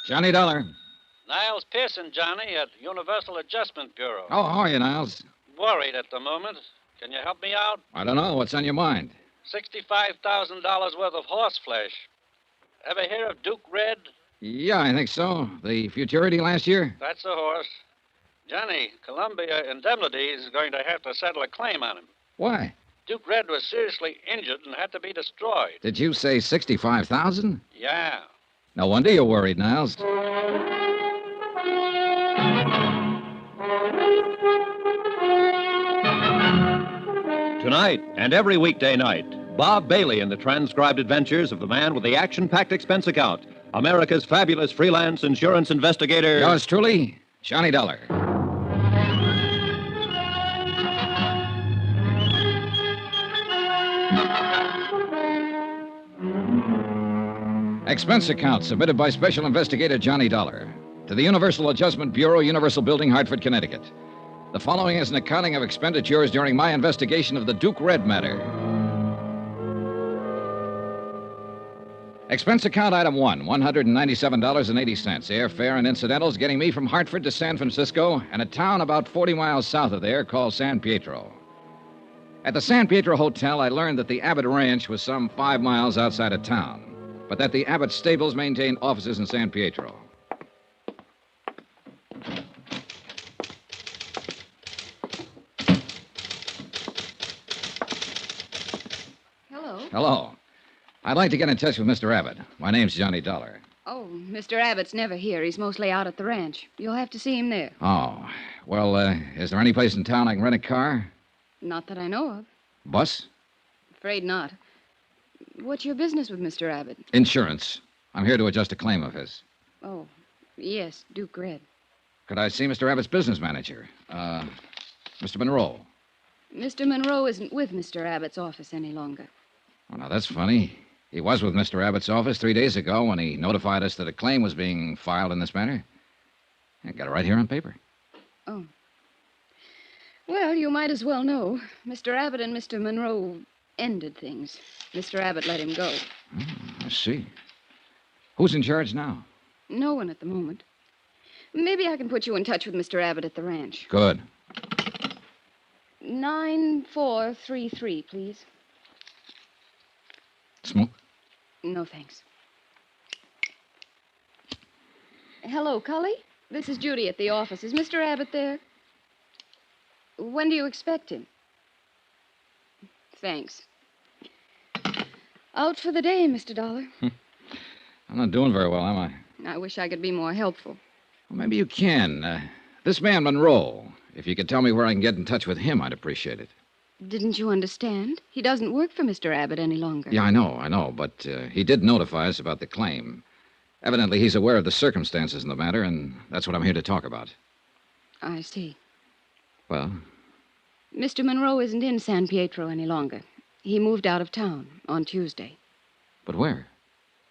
Johnny Dollar. Niles Pearson, Johnny, at Universal Adjustment Bureau. Oh, how are you, Niles? Worried at the moment. Can you help me out? I don't know. What's on your mind? $65,000 worth of horse flesh. Ever hear of Duke Red? Yeah, I think so. The futurity last year? That's the horse. Johnny, Columbia Indemnity is going to have to settle a claim on him. Why? Duke Red was seriously injured and had to be destroyed. Did you say 65,000? Yeah. No wonder you're worried, Niles. Tonight and every weekday night, Bob Bailey in the transcribed adventures of the man with the action-packed expense account, America's fabulous freelance insurance investigator. Yours truly, Johnny Dollar. Expense account submitted by Special Investigator Johnny Dollar to the Universal Adjustment Bureau, Universal Building, Hartford, Connecticut. The following is an accounting of expenditures during my investigation of the Duke Red matter. Expense account item 1, $197.80. Airfare and incidentals getting me from Hartford to San Francisco and a town about 40 miles south of there called San Pietro. At the San Pietro Hotel, I learned that the Abbott Ranch was some 5 miles outside of town, but that the Abbott stables maintained offices in San Pietro. Hello. I'd like to get in touch with Mr. Abbott. My name's Johnny Dollar. Oh, Mr. Abbott's never here. He's mostly out at the ranch. You'll have to see him there. Oh. Well, is there any place in town I can rent a car? Not that I know of. Bus? Afraid not. What's your business with Mr. Abbott? Insurance. I'm here to adjust a claim of his. Oh, yes, Duke Red. Could I see Mr. Abbott's business manager? Mr. Monroe. Mr. Monroe isn't with Mr. Abbott's office any longer. Oh, now, that's funny. He was with Mr. Abbott's office 3 days ago when he notified us that a claim was being filed in this matter. I got it right here on paper. Oh. Well, you might as well know. Mr. Abbott and Mr. Monroe ended things. Mr. Abbott let him go. Oh, I see. Who's in charge now? No one at the moment. Maybe I can put you in touch with Mr. Abbott at the ranch. Good. 9433, please. Smoke? No, thanks. Hello, Cully? This is Judy at the office. Is Mr. Abbott there? When do you expect him? Thanks. Out for the day, Mr. Dollar. I'm not doing very well, am I? I wish I could be more helpful. Well, maybe you can. This man, Monroe, if you could tell me where I can get in touch with him, I'd appreciate it. Didn't you understand? He doesn't work for Mr. Abbott any longer. Yeah, I know, but he did notify us about the claim. Evidently, he's aware of the circumstances in the matter, and that's what I'm here to talk about. I see. Well? Mr. Monroe isn't in San Pietro any longer. He moved out of town on Tuesday. But where?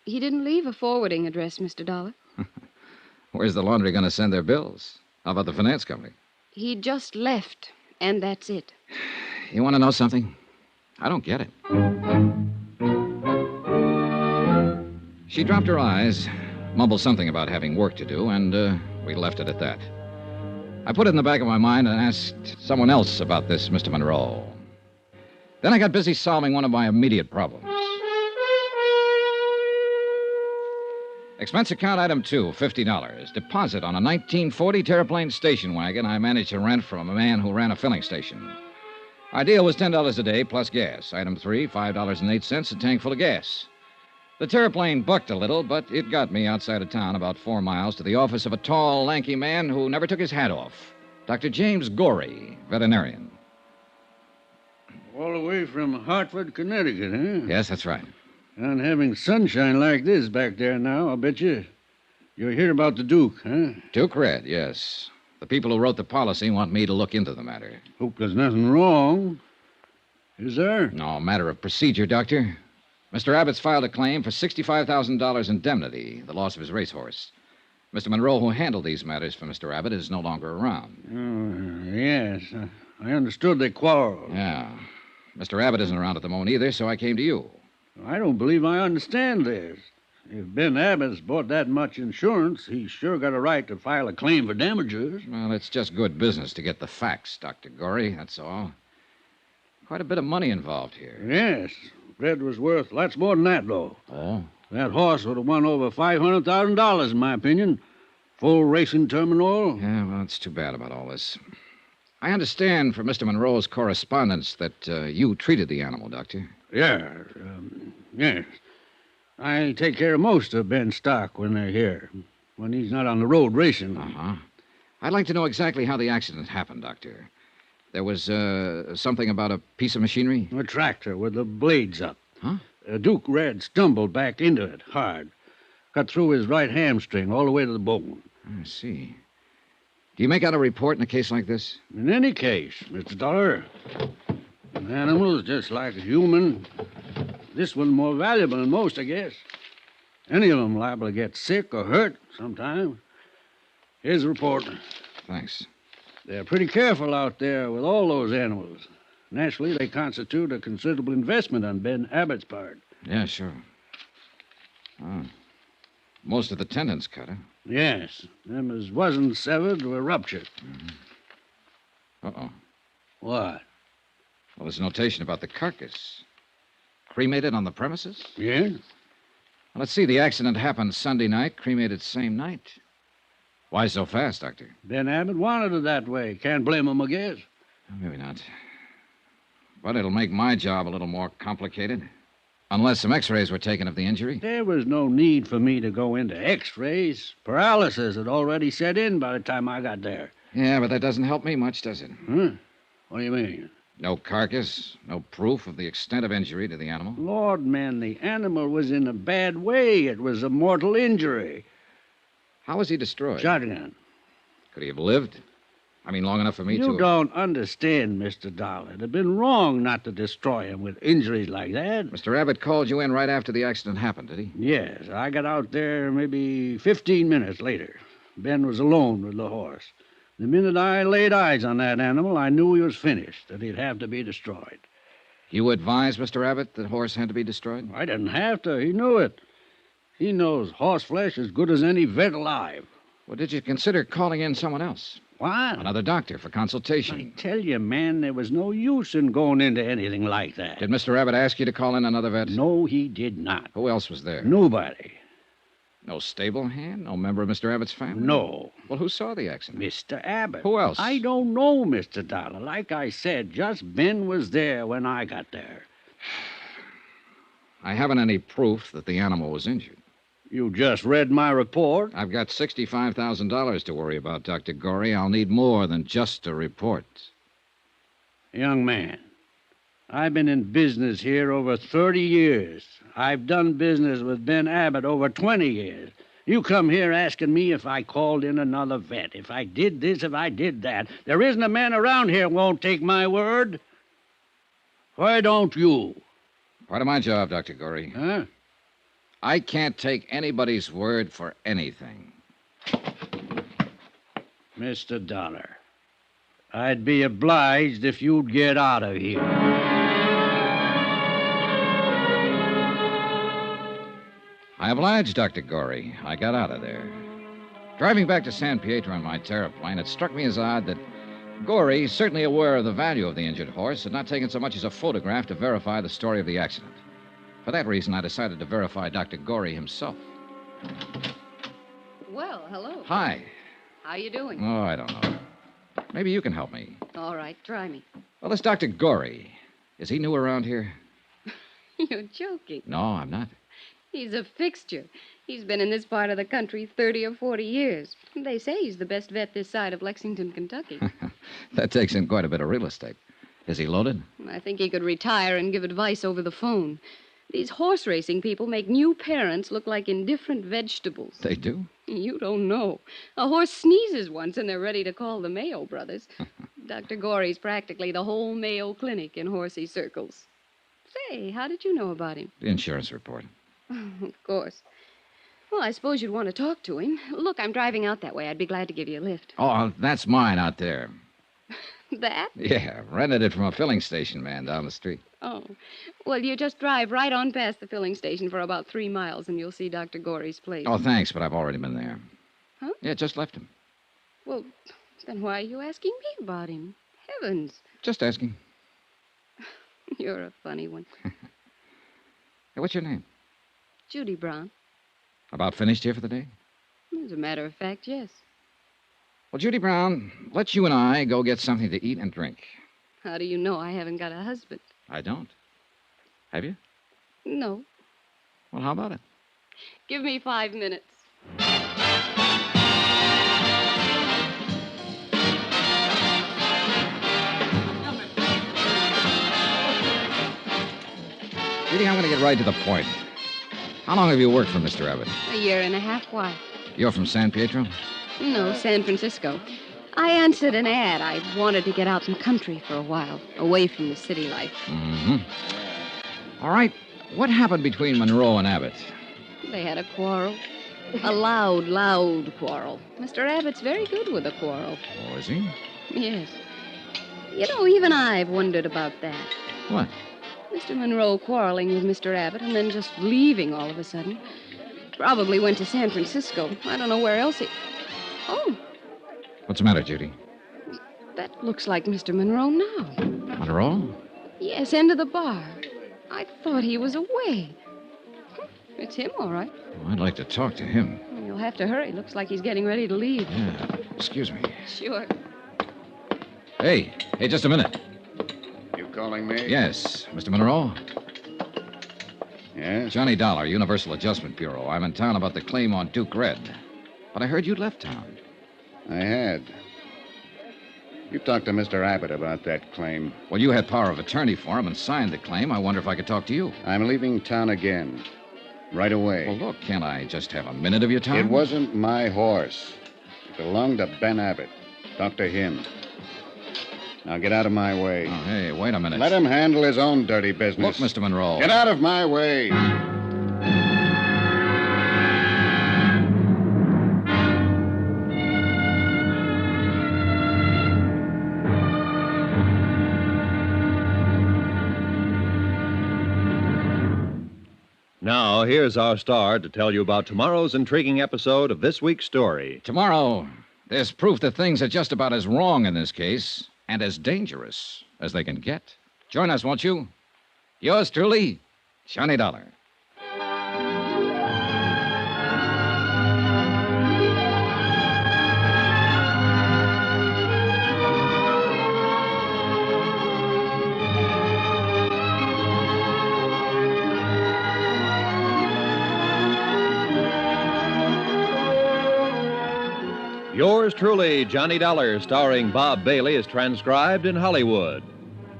He didn't leave a forwarding address, Mr. Dollar. Where's the laundry going to send their bills? How about the finance company? He just left, and that's it. You want to know something? I don't get it. She dropped her eyes, mumbled something about having work to do, and we left it at that. I put it in the back of my mind and asked someone else about this Mr. Monroe. Then I got busy solving one of my immediate problems. Expense account item 2, $50. Deposit on a 1940 Terraplane station wagon I managed to rent from a man who ran a filling station. Our deal was $10 a day plus gas. Item 3, $5.08, a tank full of gas. The Terraplane bucked a little, but it got me outside of town about 4 miles to the office of a tall, lanky man who never took his hat off. Dr. James Gorey, veterinarian. All the way from Hartford, Connecticut, huh? Yes, that's right. And having sunshine like this back there now, I'll bet you. You're here about the Duke, huh? Duke Red, yes. The people who wrote the policy want me to look into the matter. Hope there's nothing wrong. Is there? No, matter of procedure, Doctor. Mr. Abbott's filed a claim for $65,000 indemnity, the loss of his racehorse. Mr. Monroe, who handled these matters for Mr. Abbott, is no longer around. Oh, yes. I understood they quarreled. Yeah. Mr. Abbott isn't around at the moment either, so I came to you. I don't believe I understand this. If Ben Abbott's bought that much insurance, he's sure got a right to file a claim for damages. Well, it's just good business to get the facts, Dr. Gorey, that's all. Quite a bit of money involved here. Yes. Red was worth lots more than that, though. Oh? That horse would have won over $500,000, in my opinion. Full racing terminal. Yeah, well, it's too bad about all this. I understand from Mr. Monroe's correspondence that you treated the animal, Doctor. Yes. I take care of most of Ben's stock when they're here, when he's not on the road racing. Uh-huh. I'd like to know exactly how the accident happened, Doctor. There was something about a piece of machinery? A tractor with the blades up. Huh? Duke Red stumbled back into it hard. Cut through his right hamstring all the way to the bone. I see. Do you make out a report in a case like this? In any case, Mr. Dollar, an animal is just like a human. This one's more valuable than most, I guess. Any of them liable to get sick or hurt sometime. Here's the report. Thanks. They're pretty careful out there with all those animals. Naturally, they constitute a considerable investment on Ben Abbott's part. Yeah, sure. Oh. Most of the tendons cut, huh? Yes. Them as wasn't severed were ruptured. Mm-hmm. Uh-oh. What? Well, there's notation about the carcass. Cremated on the premises? Yeah? Well, let's see. The accident happened Sunday night, cremated same night. Why so fast, Doctor? Ben Abbott wanted it that way. Can't blame him, I guess. Maybe not. But it'll make my job a little more complicated. Unless some x-rays were taken of the injury. There was no need for me to go into x-rays. Paralysis had already set in by the time I got there. Yeah, but that doesn't help me much, does it? Huh? What do you mean? No carcass, no proof of the extent of injury to the animal. Lord, man, the animal was in a bad way. It was a mortal injury. How was he destroyed? Shotgun. Could he have lived? I mean, long enough for me to... You don't understand, Mr. Dollar. It'd have been wrong not to destroy him with injuries like that. Mr. Abbott called you in right after the accident happened, did he? Yes, I got out there maybe 15 minutes later. Ben was alone with the horse. The minute I laid eyes on that animal, I knew he was finished, that he'd have to be destroyed. You advised Mr. Abbott the horse had to be destroyed? I didn't have to. He knew it. He knows horse flesh as good as any vet alive. Well, did you consider calling in someone else? What? Another doctor for consultation? I tell you, man, there was no use in going into anything like that. Did Mr. Abbott ask you to call in another vet? No, he did not. Who else was there? Nobody. No stable hand? No member of Mr. Abbott's family? No. Well, who saw the accident? Mr. Abbott. Who else? I don't know, Mr. Dollar. Like I said, just Ben was there when I got there. I haven't any proof that the animal was injured. You just read my report? I've got $65,000 to worry about, Dr. Gorey. I'll need more than just a report. Young man, I've been in business here over 30 years. I've done business with Ben Abbott over 20 years. You come here asking me if I called in another vet, if I did this, if I did that. There isn't a man around here who won't take my word. Why don't you? Part of my job, Dr. Gorey. Huh? I can't take anybody's word for anything. Mr. Dollar, I'd be obliged if you'd get out of here. I obliged, Dr. Gorey. I got out of there. Driving back to San Pietro in my terraplane, it struck me as odd that Gorey, certainly aware of the value of the injured horse, had not taken so much as a photograph to verify the story of the accident. For that reason, I decided to verify Dr. Gorey himself. Well, hello. Hi. How you doing? Oh, I don't know. Maybe you can help me. All right, try me. Well, this Dr. Gorey, is he new around here? You're joking. No, I'm not. He's a fixture. He's been in this part of the country 30 or 40 years. They say he's the best vet this side of Lexington, Kentucky. That takes in quite a bit of real estate. Is he loaded? I think he could retire and give advice over the phone. These horse racing people make new parents look like indifferent vegetables. They do? You don't know. A horse sneezes once and they're ready to call the Mayo brothers. Dr. Gorey's practically the whole Mayo Clinic in horsey circles. Say, how did you know about him? The insurance report. Of course. Well, I suppose you'd want to talk to him. Look, I'm driving out that way. I'd be glad to give you a lift. Oh, that's mine out there. That? Yeah, rented it from a filling station man down the street. Oh. Well, you just drive right on past the filling station for about 3 miles, and you'll see Dr. Gorey's place. Oh, thanks, but I've already been there. Huh? Yeah, just left him. Well, then why are you asking me about him? Heavens. Just asking. You're a funny one. Hey, what's your name? Judy Brown. About finished here for the day? As a matter of fact, yes. Well, Judy Brown, let's you and I go get something to eat and drink. How do you know I haven't got a husband? I don't. Have you? No. Well, how about it? Give me 5 minutes. Judy, I'm going to get right to the point. How long have you worked for Mr. Abbott? A year and a half. Why? You're from San Pietro? No, San Francisco. I answered an ad. I wanted to get out in the country for a while, away from the city life. Mm-hmm. All right. What happened between Monroe and Abbott? They had a quarrel. A loud quarrel. Mr. Abbott's very good with a quarrel. Oh, is he? Yes. You know, even I've wondered about that. What? Mr. Monroe quarreling with Mr. Abbott and then just leaving all of a sudden. Probably went to San Francisco. I don't know where else he... Oh, What's the matter, Judy? that looks like Mr. Monroe now. Monroe? Yes, end of the bar. I thought he was away. It's him, all right. Oh, I'd like to talk to him. You'll have to hurry. Looks like he's getting ready to leave. Yeah. Excuse me. Sure. Hey, just a minute. You calling me? Yes, Mr. Monroe? Yes? Johnny Dollar, Universal Adjustment Bureau. I'm in town about the claim on Duke Red. But I heard you'd left town. I had. You talked to Mr. Abbott about that claim. Well, you had power of attorney for him and signed the claim. I wonder if I could talk to you. I'm leaving town again. Right away. Well, look, can't I just have a minute of your time? It wasn't my horse. It belonged to Ben Abbott. Talk to him. Now get out of my way. Oh, hey, wait a minute. Let him handle his own dirty business. Look, Mr. Monroe. Get out of my way. Now, here's our star to tell you about tomorrow's intriguing episode of this week's story. Tomorrow, there's proof that things are just about as wrong in this case and as dangerous as they can get. Join us, won't you? Yours truly, Johnny Dollar. Yours truly, Johnny Dollar, starring Bob Bailey, is transcribed in Hollywood.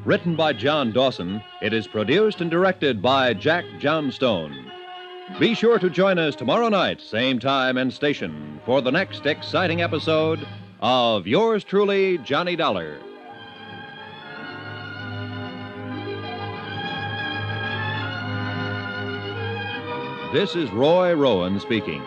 Written by John Dawson, it is produced and directed by Jack Johnstone. Be sure to join us tomorrow night, same time and station, for the next exciting episode of Yours truly, Johnny Dollar. This is Roy Rowan speaking.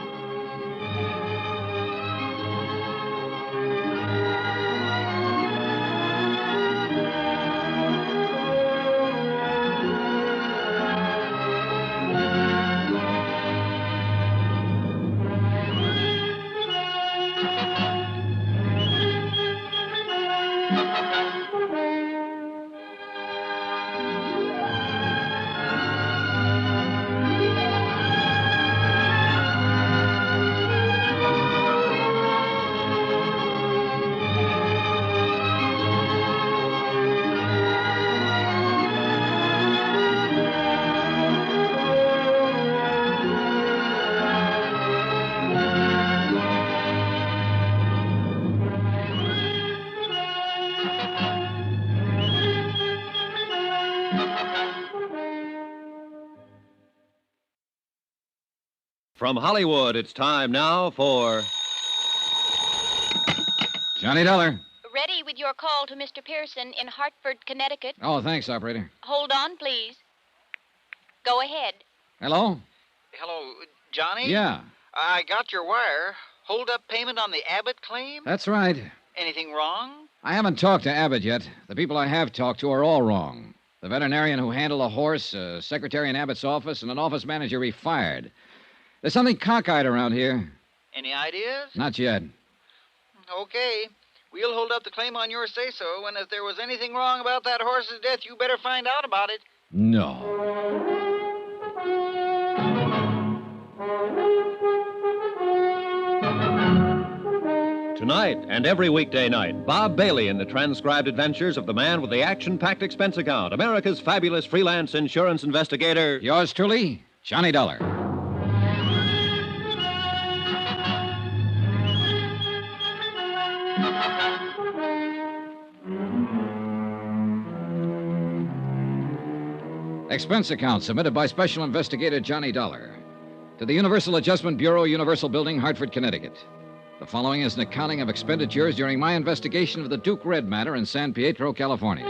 From Hollywood, it's time now for... Johnny Dollar. Ready with your call to Mr. Pearson in Hartford, Connecticut. Oh, thanks, operator. Hold on, please. Go ahead. Hello? Hello, Johnny? Yeah, I got your wire. Hold up payment on the Abbott claim? that's right. Anything wrong? I haven't talked to Abbott yet. The people I have talked to are all wrong. The veterinarian who handled a horse, a secretary in Abbott's office, and an office manager he fired. There's something cockeyed around here. Any ideas? Not yet. Okay. We'll hold up the claim on your say-so, and if there was anything wrong about that horse's death, you better find out about it. No. Tonight and every weekday night, Bob Bailey in the transcribed adventures of the man with the action-packed expense account, America's fabulous freelance insurance investigator. Yours truly, Johnny Dollar. Expense account submitted by Special Investigator Johnny Dollar to the Universal Adjustment Bureau, Universal Building, Hartford, Connecticut. The following is an accounting of expenditures during my investigation of the Duke Red matter in San Pietro, California.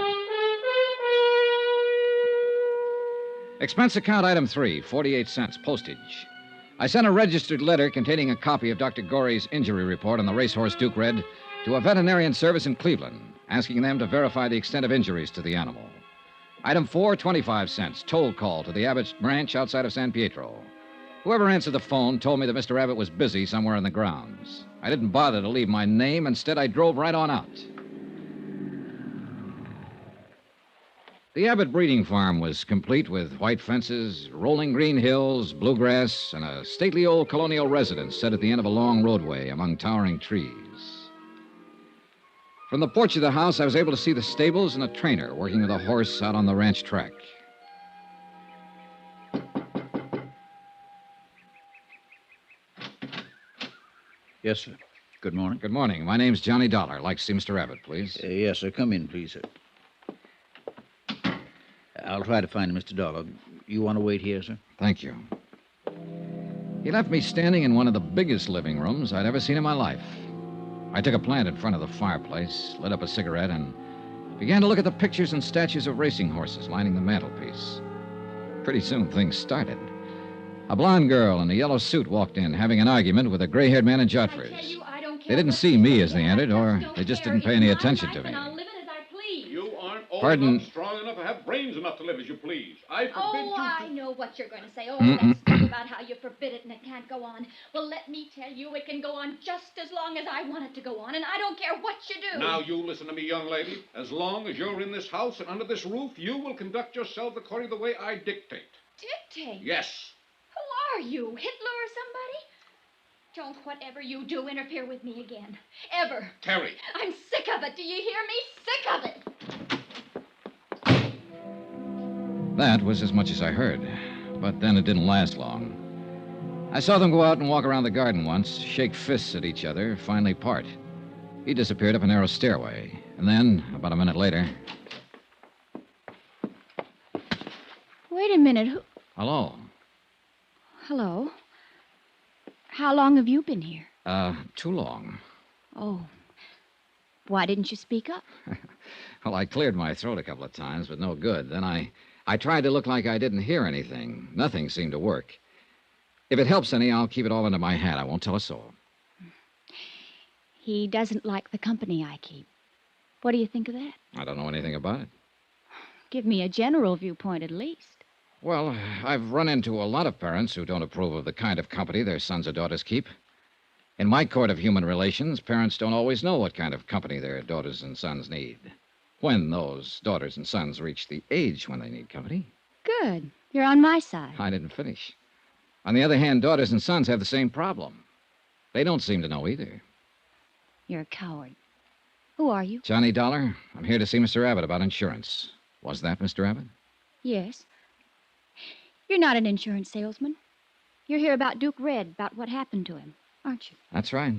Expense account item 3, 48 cents, postage. I sent a registered letter containing a copy of Dr. Gorey's injury report on the racehorse Duke Red to a veterinarian service in Cleveland, asking them to verify the extent of injuries to the animal. Item 4, 25 cents, toll call to the Abbott's ranch outside of San Pietro. Whoever answered the phone told me that Mr. Abbott was busy somewhere in the grounds. I didn't bother to leave my name. Instead, I drove right on out. The Abbott breeding farm was complete with white fences, rolling green hills, bluegrass, and a stately old colonial residence set at the end of a long roadway among towering trees. From the porch of the house, I was able to see the stables and a trainer working with a horse out on the ranch track. Yes, sir. Good morning. Good morning. My name's Johnny Dollar. I'd like to see Mr. Abbott, please. Yes, sir. Come in, please, sir. I'll try to find him, Mr. Dollar. You want to wait here, sir? Thank you. He left me standing in one of the biggest living rooms I'd ever seen in my life. I took a plant in front of the fireplace, lit up a cigarette, and began to look at the pictures and statues of racing horses lining the mantelpiece. Pretty soon, things started. A blonde girl in a yellow suit walked in, having an argument with a gray-haired man in jodhpurs. They didn't see me as they entered, or they just didn't pay any attention to me. You aren't old Pardon? enough, strong enough, or have brains enough to live as you please. I forbid you to... I know what you're going to say. Oh, that stuff about how you forbid it and it can't go on. Well, let me tell you, it can go on just as long as I want it to go on, and I don't care what you do. Now, you listen to me, young lady. As long as you're in this house and under this roof, you will conduct yourself according to the way I dictate. Dictate? Yes. Who are you, Hitler or somebody? Don't whatever you do interfere with me again. Ever. Terry. I'm sick of it. Do you hear me? Sick of it. That was as much as I heard. But then it didn't last long. I saw them go out and walk around the garden once, shake fists at each other, finally part. He disappeared up a narrow stairway. And then, about a minute later... Wait a minute. Who... Hello. Hello. How long have you been here? Too long. Oh. Why didn't you speak up? Well, I cleared my throat a couple of times, but no good. Then I tried to look like I didn't hear anything. Nothing seemed to work. If it helps any, I'll keep it all under my hat. I won't tell a soul. He doesn't like the company I keep. What do you think of that? I don't know anything about it. Give me a general viewpoint at least. Well, I've run into a lot of parents who don't approve of the kind of company their sons or daughters keep. In my court of human relations, parents don't always know what kind of company their daughters and sons need. When those daughters and sons reach the age when they need company. Good. You're on my side. I didn't finish. On the other hand, daughters and sons have the same problem. They don't seem to know either. You're a coward. Who are you? Johnny Dollar. I'm here to see Mr. Abbott about insurance. Was that Mr. Abbott? Yes. You're not an insurance salesman. You're here about Duke Red, about what happened to him, aren't you? That's right.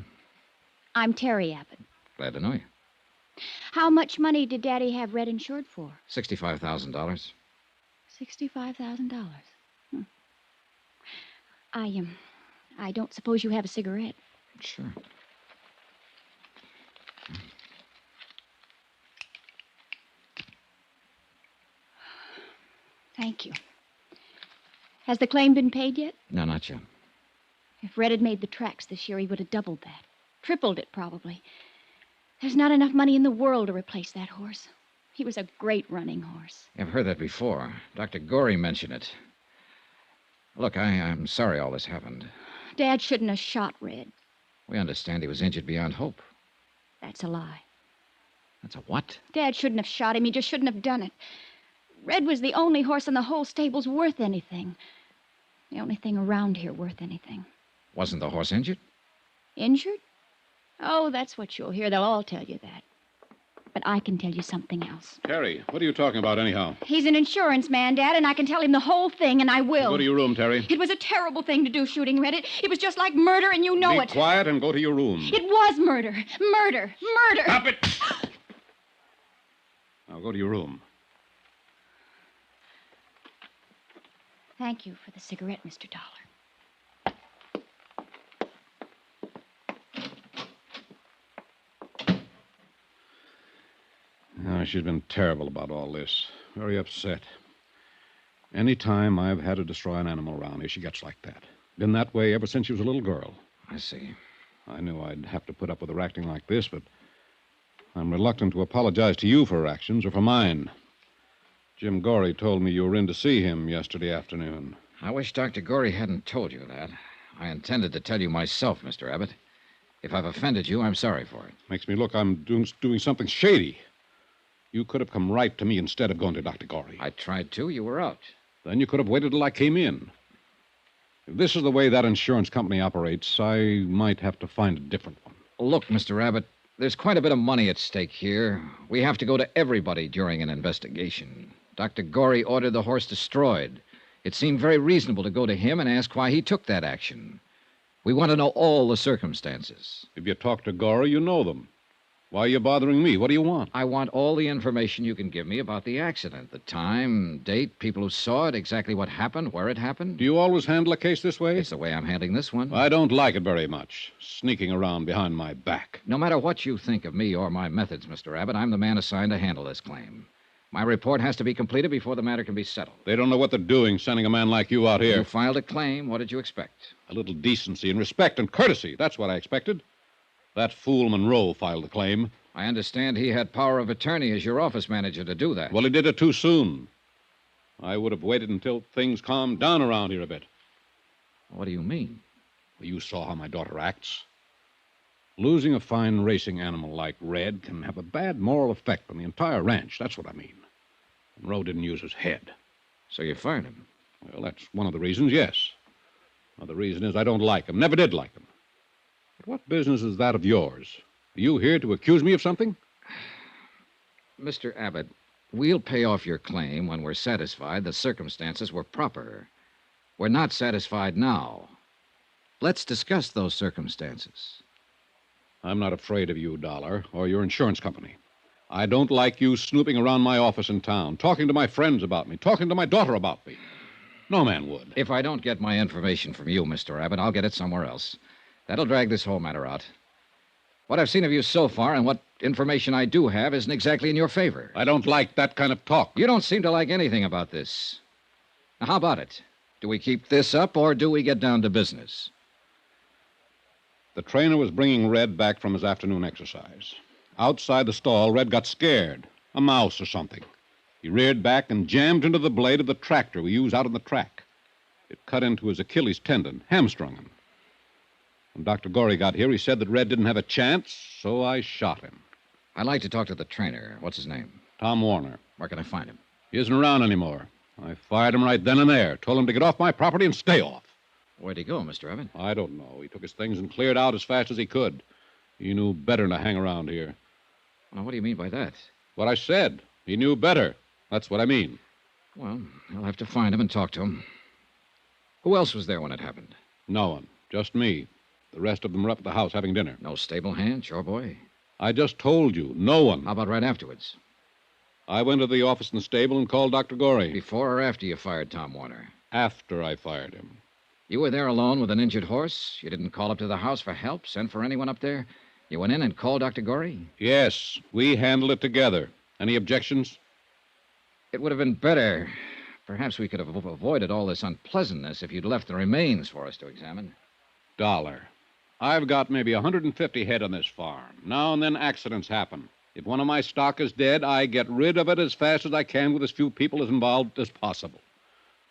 I'm Terry Abbott. Glad to know you. How much money did Daddy have Red insured for? $65,000. $65,000. I don't suppose you have a cigarette. Sure. Thank you. Has the claim been paid yet? No, not yet. If Red had made the tracks this year, he would have doubled that. Tripled it, probably. There's not enough money in the world to replace that horse. He was a great running horse. I've heard that before. Dr. Gorey mentioned it. Look, I'm sorry all this happened. Dad shouldn't have shot Red. We understand he was injured beyond hope. That's a lie. That's a what? Dad shouldn't have shot him. He just shouldn't have done it. Red was the only horse in the whole stable's worth anything. The only thing around here worth anything. Wasn't the horse injured? Injured? Oh, that's what you'll hear. They'll all tell you that. But I can tell you something else. Terry, what are you talking about anyhow? He's an insurance man, Dad, and I can tell him the whole thing, and I will. Go to your room, Terry. It was a terrible thing to do, shooting Red. It was just like murder, and you know it. Be quiet and go to your room. It was murder. Murder. Murder. Stop it! Now go to your room. Thank you for the cigarette, Mr. Dollar. Oh, she's been terrible about all this. Very upset. Any time I've had to destroy an animal around here, she gets like that. Been that way ever since she was a little girl. I see. I knew I'd have to put up with her acting like this, but I'm reluctant to apologize to you for her actions or for mine. Jim Gorey told me you were in to see him yesterday afternoon. I wish Dr. Gorey hadn't told you that. I intended to tell you myself, Mr. Abbott. If I've offended you, I'm sorry for it. Makes me look I'm doing something shady. You could have come right to me instead of going to Dr. Gorey. I tried to. You were out. Then you could have waited till I came in. If this is the way that insurance company operates, I might have to find a different one. Look, Mr. Abbott, there's quite a bit of money at stake here. We have to go to everybody during an investigation. Dr. Gorey ordered the horse destroyed. It seemed very reasonable to go to him and ask why he took that action. We want to know all the circumstances. If you talk to Gorey, you know them. Why are you bothering me? What do you want? I want all the information you can give me about the accident. The time, date, people who saw it, exactly what happened, where it happened. Do you always handle a case this way? It's the way I'm handling this one. I don't like it very much, sneaking around behind my back. No matter what you think of me or my methods, Mr. Abbott, I'm the man assigned to handle this claim. My report has to be completed before the matter can be settled. They don't know what they're doing, sending a man like you out here. You filed a claim. What did you expect? A little decency and respect and courtesy. That's what I expected. That fool Monroe filed the claim. I understand he had power of attorney as your office manager to do that. Well, he did it too soon. I would have waited until things calmed down around here a bit. What do you mean? Well, you saw how my daughter acts. Losing a fine racing animal like Red can have a bad moral effect on the entire ranch. That's what I mean. Monroe didn't use his head. So you fired him? Well, that's one of the reasons, yes. Another reason is I don't like him. Never did like him. But what business is that of yours? Are you here to accuse me of something? Mr. Abbott, we'll pay off your claim when we're satisfied the circumstances were proper. We're not satisfied now. Let's discuss those circumstances. I'm not afraid of you, Dollar, or your insurance company. I don't like you snooping around my office in town, talking to my friends about me, talking to my daughter about me. No man would. If I don't get my information from you, Mr. Abbott, I'll get it somewhere else. That'll drag this whole matter out. What I've seen of you so far and what information I do have isn't exactly in your favor. I don't like that kind of talk. You don't seem to like anything about this. Now, how about it? Do we keep this up or do we get down to business? The trainer was bringing Red back from his afternoon exercise. Outside the stall, Red got scared. A mouse or something. He reared back and jammed into the blade of the tractor we use out on the track. It cut into his Achilles tendon, hamstrung him. When Dr. Gorey got here, he said that Red didn't have a chance, so I shot him. I'd like to talk to the trainer. What's his name? Tom Warner. Where can I find him? He isn't around anymore. I fired him right then and there. Told him to get off my property and stay off. Where'd he go, Mr. Abbott? I don't know. He took his things and cleared out as fast as he could. He knew better than to hang around here. Well, what do you mean by that? What I said. He knew better. That's what I mean. Well, I'll have to find him and talk to him. Who else was there when it happened? No one. Just me. The rest of them were up at the house having dinner. No stable hand, chore boy? I just told you. No one. How about right afterwards? I went to the office in the stable and called Dr. Gorey. Before or after you fired Tom Warner? After I fired him. You were there alone with an injured horse? You didn't call up to the house for help, send for anyone up there? You went in and called Dr. Gorey? Yes, we handled it together. Any objections? It would have been better. Perhaps we could have avoided all this unpleasantness if you'd left the remains for us to examine. Dollar. I've got maybe 150 head on this farm. Now and then accidents happen. If one of my stock is dead, I get rid of it as fast as I can with as few people as involved as possible.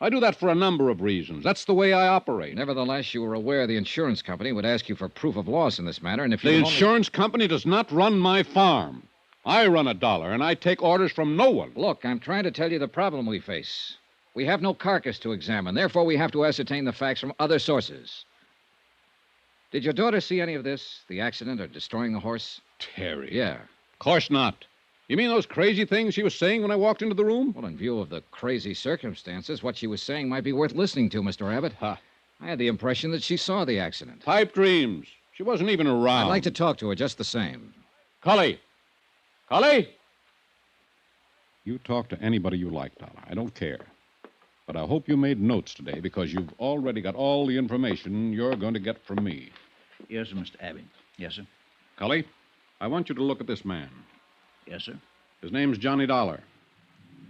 I do that for a number of reasons. That's the way I operate. Nevertheless, you were aware the insurance company would ask you for proof of loss in this matter, and if you... The insurance company does not run my farm. I run a dollar, and I take orders from no one. Look, I'm trying to tell you the problem we face. We have no carcass to examine. Therefore, we have to ascertain the facts from other sources. Did your daughter see any of this? The accident or destroying the horse? Terry. Yeah. Of course not. You mean those crazy things she was saying when I walked into the room? Well, in view of the crazy circumstances, what she was saying might be worth listening to, Mr. Abbott. Huh. I had the impression that she saw the accident. Pipe dreams. She wasn't even around. I'd like to talk to her just the same. Cully! Cully! You talk to anybody you like, Dollar. I don't care. But I hope you made notes today because you've already got all the information you're going to get from me. Yes, sir, Mr. Abbott. Yes, sir. Cully, I want you to look at this man. Yes, sir. His name's Johnny Dollar.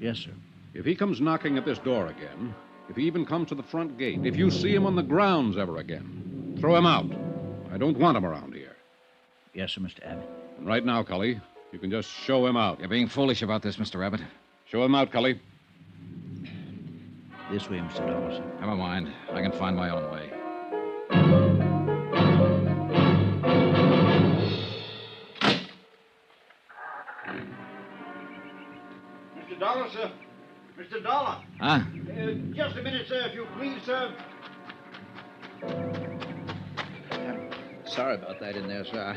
Yes, sir. If he comes knocking at this door again, if he even comes to the front gate, if you see him on the grounds ever again, throw him out. I don't want him around here. Yes, sir, Mr. Abbott. And right now, Cully, you can just show him out. You're being foolish about this, Mr. Abbott. Show him out, Cully. This way, Mr. Dollar, sir. Never mind. I can find my own way. Mr. Dollar, sir. Mr. Dollar. Huh? Just a minute, sir, if you please, sir. Sorry about that in there, sir.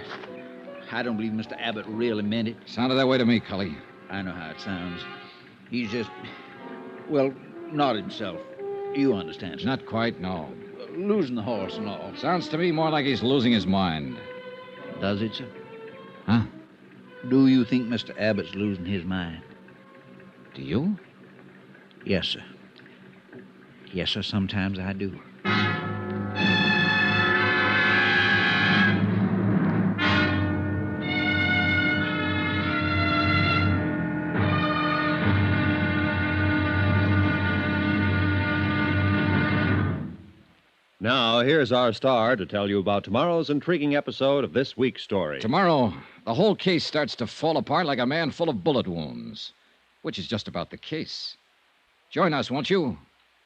I don't believe Mr. Abbott really meant it. Sounded that way to me, Cully. I know how it sounds. He's just, well, not himself. You understand, sir. Not quite, no. Losing the horse and all. Sounds to me more like he's losing his mind. Does it, sir? Huh? Do you think Mr. Abbott's losing his mind? Do you? Yes, sir. Yes, sir, sometimes I do. Now, here's our star to tell you about tomorrow's intriguing episode of this week's story. Tomorrow, the whole case starts to fall apart like a man full of bullet wounds, which is just about the case. Join us, won't you?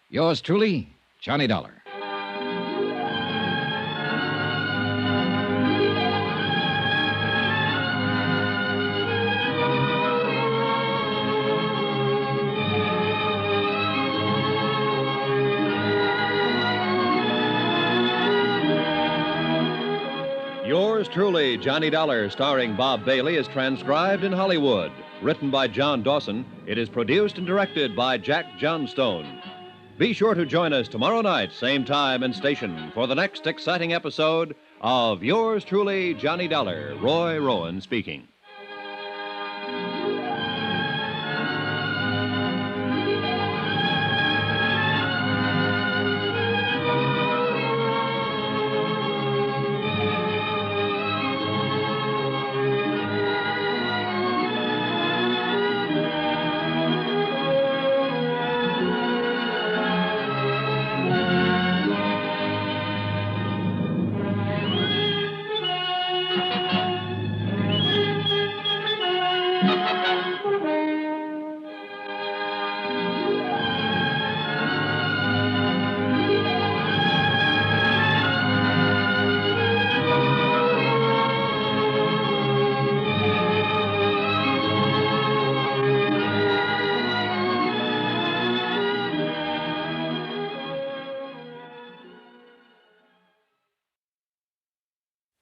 Yours truly, Johnny Dollar. Yours truly, Johnny Dollar, starring Bob Bailey, is transcribed in Hollywood. Written by John Dawson, it is produced and directed by Jack Johnstone. Be sure to join us tomorrow night, same time and station, for the next exciting episode of Yours truly, Johnny Dollar. Roy Rowan speaking.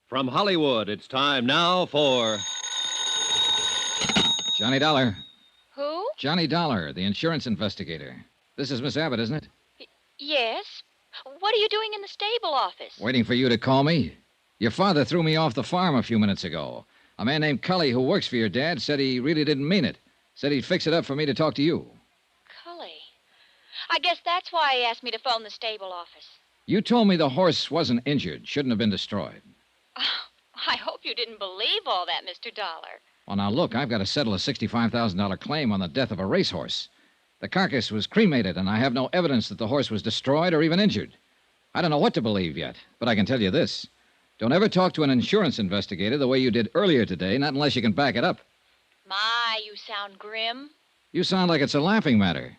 From Hollywood, it's time now for... Johnny Dollar. Who? Johnny Dollar, the insurance investigator. This is Miss Abbott, isn't it? Yes. What are you doing in the stable office? Waiting for you to call me. Your father threw me off the farm a few minutes ago. A man named Cully who works for your dad said he really didn't mean it. Said he'd fix it up for me to talk to you. Cully. I guess that's why he asked me to phone the stable office. You told me the horse wasn't injured, shouldn't have been destroyed. Oh, I hope you didn't believe all that, Mr. Dollar. Well, now, look, I've got to settle a $65,000 claim on the death of a racehorse. The carcass was cremated, and I have no evidence that the horse was destroyed or even injured. I don't know what to believe yet, but I can tell you this. Don't ever talk to an insurance investigator the way you did earlier today, not unless you can back it up. My, you sound grim. You sound like it's a laughing matter.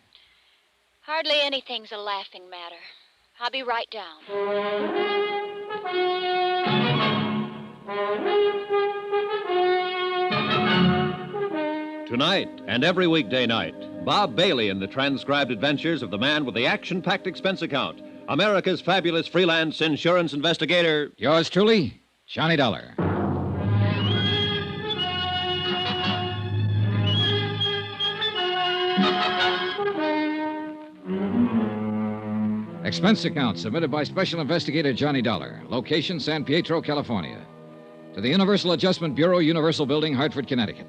Hardly anything's a laughing matter. I'll be right down. Tonight and every weekday night, Bob Bailey in the transcribed adventures of the man with the action-packed expense account, America's fabulous freelance insurance investigator. Yours truly, Johnny Dollar. Expense account submitted by Special Investigator Johnny Dollar. Location, San Pietro, California. To the Universal Adjustment Bureau, Universal Building, Hartford, Connecticut.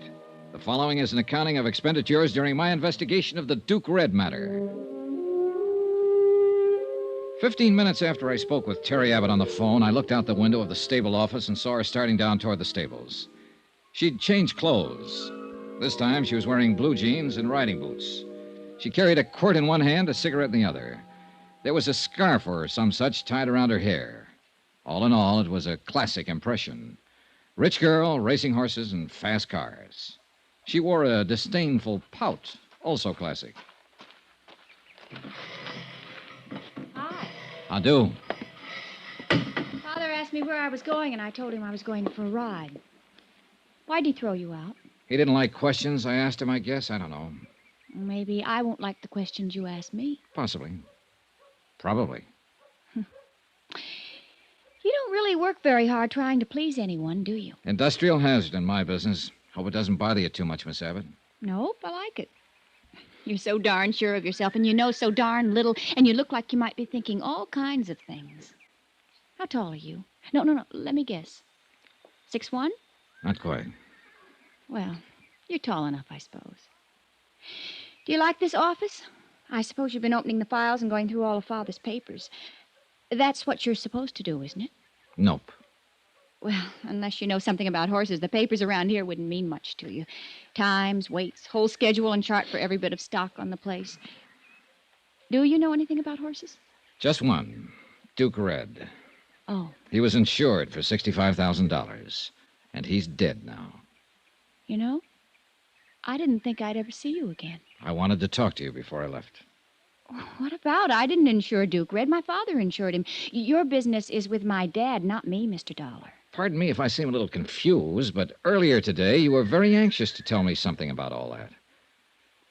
The following is an accounting of expenditures during my investigation of the Duke Red matter. 15 minutes after I spoke with Terry Abbott on the phone, I looked out the window of the stable office and saw her starting down toward the stables. She'd changed clothes. This time she was wearing blue jeans and riding boots. She carried a quirt in one hand, a cigarette in the other. There was a scarf or some such tied around her hair. All in all, it was a classic impression. Rich girl, racing horses, and fast cars. She wore a disdainful pout, also classic. Hi. How do? Father asked me where I was going, and I told him I was going for a ride. Why'd he throw you out? He didn't like questions I asked him, I guess. I don't know. Maybe I won't like the questions you ask me. Possibly. Probably. You don't really work very hard trying to please anyone, do you? Industrial hazard in my business. Hope it doesn't bother you too much, Miss Abbott. Nope, I like it. You're so darn sure of yourself, and you know so darn little, and you look like you might be thinking all kinds of things. How tall are you? No, let me guess. 6'1"? Not quite. Well, you're tall enough, I suppose. Do you like this office? I suppose you've been opening the files and going through all of Father's papers. That's what you're supposed to do, isn't it? Nope. Well, unless you know something about horses, the papers around here wouldn't mean much to you. Times, weights, whole schedule and chart for every bit of stock on the place. Do you know anything about horses? Just one. Duke Red. Oh. He was insured for $65,000. And he's dead now. You know, I didn't think I'd ever see you again. I wanted to talk to you before I left. What about? I didn't insure Duke Red. My father insured him. Your business is with my dad, not me, Mr. Dollar. Pardon me if I seem a little confused, but earlier today you were very anxious to tell me something about all that.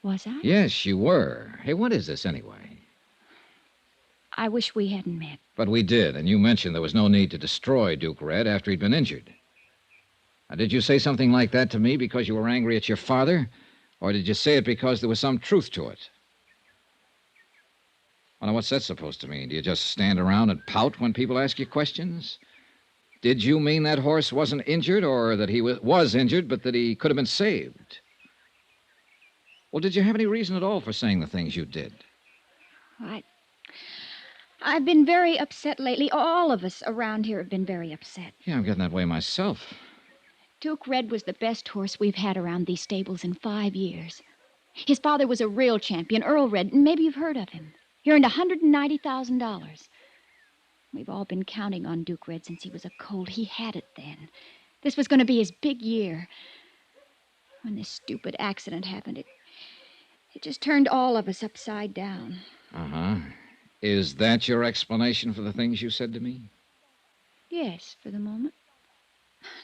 Was I? Yes, you were. Hey, what is this anyway? I wish we hadn't met. But we did, and you mentioned there was no need to destroy Duke Red after he'd been injured. Now, did you say something like that to me because you were angry at your father? Or did you say it because there was some truth to it? Well, now, what's that supposed to mean? Do you just stand around and pout when people ask you questions? Did you mean that horse wasn't injured, or that he was injured, but that he could have been saved? Well, did you have any reason at all for saying the things you did? I've been very upset lately. All of us around here have been very upset. Yeah, I'm getting that way myself. Duke Red was the best horse we've had around these stables in 5 years. His father was a real champion, Earl Red, and maybe you've heard of him. He earned $190,000. We've all been counting on Duke Red since he was a colt. He had it then. This was going to be his big year. When this stupid accident happened, it just turned all of us upside down. Uh-huh. Is that your explanation for the things you said to me? Yes, for the moment.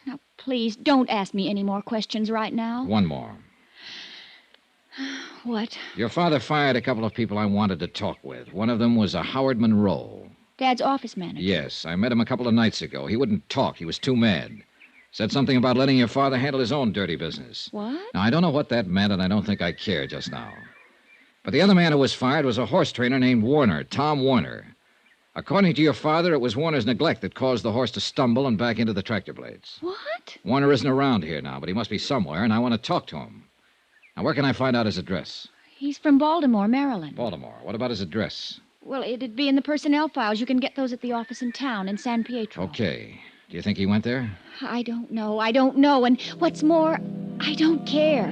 Now, please, don't ask me any more questions right now. One more. What? Your father fired a couple of people I wanted to talk with. One of them was a Howard Monroe. Dad's office manager. Yes, I met him a couple of nights ago. He wouldn't talk. He was too mad. Said something about letting your father handle his own dirty business. What? Now, I don't know what that meant, and I don't think I care just now. But the other man who was fired was a horse trainer named Warner, Tom Warner. According to your father, it was Warner's neglect that caused the horse to stumble and back into the tractor blades. What? Warner isn't around here now, but he must be somewhere, and I want to talk to him. Now, where can I find out his address? He's from Baltimore, Maryland. Baltimore. What about his address? Well, it'd be in the personnel files. You can get those at the office in town, in San Pietro. Okay. Do you think he went there? I don't know. And what's more, I don't care.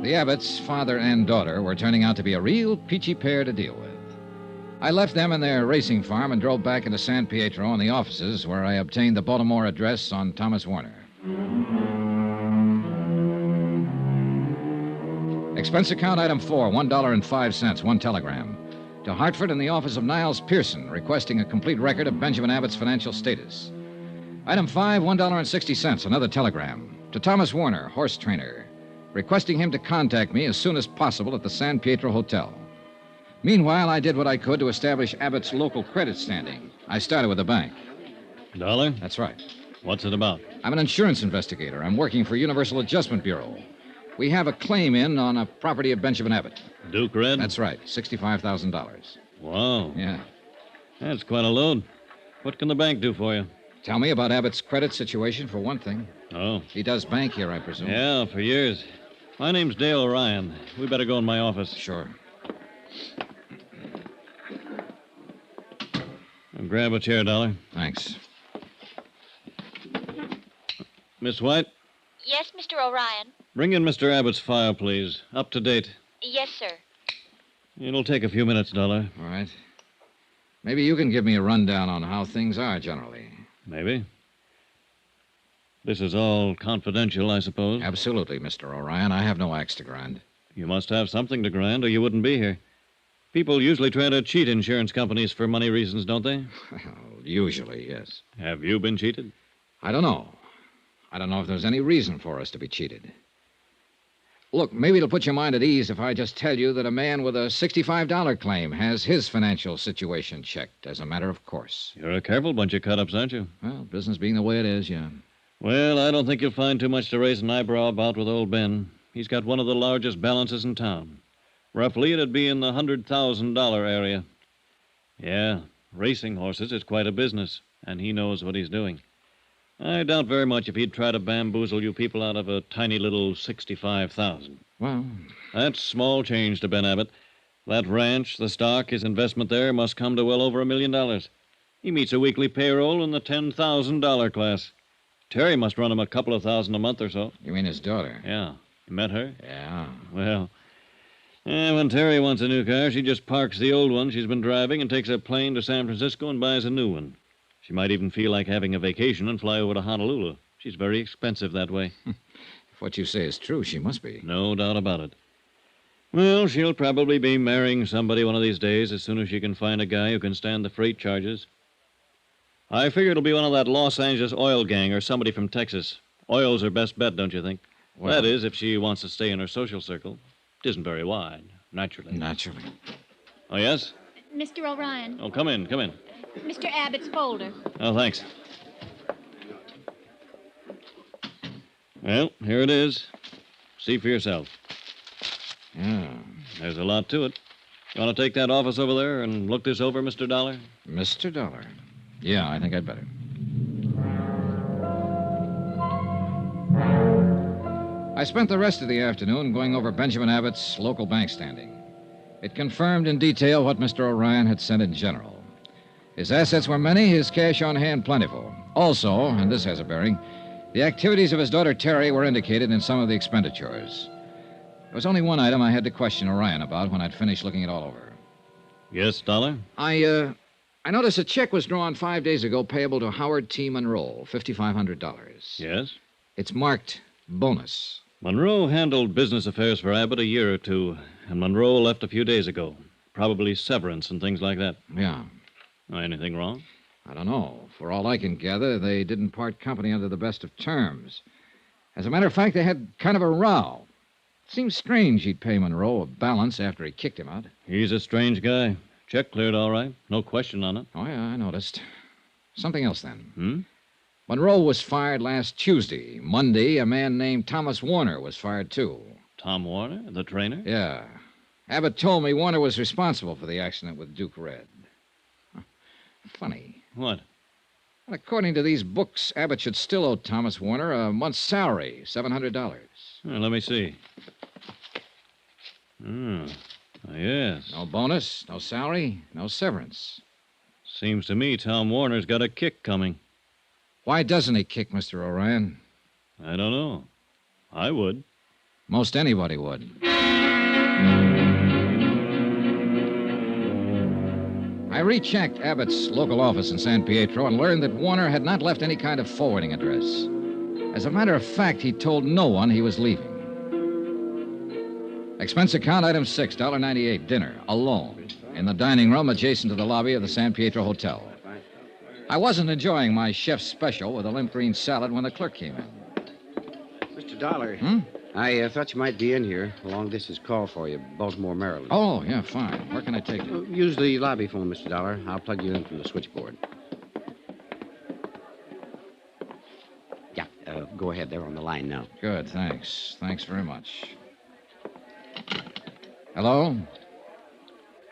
The Abbotts, father and daughter, were turning out to be a real peachy pair to deal with. I left them in their racing farm and drove back into San Pietro and the offices where I obtained the Baltimore address on Thomas Warner. Expense account item 4, $1.05, one telegram. To Hartford in the office of Niles Pearson, requesting a complete record of Benjamin Abbott's financial status. Item 5, $1.60, another telegram. To Thomas Warner, horse trainer, requesting him to contact me as soon as possible at the San Pietro Hotel. Meanwhile, I did what I could to establish Abbott's local credit standing. I started with the bank. Dollar? That's right. What's it about? I'm an insurance investigator. I'm working for Universal Adjustment Bureau. We have a claim in on a property of Benjamin Abbott. Duke Red? That's right, $65,000. Wow. Yeah. That's quite a load. What can the bank do for you? Tell me about Abbott's credit situation, for one thing. Oh. He does bank here, I presume. Yeah, for years. My name's Dale Ryan. We better go in my office. Sure. Grab a chair, Dollar. Thanks. Miss White? Yes, Mr. O'Ryan. Bring in Mr. Abbott's file, please. Up to date. Yes, sir. It'll take a few minutes, Dollar. All right. Maybe you can give me a rundown on how things are generally. Maybe. This is all confidential, I suppose? Absolutely, Mr. O'Ryan. I have no axe to grind. You must have something to grind, or you wouldn't be here. People usually try to cheat insurance companies for money reasons, don't they? Well, usually, yes. Have you been cheated? I don't know. I don't know if there's any reason for us to be cheated. Look, maybe it'll put your mind at ease if I just tell you that a man with a $65 claim has his financial situation checked as a matter of course. You're a careful bunch of cut-ups, aren't you? Well, business being the way it is, yeah. Well, I don't think you'll find too much to raise an eyebrow about with old Ben. He's got one of the largest balances in town. Roughly, it'd be in the $100,000 area. Yeah, racing horses is quite a business, and he knows what he's doing. I doubt very much if he'd try to bamboozle you people out of a tiny little $65,000. Well, that's small change to Ben Abbott. That ranch, the stock, his investment there must come to well over $1 million. He meets a weekly payroll in the $10,000 class. Terry must run him a couple of thousand a month or so. You mean his daughter? Yeah. You met her? Yeah. Well, when Terry wants a new car, she just parks the old one she's been driving and takes a plane to San Francisco and buys a new one. She might even feel like having a vacation and fly over to Honolulu. She's very expensive that way. If what you say is true, she must be. No doubt about it. Well, she'll probably be marrying somebody one of these days as soon as she can find a guy who can stand the freight charges. I figure it'll be one of that Los Angeles oil gang or somebody from Texas. Oil's her best bet, don't you think? Well, that is, if she wants to stay in her social circle. It isn't very wide, naturally. Naturally. Oh, yes? Mr. O'Ryan. Oh, come in. Mr. Abbott's folder. Oh, thanks. Well, here it is. See for yourself. Yeah. There's a lot to it. You want to take that office over there and look this over, Mr. Dollar? Mr. Dollar. Yeah, I think I'd better. I spent the rest of the afternoon going over Benjamin Abbott's local bank standing. It confirmed in detail what Mr. O'Ryan had said in general. His assets were many, his cash on hand plentiful. Also, and this has a bearing, the activities of his daughter Terry were indicated in some of the expenditures. There was only one item I had to question O'Ryan about when I'd finished looking it all over. Yes, Dollar? I noticed a check was drawn 5 days ago payable to Howard T. Monroe, $5,500. Yes? It's marked bonus. Monroe handled business affairs for Abbott a year or two, and Monroe left a few days ago. Probably severance and things like that. Yeah. Anything wrong? I don't know. For all I can gather, they didn't part company under the best of terms. As a matter of fact, they had kind of a row. It seems strange he'd pay Monroe a balance after he kicked him out. He's a strange guy. Check cleared all right. No question on it. Oh, yeah, I noticed. Something else, then. Monroe was fired last Tuesday. Monday, a man named Thomas Warner was fired, too. Tom Warner, the trainer? Yeah. Abbott told me Warner was responsible for the accident with Duke Red. Funny. What? Well, according to these books, Abbott should still owe Thomas Warner a month's salary, $700. Let me see. Yes. No bonus, no salary, no severance. Seems to me Tom Warner's got a kick coming. Why doesn't he kick, Mr. O'Ryan? I don't know. I would. Most anybody would. I rechecked Abbott's local office in San Pietro and learned that Warner had not left any kind of forwarding address. As a matter of fact, he told no one he was leaving. Expense account item 6, $1.98, dinner, alone, in the dining room adjacent to the lobby of the San Pietro Hotel. I wasn't enjoying my chef's special with a limp green salad when the clerk came in. Mr. Dollar. Hmm? I thought you might be in here. A long-distance call for you, Baltimore, Maryland. Oh, yeah, fine. Where can I take you? Use the lobby phone, Mr. Dollar. I'll plug you in from the switchboard. Yeah, go ahead. They're on the line now. Good, thanks. Thanks very much. Hello?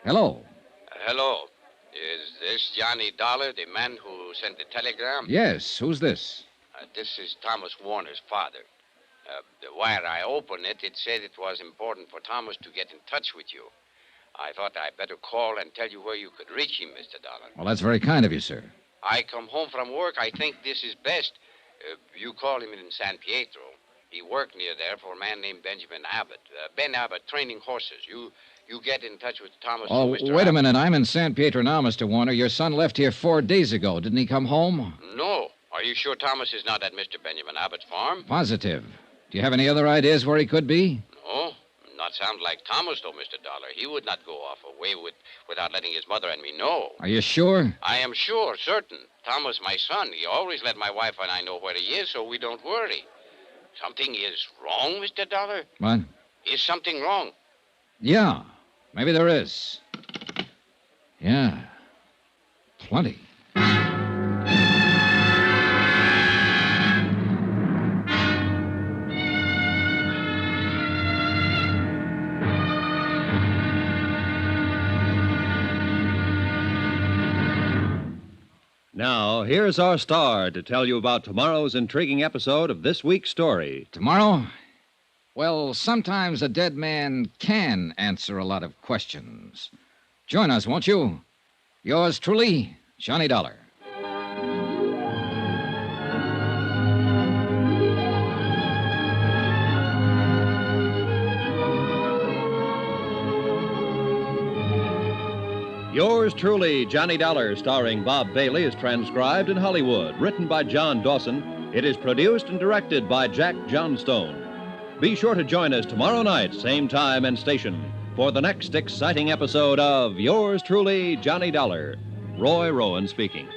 Hello? Hello. Is this Johnny Dollar, the man who sent the telegram? Yes, who's this? This is Thomas Warner's father. The wire I opened it said it was important for Thomas to get in touch with you. I thought I'd better call and tell you where you could reach him, Mr. Dollar. Well, that's very kind of you, sir. I come home from work. I think this is best. You call him in San Pietro. He worked near there for a man named Benjamin Abbott. Ben Abbott, training horses. You get in touch with Thomas. Oh, Mr. wait a Abbott. minute. I'm in San Pietro now, Mr. Warner. Your son left here 4 days ago. Didn't he come home? No. Are you sure Thomas is not at Mr. Benjamin Abbott's farm? Positive. Do you have any other ideas where he could be? No. Not sound like Thomas, though, Mr. Dollar. He would not go off away without letting his mother and me know. Are you sure? I am sure, certain. Thomas, my son, he always let my wife and I know where he is, so we don't worry. Something is wrong, Mr. Dollar? What? Is something wrong? Yeah. Maybe there is. Yeah. Plenty. Now, here's our star to tell you about tomorrow's intriguing episode of this week's story. Tomorrow? Well, sometimes a dead man can answer a lot of questions. Join us, won't you? Yours truly, Johnny Dollar. Yours truly, Johnny Dollar, starring Bob Bailey, is transcribed in Hollywood. Written by John Dawson. It is produced and directed by Jack Johnstone. Be sure to join us tomorrow night, same time and station, for the next exciting episode of Yours truly, Johnny Dollar. Roy Rowan speaking.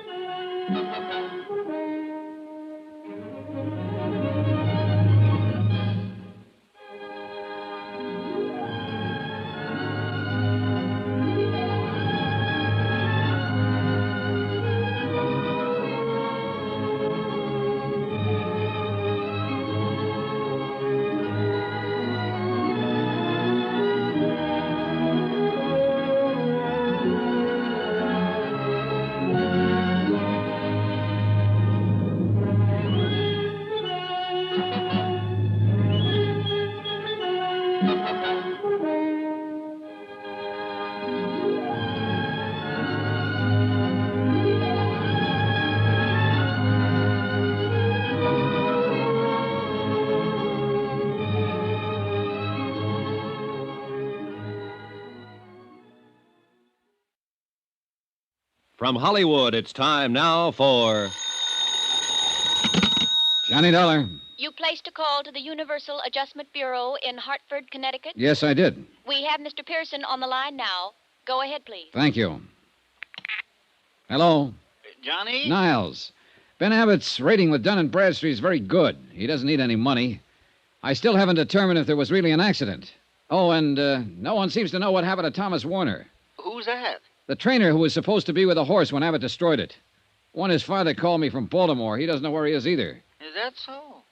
From Hollywood, it's time now for Johnny Dollar. You placed a call to the Universal Adjustment Bureau in Hartford, Connecticut? Yes, I did. We have Mr. Pearson on the line now. Go ahead, please. Thank you. Hello? Johnny? Niles. Ben Abbott's rating with Dun & Bradstreet is very good. He doesn't need any money. I still haven't determined if there was really an accident. Oh, and no one seems to know what happened to Thomas Warner. Who's that? The trainer who was supposed to be with the horse when Abbott destroyed it. One his father called me from Baltimore. He doesn't know where he is either. Is that so?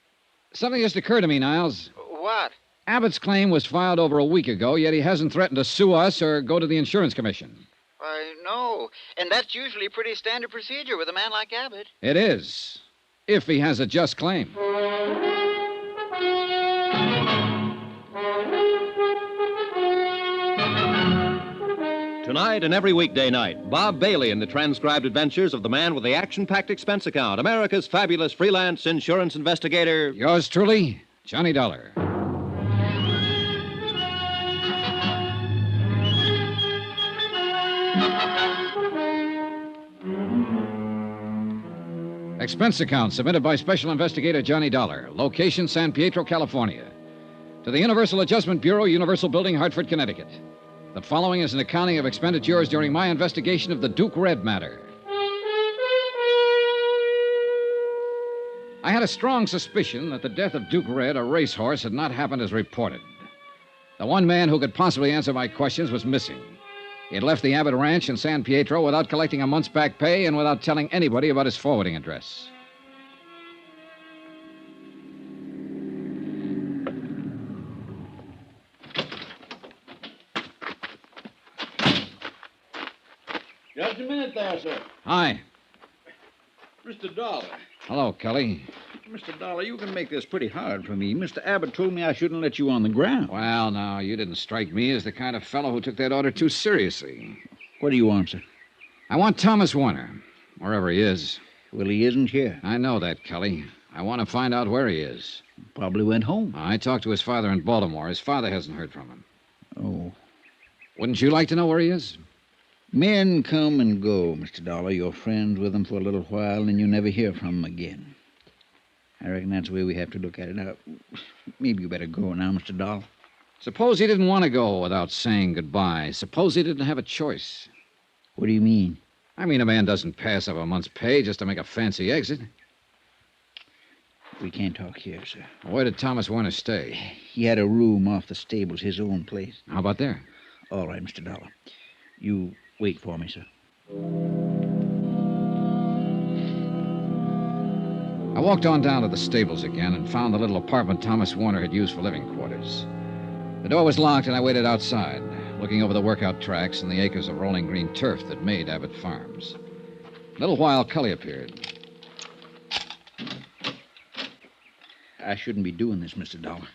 Something just occurred to me, Niles. What? Abbott's claim was filed over a week ago, yet he hasn't threatened to sue us or go to the insurance commission. I know. And that's usually pretty standard procedure with a man like Abbott. It is, if he has a just claim. Tonight and every weekday night, Bob Bailey in the transcribed adventures of the man with the action-packed expense account, America's fabulous freelance insurance investigator. Yours truly, Johnny Dollar. Expense account submitted by Special Investigator Johnny Dollar. Location, San Pietro, California. To the Universal Adjustment Bureau, Universal Building, Hartford, Connecticut. The following is an accounting of expenditures during my investigation of the Duke Red matter. I had a strong suspicion that the death of Duke Red, a racehorse, had not happened as reported. The one man who could possibly answer my questions was missing. He had left the Abbott Ranch in San Pietro without collecting a month's back pay and without telling anybody about his forwarding address. Just a minute there, sir. Hi. Mr. Dollar. Hello, Kelly. Mr. Dollar, you can make this pretty hard for me. Mr. Abbott told me I shouldn't let you on the ground. Well, now, you didn't strike me as the kind of fellow who took that order too seriously. What do you want, sir? I want Thomas Warner, wherever he is. Well, he isn't here. I know that, Kelly. I want to find out where he is. Probably went home. I talked to his father in Baltimore. His father hasn't heard from him. Oh. Wouldn't you like to know where he is? Men come and go, Mr. Dollar. You're friends with them for a little while, and you never hear from them again. I reckon that's the way we have to look at it. Now, maybe you better go now, Mr. Dollar. Suppose he didn't want to go without saying goodbye. Suppose he didn't have a choice. What do you mean? I mean, a man doesn't pass up a month's pay just to make a fancy exit. We can't talk here, sir. Where did Thomas Warner stay? He had a room off the stables, his own place. How about there? All right, Mr. Dollar. You wait for me, sir. I walked on down to the stables again and found the little apartment Thomas Warner had used for living quarters. The door was locked, and I waited outside, looking over the workout tracks and the acres of rolling green turf that made Abbott Farms. A little while, Cully appeared. I shouldn't be doing this, Mr. Dollar.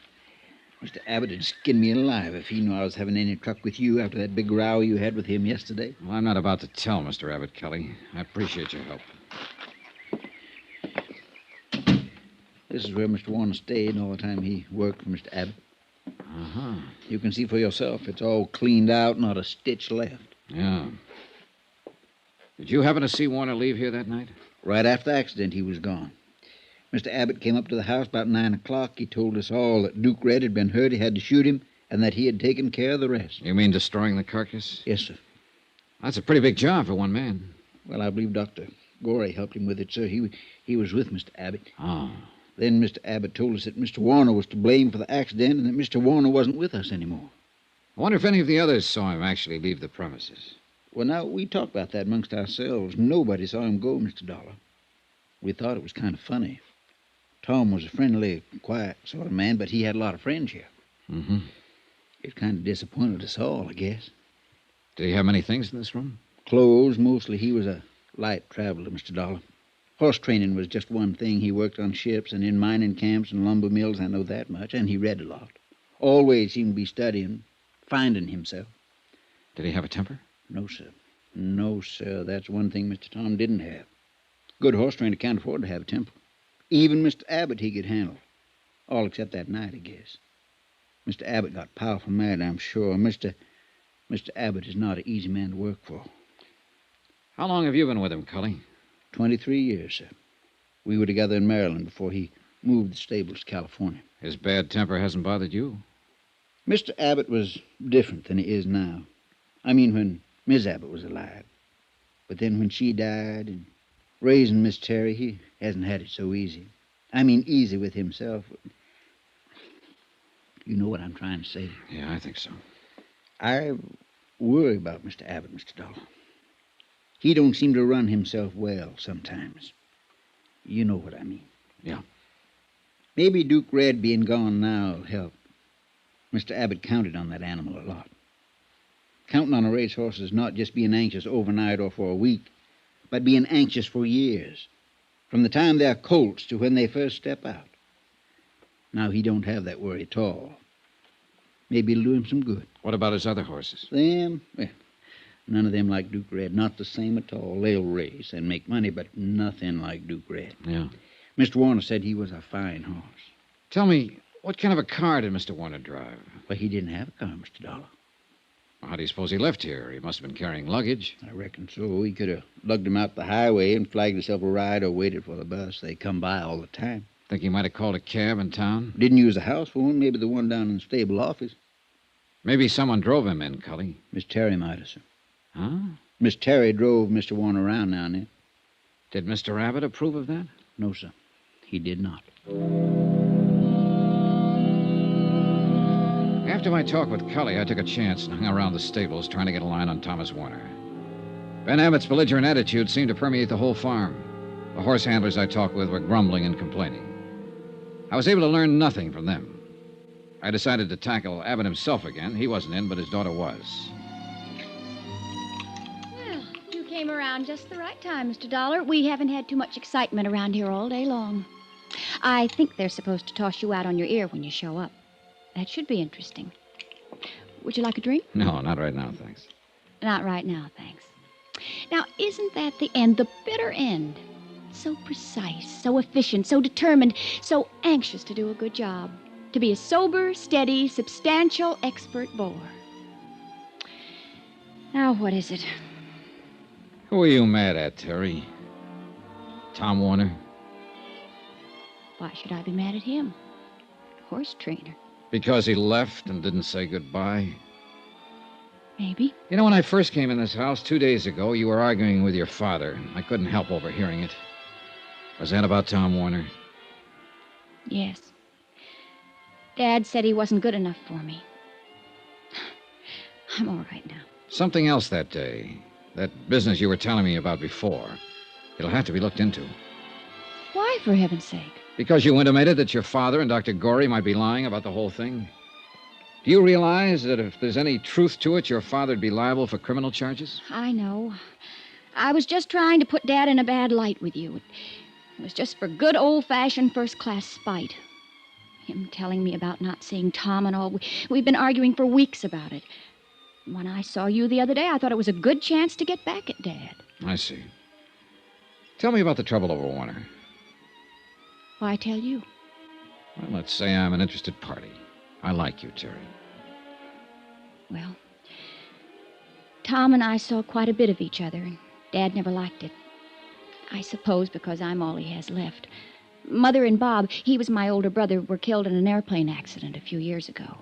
Mr. Abbott would skin me alive if he knew I was having any truck with you after that big row you had with him yesterday. Well, I'm not about to tell Mr. Abbott, Kelly. I appreciate your help. This is where Mr. Warner stayed all the time he worked for Mr. Abbott. Uh-huh. You can see for yourself. It's all cleaned out, not a stitch left. Yeah. Did you happen to see Warner leave here that night? Right after the accident, he was gone. Mr. Abbott came up to the house about 9 o'clock. He told us all that Duke Red had been hurt, he had to shoot him, and that he had taken care of the rest. You mean destroying the carcass? Yes, sir. That's a pretty big job for one man. Well, I believe Dr. Gorey helped him with it, sir. He was with Mr. Abbott. Oh. Then Mr. Abbott told us that Mr. Warner was to blame for the accident and that Mr. Warner wasn't with us anymore. I wonder if any of the others saw him actually leave the premises. Well, now, we talked about that amongst ourselves. Nobody saw him go, Mr. Dollar. We thought it was kind of funny. Tom was a friendly, quiet sort of man, but he had a lot of friends here. Mm-hmm. It kind of disappointed us all, I guess. Did he have many things in this room? Clothes, mostly. He was a light traveler, Mr. Dollar. Horse training was just one thing. He worked on ships and in mining camps and lumber mills, I know that much, and he read a lot. Always seemed to be studying, finding himself. Did he have a temper? No, sir. No, sir. That's one thing Mr. Tom didn't have. Good horse trainer can't afford to have a temper. Even Mr. Abbott he could handle. All except that night, I guess. Mr. Abbott got powerful mad, I'm sure. Mr. Abbott is not an easy man to work for. How long have you been with him, Cully? 23 years, sir. We were together in Maryland before he moved the stables to California. His bad temper hasn't bothered you? Mr. Abbott was different than he is now. I mean, when Miss Abbott was alive. But then when she died and raising Miss Terry, he hasn't had it so easy. I mean, easy with himself. You know what I'm trying to say. Yeah, I think so. I worry about Mr. Abbott, Mr. Dollar. He don't seem to run himself well sometimes. You know what I mean. Yeah. Maybe Duke Red being gone now will help. Mr. Abbott counted on that animal a lot. Counting on a racehorse is not just being anxious overnight or for a week, but being anxious for years, from the time they're colts to when they first step out. Now, he don't have that worry at all. Maybe it'll do him some good. What about his other horses? Them? Well, none of them like Duke Red. Not the same at all. They'll race and make money, but nothing like Duke Red. Yeah. Mr. Warner said he was a fine horse. Tell me, what kind of a car did Mr. Warner drive? Well, he didn't have a car, Mr. Dollar. How do you suppose he left here? He must have been carrying luggage. I reckon so. He could have lugged him out the highway and flagged himself a ride or waited for the bus. They come by all the time. Think he might have called a cab in town? Didn't use the house phone. Maybe the one down in the stable office. Maybe someone drove him in, Cully. Miss Terry might have, sir. Huh? Miss Terry drove Mr. Warner around now and then. Did Mr. Abbott approve of that? No, sir. He did not. After my talk with Cully, I took a chance and hung around the stables trying to get a line on Thomas Warner. Ben Abbott's belligerent attitude seemed to permeate the whole farm. The horse handlers I talked with were grumbling and complaining. I was able to learn nothing from them. I decided to tackle Abbott himself again. He wasn't in, but his daughter was. Well, you came around just the right time, Mr. Dollar. We haven't had too much excitement around here all day long. I think they're supposed to toss you out on your ear when you show up. That should be interesting. Would you like a drink? No, not right now, thanks. Not right now, thanks. Now, isn't that the end, the bitter end? So precise, so efficient, so determined, so anxious to do a good job. To be a sober, steady, substantial, expert bore. Now, what is it? Who are you mad at, Terry? Tom Warner? Why should I be mad at him? Horse trainer. Because he left and didn't say goodbye? Maybe. You know, when I first came in this house 2 days ago, you were arguing with your father. I couldn't help overhearing it. Was that about Tom Warner? Yes. Dad said he wasn't good enough for me. I'm all right now. Something else that day. That business you were telling me about before. It'll have to be looked into. Why, for heaven's sake? Because you intimated that your father and Dr. Gorey might be lying about the whole thing. Do you realize that if there's any truth to it, your father'd be liable for criminal charges? I know. I was just trying to put Dad in a bad light with you. It was just for good old-fashioned first-class spite. Him telling me about not seeing Tom and all. We've been arguing for weeks about it. When I saw you the other day, I thought it was a good chance to get back at Dad. I see. Tell me about the trouble over Warner. Why tell you? Well, let's say I'm an interested party. I like you, Terry. Well, Tom and I saw quite a bit of each other, and Dad never liked it. I suppose because I'm all he has left. Mother and Bob, he was my older brother, were killed in an airplane accident a few years ago.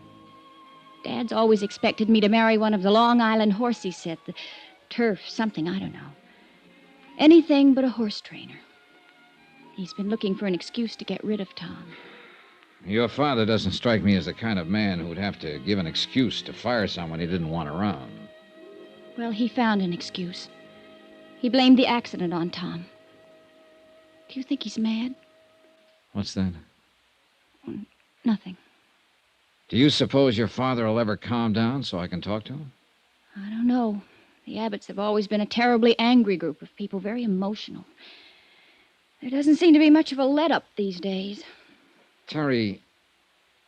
Dad's always expected me to marry one of the Long Island horsey set, the turf, something, I don't know. Anything but a horse trainer. He's been looking for an excuse to get rid of Tom. Your father doesn't strike me as the kind of man who'd have to give an excuse to fire someone he didn't want around. Well, he found an excuse. He blamed the accident on Tom. Do you think he's mad? What's that? Nothing. Do you suppose your father will ever calm down so I can talk to him? I don't know. The Abbotts have always been a terribly angry group of people, very emotional. There doesn't seem to be much of a let-up these days. Terry,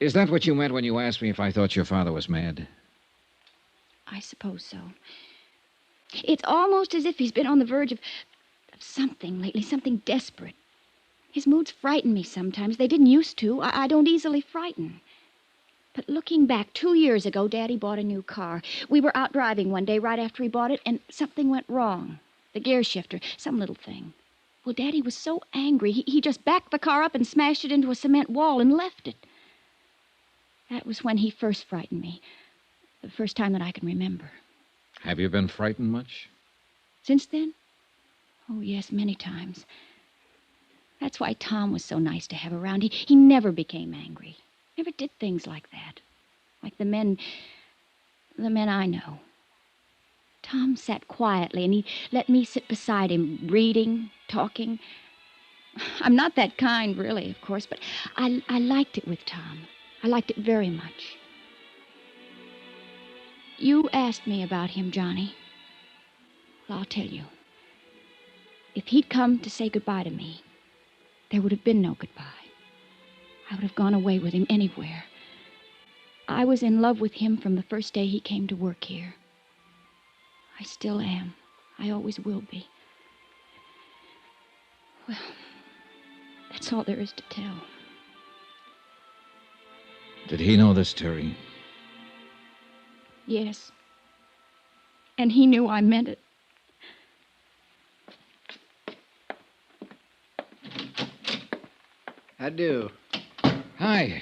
is that what you meant when you asked me if I thought your father was mad? I suppose so. It's almost as if he's been on the verge of something lately, something desperate. His moods frighten me sometimes. They didn't used to. I don't easily frighten. But looking back, 2 years ago, Daddy bought a new car. We were out driving one day right after he bought it, and something went wrong. The gear shifter, some little thing. Well, Daddy was so angry, he just backed the car up and smashed it into a cement wall and left it. That was when he first frightened me. The first time that I can remember. Have you been frightened much? Since then? Oh, yes, many times. That's why Tom was so nice to have around. He never became angry. Never did things like that. Like the men I know. Tom sat quietly, and he let me sit beside him, reading, talking. I'm not that kind, really, of course, but I liked it with Tom. I liked it very much. You asked me about him, Johnny. Well, I'll tell you. If he'd come to say goodbye to me, there would have been no goodbye. I would have gone away with him anywhere. I was in love with him from the first day he came to work here. I still am. I always will be. Well, that's all there is to tell. Did he know this, Terry? Yes. And he knew I meant it. I do. Hi.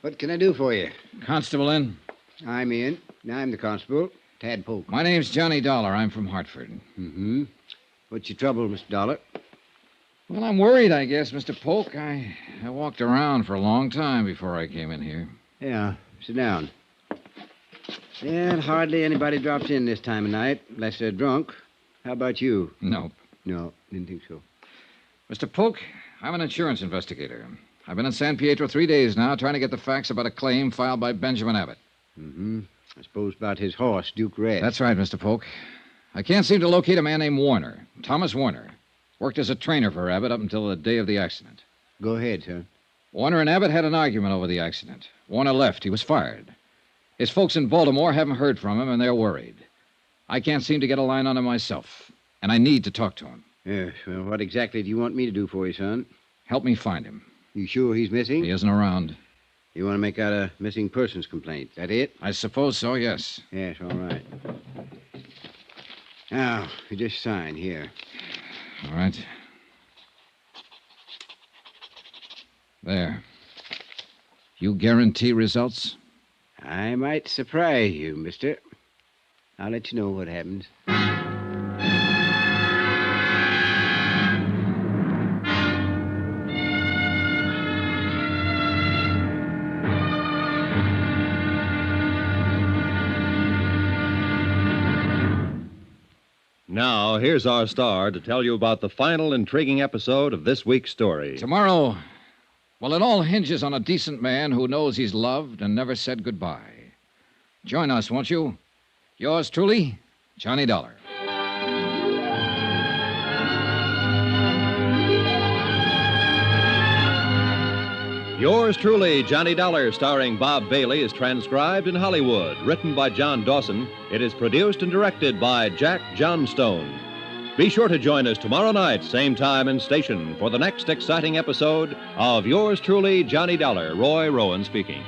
What can I do for you? Constable in? I'm in. I'm the constable, Tad Polk. My name's Johnny Dollar. I'm from Hartford. Mm-hmm. What's your trouble, Mr. Dollar? Well, I'm worried, I guess, Mr. Polk. I walked around for a long time before I came in here. Yeah, sit down. Yeah, hardly anybody drops in this time of night, unless they're drunk. How about you? Nope. No, didn't think so. Mr. Polk, I'm an insurance investigator. I've been in San Pietro 3 days now trying to get the facts about a claim filed by Benjamin Abbott. Mm-hmm. I suppose about his horse, Duke Red. That's right, Mr. Polk. I can't seem to locate a man named Warner, Thomas Warner. Worked as a trainer for Abbott up until the day of the accident. Go ahead, sir. Warner and Abbott had an argument over the accident. Warner left. He was fired. His folks in Baltimore haven't heard from him, and they're worried. I can't seem to get a line on him myself, and I need to talk to him. Yes, well, what exactly do you want me to do for you, son? Help me find him. You sure he's missing? He isn't around. You want to make out a missing persons complaint, that it? I suppose so, yes. Yes, all right. Now, you just sign here. All right. There. You guarantee results? I might surprise you, mister. I'll let you know what happens. Now, here's our star to tell you about the final intriguing episode of this week's story. Tomorrow, well, it all hinges on a decent man who knows he's loved and never said goodbye. Join us, won't you? Yours truly, Johnny Dollar. Yours truly, Johnny Dollar, starring Bob Bailey, is transcribed in Hollywood. Written by John Dawson, it is produced and directed by Jack Johnstone. Be sure to join us tomorrow night, same time and station, for the next exciting episode of Yours truly, Johnny Dollar. Roy Rowan speaking.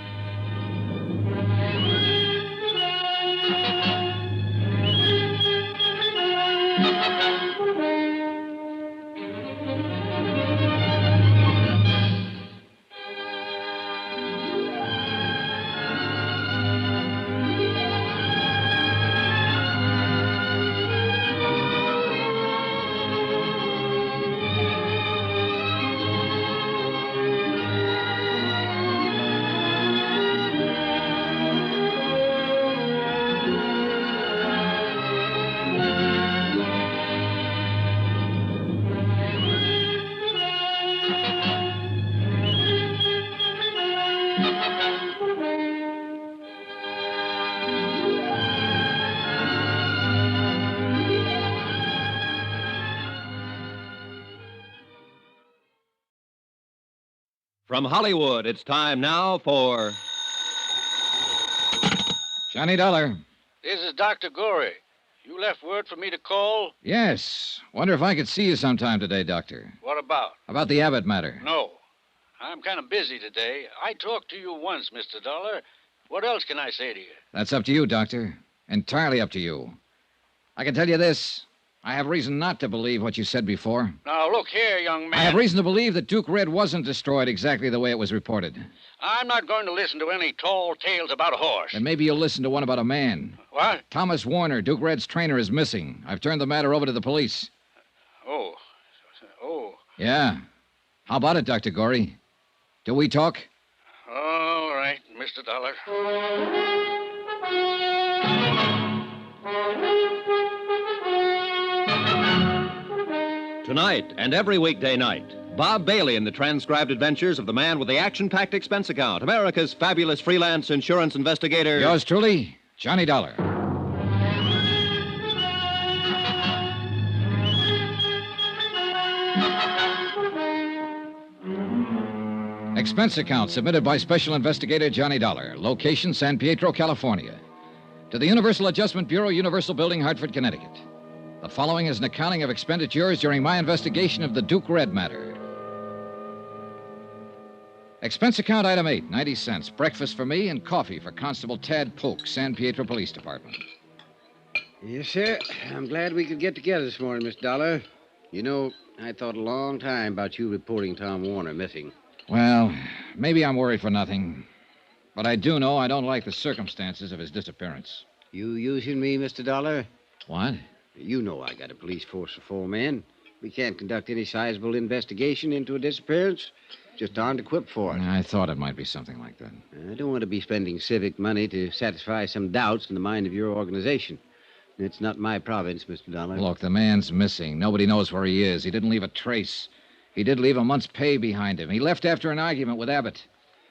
From Hollywood, it's time now for Johnny Dollar. This is Dr. Gorey. You left word for me to call? Yes. Wonder if I could see you sometime today, Doctor. What about? About the Abbott matter. No. I'm kind of busy today. I talked to you once, Mr. Dollar. What else can I say to you? That's up to you, Doctor. Entirely up to you. I can tell you this. I have reason not to believe what you said before. Now, look here, young man. I have reason to believe that Duke Red wasn't destroyed exactly the way it was reported. I'm not going to listen to any tall tales about a horse. Then maybe you'll listen to one about a man. What? Thomas Warner, Duke Red's trainer, is missing. I've turned the matter over to the police. Oh. Yeah. How about it, Dr. Gorey? Do we talk? All right, Mr. Dollar. Tonight and every weekday night, Bob Bailey in the transcribed adventures of the man with the action-packed expense account, America's fabulous freelance insurance investigator. Yours truly, Johnny Dollar. Expense account submitted by Special Investigator Johnny Dollar. Location, San Pietro, California. To the Universal Adjustment Bureau, Universal Building, Hartford, Connecticut. The following is an accounting of expenditures during my investigation of the Duke Red matter. Expense account item 8, 90 cents. Breakfast for me and coffee for Constable Tad Polk, San Pietro Police Department. Yes, sir. I'm glad we could get together this morning, Miss Dollar. You know, I thought a long time about you reporting Tom Warner missing. Well, maybe I'm worried for nothing. But I do know I don't like the circumstances of his disappearance. You using me, Mr. Dollar? What? You know I got a police force of 4 men. We can't conduct any sizable investigation into a disappearance. Just aren't equipped for it. I thought it might be something like that. I don't want to be spending civic money to satisfy some doubts in the mind of your organization. It's not my province, Mr. Dollar. Look, the man's missing. Nobody knows where he is. He didn't leave a trace. He did leave a month's pay behind him. He left after an argument with Abbott.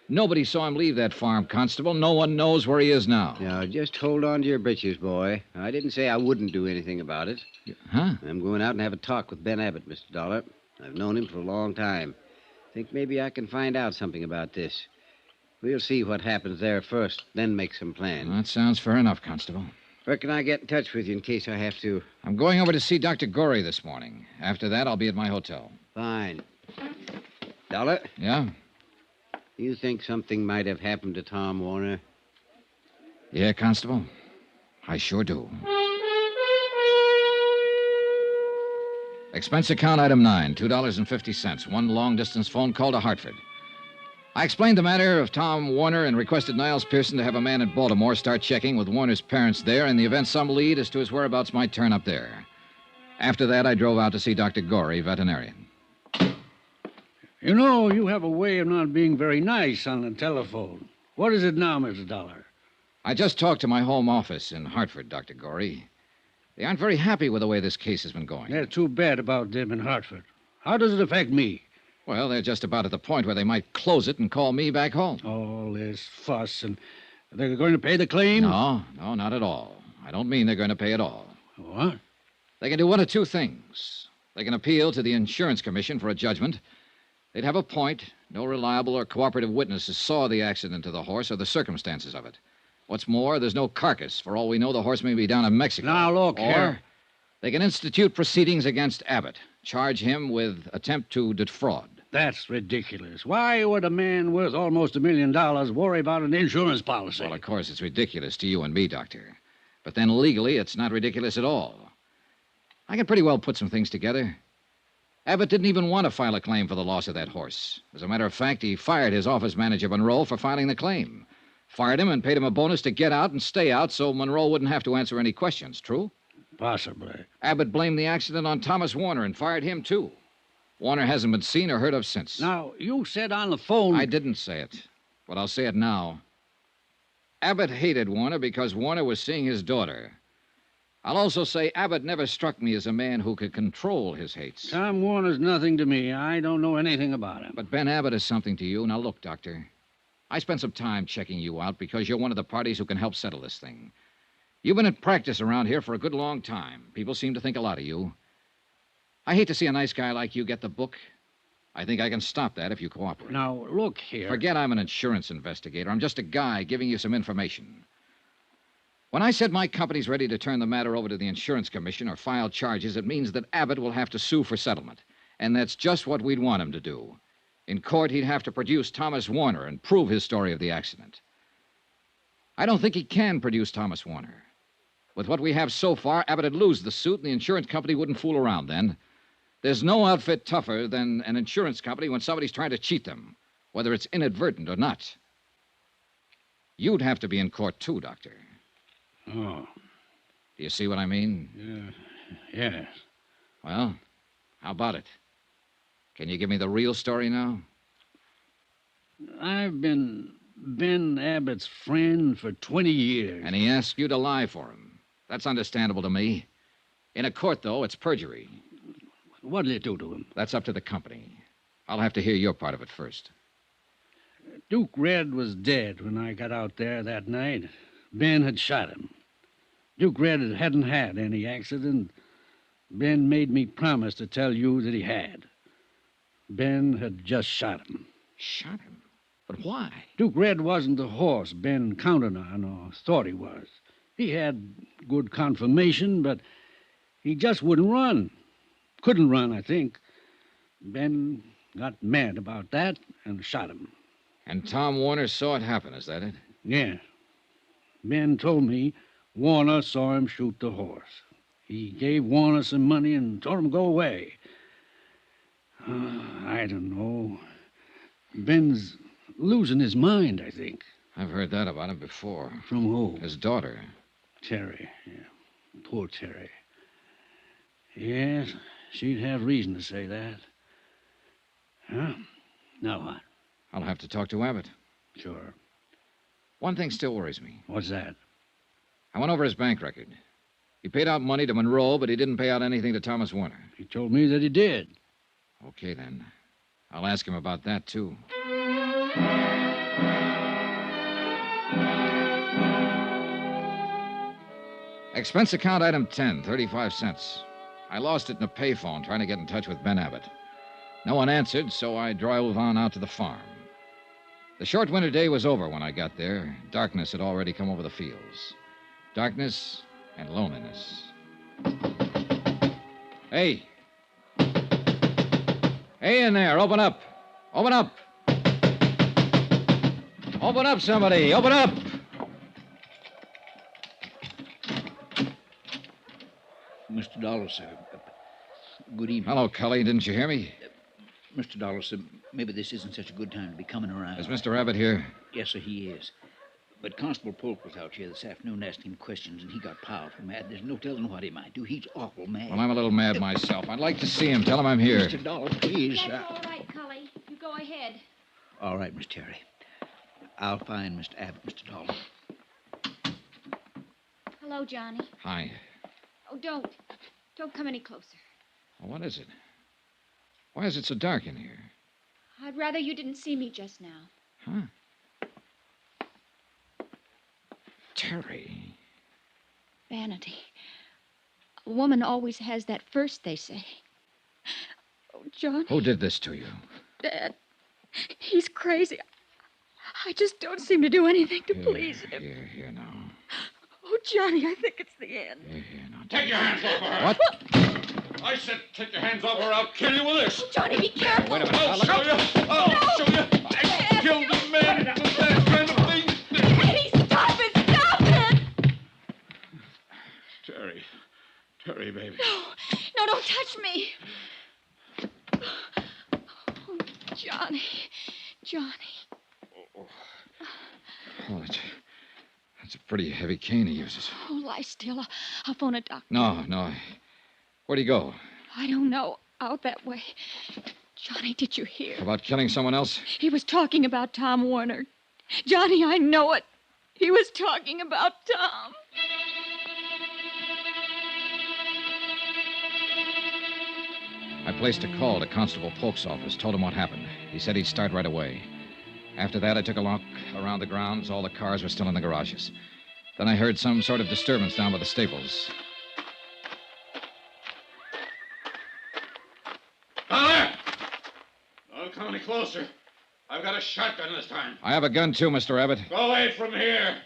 Nobody saw him leave that farm, Constable. No one knows where he is now. Now, just hold on to your britches, boy. I didn't say I wouldn't do anything about it. Huh? I'm going out and have a talk with Ben Abbott, Mr. Dollar. I've known him for a long time. Think maybe I can find out something about this. We'll see what happens there first, then make some plans. That sounds fair enough, Constable. Where can I get in touch with you in case I have to? I'm going over to see Dr. Gorey this morning. After that, I'll be at my hotel. Fine. Dollar? Yeah? You think something might have happened to Tom Warner? Yeah, Constable. I sure do. Expense account item 9, $2.50. One long-distance phone call to Hartford. I explained the matter of Tom Warner and requested Niles Pearson to have a man in Baltimore start checking with Warner's parents there in the event some lead as to his whereabouts might turn up there. After that, I drove out to see Dr. Gorey, veterinarian. You know, you have a way of not being very nice on the telephone. What is it now, Mr. Dollar? I just talked to my home office in Hartford, Dr. Gorey. They aren't very happy with the way this case has been going. They're too bad about them in Hartford. How does it affect me? Well, they're just about at the point where they might close it and call me back home. All this fuss, and they're going to pay the claim? No, not at all. I don't mean they're going to pay at all. What? They can do one of two things. They can appeal to the Insurance Commission for a judgment. They'd have a point. No reliable or cooperative witnesses saw the accident to the horse or the circumstances of it. What's more, there's no carcass. For all we know, the horse may be down in Mexico. Now, look or here. They can institute proceedings against Abbott, charge him with attempt to defraud. That's ridiculous. Why would a man worth almost $1 million worry about an insurance policy? Well, of course, it's ridiculous to you and me, Doctor. But then legally, it's not ridiculous at all. I can pretty well put some things together. Abbott didn't even want to file a claim for the loss of that horse. As a matter of fact, he fired his office manager, Monroe, for filing the claim. Fired him and paid him a bonus to get out and stay out so Monroe wouldn't have to answer any questions. True? Possibly. Abbott blamed the accident on Thomas Warner and fired him, too. Warner hasn't been seen or heard of since. Now, you said on the phone... I didn't say it, but I'll say it now. Abbott hated Warner because Warner was seeing his daughter. I'll also say Abbott never struck me as a man who could control his hates. Tom Warner's nothing to me. I don't know anything about him. But Ben Abbott is something to you. Now, look, Doctor. I spent some time checking you out because you're one of the parties who can help settle this thing. You've been in practice around here for a good long time. People seem to think a lot of you. I hate to see a nice guy like you get the book. I think I can stop that if you cooperate. Now, look here. Forget I'm an insurance investigator. I'm just a guy giving you some information. When I said my company's ready to turn the matter over to the Insurance Commission or file charges, it means that Abbott will have to sue for settlement. And that's just what we'd want him to do. In court, he'd have to produce Thomas Warner and prove his story of the accident. I don't think he can produce Thomas Warner. With what we have so far, Abbott would lose the suit, and the insurance company wouldn't fool around then. There's no outfit tougher than an insurance company when somebody's trying to cheat them, whether it's inadvertent or not. You'd have to be in court, too, Doctor. Oh. Do you see what I mean? Yes. Well, how about it? Can you give me the real story now? I've been Ben Abbott's friend for 20 years. And he asked you to lie for him. That's understandable to me. In a court, though, it's perjury. What did it do to him? That's up to the company. I'll have to hear your part of it first. Duke Red was dead when I got out there that night. Ben had shot him. Duke Red hadn't had any accident. Ben made me promise to tell you that he had. Ben had just shot him. Shot him? But why? Duke Red wasn't the horse Ben counted on or thought he was. He had good conformation, but he just wouldn't run. Couldn't run, I think. Ben got mad about that and shot him. And Tom Warner saw it happen, is that it? Yeah. Ben told me Warner saw him shoot the horse. He gave Warner some money and told him to go away. I don't know. Ben's losing his mind, I think. I've heard that about him before. From who? His daughter. Terry. Yeah. Poor Terry. Yes, she'd have reason to say that. Huh? Now what? I'll have to talk to Abbott. Sure. One thing still worries me. What's that? I went over his bank record. He paid out money to Monroe, but he didn't pay out anything to Thomas Warner. He told me that he did. Okay, then. I'll ask him about that, too. Expense account item 10, 35 cents. I lost it in a payphone trying to get in touch with Ben Abbott. No one answered, so I drove on out to the farm. The short winter day was over when I got there. Darkness had already come over the fields. Darkness and loneliness. Hey. Hey in there, open up. Open up. Open up, somebody. Open up. Mr. Dollar, sir. Good evening. Hello, Cully. Didn't you hear me? Mr. Dollar, sir, maybe this isn't such a good time to be coming around. Is Mr. Abbott here? Yes, sir, he is. But Constable Polk was out here this afternoon asking him questions, and he got powerful mad. There's no telling what he might do. He's awful mad. Well, I'm a little mad myself. I'd like to see him. Tell him I'm here. Mr. Dollar, please. That's all right, Cully. You go ahead. All right, Miss Terry. I'll find Mr. Abbott, Mr. Dollar. Hello, Johnny. Hi. Oh, don't. Don't come any closer. Well, what is it? Why is it so dark in here? I'd rather you didn't see me just now. Huh? Terry. Vanity. A woman always has that first, they say. Oh, John. Who did this to you? Dad. He's crazy. I just don't seem to do anything to please him. Here now. Oh, Johnny, I think it's the end. Here now. Take your hands off her. What? I said take your hands off her. I'll kill you with this. Oh, Johnny, be careful. Wait a minute. I'll show you. I'll show you. I killed a man with that kind of thing. Eddie, stop it. Stop it. Terry, baby. No, don't touch me. Oh, Johnny. Oh, that's a pretty heavy cane he uses. Oh, lie still. I'll phone a doctor. No. Where'd he go? I don't know. Out that way. Johnny, did you hear? About killing someone else? He was talking about Tom Warner. Johnny, I know it. He was talking about Tom. I placed a call to Constable Polk's office, told him what happened. He said he'd start right away. After that, I took a look around the grounds. All the cars were still in the garages. Then I heard some sort of disturbance down by the stables. Dollar! Don't come any closer. I've got a shotgun this time. I have a gun, too, Mr. Abbott. Go away from here.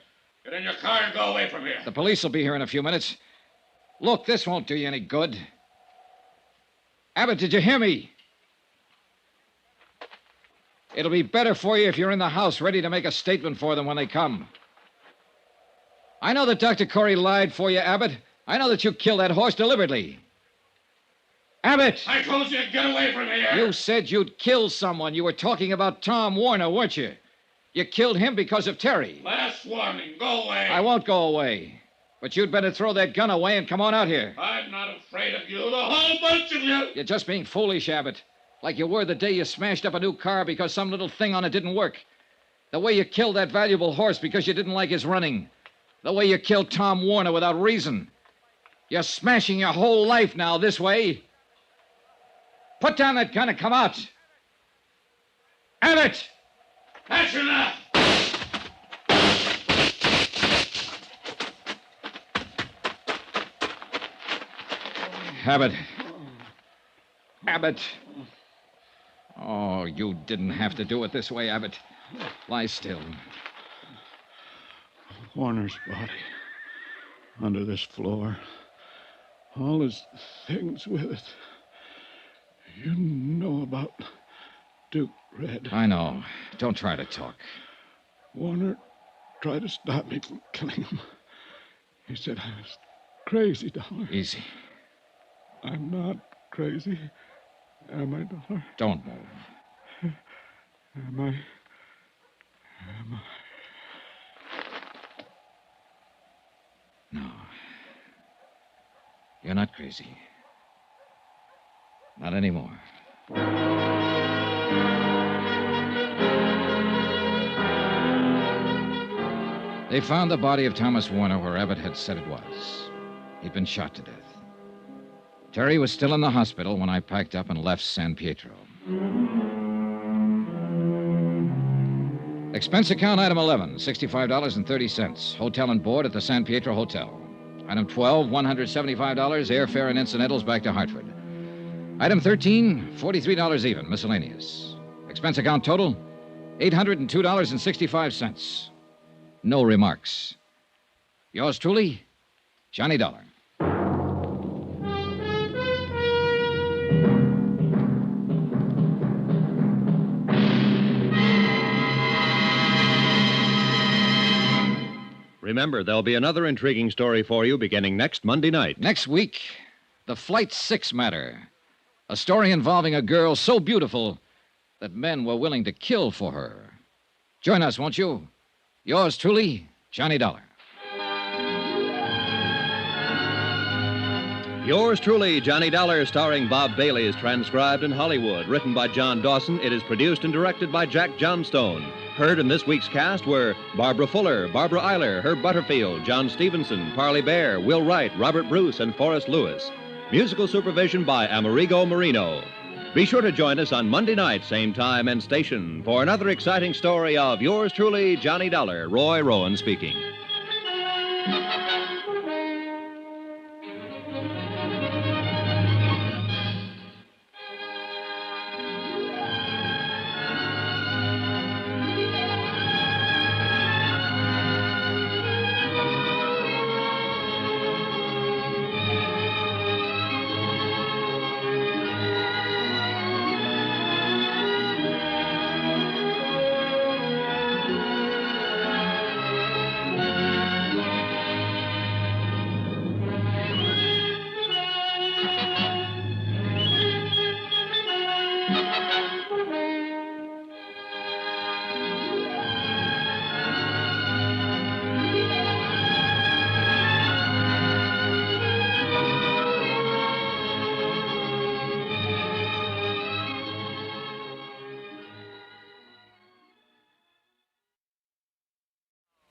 Get in your car and go away from here. The police will be here in a few minutes. Look, this won't do you any good. Abbott, did you hear me? It'll be better for you if you're in the house ready to make a statement for them when they come. I know that Dr. Corey lied for you, Abbott. I know that you killed that horse deliberately. Abbott! I told you to get away from here. You said you'd kill someone. You were talking about Tom Warner, weren't you? You killed him because of Terry. Last warning. Go away. I won't go away. But you'd better throw that gun away and come on out here. I'm not afraid of you, the whole bunch of you. You're just being foolish, Abbott. Like you were the day you smashed up a new car because some little thing on it didn't work. The way you killed that valuable horse because you didn't like his running. The way you killed Tom Warner without reason. You're smashing your whole life now this way. Put down that gun and come out. Abbott! That's enough. Abbott. Abbott. Oh, you didn't have to do it this way, Abbott. Lie still. Warner's body. Under this floor. All his things with it. You know about Duke Red. I know. Don't try to talk. Warner tried to stop me from killing him. He said I was crazy, Dollar. Easy. I'm not crazy. Am I, Dollar? Don't move. Am I? No. You're not crazy. Not anymore. They found the body of Thomas Warner where Abbott had said it was. He'd been shot to death. Terry was still in the hospital when I packed up and left San Pietro. Expense account item 11, $65.30. Hotel and board at the San Pietro Hotel. Item 12, $175, airfare and incidentals back to Hartford. Item 13, $43 even, miscellaneous. Expense account total, $802.65. No remarks. Yours truly, Johnny Dollar. Remember, there'll be another intriguing story for you beginning next Monday night. Next week, the Flight 6 matter. A story involving a girl so beautiful that men were willing to kill for her. Join us, won't you? Yours truly, Johnny Dollar. Yours truly, Johnny Dollar, starring Bob Bailey, is transcribed in Hollywood. Written by John Dawson, it is produced and directed by Jack Johnstone. Heard in this week's cast were Barbara Fuller, Barbara Eiler, Herb Butterfield, John Stevenson, Parley Bear, Will Wright, Robert Bruce, and Forrest Lewis. Musical supervision by Amerigo Marino. Be sure to join us on Monday night, same time and station, for another exciting story of yours truly, Johnny Dollar. Roy Rowan speaking.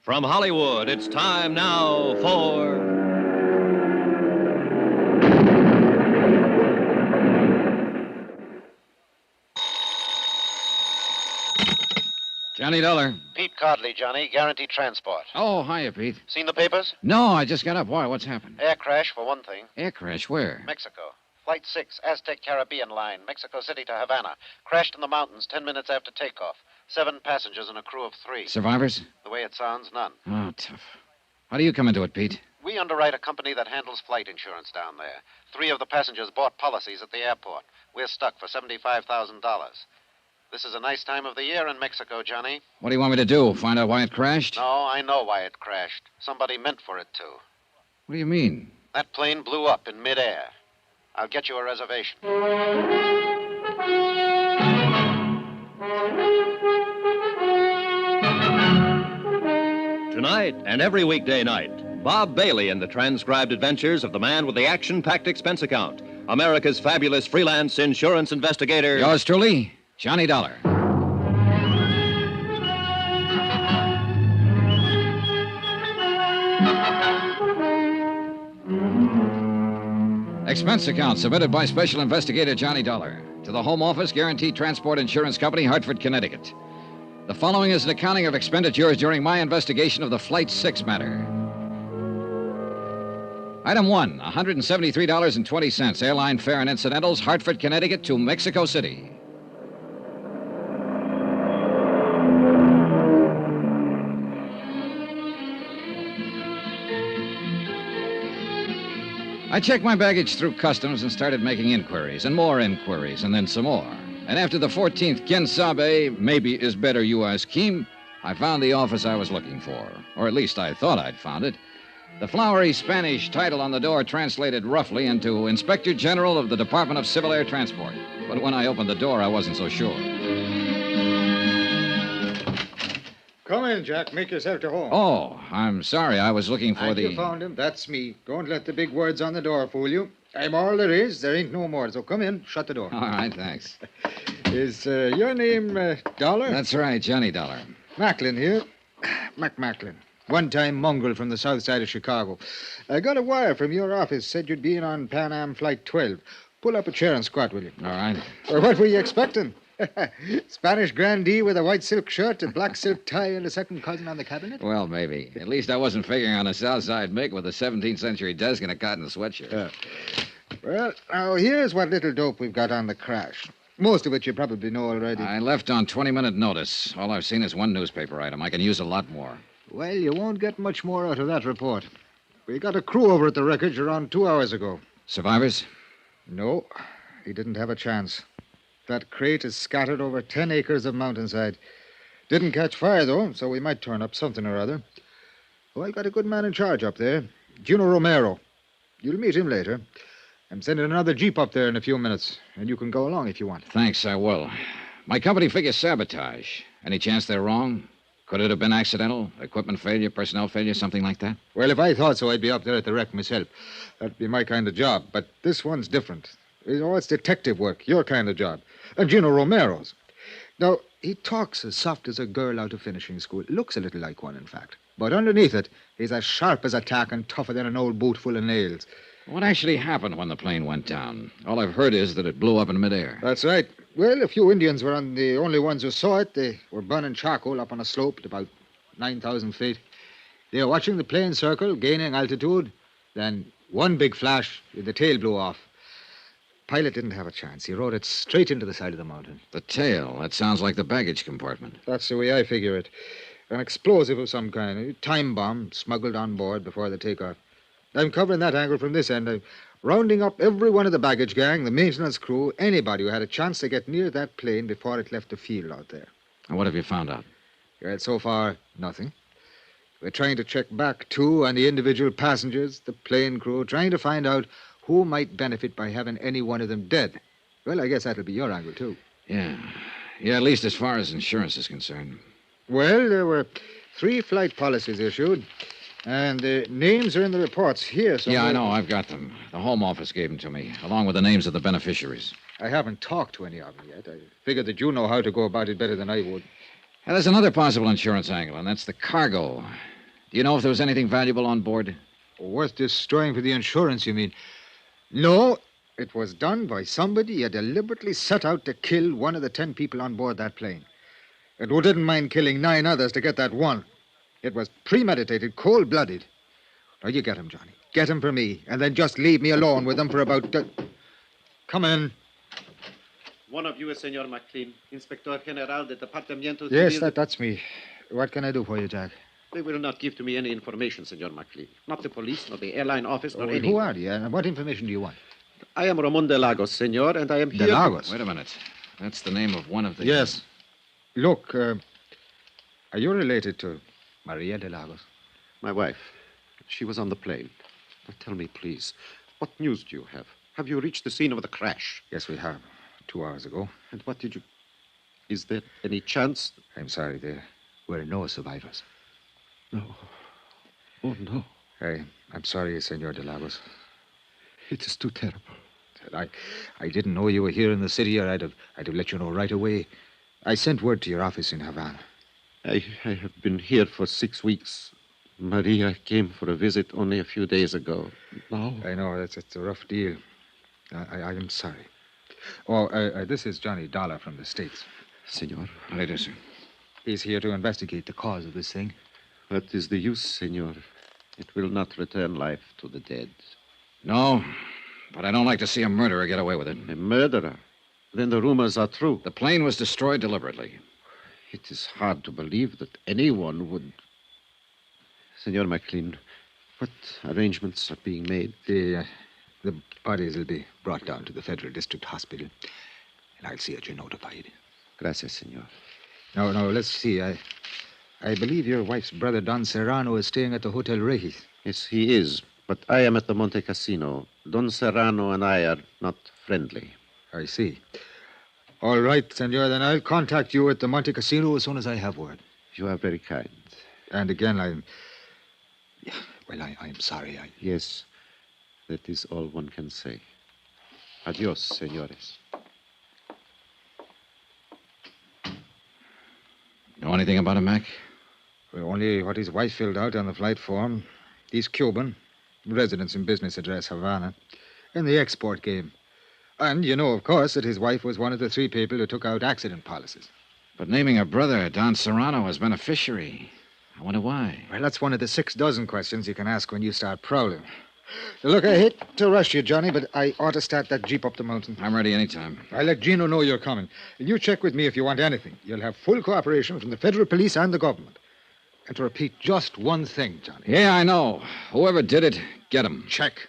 From Hollywood, it's time now for... Johnny Dollar. Pete Codley, Johnny. Guaranteed transport. Oh, hiya, Pete. Seen the papers? No, I just got up. Why? What's happened? Air crash, for one thing. Air crash? Where? Mexico. Flight 6, Aztec Caribbean line, Mexico City to Havana. Crashed in the mountains 10 minutes after takeoff. 7 passengers and a crew of 3. Survivors? The way it sounds, none. Oh, tough. How do you come into it, Pete? We underwrite a company that handles flight insurance down there. 3 of the passengers bought policies at the airport. We're stuck for $75,000. This is a nice time of the year in Mexico, Johnny. What do you want me to do? Find out why it crashed? No, I know why it crashed. Somebody meant for it to. What do you mean? That plane blew up in midair. I'll get you a reservation. Tonight and every weekday night, Bob Bailey in the transcribed adventures of the man with the action-packed expense account, America's fabulous freelance insurance investigator. Yours truly, Johnny Dollar. Expense account submitted by Special Investigator Johnny Dollar to the Home Office Guaranteed Transport Insurance Company, Hartford, Connecticut. The following is an accounting of expenditures during my investigation of the Flight 6 matter. Item 1, $173.20, airline fare and incidentals, Hartford, Connecticut to Mexico City. I checked my baggage through customs and started making inquiries, and more inquiries, and then some more. And after the 14th Quien Sabe, maybe is better you ask Kim, I found the office I was looking for. Or at least I thought I'd found it. The flowery Spanish title on the door translated roughly into Inspector General of the Department of Civil Air Transport. But when I opened the door, I wasn't so sure. Come in, Jack. Make yourself to home. Oh, I'm sorry. I was looking for And the... you found him. That's me. Don't let the big words on the door fool you. I'm all there is. There ain't no more. So come in. Shut the door. All right, thanks. Is your name Dollar? That's right, Johnny Dollar. Macklin here. Macklin. One-time mongrel from the south side of Chicago. I got a wire from your office. Said you'd be in on Pan Am Flight 12. Pull up a chair and squat, will you? All right. Or what were you expecting? Spanish grandee with a white silk shirt, a black silk tie, and a second cousin on the cabinet? Well, maybe. At least I wasn't figuring on a South Side Mick with a 17th century desk and a cotton sweatshirt. Well, now, here's what little dope we've got on the crash. Most of it you probably know already. I left on 20-minute notice. All I've seen is one newspaper item. I can use a lot more. Well, you won't get much more out of that report. We got a crew over at the wreckage around 2 hours ago. Survivors? No, he didn't have a chance. That crate is scattered over 10 acres of mountainside. Didn't catch fire, though, so we might turn up something or other. Oh, I got a good man in charge up there, Juno Romero. You'll meet him later. I'm sending another jeep up there in a few minutes, and you can go along if you want. Thanks, I will. My company figures sabotage. Any chance they're wrong? Could it have been accidental? Equipment failure, personnel failure, something like that? Well, if I thought so, I'd be up there at the wreck myself. That'd be my kind of job. But this one's different. You know, it's detective work, your kind of job. And Gino Romero's. Now, he talks as soft as a girl out of finishing school. Looks a little like one, in fact. But underneath it, he's as sharp as a tack and tougher than an old boot full of nails. What actually happened when the plane went down? All I've heard is that it blew up in midair. That's right. Well, a few Indians were the only ones who saw it. They were burning charcoal up on a slope at about 9,000 feet. They were watching the plane circle, gaining altitude. Then one big flash, the tail blew off. Pilot didn't have a chance. He rode it straight into the side of the mountain. The tail? That sounds like the baggage compartment. That's the way I figure it. An explosive of some kind, a time bomb smuggled on board before the takeoff. I'm covering that angle from this end. I'm rounding up every one of the baggage gang, the maintenance crew, anybody who had a chance to get near that plane before it left the field out there. And what have you found out? Well, so far, nothing. We're trying to check back, too, on the individual passengers, the plane crew, trying to find out who might benefit by having any one of them dead. Well, I guess that'll be your angle, too. Yeah. Yeah, at least as far as insurance is concerned. Well, there were 3 flight policies issued, and the names are in the reports here somewhere. Yeah, I know. I've got them. The Home Office gave them to me, along with the names of the beneficiaries. I haven't talked to any of them yet. I figured that you know how to go about it better than I would. And there's another possible insurance angle, and that's the cargo. Do you know if there was anything valuable on board? Worth destroying for the insurance, you mean? No, it was done by somebody who deliberately set out to kill one of the 10 people on board that plane. And who didn't mind killing 9 others to get that one. It was premeditated, cold-blooded. Now, you get him, Johnny. Get him for me, and then just leave me alone with him for about... Come in. One of you is Senor McLean, Inspector General de Departamento... Yes, that's me. What can I do for you, Jack? They will not give to me any information, Senor McLean. Not the police, nor the airline office, nor Oh, any... who are you, and what information do you want? I am Ramon de Lagos, Senor, and I am here... De Lagos? Wait a minute. That's the name of one of the... Yes. Look, are you related to Maria de Lagos? My wife. She was on the plane. Now tell me, please, what news do you have? Have you reached the scene of the crash? Yes, we have. 2 hours ago. And what did you... Is there any chance... I'm sorry, there were no survivors. No. Oh, no. I'm sorry, Senor de Lagos. It is too terrible. I didn't know you were here in the city, or I'd have let you know right away. I sent word to your office in Havana. I have been here for 6 weeks. Maria came for a visit only a few days ago. Now... I know, it's a rough deal. I am sorry. Oh, this is Johnny Dollar from the States. Senor. Later, sir. He's here to investigate the cause of this thing. What is the use, Senor? It will not return life to the dead. No, but I don't like to see a murderer get away with it. A murderer? Then the rumors are true. The plane was destroyed deliberately. It is hard to believe that anyone would... Senor McLean, what arrangements are being made? The bodies will be brought down to the Federal District Hospital, and I'll see that you're notified. Gracias, Senor. No, let's see. I I believe your wife's brother, Don Serrano, is staying at the Hotel Regis. Yes, he is. But I am at the Monte Casino. Don Serrano and I are not friendly. I see. All right, senor, then I'll contact you at the Monte Casino as soon as I have word. You are very kind. And again, I'm sorry. Yes, that is all one can say. Adios, senores. Know anything about him, Mac? Well, only what his wife filled out on the flight form. He's Cuban, residence and business address Havana, in the export game. And you know, of course, that his wife was one of the 3 people who took out accident policies. But naming her brother, Don Serrano, as beneficiary, I wonder why. Well, that's one of the 6 dozen questions you can ask when you start prowling. Look, I hate to rush you, Johnny, but I ought to start that jeep up the mountain. I'm ready anytime. I'll let Gino know you're coming. And you check with me if you want anything. You'll have full cooperation from the federal police and the government. And to repeat just one thing, Johnny. Yeah, I know. Whoever did it, get him. Check.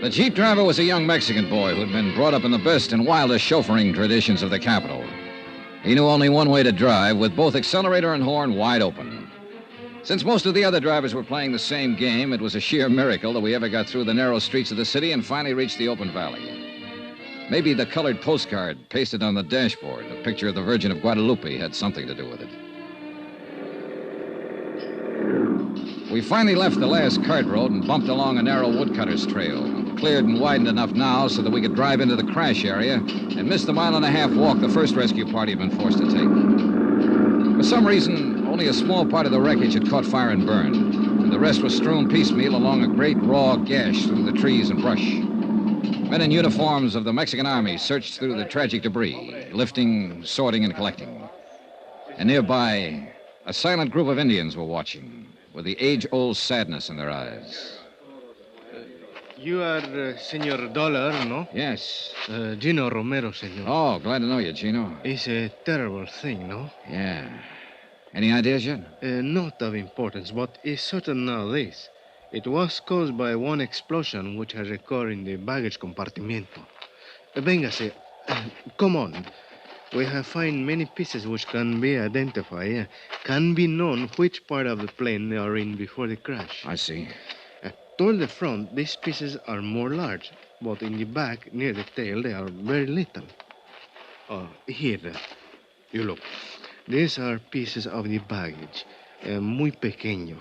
The Jeep driver was a young Mexican boy who'd been brought up in the best and wildest chauffeuring traditions of the capital. He knew only one way to drive, with both accelerator and horn wide open. Since most of the other drivers were playing the same game, it was a sheer miracle that we ever got through the narrow streets of the city and finally reached the open valley. Maybe the colored postcard pasted on the dashboard, a picture of the Virgin of Guadalupe, had something to do with it. We finally left the last cart road and bumped along a narrow woodcutter's trail, cleared and widened enough now so that we could drive into the crash area and miss the 1.5-mile walk the first rescue party had been forced to take. For some reason, only a small part of the wreckage had caught fire and burned, and the rest was strewn piecemeal along a great raw gash through the trees and brush. Men in uniforms of the Mexican Army searched through the tragic debris, lifting, sorting, and collecting. And nearby, a silent group of Indians were watching, with the age-old sadness in their eyes. You are Senor Dollar, no? Yes. Gino Romero, senor. Oh, glad to know you, Gino. It's a terrible thing, no? Yeah. Any ideas yet? Not of importance, but it's certain now this. It was caused by one explosion which has occurred in the baggage compartimento. Véngase. Come on. We have found many pieces which can be identified, can be known which part of the plane they are in before the crash. I see. Toward the front, these pieces are more large, but in the back, near the tail, they are very little. Here, you look. These are pieces of the baggage, muy pequeño,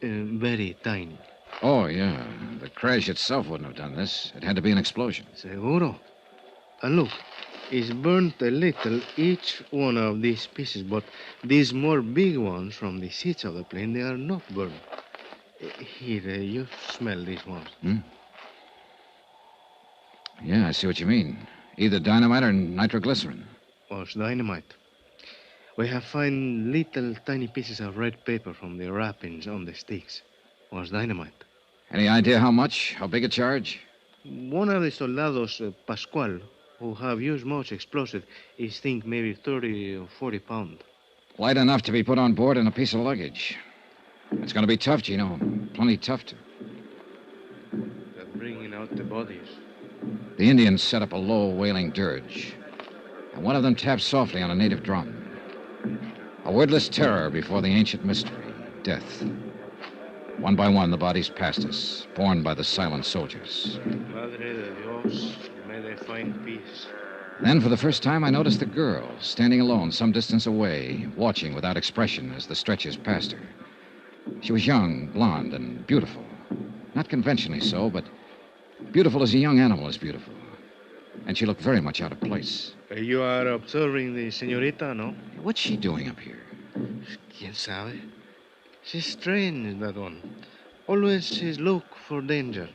very tiny. Oh, yeah. The crash itself wouldn't have done this. It had to be an explosion. Seguro. Look, it's burnt a little, each one of these pieces, but these more big ones from the seats of the plane, they are not burnt. Here, you smell these ones. Yeah, I see what you mean. Either dynamite or nitroglycerin. Was dynamite. We have found little tiny pieces of red paper from the wrappings on the sticks. Was dynamite. Any idea how much? How big a charge? One of the soldados, Pascual, who have used much explosive, is think maybe 30 or 40 pounds. Light enough to be put on board in a piece of luggage. It's going to be tough, Gino. Plenty tough to. They're bringing out the bodies. The Indians set up a low, wailing dirge, and one of them tapped softly on a native drum. A wordless terror before the ancient mystery, death. One by one, the bodies passed us, borne by the silent soldiers. Madre de Dios, may they find peace. Then, for the first time, I noticed the girl, standing alone some distance away, watching without expression as the stretchers passed her. She was young, blonde, and beautiful. Not conventionally so, but beautiful as a young animal is beautiful. And she looked very much out of place. You are observing the señorita, no? What's she doing up here? ¿Quién sabe? She's strange, that one. Always she's look for danger.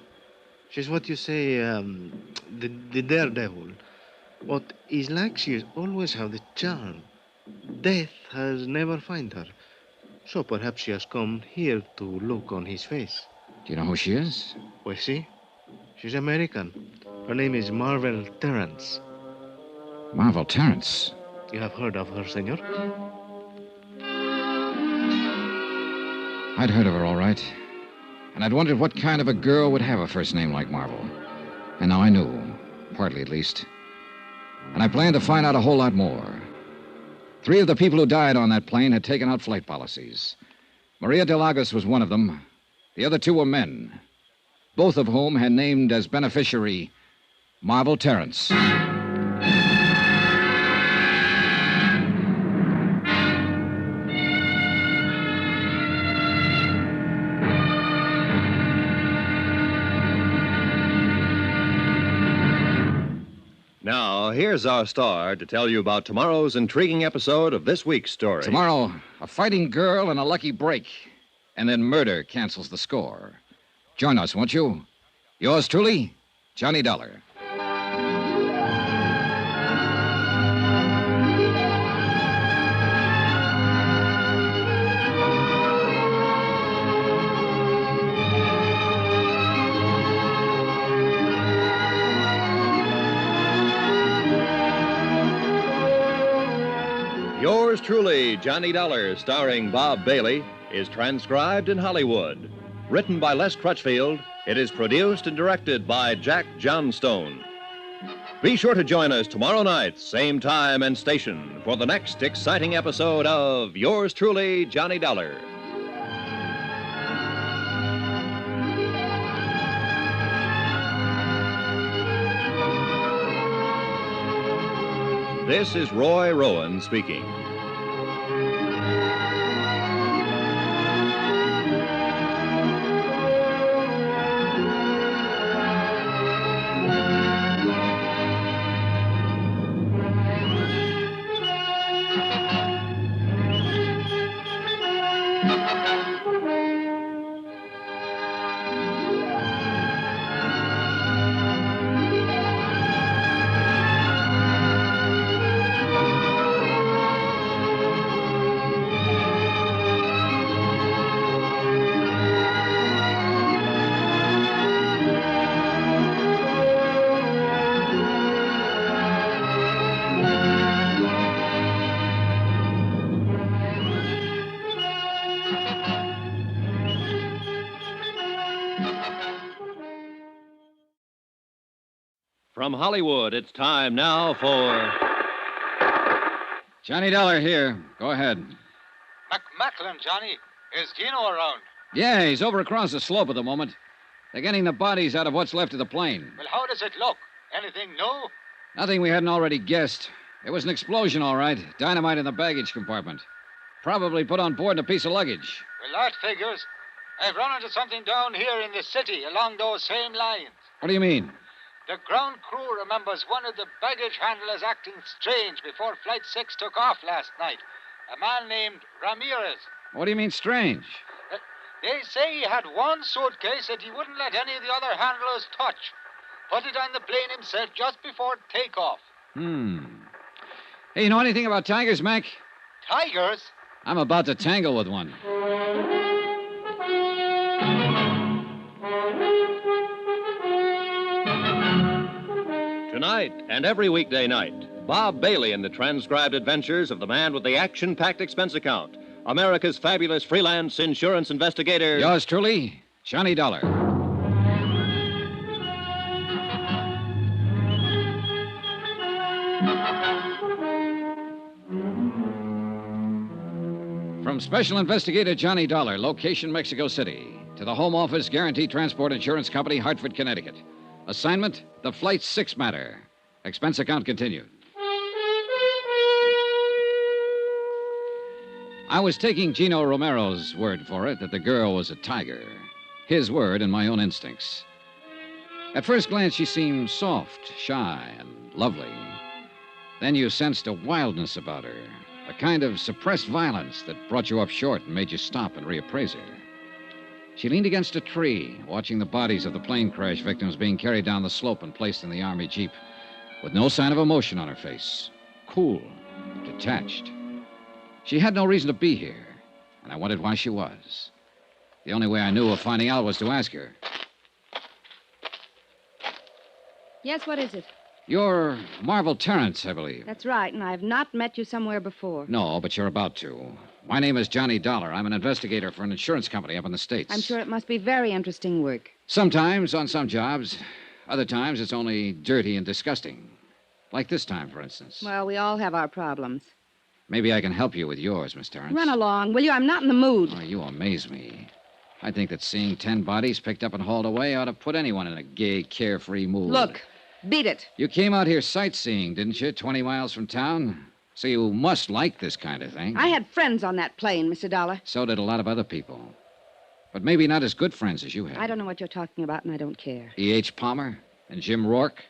She's what you say, the daredevil. But it's like she's always have the charm. Death has never find her. So perhaps she has come here to look on his face. Do you know who she is? Pues sí. She's American. Her name is Marvel Terrence. Marvel Terrence? You have heard of her, senor? I'd heard of her, all right. And I'd wondered what kind of a girl would have a first name like Marvel. And now I knew, partly at least. And I planned to find out a whole lot more. 3 of the people who died on that plane had taken out flight policies. Maria de Lagos was one of them. The other 2 were men, both of whom had named as beneficiary Marvel Terrence. Now, here's our star to tell you about tomorrow's intriguing episode of this week's story. Tomorrow, a fighting girl and a lucky break. And then murder cancels the score. Join us, won't you? Yours truly, Johnny Dollar. Yours truly, Johnny Dollar, starring Bob Bailey, is transcribed in Hollywood. Written by Les Crutchfield, it is produced and directed by Jack Johnstone. Be sure to join us tomorrow night, same time and station, for the next exciting episode of Yours truly, Johnny Dollar. This is Roy Rowan speaking. From Hollywood, it's time now for... Johnny Dollar here. Go ahead. Macklin, Johnny. Is Gino around? Yeah, he's over across the slope at the moment. They're getting the bodies out of what's left of the plane. Well, how does it look? Anything new? Nothing we hadn't already guessed. It was an explosion, all right. Dynamite in the baggage compartment. Probably put on board in a piece of luggage. Well, that figures. I've run into something down here in the city along those same lines. What do you mean? The ground crew remembers one of the baggage handlers acting strange before Flight 6 took off last night. A man named Ramirez. What do you mean, strange? They say he had one suitcase that he wouldn't let any of the other handlers touch. Put it on the plane himself just before takeoff. Hey, you know anything about tigers, Mac? Tigers? I'm about to tangle with one. Tonight and every weekday night, Bob Bailey in the transcribed adventures of the man with the action-packed expense account, America's fabulous freelance insurance investigator. Yours truly, Johnny Dollar. From Special Investigator Johnny Dollar, location Mexico City, to the Home Office Guaranteed Transport Insurance Company, Hartford, Connecticut. Assignment, the Flight 6 matter. Expense account continued. I was taking Gino Romero's word for it that the girl was a tiger. His word and my own instincts. At first glance, she seemed soft, shy, and lovely. Then you sensed a wildness about her, a kind of suppressed violence that brought you up short and made you stop and reappraise her. She leaned against a tree, watching the bodies of the plane crash victims being carried down the slope and placed in the Army Jeep, with no sign of emotion on her face. Cool, detached. She had no reason to be here, and I wondered why she was. The only way I knew of finding out was to ask her. Yes, what is it? You're Marvel Terrence, I believe. That's right, and I've not met you somewhere before. No, but you're about to. My name is Johnny Dollar. I'm an investigator for an insurance company up in the States. I'm sure it must be very interesting work. Sometimes, on some jobs. Other times, it's only dirty and disgusting. Like this time, for instance. Well, we all have our problems. Maybe I can help you with yours, Miss Terrence. Run along, will you? I'm not in the mood. Oh, you amaze me. I think that seeing 10 bodies picked up and hauled away ought to put anyone in a gay, carefree mood. Look, beat it. You came out here sightseeing, didn't you? 20 miles from town? So you must like this kind of thing. I had friends on that plane, Mr. Dollar. So did a lot of other people. But maybe not as good friends as you had. I don't know what you're talking about, and I don't care. E.H. Palmer and Jim Rourke.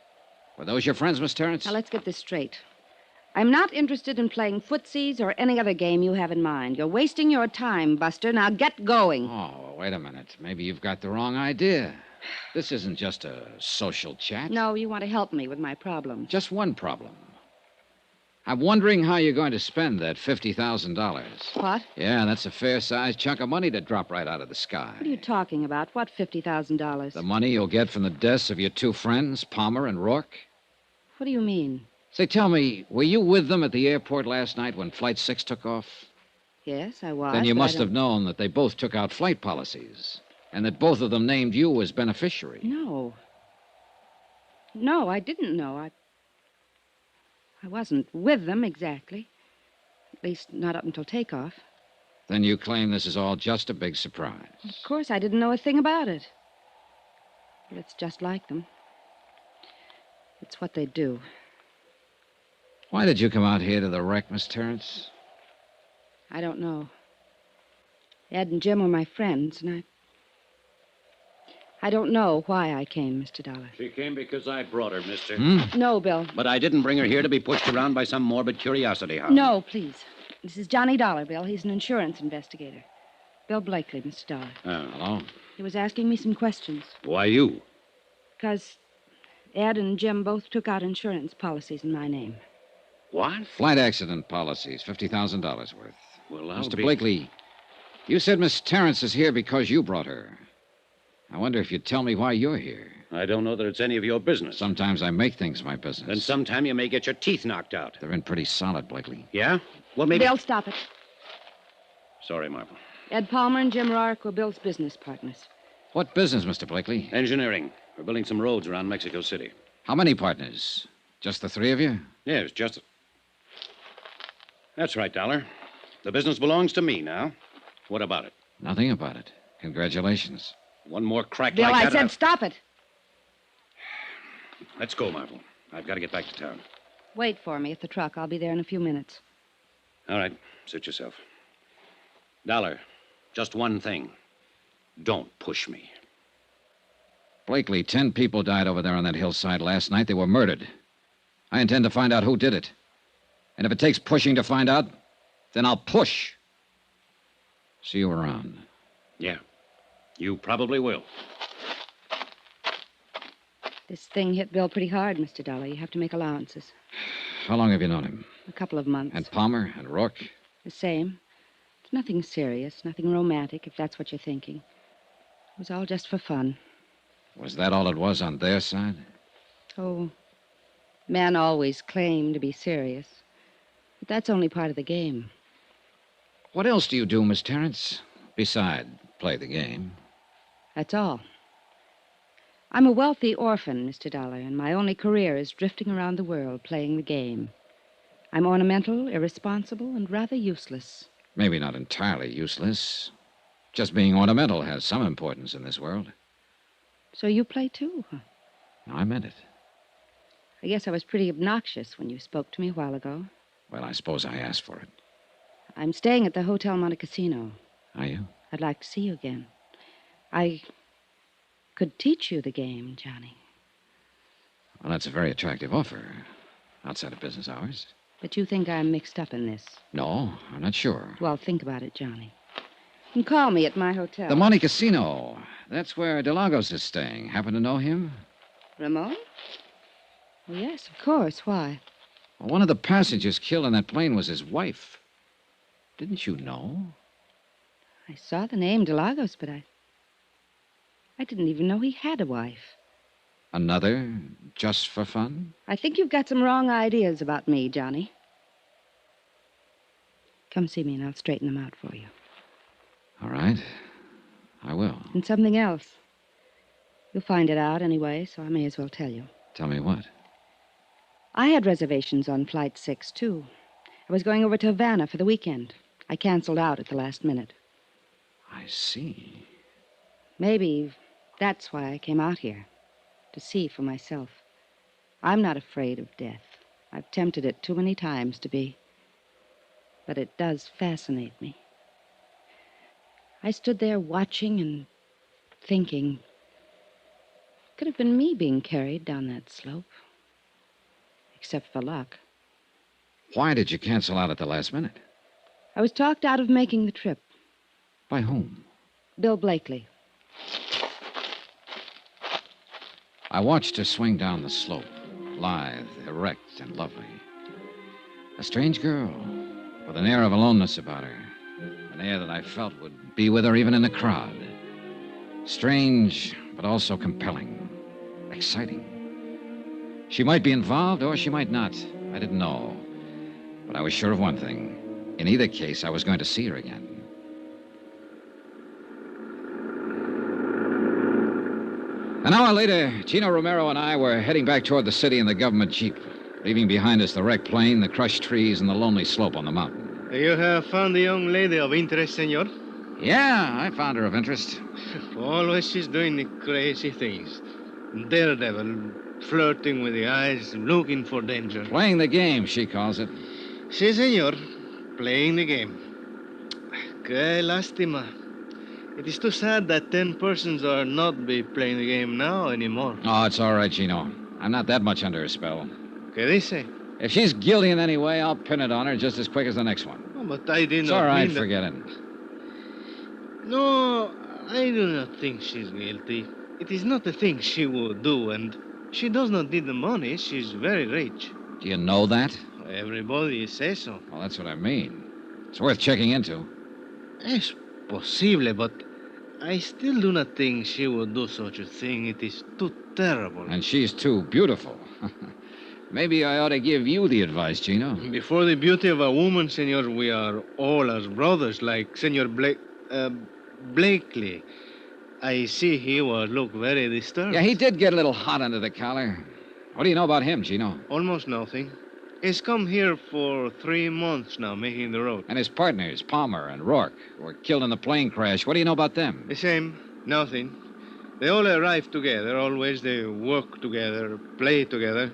Were those your friends, Miss Terrence? Now, let's get this straight. I'm not interested in playing footsies or any other game you have in mind. You're wasting your time, Buster. Now get going. Oh, wait a minute. Maybe you've got the wrong idea. This isn't just a social chat. No, you want to help me with my problems. Just one problem. I'm wondering how you're going to spend that $50,000. What? Yeah, that's a fair-sized chunk of money to drop right out of the sky. What are you talking about? What $50,000? The money you'll get from the deaths of your two friends, Palmer and Rourke. What do you mean? Say, tell me, were you with them at the airport last night when Flight 6 took off? Yes, I was. Then you but must have known that they both took out flight policies and that both of them named you as beneficiary. No. No, I didn't know. I wasn't with them exactly. At least not up until takeoff. Then you claim this is all just a big surprise. Of course, I didn't know a thing about it. But it's just like them. It's what they do. Why did you come out here to the wreck, Miss Terrence? I don't know. Ed and Jim were my friends, and I don't know why I came, Mr. Dollar. She came because I brought her, mister. No, Bill. But I didn't bring her here to be pushed around by some morbid curiosity hound. No, please. This is Johnny Dollar, Bill. He's an insurance investigator. Bill Blakely, Mr. Dollar. Oh, hello. He was asking me some questions. Why you? Because Ed and Jim both took out insurance policies in my name. What? Flight accident policies, $50,000 worth. Well, I'll Mr. be... Blakely, you said Miss Terrence is here because you brought her. I wonder if you'd tell me why you're here. I don't know that it's any of your business. Sometimes I make things my business. And sometime you may get your teeth knocked out. They're in pretty solid, Blakely. Yeah? Well, maybe... Bill, stop it. Sorry, Marvel. Ed Palmer and Jim Rourke were Bill's business partners. What business, Mr. Blakely? Engineering. We're building some roads around Mexico City. How many partners? Just the three of you? Yes, just... That's right, Dollar. The business belongs to me now. What about it? Nothing about it. Congratulations. One more crack Bill, like I that... said stop it. Let's go, Marvel. I've got to get back to town. Wait for me at the truck. I'll be there in a few minutes. All right. Suit yourself. Dollar, just one thing. Don't push me. Blakely, 10 people died over there on that hillside last night. They were murdered. I intend to find out who did it. And if it takes pushing to find out, then I'll push. See you around. Yeah. You probably will. This thing hit Bill pretty hard, Mr. Dollar. You have to make allowances. How long have you known him? A couple of months. And Palmer and Rourke? The same. It's nothing serious, nothing romantic, if that's what you're thinking. It was all just for fun. Was that all it was on their side? Oh, men always claim to be serious. But that's only part of the game. What else do you do, Miss Terrence? Beside play the game. That's all. I'm a wealthy orphan, Mr. Dollar, and my only career is drifting around the world playing the game. I'm ornamental, irresponsible, and rather useless. Maybe not entirely useless. Just being ornamental has some importance in this world. So you play too, huh? No, I meant it. I guess I was pretty obnoxious when you spoke to me a while ago. Well, I suppose I asked for it. I'm staying at the Hotel Monte Cassino. Are you? I'd like to see you again. I could teach you the game, Johnny. Well, that's a very attractive offer. Outside of business hours. But you think I'm mixed up in this? No, I'm not sure. Well, think about it, Johnny. You can call me at my hotel. The Monte Cassino. That's where DeLagos is staying. Happen to know him? Ramon? Well, yes, of course. Why? Well, one of the passengers killed in that plane was his wife. Didn't you know? I saw the name DeLagos, but I didn't even know he had a wife. Another just for fun? I think you've got some wrong ideas about me, Johnny. Come see me and I'll straighten them out for you. All right. I will. And something else. You'll find it out anyway, so I may as well tell you. Tell me what? I had reservations on Flight 6, too. I was going over to Havana for the weekend. I canceled out at the last minute. I see. Maybe that's why I came out here, to see for myself. I'm not afraid of death. I've tempted it too many times to be. But it does fascinate me. I stood there watching and thinking. Could have been me being carried down that slope. Except for luck. Why did you cancel out at the last minute? I was talked out of making the trip. By whom? Bill Blakely. I watched her swing down the slope, lithe, erect, and lovely. A strange girl, with an air of aloneness about her. An air that I felt would be with her even in the crowd. Strange, but also compelling. Exciting. She might be involved, or she might not. I didn't know. But I was sure of one thing. In either case, I was going to see her again. An hour later, Gino Romero and I were heading back toward the city in the government jeep, leaving behind us the wrecked plane, the crushed trees, and the lonely slope on the mountain. You have found the young lady of interest, senor? Yeah, I found her of interest. Always she's doing the crazy things. Daredevil, flirting with the eyes, looking for danger. Playing the game, she calls it. Si, senor. Playing the game. Que lástima. It is too sad that 10 persons are not be playing the game now anymore. Oh, it's all right, Gino. I'm not that much under her spell. Que dice? If she's guilty in any way, I'll pin it on her just as quick as the next one. Oh, but I did It's not all right, mean that... forget it. No, I do not think she's guilty. It is not the thing she would do, and she does not need the money. She's very rich. Do you know that? Everybody says so. Well, that's what I mean. It's worth checking into. Es posible, but I still do not think she would do such a thing. It is too terrible. And she's too beautiful. Maybe I ought to give you the advice, Gino. Before the beauty of a woman, senor, we are all as brothers, like Senor Blakely. I see he will look very disturbed. Yeah, he did get a little hot under the collar. What do you know about him, Gino? Almost nothing. He's come here for 3 months now, making the road. And his partners, Palmer and Rourke, were killed in the plane crash. What do you know about them? The same. Nothing. They all arrive together. Always they work together, play together.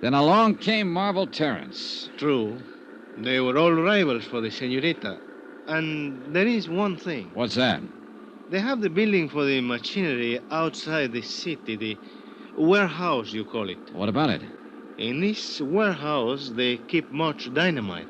Then along came Marvel Terrence. True. They were all rivals for the senorita. And there is one thing. What's that? They have the building for the machinery outside the city, the warehouse, you call it. What about it? In this warehouse, they keep much dynamite.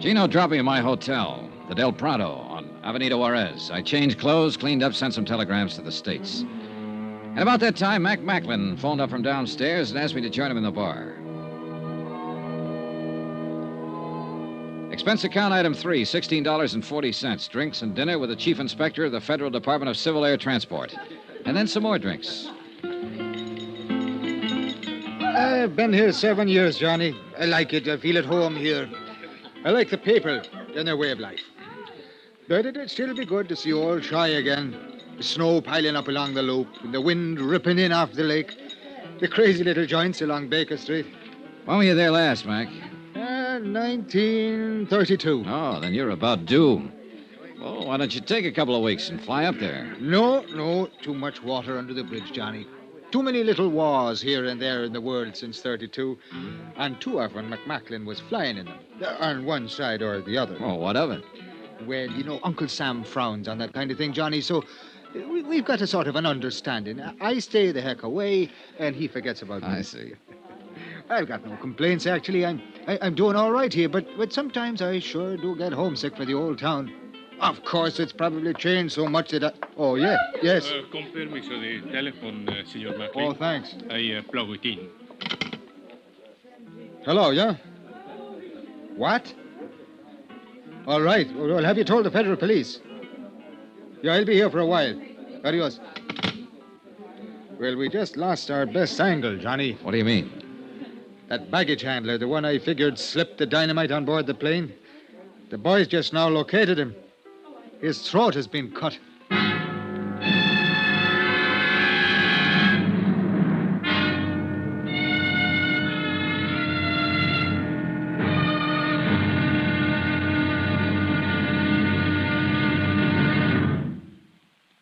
Gino dropped me at my hotel, the Del Prado, on Avenida Juarez. I changed clothes, cleaned up, sent some telegrams to the States. And about that time, Mac Macklin phoned up from downstairs and asked me to join him in the bar. Expense account item 3, $16.40. Drinks and dinner with the chief inspector of the Federal Department of Civil Air Transport. And then some more drinks. I've been here 7 years, Johnny. I like it. I feel at home here. I like the people and their way of life. But it'd still be good to see old Shy again. The snow piling up along the loop, and the wind ripping in off the lake. The crazy little joints along Baker Street. When were you there last, Mac? 1932. Oh, then you're about due. Well, why don't you take a couple of weeks and fly up there? No. Too much water under the bridge, Johnny. Too many little wars here and there in the world since 32. And too often McMacklin was flying in them. On one side or the other. Oh, what of it? Well, you know, Uncle Sam frowns on that kind of thing, Johnny, so we've got a sort of an understanding. I stay the heck away, and he forgets about me. I see. I've got no complaints, actually. I'm doing all right here, but sometimes I sure do get homesick for the old town. Of course, it's probably changed so much that Oh, yeah, yes. Con permiso de telephone, Senor Macklin. Oh, thanks. I plug it in. Hello, yeah? What? All right. Well, have you told the federal police? Yeah, I'll be here for a while. Adios. Well, we just lost our best angle, Johnny. What do you mean? That baggage handler, the one I figured slipped the dynamite on board the plane. The boys just now located him. His throat has been cut.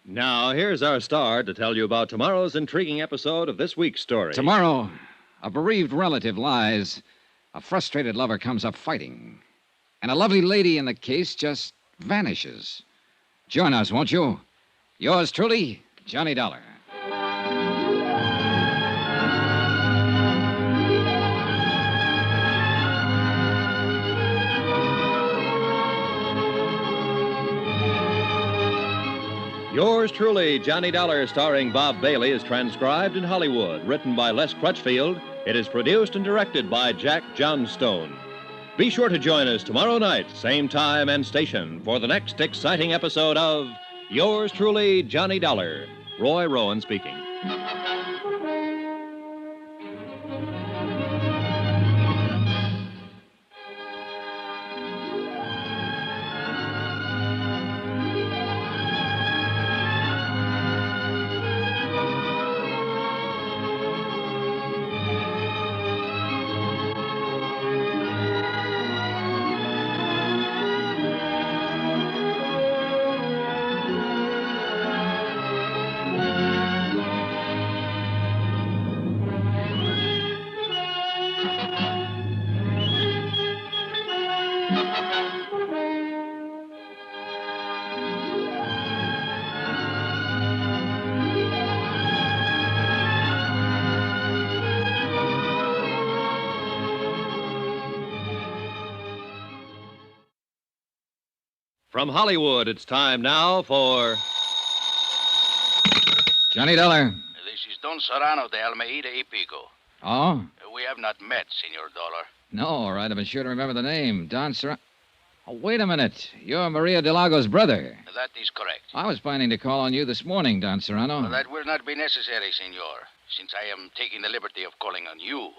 Now, here's our star to tell you about tomorrow's intriguing episode of this week's story. Tomorrow, a bereaved relative lies. A frustrated lover comes up fighting. And a lovely lady in the case just vanishes. Join us, won't you? Yours truly, Johnny Dollar. Yours truly, Johnny Dollar, starring Bob Bailey, is transcribed in Hollywood. Written by Les Crutchfield, it is produced and directed by Jack Johnstone. Be sure to join us tomorrow night, same time and station, for the next exciting episode of Yours truly, Johnny Dollar. Roy Rowan speaking. From Hollywood, it's time now for Johnny Dollar. This is Don Serrano de Almeida y Pico. Oh? We have not met, Senor Dollar. No, all right. I've been sure to remember the name. Don Serrano. Oh, wait a minute. You're Maria Delago's brother. That is correct. I was planning to call on you this morning, Don Serrano. That will not be necessary, Senor, since I am taking the liberty of calling on you.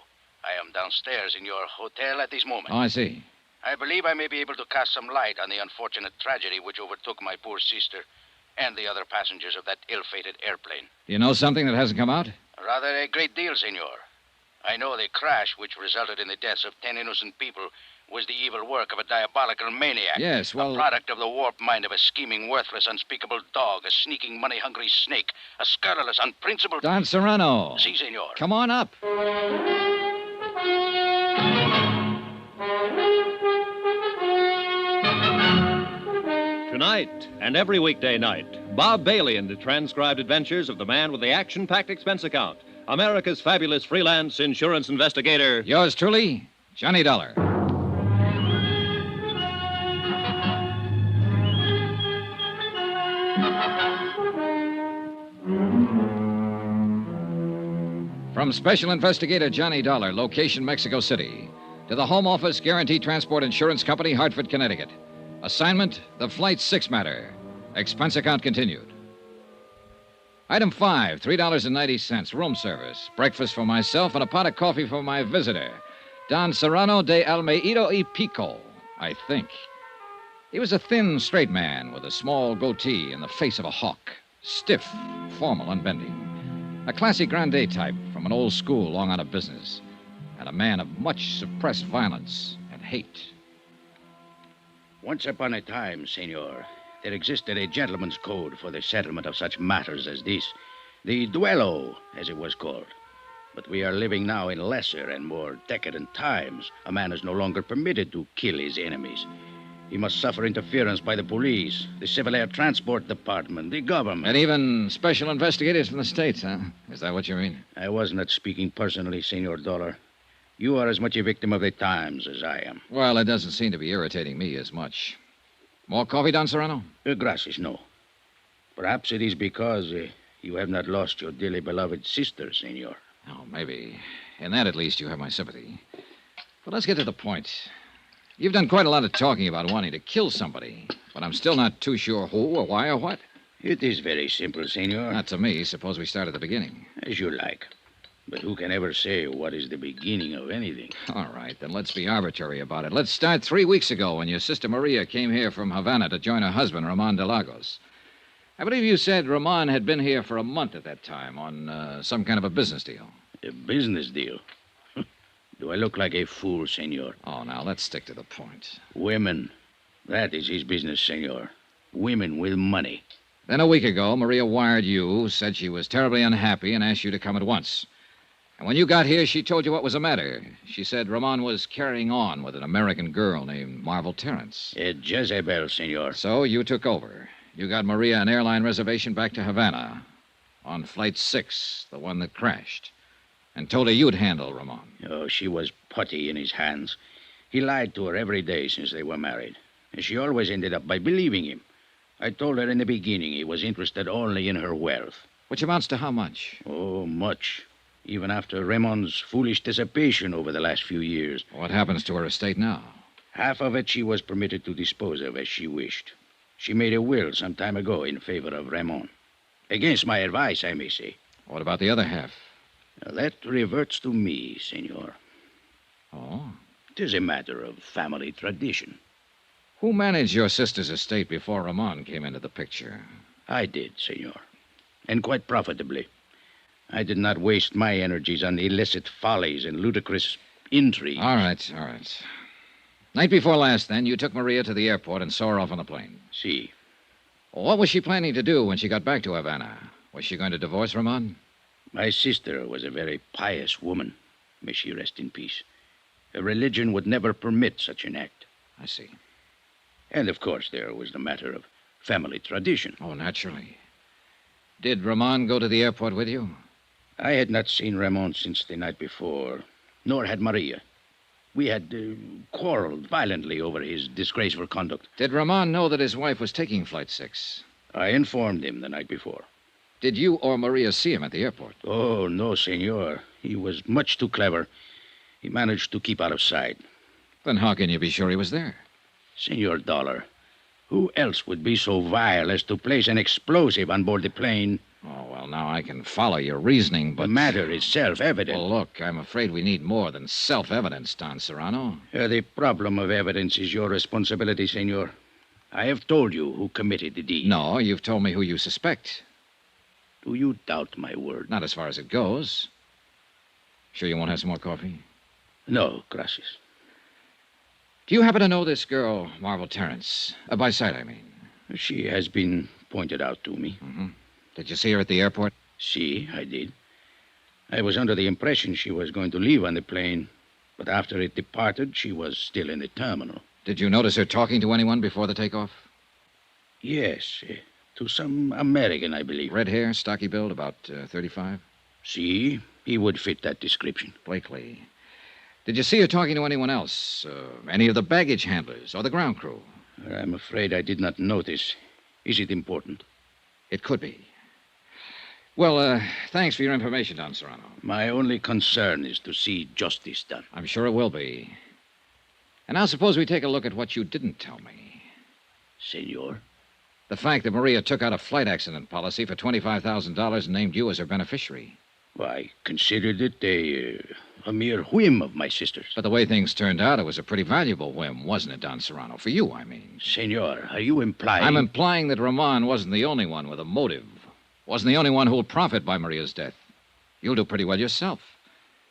I am downstairs in your hotel at this moment. Oh, I see. I believe I may be able to cast some light on the unfortunate tragedy which overtook my poor sister and the other passengers of that ill-fated airplane. Do you know something that hasn't come out? Rather a great deal, Senor. I know the crash which resulted in the deaths of 10 innocent people was the evil work of a diabolical maniac. Yes, well... A product of the warped mind of a scheming, worthless, unspeakable dog, a sneaking, money-hungry snake, a scurrilous, unprincipled... Don Serrano. Si, Senor. Come on up. Tonight and every weekday night, Bob Bailey in the transcribed adventures of the man with the action-packed expense account, America's fabulous freelance insurance investigator. Yours truly, Johnny Dollar. From Special Investigator Johnny Dollar, location Mexico City, to the Home Office Guaranty Transport Insurance Company, Hartford, Connecticut. Assignment, the Flight 6 matter. Expense account continued. Item 5, $3.90, room service. Breakfast for myself and a pot of coffee for my visitor, Don Serrano de Almeida y Pico, I think. He was a thin, straight man with a small goatee and the face of a hawk. Stiff, formal, unbending. A classy grande type from an old school long out of business. And a man of much suppressed violence and hate. Once upon a time, Senor, there existed a gentleman's code for the settlement of such matters as this. The duello, as it was called. But we are living now in lesser and more decadent times. A man is no longer permitted to kill his enemies. He must suffer interference by the police, the Civil Air Transport Department, the government. And even special investigators from the States, huh? Is that what you mean? I was not speaking personally, Senor Dollar. You are as much a victim of the times as I am. Well, it doesn't seem to be irritating me as much. More coffee, Don Serrano? Gracias, no. Perhaps it is because you have not lost your dearly beloved sister, Senor. Oh, maybe. In that, at least, you have my sympathy. But let's get to the point. You've done quite a lot of talking about wanting to kill somebody, but I'm still not too sure who or why or what. It is very simple, senor. Not to me. Suppose we start at the beginning. As you like. But who can ever say what is the beginning of anything? All right, then let's be arbitrary about it. Let's start 3 weeks ago when your sister Maria came here from Havana to join her husband, Ramon de Lagos. I believe you said Ramon had been here for a month at that time on some kind of a business deal. A business deal? Do I look like a fool, senor? Oh, now, let's stick to the point. Women. That is his business, senor. Women with money. Then a week ago, Maria wired you, said she was terribly unhappy, and asked you to come at once. And when you got here, she told you what was the matter. She said Ramon was carrying on with an American girl named Marvel Terrence. A Jezebel, senor. So you took over. You got Maria an airline reservation back to Havana on Flight 6, the one that crashed, and told her you'd handle Ramon. Oh, she was putty in his hands. He lied to her every day since they were married, and she always ended up by believing him. I told her in the beginning he was interested only in her wealth. Which amounts to how much? Oh, much. Even after Ramon's foolish dissipation over the last few years. What happens to her estate now? Half of it she was permitted to dispose of as she wished. She made a will some time ago in favor of Ramon. Against my advice, I may say. What about the other half? Now, that reverts to me, senor. Oh? It is a matter of family tradition. Who managed your sister's estate before Ramon came into the picture? I did, senor. And quite profitably. I did not waste my energies on illicit follies and ludicrous intrigues. All right. Night before last, then, you took Maria to the airport and saw her off on the plane. Si. What was she planning to do when she got back to Havana? Was she going to divorce Ramon? My sister was a very pious woman. May she rest in peace. Her religion would never permit such an act. I see. And, of course, there was the matter of family tradition. Oh, naturally. Did Ramon go to the airport with you? I had not seen Ramon since the night before, nor had Maria. We had quarreled violently over his disgraceful conduct. Did Ramon know that his wife was taking Flight 6? I informed him the night before. Did you or Maria see him at the airport? Oh, no, senor. He was much too clever. He managed to keep out of sight. Then how can you be sure he was there? Senor Dollar, who else would be so vile as to place an explosive on board the plane? Oh, well, now I can follow your reasoning, but... The matter is self-evident. Well, look, I'm afraid we need more than self-evidence, Don Serrano. The problem of evidence is your responsibility, senor. I have told you who committed the deed. No, you've told me who you suspect. Do you doubt my word? Not as far as it goes. Sure you won't have some more coffee? No, gracias. Do you happen to know this girl, Marvel Terrence? By sight, I mean. She has been pointed out to me. Mm-hmm. Did you see her at the airport? Si, I did. I was under the impression she was going to leave on the plane, but after it departed, she was still in the terminal. Did you notice her talking to anyone before the takeoff? Yes, to some American, I believe. Red hair, stocky build, about 35? Si, he would fit that description. Blakely. Did you see her talking to anyone else? Any of the baggage handlers or the ground crew? I'm afraid I did not notice. Is it important? It could be. Well, thanks for your information, Don Serrano. My only concern is to see justice done. I'm sure it will be. And now suppose we take a look at what you didn't tell me. Senor? The fact that Maria took out a flight accident policy for $25,000 and named you as her beneficiary. Well, I considered it a mere whim of my sister's. But the way things turned out, it was a pretty valuable whim, wasn't it, Don Serrano? For you, I mean. Senor, are you implying... I'm implying that Ramon wasn't the only one with a motive. Wasn't the only one who'll profit by Maria's death. You'll do pretty well yourself.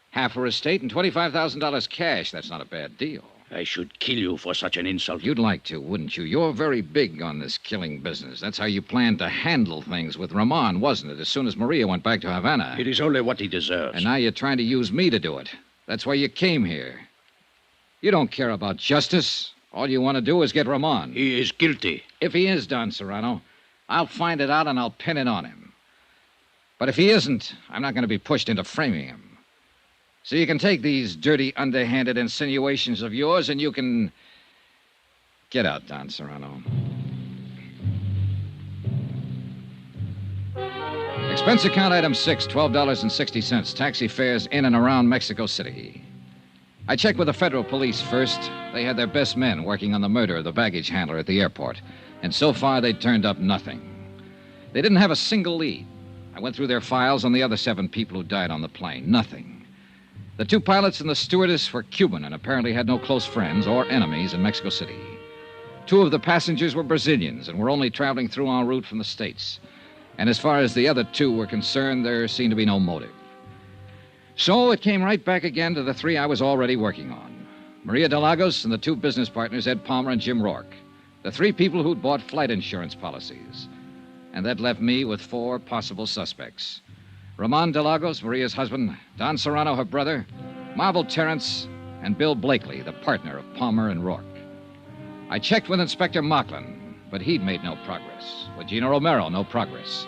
Half her estate and $25,000 cash. That's not a bad deal. I should kill you for such an insult. You'd like to, wouldn't you? You're very big on this killing business. That's how you planned to handle things with Ramon, wasn't it, as soon as Maria went back to Havana? It is only what he deserves. And now you're trying to use me to do it. That's why you came here. You don't care about justice. All you want to do is get Ramon. He is guilty. If he is, Don Serrano, I'll find it out and I'll pin it on him. But if he isn't, I'm not going to be pushed into framing him. So you can take these dirty, underhanded insinuations of yours and you can... Get out, Don Serrano. Expense account item 6, $12.60. Taxi fares in and around Mexico City. I checked with the federal police first. They had their best men working on the murder of the baggage handler at the airport. And so far, they'd turned up nothing. They didn't have a single lead. I went through their files on the other 7 people who died on the plane. Nothing. The 2 pilots and the stewardess were Cuban and apparently had no close friends or enemies in Mexico City. 2 of the passengers were Brazilians and were only traveling through en route from the States. And as far as the other 2 were concerned, there seemed to be no motive. So it came right back again to the 3 I was already working on. Maria de Lagos and the 2 business partners, Ed Palmer and Jim Rourke. The 3 people who'd bought flight insurance policies. And that left me with 4 possible suspects. Ramon de Lagos, Maria's husband, Don Serrano, her brother, Marvel Terrence, and Bill Blakely, the partner of Palmer and Rourke. I checked with Inspector Mocklin, but he'd made no progress. With Gino Romero, no progress.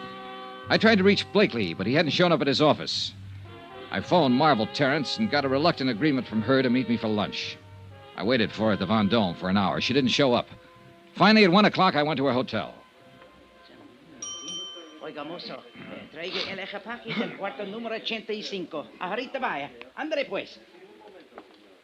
I tried to reach Blakely, but he hadn't shown up at his office. I phoned Marvel Terrence and got a reluctant agreement from her to meet me for lunch. I waited for her at the Vendôme for an hour. She didn't show up. Finally, at 1 o'clock, I went to her hotel. Oiga, mozo, traiga el equipaje del cuarto número 85. Ahorita vaya. Ándale, pues.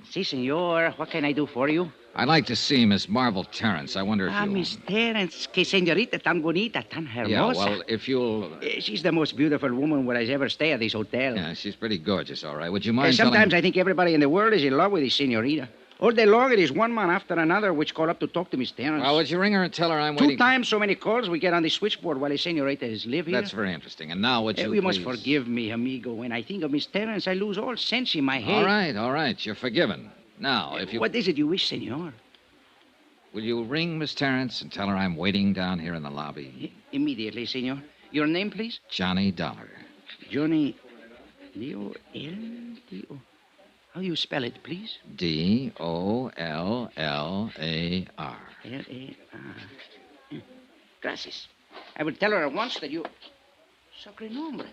Si, senor. What can I do for you? I'd like to see Miss Marvel Terrence. I wonder if you... Miss Terrence. Que señorita tan bonita, tan hermosa. Yeah, well, if you'll... She's the most beautiful woman where I ever stay at this hotel. Yeah, she's pretty gorgeous, all right. Would you mind Sometimes I think everybody in the world is in love with this señorita. All day long, it is one man after another which call up to talk to Miss Terrence. Well, would you ring her and tell her I'm waiting... 2 times so many calls we get on the switchboard while the señorita is live here. That's very interesting. And now would you You please... must forgive me, amigo. When I think of Miss Terrence, I lose all sense in my head. All right. You're forgiven. Now, if you... What is it you wish, senor? Will you ring Miss Terrence and tell her I'm waiting down here in the lobby? Immediately, senor. Your name, please? Johnny Dollar. Johnny... D-O-L-D-O... How do you spell it, please? D-O-L-L-A-R. L-A-R. Gracias. I will tell her at once that you... Sacre nombre.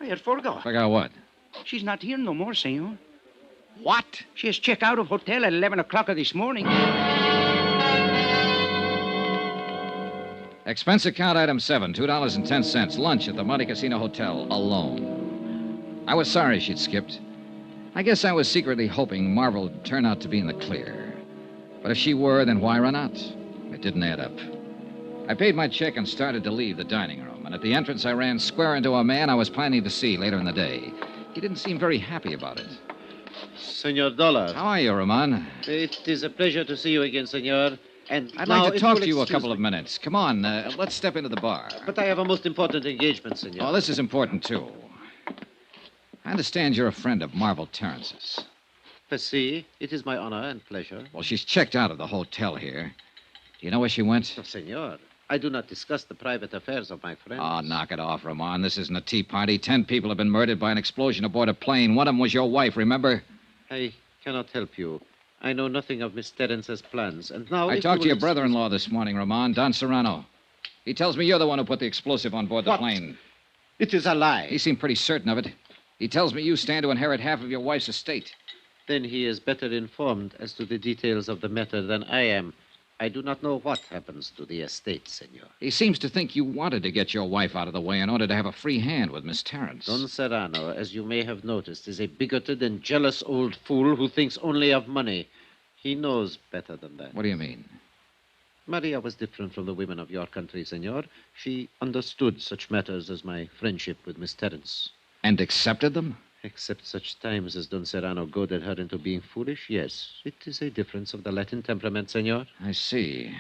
I had forgot. Forgot what? She's not here no more, senor. What? She has checked out of hotel at 11 o'clock this morning. Expense account item 7, $2.10. Lunch at the Monte Casino Hotel, alone. I was sorry she'd skipped. I guess I was secretly hoping Marvel would turn out to be in the clear. But if she were, then why run out? It didn't add up. I paid my check and started to leave the dining room. And at the entrance, I ran square into a man I was planning to see later in the day. He didn't seem very happy about it. Senor Dollar. How are you, Ramon? It is a pleasure to see you again, senor. And I'd now, like to if talk you'll to you a excuse couple of me. minutes. Come on, let's step into the bar. But I have a most important engagement, senor. Oh, this is important, too. I understand you're a friend of Marvel Terrence's. Si, it is my honor and pleasure. Well, she's checked out of the hotel here. Do you know where she went? Senor, I do not discuss the private affairs of my friends. Oh, knock it off, Ramon. This isn't a tea party. 10 people have been murdered by an explosion aboard a plane. One of them was your wife, remember? I cannot help you. I know nothing of Miss Terrence's plans, and now... I talked to your brother-in-law this morning, Ramon, Don Serrano. He tells me you're the one who put the explosive on board the plane. It is a lie. He seemed pretty certain of it. He tells me you stand to inherit half of your wife's estate. Then he is better informed as to the details of the matter than I am. I do not know what happens to the estate, senor. He seems to think you wanted to get your wife out of the way in order to have a free hand with Miss Terrence. Don Serrano, as you may have noticed, is a bigoted and jealous old fool who thinks only of money. He knows better than that. What do you mean? Maria was different from the women of your country, senor. She understood such matters as my friendship with Miss Terrence. And accepted them? Except such times as Don Serrano goaded her into being foolish, yes. It is a difference of the Latin temperament, senor. I see.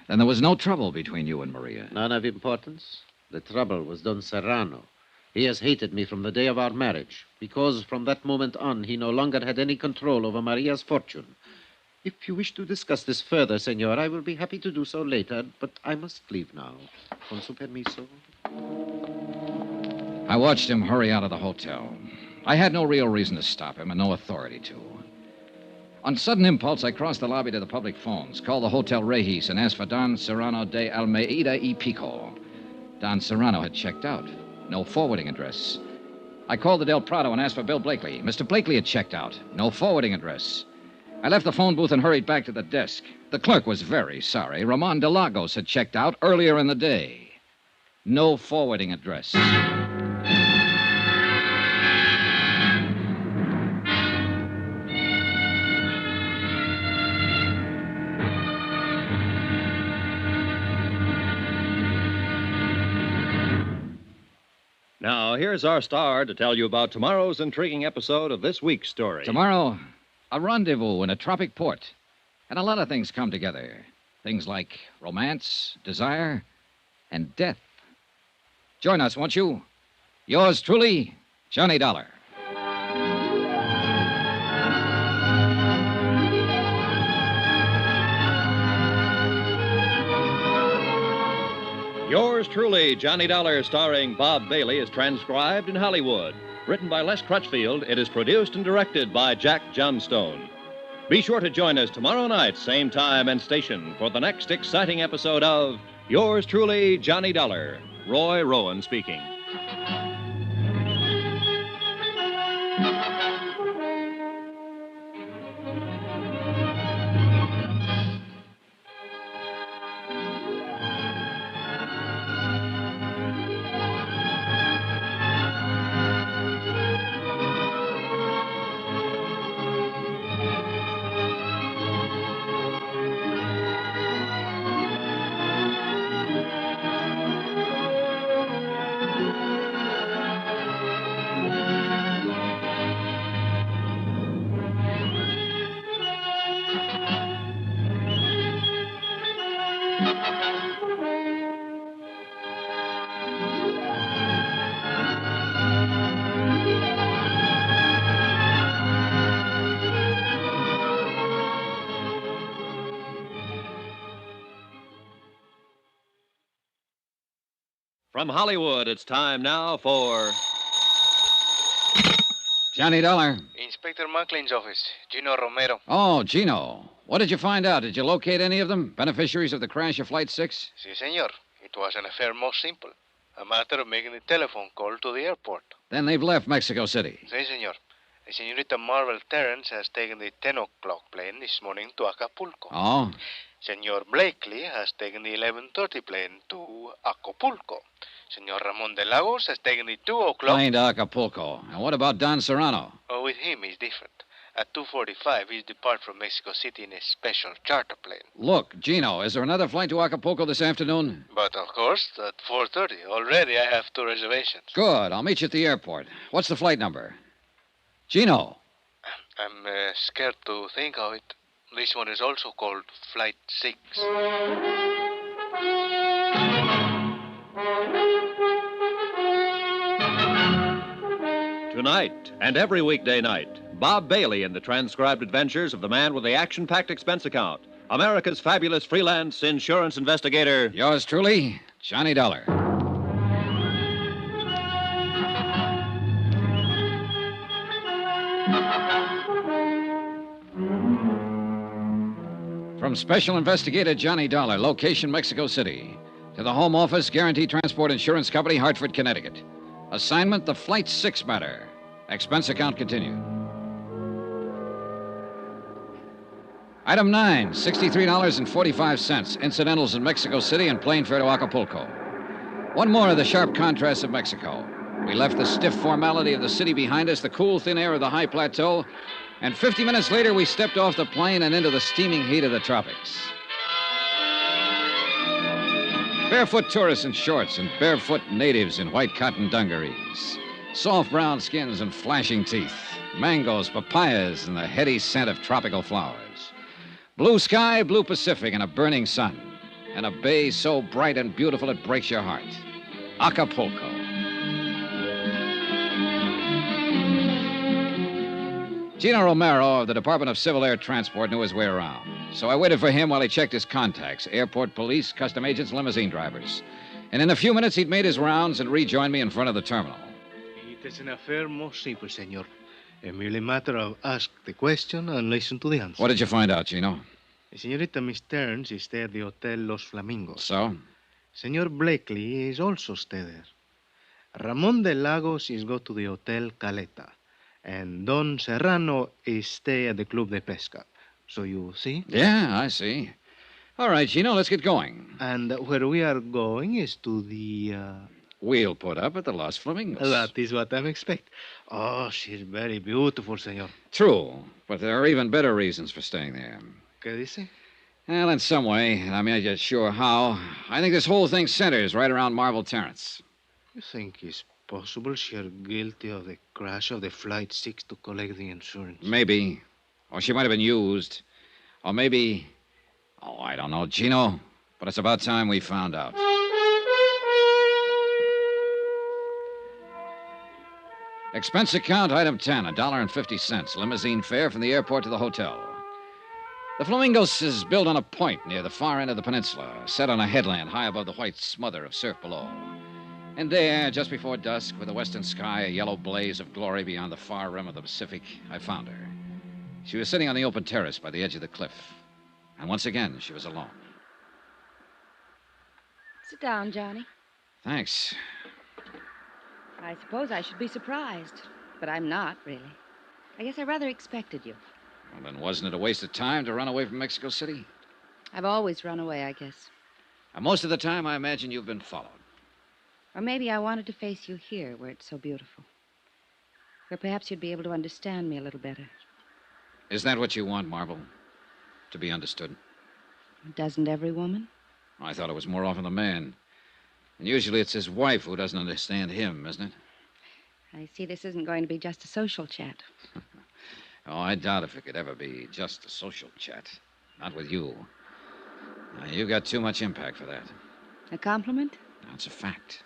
Then there was no trouble between you and Maria. None of importance. The trouble was Don Serrano. He has hated me from the day of our marriage, because from that moment on, he no longer had any control over Maria's fortune. If you wish to discuss this further, senor, I will be happy to do so later, but I must leave now. Con su permiso. I watched him hurry out of the hotel. I had no real reason to stop him and no authority to. On sudden impulse, I crossed the lobby to the public phones, called the Hotel Regis, and asked for Don Serrano de Almeida y Pico. Don Serrano had checked out. No forwarding address. I called the Del Prado and asked for Bill Blakely. Mr. Blakely had checked out. No forwarding address. I left the phone booth and hurried back to the desk. The clerk was very sorry. Ramon de Lagos had checked out earlier in the day. No forwarding address. Now, here's our star to tell you about tomorrow's intriguing episode of this week's story. Tomorrow, a rendezvous in a tropic port. And a lot of things come together. Things like romance, desire, and death. Join us, won't you? Yours truly, Johnny Dollar. Yours truly, Johnny Dollar, starring Bob Bailey, is transcribed in Hollywood. Written by Les Crutchfield, it is produced and directed by Jack Johnstone. Be sure to join us tomorrow night, same time and station, for the next exciting episode of Yours truly, Johnny Dollar. Roy Rowan speaking. From Hollywood, it's time now for Johnny Dollar. Inspector Mucklin's office. Gino Romero. Oh, Gino. What did you find out? Did you locate any of them? Beneficiaries of the crash of Flight 6? Si, senor. It was an affair most simple. A matter of making a telephone call to the airport. Then they've left Mexico City. Si, senor. The senorita Marvel Terrence has taken the 10 o'clock plane this morning to Acapulco. Oh? Senor Blakely has taken the 11:30 plane to Acapulco. Senor Ramon de Lagos has taken the 2 o'clock... Plane to Acapulco. And what about Don Serrano? Oh, with him, he's different. At 2:45, he's depart from Mexico City in a special charter plane. Look, Gino, is there another flight to Acapulco this afternoon? But, of course, at 4:30. Already I have 2 reservations. Good. I'll meet you at the airport. What's the flight number? Gino. I'm scared to think of it. This one is also called Flight 6. Tonight and every weekday night, Bob Bailey in the transcribed adventures of the man with the action-packed expense account, America's fabulous freelance insurance investigator. Yours truly, Johnny Dollar. From Special Investigator Johnny Dollar, location Mexico City, to the Home Office, Guaranty Transport Insurance Company, Hartford, Connecticut. Assignment, the Flight 6 matter. Expense account continued. Item 9, $63.45. Incidentals in Mexico City and plane fare to Acapulco. One more of the sharp contrasts of Mexico. We left the stiff formality of the city behind us, the cool, thin air of the high plateau, and 50 minutes later, we stepped off the plane and into the steaming heat of the tropics. Barefoot tourists in shorts and barefoot natives in white cotton dungarees. Soft brown skins and flashing teeth. Mangoes, papayas, and the heady scent of tropical flowers. Blue sky, blue Pacific, and a burning sun. And a bay so bright and beautiful it breaks your heart. Acapulco. Gino Romero of the Department of Civil Air Transport knew his way around. So I waited for him while he checked his contacts, airport police, custom agents, limousine drivers. And in a few minutes, he'd made his rounds and rejoined me in front of the terminal. It is an affair most simple, senor. A merely matter of ask the question and listen to the answer. What did you find out, Gino? Senorita Miss Terrence is stay at the Hotel Los Flamingos. So? Senor Blakely is also stay there. Ramon de Lagos is go to the Hotel Caleta. And Don Serrano is stay at the Club de Pesca. So you see? Yeah, I see. All right, Gino, let's get going. And where we are going is to the... We'll put up at the Los Flamingos. That is what I expect. Oh, she's very beautiful, senor. True, but there are even better reasons for staying there. ¿Qué dice? Well, in some way, I'm not yet sure how, I think this whole thing centers right around Marvel Terrence. You think it's possible she's guilty of the crash of the Flight 6 to collect the insurance? Maybe. Or she might have been used. Or maybe... Oh, I don't know, Gino. But it's about time we found out. Expense account, item 10, $1.50. Limousine fare from the airport to the hotel. The Flamingos is built on a point near the far end of the peninsula, set on a headland high above the white smother of surf below. And there, just before dusk, with the western sky a yellow blaze of glory beyond the far rim of the Pacific, I found her. She was sitting on the open terrace by the edge of the cliff. And once again, she was alone. Sit down, Johnny. Thanks. I suppose I should be surprised, but I'm not, really. I guess I rather expected you. Well, then wasn't it a waste of time to run away from Mexico City? I've always run away, I guess. And most of the time, I imagine you've been followed. Or maybe I wanted to face you here, where it's so beautiful. Where perhaps you'd be able to understand me a little better. Is that what you want, Marvel? To be understood? Doesn't every woman? I thought it was more often the man. And usually it's his wife who doesn't understand him, isn't it? I see this isn't going to be just a social chat. Oh, I doubt if it could ever be just a social chat. Not with you. Now, you got too much impact for that. A compliment? That's a fact.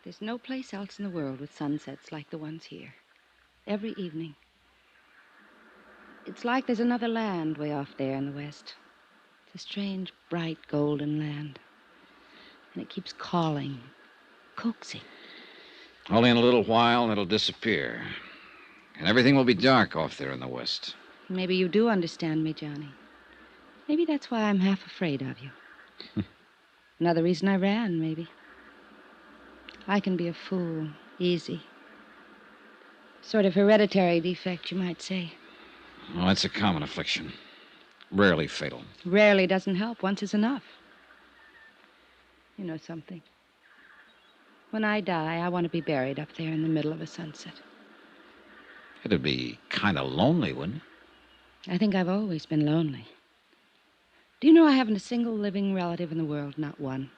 There's no place else in the world with sunsets like the ones here. Every evening. It's like there's another land way off there in the west. It's a strange, bright, golden land. And it keeps calling, coaxing. Only in a little while, it'll disappear. And everything will be dark off there in the west. Maybe you do understand me, Johnny. Maybe that's why I'm half afraid of you. Another reason I ran, maybe. I can be a fool, easy. Sort of hereditary defect, you might say. Well, that's a common affliction. Rarely fatal. Rarely doesn't help. Once is enough. You know something? When I die, I want to be buried up there in the middle of a sunset. It'd be kind of lonely, wouldn't it? I think I've always been lonely. Do you know I haven't a single living relative in the world? Not one.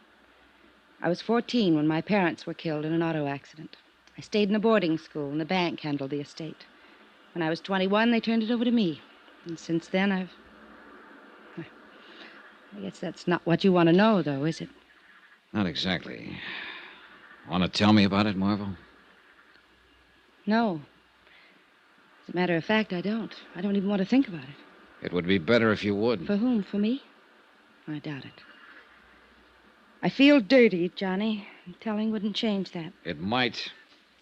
I was 14 when my parents were killed in an auto accident. I stayed in a boarding school, and the bank handled the estate. When I was 21, they turned it over to me. And since then, I guess that's not what you want to know, though, is it? Not exactly. Want to tell me about it, Marvel? No. As a matter of fact, I don't. I don't even want to think about it. It would be better if you would. For whom? For me? I doubt it. I feel dirty, Johnny. And telling wouldn't change that. It might.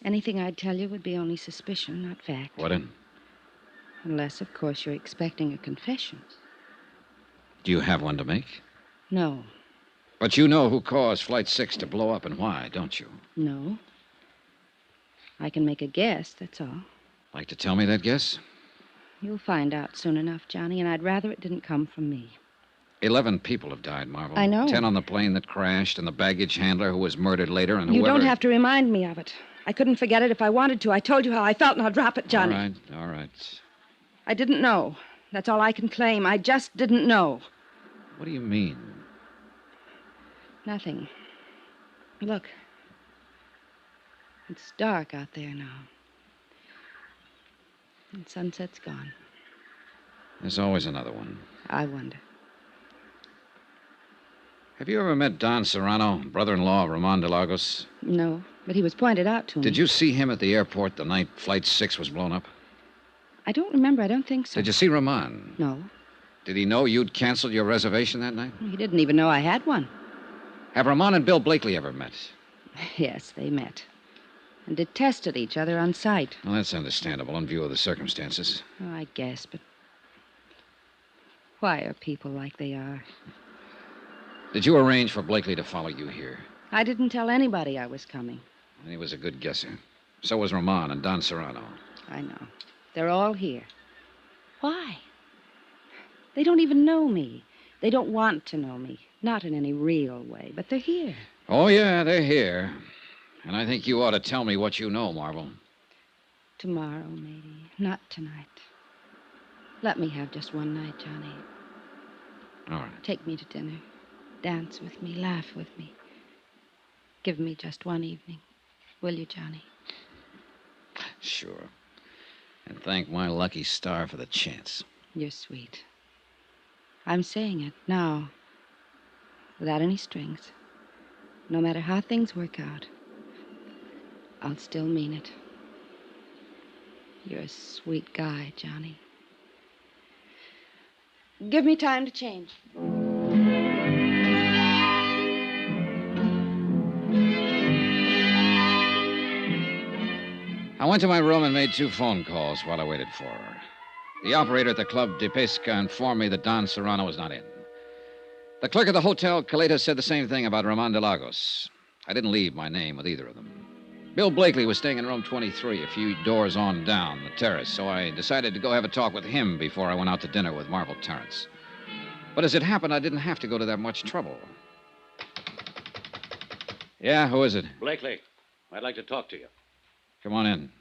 Anything I'd tell you would be only suspicion, not fact. Wouldn't? Unless, of course, you're expecting a confession. Do you have one to make? No. But you know who caused Flight 6 to blow up and why, don't you? No. I can make a guess, that's all. Like to tell me that guess? You'll find out soon enough, Johnny, and I'd rather it didn't come from me. 11 people have died, Marvel. I know. 10 on the plane that crashed, and the baggage handler who was murdered later, and You whoever... don't have to remind me of it. I couldn't forget it if I wanted to. I told you how I felt, now drop it, Johnny. All right. I didn't know. That's all I can claim. I just didn't know. What do you mean? Nothing. Look. It's dark out there now. And sunset's gone. There's always another one. I wonder. Have you ever met Don Serrano, brother-in-law of Ramon de Lagos? No, but he was pointed out to me. Did you see him at the airport the night Flight 6 was blown up? I don't remember. I don't think so. Did you see Ramon? No. Did he know you'd canceled your reservation that night? He didn't even know I had one. Have Ramon and Bill Blakely ever met? Yes, they met. And detested each other on sight. Well, that's understandable in view of the circumstances. Oh, I guess, but why are people like they are? Did you arrange for Blakely to follow you here? I didn't tell anybody I was coming. And he was a good guesser. So was Ramon and Don Serrano. I know. They're all here. Why? They don't even know me. They don't want to know me. Not in any real way, but they're here. Oh, yeah, they're here. And I think you ought to tell me what you know, Marvel. Tomorrow, maybe. Not tonight. Let me have just one night, Johnny. All right. Take me to dinner. Dance with me. Laugh with me. Give me just one evening. Will you, Johnny? Sure. And thank my lucky star for the chance. You're sweet. I'm saying it now, without any strings. No matter how things work out, I'll still mean it. You're a sweet guy, Johnny. Give me time to change. I went to my room and made 2 phone calls while I waited for her. The operator at the Club de Pesca informed me that Don Serrano was not in. The clerk at the Hotel Caleta said the same thing about Ramon de Lagos. I didn't leave my name with either of them. Bill Blakely was staying in room 23, a few doors on down the terrace, so I decided to go have a talk with him before I went out to dinner with Marvel Terrence. But as it happened, I didn't have to go to that much trouble. Yeah, who is it? Blakely, I'd like to talk to you. Come on in.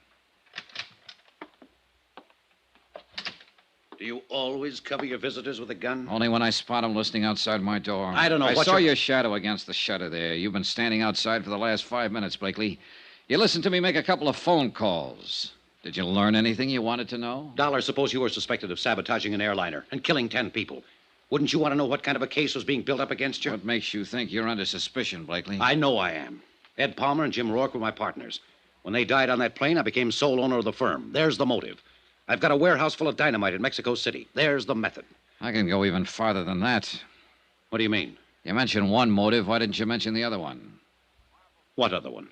Do you always cover your visitors with a gun? Only when I spot them listening outside my door. I don't know I what saw you're- your shadow against the shutter there. You've been standing outside for the last 5 minutes, Blakely. You listened to me make a couple of phone calls. Did you learn anything you wanted to know? Dollar, suppose you were suspected of sabotaging an airliner and killing 10 people. Wouldn't you want to know what kind of a case was being built up against you? What makes you think you're under suspicion, Blakely? I know I am. Ed Palmer and Jim Rourke were my partners. When they died on that plane, I became sole owner of the firm. There's the motive. I've got a warehouse full of dynamite in Mexico City. There's the method. I can go even farther than that. What do you mean? You mentioned one motive. Why didn't you mention the other one? What other one?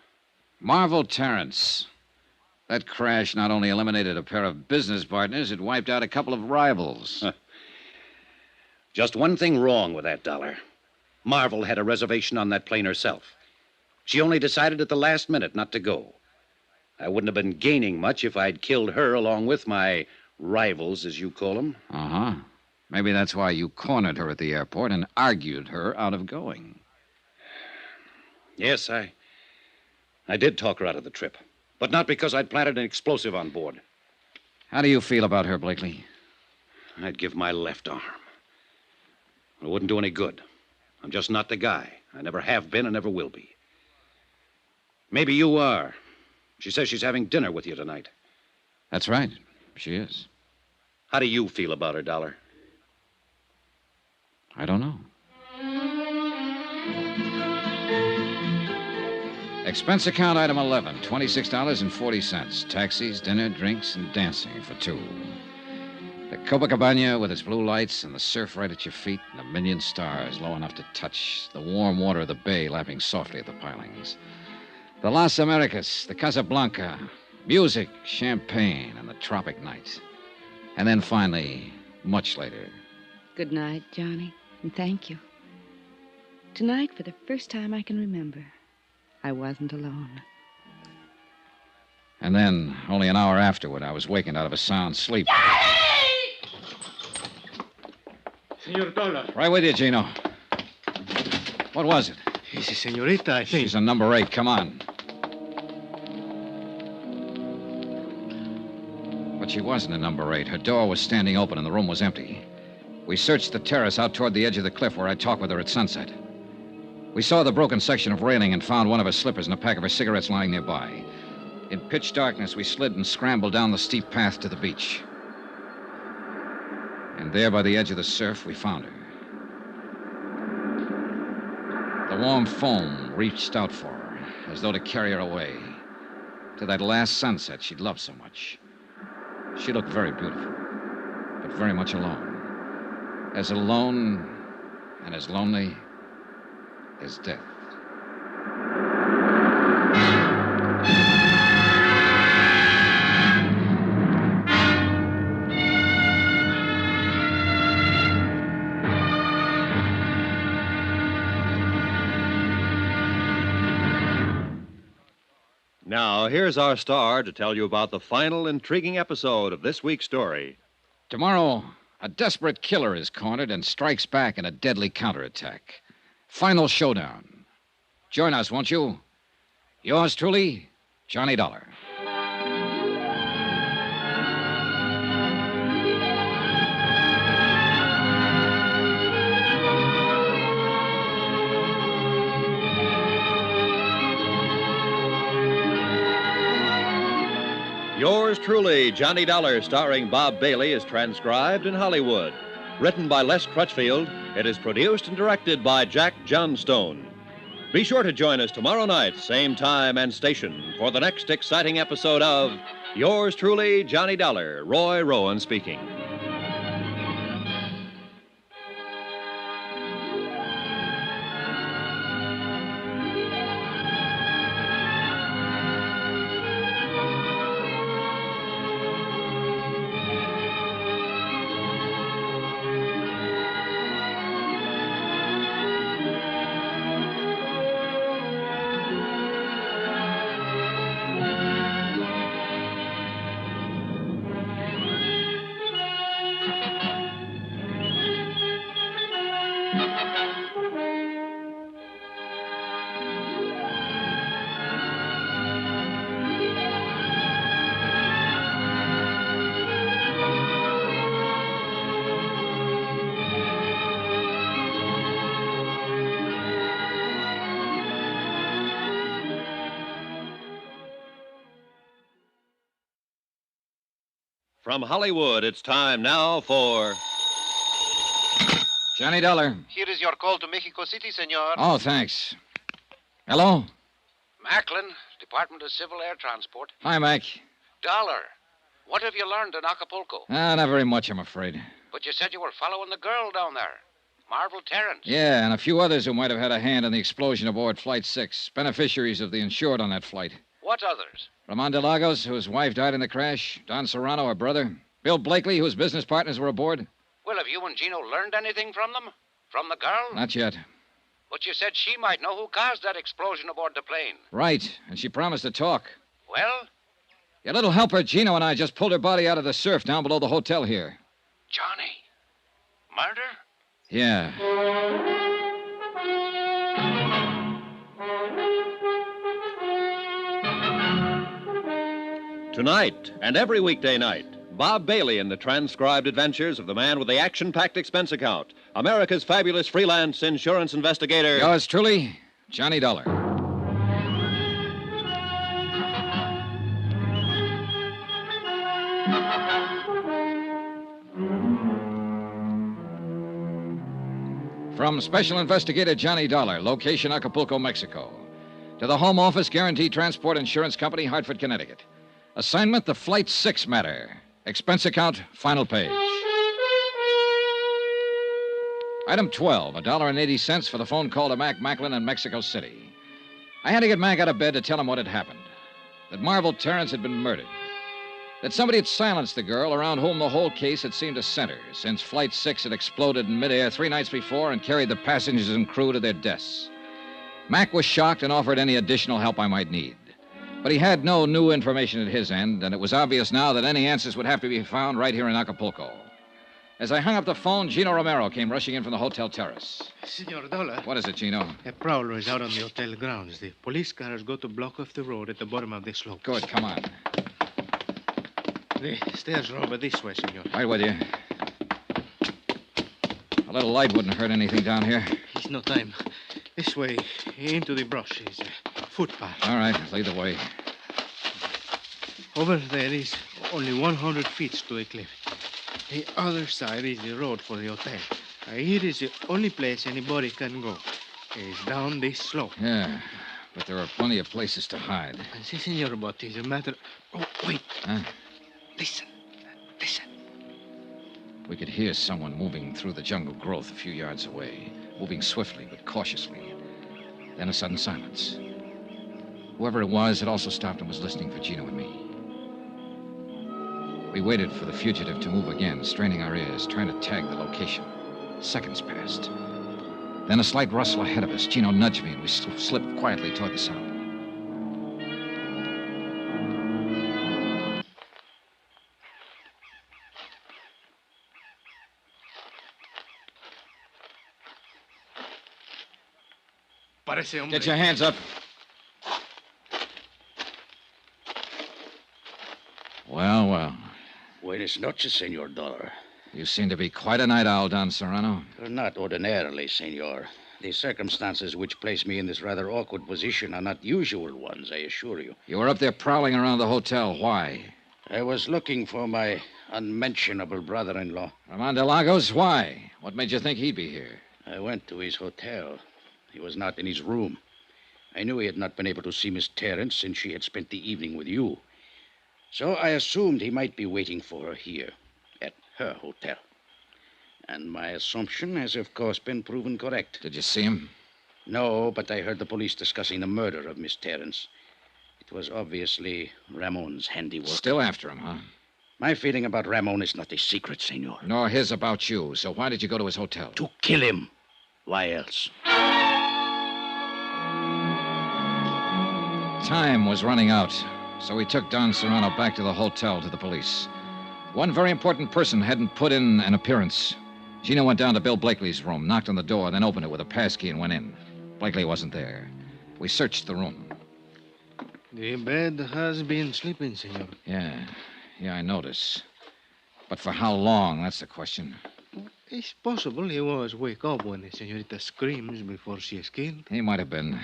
Marvel Terrence. That crash not only eliminated a pair of business partners, it wiped out a couple of rivals. Just one thing wrong with that, Dollar. Marvel had a reservation on that plane herself. She only decided at the last minute not to go. I wouldn't have been gaining much if I'd killed her along with my rivals, as you call them. Uh-huh. Maybe that's why you cornered her at the airport and argued her out of going. Yes, I did talk her out of the trip. But not because I'd planted an explosive on board. How do you feel about her, Blakely? I'd give my left arm. It wouldn't do any good. I'm just not the guy. I never have been and never will be. Maybe you are. She says she's having dinner with you tonight. That's right. She is. How do you feel about her, Dollar? I don't know. Expense account item 11, $26.40. Taxis, dinner, drinks, and dancing for 2. The Copacabana with its blue lights and the surf right at your feet and a million stars low enough to touch. The warm water of the bay lapping softly at the pilings. The Las Americas, the Casablanca, music, champagne, and the tropic night. And then finally, much later. Good night, Johnny, and thank you. Tonight, for the first time I can remember, I wasn't alone. And then, only an hour afterward, I was wakened out of a sound sleep. Senor Dollar. Right with you, Gino. What was it? It's a senorita, I think. She's a number 8. Come on. But she wasn't a number 8. Her door was standing open and the room was empty. We searched the terrace out toward the edge of the cliff where I talked with her at sunset. We saw the broken section of railing and found one of her slippers and a pack of her cigarettes lying nearby. In pitch darkness, we slid and scrambled down the steep path to the beach. And there by the edge of the surf, we found her. The warm foam reached out for her, as though to carry her away, to that last sunset she'd loved so much. She looked very beautiful, but very much alone. As alone and as lonely as death. Now, here's our star to tell you about the final intriguing episode of this week's story. Tomorrow, a desperate killer is cornered and strikes back in a deadly counterattack. Final showdown. Join us, won't you? Yours truly, Johnny Dollar. Yours truly, Johnny Dollar, starring Bob Bailey, is transcribed in Hollywood. Written by Les Crutchfield, it is produced and directed by Jack Johnstone. Be sure to join us tomorrow night, same time and station, for the next exciting episode of Yours truly, Johnny Dollar. Roy Rowan speaking. From Hollywood, it's time now for Johnny Dollar. Here is your call to Mexico City, senor. Oh, thanks. Hello? Macklin, Department of Civil Air Transport. Hi, Mac. Dollar, what have you learned in Acapulco? Not very much, I'm afraid. But you said you were following the girl down there, Marvel Terrence. Yeah, and a few others who might have had a hand in the explosion aboard Flight 6, beneficiaries of the insured on that flight. What others? Ramon de Lagos, whose wife died in the crash. Don Serrano, her brother. Bill Blakely, whose business partners were aboard. Well, have you and Gino learned anything from them? From the girl? Not yet. But you said she might know who caused that explosion aboard the plane. Right, and she promised to talk. Well? Your little helper, Gino, and I just pulled her body out of the surf down below the hotel here. Johnny. Murder? Yeah. Tonight and every weekday night, Bob Bailey in the transcribed adventures of the man with the action-packed expense account, America's fabulous freelance insurance investigator. Yours truly, Johnny Dollar. From Special Investigator Johnny Dollar, location Acapulco, Mexico. To the Home Office Guaranteed Transport Insurance Company, Hartford, Connecticut. Assignment, the Flight 6 matter. Expense account, final page. Item 12, $1.80 for the phone call to Mac Macklin in Mexico City. I had to get Mac out of bed to tell him what had happened. That Marvel Terrence had been murdered. That somebody had silenced the girl around whom the whole case had seemed to center, since Flight 6 had exploded in midair 3 nights before and carried the passengers and crew to their deaths. Mac was shocked and offered any additional help I might need. But he had no new information at his end, and it was obvious now that any answers would have to be found right here in Acapulco. As I hung up the phone, Gino Romero came rushing in from the hotel terrace. Senor Dollar. What is it, Gino? A prowler is out on the hotel grounds. The police cars go to block off the road at the bottom of the slope. Good, come on. The stairs are over this way, senor. Right with you. A little light wouldn't hurt anything down here. It's no time. This way, into the brush, is a footpath. All right, lead the way. Over there is only 100 feet to a cliff. The other side is the road for the hotel. Here is the only place anybody can go. It's down this slope. Yeah, but there are plenty of places to hide. Si, senor, but it's a matter... Oh, wait. Huh? Listen. Listen. We could hear someone moving through the jungle growth a few yards away, moving swiftly but cautiously. Then a sudden silence. Whoever it was had also stopped and was listening for Gino and me. We waited for the fugitive to move again, straining our ears, trying to tag the location. Seconds passed. Then a slight rustle ahead of us. Gino nudged me, and we slipped quietly toward the sound. Get your hands up. Well, well. Buenas noches, Senor Dollar. You seem to be quite a night owl, Don Serrano. Not ordinarily, Senor. The circumstances which place me in this rather awkward position are not usual ones, I assure you. You were up there prowling around the hotel. Why? I was looking for my unmentionable brother-in-law. Ramon de Lagos, why? What made you think he'd be here? I went to his hotel. He was not in his room. I knew he had not been able to see Miss Terrence since she had spent the evening with you. So I assumed he might be waiting for her here, at her hotel. And my assumption has, of course, been proven correct. Did you see him? No, but I heard the police discussing the murder of Miss Terrence. It was obviously Ramon's handiwork. Still after him, huh? My feeling about Ramon is not a secret, senor. Nor his about you. So why did you go to his hotel? To kill him. Why else? Time was running out, so we took Don Serrano back to the hotel to the police. One very important person hadn't put in an appearance. Gino went down to Bill Blakely's room, knocked on the door, then opened it with a passkey and went in. Blakely wasn't there. We searched the room. The bed has been sleeping, senor. Yeah, I notice. But for how long, that's the question. It's possible he was wake up when the senorita screams before she is killed. He might have been.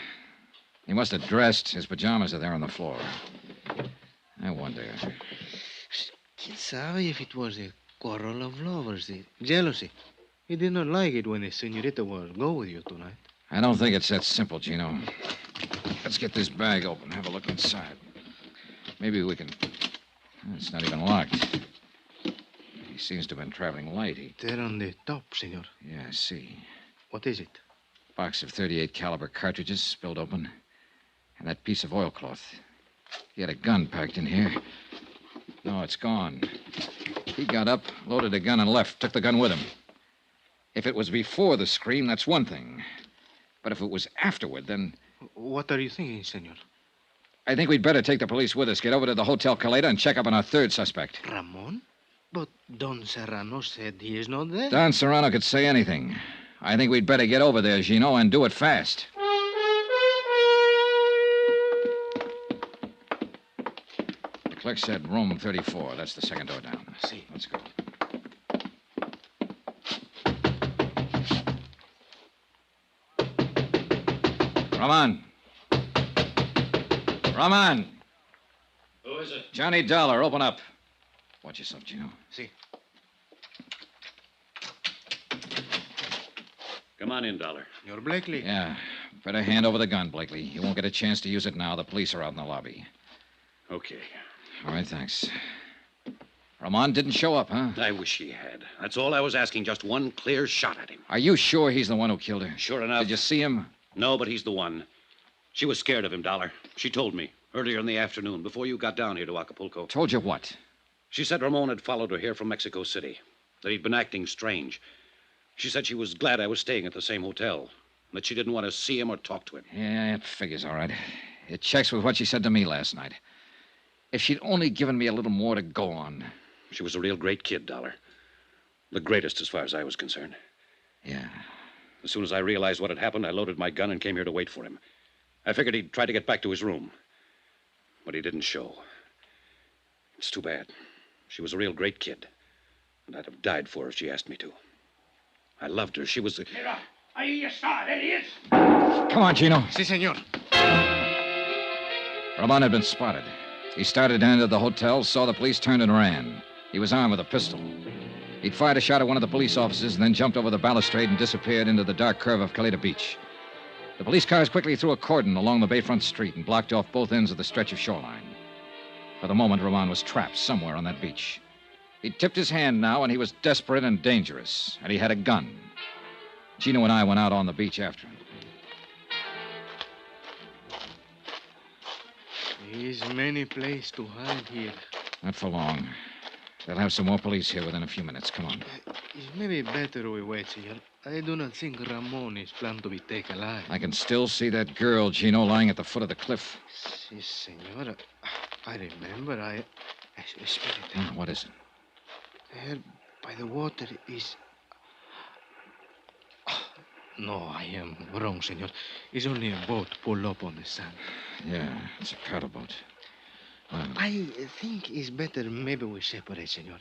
He must have dressed. His pajamas are there on the floor. I wonder. Quien sabe if it was a quarrel of lovers, the jealousy. He did not like it when the senorita was go with you tonight. I don't think it's that simple, Gino. Let's get this bag open, have a look inside. Maybe we can... It's not even locked. He seems to have been traveling light. There on the top, senor. Yeah, I see. What is it? Box of .38 caliber cartridges spilled open. And that piece of oilcloth. He had a gun packed in here. No, it's gone. He got up, loaded a gun, and left. Took the gun with him. If it was before the scream, that's one thing. But if it was afterward, then... What are you thinking, senor? I think we'd better take the police with us, get over to the Hotel Caleta, and check up on our third suspect. Ramon? But Don Serrano said he is not there. Don Serrano could say anything. I think we'd better get over there, Gino, and do it fast. The clerk said room 34. That's the second door down. See. Let's go. Ramon. Ramon. Who is it? Johnny Dollar, open up. Watch yourself, Gino. See. Come on in, Dollar. You're Blakely. Yeah. Better hand over the gun, Blakely. You won't get a chance to use it now. The police are out in the lobby. Okay. All right, thanks. Ramon didn't show up, huh? I wish he had. That's all I was asking. Just one clear shot at him. Are you sure he's the one who killed her? Sure enough. Did you see him? No, but he's the one. She was scared of him, Dollar. She told me earlier in the afternoon, before you got down here to Acapulco. Told you what? She said Ramon had followed her here from Mexico City, that he'd been acting strange. She said she was glad I was staying at the same hotel, and that she didn't want to see him or talk to him. Yeah, it figures all right. It checks with what she said to me last night. If she'd only given me a little more to go on. She was a real great kid, Dollar. The greatest as far as I was concerned. Yeah. As soon as I realized what had happened, I loaded my gun and came here to wait for him. I figured he'd try to get back to his room. But he didn't show. It's too bad. She was a real great kid. And I'd have died for her if she asked me to. I loved her. She was... Mira, ahí está. There he is. Come on, Gino. Si, senor. Ramon had been spotted. He started to enter the hotel, saw the police, turned and ran. He was armed with a pistol. He'd fired a shot at one of the police officers and then jumped over the balustrade and disappeared into the dark curve of Caleta Beach. The police cars quickly threw a cordon along the bayfront street and blocked off both ends of the stretch of shoreline. For the moment, Ramon was trapped somewhere on that beach. He'd tipped his hand now, and he was desperate and dangerous, and he had a gun. Gino and I went out on the beach after him. There's many places to hide here. Not for long. They'll have some more police here within a few minutes. Come on. It's maybe better we wait, senor. I do not think Ramon is planned to be taken alive. I can still see that girl, Gino, lying at the foot of the cliff. Si, senor. I remember. Spirit. What is it? There by the water is... No, I am wrong, senor. It's only a boat pulled up on the sand. Yeah, it's a paddle boat. I think it's better maybe we separate, senor.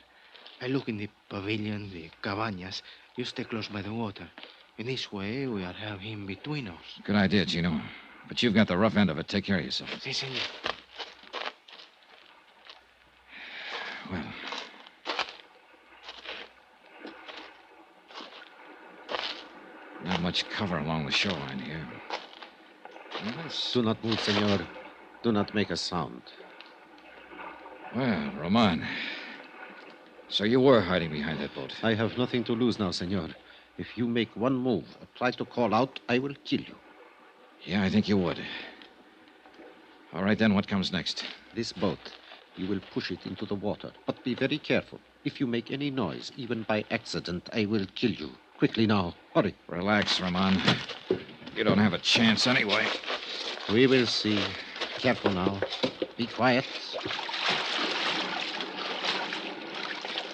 I look in the pavilion, the cabañas. You stay close by the water. In this way, we'll have him between us. Good idea, Gino. But you've got the rough end of it. Take care of yourself. Si, senor. much cover along the shoreline here. Do not move, senor. Do not make a sound. Well, Roman. So you were hiding behind that boat. I have nothing to lose now, senor. If you make one move or try to call out, I will kill you. Yeah, I think you would. All right, then, what comes next? This boat. You will push it into the water, but be very careful. If you make any noise, even by accident, I will kill you. Quickly now. Hurry. Relax, Roman. You don't have a chance anyway. We will see. Careful now. Be quiet.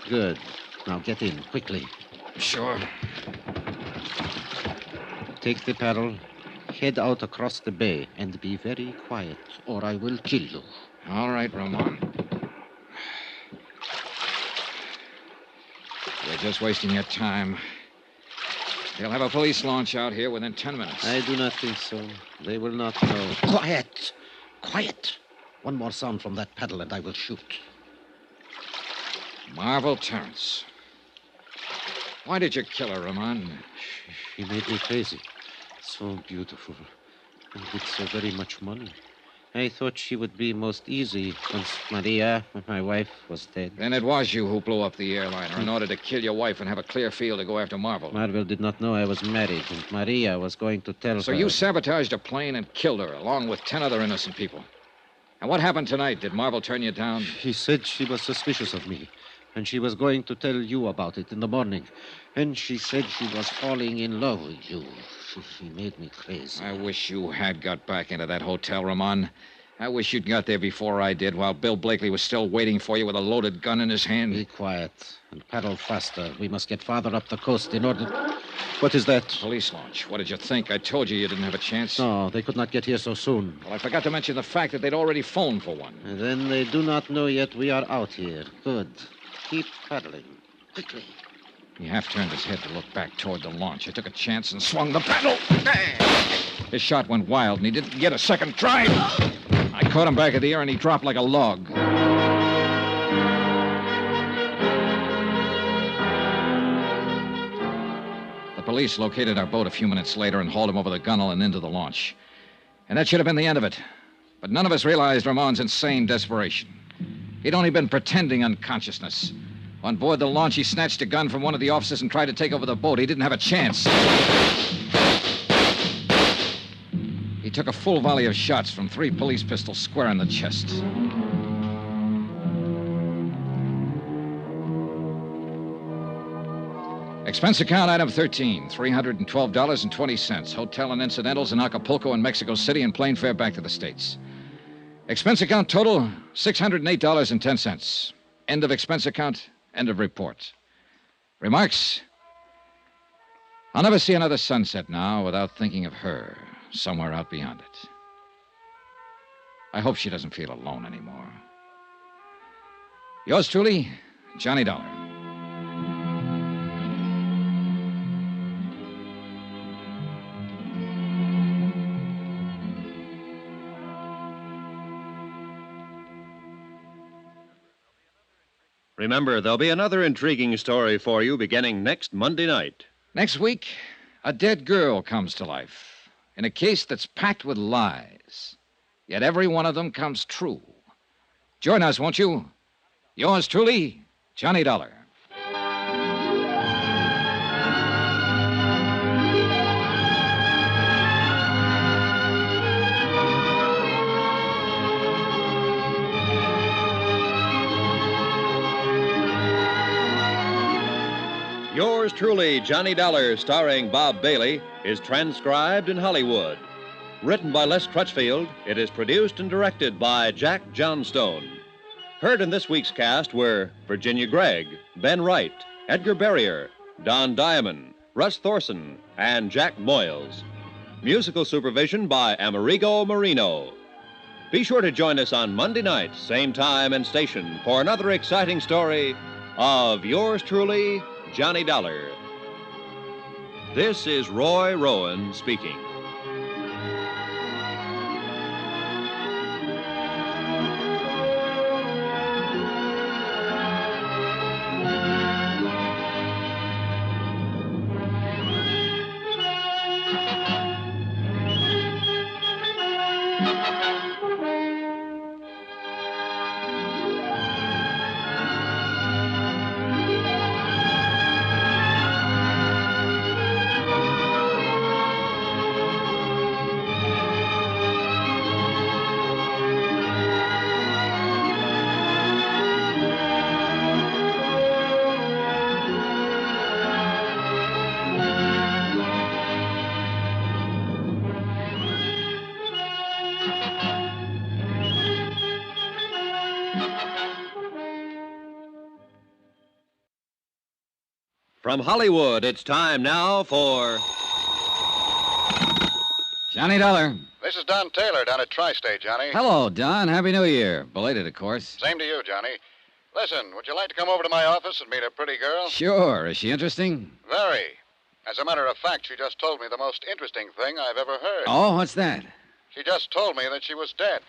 Good. Now get in, quickly. Sure. Take the paddle, head out across the bay, and be very quiet, or I will kill you. All right, Roman. You're just wasting your time. They'll have a police launch out here within 10 minutes. I do not think so. They will not know. Quiet! Quiet! One more sound from that paddle and I will shoot. Marvel Terrence. Why did you kill her, Roman? She made me crazy. So beautiful. And with so very much money. I thought she would be most easy once Maria, my wife, was dead. Then it was you who blew up the airliner in order to kill your wife and have a clear field to go after Marvel. Marvel did not know I was married, and Maria was going to tell her. So you sabotaged a plane and killed her, along with 10 other innocent people. And what happened tonight? Did Marvel turn you down? He said she was suspicious of me, and she was going to tell you about it in the morning. And she said she was falling in love with you. She made me crazy. I wish you had got back into that hotel, Ramon. I wish you'd got there before I did, while Bill Blakely was still waiting for you with a loaded gun in his hand. Be quiet and paddle faster. We must get farther up the coast in order... What is that? Police launch. What did you think? I told you didn't have a chance. No, they could not get here so soon. Well, I forgot to mention the fact that they'd already phoned for one. And then they do not know yet we are out here. Good. Keep paddling. Quickly. He half turned his head to look back toward the launch. I took a chance and swung the paddle. His shot went wild, and he didn't get a second try. I caught him back of the air, and he dropped like a log. The police located our boat a few minutes later and hauled him over the gunwale and into the launch. And that should have been the end of it. But none of us realized Ramon's insane desperation. He'd only been pretending unconsciousness. On board the launch, he snatched a gun from one of the officers and tried to take over the boat. He didn't have a chance. He took a full volley of shots from 3 police pistols square in the chest. Expense account item 13, $312.20. Hotel and incidentals in Acapulco and Mexico City and plane fare back to the States. Expense account total, $608.10. End of expense account, end of report. Remarks? I'll never see another sunset now without thinking of her somewhere out beyond it. I hope she doesn't feel alone anymore. Yours truly, Johnny Dollar. Remember, there'll be another intriguing story for you beginning next Monday night. Next week, a dead girl comes to life in a case that's packed with lies. Yet every one of them comes true. Join us, won't you? Yours truly, Johnny Dollar. Yours truly, Johnny Dollar, starring Bob Bailey, is transcribed in Hollywood. Written by Les Crutchfield, it is produced and directed by Jack Johnstone. Heard in this week's cast were Virginia Gregg, Ben Wright, Edgar Barrier, Don Diamond, Russ Thorson, and Jack Moyles. Musical supervision by Amerigo Marino. Be sure to join us on Monday night, same time and station, for another exciting story of yours truly, Johnny Dollar. This is Roy Rowan speaking. From Hollywood, it's time now for Johnny Dollar. This is Don Taylor down at Tri-State, Johnny. Hello, Don. Happy New Year. Belated, of course. Same to you, Johnny. Listen, would you like to come over to my office and meet a pretty girl? Sure. Is she interesting? Very. As a matter of fact, she just told me the most interesting thing I've ever heard. Oh, what's that? She just told me that she was dead.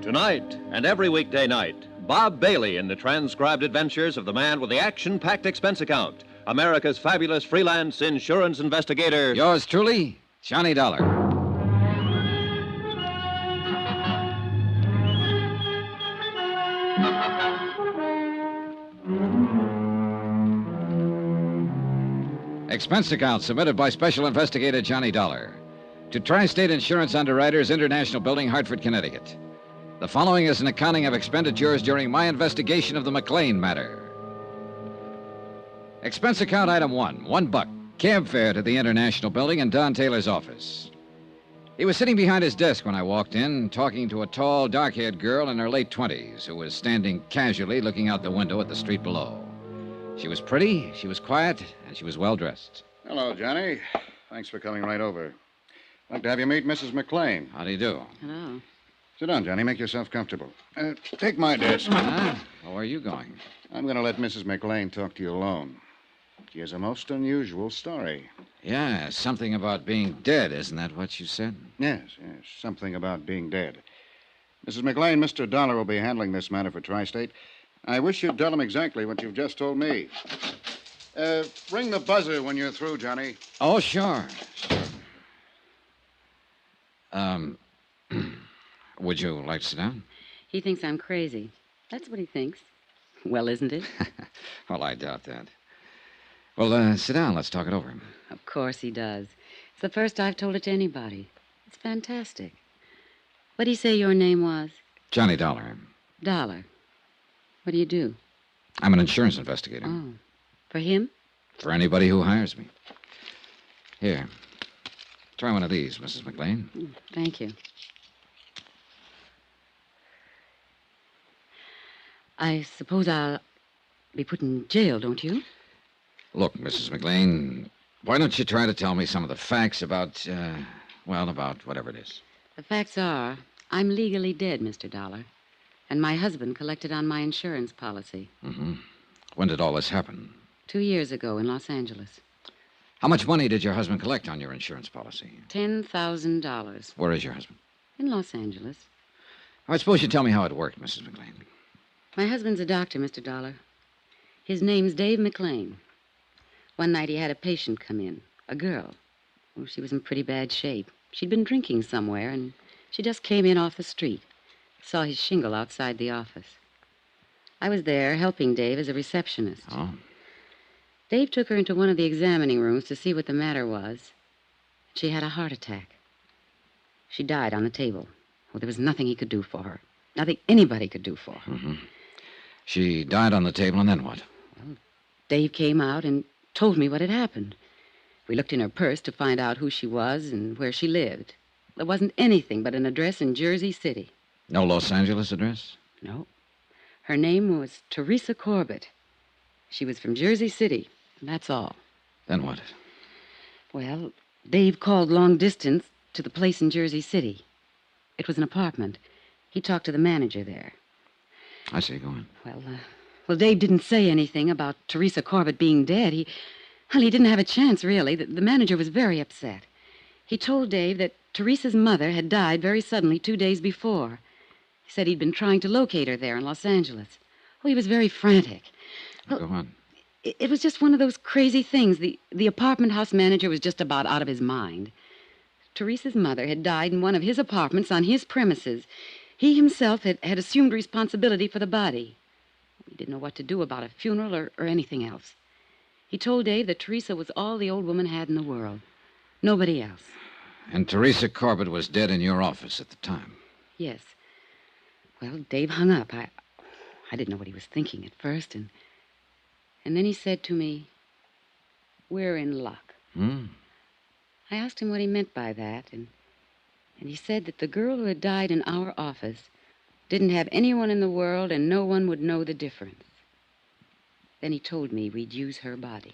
Tonight and every weekday night, Bob Bailey in the transcribed adventures of the man with the action-packed expense account, America's fabulous freelance insurance investigator. Yours truly, Johnny Dollar. Expense account submitted by Special Investigator Johnny Dollar to Tri-State Insurance Underwriters, International Building, Hartford, Connecticut. The following is an accounting of expenditures during my investigation of the McLean matter. Expense account item $1, cab fare to the International Building in Don Taylor's office. He was sitting behind his desk when I walked in, talking to a tall, dark-haired girl in her late 20s who was standing casually looking out the window at the street below. She was pretty, she was quiet, and she was well-dressed. Hello, Johnny. Thanks for coming right over. I'd like to have you meet Mrs. McLean. How do you do? Hello. Sit down, Johnny. Make yourself comfortable. Take my desk. Ah, well, where are you going? I'm going to let Mrs. McLean talk to you alone. She has a most unusual story. Yeah, something about being dead, isn't that what you said? Yes, something about being dead. Mrs. McLean, Mr. Dollar will be handling this matter for Tri-State. I wish you'd tell him exactly what you've just told me. Ring the buzzer when you're through, Johnny. Oh, sure. Would you like to sit down? He thinks I'm crazy. That's what he thinks. Well, isn't it? Well, I doubt that. Well, sit down. Let's talk it over. Of course he does. It's the first I've told it to anybody. It's fantastic. What'd he say your name was? Johnny Dollar. Dollar. What do you do? I'm an insurance investigator. Oh. For him? For anybody who hires me. Here. Try one of these, Mrs. McLean. Thank you. I suppose I'll be put in jail, don't you? Look, Mrs. McLean, why don't you try to tell me some of the facts about, about whatever it is. The facts are, I'm legally dead, Mr. Dollar. And my husband collected on my insurance policy. Mm-hmm. When did all this happen? 2 years ago in Los Angeles. How much money did your husband collect on your insurance policy? $10,000. Where is your husband? In Los Angeles. I suppose you tell me how it worked, Mrs. McLean. My husband's a doctor, Mr. Dollar. His name's Dave McLean. One night he had a patient come in, a girl. Oh, she was in pretty bad shape. She'd been drinking somewhere, and she just came in off the street. Saw his shingle outside the office. I was there helping Dave as a receptionist. Oh. Dave took her into one of the examining rooms to see what the matter was. She had a heart attack. She died on the table. Oh, there was nothing he could do for her. Nothing anybody could do for her. Mm-hmm. She died on the table, and then what? Well, Dave came out and told me what had happened. We looked in her purse to find out who she was and where she lived. There wasn't anything but an address in Jersey City. No Los Angeles address? No. Her name was Teresa Corbett. She was from Jersey City, and that's all. Then what? Well, Dave called long distance to the place in Jersey City. It was an apartment. He talked to the manager there. I see. Go on. Well, Dave didn't say anything about Teresa Corbett being dead. He didn't have a chance, really. The manager was very upset. He told Dave that Teresa's mother had died very suddenly 2 days before. He said he'd been trying to locate her there in Los Angeles. Oh, he was very frantic. Go on. It was just one of those crazy things. The apartment house manager was just about out of his mind. Teresa's mother had died in one of his apartments on his premises. He himself had assumed responsibility for the body. He didn't know what to do about a funeral or anything else. He told Dave that Teresa was all the old woman had in the world. Nobody else. And Teresa Corbett was dead in your office at the time. Yes. Well, Dave hung up. I didn't know what he was thinking at first, and then he said to me, "We're in luck." I asked him what he meant by that, and he said that the girl who had died in our office didn't have anyone in the world and no one would know the difference. Then he told me we'd use her body.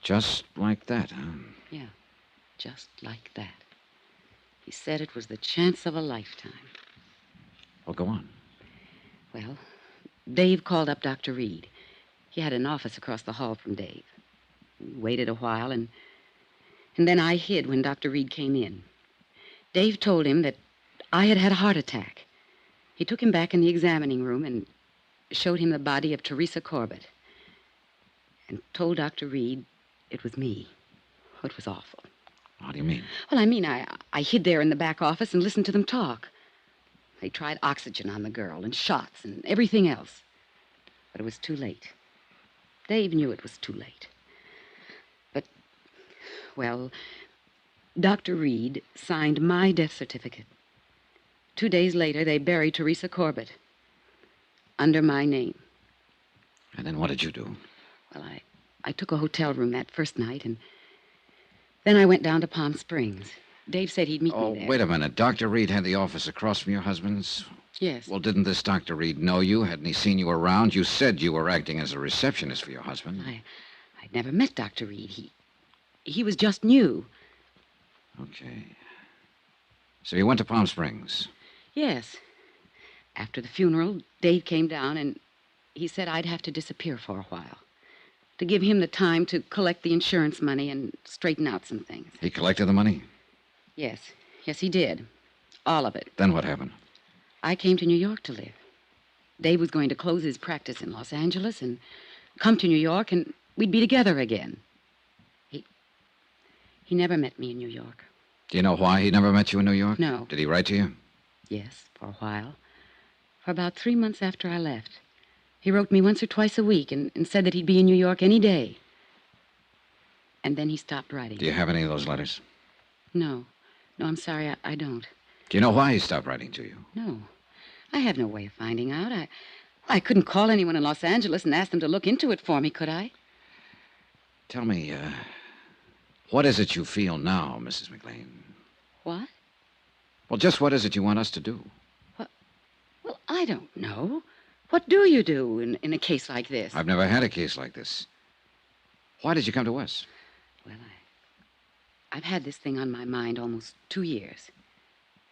Just like that, huh? Yeah, just like that. He said it was the chance of a lifetime. Well, go on. Well, Dave called up Dr. Reed. He had an office across the hall from Dave. We waited a while, and then I hid when Dr. Reed came in. Dave told him that I had had a heart attack. He took him back in the examining room and showed him the body of Teresa Corbett and told Dr. Reed it was me. It was awful. How do you mean? Well, I mean, I hid there in the back office and listened to them talk. They tried oxygen on the girl and shots and everything else. But it was too late. Dave knew it was too late. But, well, Dr. Reed signed my death certificate. 2 days later, they buried Teresa Corbett under my name. And then what did you do? Well, I took a hotel room that first night, and then I went down to Palm Springs. Dave said he'd meet me there. Oh, wait a minute. Dr. Reed had the office across from your husband's? Yes. Well, didn't this Dr. Reed know you? Hadn't he seen you around? You said you were acting as a receptionist for your husband. I'd never met Dr. Reed. He was just new. Okay. So you went to Palm Springs? Yes. After the funeral, Dave came down, and he said I'd have to disappear for a while to give him the time to collect the insurance money and straighten out some things. He collected the money? Yes. Yes, he did. All of it. Then what happened? I came to New York to live. Dave was going to close his practice in Los Angeles and come to New York, and we'd be together again. He never met me in New York. Do you know why he never met you in New York? No. Did he write to you? Yes, for a while. For about 3 months after I left. He wrote me once or twice a week and said that he'd be in New York any day. And then he stopped writing. Do you have any of those letters? No. No, I'm sorry, I don't. Do you know why he stopped writing to you? No. I have no way of finding out. I couldn't call anyone in Los Angeles and ask them to look into it for me, could I? Tell me, what is it you feel now, Mrs. McLean? What? Well, just what is it you want us to do? Well, I don't know. What do you do in a case like this? I've never had a case like this. Why did you come to us? Well, I've had this thing on my mind almost 2 years.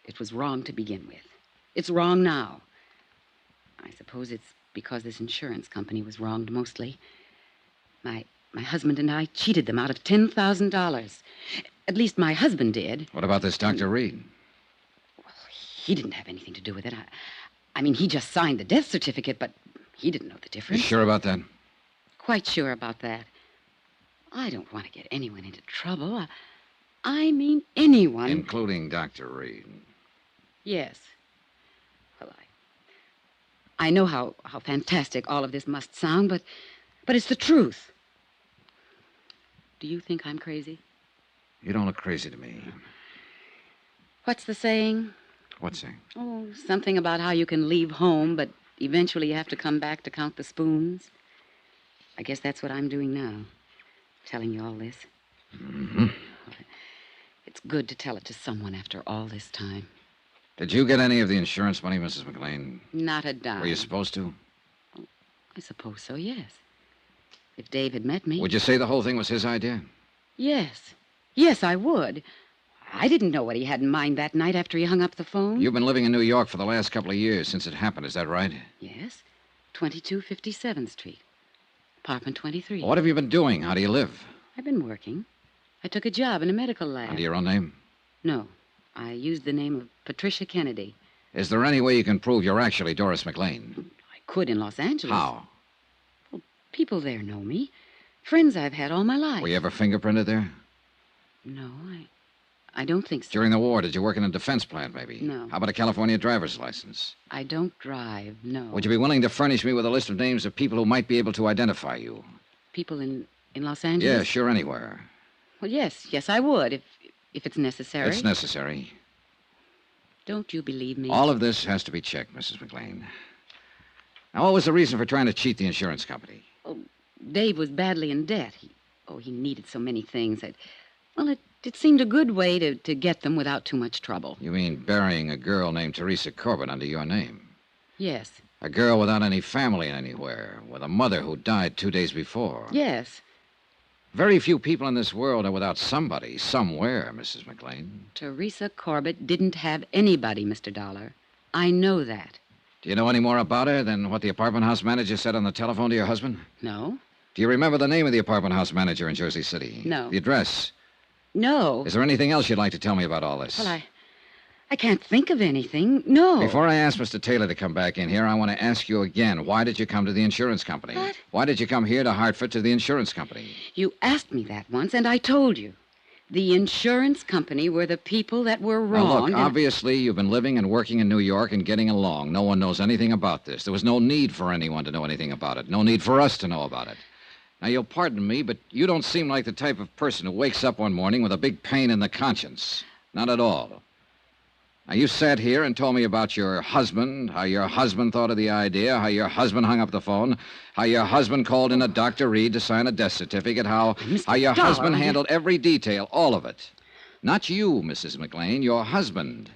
It was wrong to begin with. It's wrong now. I suppose it's because this insurance company was wronged mostly. My husband and I cheated them out of $10,000. At least my husband did. What about this Dr. Reed? Well, he didn't have anything to do with it. I mean, he just signed the death certificate, but he didn't know the difference. You sure about that? Quite sure about that. I don't want to get anyone into trouble. I mean anyone. Including Dr. Reed. Yes. Well, I know how fantastic all of this must sound, but it's the truth. Do you think I'm crazy? You don't look crazy to me. What's the saying? What saying? Oh, something about how you can leave home, but eventually you have to come back to count the spoons. I guess that's what I'm doing now, telling you all this. Mm-hmm. It's good to tell it to someone after all this time. Did you get any of the insurance money, Mrs. McLean? Not a dime. Were you supposed to? I suppose so, yes. If Dave had met me... Would you say the whole thing was his idea? Yes. Yes, I would. I didn't know what he had in mind that night after he hung up the phone. You've been living in New York for the last couple of years since it happened, is that right? Yes. 2257th Street. Apartment 23. Well, what have you been doing? How do you live? I've been working. I took a job in a medical lab. Under your own name? No. I used the name of Patricia Kennedy. Is there any way you can prove you're actually Doris McLean? I could in Los Angeles. How? Well, People there know me. Friends I've had all my life. Were you ever fingerprinted there? No, I don't think so. During the war, did you work in a defense plant, maybe? No. How about a California driver's license? I don't drive, no. Would you be willing to furnish me with a list of names of people who might be able to identify you? People in Los Angeles? Yeah, sure, anywhere. Well, yes, I would, if it's necessary. It's necessary. Don't you believe me? All of this has to be checked, Mrs. McLean. Now, what was the reason for trying to cheat the insurance company? Oh, Dave was badly in debt. He needed so many things. It seemed a good way to get them without too much trouble. You mean burying a girl named Teresa Corbett under your name? Yes. A girl without any family anywhere, with a mother who died 2 days before. Yes. Very few people in this world are without somebody, somewhere, Mrs. McLean. Teresa Corbett didn't have anybody, Mr. Dollar. I know that. Do you know any more about her than what the apartment house manager said on the telephone to your husband? No. Do you remember the name of the apartment house manager in Jersey City? No. The address? No. Is there anything else you'd like to tell me about all this? Well, I can't think of anything. No. Before I ask Mr. Taylor to come back in here, I want to ask you again, why did you come to the insurance company? What? Why did you come here to Hartford to the insurance company? You asked me that once, and I told you. The insurance company were the people that were wrong. Now, look, obviously, you've been living and working in New York and getting along. No one knows anything about this. There was no need for anyone to know anything about it. No need for us to know about it. Now, you'll pardon me, but you don't seem like the type of person who wakes up one morning with a big pain in the conscience. Not at all. Now, you sat here and told me about your husband, how your husband thought of the idea, how your husband hung up the phone, how your husband called in a Dr. Reed to sign a death certificate, how your husband handled every detail, all of it. Not you, Mrs. McLean, your husband.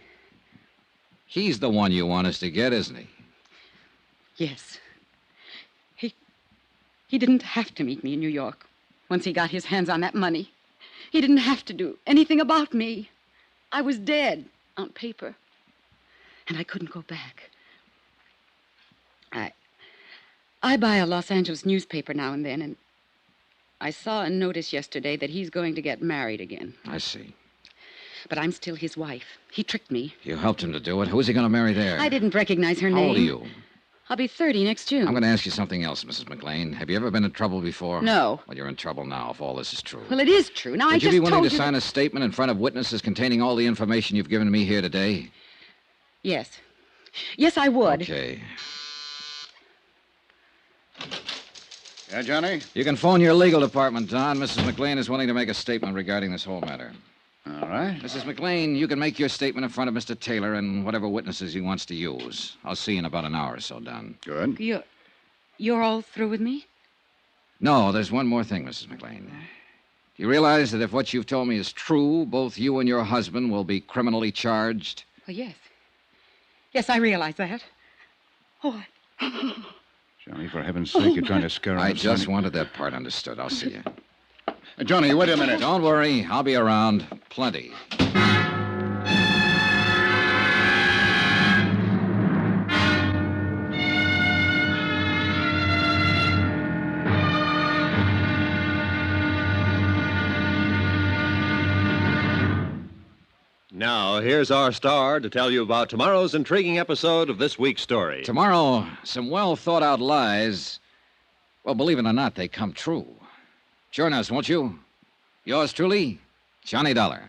He's the one you want us to get, isn't he? Yes. He didn't have to meet me in New York once he got his hands on that money. He didn't have to do anything about me. I was dead on paper, and I couldn't go back. I buy a Los Angeles newspaper now and then, and I saw a notice yesterday that he's going to get married again. I see. But I'm still his wife. He tricked me. You helped him to do it. Who's he going to marry there? I didn't recognize her name. How old are you? I'll be 30 next June. I'm going to ask you something else, Mrs. McLean. Have you ever been in trouble before? No. Well, you're in trouble now, if all this is true. Well, it is true. Now, Would you be willing to sign a statement in front of witnesses containing all the information you've given me here today? Yes. Yes, I would. Okay. Yeah, Johnny? You can phone your legal department, Don. Mrs. McLean is willing to make a statement regarding this whole matter. All right. Mrs. McLean, you can make your statement in front of Mr. Taylor and whatever witnesses he wants to use. I'll see you in about an hour or so, Don. Good. You're all through with me? No, there's one more thing, Mrs. McLean. Do you realize that if what you've told me is true, both you and your husband will be criminally charged? Oh, yes. Yes, I realize that. Oh, Johnny, for heaven's sake, you're trying to scare us. I just wanted that part understood. I'll see you. Johnny, wait a minute. Don't worry. I'll be around. Plenty. Now, here's our star to tell you about tomorrow's intriguing episode of this week's story. Tomorrow, some well-thought-out lies, well, believe it or not, they come true. Join us, won't you? Yours truly, Johnny Dollar.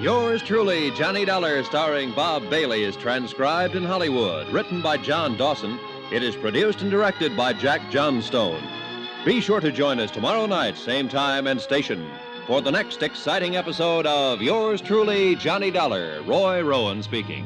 Yours truly, Johnny Dollar, starring Bob Bailey, is transcribed in Hollywood. Written by John Dawson, it is produced and directed by Jack Johnstone. Be sure to join us tomorrow night, same time and station, for the next exciting episode of Yours truly, Johnny Dollar. Roy Rowan speaking.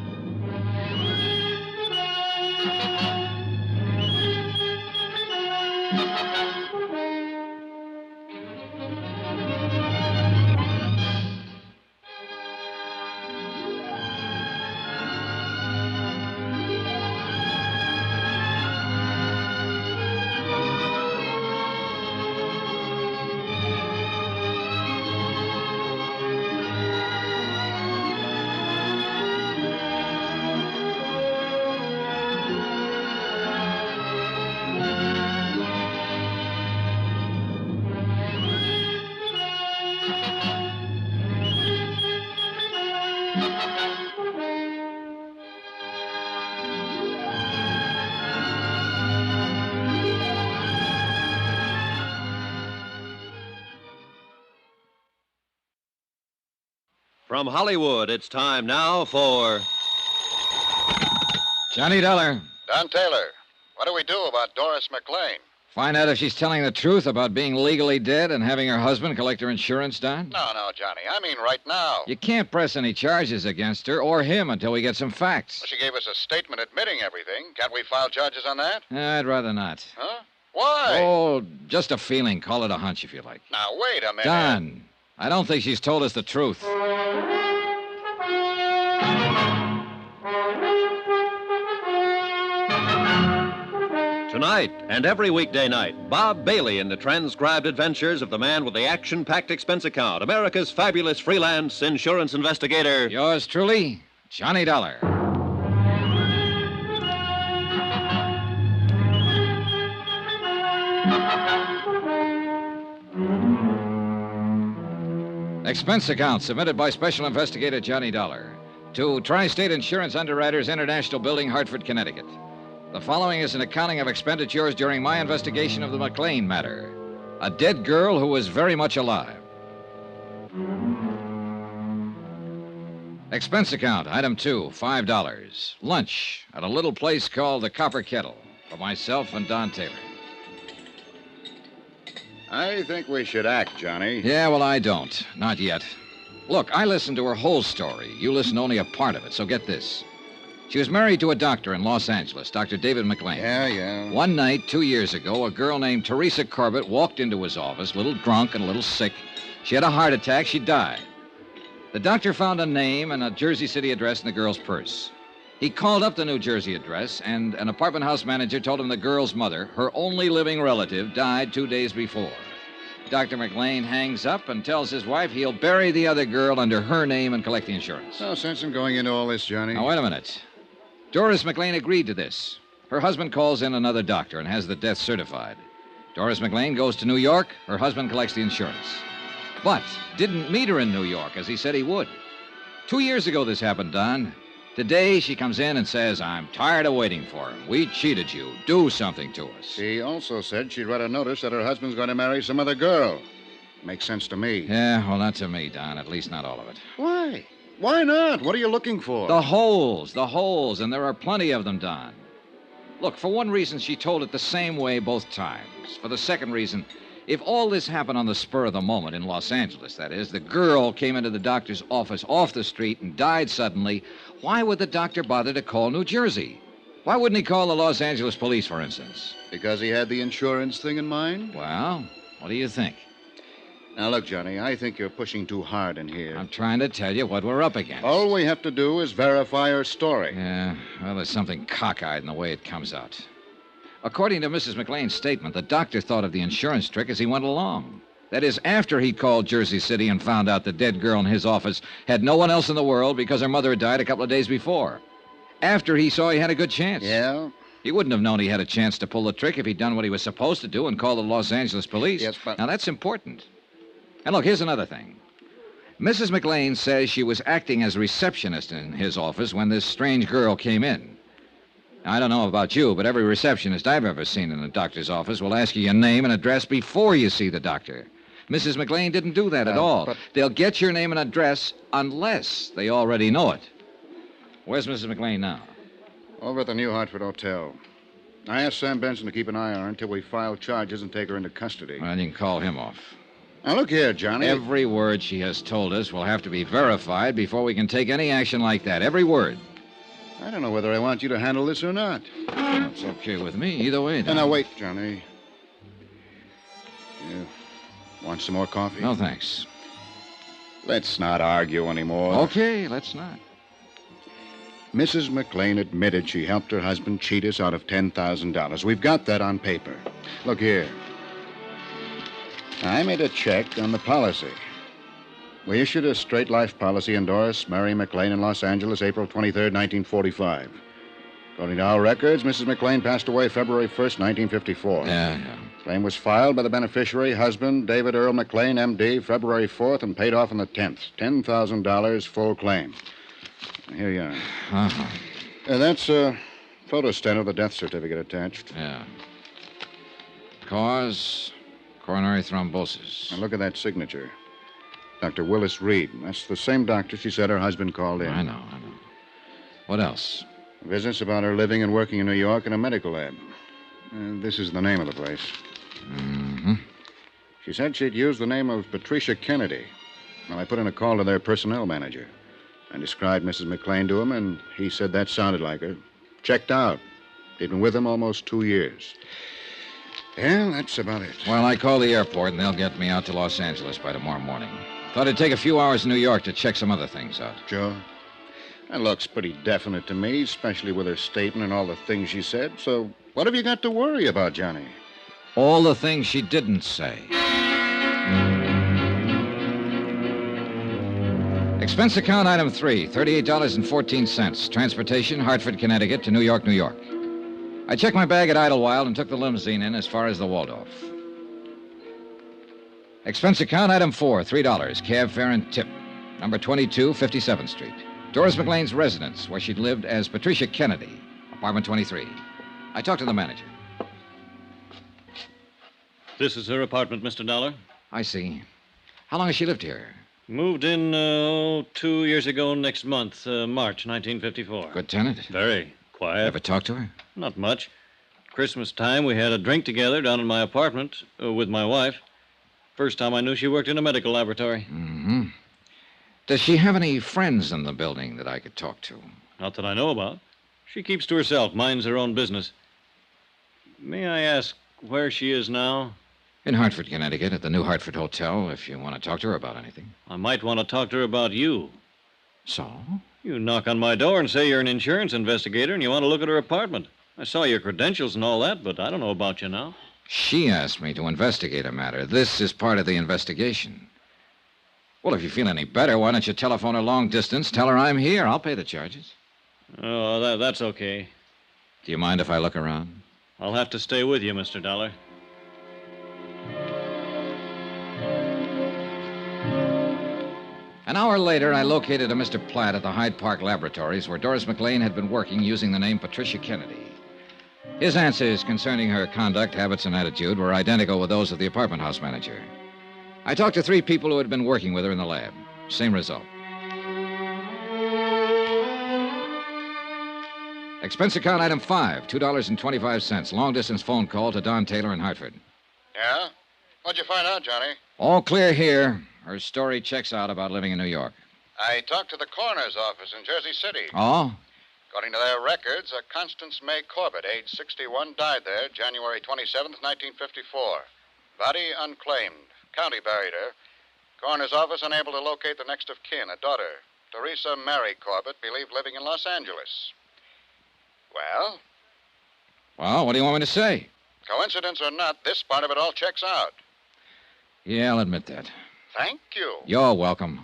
From Hollywood, it's time now for Johnny Dollar. Don Taylor, what do we do about Doris McLean? Find out if she's telling the truth about being legally dead and having her husband collect her insurance, Don? No, Johnny. I mean right now. You can't press any charges against her or him until we get some facts. Well, she gave us a statement admitting everything. Can't we file charges on that? I'd rather not. Huh? Why? Oh, just a feeling. Call it a hunch if you like. Now, wait a minute. Don, I don't think she's told us the truth. Tonight and every weekday night, Bob Bailey in the transcribed adventures of the man with the action-packed expense account, America's fabulous freelance insurance investigator. Yours truly, Johnny Dollar. Expense account submitted by Special Investigator Johnny Dollar to Tri-State Insurance Underwriters International Building, Hartford, Connecticut. The following is an accounting of expenditures during my investigation of the McLean matter. A dead girl who was very much alive. Expense account, item 2, $5. Lunch at a little place called the Copper Kettle for myself and Don Taylor. I think we should act, Johnny. Yeah, well, I don't. Not yet. Look, I listened to her whole story. You listened only a part of it, so get this. She was married to a doctor in Los Angeles, Dr. David McLean. Yeah. One night, 2 years ago, a girl named Teresa Corbett walked into his office, a little drunk and a little sick. She had a heart attack. She died. The doctor found a name and a Jersey City address in the girl's purse. He called up the New Jersey address, and an apartment house manager told him the girl's mother, her only living relative, died 2 days before. Dr. McLean hangs up and tells his wife he'll bury the other girl under her name and collect the insurance. No sense in going into all this, Johnny. Now, wait a minute. Doris McLean agreed to this. Her husband calls in another doctor and has the death certified. Doris McLean goes to New York. Her husband collects the insurance. But didn't meet her in New York, as he said he would. 2 years ago this happened, Don. Today she comes in and says, I'm tired of waiting for him. We cheated you. Do something to us. She also said she'd read a notice that her husband's going to marry some other girl. Makes sense to me. Yeah, well, not to me, Don. At least not all of it. Why? Why not? What are you looking for? The holes, and there are plenty of them, Don. Look, for one reason, she told it the same way both times. For the second reason, if all this happened on the spur of the moment in Los Angeles, that is, the girl came into the doctor's office off the street and died suddenly, why would the doctor bother to call New Jersey? Why wouldn't he call the Los Angeles police, for instance? Because he had the insurance thing in mind? Well, what do you think? Now, look, Johnny, I think you're pushing too hard in here. I'm trying to tell you what we're up against. All we have to do is verify her story. Yeah, well, there's something cockeyed in the way it comes out. According to Mrs. McLean's statement, the doctor thought of the insurance trick as he went along. That is, after he called Jersey City and found out the dead girl in his office had no one else in the world because her mother had died a couple of days before. After he saw he had a good chance. Yeah? He wouldn't have known he had a chance to pull the trick if he'd done what he was supposed to do and called the Los Angeles police. Yes, but... Now, that's important. And look, here's another thing. Mrs. McLean says she was acting as receptionist in his office when this strange girl came in. Now, I don't know about you, but every receptionist I've ever seen in a doctor's office will ask you your name and address before you see the doctor. Mrs. McLean didn't do that at all. But... They'll get your name and address unless they already know it. Where's Mrs. McLean now? Over at the New Hartford Hotel. I asked Sam Benson to keep an eye on her until we file charges and take her into custody. Well, you can call him off. Now, look here, Johnny. Every word she has told us will have to be verified before we can take any action like that. Every word. I don't know whether I want you to handle this or not. It's okay with me. Either way, then. Now, wait, Johnny. You want some more coffee? No, thanks. Let's not argue anymore. Okay, let's not. Mrs. McLean admitted she helped her husband cheat us out of $10,000. We've got that on paper. Look here. I made a check on the policy. We issued a straight life policy in Doris Mary McLean in Los Angeles, April 23rd, 1945. According to our records, Mrs. McLean passed away February 1st, 1954. Yeah. Claim was filed by the beneficiary, husband, David Earl McLean, M.D., February 4th, and paid off on the 10th. $10,000, full claim. Here you are. Uh-huh. That's a photostat of the death certificate attached. Yeah. Cause, coronary thrombosis. Now look at that signature. Dr. Willis Reed. That's the same doctor she said her husband called in. I know. What else? Business about her living and working in New York in a medical lab. This is the name of the place. Mm-hmm. She said she'd used the name of Patricia Kennedy. Well, I put in a call to their personnel manager. I described Mrs. McLean to him, and he said that sounded like her. Checked out. He'd been with him almost 2 years. Yeah, that's about it. Well, I called the airport, and they'll get me out to Los Angeles by tomorrow morning. Thought it'd take a few hours in New York to check some other things out. Sure. That looks pretty definite to me, especially with her statement and all the things she said. So what have you got to worry about, Johnny? All the things she didn't say. Expense account item 3, $38.14. Transportation, Hartford, Connecticut to New York, New York. I checked my bag at Idlewild and took the limousine in as far as the Waldorf. Expense account item 4, $3, cab fare and tip. Number 22, 57th Street. Doris McLean's residence, where she'd lived as Patricia Kennedy, apartment 23. I talked to the manager. This is her apartment, Mr. Dollar. I see. How long has she lived here? Moved in 2 years ago next month, March 1954. Good tenant? Very quiet. Ever talk to her? Not much. Christmas time, we had a drink together down in my apartment with my wife. First time I knew she worked in a medical laboratory. Mm-hmm. Does she have any friends in the building that I could talk to? Not that I know about. She keeps to herself, minds her own business. May I ask where she is now? In Hartford, Connecticut, at the New Hartford Hotel, if you want to talk to her about anything. I might want to talk to her about you. So? You knock on my door and say you're an insurance investigator and you want to look at her apartment. I saw your credentials and all that, but I don't know about you now. She asked me to investigate a matter. This is part of the investigation. Well, if you feel any better, why don't you telephone her long distance? Tell her I'm here. I'll pay the charges. Oh, that's okay. Do you mind if I look around? I'll have to stay with you, Mr. Dollar. An hour later, I located a Mr. Platt at the Hyde Park Laboratories, where Doris McLean had been working using the name Patricia Kennedy. His answers concerning her conduct, habits, and attitude were identical with those of the apartment house manager. I talked to 3 people who had been working with her in the lab. Same result. Expense account item 5, $2.25. Long-distance phone call to Don Taylor in Hartford. Yeah? What'd you find out, Johnny? All clear here. Her story checks out about living in New York. I talked to the coroner's office in Jersey City. Oh? According to their records, a Constance May Corbett, age 61, died there January 27th, 1954. Body unclaimed. County buried her. Coroner's office unable to locate the next of kin, a daughter, Teresa Mary Corbett, believed living in Los Angeles. Well? Well, what do you want me to say? Coincidence or not, this part of it all checks out. Yeah, I'll admit that. Thank you. You're welcome.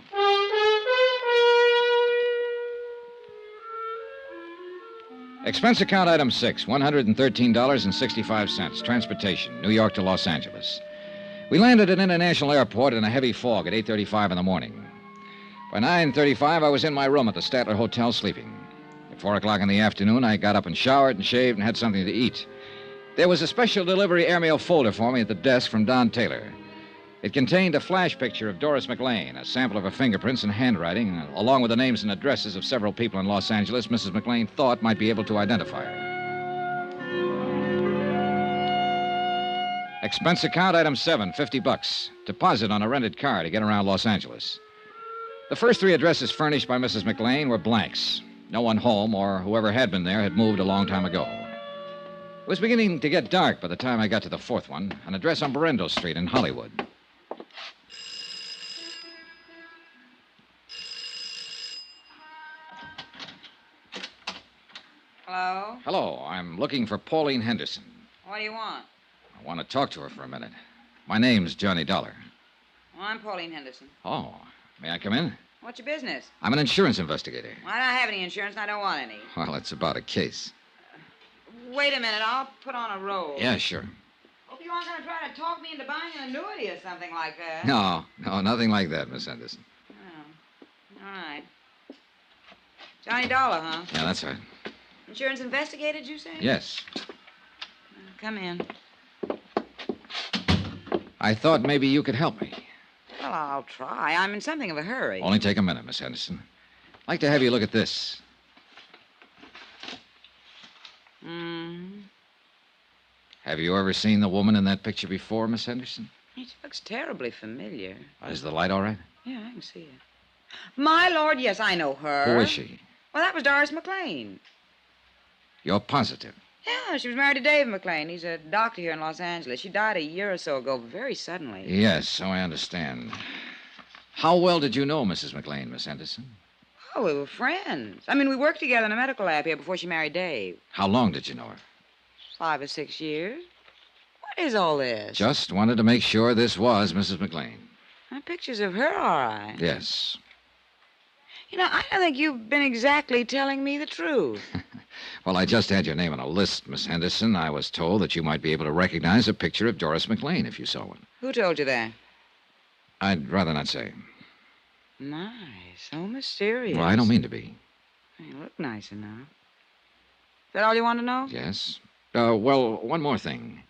Expense account item 6, $113.65. Transportation, New York to Los Angeles. We landed at International Airport in a heavy fog at 8:35 in the morning. By 9:35, I was in my room at the Statler Hotel sleeping. At 4 o'clock in the afternoon, I got up and showered and shaved and had something to eat. There was a special delivery airmail folder for me at the desk from Don Taylor. It contained a flash picture of Doris McLean, a sample of her fingerprints and handwriting, along with the names and addresses of several people in Los Angeles Mrs. McLean thought might be able to identify her. Expense account item 7, $50. Deposit on a rented car to get around Los Angeles. The first 3 addresses furnished by Mrs. McLean were blanks. No one home or whoever had been there had moved a long time ago. It was beginning to get dark by the time I got to the 4th one, an address on Berendo Street in Hollywood. Hello? Hello, I'm looking for Pauline Henderson. What do you want? I want to talk to her for a minute. My name's Johnny Dollar. Well, I'm Pauline Henderson. Oh, may I come in? What's your business? I'm an insurance investigator. Well, I don't have any insurance, and I don't want any. Well, it's about a case. Wait a minute, I'll put on a roll. Yeah, sure. Hope you aren't going to try to talk me into buying an annuity or something like that. No, nothing like that, Miss Henderson. Oh, all right. Johnny Dollar, huh? Yeah, that's right. Insurance investigator, did you say? Yes. Come in. I thought maybe you could help me. Well, I'll try. I'm in something of a hurry. Only take a minute, Miss Henderson. I'd like to have you look at this. Have you ever seen the woman in that picture before, Miss Henderson? She looks terribly familiar. Is the light all right? Yeah, I can see it. My lord, yes, I know her. Who is she? Well, that was Doris McLean. You're positive. Yeah, she was married to Dave McLean. He's a doctor here in Los Angeles. She died a year or so ago, very suddenly. Yes, so I understand. How well did you know Mrs. McLean, Miss Henderson? Oh, we were friends. I mean, we worked together in a medical lab here before she married Dave. How long did you know her? 5 or 6 years. What is all this? Just wanted to make sure this was Mrs. McLean. Pictures of her, all right. Yes. You know, I don't think you've been exactly telling me the truth. Well, I just had your name on a list, Miss Henderson. I was told that you might be able to recognize a picture of Doris McLean if you saw one. Who told you that? I'd rather not say. My, so mysterious. Well, I don't mean to be. You look nice enough. Is that all you want to know? Yes. Well, one more thing.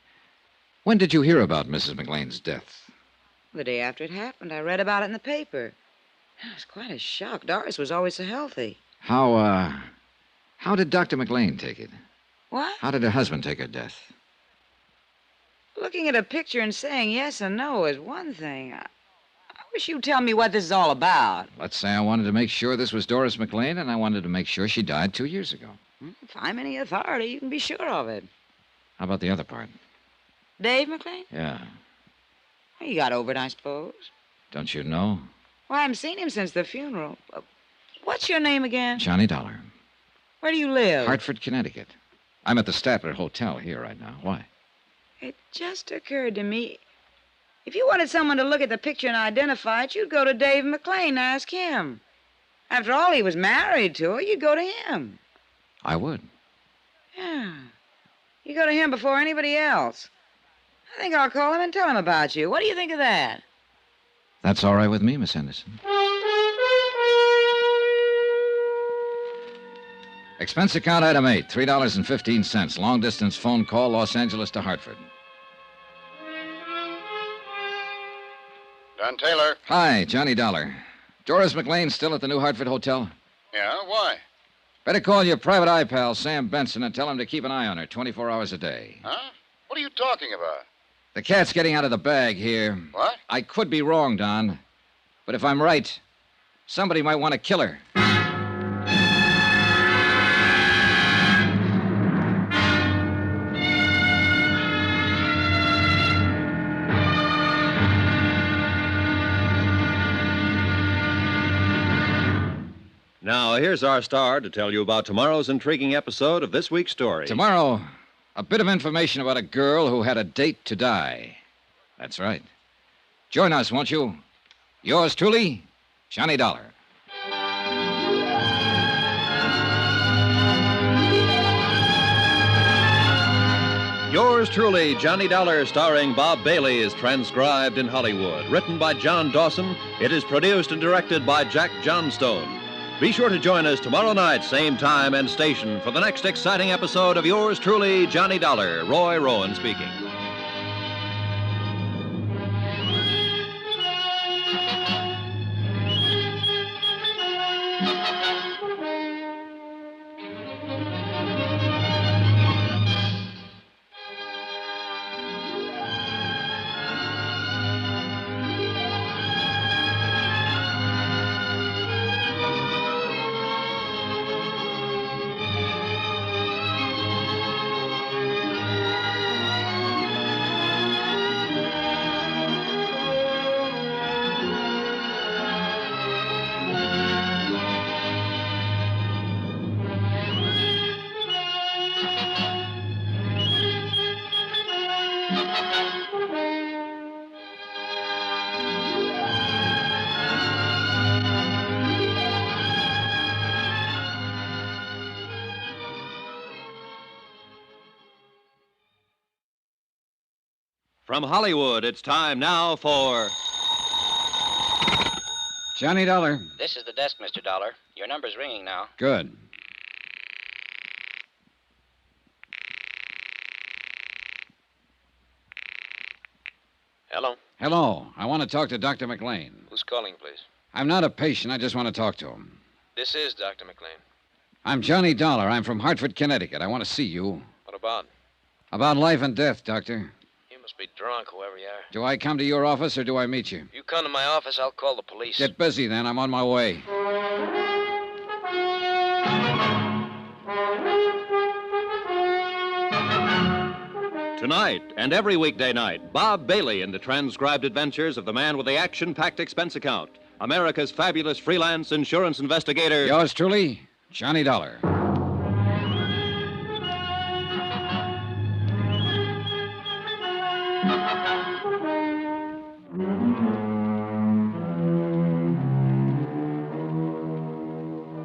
When did you hear about Mrs. McLean's death? The day after it happened. I read about it in the paper. It was quite a shock. Doris was always so healthy. How did Dr. McLean take it? What? How did her husband take her death? Looking at a picture and saying yes or no is one thing. I wish you'd tell me what this is all about. Let's say I wanted to make sure this was Doris McLean, and I wanted to make sure she died 2 years ago. If I'm any authority, you can be sure of it. How about the other part? Dave McLean? Yeah. Well, he got over it, I suppose. Don't you know? Well, I haven't seen him since the funeral. What's your name again? Johnny Dollar. Where do you live? Hartford, Connecticut. I'm at the Statler Hotel here right now. Why? It just occurred to me. If you wanted someone to look at the picture and identify it, you'd go to Dave McLean and ask him. After all, he was married to her. You'd go to him. I would. Yeah. You go to him before anybody else. I think I'll call him and tell him about you. What do you think of that? That's all right with me, Miss Henderson. Expense account item 8, $3.15. Long distance phone call, Los Angeles to Hartford. Don Taylor. Hi, Johnny Dollar. Doris McLean still at the New Hartford Hotel? Yeah, why? Better call your private eye pal, Sam Benson, and tell him to keep an eye on her 24 hours a day. Huh? What are you talking about? The cat's getting out of the bag here. What? I could be wrong, Don. But if I'm right, somebody might want to kill her. Now, here's our star to tell you about tomorrow's intriguing episode of this week's story. Tomorrow, a bit of information about a girl who had a date to die. That's right. Join us, won't you? Yours truly, Johnny Dollar. Yours truly, Johnny Dollar, starring Bob Bailey, is transcribed in Hollywood. Written by John Dawson, it is produced and directed by Jack Johnstone. Be sure to join us tomorrow night, same time and station, for the next exciting episode of Yours truly, Johnny Dollar. Roy Rowan speaking. From Hollywood, it's time now for... Johnny Dollar. This is the desk, Mr. Dollar. Your number's ringing now. Good. Hello? Hello. I want to talk to Dr. McLean. Who's calling, please? I'm not a patient. I just want to talk to him. This is Dr. McLean. I'm Johnny Dollar. I'm from Hartford, Connecticut. I want to see you. What about? About life and death, Doctor. You must be drunk, whoever you are. Do I come to your office or do I meet you? You come to my office, I'll call the police. Get busy then. I'm on my way. Tonight and every weekday night, Bob Bailey in the transcribed adventures of the man with the action-packed expense account, America's fabulous freelance insurance investigator. Yours truly, Johnny Dollar.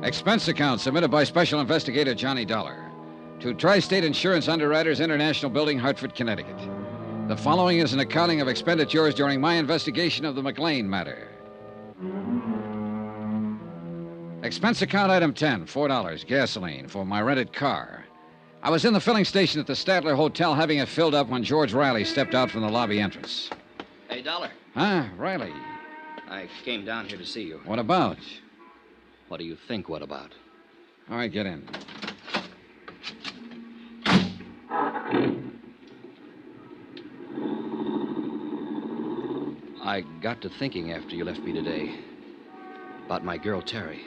Expense account submitted by Special Investigator Johnny Dollar to Tri-State Insurance Underwriters International Building, Hartford, Connecticut. The following is an accounting of expenditures during my investigation of the McLean matter. Expense account item 10, $4, gasoline for my rented car. I was in the filling station at the Statler Hotel having it filled up when George Riley stepped out from the lobby entrance. Hey, Dollar. Huh, Riley? I came down here to see you. What about? What do you think, what about? All right, get in. I got to thinking after you left me today about my girl, Terry.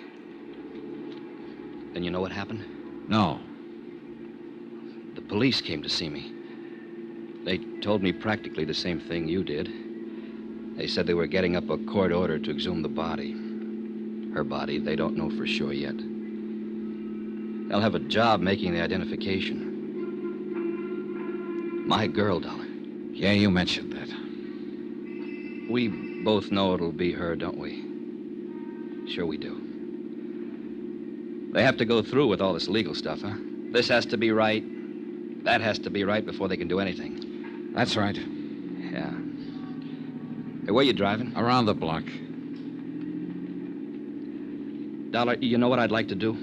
And you know what happened? No. The police came to see me. They told me practically the same thing you did. They said they were getting up a court order to exhume the body. Her body, they don't know for sure yet. They'll have a job making the identification. My girl, Dollar. Yeah, you mentioned that. We both know it'll be her, don't we? Sure we do. They have to go through with all this legal stuff, huh? This has to be right. That has to be right before they can do anything. That's right. Yeah. Hey, where you driving? Around the block. Dollar, you know what I'd like to do?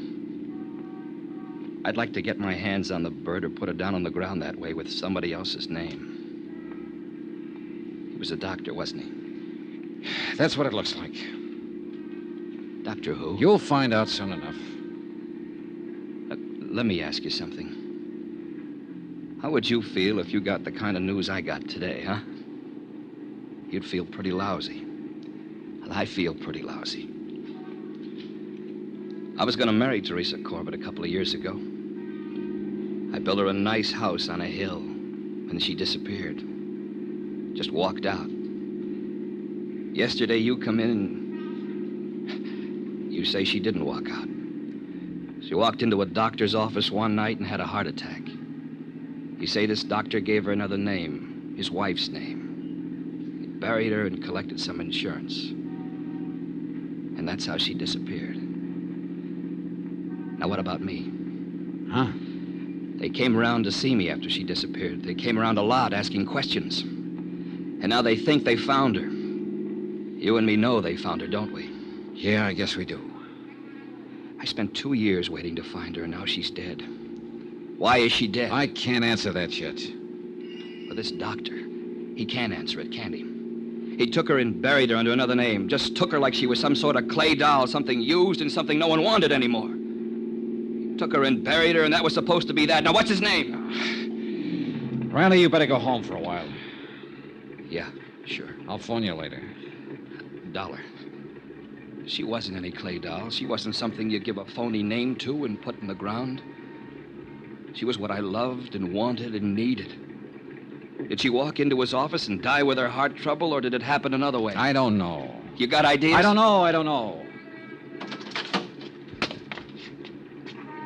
I'd like to get my hands on the bird or put it down on the ground that way with somebody else's name. He was a doctor, wasn't he? That's what it looks like. Doctor who? You'll find out soon enough. Let me ask you something. How would you feel if you got the kind of news I got today, huh? You'd feel pretty lousy. Well, I feel pretty lousy. I was going to marry Teresa Corbett a couple of years ago. I built her a nice house on a hill, and she disappeared. Just walked out. Yesterday, you come in and you say she didn't walk out. She walked into a doctor's office one night and had a heart attack. You say this doctor gave her another name, his wife's name. He buried her and collected some insurance. And that's how she disappeared. Now, what about me? Huh? They came around to see me after she disappeared. They came around a lot asking questions. And now they think they found her. You and me know they found her, don't we? Yeah, I guess we do. I spent 2 years waiting to find her, and now she's dead. Why is she dead? I can't answer that yet. Well, this doctor, he can't answer it, can't he? He took her and buried her under another name. Just took her like she was some sort of clay doll, something used and something no one wanted anymore. He took her and buried her, and that was supposed to be that. Now, what's his name? Riley, you better go home for a while. Yeah, sure. I'll phone you later. Dollar. She wasn't any clay doll. She wasn't something you'd give a phony name to and put in the ground. She was what I loved and wanted and needed. Did she walk into his office and die with her heart trouble, or did it happen another way? I don't know. You got ideas? I don't know.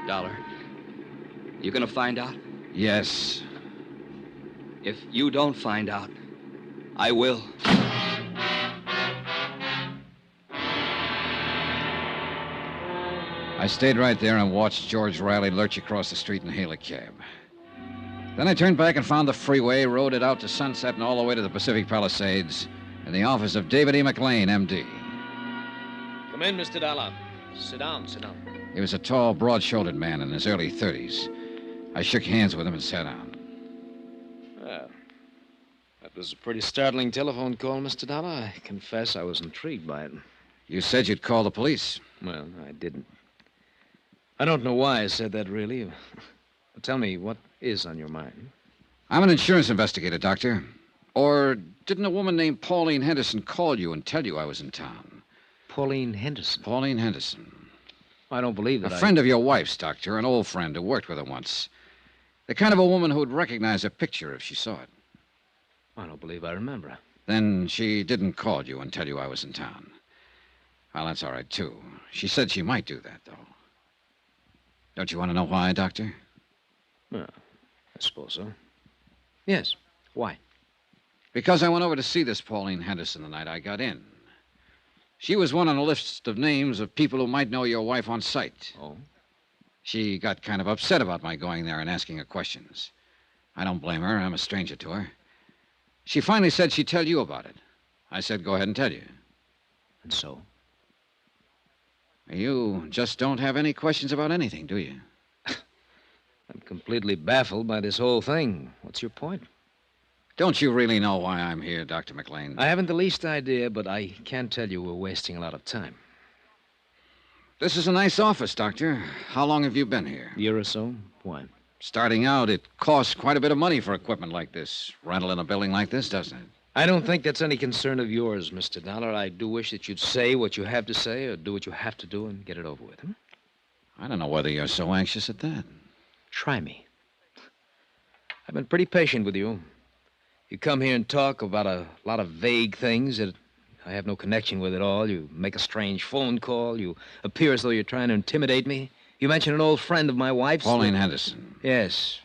Dollar, you gonna find out? Yes. If you don't find out, I will. I stayed right there and watched George Riley lurch across the street and hail a cab. Then I turned back and found the freeway, rode it out to Sunset and all the way to the Pacific Palisades in the office of David E. McLean, M.D. Come in, Mr. Dollar. Sit down. He was a tall, broad-shouldered man in his early 30s. I shook hands with him and sat down. Well, That was a pretty startling telephone call, Mr. Dollar. I confess I was intrigued by it. You said you'd call the police. Well, I didn't. I don't know why I said that, really. But tell me, what is on your mind? I'm an insurance investigator, Doctor. Or didn't a woman named Pauline Henderson call you and tell you I was in town? Pauline Henderson? Pauline Henderson. I don't believe that. A friend of your wife's, Doctor, an old friend who worked with her once. The kind of a woman who would recognize a picture if she saw it. I don't believe I remember her. Then she didn't call you and tell you I was in town. Well, that's all right, too. She said she might do that, though. Don't you want to know why, Doctor? Well, I suppose so. Yes. Why? Because I went over to see this Pauline Henderson the night I got in. She was one on a list of names of people who might know your wife on sight. Oh? She got kind of upset about my going there and asking her questions. I don't blame her. I'm a stranger to her. She finally said she'd tell you about it. I said, go ahead and tell you. And so? You just don't have any questions about anything, do you? I'm completely baffled by this whole thing. What's your point? Don't you really know why I'm here, Dr. McLean? I haven't the least idea, but I can tell you we're wasting a lot of time. This is a nice office, Doctor. How long have you been here? A year or so. Why? Starting out, it costs quite a bit of money for equipment like this. Rental in a building like this, doesn't it? I don't think that's any concern of yours, Mr. Dollar. I do wish that you'd say what you have to say or do what you have to do and get it over with. I don't know whether you're so anxious at that. Try me. I've been pretty patient with you. You come here and talk about a lot of vague things that I have no connection with at all. You make a strange phone call. You appear as though you're trying to intimidate me. You mention an old friend of my wife's. Pauline Henderson. Yes.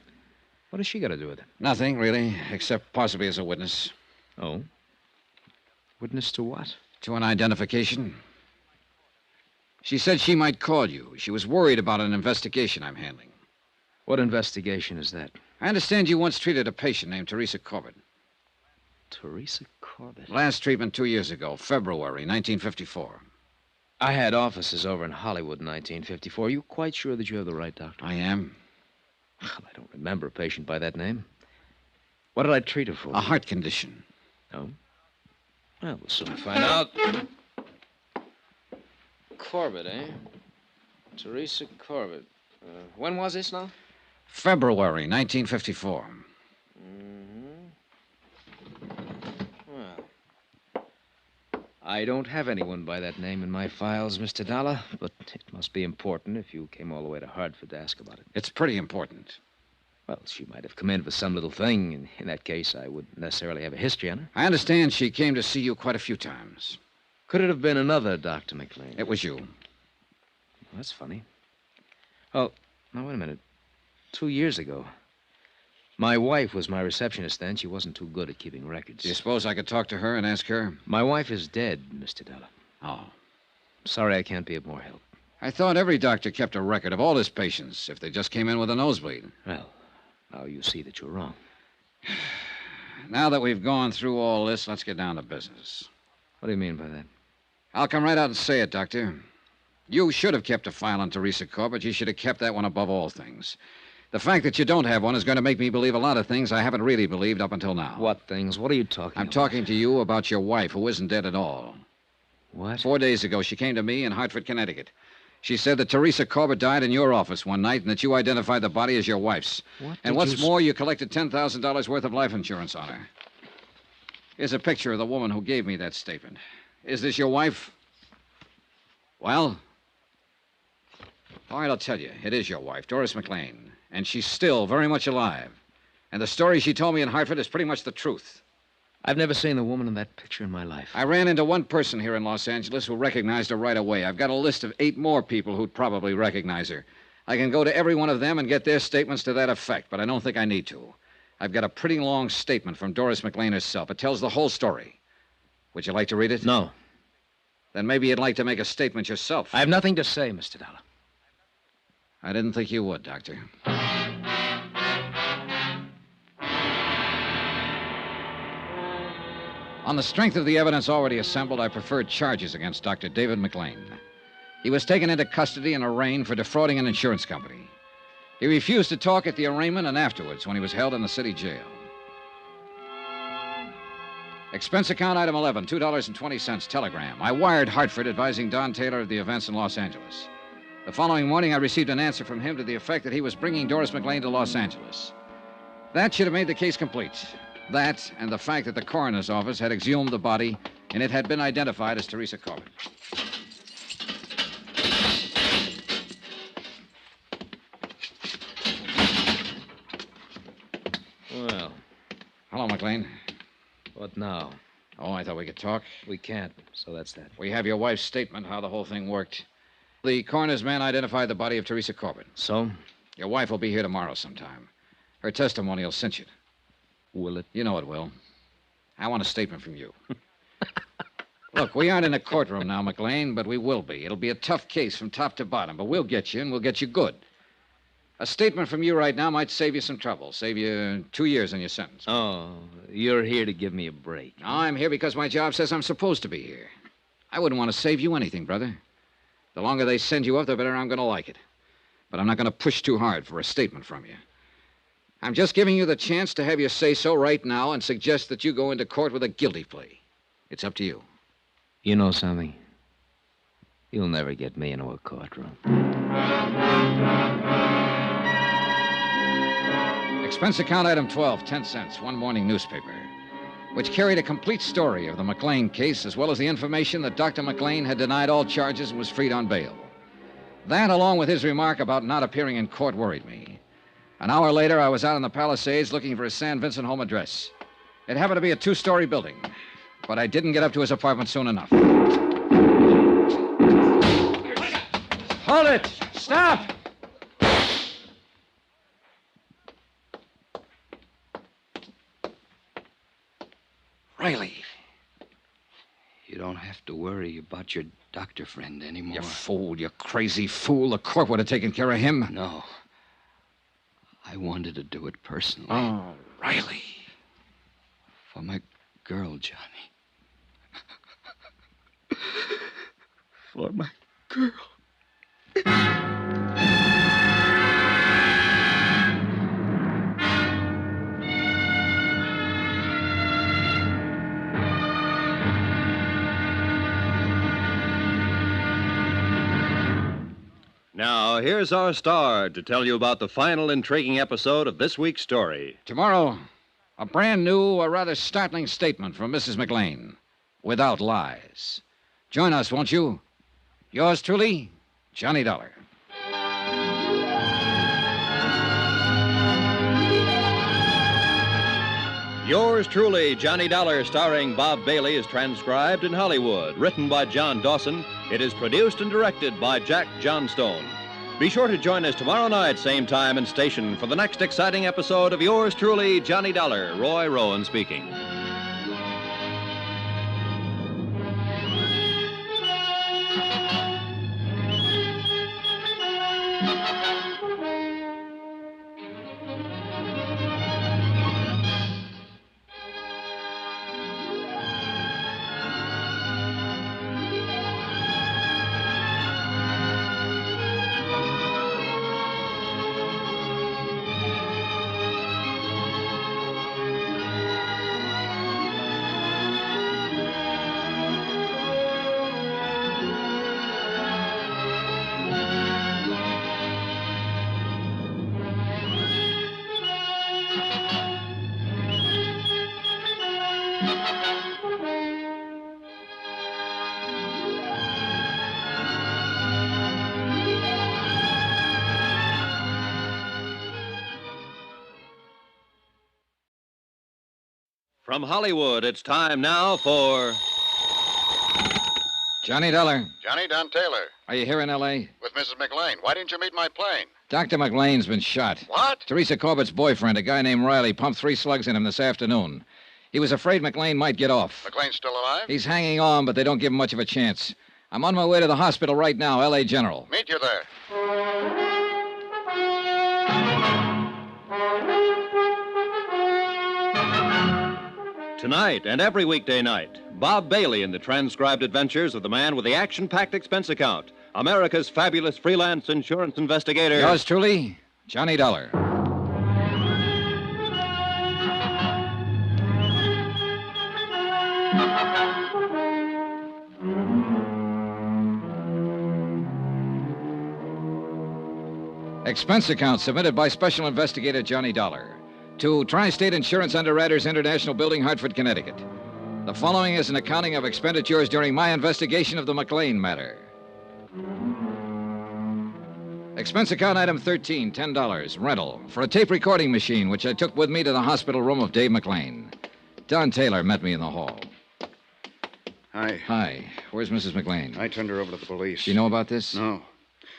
What has she got to do with it? Nothing, really, except possibly as a witness. Oh? Witness to what? To an identification. She said she might call you. She was worried about an investigation I'm handling. What investigation is that? I understand you once treated a patient named Teresa Corbett. Teresa Corbett? Last treatment 2 years ago, February 1954. I had offices over in Hollywood in 1954. Are you quite sure that you have the right doctor? I am. Well, I don't remember a patient by that name. What did I treat her for? A heart condition. Oh? Well, we'll soon find out. Corbett, eh? Teresa Corbett. When was this now? February 1954. Well, I don't have anyone by that name in my files, Mr. Dollar, but it must be important if you came all the way to Hartford to ask about it. It's pretty important. Well, she might have come in for some little thing, and in that case, I wouldn't necessarily have a history on her. I understand she came to see you quite a few times. Could it have been another Dr. McLean? It was you. Well, that's funny. Oh, now, wait a minute. 2 years ago. My wife was my receptionist then. She wasn't too good at keeping records. Do you suppose I could talk to her and ask her? My wife is dead, Mr. Dollar. Oh. Sorry I can't be of more help. I thought every doctor kept a record of all his patients if they just came in with a nosebleed. Well, now you see that you're wrong. Now that we've gone through all this, let's get down to business. What do you mean by that? I'll come right out and say it, Doctor. You should have kept a file on Teresa Corbett. You should have kept that one above all things. The fact that you don't have one is going to make me believe a lot of things I haven't really believed up until now. What things? What are you talking about? I'm talking to you about your wife, who isn't dead at all. What? 4 days ago, she came to me in Hartford, Connecticut. She said that Teresa Corbett died in your office one night and that you identified the body as your wife's. What? And what's more, you collected $10,000 worth of life insurance on her. Here's a picture of the woman who gave me that statement. Is this your wife? Well? All right, I'll tell you. It is your wife, Doris McLean. And she's still very much alive. And the story she told me in Hartford is pretty much the truth. I've never seen the woman in that picture in my life. I ran into one person here in Los Angeles who recognized her right away. I've got a list of 8 more people who'd probably recognize her. I can go to every one of them and get their statements to that effect, but I don't think I need to. I've got a pretty long statement from Doris McLean herself. It tells the whole story. Would you like to read it? No. Then maybe you'd like to make a statement yourself. I have nothing to say, Mr. Dollar. I didn't think you would, Doctor. On the strength of the evidence already assembled, I preferred charges against Dr. David McLean. He was taken into custody and arraigned for defrauding an insurance company. He refused to talk at the arraignment and afterwards when he was held in the city jail. Expense account item 11, $2.20, telegram. I wired Hartford advising Don Taylor of the events in Los Angeles. The following morning, I received an answer from him to the effect that he was bringing Doris McLean to Los Angeles. That should have made the case complete. That and the fact that the coroner's office had exhumed the body and it had been identified as Teresa Corbin. Well. Hello, McLean. What now? Oh, I thought we could talk. We can't, so that's that. We have your wife's statement, how the whole thing worked. The coroner's man identified the body of Teresa Corbin. So? Your wife will be here tomorrow sometime. Her testimony will cinch it. Will it? You know it will. I want a statement from you. Look, we aren't in a courtroom now, McLean, but we will be. It'll be a tough case from top to bottom, but we'll get you, and we'll get you good. A statement from you right now might save you some trouble, save you 2 years in your sentence. Oh, you're here to give me a break. No, I'm here because my job says I'm supposed to be here. I wouldn't want to save you anything, brother. The longer they send you up, the better I'm going to like it. But I'm not going to push too hard for a statement from you. I'm just giving you the chance to have your say-so right now and suggest that you go into court with a guilty plea. It's up to you. You know something? You'll never get me into a courtroom. Expense account item 12, 10 cents, one morning newspaper, which carried a complete story of the McLean case as well as the information that Dr. McLean had denied all charges and was freed on bail. That, along with his remark about not appearing in court, worried me. An hour later, I was out in the Palisades looking for his San Vincent home address. It happened to be a 2-story building, but I didn't get up to his apartment soon enough. Hold it! Stop! Riley. You don't have to worry about your doctor friend anymore. You fool, you crazy fool. The court would have taken care of him. No. I wanted to do it personally. Oh, Riley. For my girl, Johnny. For my girl. Now, here's our star to tell you about the final intriguing episode of this week's story. Tomorrow, a brand new, a rather startling statement from Mrs. McLean, without lies. Join us, won't you? Yours truly, Johnny Dollar. Yours truly, Johnny Dollar, starring Bob Bailey, is transcribed in Hollywood. Written by John Dawson, it is produced and directed by Jack Johnstone. Be sure to join us tomorrow night, same time and station, for the next exciting episode of Yours truly, Johnny Dollar. Roy Rowan speaking. From Hollywood, it's time now for... Johnny Dollar. Johnny, Don Taylor. Are you here in L.A.? With Mrs. McLean. Why didn't you meet my plane? Dr. McLean's been shot. What? Teresa Corbett's boyfriend, a guy named Riley, pumped 3 slugs in him this afternoon. He was afraid McLean might get off. McLean's still alive? He's hanging on, but they don't give him much of a chance. I'm on my way to the hospital right now, L.A. General. Meet you there. Tonight and every weekday night, Bob Bailey in the transcribed adventures of the man with the action-packed expense account, America's fabulous freelance insurance investigator. Yours truly, Johnny Dollar. Expense account submitted by Special Investigator Johnny Dollar to Tri-State Insurance Underwriters International Building, Hartford, Connecticut. The following is an accounting of expenditures during my investigation of the McLean matter. Expense account item 13, $10, rental, for a tape recording machine which I took with me to the hospital room of Dave McLean. Don Taylor met me in the hall. Hi. Hi. Where's Mrs. McLean? I turned her over to the police. Do you know about this? No.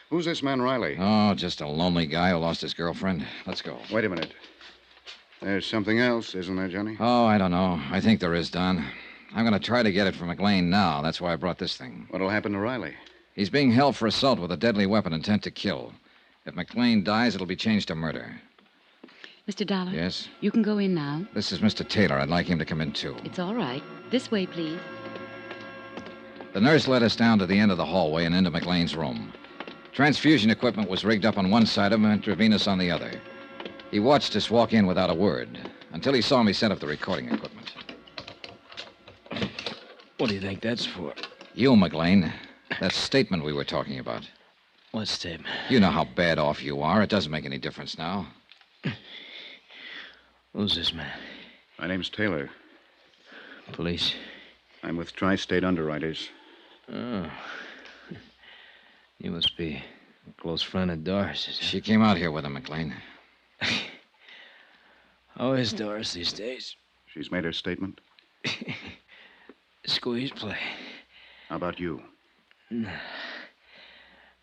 Who's this man, Riley? Oh, just a lonely guy who lost his girlfriend. Let's go. Wait a minute. There's something else, isn't there, Johnny? Oh, I don't know. I think there is, Don. I'm going to try to get it from McLean now. That's why I brought this thing. What'll happen to Riley? He's being held for assault with a deadly weapon intent to kill. If McLean dies, it'll be changed to murder. Mr. Dollar? Yes? You can go in now. This is Mr. Taylor. I'd like him to come in, too. It's all right. This way, please. The nurse led us down to the end of the hallway and into McLean's room. Transfusion equipment was rigged up on one side of him, intravenous on the other. He watched us walk in without a word, until he saw me set up the recording equipment. What do you think that's for? You, McLean. That statement we were talking about. What statement? You know how bad off you are. It doesn't make any difference now. Who's this man? My name's Taylor. Police? I'm with Tri-State Underwriters. Oh. You must be a close friend of Doris's. She came out here with him, McLean. How is Doris these days? She's made her statement. Squeeze play. How about you? No.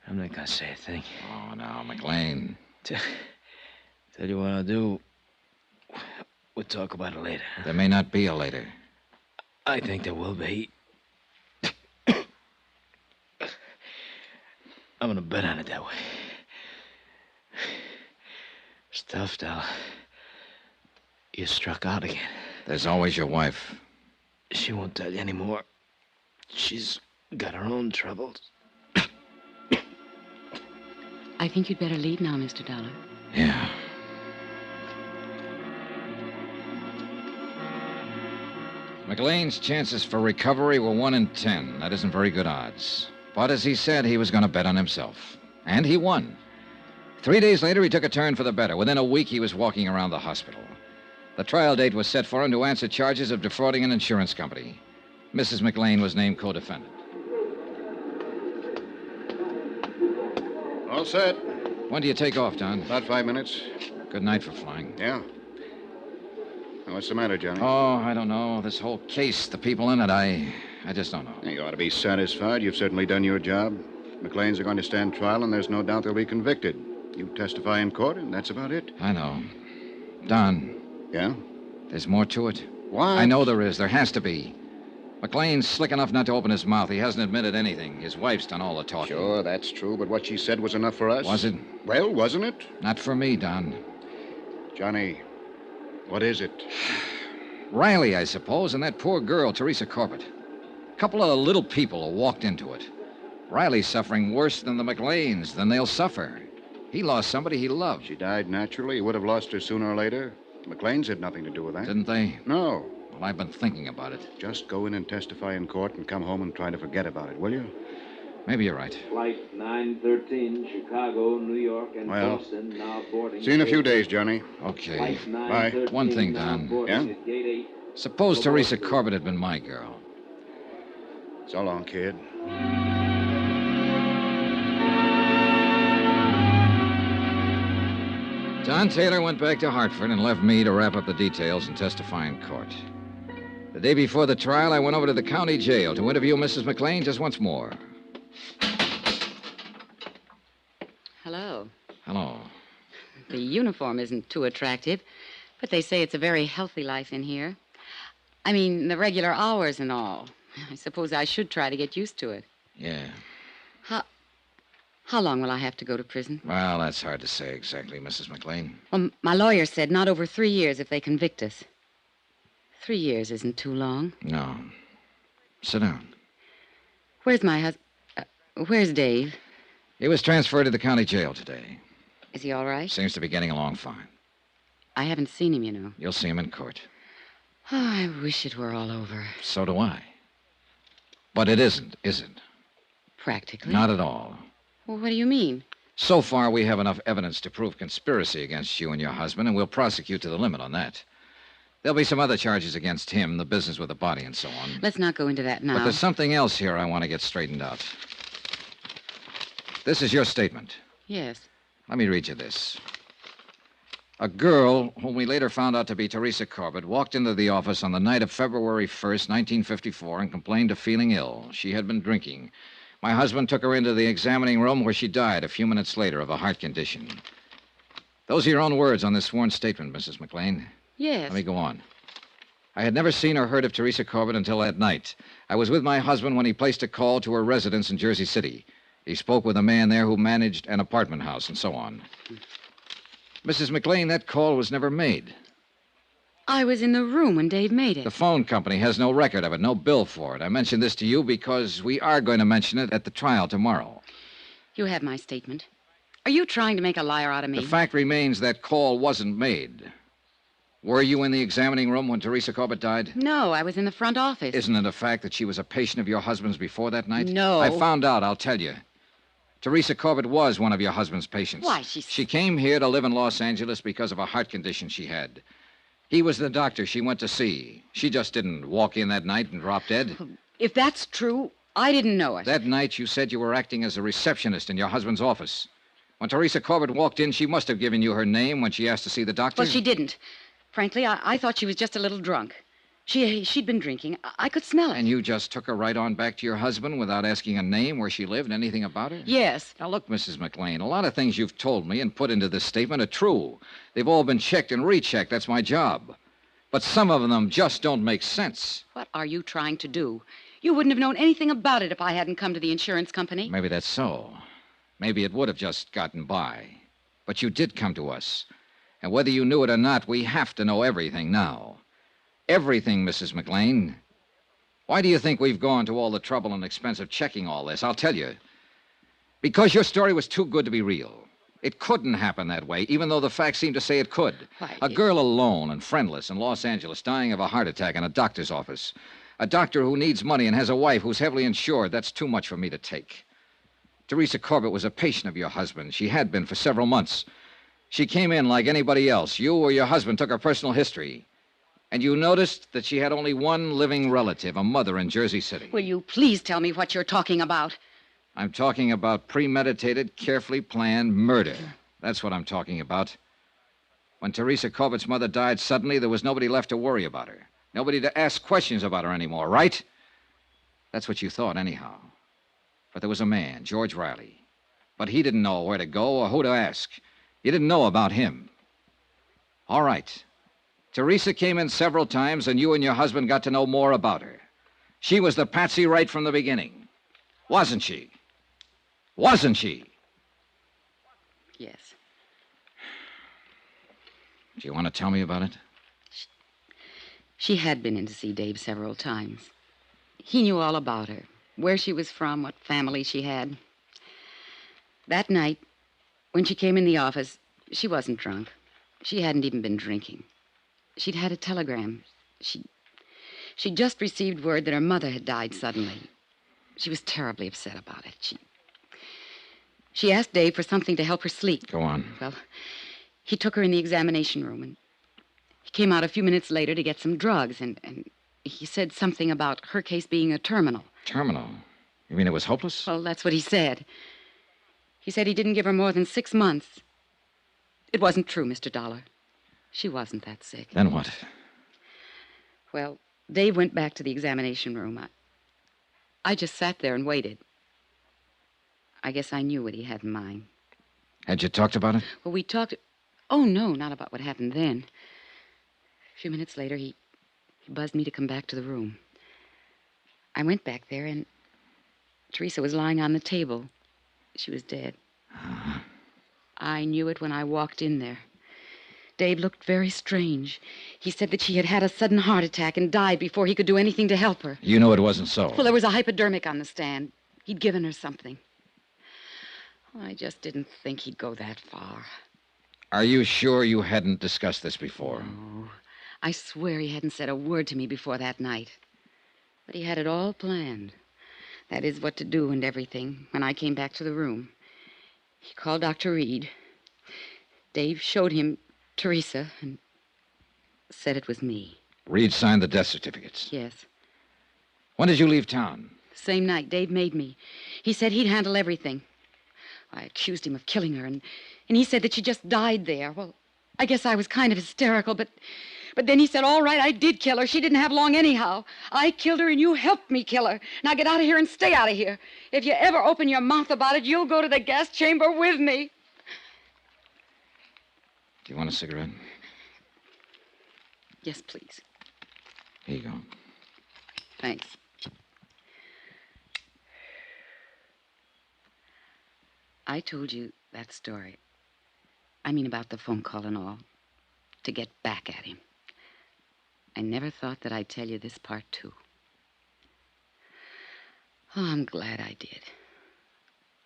I'm not going to say a thing. Oh, now, McLean. Tell you what I'll do. We'll talk about it later. There may not be a later. I think there will be. I'm going to bet on it that way. Stuff, Dollar. You struck out again. There's always your wife. She won't tell you anymore. She's got her own troubles. I think you'd better leave now, Mr. Dollar. Yeah. McLean's chances for recovery were 1 in 10. That isn't very good odds. But as he said, he was going to bet on himself. And he won. 3 days later, he took a turn for the better. Within a week, he was walking around the hospital. The trial date was set for him to answer charges of defrauding an insurance company. Mrs. McLean was named co-defendant. All set. When do you take off, Don? About 5 minutes. Good night for flying. Yeah. Now, what's the matter, Johnny? Oh, I don't know. This whole case, the people in it, I just don't know. You ought to be satisfied. You've certainly done your job. McLean's are going to stand trial, and there's no doubt they'll be convicted. You testify in court, and that's about it. I know. Don. Yeah? There's more to it. What? I know there is. There has to be. McLean's slick enough not to open his mouth. He hasn't admitted anything. His wife's done all the talking. Sure, that's true, but what she said was enough for us. Was it? Well, wasn't it? Not for me, Don. Johnny, what is it? Riley, I suppose, and that poor girl, Teresa Corbett. A couple of little people who walked into it. Riley's suffering worse than the McLeans, than they'll suffer. He lost somebody he loved. She died naturally. He would have lost her sooner or later. The McLeans had nothing to do with that. Didn't they? No. Well, I've been thinking about it. Just go in and testify in court and come home and try to forget about it, will you? Maybe you're right. Flight 913, Chicago, New York, and Well, Boston, now boarding. see you in a few days, Johnny. Okay. Bye. One thing, Don. Yeah? Suppose Teresa Corbett had been my girl. So long, kid. Don Taylor went back to Hartford and left me to wrap up the details and testify in court. The day before the trial, I went over to the county jail to interview Mrs. McLean just once more. Hello. Hello. The uniform isn't too attractive, but they say it's a very healthy life in here. I mean, the regular hours and all. I suppose I should try to get used to it. Yeah. How long will I have to go to prison? Well, that's hard to say exactly, Mrs. McLean. Well, my lawyer said not over 3 years if they convict us. 3 years isn't too long. No. Sit down. Where's my husband? Where's Dave? He was transferred to the county jail today. Is he all right? Seems to be getting along fine. I haven't seen him, you know. You'll see him in court. Oh, I wish it were all over. So do I. But it isn't, is it? Practically. Not at all. Well, what do you mean? So far, we have enough evidence to prove conspiracy against you and your husband, and we'll prosecute to the limit on that. There'll be some other charges against him, the business with the body and so on. Let's not go into that now. But there's something else here I want to get straightened out. This is your statement. Yes. Let me read you this. A girl, whom we later found out to be Teresa Corbett, walked into the office on the night of February 1st, 1954, and complained of feeling ill. She had been drinking. My husband took her into the examining room where she died a few minutes later of a heart condition. Those are your own words on this sworn statement, Mrs. McLean. Yes. Let me go on. I had never seen or heard of Teresa Corbett until that night. I was with my husband when he placed a call to her residence in Jersey City. He spoke with a man there who managed an apartment house and so on. Mrs. McLean, that call was never made. I was in the room when Dave made it. The phone company has no record of it, no bill for it. I mentioned this to you because we are going to mention it at the trial tomorrow. You have my statement. Are you trying to make a liar out of me? The fact remains that call wasn't made. Were you in the examining room when Teresa Corbett died? No, I was in the front office. Isn't it a fact that she was a patient of your husband's before that night? No. I found out, I'll tell you. Teresa Corbett was one of your husband's patients. Why, She came here to live in Los Angeles because of a heart condition she had. He was the doctor she went to see. She just didn't walk in that night and drop dead. If that's true, I didn't know it. That night, you said you were acting as a receptionist in your husband's office. When Teresa Corbett walked in, she must have given you her name when she asked to see the doctor. Well, she didn't. Frankly, I thought she was just a little drunk. She'd been drinking. I could smell it. And you just took her right on back to your husband without asking a name, where she lived, anything about her? Yes. Now, look, Mrs. McLean, a lot of things you've told me and put into this statement are true. They've all been checked and rechecked. That's my job. But some of them just don't make sense. What are you trying to do? You wouldn't have known anything about it if I hadn't come to the insurance company. Maybe that's so. Maybe it would have just gotten by. But you did come to us. And whether you knew it or not, we have to know everything now. Everything, Mrs. McLean. Why do you think we've gone to all the trouble and expense of checking all this? I'll tell you. Because your story was too good to be real. It couldn't happen that way, even though the facts seem to say it could. Why, A girl alone and friendless in Los Angeles dying of a heart attack in a doctor's office. A doctor who needs money and has a wife who's heavily insured. That's too much for me to take. Teresa Corbett was a patient of your husband. She had been for several months. She came in like anybody else. You or your husband took her personal history. And you noticed that she had only one living relative, a mother in Jersey City. Will you please tell me what you're talking about? I'm talking about premeditated, carefully planned murder. That's what I'm talking about. When Teresa Corbett's mother died suddenly, there was nobody left to worry about her. Nobody to ask questions about her anymore, right? That's what you thought, anyhow. But there was a man, George Riley. But he didn't know where to go or who to ask. You didn't know about him. All right. Teresa came in several times, and you and your husband got to know more about her. She was the patsy right from the beginning. Wasn't she? Wasn't she? Yes. Do you want to tell me about it? She had been in to see Dave several times. He knew all about her, where she was from, what family she had. That night, when she came in the office, she wasn't drunk. She hadn't even been drinking. She'd had a telegram. She'd just received word that her mother had died suddenly. She was terribly upset about it. She asked Dave for something to help her sleep. Go on. Well, he took her in the examination room, and he came out a few minutes later to get some drugs, and he said something about her case being a terminal. Terminal? You mean it was hopeless? Well, that's what he said. He said he didn't give her more than 6 months. It wasn't true, Mr. Dollar. She wasn't that sick. Then what? Well, Dave went back to the examination room. I just sat there and waited. I guess I knew what he had in mind. Had you talked about it? Well, we talked... Oh, no, not about what happened then. A few minutes later, he buzzed me to come back to the room. I went back there, and Teresa was lying on the table. She was dead. I knew it when I walked in there. Dave looked very strange. He said that she had had a sudden heart attack and died before he could do anything to help her. You know it wasn't so. Well, there was a hypodermic on the stand. He'd given her something. I just didn't think he'd go that far. Are you sure you hadn't discussed this before? No. I swear he hadn't said a word to me before that night. But he had it all planned. That is, what to do and everything, when I came back to the room. He called Dr. Reed. Dave showed him Teresa and said it was me. Reed signed the death certificates. Yes. When did you leave town? The same night Dave made me. He said he'd handle everything. I accused him of killing her, and he said that she just died there. Well, I guess I was kind of hysterical, but then he said, all right, I did kill her. She didn't have long anyhow. I killed her, and you helped me kill her. Now get out of here and stay out of here. If you ever open your mouth about it, you'll go to the gas chamber with me. Do you want a cigarette? Yes, please. Here you go. Thanks. I told you that story. I mean, about the phone call and all. To get back at him. I never thought that I'd tell you this part, too. Oh, I'm glad I did.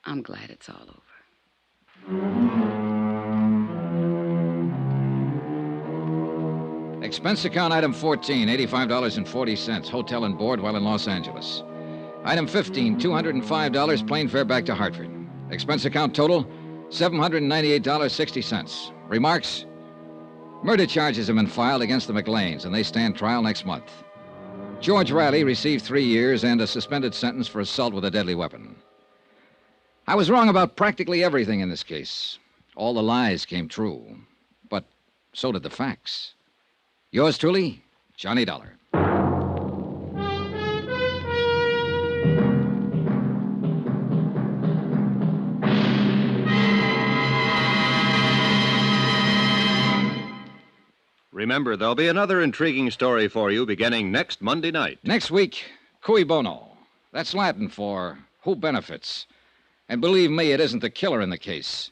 I'm glad it's all over. Expense account item 14, $85.40, hotel and board while in Los Angeles. Item 15, $205, plane fare back to Hartford. Expense account total, $798.60. Remarks? Murder charges have been filed against the McLeans, and they stand trial next month. George Riley received 3 years and a suspended sentence for assault with a deadly weapon. I was wrong about practically everything in this case. All the lies came true, but so did the facts. Yours truly, Johnny Dollar. Remember, there'll be another intriguing story for you beginning next Monday night. Next week, cui bono. That's Latin for who benefits. And believe me, it isn't the killer in the case.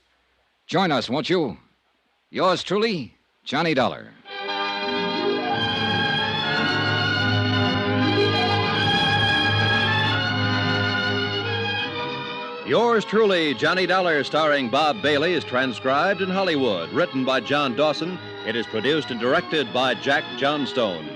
Join us, won't you? Yours truly, Johnny Dollar. Yours truly, Johnny Dollar, starring Bob Bailey, is transcribed in Hollywood. Written by John Dawson, it is produced and directed by Jack Johnstone.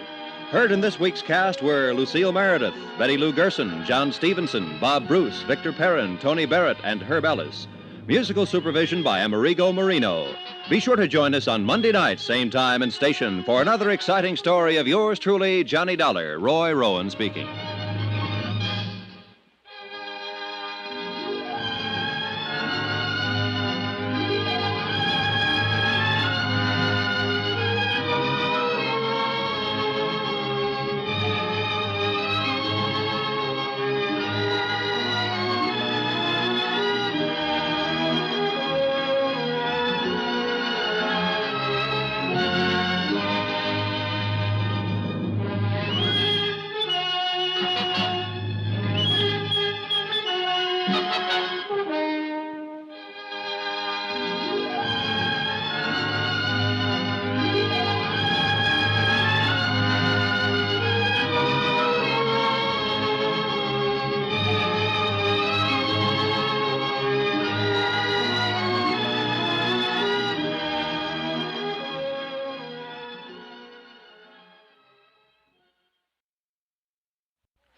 Heard in this week's cast were Lucille Meredith, Betty Lou Gerson, John Stevenson, Bob Bruce, Victor Perrin, Tony Barrett, and Herb Ellis. Musical supervision by Amerigo Marino. Be sure to join us on Monday night, same time and station, for another exciting story of yours truly, Johnny Dollar. Roy Rowan speaking.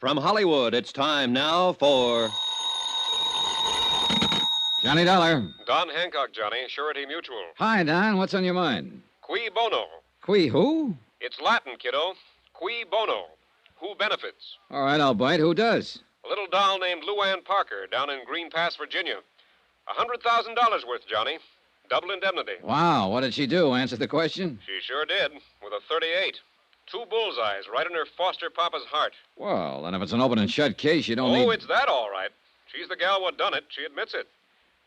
From Hollywood, it's time now for Johnny Dollar. Don Hancock, Johnny. Surety Mutual. Hi, Don. What's on your mind? Cui bono. Qui who? It's Latin, kiddo. Cui bono. Who benefits? All right, I'll bite. Who does? A little doll named Luann Parker down in Green Pass, Virginia. $100,000 worth, Johnny. Double indemnity. Wow, what did she do? Answer the question? She sure did, with a 38. 2 bullseyes right in her foster papa's heart. Well, then if it's an open and shut case, you don't Oh, need... it's that all right. She's the gal what done it. She admits it.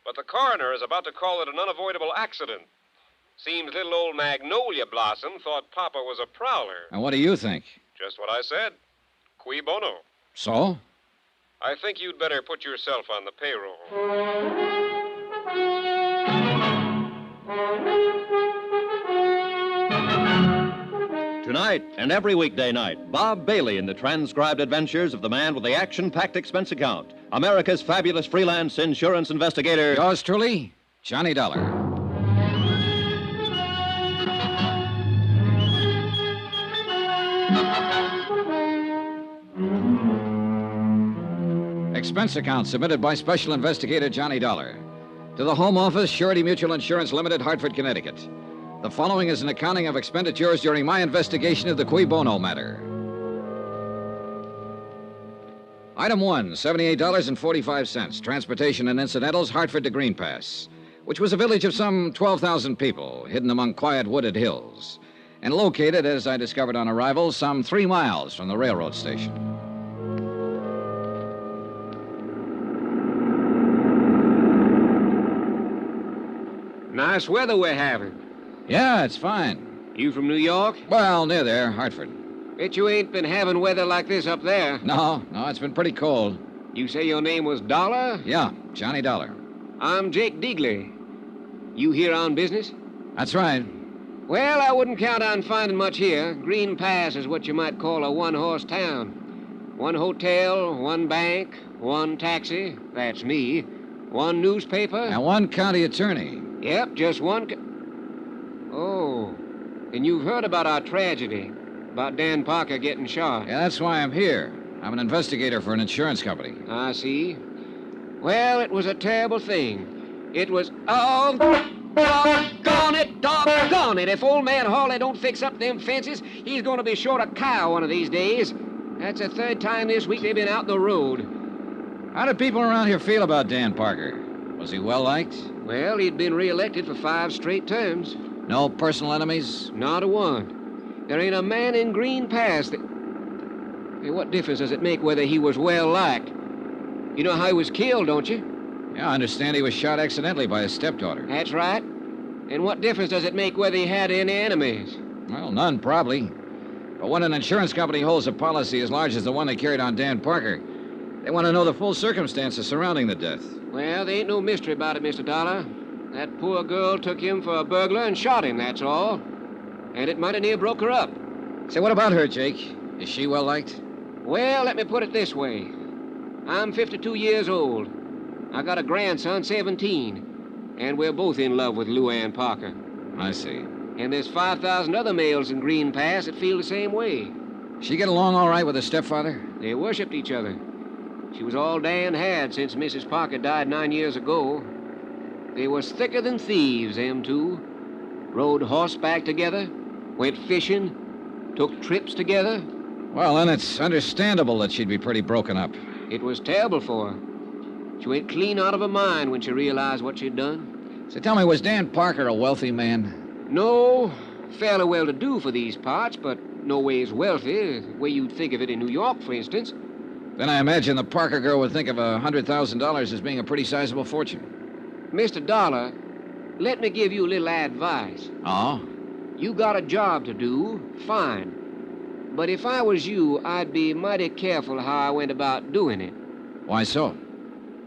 But the coroner is about to call it an unavoidable accident. Seems little old Magnolia Blossom thought Papa was a prowler. And what do you think? Just what I said. Cui bono. So? I think you'd better put yourself on the payroll. Tonight and every weekday night, Bob Bailey in the transcribed adventures of the man with the action-packed expense account, America's fabulous freelance insurance investigator. Yours truly, Johnny Dollar. Expense account submitted by Special Investigator Johnny Dollar. To the Home Office, Surety Mutual Insurance Limited, Hartford, Connecticut. The following is an accounting of expenditures during my investigation of the Cui Bono matter. Item 1, $78.45. Transportation and incidentals, Hartford to Green Pass, which was a village of some 12,000 people, hidden among quiet wooded hills, and located, as I discovered on arrival, some 3 miles from the railroad station. Nice weather we're having. Yeah, it's fine. You from New York? Well, near there, Hartford. Bet you ain't been having weather like this up there. No, it's been pretty cold. You say your name was Dollar? Yeah, Johnny Dollar. I'm Jake Deagley. You here on business? That's right. Well, I wouldn't count on finding much here. Green Pass is what you might call a one-horse town. One hotel, one bank, one taxi, that's me, one newspaper. And one county attorney. Yep, just one. Oh, and you've heard about our tragedy, about Dan Parker getting shot. Yeah, that's why I'm here. I'm an investigator for an insurance company. I see. Well, it was a terrible thing. It was... Oh, doggone it. If old man Hawley don't fix up them fences, he's going to be short a cow one of these days. That's the third time this week they've been out the road. How do people around here feel about Dan Parker? Was he well-liked? Well, he'd been re-elected for 5 straight terms. No personal enemies? Not a one. There ain't a man in Green Pass that... Hey, what difference does it make whether he was well-liked? You know how he was killed, don't you? Yeah, I understand he was shot accidentally by his stepdaughter. That's right. And what difference does it make whether he had any enemies? Well, none, probably. But when an insurance company holds a policy as large as the one they carried on Dan Parker, they want to know the full circumstances surrounding the death. Well, there ain't no mystery about it, Mr. Dollar. That poor girl took him for a burglar and shot him, that's all. And it might have near broke her up. Say, what about her, Jake? Is she well-liked? Well, let me put it this way. I'm 52 years old. I got a grandson, 17. And we're both in love with Lou Ann Parker. I see. And there's 5,000 other males in Green Pass that feel the same way. She get along all right with her stepfather? They worshipped each other. She was all Dan had since Mrs. Parker died 9 years ago. They was thicker than thieves, them two. Rode horseback together, went fishing, took trips together. Well, then it's understandable that she'd be pretty broken up. It was terrible for her. She went clean out of her mind when she realized what she'd done. So tell me, was Dan Parker a wealthy man? No, fairly well-to-do for these parts, but no ways wealthy, the way you'd think of it in New York, for instance. Then I imagine the Parker girl would think of $100,000 as being a pretty sizable fortune. Mr. Dollar, let me give you a little advice. Oh? You got a job to do, fine. But if I was you, I'd be mighty careful how I went about doing it. Why so?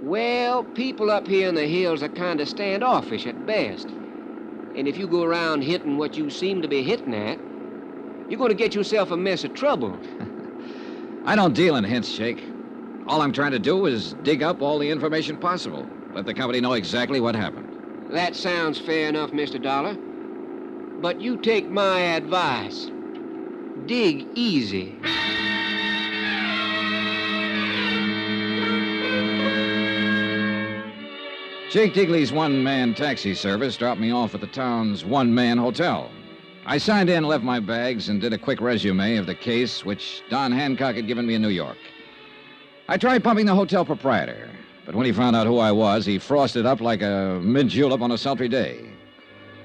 Well, people up here in the hills are kind of standoffish at best. And if you go around hitting what you seem to be hitting at, you're going to get yourself a mess of trouble. I don't deal in hints, Jake. All I'm trying to do is dig up all the information possible. Let the company know exactly what happened. That sounds fair enough, Mr. Dollar. But you take my advice. Dig easy. Jake Digley's one-man taxi service dropped me off at the town's one-man hotel. I signed in, left my bags, and did a quick resume of the case which Don Hancock had given me in New York. I tried pumping the hotel proprietor, but when he found out who I was, he frosted up like a mid-julep on a sultry day.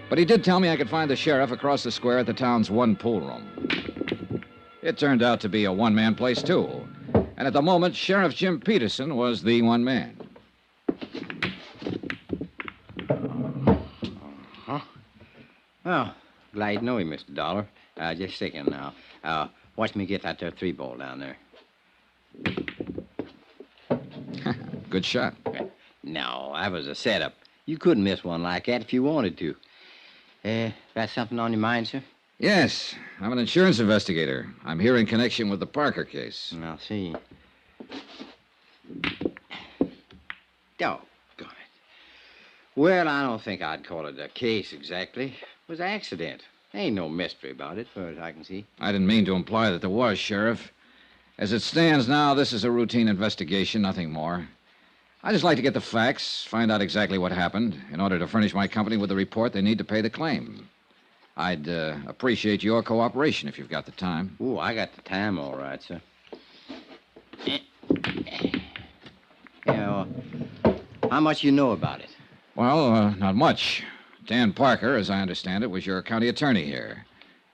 But he did tell me I could find the sheriff across the square at the town's one pool room. It turned out to be a one-man place, too. And at the moment, Sheriff Jim Peterson was the one man. Well, glad to know you, Mr. Dollar. Just a second now. Watch me get that there 3-ball down there. Good shot. No, that was a setup. You couldn't miss one like that if you wanted to. Got something on your mind, sir? Yes, I'm an insurance investigator. I'm here in connection with the Parker case. I'll see. Doggone it. Well, I don't think I'd call it a case exactly. It was an accident. Ain't no mystery about it, far as I can see. I didn't mean to imply that there was, Sheriff. As it stands now, this is a routine investigation, nothing more. I just like to get the facts, find out exactly what happened. In order to furnish my company with the report, they need to pay the claim. I'd appreciate your cooperation if you've got the time. Oh, I got the time all right, sir. Yeah, how much you know about it? Well, not much. Dan Parker, as I understand it, was your county attorney here.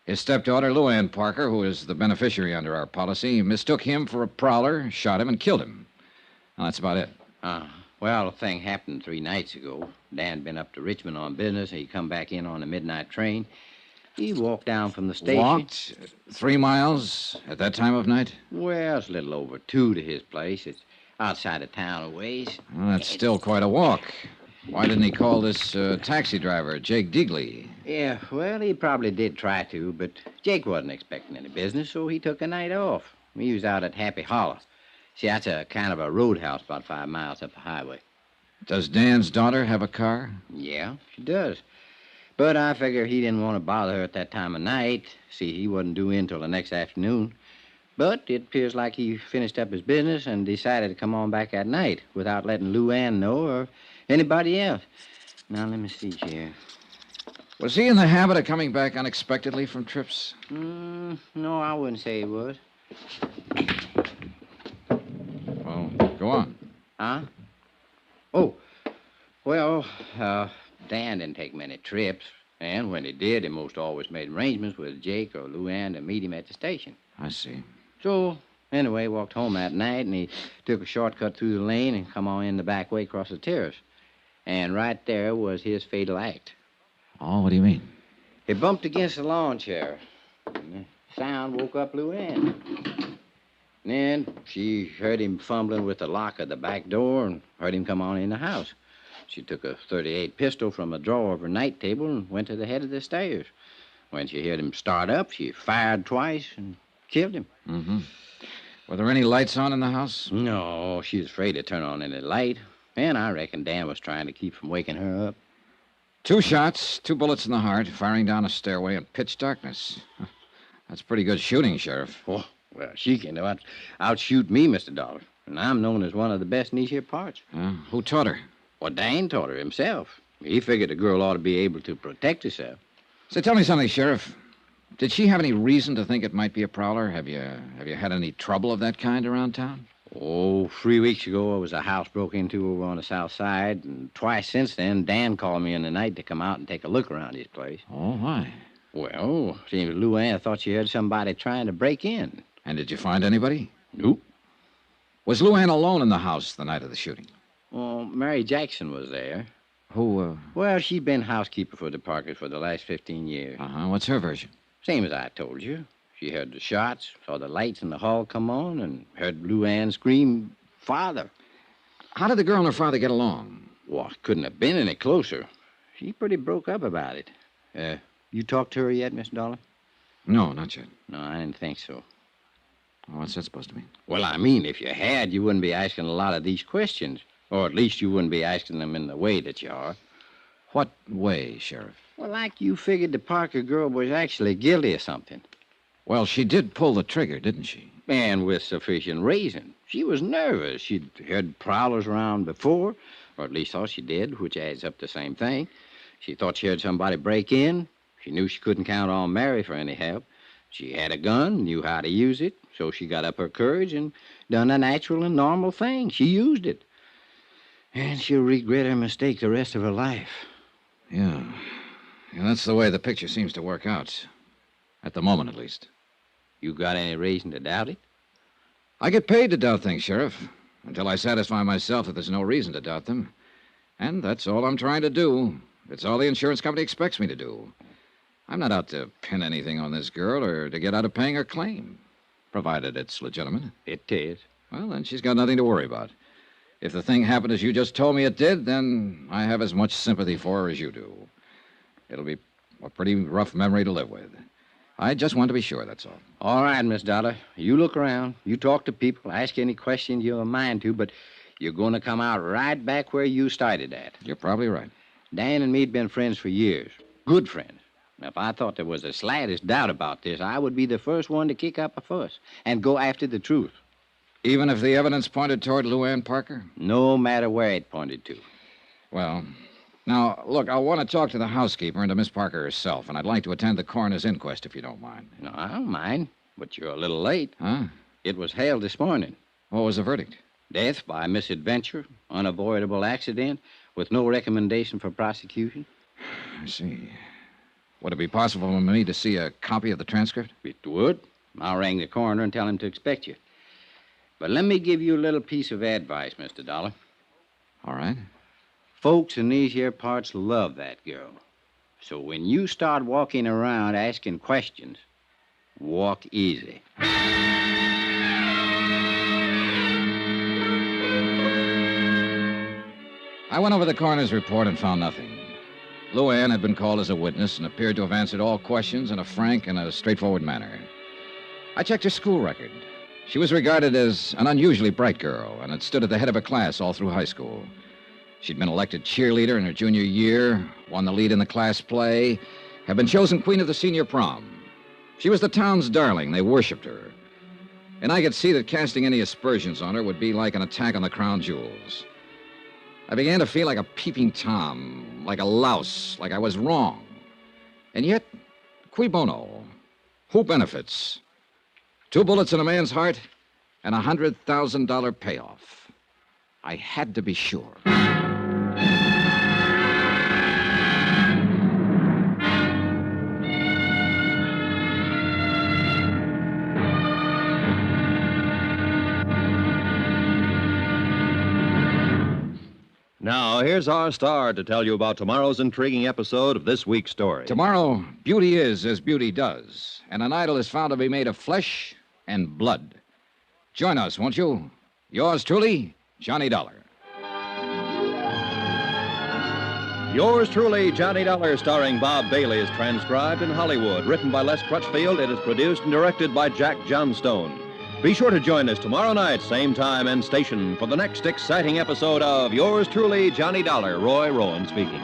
His stepdaughter, Luann Parker, who is the beneficiary under our policy, mistook him for a prowler, shot him, and killed him. Well, that's about it. Well, the thing happened 3 nights ago. Dan been up to Richmond on business, and he come back in on a midnight train. He walked down from the station. Walked 3 miles at that time of night? Well, it's a little over 2 to his place. It's outside of town a ways. Well, that's still quite a walk. Why didn't he call this taxi driver, Jake Deagley? Yeah, well, he probably did try to, but Jake wasn't expecting any business, so he took a night off. He was out at Happy Hollow. See, that's a kind of a roadhouse about 5 miles up the highway. Does Dan's daughter have a car? Yeah, she does. But I figure he didn't want to bother her at that time of night. See, he wasn't due in till the next afternoon. But it appears like he finished up his business and decided to come on back at night without letting Luann know or anybody else. Now, let me see here. Was he in the habit of coming back unexpectedly from trips? No, I wouldn't say he was. Well, go on. Huh? Oh, well, Dan didn't take many trips. And when he did, he most always made arrangements with Jake or Luann to meet him at the station. I see. So, anyway, walked home that night, and he took a shortcut through the lane and come on in the back way across the terrace. And right there was his fatal act. Oh, what do you mean? He bumped against the lawn chair. And the sound woke up Luann. And then she heard him fumbling with the lock of the back door and heard him come on in the house. She took a .38 pistol from a drawer of her night table and went to the head of the stairs. When she heard him start up, she fired twice and killed him. Mm-hmm. Were there any lights on in the house? No, she was afraid to turn on any light. And I reckon Dan was trying to keep from waking her up. 2 shots, 2 bullets in the heart, firing down a stairway in pitch darkness. That's pretty good shooting, Sheriff. Oh, well, she can outshoot me, Mr. Dollar. And I'm known as one of the best in these here parts. Who taught her? Well, Dan taught her himself. He figured a girl ought to be able to protect herself. So tell me something, Sheriff. Did she have any reason to think it might be a prowler? Have you had any trouble of that kind around town? Oh, 3 weeks ago, there was a house broke into over on the south side, and twice since then, Dan called me in the night to come out and take a look around his place. Oh, why? Well, seems Luann thought she heard somebody trying to break in. And did you find anybody? Nope. Was Luann alone in the house the night of the shooting? Well, Mary Jackson was there. Who, Well, she'd been housekeeper for the Parkers for the last 15 years. What's her version? Same as I told you. She heard the shots, saw the lights in the hall come on, and heard Luann scream, "Father." How did the girl and her father get along? Well, it couldn't have been any closer. She pretty broke up about it. You talked to her yet, Miss Dollar? No, not yet. No, I didn't think so. What's that supposed to mean? Well, I mean, if you had, you wouldn't be asking a lot of these questions. Or at least you wouldn't be asking them in the way that you are. What way, Sheriff? Well, like you figured the Parker girl was actually guilty of something. Well, she did pull the trigger, didn't she? And with sufficient reason. She was nervous. She'd heard prowlers around before, or at least thought she did, which adds up to the same thing. She thought she heard somebody break in. She knew she couldn't count on Mary for any help. She had a gun, knew how to use it, so she got up her courage and done a natural and normal thing. She used it. And she'll regret her mistake the rest of her life. Yeah, that's the way the picture seems to work out. At the moment, at least. You got any reason to doubt it? I get paid to doubt things, Sheriff, until I satisfy myself that there's no reason to doubt them. And that's all I'm trying to do. It's all the insurance company expects me to do. I'm not out to pin anything on this girl or to get out of paying her claim, provided it's legitimate. It is. Well, then she's got nothing to worry about. If the thing happened as you just told me it did, then I have as much sympathy for her as you do. It'll be a pretty rough memory to live with. I just want to be sure, that's all. All right, Miss Dollar. You look around. You talk to people. Ask any questions you have a mind to, but you're going to come out right back where you started at. You're probably right. Dan and me'd been friends for years. Good friends. Now, if I thought there was the slightest doubt about this, I would be the first one to kick up a fuss and go after the truth. Even if the evidence pointed toward Luann Parker? No matter where it pointed to. Well, now, look, I want to talk to the housekeeper and to Miss Parker herself, and I'd like to attend the coroner's inquest if you don't mind. No, I don't mind, but you're a little late. Huh? It was held this morning. What was the verdict? Death by misadventure, unavoidable accident, with no recommendation for prosecution. I see. Would it be possible for me to see a copy of the transcript? It would. I'll ring the coroner and tell him to expect you. But let me give you a little piece of advice, Mr. Dollar. All right. Folks in these here parts love that girl. So when you start walking around asking questions, walk easy. I went over the coroner's report and found nothing. Luann had been called as a witness and appeared to have answered all questions in a frank and a straightforward manner. I checked her school record. She was regarded as an unusually bright girl and had stood at the head of her class all through high school. She'd been elected cheerleader in her junior year, won the lead in the class play, had been chosen queen of the senior prom. She was the town's darling. They worshipped her. And I could see that casting any aspersions on her would be like an attack on the crown jewels. I began to feel like a peeping Tom, like a louse, like I was wrong. And yet, cui bono? Who benefits? 2 bullets in a man's heart and a $100,000 payoff. I had to be sure. Now, here's our star to tell you about tomorrow's intriguing episode of this week's story. Tomorrow, beauty is as beauty does, and an idol is found to be made of flesh and blood. Join us, won't you? Yours truly, Johnny Dollar. Yours truly, Johnny Dollar, starring Bob Bailey, is transcribed in Hollywood. Written by Les Crutchfield, it is produced and directed by Jack Johnstone. Be sure to join us tomorrow night, same time and station, for the next exciting episode of Yours truly, Johnny Dollar. Roy Rowan speaking.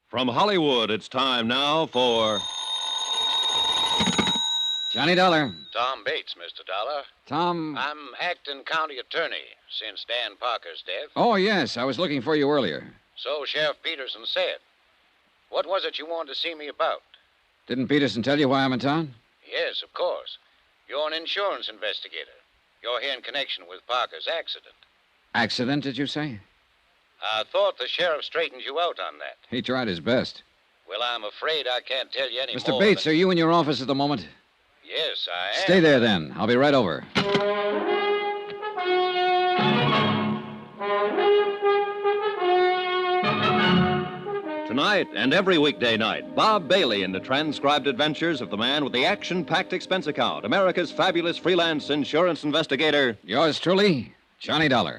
From Hollywood, it's time now for... Johnny Dollar. Tom Bates, Mr. Dollar. Tom... I'm acting county attorney since Dan Parker's death. Oh, yes, I was looking for you earlier. So Sheriff Peterson said. What was it you wanted to see me about? Didn't Peterson tell you why I'm in town? Yes, of course. You're an insurance investigator. You're here in connection with Parker's accident. Accident, did you say? I thought the sheriff straightened you out on that. He tried his best. Well, I'm afraid I can't tell you any more. Mr. Bates, are you in your office at the moment? Yes, I am. Stay there, then. I'll be right over. Tonight and every weekday night, Bob Bailey in the transcribed adventures of the man with the action-packed expense account, America's fabulous freelance insurance investigator. Yours truly, Johnny Dollar.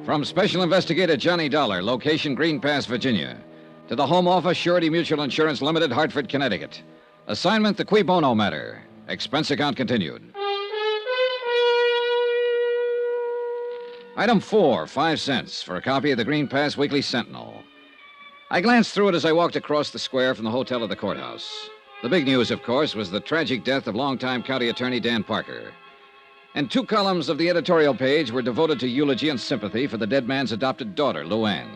From Special Investigator Johnny Dollar, location Green Pass, Virginia, to the Home Office, Surety Mutual Insurance Limited, Hartford, Connecticut. Assignment, the cui bono matter. Expense account continued. Item 4, 5 cents for a copy of the Green Pass Weekly Sentinel. I glanced through it as I walked across the square from the hotel to the courthouse. The big news, of course, was the tragic death of longtime county attorney Dan Parker. And 2 columns of the editorial page were devoted to eulogy and sympathy for the dead man's adopted daughter, Luann,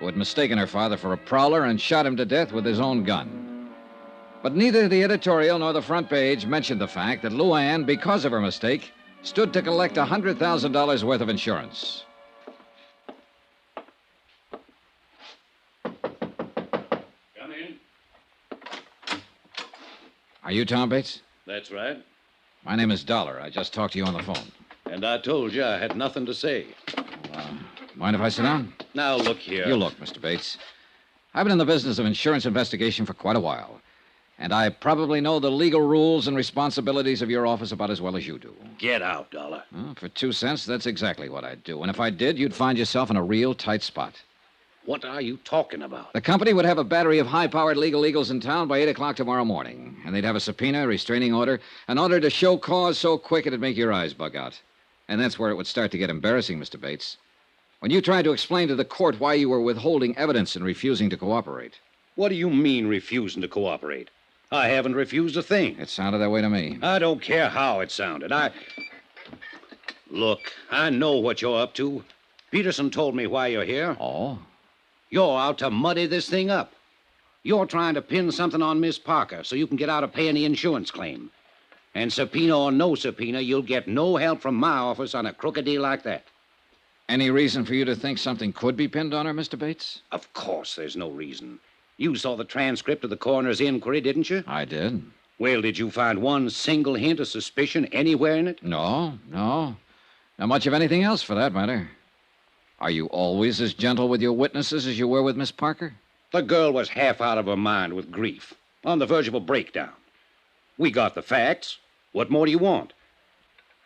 who had mistaken her father for a prowler and shot him to death with his own gun. But neither the editorial nor the front page mentioned the fact that Luann, because of her mistake, stood to collect $100,000 worth of insurance. Come in. Are you Tom Bates? That's right. My name is Dollar. I just talked to you on the phone. And I told you I had nothing to say. Mind if I sit down? Now, look here. You look, Mr. Bates. I've been in the business of insurance investigation for quite a while. And I probably know the legal rules and responsibilities of your office about as well as you do. Get out, Dollar. Well, for 2 cents, that's exactly what I'd do. And if I did, you'd find yourself in a real tight spot. What are you talking about? The company would have a battery of high-powered legal eagles in town by 8 o'clock tomorrow morning. And they'd have a subpoena, a restraining order, an order to show cause so quick it'd make your eyes bug out. And that's where it would start to get embarrassing, Mr. Bates. When you tried to explain to the court why you were withholding evidence and refusing to cooperate. What do you mean, refusing to cooperate? I haven't refused a thing. It sounded that way to me. I don't care how it sounded. Look, I know what you're up to. Peterson told me why you're here. Oh? You're out to muddy this thing up. You're trying to pin something on Miss Parker so you can get out of paying the insurance claim. And subpoena or no subpoena, you'll get no help from my office on a crooked deal like that. Any reason for you to think something could be pinned on her, Mr. Bates? Of course there's no reason. You saw the transcript of the coroner's inquiry, didn't you? I did. Well, did you find one single hint of suspicion anywhere in it? No. Not much of anything else, for that matter. Are you always as gentle with your witnesses as you were with Miss Parker? The girl was half out of her mind with grief, on the verge of a breakdown. We got the facts. What more do you want?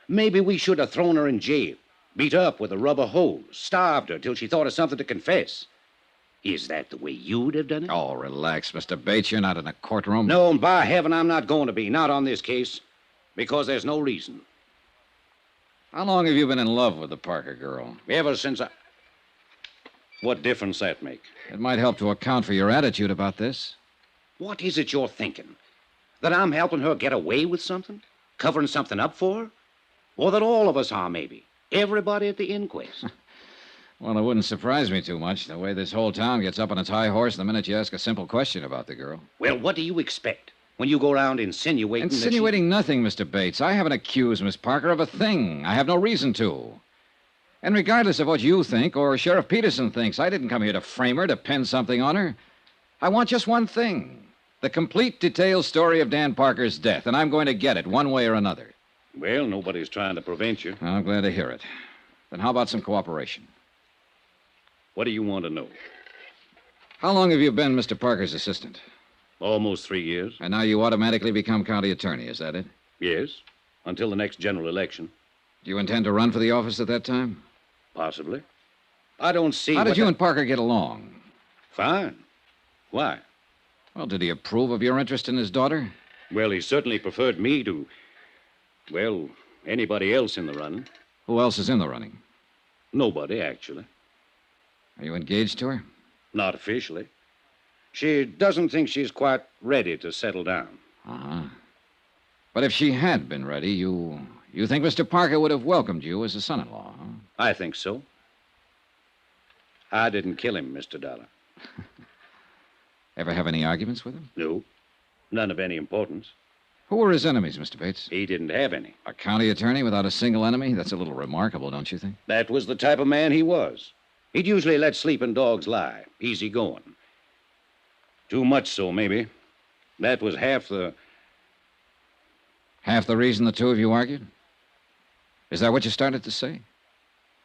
Maybe we should have thrown her in jail, beat her up with a rubber hose, starved her till she thought of something to confess. Is that the way you'd have done it? Oh, relax, Mr. Bates. You're not in a courtroom. No, and by heaven, I'm not going to be. Not on this case. Because there's no reason. How long have you been in love with the Parker girl? Ever since I... What difference that make? It might help to account for your attitude about this. What is it you're thinking? That I'm helping her get away with something? Covering something up for her? Or that all of us are, maybe? Everybody at the inquest? Well, it wouldn't surprise me too much, the way this whole town gets up on its high horse the minute you ask a simple question about the girl. Well, what do you expect when you go around insinuating Insinuating nothing, Mr. Bates. I haven't accused Miss Parker of a thing. I have no reason to. And regardless of what you think or Sheriff Peterson thinks, I didn't come here to frame her, to pin something on her. I want just one thing. The complete detailed story of Dan Parker's death, and I'm going to get it one way or another. Well, nobody's trying to prevent you. I'm glad to hear it. Then how about some cooperation? What do you want to know? How long have you been Mr. Parker's assistant? Almost 3 years. And now you automatically become county attorney, is that it? Yes, until the next general election. Do you intend to run for the office at that time? Possibly. I don't see... How did you and Parker get along? Fine. Why? Well, did he approve of your interest in his daughter? Well, he certainly preferred me to... Well, anybody else in the running. Who else is in the running? Nobody, actually. Are you engaged to her? Not officially. She doesn't think she's quite ready to settle down. Uh-huh. But if she had been ready, you think Mr. Parker would have welcomed you as a son-in-law, huh? I think so. I didn't kill him, Mr. Dollar. Ever have any arguments with him? No. None of any importance. Who were his enemies, Mr. Bates? He didn't have any. A county attorney without a single enemy? That's a little remarkable, don't you think? That was the type of man he was. He'd usually let sleeping dogs lie. Easy going. Too much so, maybe. That was half the... Half the reason the two of you argued? Is that what you started to say?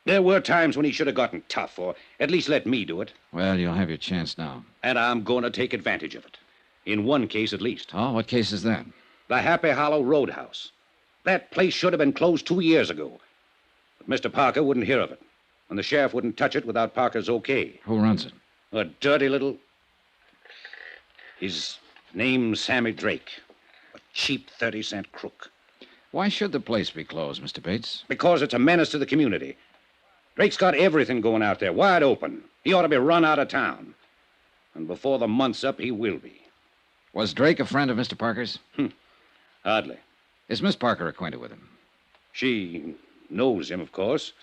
There were times when he should have gotten tough, or at least let me do it. Well, you'll have your chance now. And I'm going to take advantage of it. In one case, at least. Oh, what case is that? The Happy Hollow Roadhouse. That place should have been closed 2 years ago. But Mr. Parker wouldn't hear of it. And the sheriff wouldn't touch it without Parker's okay. Who runs it? A dirty little... His name's Sammy Drake. A cheap 30-cent crook. Why should the place be closed, Mr. Bates? Because it's a menace to the community. Drake's got everything going out there, wide open. He ought to be run out of town. And before the month's up, he will be. Was Drake a friend of Mr. Parker's? Hardly. Is Miss Parker acquainted with him? She knows him, of course.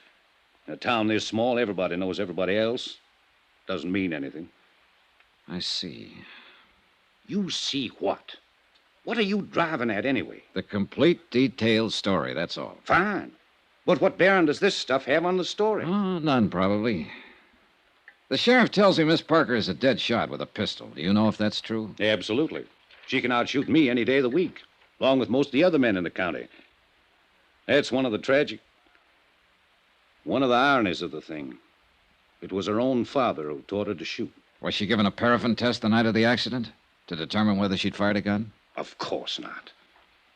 In a town this small, everybody knows everybody else. Doesn't mean anything. I see. You see what? What are you driving at anyway? The complete detailed story, that's all. Fine. But what bearing does this stuff have on the story? Oh, none, probably. The sheriff tells me Miss Parker is a dead shot with a pistol. Do you know if that's true? Absolutely. She can outshoot me any day of the week, along with most of the other men in the county. That's one of the ironies of the thing. It was her own father who taught her to shoot. Was she given a paraffin test the night of the accident to determine whether she'd fired a gun? Of course not.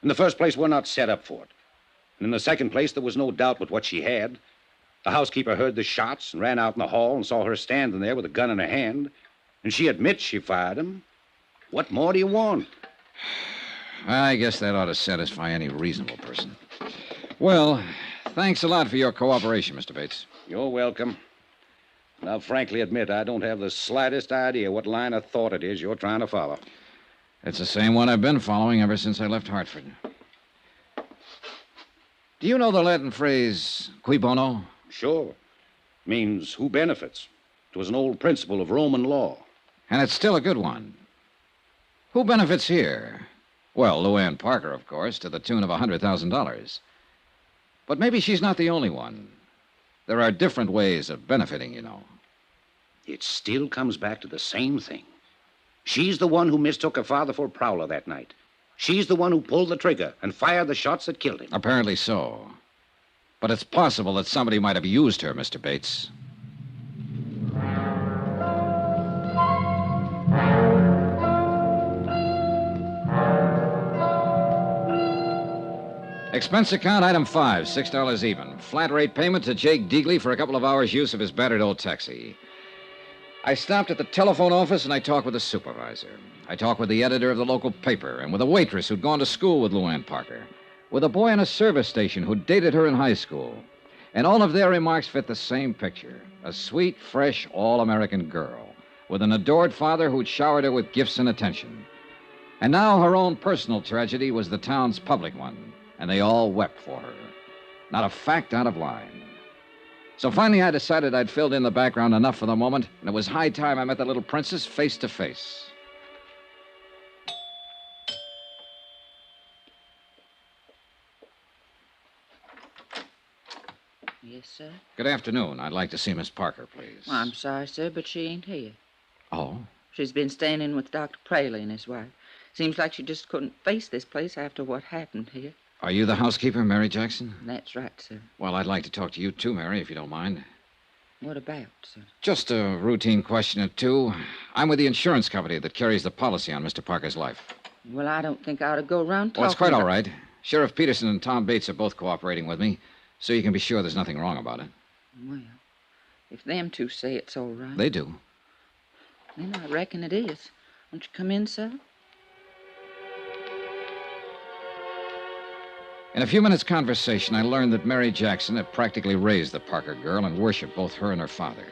In the first place, we're not set up for it. And in the second place, there was no doubt but what she had. The housekeeper heard the shots and ran out in the hall and saw her standing there with a gun in her hand. And she admits she fired him. What more do you want? I guess that ought to satisfy any reasonable person. Well, thanks a lot for your cooperation, Mr. Bates. You're welcome. And I'll frankly admit I don't have the slightest idea what line of thought it is you're trying to follow. It's the same one I've been following ever since I left Hartford. Do you know the Latin phrase, cui bono? Sure. Means who benefits. It was an old principle of Roman law. And it's still a good one. Who benefits here? Well, Luann Parker, of course, to the tune of $100,000. But maybe she's not the only one. There are different ways of benefiting, you know. It still comes back to the same thing. She's the one who mistook her father for a prowler that night. She's the one who pulled the trigger and fired the shots that killed him. Apparently so. But it's possible that somebody might have used her, Mr. Bates. Expense account, item 5, $6 even. Flat rate payment to Jake Deagley for a couple of hours' use of his battered old taxi. I stopped at the telephone office and I talked with the supervisor. I talked with the editor of the local paper and with a waitress who'd gone to school with Luann Parker, with a boy in a service station who dated her in high school. And all of their remarks fit the same picture. A sweet, fresh, all-American girl with an adored father who'd showered her with gifts and attention. And now her own personal tragedy was the town's public one, and they all wept for her. Not a fact out of line. So finally I decided I'd filled in the background enough for the moment, and it was high time I met the little princess face to face. Yes, sir. Good afternoon. I'd like to see Miss Parker, please. Well, I'm sorry, sir, but she ain't here. Oh? She's been staying in with Dr. Praley and his wife. Seems like she just couldn't face this place after what happened here. Are you the housekeeper, Mary Jackson? That's right, sir. Well, I'd like to talk to you too, Mary, if you don't mind. What about, sir? Just a routine question or two. I'm with the insurance company that carries the policy on Mr. Parker's life. Well, I don't think I ought to go around talking Well, it's quite about... all right. Sheriff Peterson and Tom Bates are both cooperating with me, so you can be sure there's nothing wrong about it. Well, if them two say it's all right... They do. Then I reckon it is. Won't you come in, sir? In a few minutes' conversation, I learned that Mary Jackson had practically raised the Parker girl and worshipped both her and her father.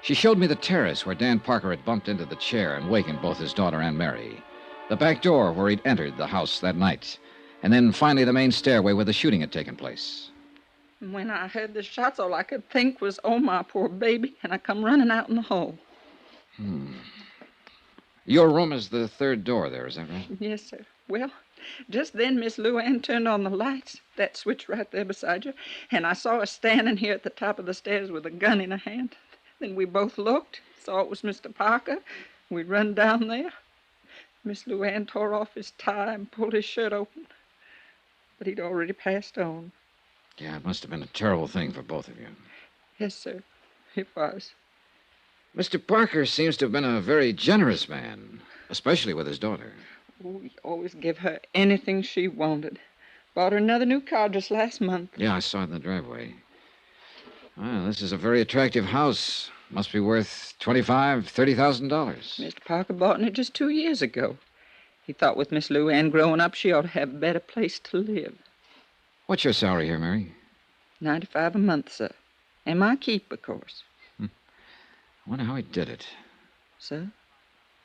She showed me the terrace where Dan Parker had bumped into the chair and wakened both his daughter and Mary, the back door where he'd entered the house that night, and then finally the main stairway where the shooting had taken place. When I heard the shots, all I could think was, oh, my poor baby, and I come running out in the hall. Your room is the third door there, is that right? Yes, sir. Well, just then Miss Luann turned on the lights, that switch right there beside you, and I saw her standing here at the top of the stairs with a gun in her hand. Then we both looked, saw it was Mr. Parker. We run down there. Miss Luann tore off his tie and pulled his shirt open, but he'd already passed on. Yeah, it must have been a terrible thing for both of you. Yes, sir, it was. Mr. Parker seems to have been a very generous man, especially with his daughter. Oh, he always gave her anything she wanted. Bought her another new car just last month. Yeah, I saw it in the driveway. Well, this is a very attractive house. Must be worth $25,000, $30,000. Mr. Parker bought it just 2 years ago. He thought with Miss Luann growing up, she ought to have a better place to live. What's your salary here, Mary? $95 a month, sir. And my keep, of course. I wonder how he did it. Sir?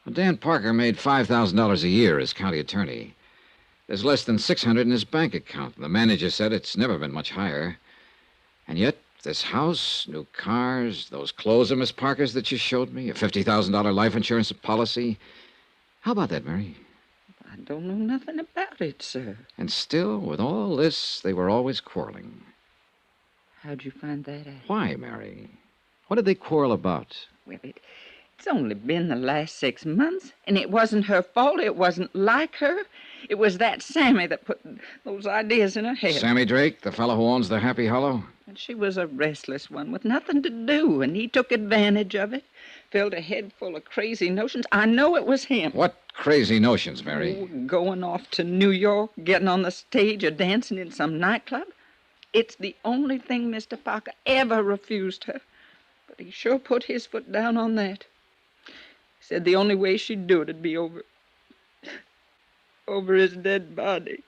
Well, Dan Parker made $5,000 a year as county attorney. There's less than $600 in his bank account. The manager said it's never been much higher. And yet, This house, new cars, those clothes of Miss Parker's that you showed me, a $50,000 life insurance policy. How about that, Mary? I don't know nothing about it, sir. And still, with all this, they were always quarreling. How'd you find that out? Why, Mary? What did they quarrel about? Well, it's only been the last 6 months, and it wasn't her fault. It wasn't like her. It was that Sammy that put those ideas in her head. Sammy Drake, the fellow who owns the Happy Hollow? And she was a restless one with nothing to do, and he took advantage of it. Filled her head full of crazy notions. I know it was him. What crazy notions, Mary? Oh, going off to New York, getting on the stage, or dancing in some nightclub. It's the only thing Mr. Parker ever refused her. But he sure put his foot down on that. He said the only way she'd do it'd be over his dead body.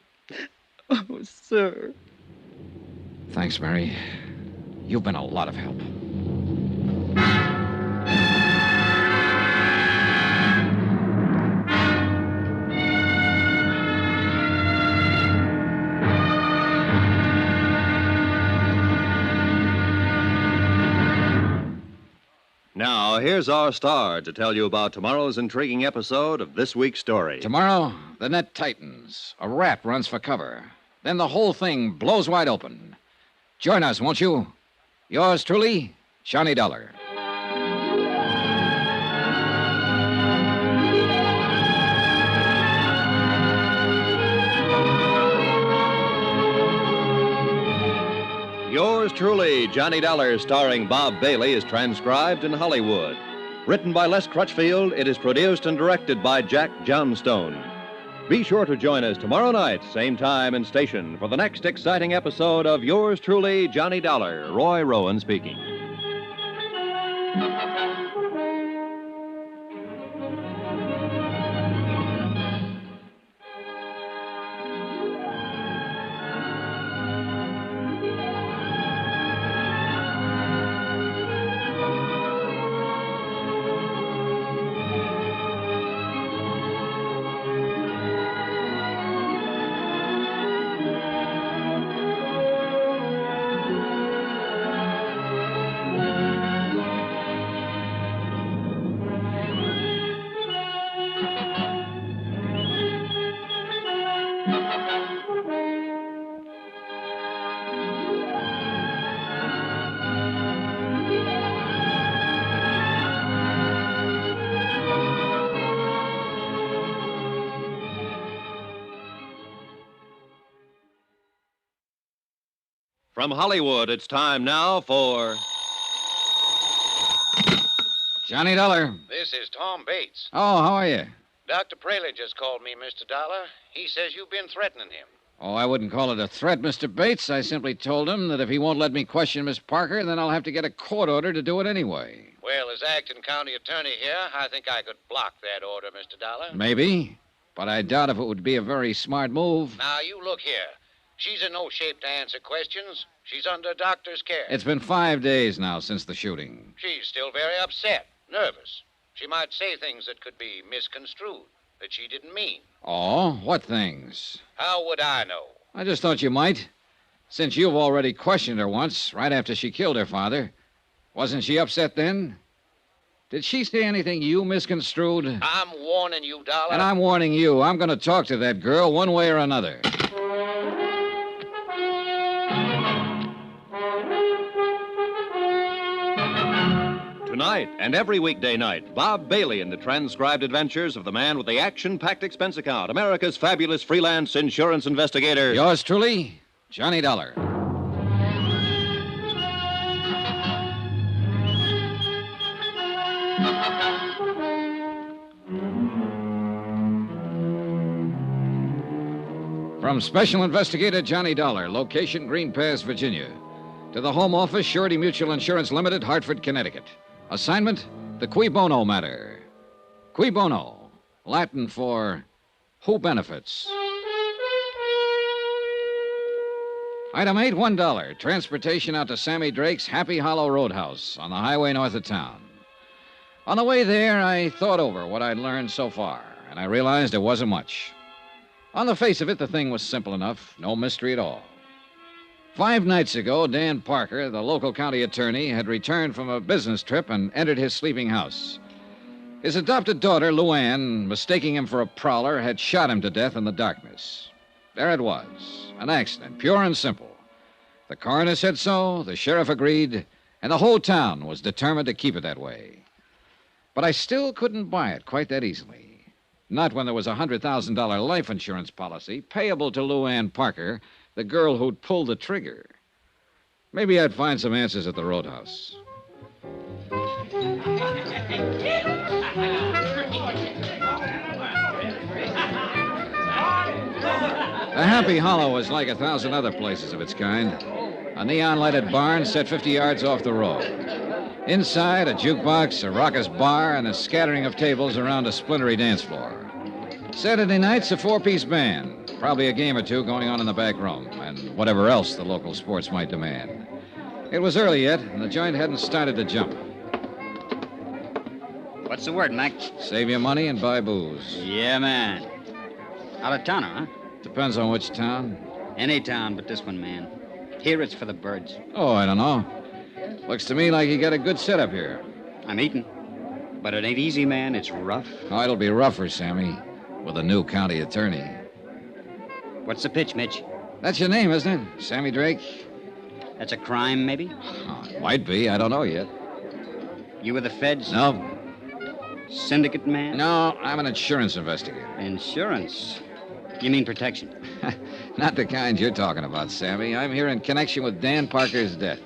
Oh, sir. Thanks, Mary. You've been a lot of help. Now, here's our star to tell you about tomorrow's intriguing episode of this week's story. Tomorrow, the net tightens. A rat runs for cover. Then the whole thing blows wide open. Join us, won't you? Yours truly, Johnny Dollar. Yours truly, Johnny Dollar, starring Bob Bailey, is transcribed in Hollywood. Written by Les Crutchfield, it is produced and directed by Jack Johnstone. Be sure to join us tomorrow night, same time and station, for the next exciting episode of Yours truly, Johnny Dollar. Roy Rowan speaking. From Hollywood, it's time now for Johnny Dollar. This is Tom Bates. Oh, how are you? Dr. Praley just called me, Mr. Dollar. He says you've been threatening him. Oh, I wouldn't call it a threat, Mr. Bates. I simply told him that if he won't let me question Miss Parker, then I'll have to get a court order to do it anyway. Well, as acting county attorney here, I think I could block that order, Mr. Dollar. Maybe, but I doubt if it would be a very smart move. Now, you look here. She's in no shape to answer questions. She's under doctor's care. It's been 5 days now since the shooting. She's still very upset, nervous. She might say things that could be misconstrued, that she didn't mean. Oh, what things? How would I know? I just thought you might. Since you've already questioned her once, right after she killed her father. Wasn't she upset then? Did she say anything you misconstrued? I'm warning you, Dollar. And I'm warning you. I'm going to talk to that girl one way or another. Tonight and every weekday night, Bob Bailey in the transcribed adventures of the man with the action-packed expense account, America's fabulous freelance insurance investigator. Yours truly, Johnny Dollar. From Special Investigator Johnny Dollar, location Green Pass, Virginia, to the Home Office, Surety Mutual Insurance Limited, Hartford, Connecticut. Assignment, the Cui Bono matter. Cui Bono, Latin for who benefits. Item 8, $1. Transportation out to Sammy Drake's Happy Hollow Roadhouse on the highway north of town. On the way there, I thought over what I'd learned so far, and I realized it wasn't much. On the face of it, the thing was simple enough, no mystery at all. 5 nights ago, Dan Parker, the local county attorney, had returned from a business trip and entered his sleeping house. His adopted daughter, Luann, mistaking him for a prowler, had shot him to death in the darkness. There it was, an accident, pure and simple. The coroner said so, the sheriff agreed, and the whole town was determined to keep it that way. But I still couldn't buy it quite that easily. Not when there was a $100,000 life insurance policy payable to Luann Parker, the girl who'd pulled the trigger. Maybe I'd find some answers at the roadhouse. The Happy Hollow was like 1,000 other places of its kind. A neon-lighted barn set 50 yards off the road. Inside, a jukebox, a raucous bar, and a scattering of tables around a splintery dance floor. Saturday nights, a 4-piece band. Probably a game or two going on in the back room, and whatever else the local sports might demand. It was early yet, and the joint hadn't started to jump. What's the word, Mac? Save your money and buy booze. Yeah, man. Out of towner, huh? Depends on which town. Any town but this one, man. Here it's for the birds. Oh, I don't know. Looks to me like you got a good setup here. I'm eating. But it ain't easy, man. It's rough. Oh, it'll be rougher, Sammy, with a new county attorney. What's the pitch, Mitch? That's your name, isn't it? Sammy Drake? That's a crime, maybe? Oh, it might be. I don't know yet. You with the feds? No. Syndicate man? No, I'm an insurance investigator. Insurance? You mean protection? Not the kind you're talking about, Sammy. I'm here in connection with Dan Parker's death.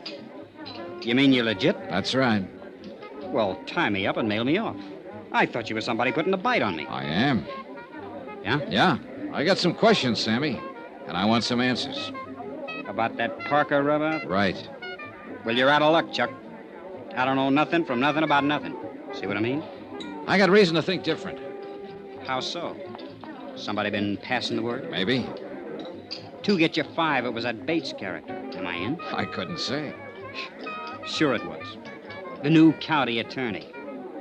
You mean you're legit? That's right. Well, tie me up and mail me off. I thought you were somebody putting a bite on me. I am. Yeah? Yeah. I got some questions, Sammy, and I want some answers. About that Parker rubber? Right. Well, you're out of luck, Chuck. I don't know nothing from nothing about nothing. See what I mean? I got reason to think different. How so? Somebody been passing the word? Maybe. 2 get you 5. It was that Bates character. Am I in? I couldn't say. Sure it was. The new county attorney.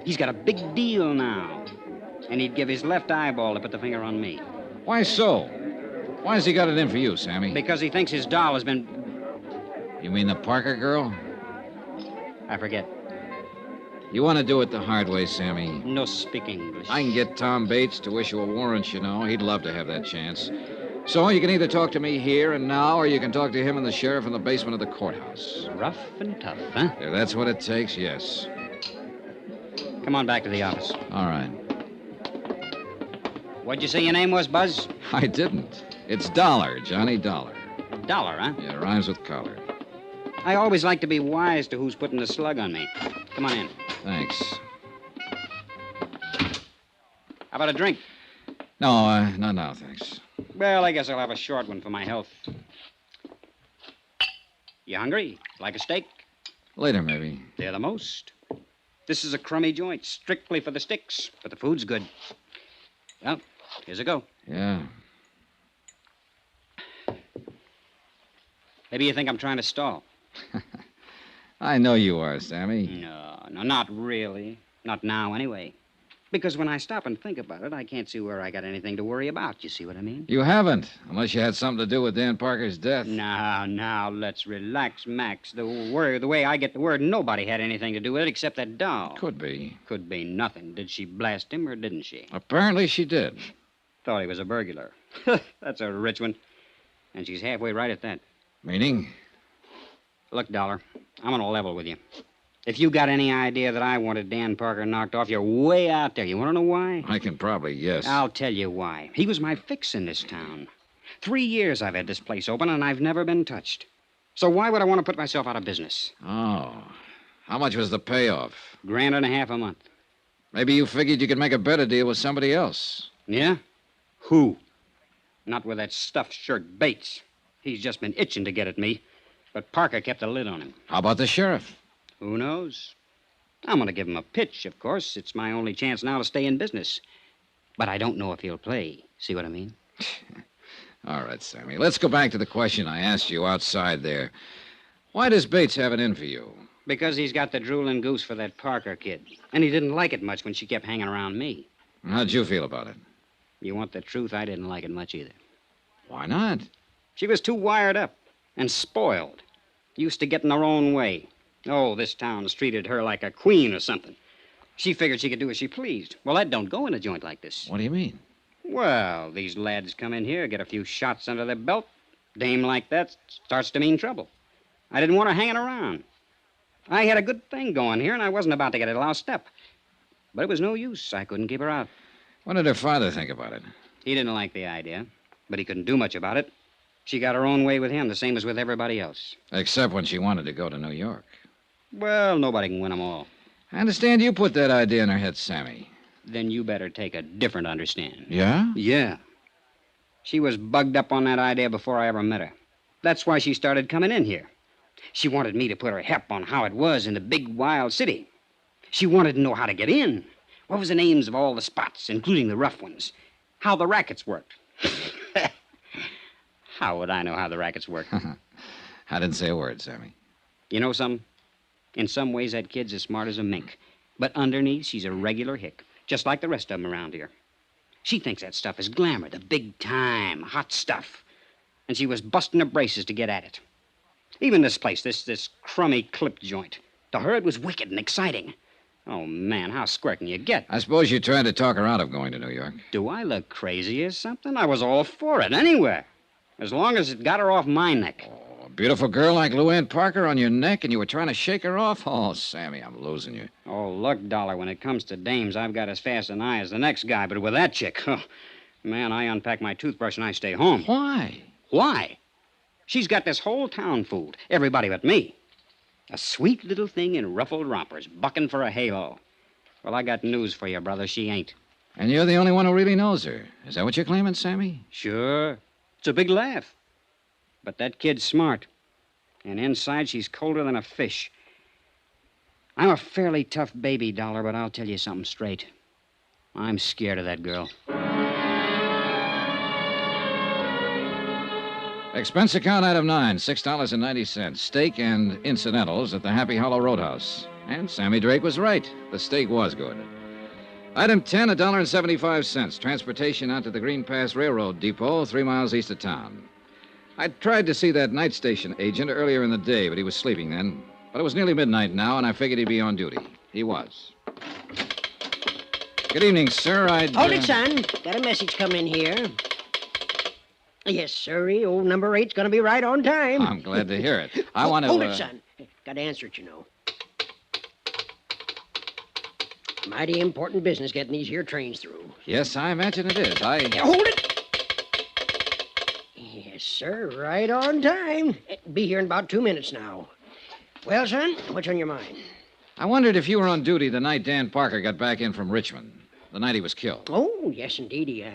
He's got a big deal now. And he'd give his left eyeball to put the finger on me. Why so? Why has he got it in for you, Sammy? Because he thinks his doll has been... You mean the Parker girl? I forget. You want to do it the hard way, Sammy. No speak English. I can get Tom Bates to issue a warrant, you know. He'd love to have that chance. So you can either talk to me here and now, or you can talk to him and the sheriff in the basement of the courthouse. Rough and tough, huh? If that's what it takes, yes. Come on back to the office. All right. What'd you say your name was, Buzz? I didn't. It's Dollar, Johnny Dollar. Dollar, huh? Yeah, rhymes with collar. I always like to be wise to who's putting the slug on me. Come on in. Thanks. How about a drink? No, not now, thanks. Well, I guess I'll have a short one for my health. You hungry? Like a steak? Later, maybe. They're the most. This is a crummy joint, strictly for the sticks, but the food's good. Well, here's a go. Yeah. Maybe you think I'm trying to stall. I know you are, Sammy. No, not really. Not now, anyway. Because when I stop and think about it, I can't see where I got anything to worry about. You see what I mean? You haven't, unless you had something to do with Dan Parker's death. Now, let's relax, Max. The way I get the word, nobody had anything to do with it except that doll. Could be. Could be nothing. Did she blast him or didn't she? Apparently she did. Thought he was a burglar. That's a rich one. And she's halfway right at that. Meaning? Look, Dollar, I'm on a level with you. If you got any idea that I wanted Dan Parker knocked off, you're way out there. You want to know why? I can probably guess. I'll tell you why. He was my fix in this town. 3 years I've had this place open, and I've never been touched. So why would I want to put myself out of business? Oh. How much was the payoff? $1.50 a month. Maybe you figured you could make a better deal with somebody else. Yeah? Who? Not with that stuffed shirt Bates. He's just been itching to get at me. But Parker kept a lid on him. How about the sheriff? Who knows? I'm going to give him a pitch, of course. It's my only chance now to stay in business. But I don't know if he'll play. See what I mean? All right, Sammy. Let's go back to the question I asked you outside there. Why does Bates have it in for you? Because he's got the drooling goose for that Parker kid. And he didn't like it much when she kept hanging around me. How'd you feel about it? You want the truth? I didn't like it much either. Why not? She was too wired up. And spoiled. Used to getting her own way. Oh, this town's treated her like a queen or something. She figured she could do as she pleased. Well, that don't go in a joint like this. What do you mean? Well, these lads come in here, get a few shots under their belt. Dame like that starts to mean trouble. I didn't want her hanging around. I had a good thing going here, and I wasn't about to get it lost up. But it was no use. I couldn't keep her out. What did her father think about it? He didn't like the idea, but he couldn't do much about it. She got her own way with him, the same as with everybody else. Except when she wanted to go to New York. Well, nobody can win them all. I understand you put that idea in her head, Sammy. Then you better take a different understanding. Yeah? Yeah. She was bugged up on that idea before I ever met her. That's why she started coming in here. She wanted me to put her hep on how it was in the big, wild city. She wanted to know how to get in. What was the names of all the spots, including the rough ones? How the rackets worked. How would I know how the rackets worked? I didn't say a word, Sammy. You know something? In some ways, that kid's as smart as a mink. But underneath, she's a regular hick, just like the rest of them around here. She thinks that stuff is glamour, the big time, hot stuff. And she was busting her braces to get at it. Even this place, this crummy clip joint. To her, it was wicked and exciting. Oh, man, how square can you get? I suppose you tried to talk her out of going to New York. Do I look crazy or something? I was all for it, anywhere. As long as it got her off my neck. A beautiful girl like Luann Parker on your neck, and you were trying to shake her off? Oh, Sammy, I'm losing you. Oh, look, Dollar, when it comes to dames, I've got as fast an eye as the next guy. But with that chick, oh, man, I unpack my toothbrush and I stay home. Why? Why? She's got this whole town fooled. Everybody but me. A sweet little thing in ruffled rompers, bucking for a halo. Well, I got news for you, brother. She ain't. And you're the only one who really knows her. Is that what you're claiming, Sammy? Sure. It's a big laugh. But that kid's smart. And inside, she's colder than a fish. I'm a fairly tough baby, Dollar, but I'll tell you something straight. I'm scared of that girl. Expense account item 9, $6.90. Steak and incidentals at the Happy Hollow Roadhouse. And Sammy Drake was right. The steak was good. Item 10, $1.75. Transportation out to the Green Pass Railroad Depot, 3 miles east of town. I tried to see that night station agent earlier in the day, but he was sleeping then. But it was nearly midnight now, and I figured he'd be on duty. He was. Good evening, sir. Hold it, son. Got a message come in here. Yes, sirree. Old number 8's going to be right on time. I'm glad to hear it. I want to... Hold it, son. Got to answer it, you know. Mighty important business getting these here trains through. Yes, I imagine it is. Yeah, hold it! Yes, sir. Right on time. Be here in about 2 minutes now. Well, son, what's on your mind? I wondered if you were on duty the night Dan Parker got back in from Richmond. The night he was killed. Oh, yes, indeedy.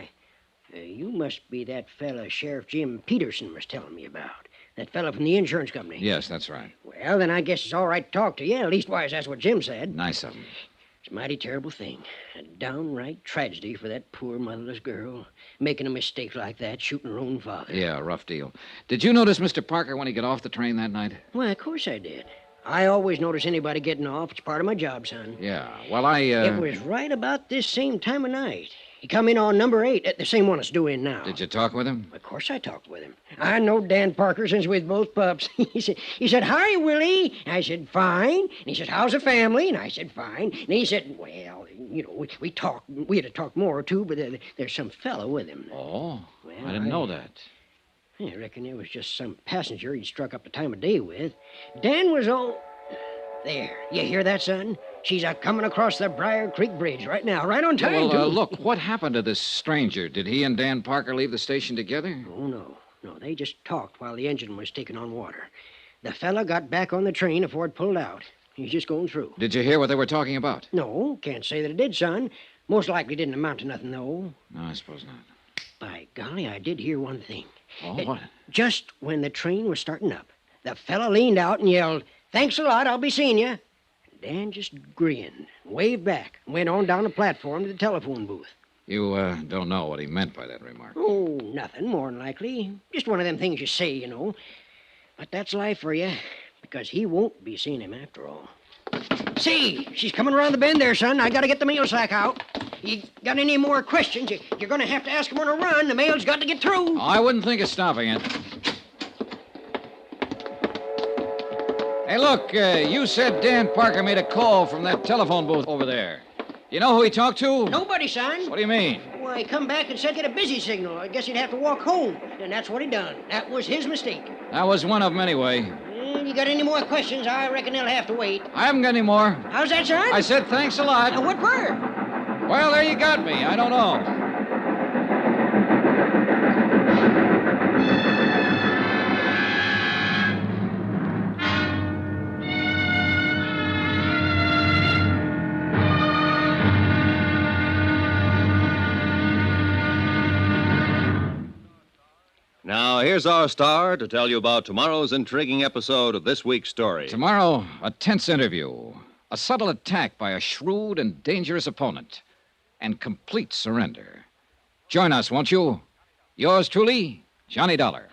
You must be that fella Sheriff Jim Peterson was telling me about. That fella from the insurance company. Yes, that's right. Well, then I guess it's all right to talk to you. Leastwise, that's what Jim said. Nice of him. It's a mighty terrible thing. A downright tragedy for that poor motherless girl. Making a mistake like that, shooting her own father. Yeah, rough deal. Did you notice Mr. Parker when he got off the train that night? Why, of course I did. I always notice anybody getting off. It's part of my job, son. Yeah, well, It was right about this same time of night. He come in on number 8, the same one that's due in now. Did you talk with him? Of course I talked with him. I know Dan Parker since we was both pups. He said, "Hi, Willie." I said, "Fine." And he said, "How's the family?" And I said, "Fine." And he said, "Well, you know, we talked. We had to talk more, too, but there's some fellow with him." Oh, well, I didn't know that. I reckon it was just some passenger he'd struck up the time of day with. Dan was all... There. You hear that, son? She's a-coming across the Briar Creek Bridge right now, right on time, Well, too. look, what happened to this stranger? Did he and Dan Parker leave the station together? Oh, no. No, they just talked while the engine was taking on water. The fella got back on the train before it pulled out. He's just going through. Did you hear what they were talking about? No, can't say that it did, son. Most likely didn't amount to nothing, though. No, I suppose not. By golly, I did hear one thing. Oh, what? Just when the train was starting up, the fella leaned out and yelled, "Thanks a lot, I'll be seeing you." Dan just grinned, waved back, and went on down the platform to the telephone booth. You don't know what he meant by that remark. Oh, nothing, more than likely. Just one of them things you say, you know. But that's life for you, because he won't be seeing him after all. See, she's coming around the bend there, son. I gotta get the mail sack out. You got any more questions, you're gonna have to ask him on a run. The mail's got to get through. I wouldn't think of stopping it. Hey, look, you said Dan Parker made a call from that telephone booth over there. You know who he talked to? Nobody, son. What do you mean? Why, he come back and said he had a busy signal. I guess he'd have to walk home. And that's what he done. That was his mistake. That was one of them anyway. You got any more questions, I reckon they'll have to wait. I haven't got any more. How's that, son? I said thanks a lot. What for? Well, there you got me. I don't know. Now, here's our star to tell you about tomorrow's intriguing episode of this week's story. Tomorrow, a tense interview, a subtle attack by a shrewd and dangerous opponent, and complete surrender. Join us, won't you? Yours truly, Johnny Dollar.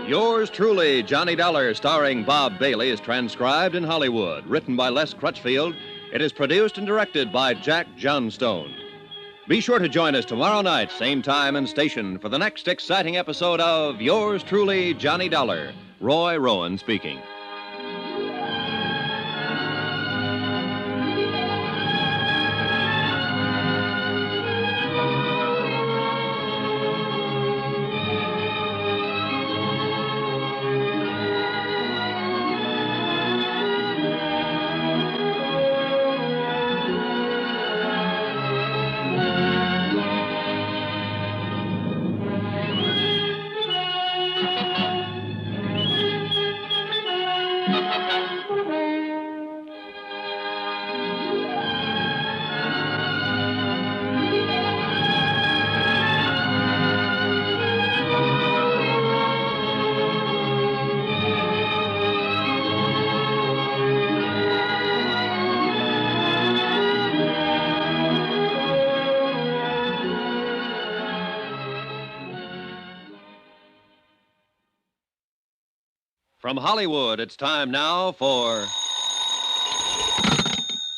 Yours truly, Johnny Dollar, starring Bob Bailey, is transcribed in Hollywood. Written by Les Crutchfield, it is produced and directed by Jack Johnstone. Be sure to join us tomorrow night, same time and station, for the next exciting episode of Yours truly, Johnny Dollar. Roy Rowan speaking. From Hollywood, it's time now for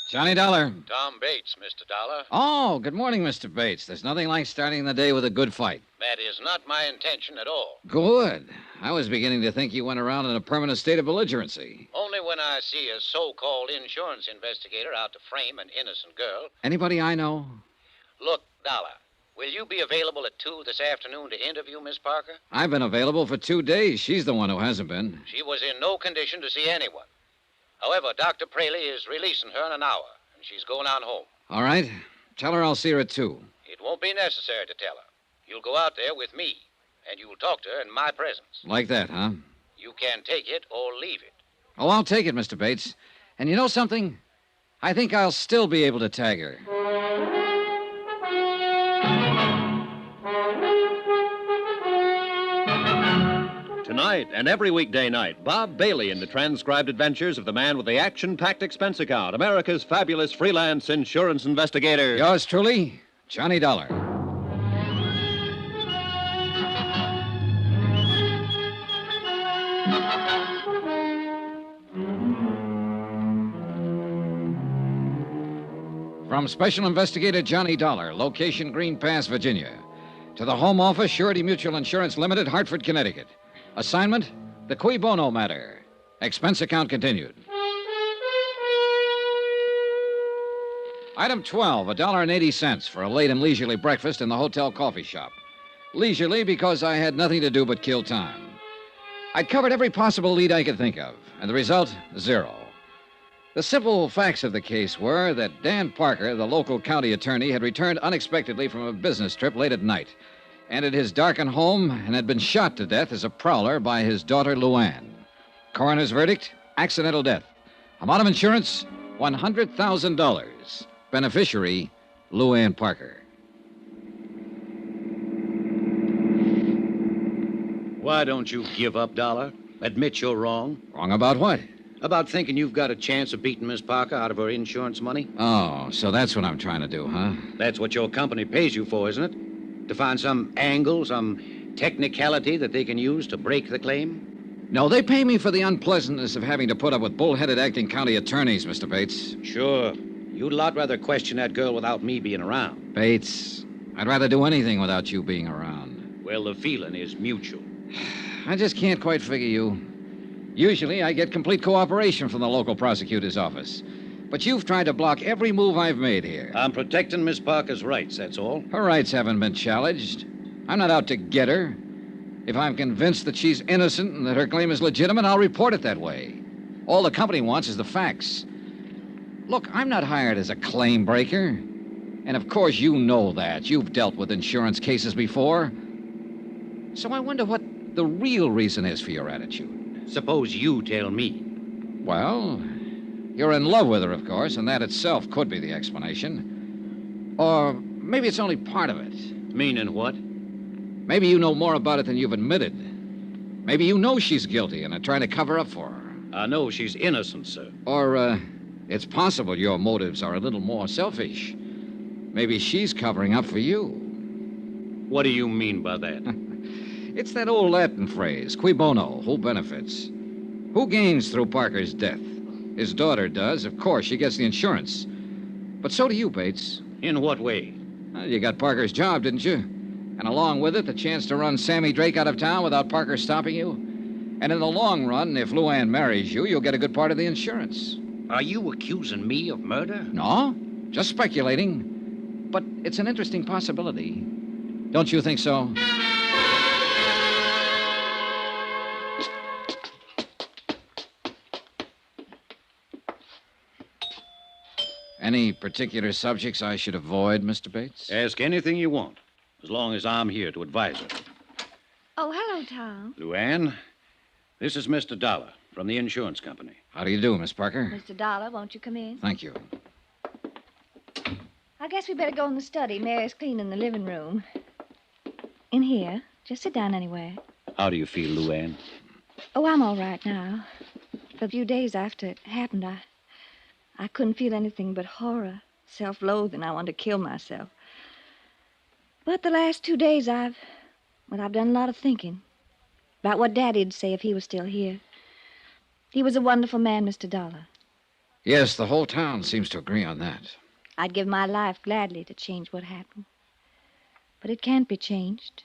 Johnny Dollar. Tom Bates, Mr. Dollar. Oh, good morning, Mr. Bates. There's nothing like starting the day with a good fight. That is not my intention at all. Good. I was beginning to think you went around in a permanent state of belligerency. Only when I see a so-called insurance investigator out to frame an innocent girl. Anybody I know? Look, Dollar, will you be available at 2 this afternoon to interview Miss Parker? I've been available for 2 days. She's the one who hasn't been. She was in no condition to see anyone. However, Dr. Praley is releasing her in an hour, and she's going on home. All right. Tell her I'll see her at 2. It won't be necessary to tell her. You'll go out there with me, and you'll talk to her in my presence. Like that, huh? You can take it or leave it. Oh, I'll take it, Mr. Bates. And you know something? I think I'll still be able to tag her. Tonight and every weekday night, Bob Bailey in the transcribed adventures of the man with the action-packed expense account, America's fabulous freelance insurance investigator. Yours truly, Johnny Dollar. From Special Investigator Johnny Dollar, location Green Pass, Virginia, to the Home Office, Surety Mutual Insurance Limited, Hartford, Connecticut. Assignment, the Cui Bono matter. Expense account continued. Item 12, $1.80 for a late and leisurely breakfast in the hotel coffee shop. Leisurely because I had nothing to do but kill time. I'd covered every possible lead I could think of, and the result, 0. The simple facts of the case were that Dan Parker, the local county attorney, had returned unexpectedly from a business trip late at night, entered his darkened home, and had been shot to death as a prowler by his daughter, Luann. Coroner's verdict, accidental death. Amount of insurance, $100,000. Beneficiary, Luann Parker. Why don't you give up, Dollar? Admit you're wrong. Wrong about what? About thinking you've got a chance of beating Miss Parker out of her insurance money? Oh, so that's what I'm trying to do, huh? That's what your company pays you for, isn't it? To find some angle, some Technicality that they can use to break the claim? No, they pay me for the unpleasantness of having to put up with bull-headed acting county attorneys, Mr. Bates. Sure. You'd a lot rather question that girl without me being around. Bates, I'd rather do anything without you being around. Well, the feeling is mutual. I just can't quite figure you. Usually, I get complete cooperation from the local prosecutor's office. But you've tried to block every move I've made here. I'm protecting Miss Parker's rights, that's all. Her rights haven't been challenged. I'm not out to get her. If I'm convinced that she's innocent and that her claim is legitimate, I'll report it that way. All the company wants is the facts. Look, I'm not hired as a claim breaker. And of course you know that. You've dealt with insurance cases before. So I wonder what the real reason is for your attitude. Suppose you tell me. Well, you're in love with her, of course, and that itself could be the explanation. Or maybe it's only part of it. Meaning what? Maybe you know more about it than you've admitted. Maybe you know she's guilty and are trying to cover up for her. I know she's innocent, sir. Or, it's possible your motives are a little more selfish. Maybe she's covering up for you. What do you mean by that? It's that old Latin phrase, cui bono, who benefits? Who gains through Parker's death? His daughter does. Of course, she gets the insurance. But so do you, Bates. In what way? Well, you got Parker's job, didn't you? And along with it, the chance to run Sammy Drake out of town without Parker stopping you. And in the long run, if Luann marries you, you'll get a good part of the insurance. Are you accusing me of murder? No, just speculating. But it's an interesting possibility. Don't you think so? Any particular subjects I should avoid, Mr. Bates? Ask anything you want, as long as I'm here to advise her. Oh, hello, Tom. Luann, this is Mr. Dollar from the insurance company. How do you do, Miss Parker? Mr. Dollar, won't you come in? Thank you. I guess we better go in the study. Mary's cleaning the living room. In here. Just sit down anywhere. How do you feel, Luann? Oh, I'm all right now. For a few days after it happened, I couldn't feel anything but horror, self-loathing. I wanted to kill myself. But the last 2 days, I've done a lot of thinking about what Daddy'd say if he was still here. He was a wonderful man, Mr. Dollar. Yes, the whole town seems to agree on that. I'd give my life gladly to change what happened. But it can't be changed.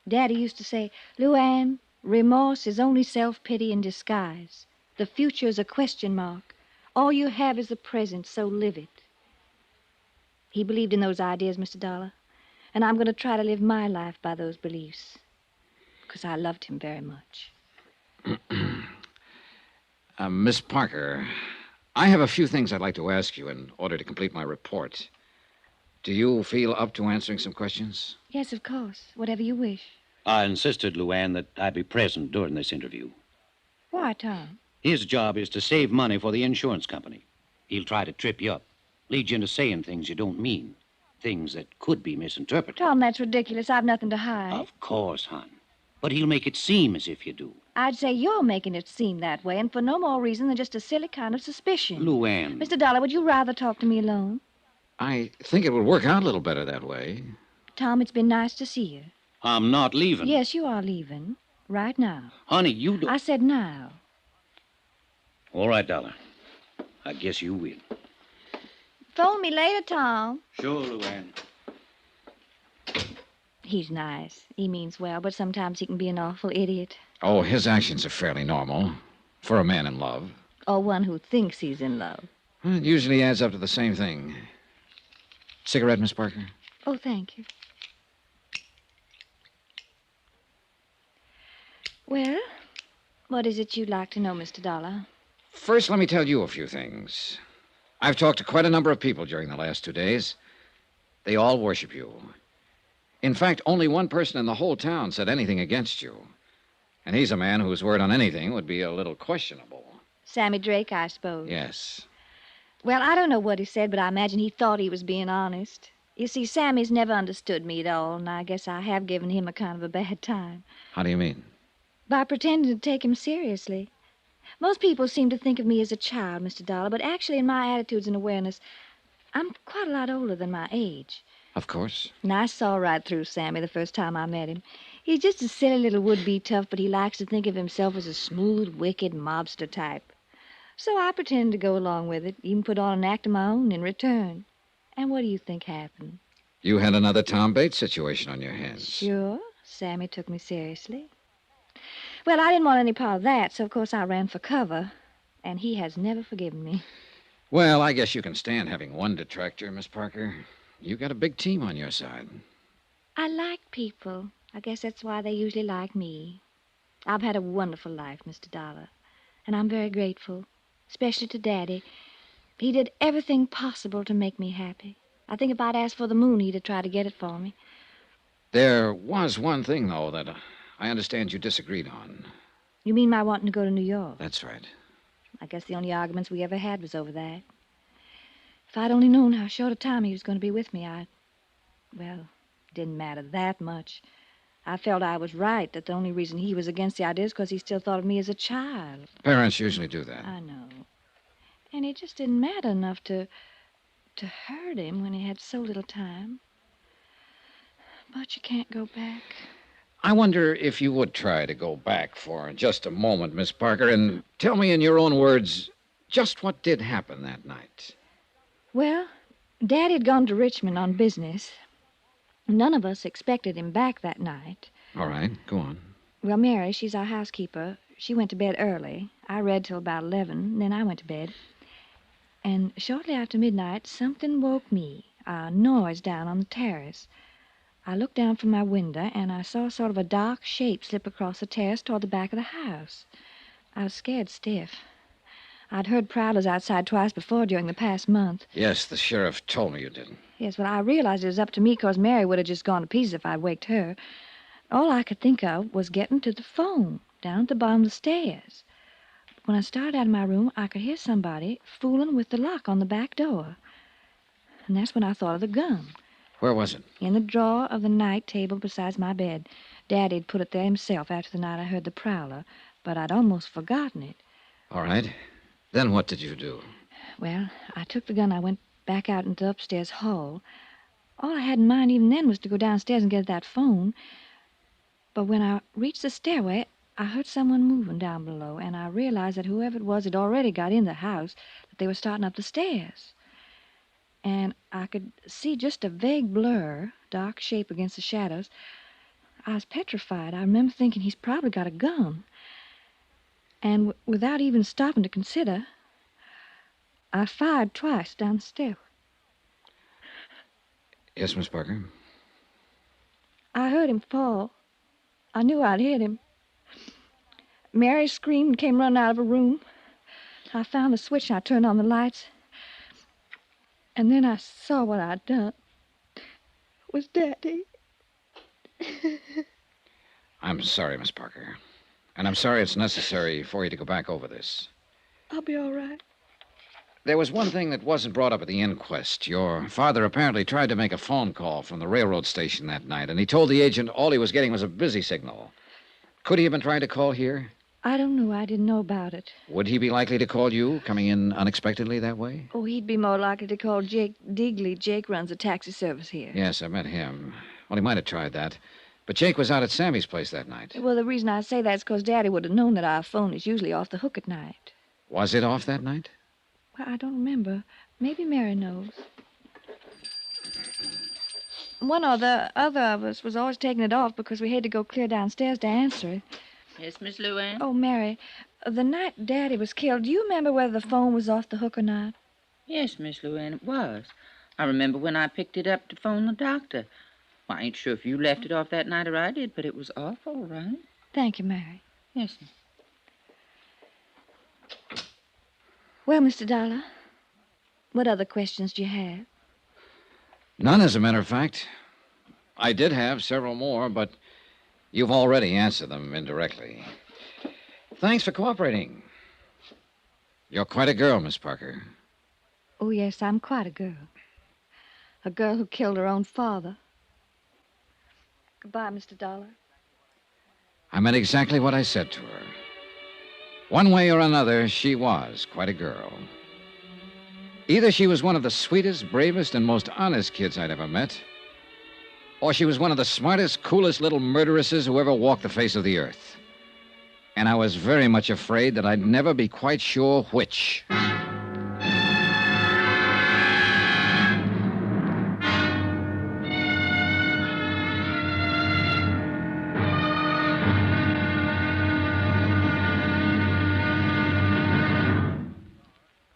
Daddy used to say, Luann, remorse is only self-pity in disguise. The future is a question mark. All you have is the present, so live it. He believed in those ideas, Mr. Dollar. And I'm going to try to live my life by those beliefs. Because I loved him very much. Miss Parker, I have a few things I'd like to ask you in order to complete my report. Do you feel up to answering some questions? Yes, of course. Whatever you wish. I insisted, Luann, that I be present during this interview. Why, Tom? His job is to save money for the insurance company. He'll try to trip you up, lead you into saying things you don't mean, things that could be misinterpreted. Tom, that's ridiculous. I've nothing to hide. Of course, hon. But he'll make it seem as if you do. I'd say you're making it seem that way, and for no more reason than just a silly kind of suspicion. Luann. Mr. Dollar, would you rather talk to me alone? I think it would work out a little better that way. Tom, it's been nice to see you. I'm not leaving. Yes, you are leaving. Right now. Honey, you don't... I said now. All right, Dollar. I guess you will. Phone me later, Tom. Sure, Luann. He's nice. He means well, but sometimes he can be an awful idiot. Oh, his actions are fairly normal for a man in love. Or one who thinks he's in love. It usually adds up to the same thing. Cigarette, Miss Parker? Oh, thank you. Well, what is it you'd like to know, Mr. Dollar? First, let me tell you a few things. I've talked to quite a number of people during the last 2 days. They all worship you. In fact, only one person in the whole town said anything against you. And he's a man whose word on anything would be a little questionable. Sammy Drake, I suppose. Yes. Well, I don't know what he said, but I imagine he thought he was being honest. You see, Sammy's never understood me at all, and I guess I have given him a kind of a bad time. How do you mean? By pretending to take him seriously. Most people seem to think of me as a child, Mr. Dollar, but actually in my attitudes and awareness, I'm quite a lot older than my age. Of course. And I saw right through Sammy the first time I met him. He's just a silly little would-be tough, but he likes to think of himself as a smooth, wicked mobster type. So I pretended to go along with it, even put on an act of my own in return. And what do you think happened? You had another Tom Bates situation on your hands. Sure. Sammy took me seriously. Well, I didn't want any part of that, so of course I ran for cover. And he has never forgiven me. Well, I guess you can stand having one detractor, Miss Parker. You got a big team on your side. I like people. I guess that's why they usually like me. I've had a wonderful life, Mr. Dollar. And I'm very grateful, especially to Daddy. He did everything possible to make me happy. I think if I'd asked for the moon, he'd have tried to get it for me. There was one thing, though, that I understand you disagreed on. You mean my wanting to go to New York? That's right. I guess the only arguments we ever had was over that. If I'd only known how short a time he was going to be with me, well, it didn't matter that much. I felt I was right, that the only reason he was against the idea is because he still thought of me as a child. Parents usually do that. I know. And it just didn't matter enough to hurt him when he had so little time. But you can't go back. I wonder if you would try to go back for just a moment, Miss Parker, and tell me in your own words just what did happen that night. Well, Daddy had gone to Richmond on business. None of us expected him back that night. All right, go on. Well, Mary, she's our housekeeper. She went to bed early. I read till about 11, then I went to bed. And shortly after midnight, something woke me, a noise down on the terrace. I looked down from my window, and I saw sort of a dark shape slip across the terrace toward the back of the house. I was scared stiff. I'd heard prowlers outside twice before during the past month. Yes, the sheriff told me you did. Yes, well, I realized it was up to me because Mary would have just gone to pieces if I'd waked her. All I could think of was getting to the phone down at the bottom of the stairs. When I started out of my room, I could hear somebody fooling with the lock on the back door. And that's when I thought of the gun. Where was it? In the drawer of the night table beside my bed. Daddy'd put it there himself after the night I heard the prowler, but I'd almost forgotten it. All right. Then what did you do? Well, I took the gun. I went back out into the upstairs hall. All I had in mind even then was to go downstairs and get that phone. But when I reached the stairway, I heard someone moving down below, and I realized that whoever it was had already got in the house, that they were starting up the stairs. And I could see just a vague blur, dark shape against the shadows. I was petrified. I remember thinking he's probably got a gun. And without even stopping to consider, I fired twice down the stair. Yes, Miss Parker? I heard him fall. I knew I'd hit him. Mary screamed and came running out of her room. I found the switch and I turned on the lights. And then I saw what I'd done. It was Daddy. I'm sorry, Miss Parker. And I'm sorry it's necessary for you to go back over this. I'll be all right. There was one thing that wasn't brought up at the inquest. Your father apparently tried to make a phone call from the railroad station that night, and he told the agent all he was getting was a busy signal. Could he have been trying to call here? I don't know. I didn't know about it. Would he be likely to call you, coming in unexpectedly that way? Oh, he'd be more likely to call Jake Digley. Jake runs a taxi service here. Yes, I met him. Well, he might have tried that. But Jake was out at Sammy's place that night. Well, the reason I say that is because Daddy would have known that our phone is usually off the hook at night. Was it off that night? Well, I don't remember. Maybe Mary knows. One or the other of us was always taking it off because we had to go clear downstairs to answer it. Yes, Miss Luann? Oh, Mary, the night Daddy was killed, do you remember whether the phone was off the hook or not? Yes, Miss Luann, it was. I remember when I picked it up to phone the doctor. Well, I ain't sure if you left it off that night or I did, but it was off all right. Thank you, Mary. Yes. Well, Mr. Dollar, what other questions do you have? None, as a matter of fact. I did have several more, but you've already answered them indirectly. Thanks for cooperating. You're quite a girl, Miss Parker. Oh, yes, I'm quite a girl. A girl who killed her own father. Goodbye, Mr. Dollar. I meant exactly what I said to her. One way or another, she was quite a girl. Either she was one of the sweetest, bravest, and most honest kids I'd ever met, or she was one of the smartest, coolest little murderesses who ever walked the face of the earth. And I was very much afraid that I'd never be quite sure which.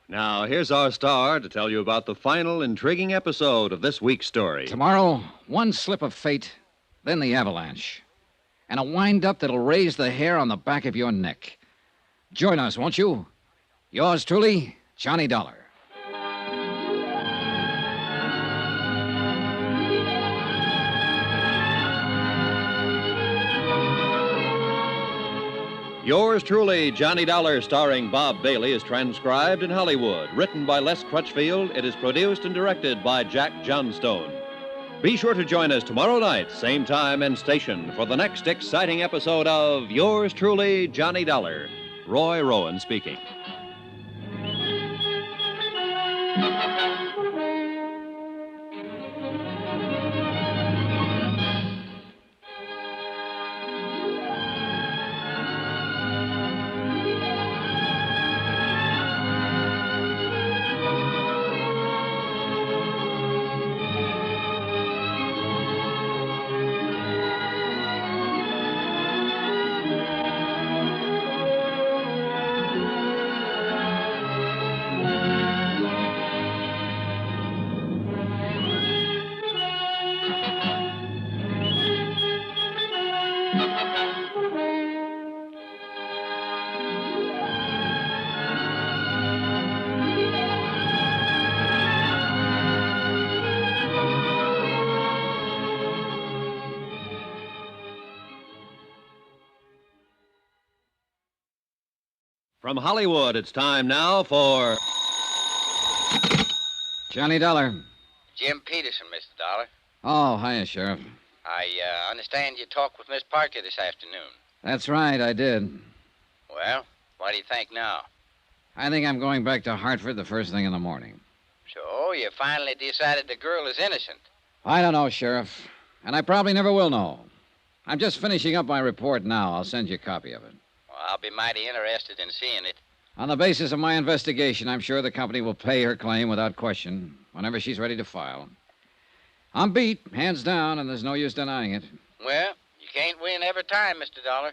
Now, here's our star to tell you about the final intriguing episode of this week's story. Tomorrow, one slip of fate, then the avalanche. And a wind-up that'll raise the hair on the back of your neck. Join us, won't you? Yours truly, Johnny Dollar. Yours truly, Johnny Dollar, starring Bob Bailey, is transcribed in Hollywood. Written by Les Crutchfield, it is produced and directed by Jack Johnstone. Be sure to join us tomorrow night, same time and station, for the next exciting episode of Yours truly, Johnny Dollar. Roy Rowan speaking. From Hollywood, it's time now for Johnny Dollar. Jim Peterson, Mr. Dollar. Oh, hiya, Sheriff. I understand you talked with Miss Parker this afternoon. That's right, I did. Well, what do you think now? I think I'm going back to Hartford the first thing in the morning. So, you finally decided the girl is innocent. I don't know, Sheriff. And I probably never will know. I'm just finishing up my report now. I'll send you a copy of it. Well, I'll be mighty interested in seeing it. On the basis of my investigation, I'm sure the company will pay her claim without question whenever she's ready to file. I'm beat, hands down, and there's no use denying it. Well, you can't win every time, Mr. Dollar.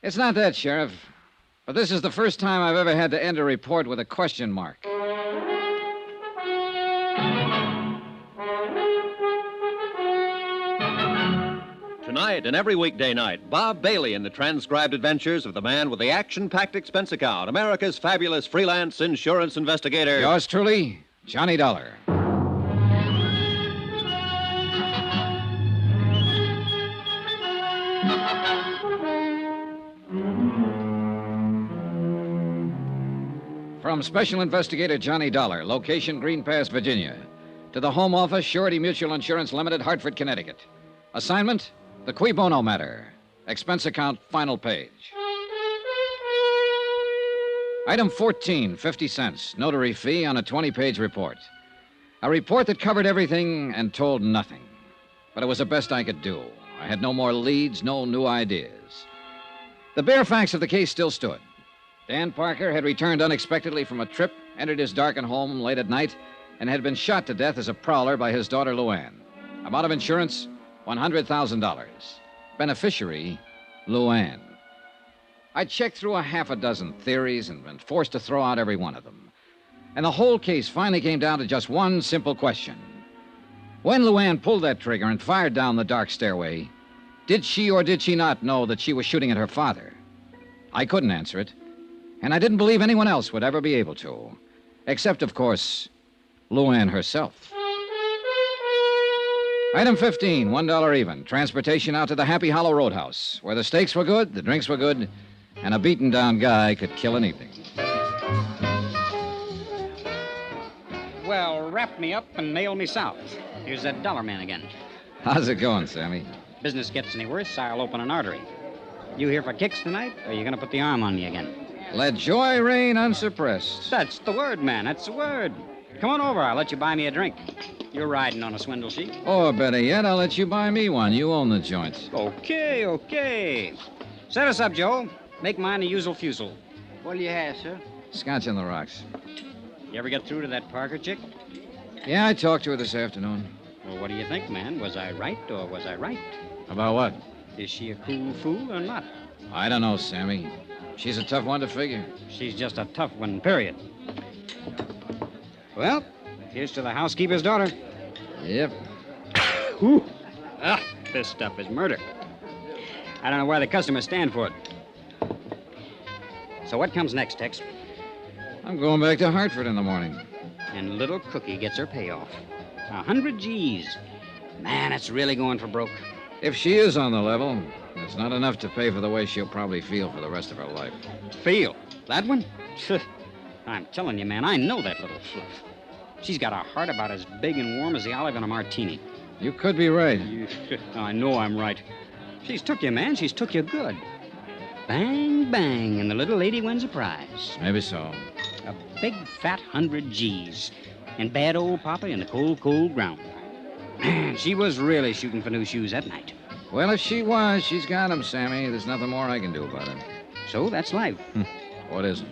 It's not that, Sheriff. But this is the first time I've ever had to end a report with a question mark. Tonight and every weekday night, Bob Bailey in the transcribed adventures of the man with the action-packed expense account, America's fabulous freelance insurance investigator. Yours truly, Johnny Dollar. From Special Investigator Johnny Dollar, location Green Pass, Virginia, to the Home Office, Surety Mutual Insurance Limited, Hartford, Connecticut. Assignment, the Cui Bono matter. Expense account, final page. Item 14, 50 cents. Notary fee on a 20-page report. A report that covered everything and told nothing. But it was the best I could do. I had no more leads, no new ideas. The bare facts of the case still stood. Dan Parker had returned unexpectedly from a trip, entered his darkened home late at night, and had been shot to death as a prowler by his daughter, Luann. Amount of insurance, $100,000. Beneficiary, Luann. I checked through a half a dozen theories and been forced to throw out every one of them. And the whole case finally came down to just one simple question. When Luann pulled that trigger and fired down the dark stairway, did she or did she not know that she was shooting at her father? I couldn't answer it, and I didn't believe anyone else would ever be able to. Except, of course, Luann herself. Item 15, $1 even. Transportation out to the Happy Hollow Roadhouse, where the steaks were good, the drinks were good, and a beaten-down guy could kill an evening. Well, wrap me up and mail me south. Here's that dollar man again. How's it going, Sammy? Business gets any worse, I'll open an artery. You here for kicks tonight, or are you going to put the arm on me again? Let joy reign unsuppressed. That's the word, man. That's the word. Come on over. I'll let you buy me a drink. You're riding on a swindle sheet. Or better yet, I'll let you buy me one. You own the joint. Okay. Set us up, Joe. Make mine a usual fusel. What'll you have, sir? Scotch on the rocks. You ever get through to that Parker chick? Yeah, I talked to her this afternoon. Well, what do you think, man? Was I right or was I right? About what? Is she a cool fool or not? I don't know, Sammy. She's a tough one to figure. She's just a tough one, period. Well, here's to the housekeeper's daughter. Yep. Whew. This stuff is murder. I don't know why the customers stand for it. So what comes next, Tex? I'm going back to Hartford in the morning. And little Cookie gets her payoff. 100 G's. Man, it's really going for broke. If she is on the level, it's not enough to pay for the way she'll probably feel for the rest of her life. Feel? That one? I'm telling you, man, I know that little fluff. She's got a heart about as big and warm as the olive in a martini. You could be right. I know I'm right. She's took you, man. She's took you good. Bang, bang, and the little lady wins a prize. Maybe so. A big, fat 100 G's. And bad old Papa in the cold, cold ground. Man, she was really shooting for new shoes that night. Well, if she was, she's got 'em, Sammy. There's nothing more I can do about it. So that's life. What is it?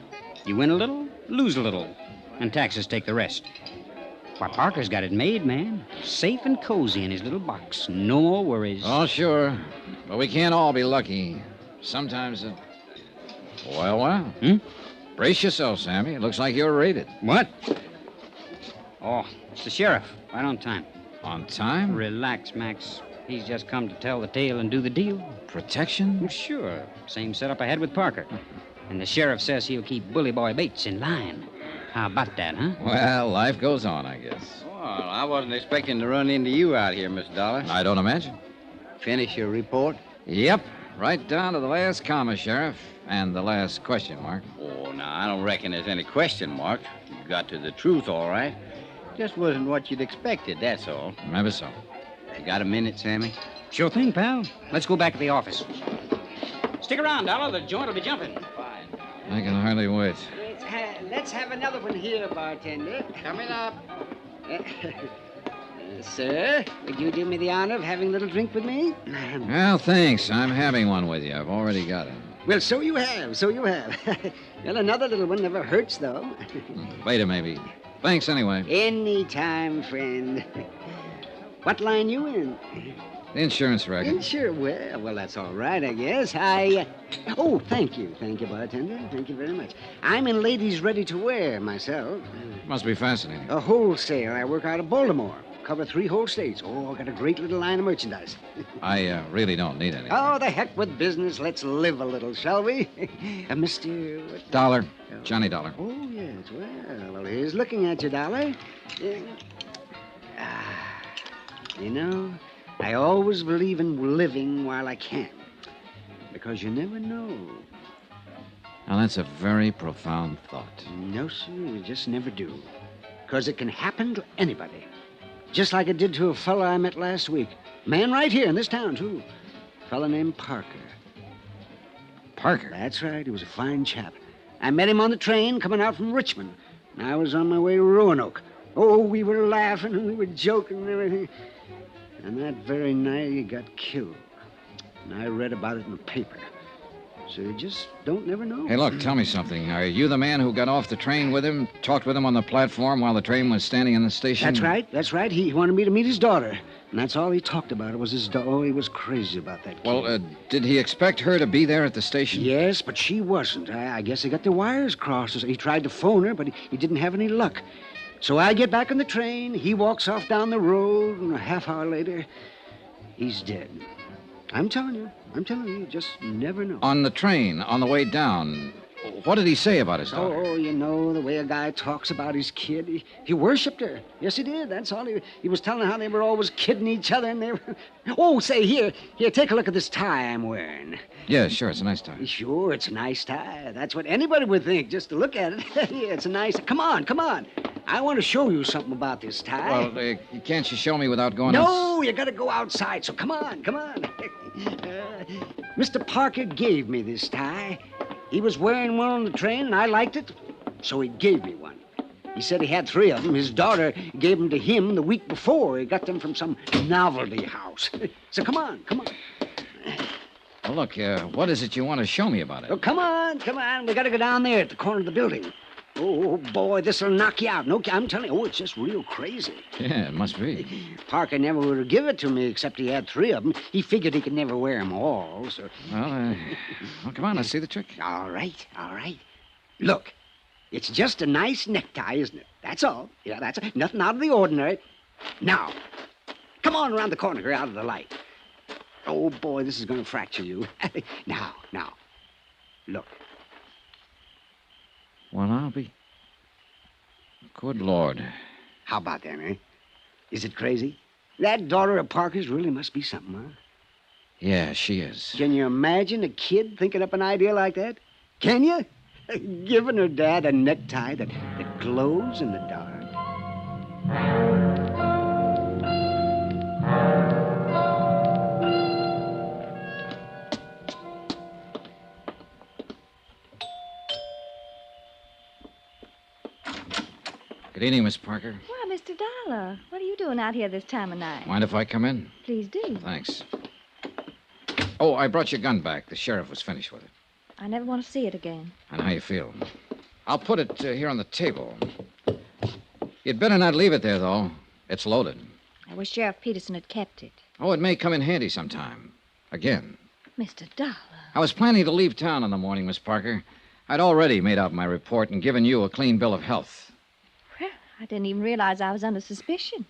You win a little, lose a little, and taxes take the rest. Why, Parker's got it made, man. Safe and cozy in his little box. No more worries. Oh, sure. But we can't all be lucky. Sometimes it... Well. Brace yourself, Sammy. It looks like you're raided. What? Oh, it's the sheriff. Right on time. On time? Relax, Max. He's just come to tell the tale and do the deal. Protection? Well, sure. Same setup I had with Parker. And the sheriff says he'll keep Bully Boy Bates in line. How about that, huh? Well, life goes on, I guess. Well, I wasn't expecting to run into you out here, Miss Dollar. I don't imagine. Finish your report? Yep. Right down to the last comma, Sheriff. And the last question mark. Oh, now, I don't reckon there's any question mark. You got to the truth, all right. Just wasn't what you'd expected, that's all. Maybe so. You got a minute, Sammy? Sure thing, pal. Let's go back to the office. Stick around, Dollar. The joint will be jumping. Fine. I can hardly wait. Let's have another one here, bartender. Coming up. Sir, would you do me the honor of having a little drink with me? Well, thanks. I'm having one with you. I've already got it. Well, so you have. Well, another little one never hurts, though. Later, maybe. Thanks anyway. Any time, friend. What line you in? The insurance record. Well, that's all right, I guess. Oh, thank you, bartender. Thank you very much. I'm in ladies' ready-to-wear myself. Must be fascinating. A wholesale. I work out of Baltimore. Cover 3 whole states. Oh, I got a great little line of merchandise. I really don't need any. Oh, the heck with business. Let's live a little, shall we? Mr. Dollar. Johnny Dollar. Oh, yes. Well, here's looking at you, Dollar. You know, I always believe in living while I can. Because you never know. Now, that's a very profound thought. No, sir, you just never do. Because it can happen to anybody. Just like it did to a fella I met last week. Man right here in this town, too. A fella named Parker. Parker? That's right. He was a fine chap. I met him on the train coming out from Richmond. And I was on my way to Roanoke. Oh, we were laughing and we were joking and everything. And that very night he got killed. And I read about it in the paper. So you just don't never know. Hey, look, tell me something. Are you the man who got off the train with him, talked with him on the platform while the train was standing in the station? That's right. He wanted me to meet his daughter. And that's all he talked about. It was his daughter. Oh, he was crazy about that kid. Well, did he expect her to be there at the station? Yes, but she wasn't. I guess he got the wires crossed. He tried to phone her, but he didn't have any luck. So I get back on the train. He walks off down the road, and a half hour later, he's dead. I'm telling you, you just never know. On the train, on the way down, what did he say about his daughter? Oh, you know, the way a guy talks about his kid. He worshipped her. Yes, he did. That's all. He was telling how they were always kidding each other, and they were... Oh, say, here, take a look at this tie I'm wearing. Yeah, sure, it's a nice tie. Sure, it's a nice tie. That's what anybody would think, just to look at it. Yeah, it's a nice... Come on. I want to show you something about this tie. Well, can't you show me without going No, you got to go outside, so come on. Mr. Parker gave me this tie. He was wearing one on the train, and I liked it, so he gave me one. He said he had 3 of them. His daughter gave them to him the week before. He got them from some novelty house. So come on. Well, look, what is it you want to show me about it? Oh, come on. We got to go down there at the corner of the building. Oh, boy, this'll knock you out. No, I'm telling you, it's just real crazy. Yeah, it must be. Parker never would have given it to me except he had 3 of them. He figured he could never wear them all, so... Well, come on, let's see the trick. All right. Look, it's just a nice necktie, isn't it? That's all. Yeah, that's nothing out of the ordinary. Now, come on around the corner here out of the light. Oh, boy, this is going to fracture you. Now, look. Well, I'll be... Good Lord. How about that, eh? Is it crazy? That daughter of Parker's really must be something, huh? Yeah, she is. Can you imagine a kid thinking up an idea like that? Can you? Giving her dad a necktie that glows in the dark. Good evening, Miss Parker. Why, Mr. Dollar, what are you doing out here this time of night? Mind if I come in? Please do. Thanks. Oh, I brought your gun back. The sheriff was finished with it. I never want to see it again. And how you feel? I'll put it here on the table. You'd better not leave it there, though. It's loaded. I wish Sheriff Peterson had kept it. Oh, it may come in handy sometime. Again. Mr. Dollar. I was planning to leave town in the morning, Miss Parker. I'd already made out my report and given you a clean bill of health. Well, I didn't even realize I was under suspicion.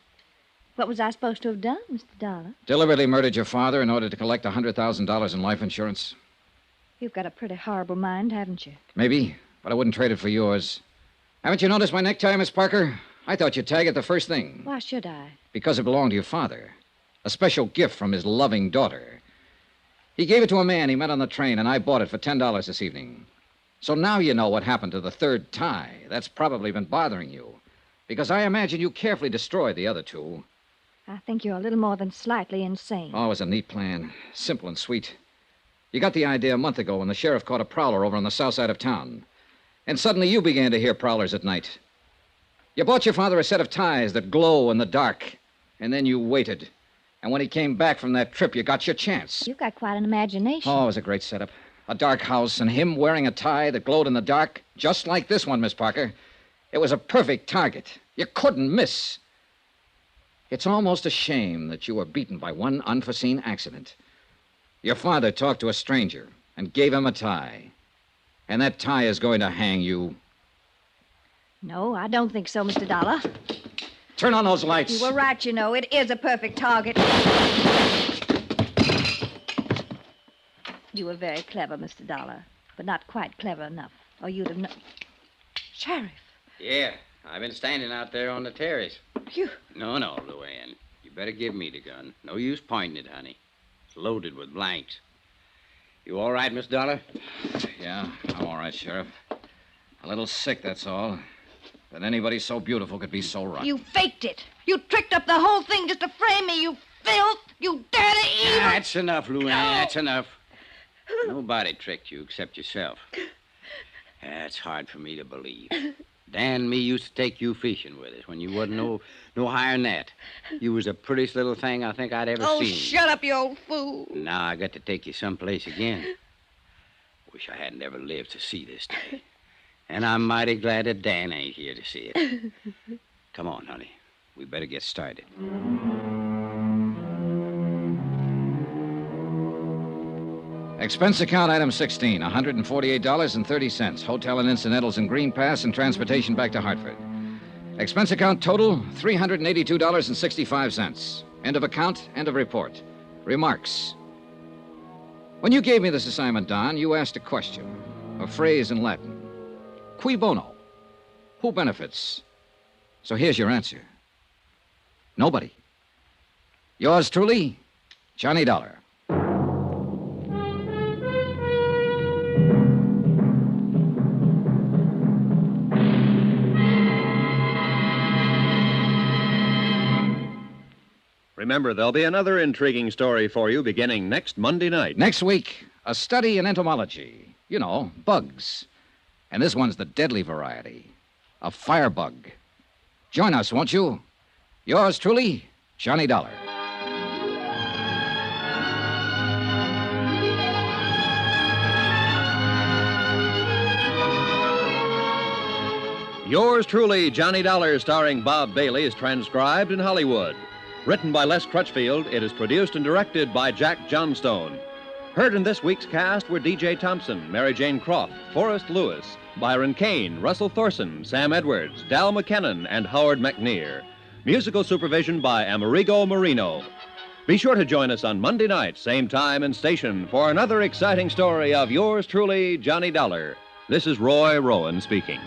What was I supposed to have done, Mr. Dollar? Deliberately murdered your father in order to collect $100,000 in life insurance? You've got a pretty horrible mind, haven't you? Maybe, but I wouldn't trade it for yours. Haven't you noticed my necktie, Miss Parker? I thought you'd tag it the first thing. Why should I? Because it belonged to your father. A special gift from his loving daughter. He gave it to a man he met on the train, and I bought it for $10 this evening. So now you know what happened to the third tie. That's probably been bothering you. Because I imagine you carefully destroyed the other 2. I think you're a little more than slightly insane. Oh, it was a neat plan. Simple and sweet. You got the idea a month ago when the sheriff caught a prowler over on the south side of town. And suddenly you began to hear prowlers at night. You bought your father a set of ties that glow in the dark. And then you waited. And when he came back from that trip, you got your chance. You've got quite an imagination. Oh, it was a great setup. A dark house and him wearing a tie that glowed in the dark, just like this one, Miss Parker. It was a perfect target. You couldn't miss. It's almost a shame that you were beaten by one unforeseen accident. Your father talked to a stranger and gave him a tie. And that tie is going to hang you. No, I don't think so, Mr. Dollar. Turn on those lights. You were right, you know. It is a perfect target. You were very clever, Mr. Dollar, but not quite clever enough, or you'd have known. Sheriff. Yeah, I've been standing out there on the terrace. You... No, Luann. You better give me the gun. No use pointing it, honey. It's loaded with blanks. You all right, Miss Dollar? Yeah, I'm all right, Sheriff. A little sick, that's all. That anybody so beautiful could be so rotten. You faked it. You tricked up the whole thing just to frame me, you filth. You dirty evil. That's enough, Luann. That's enough. Nobody tricked you except yourself. That's hard for me to believe. Dan and me used to take you fishing with us when you wasn't no higher than that. You was the prettiest little thing I think I'd ever Oh, seen. shut up, you old fool. Now I got to take you someplace again. Wish I hadn't ever lived to see this day. And I'm mighty glad that Dan ain't here to see it. Come on, honey. We better get started. Expense account item 16, $148.30. Hotel and incidentals and Green Pass and transportation back to Hartford. Expense account total, $382.65. End of account, end of report. Remarks. When you gave me this assignment, Don, you asked a question, a phrase in Latin. Cui bono? Who benefits? So here's your answer. Nobody. Yours truly, Johnny Dollar. Remember, there'll be another intriguing story for you beginning next Monday night. Next week, a study in entomology. You know, bugs. And this one's the deadly variety. a firebug. Join us, won't you? Yours truly, Johnny Dollar. Yours truly, Johnny Dollar, starring Bob Bailey, is transcribed in Hollywood. Written by Les Crutchfield, it is produced and directed by Jack Johnstone. Heard in this week's cast were D.J. Thompson, Mary Jane Croft, Forrest Lewis, Byron Kane, Russell Thorson, Sam Edwards, Dal McKennon, and Howard McNear. Musical supervision by Amerigo Marino. Be sure to join us on Monday night, same time and station, for another exciting story of yours truly, Johnny Dollar. This is Roy Rowan speaking.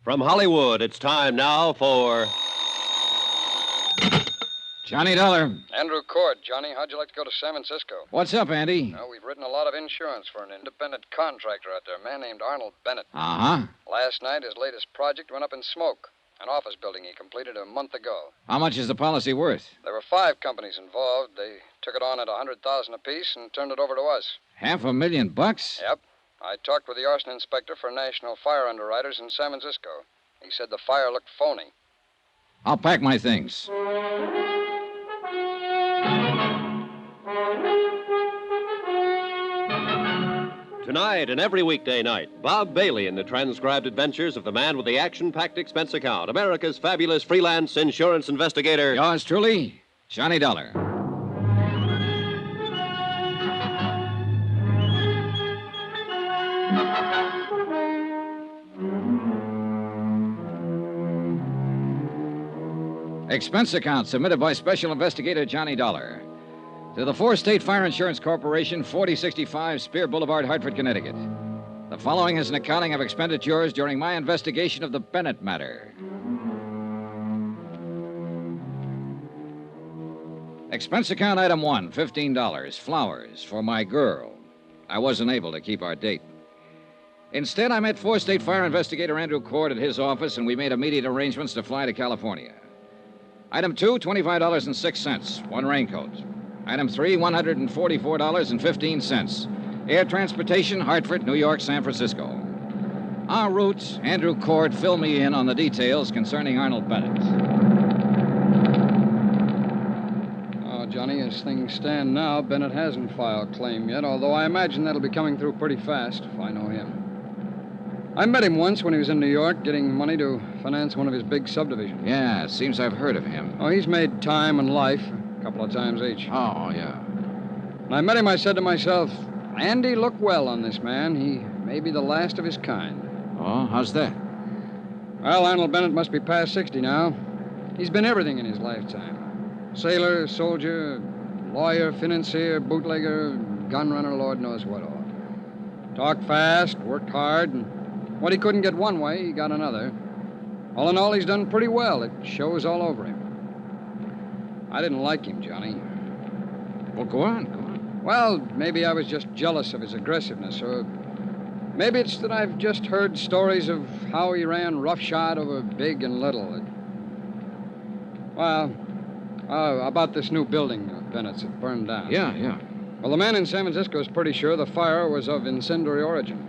From Hollywood, it's time now for Johnny Dollar. Andrew Cord, Johnny. How'd you like to go to San Francisco? What's up, Andy? Well, we've written a lot of insurance for an independent contractor out there, a man named Arnold Bennett. Uh-huh. Last night, his latest project went up in smoke. An office building he completed a month ago. How much is the policy worth? There were 5 companies involved. They took it on at $100,000 apiece and turned it over to us. $500,000? Yep. I talked with the arson inspector for National Fire Underwriters in San Francisco. He said the fire looked phony. I'll pack my things. Tonight and every weekday night, Bob Bailey in the transcribed adventures of the man with the action-packed expense account, America's fabulous freelance insurance investigator. Yours truly, Johnny Dollar. Expense account submitted by Special Investigator Johnny Dollar to the 4-State Fire Insurance Corporation, 4065 Spear Boulevard, Hartford, Connecticut. The following is an accounting of expenditures during my investigation of the Bennett matter. Expense account item 1, $15, flowers for my girl. I wasn't able to keep our date. Instead, I met 4-State Fire Investigator Andrew Cord at his office, and we made immediate arrangements to fly to California. Item 2, $25.06, one raincoat. Item 3, $144.15. Air transportation, Hartford, New York, San Francisco. En route, Andrew Cord filled me in on the details concerning Arnold Bennett. Oh, Johnny, as things stand now, Bennett hasn't filed claim yet, although I imagine that'll be coming through pretty fast if I know him. I met him once when he was in New York getting money to finance one of his big subdivisions. Yeah, it seems I've heard of him. Oh, he's made time and life a couple of times each. Oh, yeah. When I met him, I said to myself, Andy, look well on this man. He may be the last of his kind. Oh, how's that? Well, Arnold Bennett must be past 60 now. He's been everything in his lifetime. Sailor, soldier, lawyer, financier, bootlegger, gun runner, Lord knows what all. Talked fast, worked hard, and what he couldn't get one way, he got another. All in all, he's done pretty well. It shows all over him. I didn't like him, Johnny. Well, go on. Well, maybe I was just jealous of his aggressiveness, or maybe it's that I've just heard stories of how he ran roughshod over big and little. About this new building of Bennett's that burned down. Yeah. Well, the man in San Francisco is pretty sure the fire was of incendiary origin.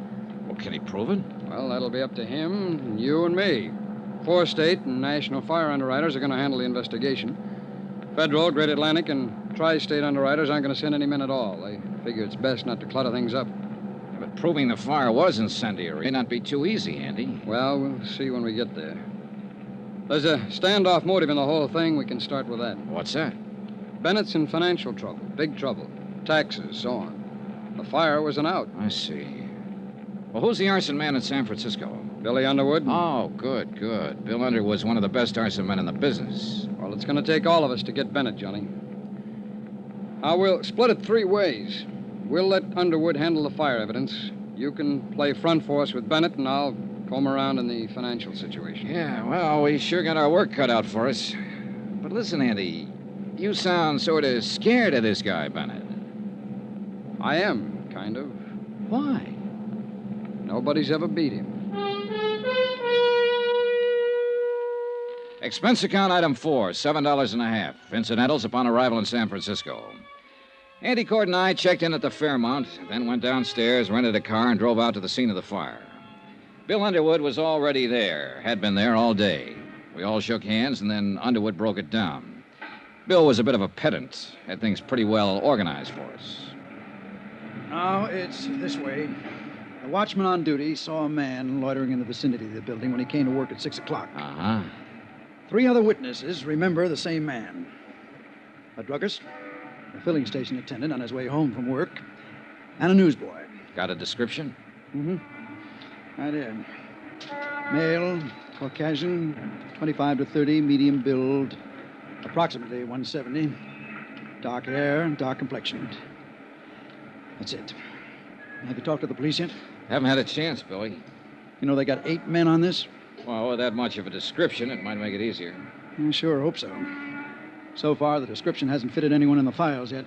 Well, can he prove it? Well, that'll be up to him, and you and me. 4-State and National Fire Underwriters are going to handle the investigation. Federal, Great Atlantic, and Tri-State Underwriters aren't going to send any men at all. They figure it's best not to clutter things up. Yeah, but But proving the fire was incendiary may not be too easy, Andy. Well, we'll see when we get there. There's a standoff motive in the whole thing. We can start with that. What's that? Bennett's in financial trouble, big trouble. Taxes, so on. The fire was an out. I see. Well, who's the arson man in San Francisco? Billy Underwood. Oh, good. Bill Underwood's one of the best arson men in the business. Well, it's going to take all of us to get Bennett, Johnny. Now, we'll split it 3 ways. We'll let Underwood handle the fire evidence. You can play front force with Bennett, and I'll comb around in the financial situation. Yeah, well, we sure got our work cut out for us. But listen, Andy, you sound sort of scared of this guy, Bennett. I am, kind of. Why? Nobody's ever beat him. Expense account item 4, $7.50. Incidentals upon arrival in San Francisco. Andy Cord and I checked in at the Fairmont, then went downstairs, rented a car, and drove out to the scene of the fire. Bill Underwood was already there, had been there all day. We all shook hands, and then Underwood broke it down. Bill was a bit of a pedant, had things pretty well organized for us. Now, it's this way. The watchman on duty saw a man loitering in the vicinity of the building when he came to work at 6 o'clock. Uh-huh. 3 other witnesses remember the same man. A druggist, a filling station attendant on his way home from work, and a newsboy. Got a description? Mm-hmm. I did. Male, Caucasian, 25 to 30, medium build, approximately 170. Dark hair, dark complexion. That's it. Have you talked to the police yet? Haven't had a chance, Billy. You know they got 8 men on this? Well, with that much of a description, it might make it easier. I sure hope so. So far, the description hasn't fitted anyone in the files yet.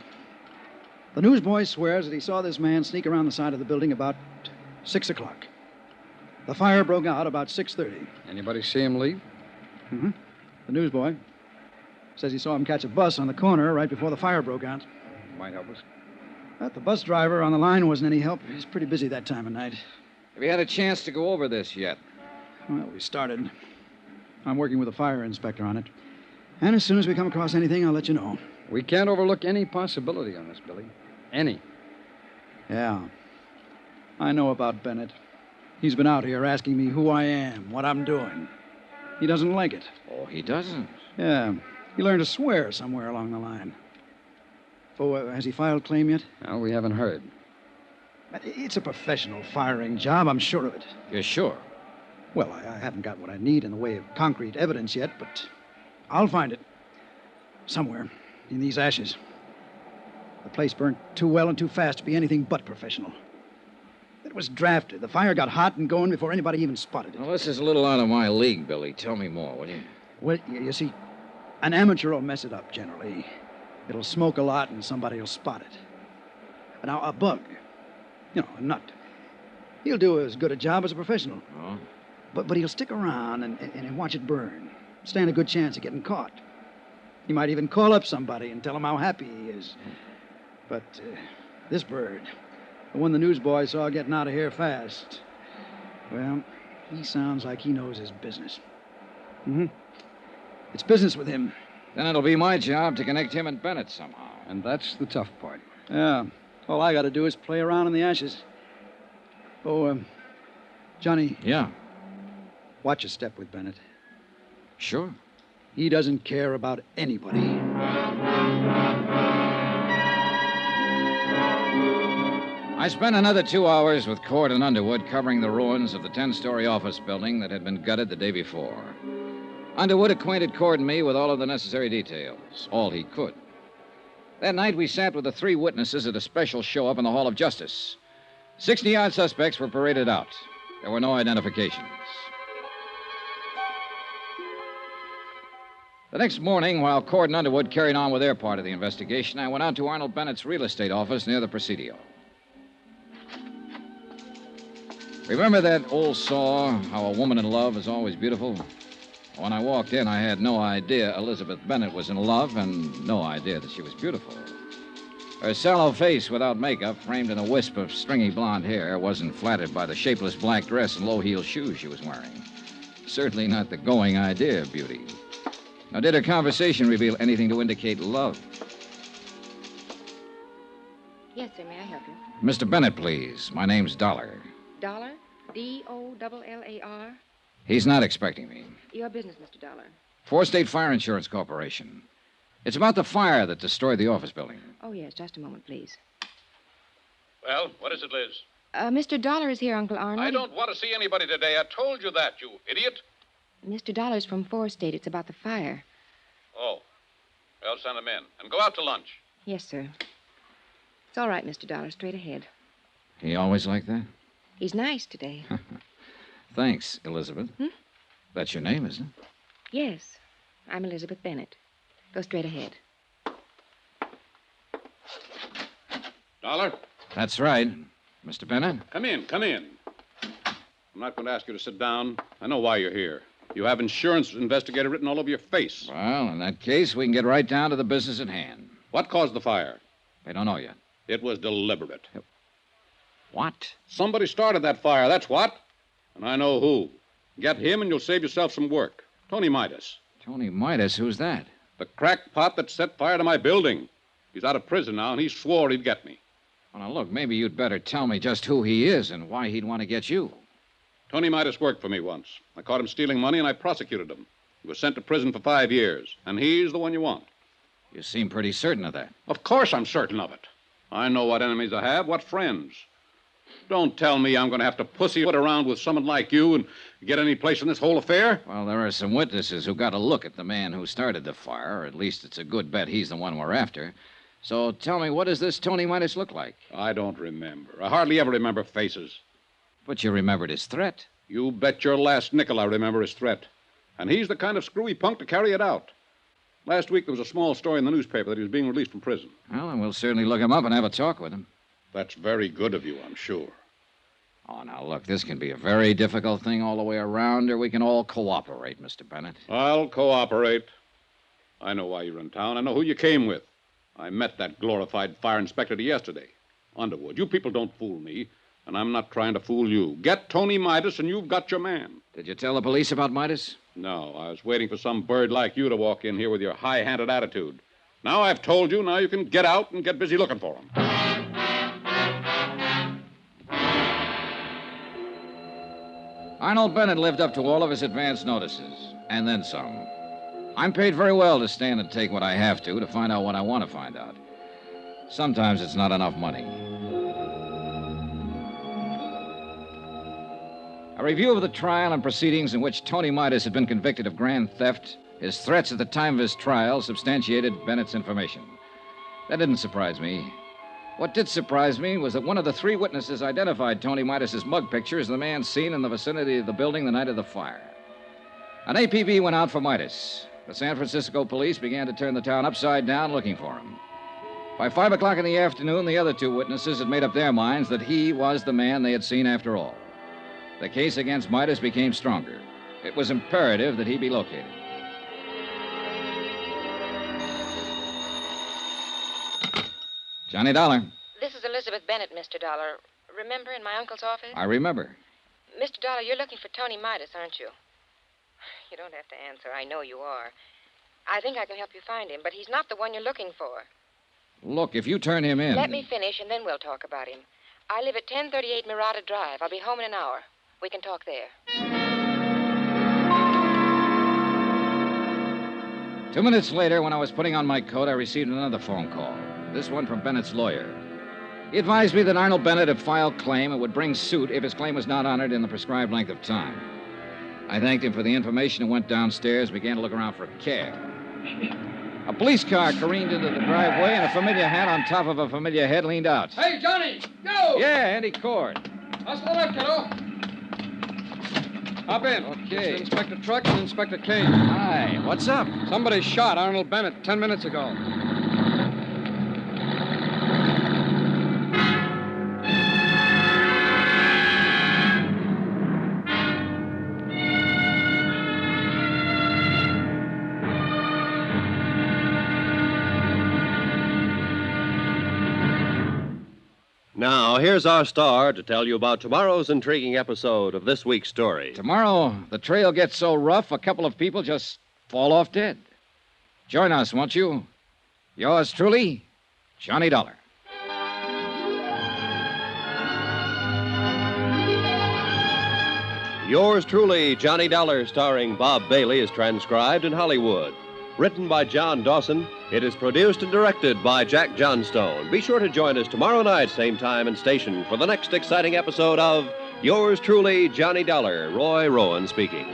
The newsboy swears that he saw this man sneak around the side of the building about 6 o'clock. The fire broke out about 6:30. Anybody see him leave? Mm-hmm. The newsboy says he saw him catch a bus on the corner right before the fire broke out. Might help us. But the bus driver on the line wasn't any help. He's pretty busy that time of night. Have you had a chance to go over this yet? Well, we started. I'm working with a fire inspector on it. And as soon as we come across anything, I'll let you know. We can't overlook any possibility on this, Billy. Any. Yeah. I know about Bennett. He's been out here asking me who I am, what I'm doing. He doesn't like it. Oh, he doesn't? Yeah. He learned to swear somewhere along the line. Has he filed claim yet? No, we haven't heard. But it's a professional firing job, I'm sure of it. You're sure? Well, I haven't got what I need in the way of concrete evidence yet, but I'll find it. Somewhere in these ashes. The place burned too well and too fast to be anything but professional. It was drafted. The fire got hot and going before anybody even spotted it. Well, this is a little out of my league, Billy. Tell me more, will you? Well, you see, an amateur will mess it up generally. It'll smoke a lot and somebody will spot it. Now, a bug, a nut, he'll do as good a job as a professional. Oh? But he'll stick around and watch it burn. Stand a good chance of getting caught. He might even call up somebody and tell him how happy he is. But this bird, the one the newsboy saw getting out of here fast, well, he sounds like he knows his business. Mm-hmm. It's business with him. Then it'll be my job to connect him and Bennett somehow. And that's the tough part. Yeah. All I got to do is play around in the ashes. Oh, Johnny. Yeah? Watch your step with Bennett. Sure. He doesn't care about anybody. I spent another 2 hours with Cord and Underwood covering the ruins of the 10-story office building that had been gutted the day before. Underwood acquainted Cord and me with all of the necessary details, all he could. That night, we sat with the 3 witnesses at a special show-up in the Hall of Justice. 60-odd suspects were paraded out. There were no identifications. The next morning, while Cord and Underwood carried on with their part of the investigation, I went out to Arnold Bennett's real estate office near the Presidio. Remember that old saw, how a woman in love is always beautiful? When I walked in, I had no idea Elizabeth Bennett was in love and no idea that she was beautiful. Her sallow face without makeup, framed in a wisp of stringy blonde hair, wasn't flattered by the shapeless black dress and low-heeled shoes she was wearing. Certainly not the going idea of beauty. Now, did her conversation reveal anything to indicate love? Yes, sir. May I help you? Mr. Bennett, please. My name's Dollar. Dollar? Dollar? He's not expecting me. Your business, Mr. Dollar. Four State Fire Insurance Corporation. It's about the fire that destroyed the office building. Oh, yes. Just a moment, please. Well, what is it, Liz? Mr. Dollar is here, Uncle Arnold. I don't want to see anybody today. I told you that, you idiot. Mr. Dollar's from 4 State. It's about the fire. Oh. Well, send him in. And go out to lunch. Yes, sir. It's all right, Mr. Dollar. Straight ahead. He always like that? He's nice today. Thanks, Elizabeth. That's your name, isn't it? Yes. I'm Elizabeth Bennett. Go straight ahead. Dollar? That's right. Mr. Bennett? Come in, come in. I'm not going to ask you to sit down. I know why you're here. You have insurance investigator written all over your face. Well, in that case, we can get right down to the business at hand. What caused the fire? They don't know yet. It was deliberate. What? Somebody started that fire, that's what. And I know who. Get him and you'll save yourself some work. Tony Midas. Tony Midas? Who's that? The crackpot that set fire to my building. He's out of prison now, and he swore he'd get me. Well, now, look, maybe you'd better tell me just who he is and why he'd want to get you. Tony Midas worked for me once. I caught him stealing money, and I prosecuted him. He was sent to prison for 5 years, and he's the one you want. You seem pretty certain of that. Of course I'm certain of it. I know what enemies I have, what friends. Don't tell me I'm going to have to pussyfoot around with someone like you and get any place in this whole affair. Well, there are some witnesses who got a look at the man who started the fire, or at least it's a good bet he's the one we're after. So tell me, what does this Tony Midas look like? I don't remember. I hardly ever remember faces. But you remembered his threat. You bet your last nickel I remember his threat. And he's the kind of screwy punk to carry it out. Last week there was a small story in the newspaper that he was being released from prison. Well, then we'll certainly look him up and have a talk with him. That's very good of you, I'm sure. Oh, now, look, this can be a very difficult thing all the way around, or we can all cooperate, Mr. Bennett. I'll cooperate. I know why you're in town. I know who you came with. I met that glorified fire inspector yesterday. Underwood, you people don't fool me, and I'm not trying to fool you. Get Tony Midas, and you've got your man. Did you tell the police about Midas? No, I was waiting for some bird like you to walk in here with your high-handed attitude. Now I've told you, now you can get out and get busy looking for him. Arnold Bennett lived up to all of his advance notices, and then some. I'm paid very well to stand and take what I have to find out what I want to find out. Sometimes it's not enough money. A review of the trial and proceedings in which Tony Midas had been convicted of grand theft, his threats at the time of his trial substantiated Bennett's information. That didn't surprise me. What did surprise me was that one of the 3 witnesses identified Tony Midas's mug picture as the man seen in the vicinity of the building the night of the fire. An APB went out for Midas. The San Francisco police began to turn the town upside down looking for him. By 5 o'clock in the afternoon, the other 2 witnesses had made up their minds that he was the man they had seen after all. The case against Midas became stronger. It was imperative that he be located. Johnny Dollar. This is Elizabeth Bennett, Mr. Dollar. Remember in my uncle's office? I remember. Mr. Dollar, you're looking for Tony Midas, aren't you? You don't have to answer. I know you are. I think I can help you find him, but he's not the one you're looking for. Look, if you turn him in... Let me finish, and then we'll talk about him. I live at 1038 Murata Drive. I'll be home in an hour. We can talk there. 2 minutes later, when I was putting on my coat, I received another phone call. This one from Bennett's lawyer. He advised me that Arnold Bennett had filed claim and would bring suit if his claim was not honored in the prescribed length of time. I thanked him for the information and went downstairs and began to look around for a cab. A police car careened into the driveway, and a familiar hat on top of a familiar head leaned out. Hey, Johnny! Go! Yeah, Andy Cord. Hustle it up, kiddo. Hop in. Okay. It's Inspector Truck and Inspector Kane. Hi, what's up? Somebody shot Arnold Bennett 10 minutes ago. Now, here's our star to tell you about tomorrow's intriguing episode of this week's story. Tomorrow, the trail gets so rough, a couple of people just fall off dead. Join us, won't you? Yours truly, Johnny Dollar. Yours truly, Johnny Dollar, starring Bob Bailey, is transcribed in Hollywood. Written by John Dawson, it is produced and directed by Jack Johnstone. Be sure to join us tomorrow night, same time and station, for the next exciting episode of Yours truly, Johnny Dollar. Roy Rowan speaking.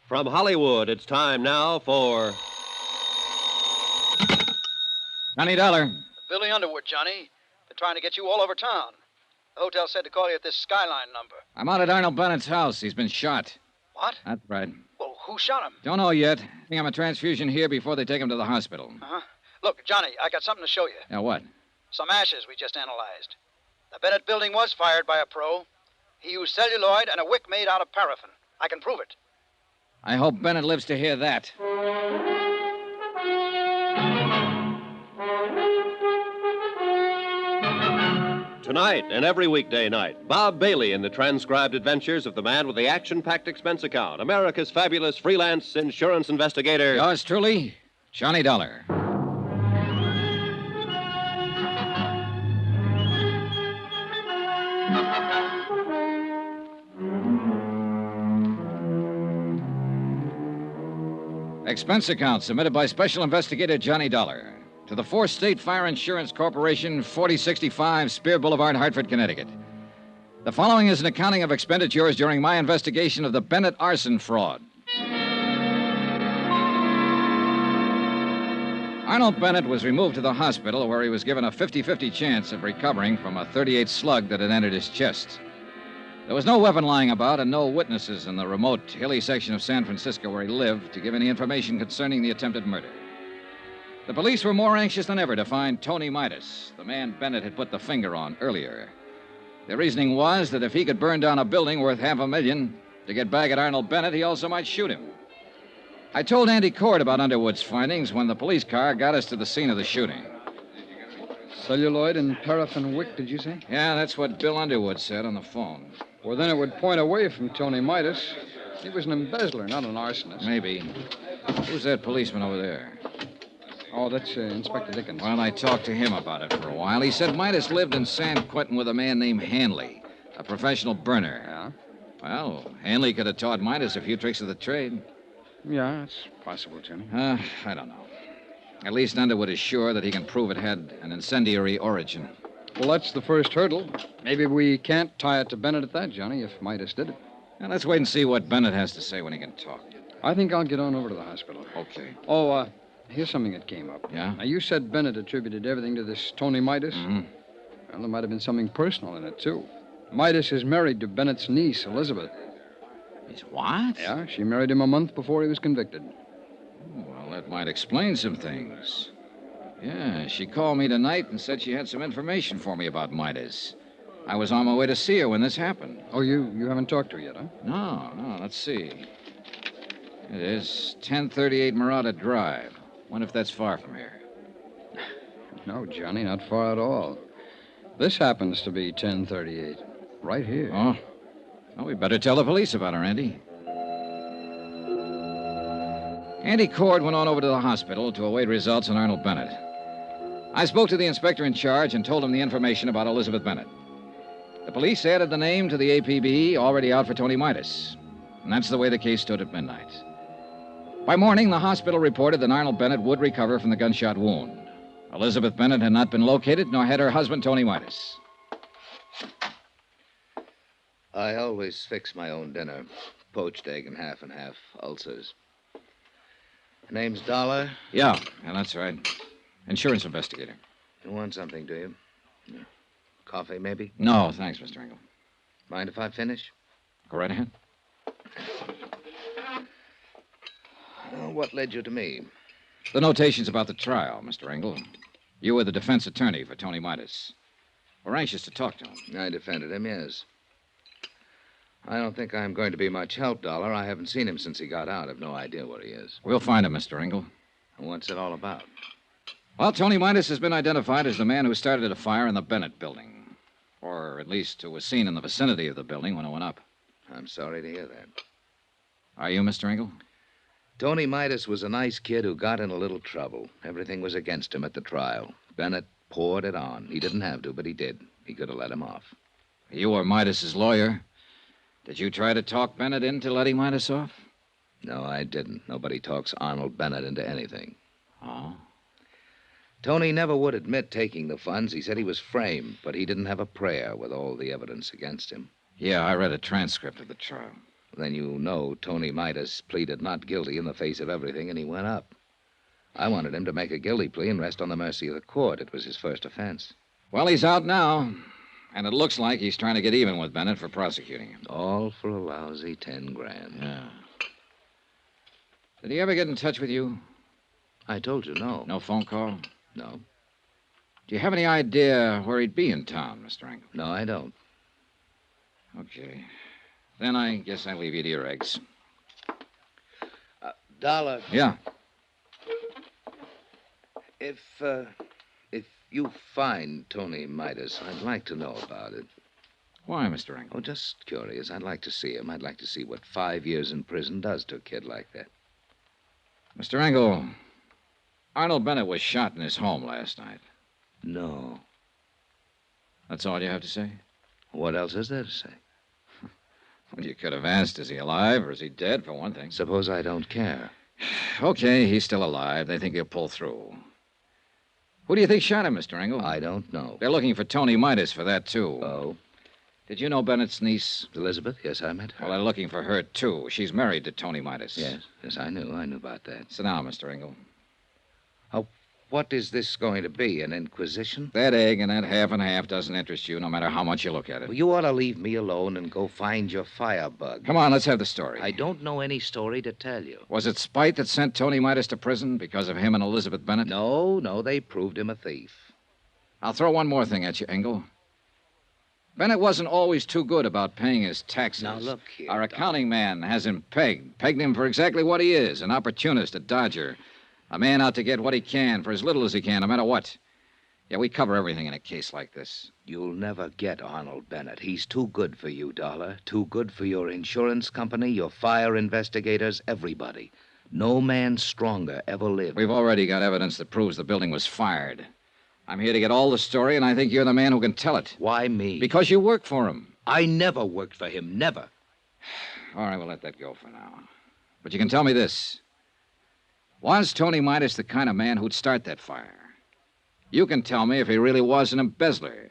From Hollywood, it's time now for Johnny Dollar. Billy Underwood, Johnny. Been trying to get you all over town. The hotel said to call you at this Skyline number. I'm out at Arnold Bennett's house. He's been shot. What? That's right. Well, who shot him? Don't know yet. Think I'm a transfusion here before they take him to the hospital. Uh-huh. Look, Johnny, I got something to show you. Now, what? Some ashes we just analyzed. The Bennett building was fired by a pro. He used celluloid and a wick made out of paraffin. I can prove it. I hope Bennett lives to hear that. Tonight and every weekday night, Bob Bailey in the transcribed adventures of the man with the action-packed expense account, America's fabulous freelance insurance investigator. Yours truly, Johnny Dollar. Expense account submitted by Special Investigator Johnny Dollar to the 4th State Fire Insurance Corporation, 4065 Spear Boulevard, Hartford, Connecticut. The following is an accounting of expenditures during my investigation of the Bennett arson fraud. Arnold Bennett was removed to the hospital where he was given a 50-50 chance of recovering from a .38 slug that had entered his chest. There was no weapon lying about and no witnesses in the remote, hilly section of San Francisco where he lived to give any information concerning the attempted murder. The police were more anxious than ever to find Tony Midas, the man Bennett had put the finger on earlier. Their reasoning was that if he could burn down a building worth $500,000 to get back at Arnold Bennett, he also might shoot him. I told Andy Cord about Underwood's findings when the police car got us to the scene of the shooting. Celluloid and paraffin wick, did you say? Yeah, that's what Bill Underwood said on the phone. Well, then it would point away from Tony Midas. He was an embezzler, not an arsonist. Maybe. Who's that policeman over there? Oh, that's Inspector Dickens. Well, I talked to him about it for a while. He said Midas lived in San Quentin with a man named Hanley, a professional burner. Yeah? Well, Hanley could have taught Midas a few tricks of the trade. Yeah, it's possible, Johnny. I don't know. At least Underwood is sure that he can prove it had an incendiary origin. Well, that's the first hurdle. Maybe we can't tie it to Bennett at that, Johnny, if Midas did it. Now, let's wait and see what Bennett has to say when he can talk. I think I'll get on over to the hospital. Okay. Oh, here's something that came up. Yeah? Now, you said Bennett attributed everything to this Tony Midas. Mm-hmm. Well, there might have been something personal in it, too. Midas is married to Bennett's niece, Elizabeth. He's what? Yeah, she married him a month before he was convicted. Well, that might explain some things. Yeah, she called me tonight and said she had some information for me about Midas. I was on my way to see her when this happened. Oh, you haven't talked to her yet, huh? No, let's see. It is 1038 Murata Drive. Wonder if that's far from here. No, Johnny, not far at all. This happens to be 1038. Right here. Oh? Well, we better tell the police about her, Andy. Andy Cord went on over to the hospital to await results on Arnold Bennett. I spoke to the inspector in charge and told him the information about Elizabeth Bennett. The police added the name to the APB already out for Tony Midas. And that's the way the case stood at midnight. By morning, the hospital reported that Arnold Bennett would recover from the gunshot wound. Elizabeth Bennett had not been located, nor had her husband, Tony Midas. I always fix my own dinner. Poached egg and half, ulcers. Name's Dollar. Yeah, that's right. Insurance investigator. You want something, do you? Coffee, maybe? No, thanks, Mr. Engel. Mind if I finish? Go right ahead. What led you to me? The notations about the trial, Mr. Engel. You were the defense attorney for Tony Midas. We're anxious to talk to him. I defended him, yes. I don't think I'm going to be much help, Dollar. I haven't seen him since he got out. I've no idea where he is. We'll find him, Mr. Engel. And what's it all about? Well, Tony Midas has been identified as the man who started a fire in the Bennett building. Or at least who was seen in the vicinity of the building when it went up. I'm sorry to hear that. Are you, Mr. Engel? Tony Midas was a nice kid who got in a little trouble. Everything was against him at the trial. Bennett poured it on. He didn't have to, but he did. He could have let him off. You were Midas's lawyer. Did you try to talk Bennett into letting Midas off? No, I didn't. Nobody talks Arnold Bennett into anything. Oh? Tony never would admit taking the funds. He said he was framed, but he didn't have a prayer with all the evidence against him. Yeah, I read a transcript of the trial. Then you know Tony Midas pleaded not guilty in the face of everything, and he went up. I wanted him to make a guilty plea and rest on the mercy of the court. It was his first offense. Well, he's out now, and it looks like he's trying to get even with Bennett for prosecuting him. All for a lousy 10 grand. Yeah. Did he ever get in touch with you? I told you, no. No phone call? No. Do you have any idea where he'd be in town, Mr. Engel? No, I don't. Okay. Then I guess I leave you to your eggs. Dollar. Yeah. If you find Tony Midas, I'd like to know about it. Why, Mr. Engel? Oh, just curious. I'd like to see him. I'd like to see what 5 years in prison does to a kid like that. Mr. Engel, Arnold Bennett was shot in his home last night. No. That's all you have to say? What else is there to say? Well, you could have asked, is he alive or is he dead, for one thing? Suppose I don't care. Okay, he's still alive. They think he'll pull through. Who do you think shot him, Mr. Engel? I don't know. They're looking for Tony Midas for that, too. Oh? Did you know Bennett's niece? Elizabeth? Yes, I met her. Well, they're looking for her, too. She's married to Tony Midas. Yes, I knew. I knew about that. Sit down, Mr. Engel. What is this going to be, an inquisition? That egg and that half and half doesn't interest you, no matter how much you look at it. Well, you ought to leave me alone and go find your firebug. Come on, let's have the story. I don't know any story to tell you. Was it spite that sent Tony Midas to prison because of him and Elizabeth Bennett? No, they proved him a thief. I'll throw one more thing at you, Engel. Bennett wasn't always too good about paying his taxes. Now, look here, Our accounting man has him pegged. Pegged him for exactly what he is, an opportunist, a dodger. A man out to get what he can for as little as he can, no matter what. Yeah, we cover everything in a case like this. You'll never get Arnold Bennett. He's too good for you, Dollar. Too good for your insurance company, your fire investigators, everybody. No man stronger ever lived. We've already got evidence that proves the building was fired. I'm here to get all the story, and I think you're the man who can tell it. Why me? Because you work for him. I never worked for him, never. All right, we'll let that go for now. But you can tell me this. Was Tony Midas the kind of man who'd start that fire? You can tell me if he really was an embezzler.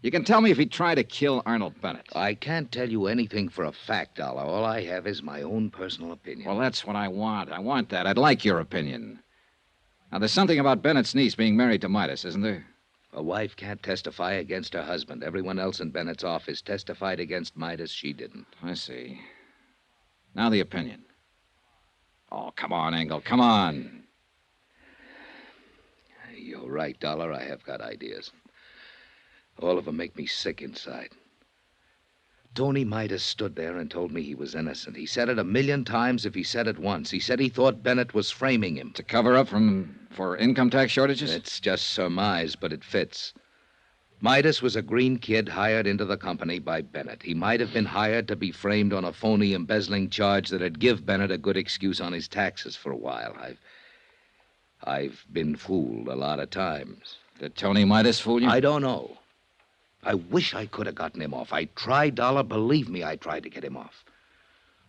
You can tell me if he tried to kill Arnold Bennett. I can't tell you anything for a fact, Dollar. All I have is my own personal opinion. Well, that's what I want. I want that. I'd like your opinion. Now, there's something about Bennett's niece being married to Midas, isn't there? A wife can't testify against her husband. Everyone else in Bennett's office testified against Midas. She didn't. I see. Now the opinion. Oh, come on, Engel. Come on. You're right, Dollar. I have got ideas. All of them make me sick inside. Tony Midas stood there and told me he was innocent. He said it 1,000,000 times if he said it once. He said he thought Bennett was framing him. To cover up for income tax shortages? It's just surmise, but it fits. Midas was a green kid hired into the company by Bennett. He might have been hired to be framed on a phony embezzling charge that'd give Bennett a good excuse on his taxes for a while. I've been fooled a lot of times. Did Tony Midas fool you? I don't know. I wish I could have gotten him off. I tried, Dollar. Believe me, I tried to get him off.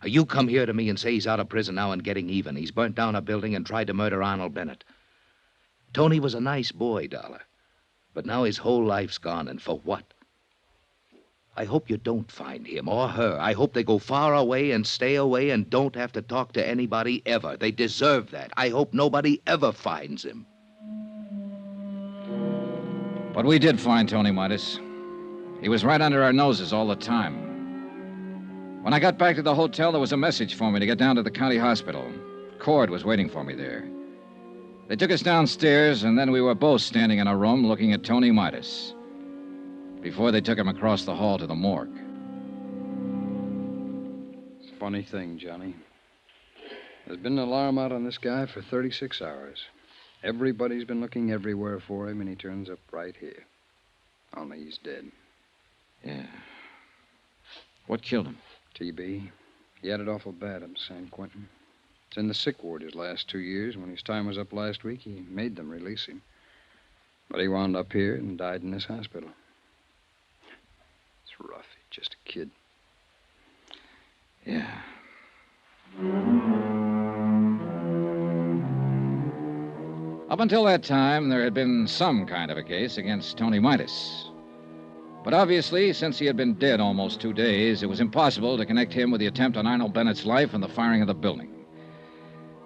You come here to me and say he's out of prison now and getting even. He's burnt down a building and tried to murder Arnold Bennett. Tony was a nice boy, Dollar. But now his whole life's gone, and for what? I hope you don't find him or her. I hope they go far away and stay away and don't have to talk to anybody ever. They deserve that. I hope nobody ever finds him. But we did find Tony Midas. He was right under our noses all the time. When I got back to the hotel, there was a message for me to get down to the county hospital. Cord was waiting for me there. They took us downstairs, and then we were both standing in a room looking at Tony Midas before they took him across the hall to the morgue. It's a funny thing, Johnny. There's been an alarm out on this guy for 36 hours. Everybody's been looking everywhere for him, and he turns up right here. Only he's dead. Yeah. What killed him? TB. He had it awful bad up in San Quentin. It's in the sick ward his last 2 years. When his time was up last week, he made them release him. But he wound up here and died in this hospital. It's rough. He's just a kid. Yeah. Up until that time, there had been some kind of a case against Tony Midas. But obviously, since he had been dead almost 2 days, it was impossible to connect him with the attempt on Arnold Bennett's life and the firing of the building.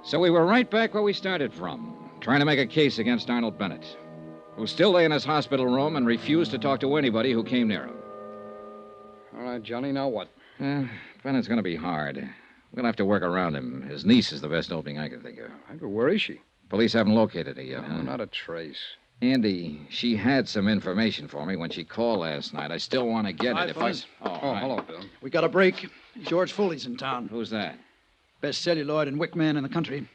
So we were right back where we started from, trying to make a case against Arnold Bennett, who still lay in his hospital room and refused to talk to anybody who came near him. All right, Johnny, now what? Bennett's going to be hard. We'll have to work around him. His niece is the best opening I can think of. But where is she? Police haven't located her yet, huh? Not a trace. Andy, she had some information for me when she called last night. I still want to get it if I... Hello, Bill. We got a break. George Foley's in town. Who's that? Best celluloid and wick man in the country.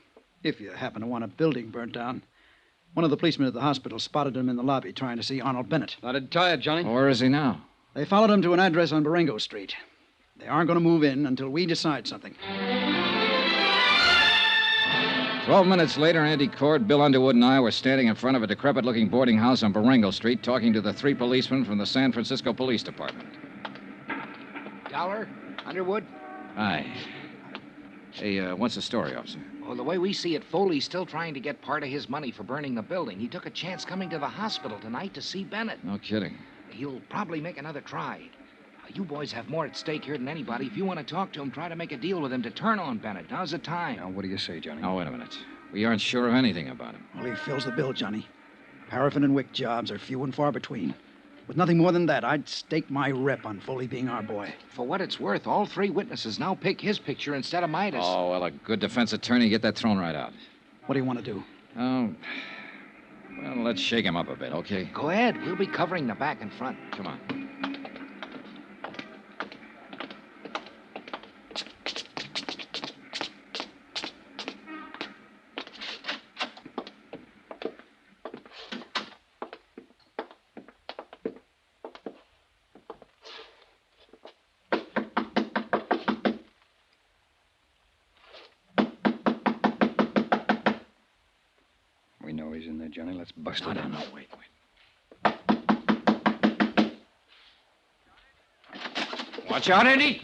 If you happen to want a building burnt down. One of the policemen at the hospital spotted him in the lobby trying to see Arnold Bennett. That'd tie it, Johnny. Where is he now? They followed him to an address on Baringo Street. They aren't going to move in until we decide something. 12 minutes later, Andy Cord, Bill Underwood, and I were standing in front of a decrepit-looking boarding house on Baringo Street talking to the 3 policemen from the San Francisco Police Department. Dollar? Underwood? Hi. Hey, what's the story, officer? Well, the way we see it, Foley's still trying to get part of his money for burning the building. He took a chance coming to the hospital tonight to see Bennett. No kidding. He'll probably make another try. You boys have more at stake here than anybody. If you want to talk to him, try to make a deal with him to turn on Bennett. Now's the time. Now, what do you say, Johnny? Now, wait a minute. We aren't sure of anything about him. Well, he fills the bill, Johnny. Paraffin and wick jobs are few and far between. With nothing more than that, I'd stake my rep on Foley being our boy. For what it's worth, all 3 witnesses now pick his picture instead of Midas. Oh, well, a good defense attorney, get that thrown right out. What do you want to do? Oh, well, let's shake him up a bit, okay? Go ahead. We'll be covering the back and front. Come on. We know he's in there, Johnny. Let's bust it. No, wait. Watch out, Andy!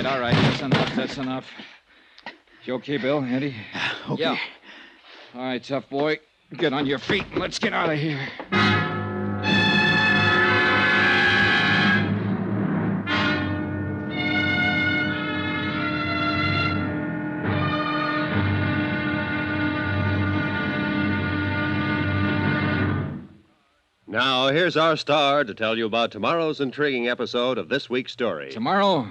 All right. That's enough. You okay, Bill? Andy? Okay. Yeah. All right, tough boy. Get on your feet and let's get out of here. Now, here's our star to tell you about tomorrow's intriguing episode of this week's story. Tomorrow,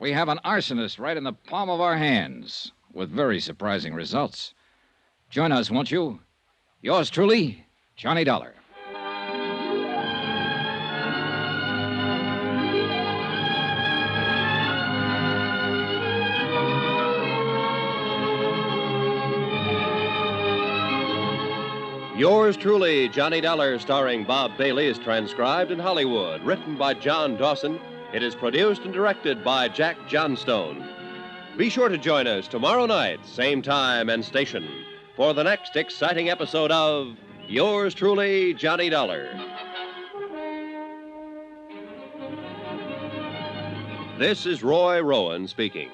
we have an arsonist right in the palm of our hands with very surprising results. Join us, won't you? Yours truly, Johnny Dollar. Yours truly, Johnny Dollar, starring Bob Bailey, is transcribed in Hollywood. Written by John Dawson. It is produced and directed by Jack Johnstone. Be sure to join us tomorrow night, same time and station, for the next exciting episode of Yours truly, Johnny Dollar. This is Roy Rowan speaking.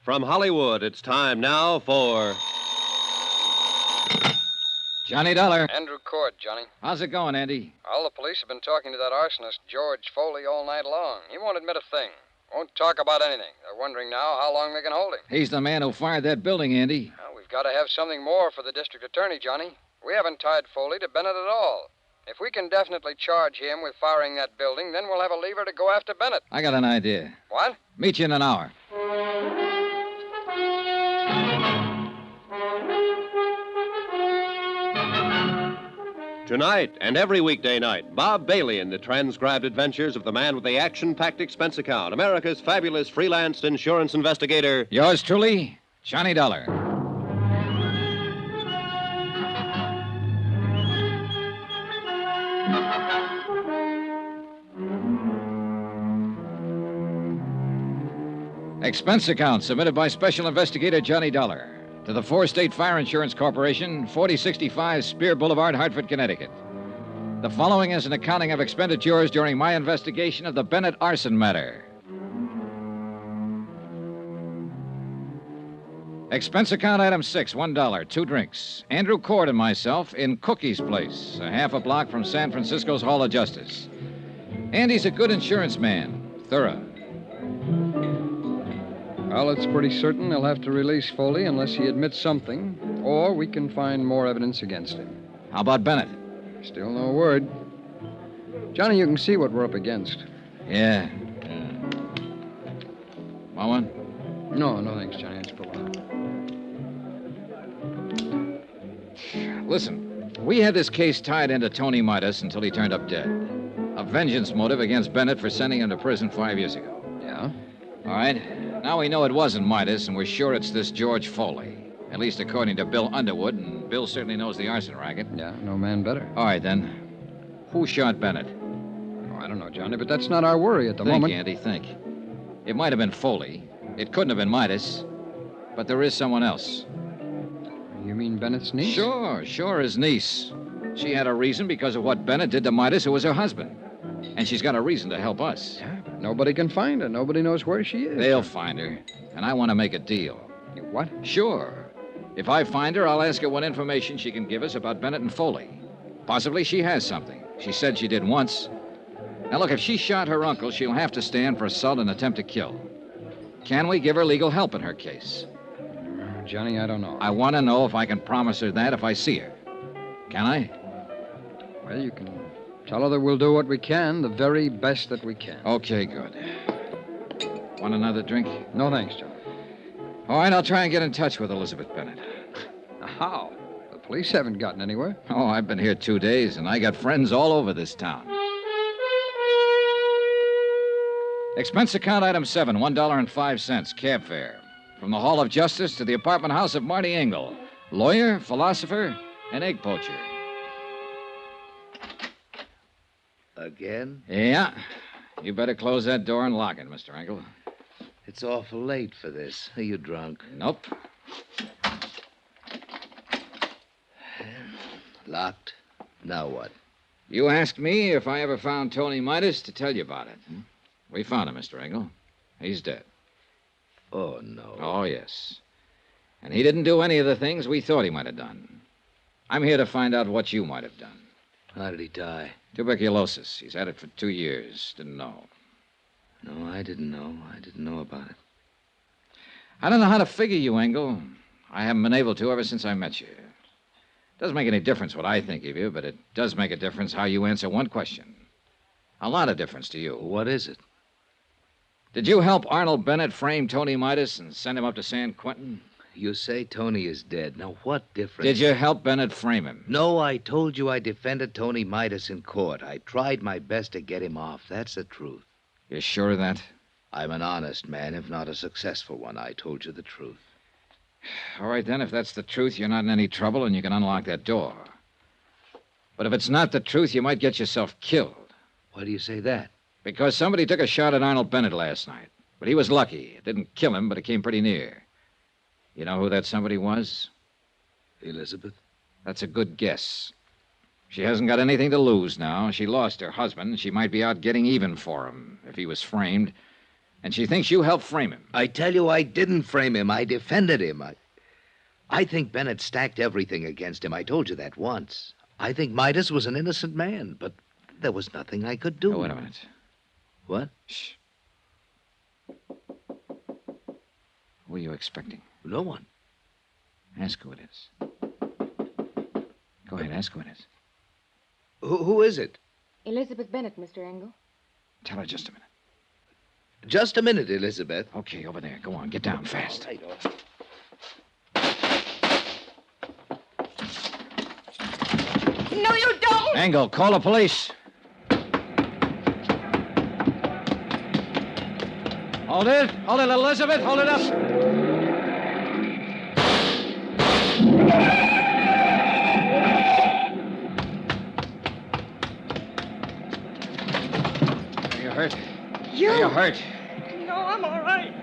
From Hollywood, it's time now for Johnny Dollar. Andrew Cord, Johnny. How's it going, Andy? All the police have been talking to that arsonist, George Foley, all night long. He won't admit a thing. Won't talk about anything. They're wondering now how long they can hold him. He's the man who fired that building, Andy. Well, we've got to have something more for the district attorney, Johnny. We haven't tied Foley to Bennett at all. If we can definitely charge him with firing that building, then we'll have a lever to go after Bennett. I got an idea. What? Meet you in an hour. Tonight and every weekday night, Bob Bailey in the transcribed adventures of the man with the action-packed expense account, America's fabulous freelance insurance investigator. Yours truly, Johnny Dollar. Expense account submitted by Special Investigator Johnny Dollar to the Four State Fire Insurance Corporation, 4065 Spear Boulevard, Hartford, Connecticut. The following is an accounting of expenditures during my investigation of the Bennett arson matter. Expense account item 6, $1, 2 drinks. Andrew Cord and myself in Cookie's Place, a half a block from San Francisco's Hall of Justice. Andy's a good insurance man, thorough. Well, it's pretty certain they'll have to release Foley unless he admits something, or we can find more evidence against him. How about Bennett? Still no word. Johnny, you can see what we're up against. Yeah. Want one? No, thanks, Johnny. Let's pull out. Listen, we had this case tied into Tony Midas until he turned up dead. A vengeance motive against Bennett for sending him to prison 5 years ago. Yeah? All right. Now we know it wasn't Midas, and we're sure it's this George Foley. At least according to Bill Underwood, and Bill certainly knows the arson racket. Yeah, no man better. All right, then. Who shot Bennett? Oh, I don't know, Johnny, but that's not our worry at the moment. Think, Andy, think. It might have been Foley. It couldn't have been Midas. But there is someone else. You mean Bennett's niece? Sure, his niece. She had a reason because of what Bennett did to Midas, who was her husband. And she's got a reason to help us. Yeah, but nobody can find her. Nobody knows where she is. They'll find her. And I want to make a deal. What? Sure. If I find her, I'll ask her what information she can give us about Bennett and Foley. Possibly she has something. She said she did once. Now, look, if she shot her uncle, she'll have to stand for assault and attempt to kill. Can we give her legal help in her case? Johnny, I don't know. I want to know if I can promise her that if I see her. Can I? Well, you can tell her that we'll do what we can, the very best that we can. Okay, good. Want another drink? No, thanks, Johnny. All right, I'll try and get in touch with Elizabeth Bennett. How? The police haven't gotten anywhere. Oh, I've been here 2 days, and I got friends all over this town. Expense account item 7, $1.05, cab fare. From the Hall of Justice to the apartment house of Marty Engel, lawyer, philosopher, and egg poacher. Again? Yeah. You better close that door and lock it, Mr. Engel. It's awful late for this. Are you drunk? Nope. Locked. Now what? You asked me if I ever found Tony Midas to tell you about it. We found him, Mr. Engel. He's dead. Oh, no. Oh, yes. And he didn't do any of the things we thought he might have done. I'm here to find out what you might have done. How did he die? Tuberculosis. He's had it for 2 years. Didn't know. No, I didn't know. I didn't know about it. I don't know how to figure you, Engel. I haven't been able to ever since I met you. Doesn't make any difference what I think of you, but it does make a difference how you answer one question. A lot of difference to you. What is it? Did you help Arnold Bennett frame Tony Midas and send him up to San Quentin? You say Tony is dead. Now, what difference? Did you help Bennett frame him? No, I told you I defended Tony Midas in court. I tried my best to get him off. That's the truth. You're sure of that? I'm an honest man, if not a successful one. I told you the truth. All right, then, if that's the truth, you're not in any trouble and you can unlock that door. But if it's not the truth, you might get yourself killed. Why do you say that? Because somebody took a shot at Arnold Bennett last night. But he was lucky. It didn't kill him, but it came pretty near. You know who that somebody was? Elizabeth? That's a good guess. She hasn't got anything to lose now. She lost her husband. She might be out getting even for him if he was framed. And she thinks you helped frame him. I tell you, I didn't frame him. I defended him. I think Bennett stacked everything against him. I told you that once. I think Midas was an innocent man, but there was nothing I could do. Oh, wait a minute. What? Shh. Who are you expecting? No one. Ask who it is. Go ahead, ask who it is. Who is it? Elizabeth Bennett, Mr. Engel. Tell her just a minute. Just a minute, Elizabeth. Okay, over there. Go on, get down fast. No, you don't! Engel, call the police. Hold it, Elizabeth, hold it up. Are you hurt? You? Are you hurt? No, I'm all right.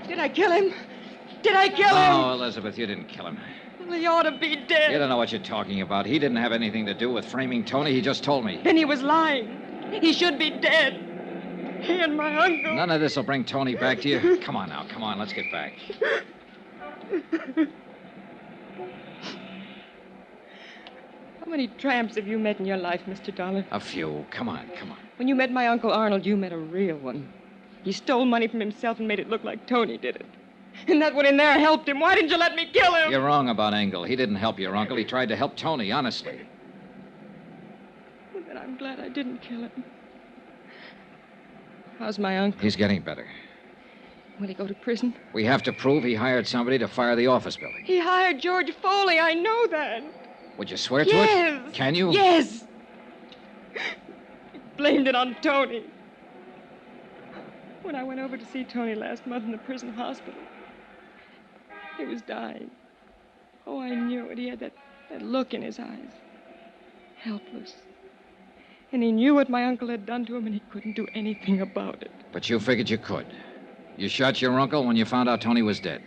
Did I kill him? Did I kill him? Oh, Elizabeth, you didn't kill him. Well, he ought to be dead. You don't know what you're talking about. He didn't have anything to do with framing Tony. He just told me. Then he was lying. He should be dead. He and my uncle. None of this will bring Tony back to you. Come on now, come on. Let's get back. How many tramps have you met in your life, Mr. Dollar? A few. Come on, come on. When you met my Uncle Arnold, you met a real one. He stole money from himself and made it look like Tony did it. And that one in there helped him. Why didn't you let me kill him? You're wrong about Engel. He didn't help your uncle. He tried to help Tony, honestly. Well, then I'm glad I didn't kill him. How's my uncle? He's getting better. Will he go to prison? We have to prove he hired somebody to fire the office building. He hired George Foley. I know that. Would you swear to Yes. it? Can you? Yes. He blamed it on Tony. When I went over to see Tony last month in the prison hospital, he was dying. Oh, I knew it. He had that look in his eyes. Helpless. And he knew what my uncle had done to him, and he couldn't do anything about it. But you figured you could. You shot your uncle when you found out Tony was dead.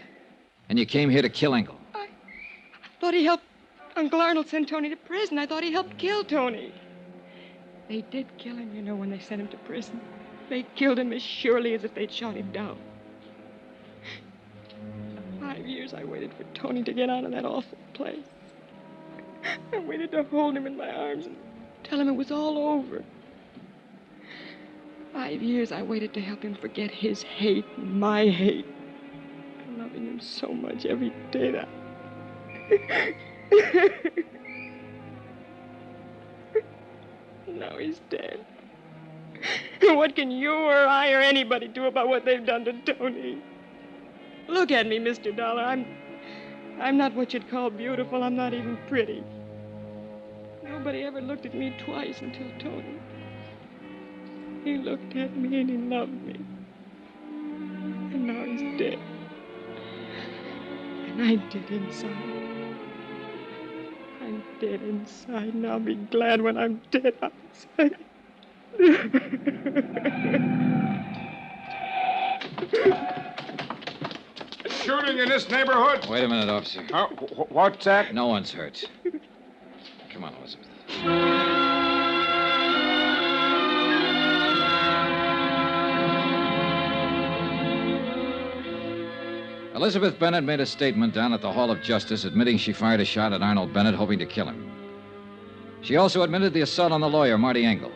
And you came here to kill Engel. I thought he helped Uncle Arnold send Tony to prison. I thought he helped kill Tony. They did kill him, you know, when they sent him to prison. They killed him as surely as if they'd shot him down. 5 years I waited for Tony to get out of that awful place. I waited to hold him in my arms and tell him it was all over. 5 years I waited to help him forget his hate and my hate. Loving him so much every day that... Now he's dead. What can you or I or anybody do about what they've done to Tony? Look at me, Mr. Dollar. I'm not what you'd call beautiful. I'm not even pretty. Nobody ever looked at me twice until Tony. He looked at me and he loved me. And now he's dead. And I'm dead inside. I'm dead inside, and I'll be glad when I'm dead outside. Shooting in this neighborhood? Wait a minute, officer. What's that? No one's hurt. Come on, Elizabeth. Elizabeth Bennett made a statement down at the Hall of Justice admitting she fired a shot at Arnold Bennett, hoping to kill him. She also admitted the assault on the lawyer, Marty Engel.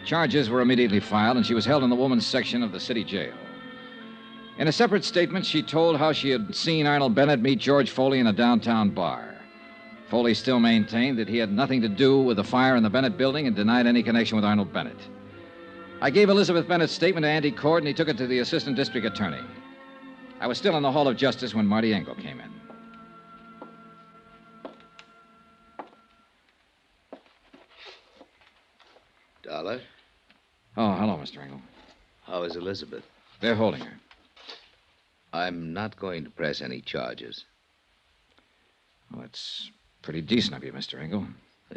Charges were immediately filed, and she was held in the women's section of the city jail. In a separate statement, she told how she had seen Arnold Bennett meet George Foley in a downtown bar. Foley still maintained that he had nothing to do with the fire in the Bennett building and denied any connection with Arnold Bennett. I gave Elizabeth Bennett's statement to Andy Cord, and he took it to the assistant district attorney. I was still in the Hall of Justice when Marty Engel came in. Dollar? Oh, hello, Mr. Engel. How is Elizabeth? They're holding her. I'm not going to press any charges. Well, it's pretty decent of you, Mr. Engel.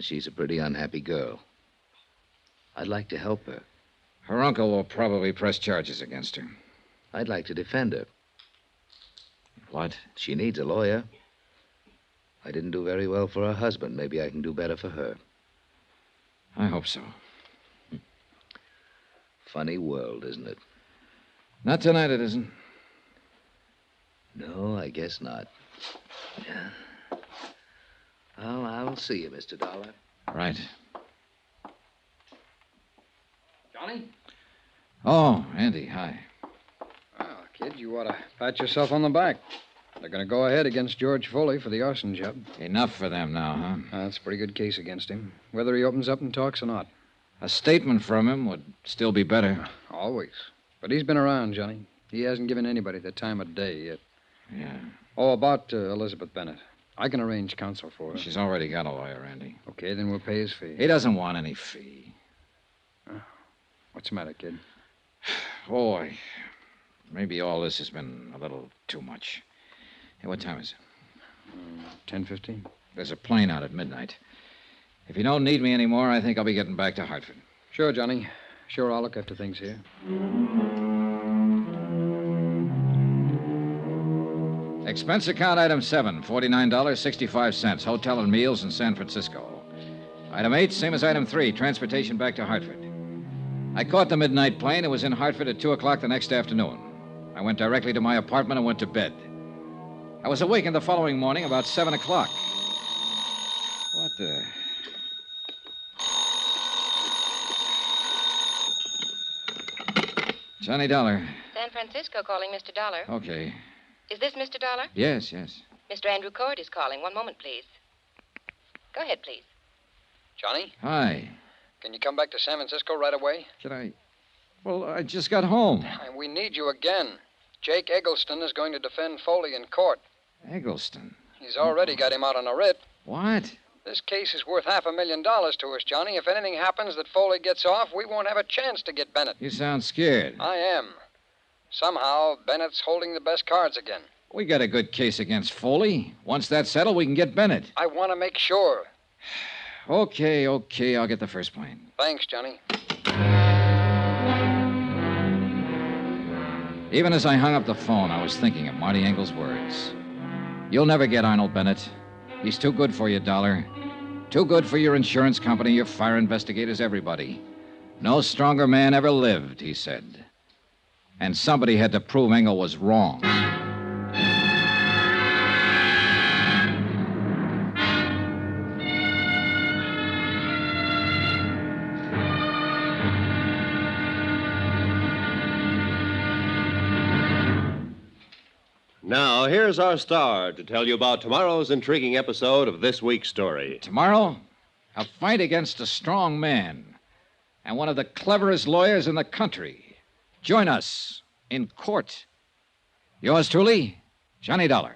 She's a pretty unhappy girl. I'd like to help her. Her uncle will probably press charges against her. I'd like to defend her. What? She needs a lawyer. I didn't do very well for her husband. Maybe I can do better for her. I hope so. Funny world, isn't it? Not tonight, it isn't. No, I guess not. Yeah. Well, I'll see you, Mr. Dollar. Right. Johnny? Oh, Andy, hi. Well, kid, you ought to pat yourself on the back. They're going to go ahead against George Foley for the arson job. Enough for them now, huh? That's a pretty good case against him, whether he opens up and talks or not. A statement from him would still be better. Always. But he's been around, Johnny. He hasn't given anybody the time of day yet. Yeah. Oh, about Elizabeth Bennett. I can arrange counsel for her. She's already got a lawyer, Andy. Okay, then we'll pay his fee. He doesn't want any fee. What's the matter, kid? Boy, maybe all this has been a little too much. Hey, what time is it? 10:15. There's a plane out at midnight. If you don't need me anymore, I think I'll be getting back to Hartford. Sure, Johnny. Sure, I'll look after things here. Expense account item 7, $49.65. Hotel and meals in San Francisco. Item 8, same as item 3, transportation back to Hartford. I caught the midnight plane and was in Hartford at 2 o'clock the next afternoon. I went directly to my apartment and went to bed. I was awakened the following morning about 7 o'clock. What the... Johnny Dollar. San Francisco calling Mr. Dollar. Okay. Is this Mr. Dollar? Yes, yes. Mr. Andrew Cord is calling. One moment, please. Go ahead, please. Johnny, Hi. can you come back to San Francisco right away? Should I... Well, I just got home. We need you again. Jake Eggleston is going to defend Foley in court. Eggleston? He's already got him out on a writ. What? This case is worth $500,000 to us, Johnny. If anything happens that Foley gets off, we won't have a chance to get Bennett. You sound scared. I am. Somehow, Bennett's holding the best cards again. We got a good case against Foley. Once that's settled, we can get Bennett. I want to make sure. Okay, I'll get the first plane. Thanks, Johnny. Even as I hung up the phone, I was thinking of Marty Engel's words. You'll never get Arnold Bennett. He's too good for you, Dollar. Too good for your insurance company, your fire investigators, everybody. No stronger man ever lived, he said. And somebody had to prove Engel was wrong. Now, here's our star to tell you about tomorrow's intriguing episode of this week's story. Tomorrow, a fight against a strong man and one of the cleverest lawyers in the country. Join us in court. Yours truly, Johnny Dollar.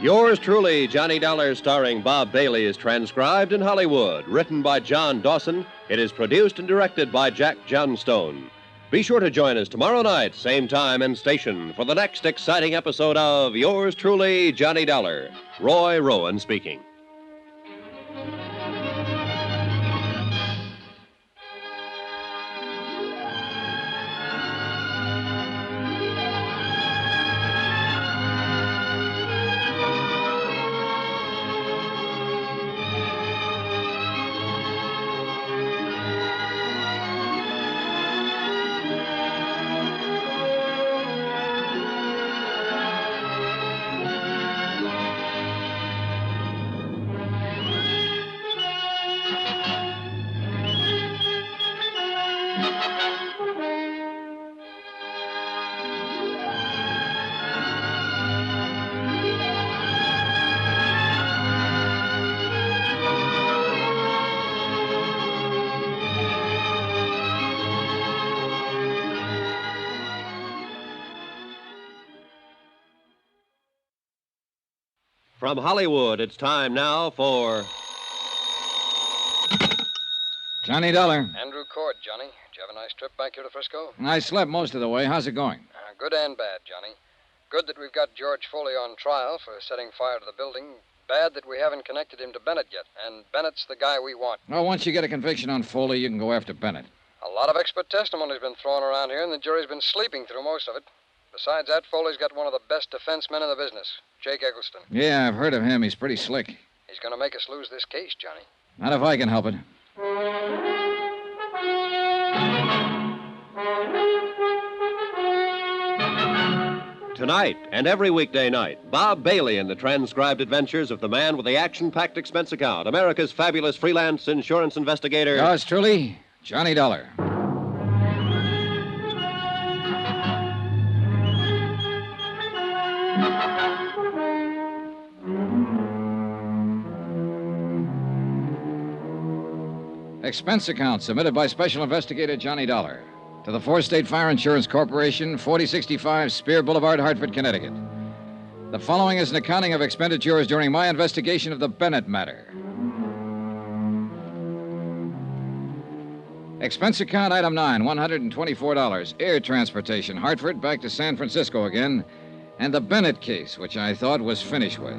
Yours truly, Johnny Dollar, starring Bob Bailey, is transcribed in Hollywood. Written by John Dawson, it is produced and directed by Jack Johnstone. Be sure to join us tomorrow night, same time and station, for the next exciting episode of Yours truly, Johnny Dollar. Roy Rowan speaking. From Hollywood, it's time now for... Johnny Dollar. Andrew Cord, Johnny. Did you have a nice trip back here to Frisco? I slept most of the way. How's it going? Good and bad, Johnny. Good that we've got George Foley on trial for setting fire to the building. Bad that we haven't connected him to Bennett yet. And Bennett's the guy we want. Well, once you get a conviction on Foley, you can go after Bennett. A A lot of expert testimony's been thrown around here, and the jury's been sleeping through most of it. Besides that, Foley's got one of the best defense men in the business, Jake Eggleston. Yeah, I've heard of him. He's pretty slick. He's going to make us lose this case, Johnny. Not if I can help it. Tonight and every weekday night, Bob Bailey in the transcribed adventures of the man with the action-packed expense account, America's fabulous freelance insurance investigator. Yours truly, Johnny Dollar. Expense account submitted by Special Investigator Johnny Dollar to the Four-State Fire Insurance Corporation, 4065 Spear Boulevard, Hartford, Connecticut. The following is an accounting of expenditures during my investigation of the Bennett matter. Expense account item 9, $124. Air transportation, Hartford back to San Francisco again, and the Bennett case, which I thought was finished with.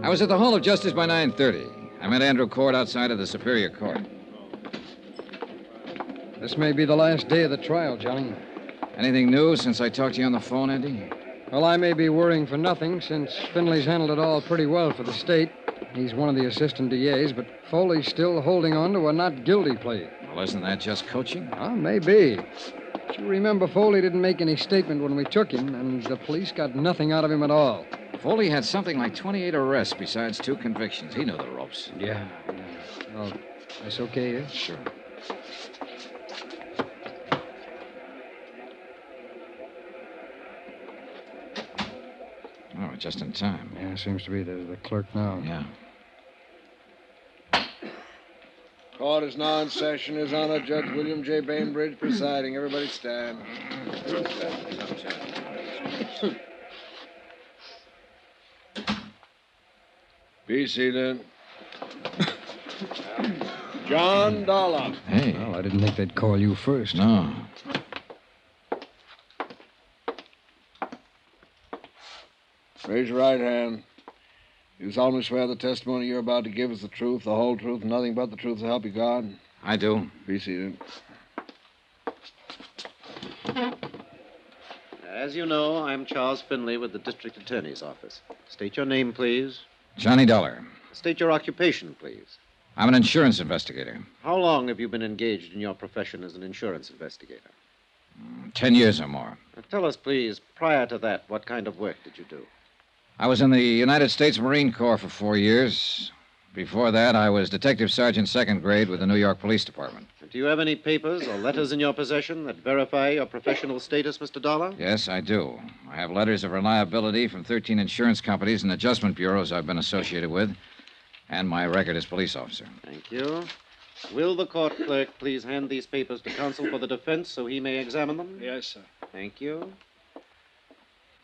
I was at the Hall of Justice by 9:30. I met Andrew Court outside of the Superior Court. This may be the last day of the trial, Johnny. Anything new since I talked to you on the phone, Andy? Well, I may be worrying for nothing, since Finley's handled it all pretty well for the state. He's one of the assistant DAs, but Foley's still holding on to a not guilty plea. Well, isn't that just coaching? Well, maybe. But you remember Foley didn't make any statement when we took him, and the police got nothing out of him at all. Foley had something like 28 arrests besides 2 convictions. He knew the ropes. Yeah. Well, that's okay, yeah? Sure. Oh, just in time. Yeah, seems to be. There's the clerk now. Yeah. Court is now in session. His Honor, Judge William J. Bainbridge presiding. Everybody stand. Be seated. John Dollar. Hey. Well, I didn't think they'd call you first. No. Raise your right hand. You solemnly swear the testimony you're about to give is the truth, the whole truth, and nothing but the truth, so help you God? I do. Be seated. As you know, I'm Charles Finley with the District Attorney's Office. State your name, please. Johnny Dollar. State your occupation, please. I'm an insurance investigator. How long have you been engaged in your profession as an insurance investigator? 10 years or more. Now, tell us, please, prior to that, what kind of work did you do? I was in the United States Marine Corps for 4 years. Before that, I was Detective Sergeant 2nd grade with the New York Police Department. Do you have any papers or letters in your possession that verify your professional status, Mr. Dollar? Yes, I do. I have letters of reliability from 13 insurance companies and adjustment bureaus I've been associated with, and my record as police officer. Thank you. Will the court clerk please hand these papers to counsel for the defense so he may examine them? Yes, sir. Thank you.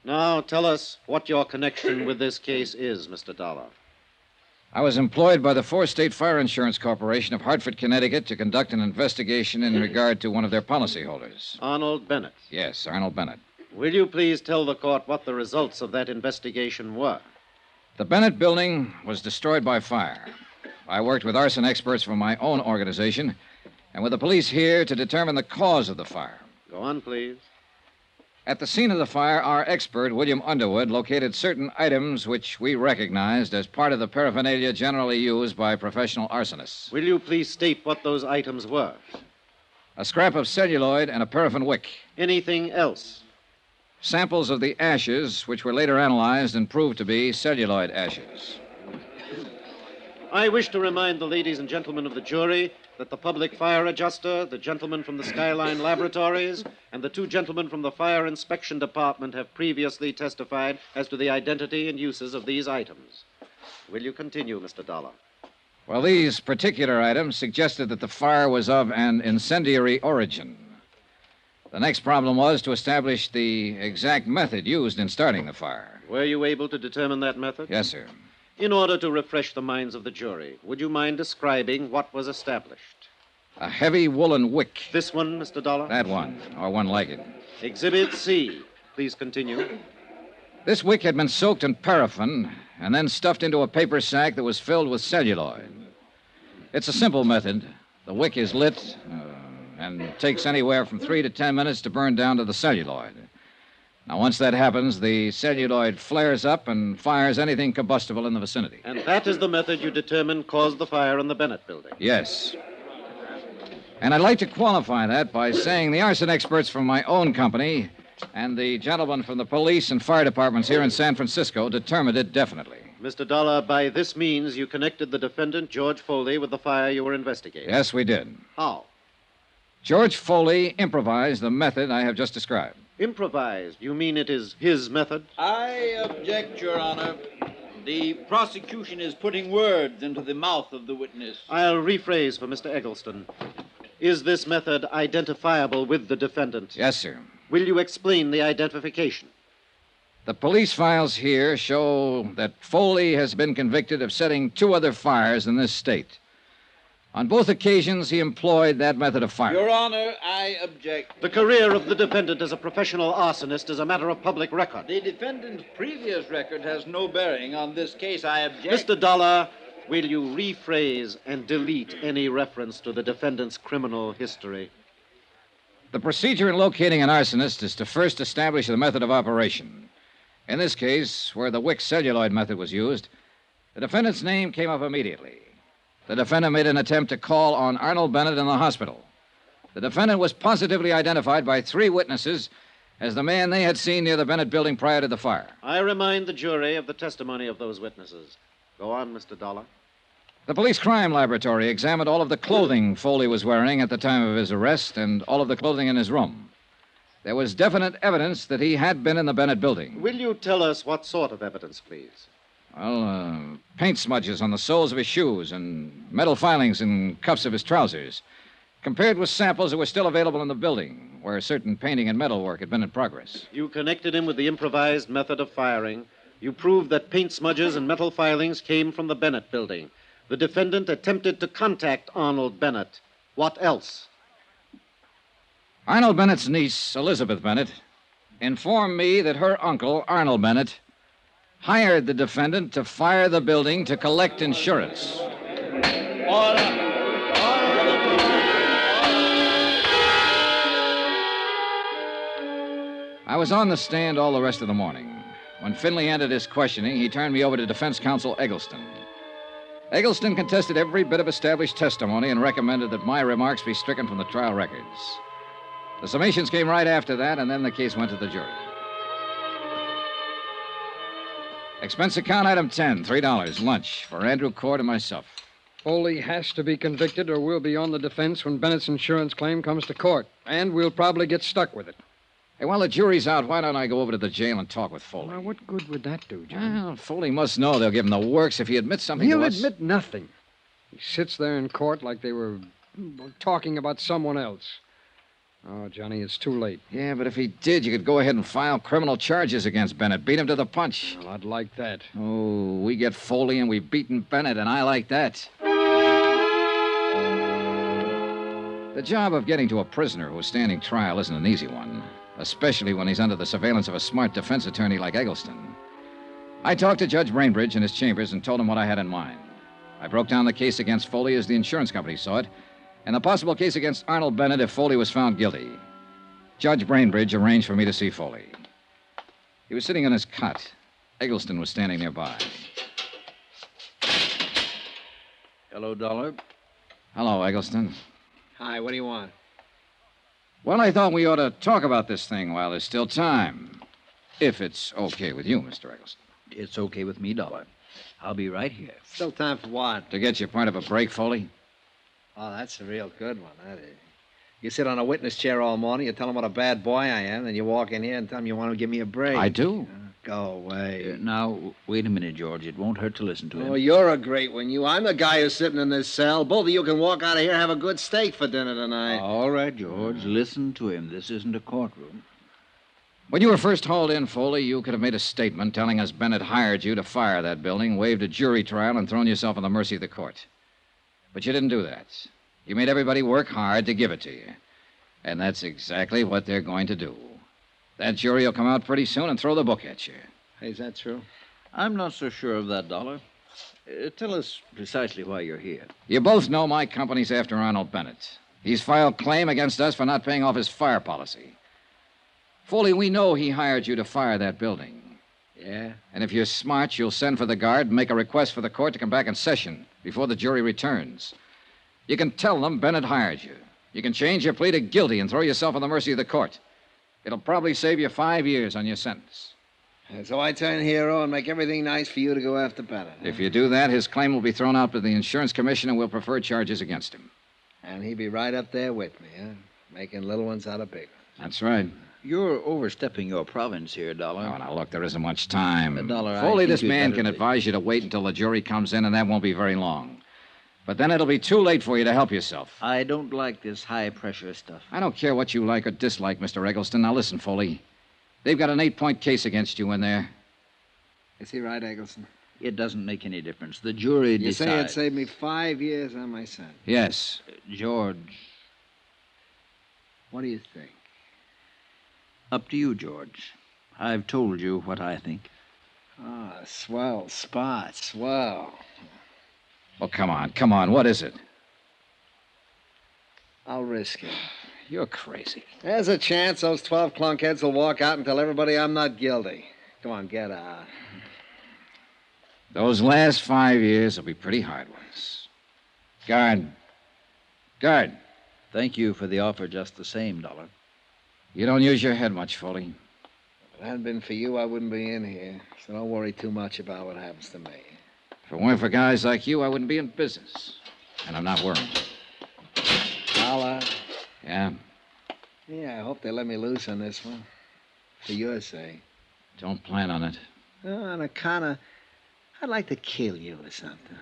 Now, tell us what your connection with this case is, Mr. Dollar. I was employed by the Four-State Fire Insurance Corporation of Hartford, Connecticut, to conduct an investigation in regard to one of their policyholders. Arnold Bennett. Yes, Arnold Bennett. Will you please tell the court what the results of that investigation were? The Bennett building was destroyed by fire. I worked with arson experts from my own organization and with the police here to determine the cause of the fire. Go on, please. At the scene of the fire, our expert, William Underwood, located certain items which we recognized as part of the paraphernalia generally used by professional arsonists. Will you please state what those items were? A scrap of celluloid and a paraffin wick. Anything else? Samples of the ashes, which were later analyzed and proved to be celluloid ashes. I wish to remind the ladies and gentlemen of the jury that the public fire adjuster, the gentleman from the Skyline Laboratories, and the 2 gentlemen from the Fire Inspection Department have previously testified as to the identity and uses of these items. Will you continue, Mr. Dollar? Well, these particular items suggested that the fire was of an incendiary origin. The next problem was to establish the exact method used in starting the fire. Were you able to determine that method? Yes, sir. In order to refresh the minds of the jury, would you mind describing what was established? A heavy woolen wick. This one, Mr. Dollar? That one, or one like it. Exhibit C. Please continue. This wick had been soaked in paraffin and then stuffed into a paper sack that was filled with celluloid. It's a simple method. The wick is lit, and and takes anywhere from 3 to 10 minutes to burn down to the celluloid. Now, once that happens, the celluloid flares up and fires anything combustible in the vicinity. And that is the method you determined caused the fire in the Bennett building? Yes. And I'd like to qualify that by saying the arson experts from my own company and the gentlemen from the police and fire departments here in San Francisco determined it definitely. Mr. Dollar, by this means you connected the defendant, George Foley, with the fire you were investigating? Yes, we did. How? George Foley improvised the method I have just described. Improvised? You mean it is his method? I object, Your Honor. The prosecution is putting words into the mouth of the witness. I'll rephrase for Mr. Eggleston. Is this method identifiable with the defendant? Yes, sir. Will you explain the identification? The police files here show that Foley has been convicted of setting 2 other fires in this state. On both occasions, he employed that method of fire. Your Honor, I object. The career of the defendant as a professional arsonist is a matter of public record. The defendant's previous record has no bearing on this case. I object. Mr. Dollar, will you rephrase and delete any reference to the defendant's criminal history? The procedure in locating an arsonist is to first establish the method of operation. In this case, where the wick celluloid method was used, the defendant's name came up immediately. The defendant made an attempt to call on Arnold Bennett in the hospital. The defendant was positively identified by 3 witnesses as the man they had seen near the Bennett building prior to the fire. I remind the jury of the testimony of those witnesses. Go on, Mr. Dollar. The police crime laboratory examined all of the clothing Foley was wearing at the time of his arrest and all of the clothing in his room. There was definite evidence that he had been in the Bennett building. Will you tell us what sort of evidence, please? Well, paint smudges on the soles of his shoes and metal filings in cuffs of his trousers, compared with samples that were still available in the building, where certain painting and metal work had been in progress. You connected him with the improvised method of firing. You proved that paint smudges and metal filings came from the Bennett building. The defendant attempted to contact Arnold Bennett. What else? Arnold Bennett's niece, Elizabeth Bennett, informed me that her uncle, Arnold Bennett, hired the defendant to fire the building to collect insurance. I was on the stand all the rest of the morning. When Finley ended his questioning, he turned me over to defense counsel Eggleston. Eggleston contested every bit of established testimony and recommended that my remarks be stricken from the trial records. The summations came right after that, and then the case went to the jury. Expense account item 10, $3, lunch for Andrew Cord and myself. Foley has to be convicted or we'll be on the defense when Bennett's insurance claim comes to court. And we'll probably get stuck with it. Hey, while the jury's out, why don't I go over to the jail and talk with Foley? Now, what good would that do, John? Well, Foley must know they'll give him the works if he admits something He'll to us. admit nothing. He sits there in court like they were talking about someone else. Oh, Johnny, it's too late. Yeah, but if he did, you could go ahead and file criminal charges against Bennett. Beat him to the punch. Well, I'd like that. Oh, we get Foley and we've beaten Bennett, and I like that. The job of getting to a prisoner who's standing trial isn't an easy one, especially when he's under the surveillance of a smart defense attorney like Eggleston. I talked to Judge Brainbridge in his chambers and told him what I had in mind. I broke down the case against Foley as the insurance company saw it, and the possible case against Arnold Bennett if Foley was found guilty. Judge Brainbridge arranged for me to see Foley. He was sitting on his cot. Eggleston was standing nearby. Hello, Dollar. Hello, Eggleston. Hi, what do you want? Well, I thought we ought to talk about this thing while there's still time. If it's okay with you, Mr. Eggleston. It's okay with me, Dollar. I'll be right here. Still time for what? To get you part of a break, Foley? Oh, that's a real good one, that is. You sit on a witness chair all morning, you tell them what a bad boy I am, then you walk in here and tell them you want to give me a break. I do. Go away. Now, wait a minute, George. It won't hurt to listen to him. Oh, you're a great one, you. I'm the guy who's sitting in this cell. Both of you can walk out of here and have a good steak for dinner tonight. All right, George. Listen to him. This isn't a courtroom. When you were first hauled in, Foley, you could have made a statement telling us Bennett hired you to fire that building, waived a jury trial, and thrown yourself on the mercy of the court. But you didn't do that. You made everybody work hard to give it to you. And that's exactly what they're going to do. That jury will come out pretty soon and throw the book at you. Hey, is that true? I'm not so sure of that, Dollar. Tell us precisely why you're here. You both know my company's after Arnold Bennett. He's filed claim against us for not paying off his fire policy. Foley, we know he hired you to fire that building. Yeah? And if you're smart, you'll send for the guard and make a request for the court to come back in session before the jury returns. You can tell them Bennett hired you. You can change your plea to guilty and throw yourself on the mercy of the court. It'll probably save you 5 years on your sentence. And so I turn hero and make everything nice for you to go after Bennett. If you do that, his claim will be thrown out by the insurance commission and we'll prefer charges against him. And he'd be right up there with me, huh? Making little ones out of big ones. That's right. You're overstepping your province here, Dollar. Oh, now, look, there isn't much time. Dollar, Foley, this man can advise you to wait until the jury comes in, and that won't be very long. But then it'll be too late for you to help yourself. I don't like this high-pressure stuff. I don't care what you like or dislike, Mr. Eggleston. Now, listen, Foley. They've got an 8-point case against you in there. Is he right, Eggleston? It doesn't make any difference. The jury You decides. say it saved me 5 years on my sentence. Yes. George. What do you think? Up to you, George. I've told you what I think. Ah, swell spot, swell. Oh, come on. What is it? I'll risk it. You're crazy. There's a chance those 12 clunkheads will walk out and tell everybody I'm not guilty. Come on, get out. Those last 5 years will be pretty hard ones. Guard. Thank you for the offer just the same, Dollar. You don't use your head much, Foley. If it hadn't been for you, I wouldn't be in here. So don't worry too much about what happens to me. If it weren't for guys like you, I wouldn't be in business. And I'm not worried. Dollar. Yeah? Yeah, I hope they let me loose on this one. For your sake. Don't plan on it. On account of... I'd like to kill you or something.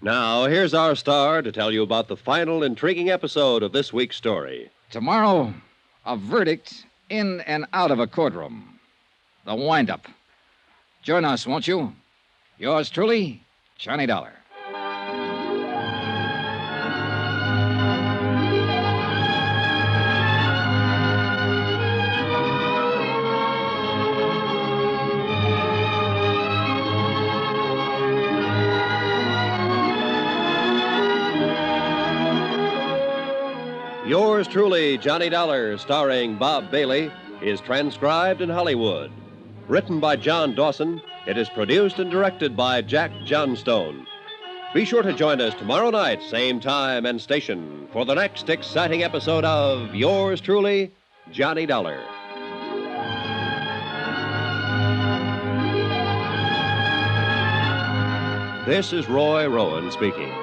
Now, here's our star to tell you about the final intriguing episode of this week's story. Tomorrow, a verdict in and out of a courtroom. The wind-up. Join us, won't you? Yours truly, Johnny Dollar. Yours truly, Johnny Dollar, starring Bob Bailey, is transcribed in Hollywood. Written by John Dawson, it is produced and directed by Jack Johnstone. Be sure to join us tomorrow night, same time and station, for the next exciting episode of Yours truly, Johnny Dollar. This is Roy Rowan speaking.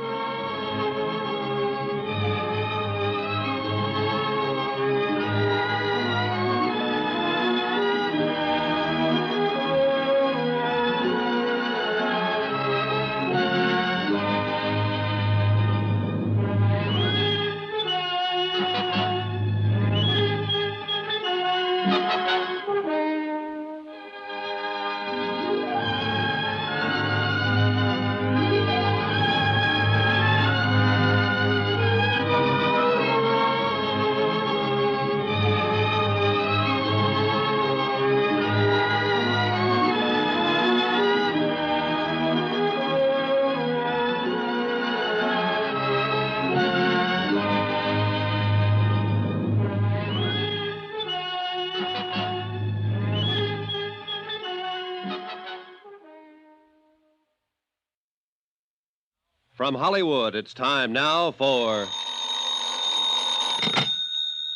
From Hollywood, it's time now for...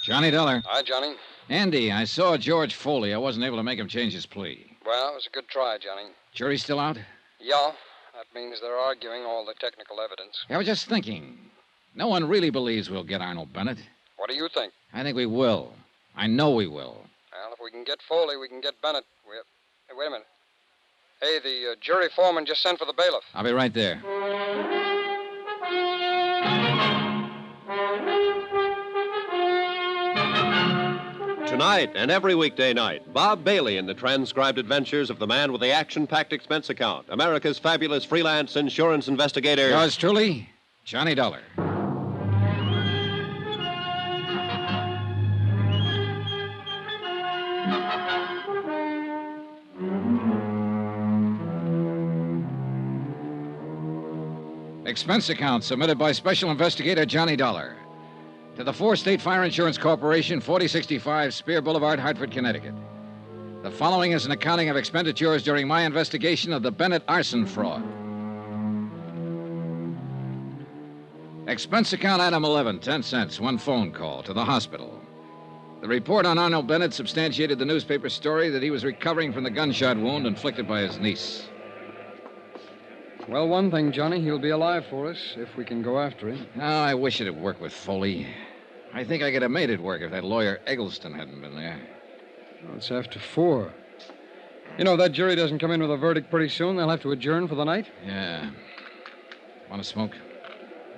Johnny Dollar. Hi, Johnny. Andy, I saw George Foley. I wasn't able to make him change his plea. Well, it was a good try, Johnny. Jury's still out? Yeah, that means they're arguing all the technical evidence. I was just thinking. No one really believes we'll get Arnold Bennett. What do you think? I think we will. I know we will. Well, if we can get Foley, we can get Bennett. Hey, wait a minute. Hey, the jury foreman just sent for the bailiff. I'll be right there. Tonight and every weekday night, Bob Bailey in the transcribed adventures of the man with the action-packed expense account, America's fabulous freelance insurance investigator. Yours truly, Johnny Dollar. Expense account submitted by Special Investigator Johnny Dollar to the Four State Fire Insurance Corporation, 4065 Spear Boulevard, Hartford, Connecticut. The following is an accounting of expenditures during my investigation of the Bennett arson fraud. Expense account item 11, 10 cents, one phone call to the hospital. The report on Arnold Bennett substantiated the newspaper story that he was recovering from the gunshot wound inflicted by his niece. Well, one thing, Johnny, he'll be alive for us if we can go after him. Oh, I wish it'd work with Foley. I think I could have made it work if that lawyer Eggleston hadn't been there. Well, it's after 4. You know, that jury doesn't come in with a verdict pretty soon. They'll have to adjourn for the night. Yeah. Want to smoke?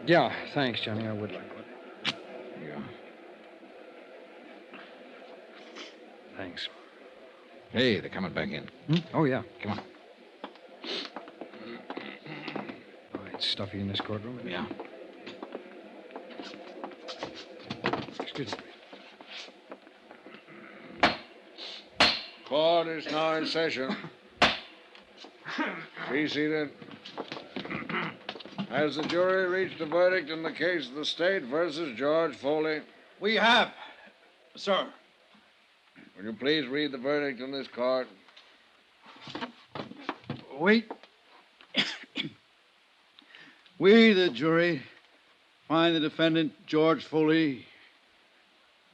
Yeah, thanks, Johnny. I would like one. Here you go. Thanks. Hey, they're coming back in. Oh, yeah. Come on. It's stuffy in this courtroom. Yeah. Excuse me. Court is now in session. Be seated. Has the jury reached a verdict in the case of the state versus George Foley? We have, sir. Will you please read the verdict in this court? Wait. We, the jury, find the defendant, George Foley,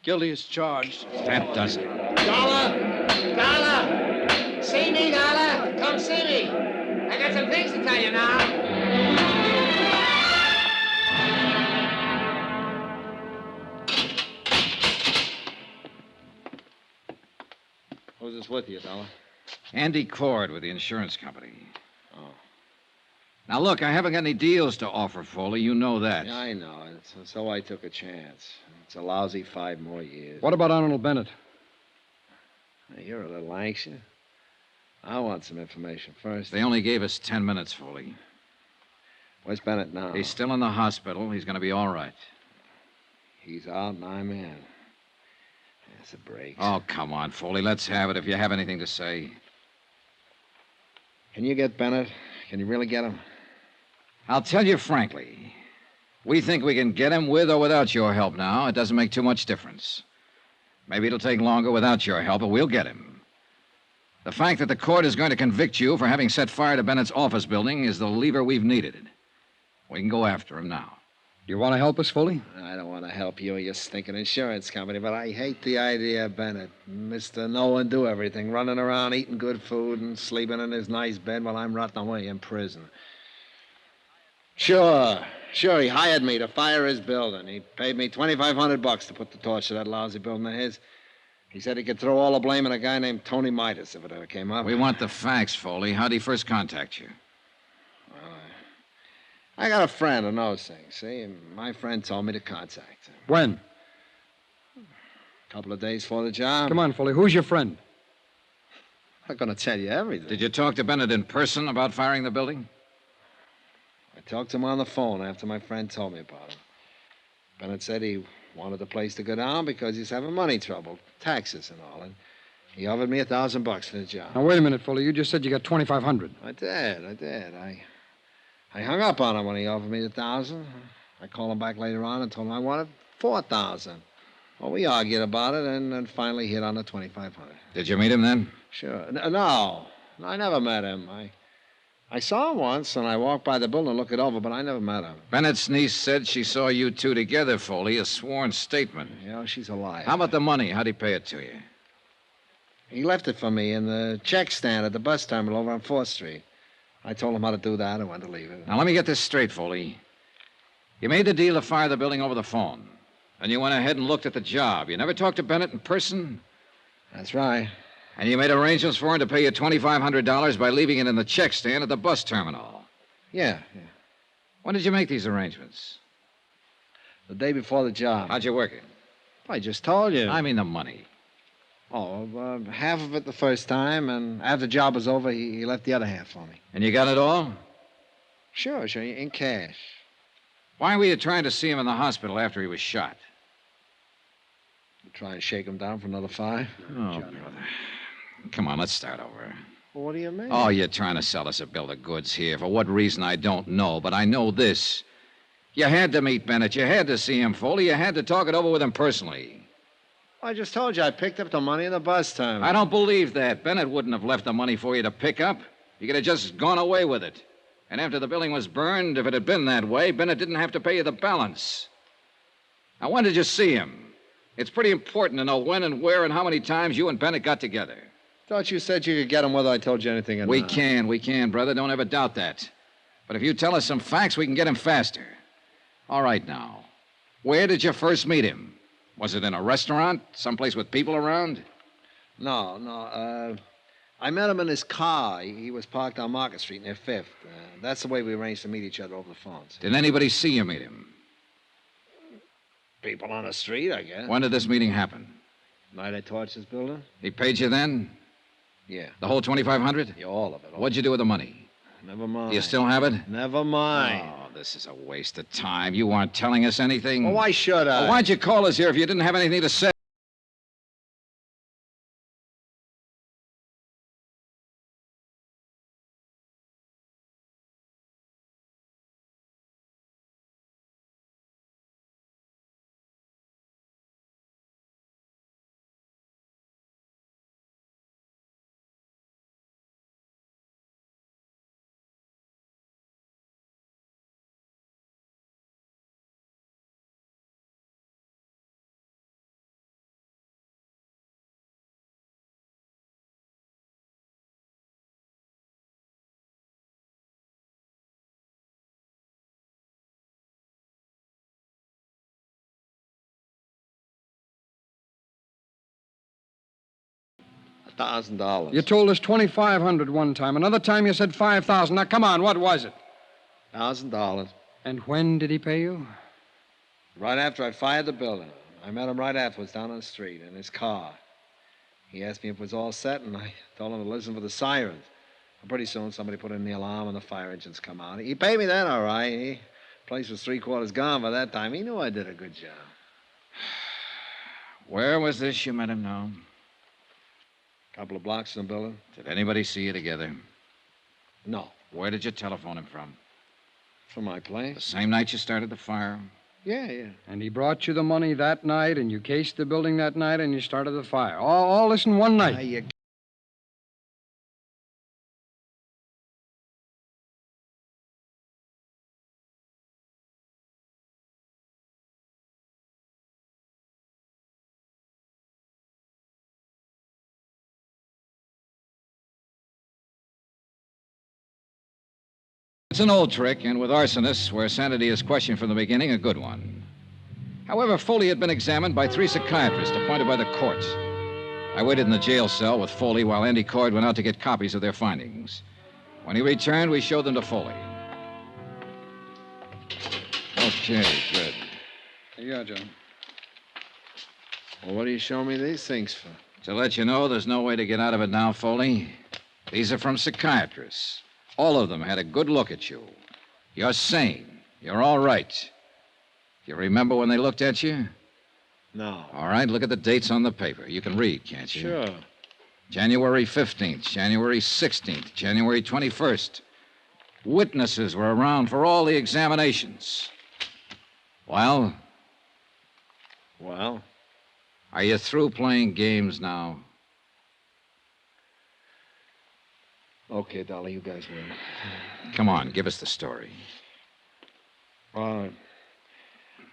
guilty as charged. That does it. Dollar! Dollar! See me, Dollar? Come see me. I got some things to tell you now. Who's this with you, Dollar? Andy Cord with the insurance company. Oh. Now, look, I haven't got any deals to offer, Foley. You know that. Yeah, I know. So I took a chance. It's a lousy 5 more years. What about Arnold Bennett? You're a little anxious. I want some information first. They only gave us 10 minutes, Foley. Where's Bennett now? He's still in the hospital. He's going to be all right. He's out and I'm in. That's a break. Oh, come on, Foley. Let's have it if you have anything to say. Can you get Bennett? Can you really get him? I'll tell you frankly. We think we can get him with or without your help now. It doesn't make too much difference. Maybe it'll take longer without your help, but we'll get him. The fact that the court is going to convict you for having set fire to Bennett's office building is the lever we've needed. We can go after him now. You want to help us, Foley? I don't want to help you or your stinking insurance company, but I hate the idea of Bennett. Mr. Know and do everything, running around eating good food and sleeping in his nice bed while I'm rotting away in prison. Sure, he hired me to fire his building. He paid me $2,500 to put the torch to that lousy building of his. He said he could throw all the blame on a guy named Tony Midas if it ever came up. We want the facts, Foley. How'd he first contact you? Well, I got a friend who knows things, see? And my friend told me to contact him. When? A couple of days before the job. Come on, Foley. Who's your friend? I'm not going to tell you everything. Did you talk to Bennett in person about firing the building? I talked to him on the phone after my friend told me about him. Bennett said he wanted the place to go down because he's having money trouble, taxes and all, and he offered me $1,000 for the job. Now, wait a minute, Foley. You just said you got $2,500. I did. I hung up on him when he offered me the $1,000. I called him back later on and told him I wanted $4,000. Well, we argued about it and finally hit on the $2,500. Did you meet him then? Sure. No, I never met him. I saw him once, and I walked by the building and looked it over, but I never met him. Bennett's niece said she saw you two together, Foley, a sworn statement. Yeah, she's a liar. How about the money? How'd he pay it to you? He left it for me in the check stand at the bus terminal over on 4th Street. I told him how to do that and when to leave it. Now, let me get this straight, Foley. You made the deal to fire the building over the phone. Then you went ahead and looked at the job. You never talked to Bennett in person? That's right. And you made arrangements for him to pay you $2,500 by leaving it in the check stand at the bus terminal? Yeah. When did you make these arrangements? The day before the job. How'd you work it? I just told you. I mean the money. Oh, half of it the first time, and after the job was over, he left the other half for me. And you got it all? Sure, in cash. Why were you trying to see him in the hospital after he was shot? Try and shake him down for another 5. Oh, brother. Come on, let's start over. Well, what do you mean? Oh, you're trying to sell us a bill of goods here. For what reason, I don't know, but I know this. You had to meet Bennett. You had to see him, Foley. You had to talk it over with him personally. I just told you I picked up the money in the bus terminal. I don't believe that. Bennett wouldn't have left the money for you to pick up. You could have just gone away with it. And after the building was burned, if it had been that way, Bennett didn't have to pay you the balance. Now, when did you see him? It's pretty important to know when and where and how many times you and Bennett got together. Thought you said you could get him whether I told you anything or not. We can, brother. Don't ever doubt that. But if you tell us some facts, we can get him faster. All right, now. Where did you first meet him? Was it in a restaurant? Someplace with people around? No. I met him in his car. He was parked on Market Street near 5th. That's the way we arranged to meet each other over the phones. Did anybody see you meet him? People on the street, I guess. When did this meeting happen? Night I torched this building? He paid you then? Yeah. The whole $2,500? Yeah, all of it. What'd you do with the money? Never mind. Do you still have it? Never mind. Oh, this is a waste of time. You aren't telling us anything. Well, why should I? Well, why'd you call us here if you didn't have anything to say? $1,000. You told us $2,500 one time. Another time you said $5,000. Now, come on, what was it? $1,000. And when did he pay you? Right after I fired the building. I met him right afterwards down on the street in his car. He asked me if it was all set, and I told him to listen for the sirens. And pretty soon, somebody put in the alarm, and the fire engines come out. He paid me then, all right. The place was 3/4 gone by that time. He knew I did a good job. Where was this you met him now? Couple of blocks from the building. Did anybody see you together? No. Where did you telephone him from? From my place. The same night you started the fire? Yeah. And he brought you the money that night, and you cased the building that night, and you started the fire. All this in one night. It's an old trick, and with arsonists, where sanity is questioned from the beginning, a good one. However, Foley had been examined by 3 psychiatrists appointed by the court. I waited in the jail cell with Foley while Andy Coyd went out to get copies of their findings. When he returned, we showed them to Foley. Okay, good. Here you are, John. Well, what do you show me these things for? To let you know there's no way to get out of it now, Foley. These are from psychiatrists. All of them had a good look at you. You're sane. You're all right. You remember when they looked at you? No. All right, look at the dates on the paper. You can read, can't you? Sure. January 15th, January 16th, January 21st. Witnesses were around for all the examinations. Well? Well? Are you through playing games now? Okay, Dolly, you guys win. Come on, give us the story. All right.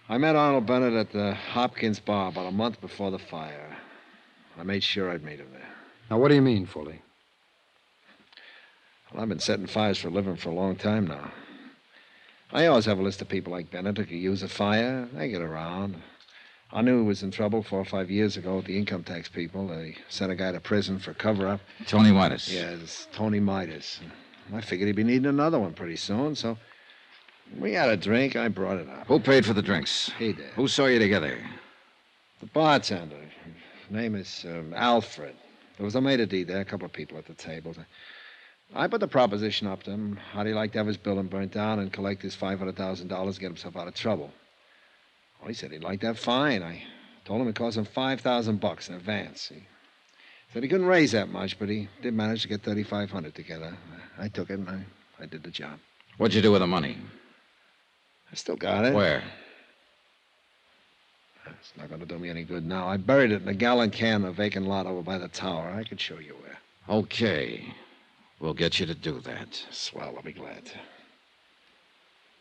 I met Arnold Bennett at the Hopkins bar about a month before the fire. I made sure I'd meet him there. Now, what do you mean, Foley? Well, I've been setting fires for a living for a long time now. I always have a list of people like Bennett who could use a fire. They get around. I knew he was in trouble 4 or 5 years ago with the income tax people. They sent a guy to prison for cover-up. Tony Midas. Yeah, it's Tony Midas. I figured he'd be needing another one pretty soon, so we had a drink. I brought it up. Who paid for the drinks? He did. Who saw you together? The bartender. His name is Alfred. There was a maitre d' there, a couple of people at the table. I put the proposition up to him. How'd he like to have his building burnt down and collect his $500,000 to get himself out of trouble? Well, he said he'd like that fine. I told him it cost him $5,000 in advance. He Said he couldn't raise that much, but he did manage to get $3,500 together. I took it, and I did the job. What'd you do with the money? I still got it. Where? It's not going to do me any good now. I buried it in a gallon can in a vacant lot over by the tower. I could show you where. Okay. We'll get you to do that. Swell, I'll be glad to.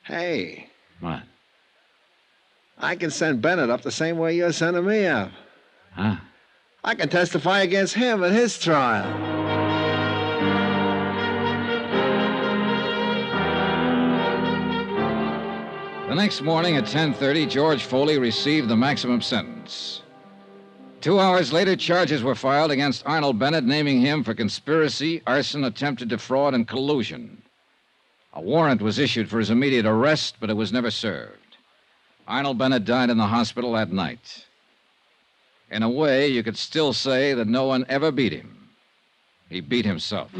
Hey. What? I can send Bennett up the same way you're sending me up. Huh? I can testify against him at his trial. The next morning at 10:30, George Foley received the maximum sentence. 2 hours later, charges were filed against Arnold Bennett, naming him for conspiracy, arson, attempted defraud, and collusion. A warrant was issued for his immediate arrest, but it was never served. Arnold Bennett died in the hospital that night. In a way, you could still say that no one ever beat him. He beat himself.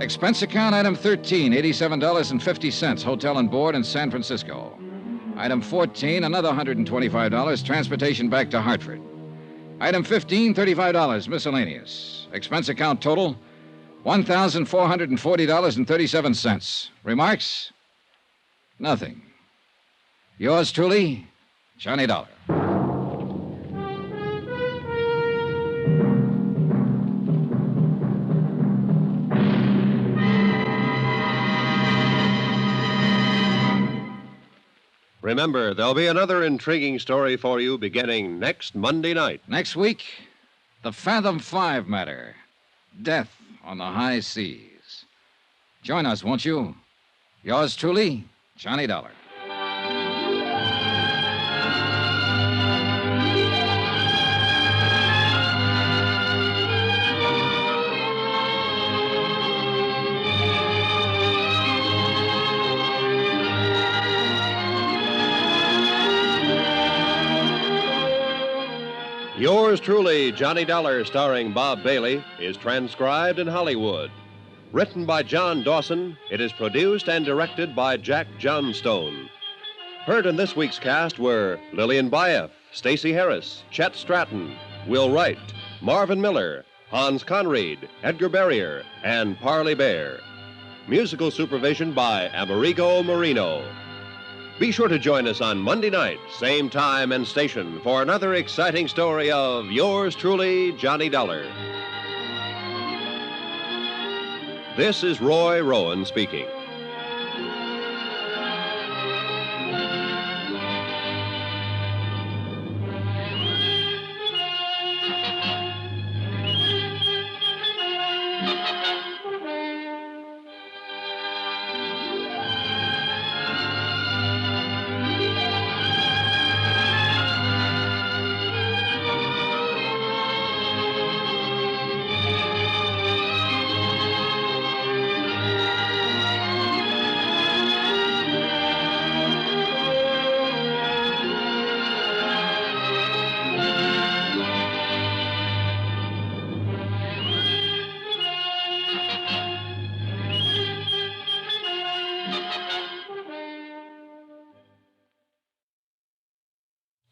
Expense account item 13, $87.50, hotel and board in San Francisco. Item 14, another $125, transportation back to Hartford. Item 15, $35, miscellaneous. Expense account total, $1,440.37. Remarks? Nothing. Yours truly, Johnny Dollar. Remember, there'll be another intriguing story for you beginning next Monday night. Next week, the Fathom 5 matter. Death on the high seas. Join us, won't you? Yours truly, Johnny Dollar. Yours truly, Johnny Dollar, starring Bob Bailey, is transcribed in Hollywood. Written by John Dawson, it is produced and directed by Jack Johnstone. Heard in this week's cast were Lillian Baeff, Stacey Harris, Chet Stratton, Will Wright, Marvin Miller, Hans Conried, Edgar Barrier, and Parley Bear. Musical supervision by Amerigo Marino. Be sure to join us on Monday night, same time and station, for another exciting story of yours truly, Johnny Dollar. This is Roy Rowan speaking.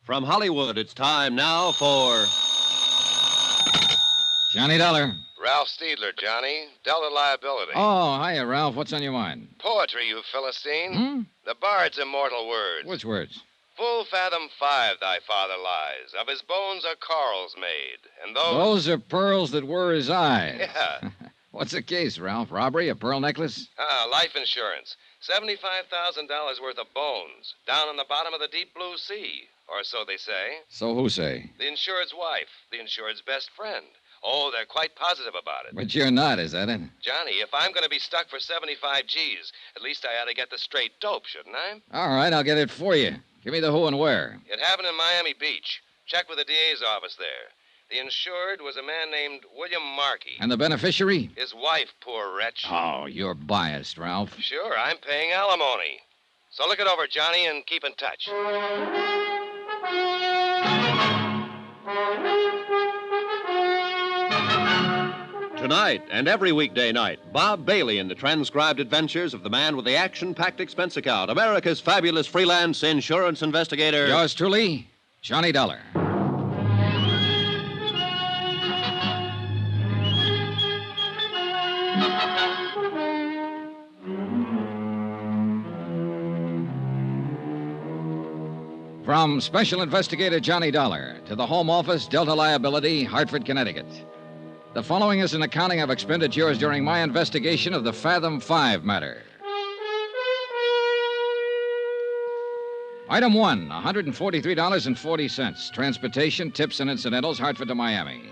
From Hollywood, it's time now for Johnny Dollar. Ralph Steedler, Johnny. Delta Liability. Oh, hiya, Ralph. What's on your mind? Poetry, you Philistine. The bard's immortal words. Which words? Full fathom 5 thy father lies. Of his bones are corals made. And Those are pearls that were his eyes. Yeah. What's the case, Ralph? Robbery? A pearl necklace? Life insurance. $75,000 worth of bones. Down on the bottom of the deep blue sea. Or so they say. So who say? The insured's wife. The insured's best friend. Oh, they're quite positive about it. But you're not, is that it? Johnny, if I'm going to be stuck for 75 G's, at least I ought to get the straight dope, shouldn't I? All right, I'll get it for you. Give me the who and where. It happened in Miami Beach. Check with the DA's office there. The insured was a man named William Markey. And the beneficiary? His wife, poor wretch. Oh, you're biased, Ralph. Sure, I'm paying alimony. So look it over, Johnny, and keep in touch. Tonight and every weekday night, Bob Bailey in the transcribed adventures of the man with the action-packed expense account, America's fabulous freelance insurance investigator. Yours truly, Johnny Dollar. From Special Investigator Johnny Dollar to the Home Office, Delta Liability, Hartford, Connecticut. The following is an accounting of expenditures during my investigation of the Fathom 5 matter. Item 1, $143.40. Transportation, tips, and incidentals, Hartford to Miami.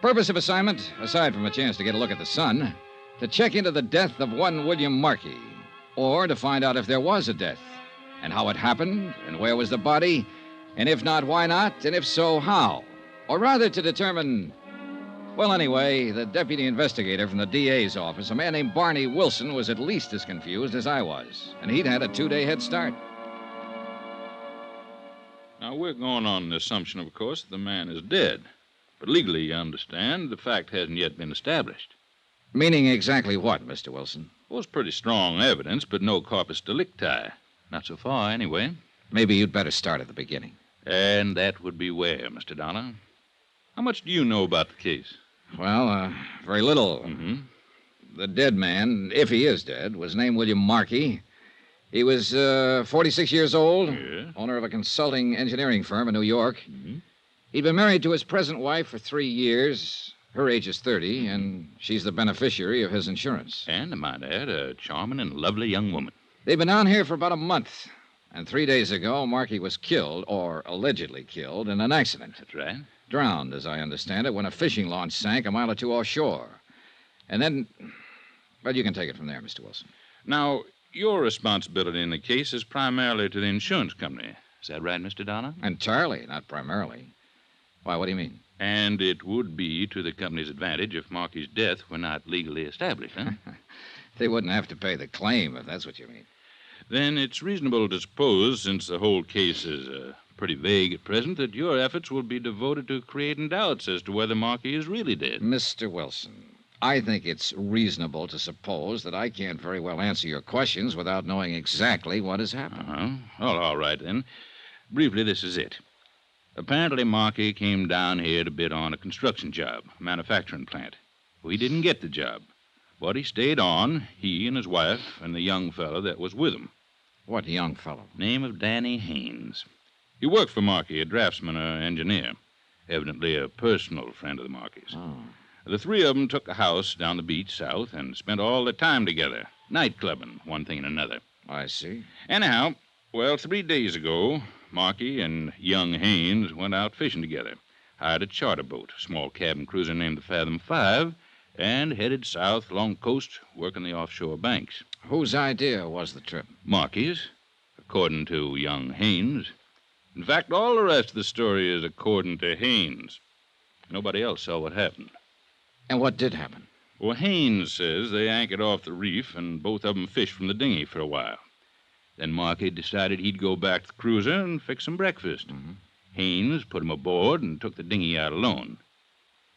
Purpose of assignment, aside from a chance to get a look at the sun, to check into the death of one William Markey, or to find out if there was a death, and how it happened, and where was the body, and if not, why not, and if so, how? Or rather to determine... Well, anyway, the deputy investigator from the DA's office, a man named Barney Wilson, was at least as confused as I was, and he'd had a 2-day head start. Now, we're going on the assumption, of course, that the man is dead. But legally, you understand, the fact hasn't yet been established. Meaning exactly what, Mr. Wilson? Well, it's pretty strong evidence, but no corpus delicti. Not so far, anyway. Maybe you'd better start at the beginning. And that would be where, Mr. Dollar? How much do you know about the case? Well, very little. Mm-hmm. The dead man, if he is dead, was named William Markey. He was 46 years old, owner of a consulting engineering firm in New York. Mm-hmm. He'd been married to his present wife for 3 years. Her age is 30, and she's the beneficiary of his insurance. And, I might add, a charming and lovely young woman. They've been down here for about a month. And 3 days ago, Markey was killed, or allegedly killed, in an accident. That's right. Drowned, as I understand it, when a fishing launch sank a mile or two offshore. And then... Well, you can take it from there, Mr. Wilson. Now, your responsibility in the case is primarily to the insurance company. Is that right, Mr. Dollar? Entirely, not primarily. Why, what do you mean? And it would be to the company's advantage if Markey's death were not legally established, huh? They wouldn't have to pay the claim, if that's what you mean. Then it's reasonable to suppose, since the whole case is pretty vague at present, that your efforts will be devoted to creating doubts as to whether Markey is really dead. Mr. Wilson, I think it's reasonable to suppose that I can't very well answer your questions without knowing exactly what has happened. Uh-huh. Well, all right, then. Briefly, this is it. Apparently, Markey came down here to bid on a construction job, a manufacturing plant. Well, he didn't get the job. But he stayed on, he and his wife and the young fellow that was with him. What young fellow? Name of Danny Haynes. He worked for Markey, a draftsman or engineer. Evidently a personal friend of the Markeys. Oh. The three of them took a house down the beach south and spent all their time together, night clubbing, one thing and another. I see. Anyhow, well, 3 days ago, Markey and young Haynes went out fishing together, hired a charter boat, a small cabin cruiser named the Fathom 5, and headed south along the coast, working the offshore banks. Whose idea was the trip? Markey's, according to young Haynes. In fact, all the rest of the story is according to Haynes. Nobody else saw what happened. And what did happen? Well, Haynes says they anchored off the reef and both of them fished from the dinghy for a while. Then Markey decided he'd go back to the cruiser and fix some breakfast. Mm-hmm. Haynes put him aboard and took the dinghy out alone.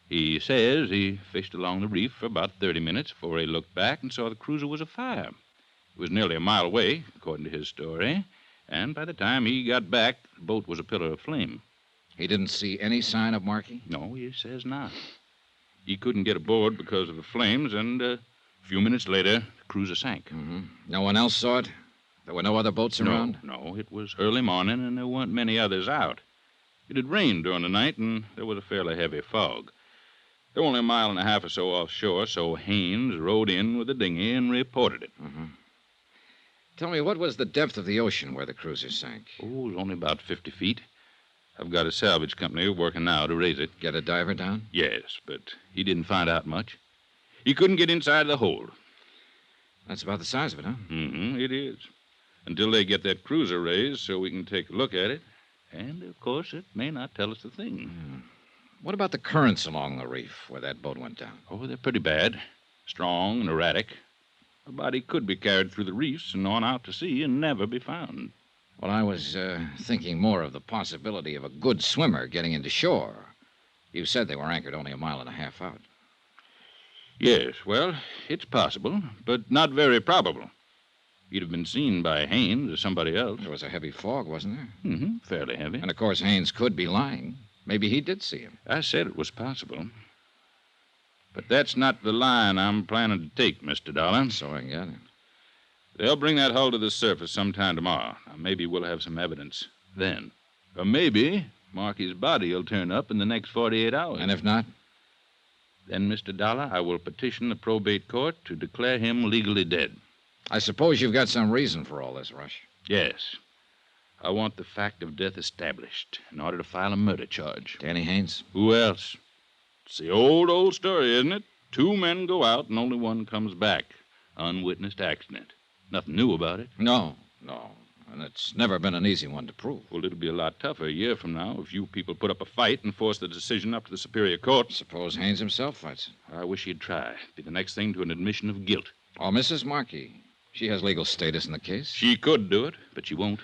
He says he fished along the reef for about 30 minutes before he looked back and saw the cruiser was afire. It was nearly a mile away, according to his story, and by the time he got back, the boat was a pillar of flame. He didn't see any sign of Markey? No, he says not. He couldn't get aboard because of the flames, and a few minutes later, the cruiser sank. Mm-hmm. No one else saw it? There were no other boats around? No, it was early morning, and there weren't many others out. It had rained during the night, and there was a fairly heavy fog. They were only a mile and a half or so offshore, so Haynes rode in with the dinghy and reported it. Mm-hmm. Tell me, what was the depth of the ocean where the cruiser sank? Oh, it was only about 50 feet. I've got a salvage company working now to raise it. Get a diver down? Yes, but he didn't find out much. He couldn't get inside the hold. That's about the size of it, huh? Mm-hmm, it is. Until they get that cruiser raised so we can take a look at it. And, of course, it may not tell us a thing. Yeah. What about the currents along the reef where that boat went down? Oh, they're pretty bad. Strong and erratic. A body could be carried through the reefs and on out to sea and never be found. Well, I was thinking more of the possibility of a good swimmer getting into shore. You said they were anchored only a mile and a half out. Yes, well, it's possible, but not very probable. He'd have been seen by Haynes or somebody else. There was a heavy fog, wasn't there? Mm-hmm, fairly heavy. And, of course, Haynes could be lying. Maybe he did see him. I said it was possible. But that's not the line I'm planning to take, Mr. Dollar. So I got it. They'll bring that hull to the surface sometime tomorrow. Now, maybe we'll have some evidence then. Or maybe Marky's body will turn up in the next 48 hours. And if not? Then, Mr. Dollar, I will petition the probate court to declare him legally dead. I suppose you've got some reason for all this, Rush. Yes. I want the fact of death established in order to file a murder charge. Danny Haynes? Who else? It's the old story, isn't it? 2 men go out and only one comes back. Unwitnessed accident. Nothing new about it. No. And it's never been an easy one to prove. Well, it'll be a lot tougher a year from now if you people put up a fight and force the decision up to the Superior Court. Suppose Haynes himself fights it. I wish he'd try. Be the next thing to an admission of guilt. Oh, Mrs. Markey. She has legal status in the case. She could do it, but she won't.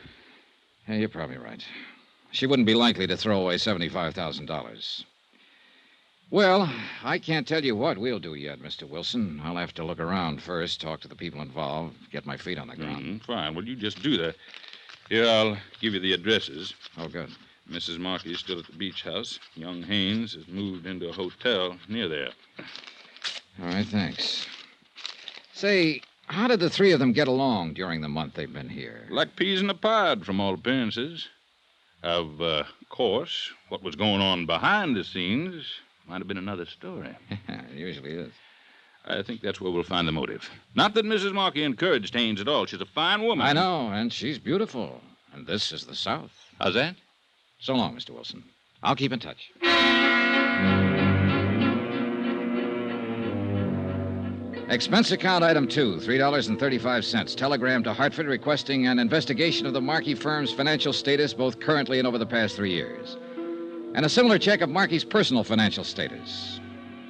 Yeah, you're probably right. She wouldn't be likely to throw away $75,000. Well, I can't tell you what we'll do yet, Mr. Wilson. I'll have to look around first, talk to the people involved, get my feet on the ground. Fine. Well, you just do that. Here, I'll give you the addresses. Oh, good. Mrs. Markey is still at the beach house. Young Haynes has moved into a hotel near there. All right, thanks. Say, how did the 3 of them get along during the month they've been here? Like peas in a pod, from all appearances. Of course, what was going on behind the scenes might have been another story. It usually is. I think that's where we'll find the motive. Not that Mrs. Markey encouraged Haynes at all. She's a fine woman. I know, and she's beautiful. And this is the South. How's that? So long, Mr. Wilson. I'll keep in touch. Expense account item 2, $3.35. Telegram to Hartford requesting an investigation of the Markey firm's financial status, both currently and over the past 3 years. And a similar check of Markey's personal financial status.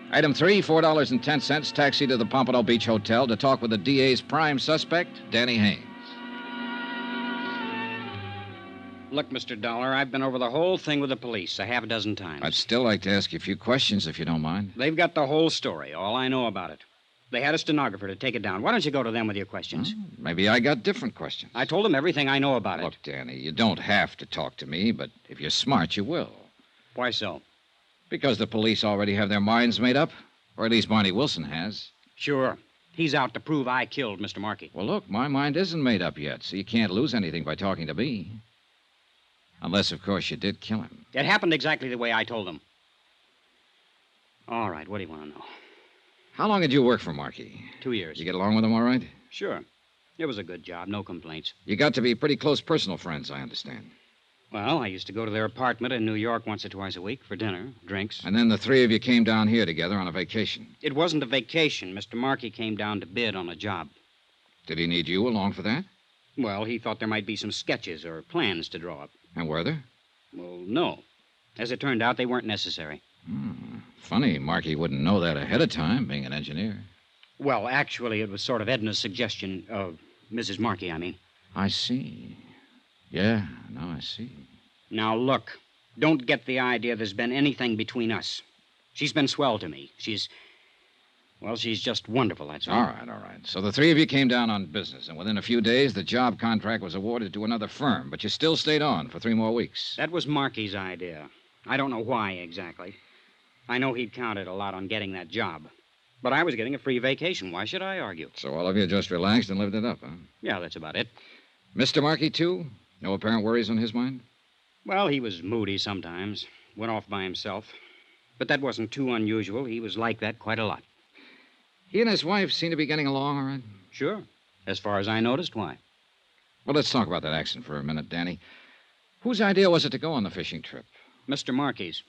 Item 3, $4.10. Taxi to the Pompano Beach Hotel to talk with the DA's prime suspect, Danny Haynes. Look, Mr. Dollar, I've been over the whole thing with the police a half a dozen times. I'd still like to ask you a few questions, if you don't mind. They've got the whole story, all I know about it. They had a stenographer to take it down. Why don't you go to them with your questions? Maybe I got different questions. I told them everything I know about it. Look, Danny, you don't have to talk to me, but if you're smart, you will. Why so? Because the police already have their minds made up. Or at least Barney Wilson has. Sure. He's out to prove I killed Mr. Markey. Well, look, my mind isn't made up yet, so you can't lose anything by talking to me. Unless, of course, you did kill him. It happened exactly the way I told them. All right, what do you want to know? How long did you work for Markey? 2 years. You get along with him all right? Sure. It was a good job, no complaints. You got to be pretty close personal friends, I understand. Well, I used to go to their apartment in New York once or twice a week for dinner, drinks. And then the 3 of you came down here together on a vacation. It wasn't a vacation. Mr. Markey came down to bid on a job. Did he need you along for that? Well, he thought there might be some sketches or plans to draw up. And were there? Well, no. As it turned out, they weren't necessary. Funny, Markey wouldn't know that ahead of time, being an engineer. Well, actually, it was sort of Edna's suggestion of Mrs. Markey, I mean. I see. Yeah, no, I see. Now, look, don't get the idea there's been anything between us. She's been swell to me. She's just wonderful, that's all. All right. So the 3 of you came down on business, and within a few days, the job contract was awarded to another firm, but you still stayed on for 3 more weeks. That was Markey's idea. I don't know why exactly. I know he'd counted a lot on getting that job. But I was getting a free vacation. Why should I argue? So all of you just relaxed and lived it up, huh? Yeah, that's about it. Mr. Markey, too? No apparent worries on his mind? Well, he was moody sometimes. Went off by himself. But that wasn't too unusual. He was like that quite a lot. He and his wife seem to be getting along all right? Sure. As far as I noticed, why? Well, let's talk about that accident for a minute, Danny. Whose idea was it to go on the fishing trip? Mr. Markey's.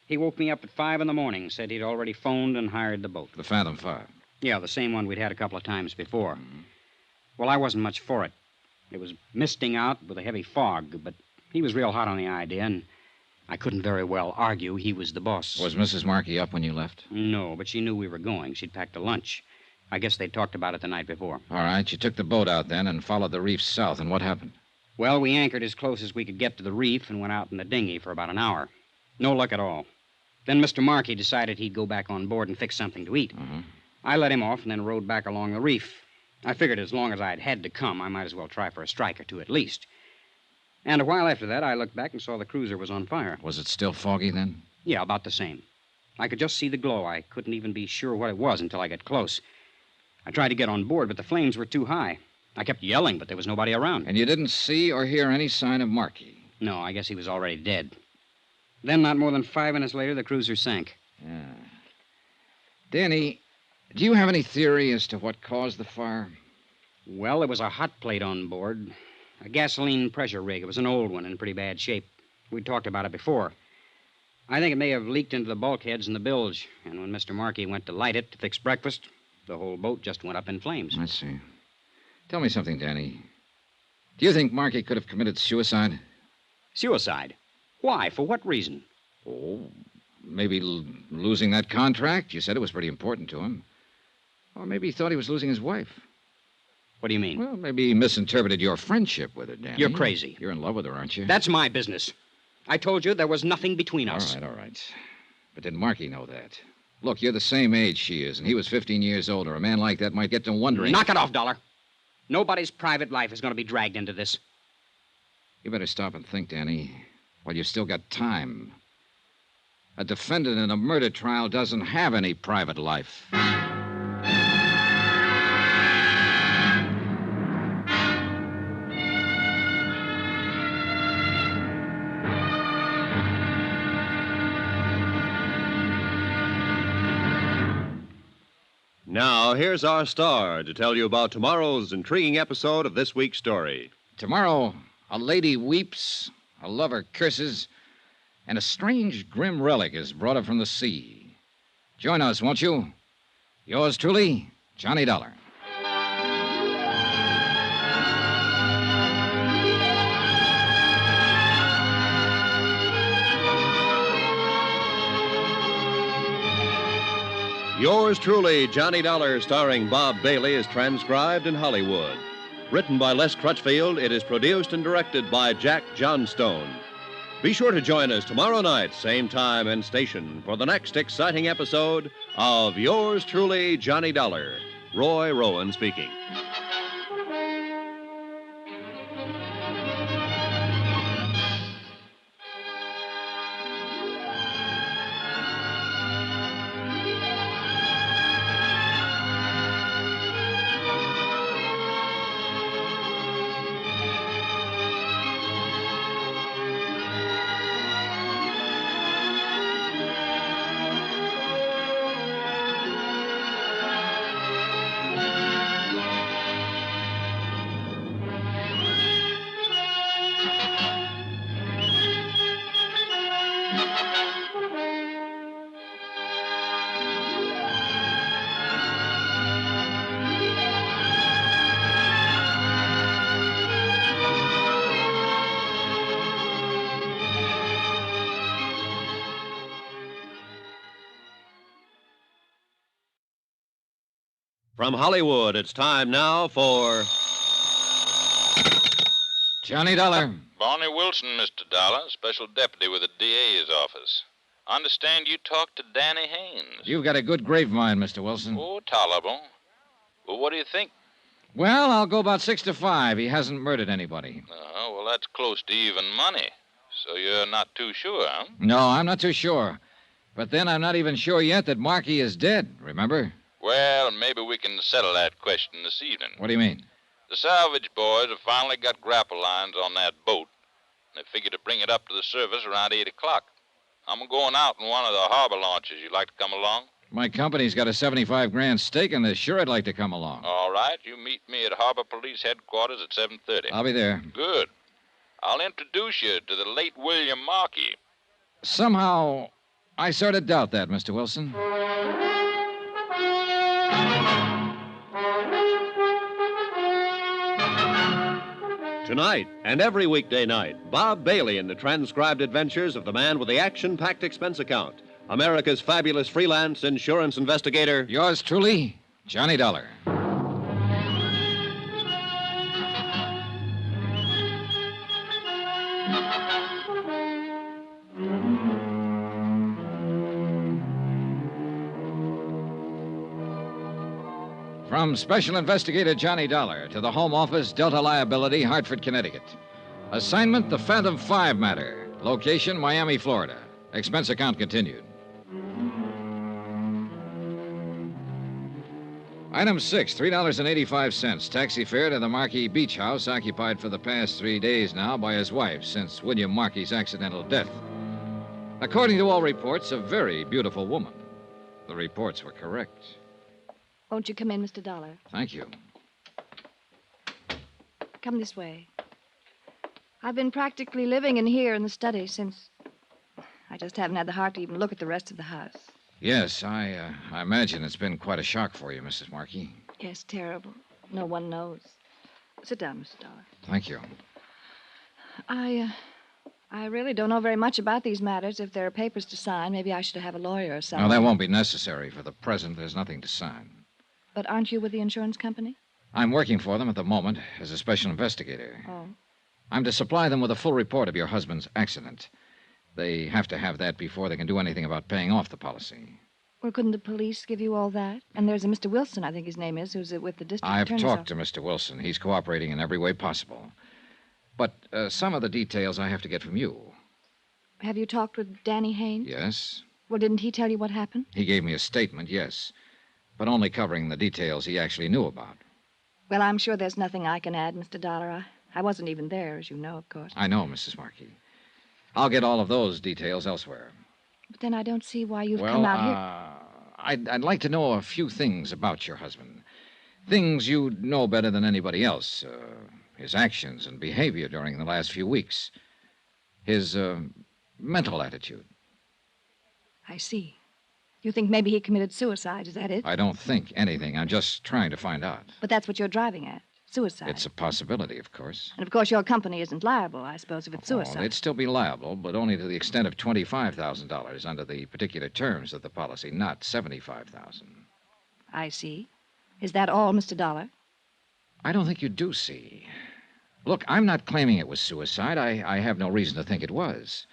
He woke me up at 5 in the morning, said he'd already phoned and hired the boat. The Phantom 5? Yeah, the same one we'd had a couple of times before. Well, I wasn't much for it. It was misting out with a heavy fog, but he was real hot on the idea, and I couldn't very well argue he was the boss. Was Mrs. Markey up when you left? No, but she knew we were going. She'd packed a lunch. I guess they'd talked about it the night before. All right, you took the boat out then and followed the reef south, and what happened? Well, we anchored as close as we could get to the reef and went out in the dinghy for about an hour. No luck at all. Then Mr. Markey decided he'd go back on board and fix something to eat. I let him off and then rode back along the reef. I figured as long as I'd had to come, I might as well try for a strike or two at least. And a while after that, I looked back and saw the cruiser was on fire. Was it still foggy then? Yeah, about the same. I could just see the glow. I couldn't even be sure what it was until I got close. I tried to get on board, but the flames were too high. I kept yelling, but there was nobody around. And you didn't see or hear any sign of Markey? No, I guess he was already dead. Then, not more than 5 minutes later, the cruiser sank. Yeah. Danny, do you have any theory as to what caused the fire? Well, there was a hot plate on board. A gasoline pressure rig. It was an old one in pretty bad shape. We'd talked about it before. I think it may have leaked into the bulkheads in the bilge. And when Mr. Markey went to light it to fix breakfast, the whole boat just went up in flames. I see. Tell me something, Danny. Do you think Markey could have committed suicide? Suicide? Why? For what reason? Oh, maybe losing that contract. You said it was pretty important to him. Or maybe he thought he was losing his wife. What do you mean? Well, maybe he misinterpreted your friendship with her, Danny. You're crazy. You're in love with her, aren't you? That's my business. I told you there was nothing between us. All right. But did Markey know that? Look, you're the same age she is, and he was 15 years older. A man like that might get to wondering... Knock it off, Dollar. Nobody's private life is going to be dragged into this. You better stop and think, Danny, while you've still got time. A defendant in a murder trial doesn't have any private life. Now, here's our star to tell you about tomorrow's intriguing episode of this week's story. Tomorrow, a lady weeps, a lover curses, and a strange, grim relic is brought up from the sea. Join us, won't you? Yours truly, Johnny Dollar. Yours truly, Johnny Dollar, starring Bob Bailey, is transcribed in Hollywood. Written by Les Crutchfield, it is produced and directed by Jack Johnstone. Be sure to join us tomorrow night, same time and station, for the next exciting episode of Yours truly, Johnny Dollar. Roy Rowan speaking. From Hollywood, it's time now for... Johnny Dollar. Barney Wilson, Mr. Dollar, special deputy with the DA's office. I understand you talked to Danny Haynes. You've got a good grapevine, Mr. Wilson. Oh, tolerable. Well, what do you think? Well, I'll go about 6 to 5. He hasn't murdered anybody. Well, that's close to even money. So you're not too sure, huh? No, I'm not too sure. But then I'm not even sure yet that Markey is dead, remember? Well, maybe we can settle that question this evening. What do you mean? The salvage boys have finally got grapple lines on that boat. They figure to bring it up to the surface around 8 o'clock. I'm going out in one of the harbor launches. You'd like to come along? My company's got a 75 grand stake in this. Sure, I'd like to come along. All right. You meet me at Harbor Police Headquarters at 7:30. I'll be there. Good. I'll introduce you to the late William Markey. Somehow, I sort of doubt that, Mr. Wilson. Tonight and every weekday night, Bob Bailey in the transcribed adventures of the man with the action-packed expense account, America's fabulous freelance insurance investigator. Yours truly, Johnny Dollar. From Special Investigator Johnny Dollar to the Home Office, Delta Liability, Hartford, Connecticut. Assignment, the Phantom 5 matter. Location, Miami, Florida. Expense account continued. Item 6, $3.85. Taxi fare to the Marquis Beach House, occupied for the past 3 days now by his wife since William Marquis' accidental death. According to all reports, a very beautiful woman. The reports were correct. Won't you come in, Mr. Dollar? Thank you. Come this way. I've been practically living in here in the study since... I just haven't had the heart to even look at the rest of the house. Yes, I imagine it's been quite a shock for you, Mrs. Markey. Yes, terrible. No one knows. Sit down, Mr. Dollar. Thank you. I really don't know very much about these matters. If there are papers to sign, maybe I should have a lawyer or something. No, that won't be necessary. For the present, there's nothing to sign. But aren't you with the insurance company? I'm working for them at the moment as a special investigator. Oh. I'm to supply them with a full report of your husband's accident. They have to have that before they can do anything about paying off the policy. Well, couldn't the police give you all that? And there's a Mr. Wilson, I think his name is, who's with the district I've attorney's talked office. to Mr. Wilson. He's cooperating in every way possible. But some of the details I have to get from you. Have you talked with Danny Haynes? Yes. Well, didn't he tell you what happened? He gave me a statement, yes. But only covering the details he actually knew about. Well, I'm sure there's nothing I can add, Mr. Dollar. I wasn't even there, as you know, of course. I know, Mrs. Markey. I'll get all of those details elsewhere. But then I don't see why you've come out here. I'd like to know a few things about your husband. Things you know better than anybody else. His actions and behavior during the last few weeks. His mental attitude. I see. You think maybe he committed suicide, is that it? I don't think anything. I'm just trying to find out. But that's what you're driving at. Suicide. It's a possibility, of course. And of course your company isn't liable, I suppose, if it's suicide. They'd still be liable, but only to the extent of $25,000 under the particular terms of the policy, not $75,000. I see. Is that all, Mr. Dollar? I don't think you do see. Look, I'm not claiming it was suicide. I have no reason to think it was.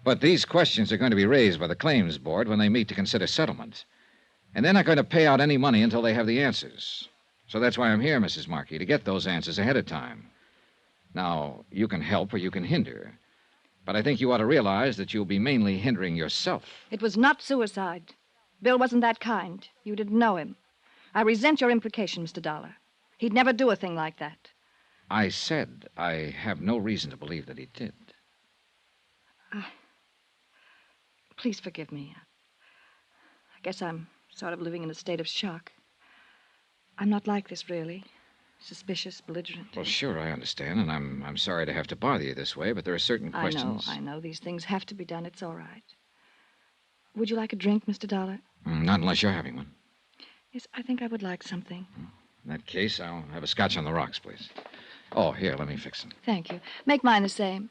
But these questions are going to be raised by the claims board when they meet to consider settlement. And they're not going to pay out any money until they have the answers. So that's why I'm here, Mrs. Markey, to get those answers ahead of time. Now, you can help or you can hinder. But I think you ought to realize that you'll be mainly hindering yourself. It was not suicide. Bill wasn't that kind. You didn't know him. I resent your implication, Mr. Dollar. He'd never do a thing like that. I said I have no reason to believe that he did. Please forgive me. I guess I'm sort of living in a state of shock. I'm not like this, really. Suspicious, belligerent. Well, sure, I understand, and I'm sorry to have to bother you this way, but there are certain questions... I know. These things have to be done. It's all right. Would you like a drink, Mr. Dollar? Not unless you're having one. Yes, I think I would like something. In that case, I'll have a scotch on the rocks, please. Oh, here, let me fix it. Thank you. Make mine the same.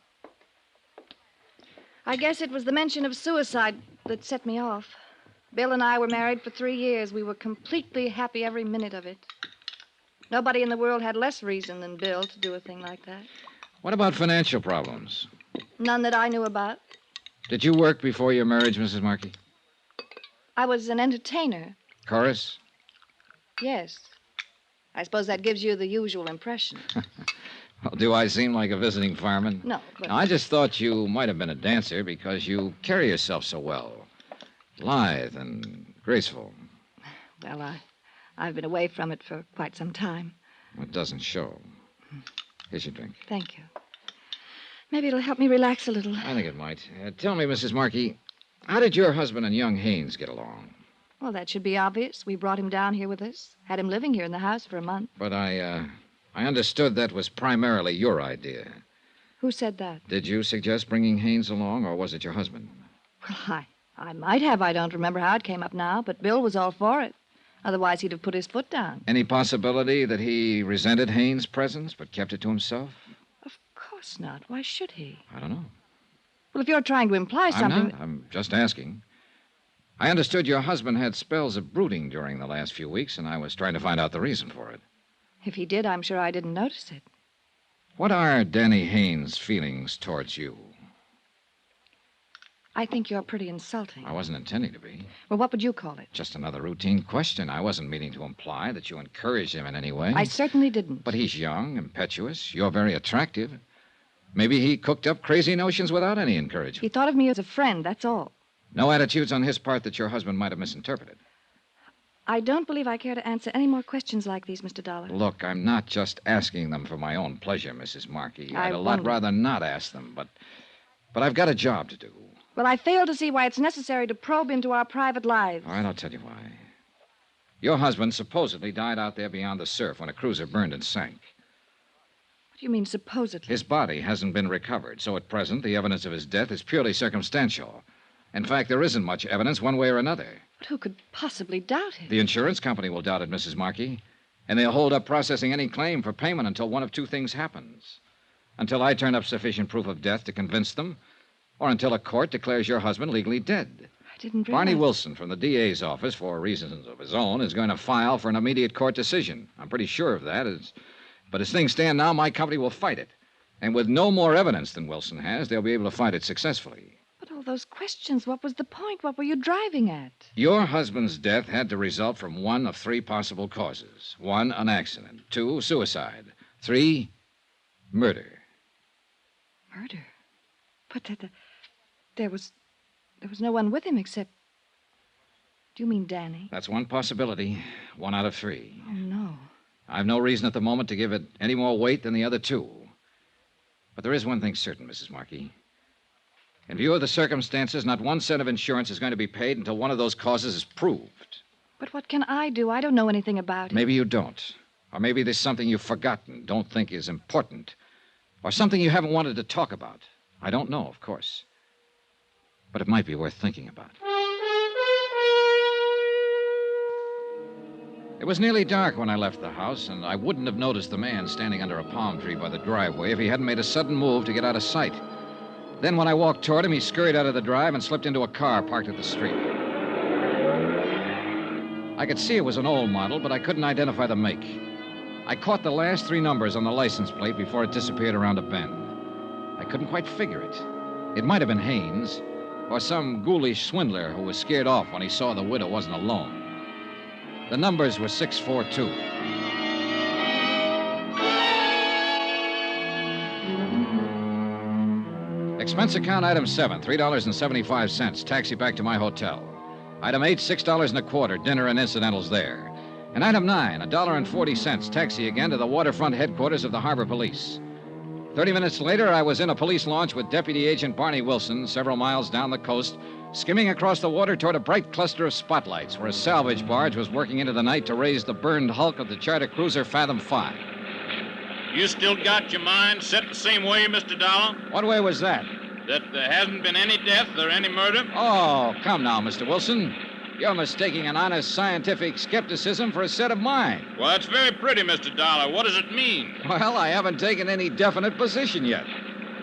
I guess it was the mention of suicide that set me off. Bill and I were married for 3 years. We were completely happy every minute of it. Nobody in the world had less reason than Bill to do a thing like that. What about financial problems? None that I knew about. Did you work before your marriage, Mrs. Markey? I was an entertainer. Chorus? Yes. I suppose that gives you the usual impression. Well, do I seem like a visiting fireman? No, but... I just thought you might have been a dancer because you carry yourself so well. Lithe and graceful. Well, I've been away from it for quite some time. It doesn't show. Here's your drink. Thank you. Maybe it'll help me relax a little. I think it might. Tell me, Mrs. Markey, how did your husband and young Haynes get along? Well, that should be obvious. We brought him down here with us. Had him living here in the house for a month. But I understood that was primarily your idea. Who said that? Did you suggest bringing Haynes along, or was it your husband? Well, I might have. I don't remember how it came up now, but Bill was all for it. Otherwise, he'd have put his foot down. Any possibility that he resented Haynes' presence but kept it to himself? Of course not. Why should he? I don't know. Well, if you're trying to imply something... I'm not. I'm just asking. I understood your husband had spells of brooding during the last few weeks, and I was trying to find out the reason for it. If he did, I'm sure I didn't notice it. What are Danny Haynes' feelings towards you? I think you're pretty insulting. I wasn't intending to be. Well, what would you call it? Just another routine question. I wasn't meaning to imply that you encouraged him in any way. I certainly didn't. But he's young, impetuous. You're very attractive. Maybe he cooked up crazy notions without any encouragement. He thought of me as a friend, that's all. No attitudes on his part that your husband might have misinterpreted. I don't believe I care to answer any more questions like these, Mr. Dollar. Look, I'm not just asking them for my own pleasure, Mrs. Markey. I I'd a lot wonder. rather not ask them, but I've got a job to do. Well, I fail to see why it's necessary to probe into our private lives. All right, I'll tell you why. Your husband supposedly died out there beyond the surf when a cruiser burned and sank. What do you mean, supposedly? His body hasn't been recovered, so at present the evidence of his death is purely circumstantial. In fact, there isn't much evidence one way or another. But who could possibly doubt it? The insurance company will doubt it, Mrs. Markey, and they'll hold up processing any claim for payment until one of two things happens. Until I turn up sufficient proof of death to convince them, or until a court declares your husband legally dead. I didn't realize... Barney Wilson from the DA's office, for reasons of his own, is going to file for an immediate court decision. I'm pretty sure of that. But as things stand now, my company will fight it. And with no more evidence than Wilson has, they'll be able to fight it successfully. But all those questions, what was the point? What were you driving at? Your husband's death had to result from one of three possible causes. 1, an accident. 2, suicide. 3, murder. Murder? But there was no one with him except... Do you mean Danny? That's one possibility. 1 out of 3. Oh, no. I've no reason at the moment to give it any more weight than the other 2. But there is one thing certain, Mrs. Markey. In view of the circumstances, not one cent of insurance is going to be paid until one of those causes is proved. But what can I do? I don't know anything about it. Maybe you don't. Or maybe there's something you've forgotten, don't think is important. Or something you haven't wanted to talk about. I don't know, of course. But it might be worth thinking about. It was nearly dark when I left the house, and I wouldn't have noticed the man standing under a palm tree by the driveway if he hadn't made a sudden move to get out of sight. Then when I walked toward him, he scurried out of the drive and slipped into a car parked at the street. I could see it was an old model, but I couldn't identify the make. I caught the last 3 numbers on the license plate before it disappeared around a bend. I couldn't quite figure it. It might have been Haynes, or some ghoulish swindler who was scared off when he saw the widow wasn't alone. The numbers were 642. Expense account item 7, $3.75. Taxi back to my hotel. Item 8, $6.25. Dinner and incidentals there. And item 9, $1.40. Taxi again to the waterfront headquarters of the Harbor Police. 30 minutes later, I was in a police launch with Deputy Agent Barney Wilson, several miles down the coast, skimming across the water toward a bright cluster of spotlights where a salvage barge was working into the night to raise the burned hulk of the charter cruiser Fathom 5. You still got your mind set the same way, Mr. Dollar? What way was that? That there hasn't been any death or any murder? Oh, come now, Mr. Wilson. You're mistaking an honest scientific skepticism for a set of mine. Well, that's very pretty, Mr. Dollar. What does it mean? Well, I haven't taken any definite position yet.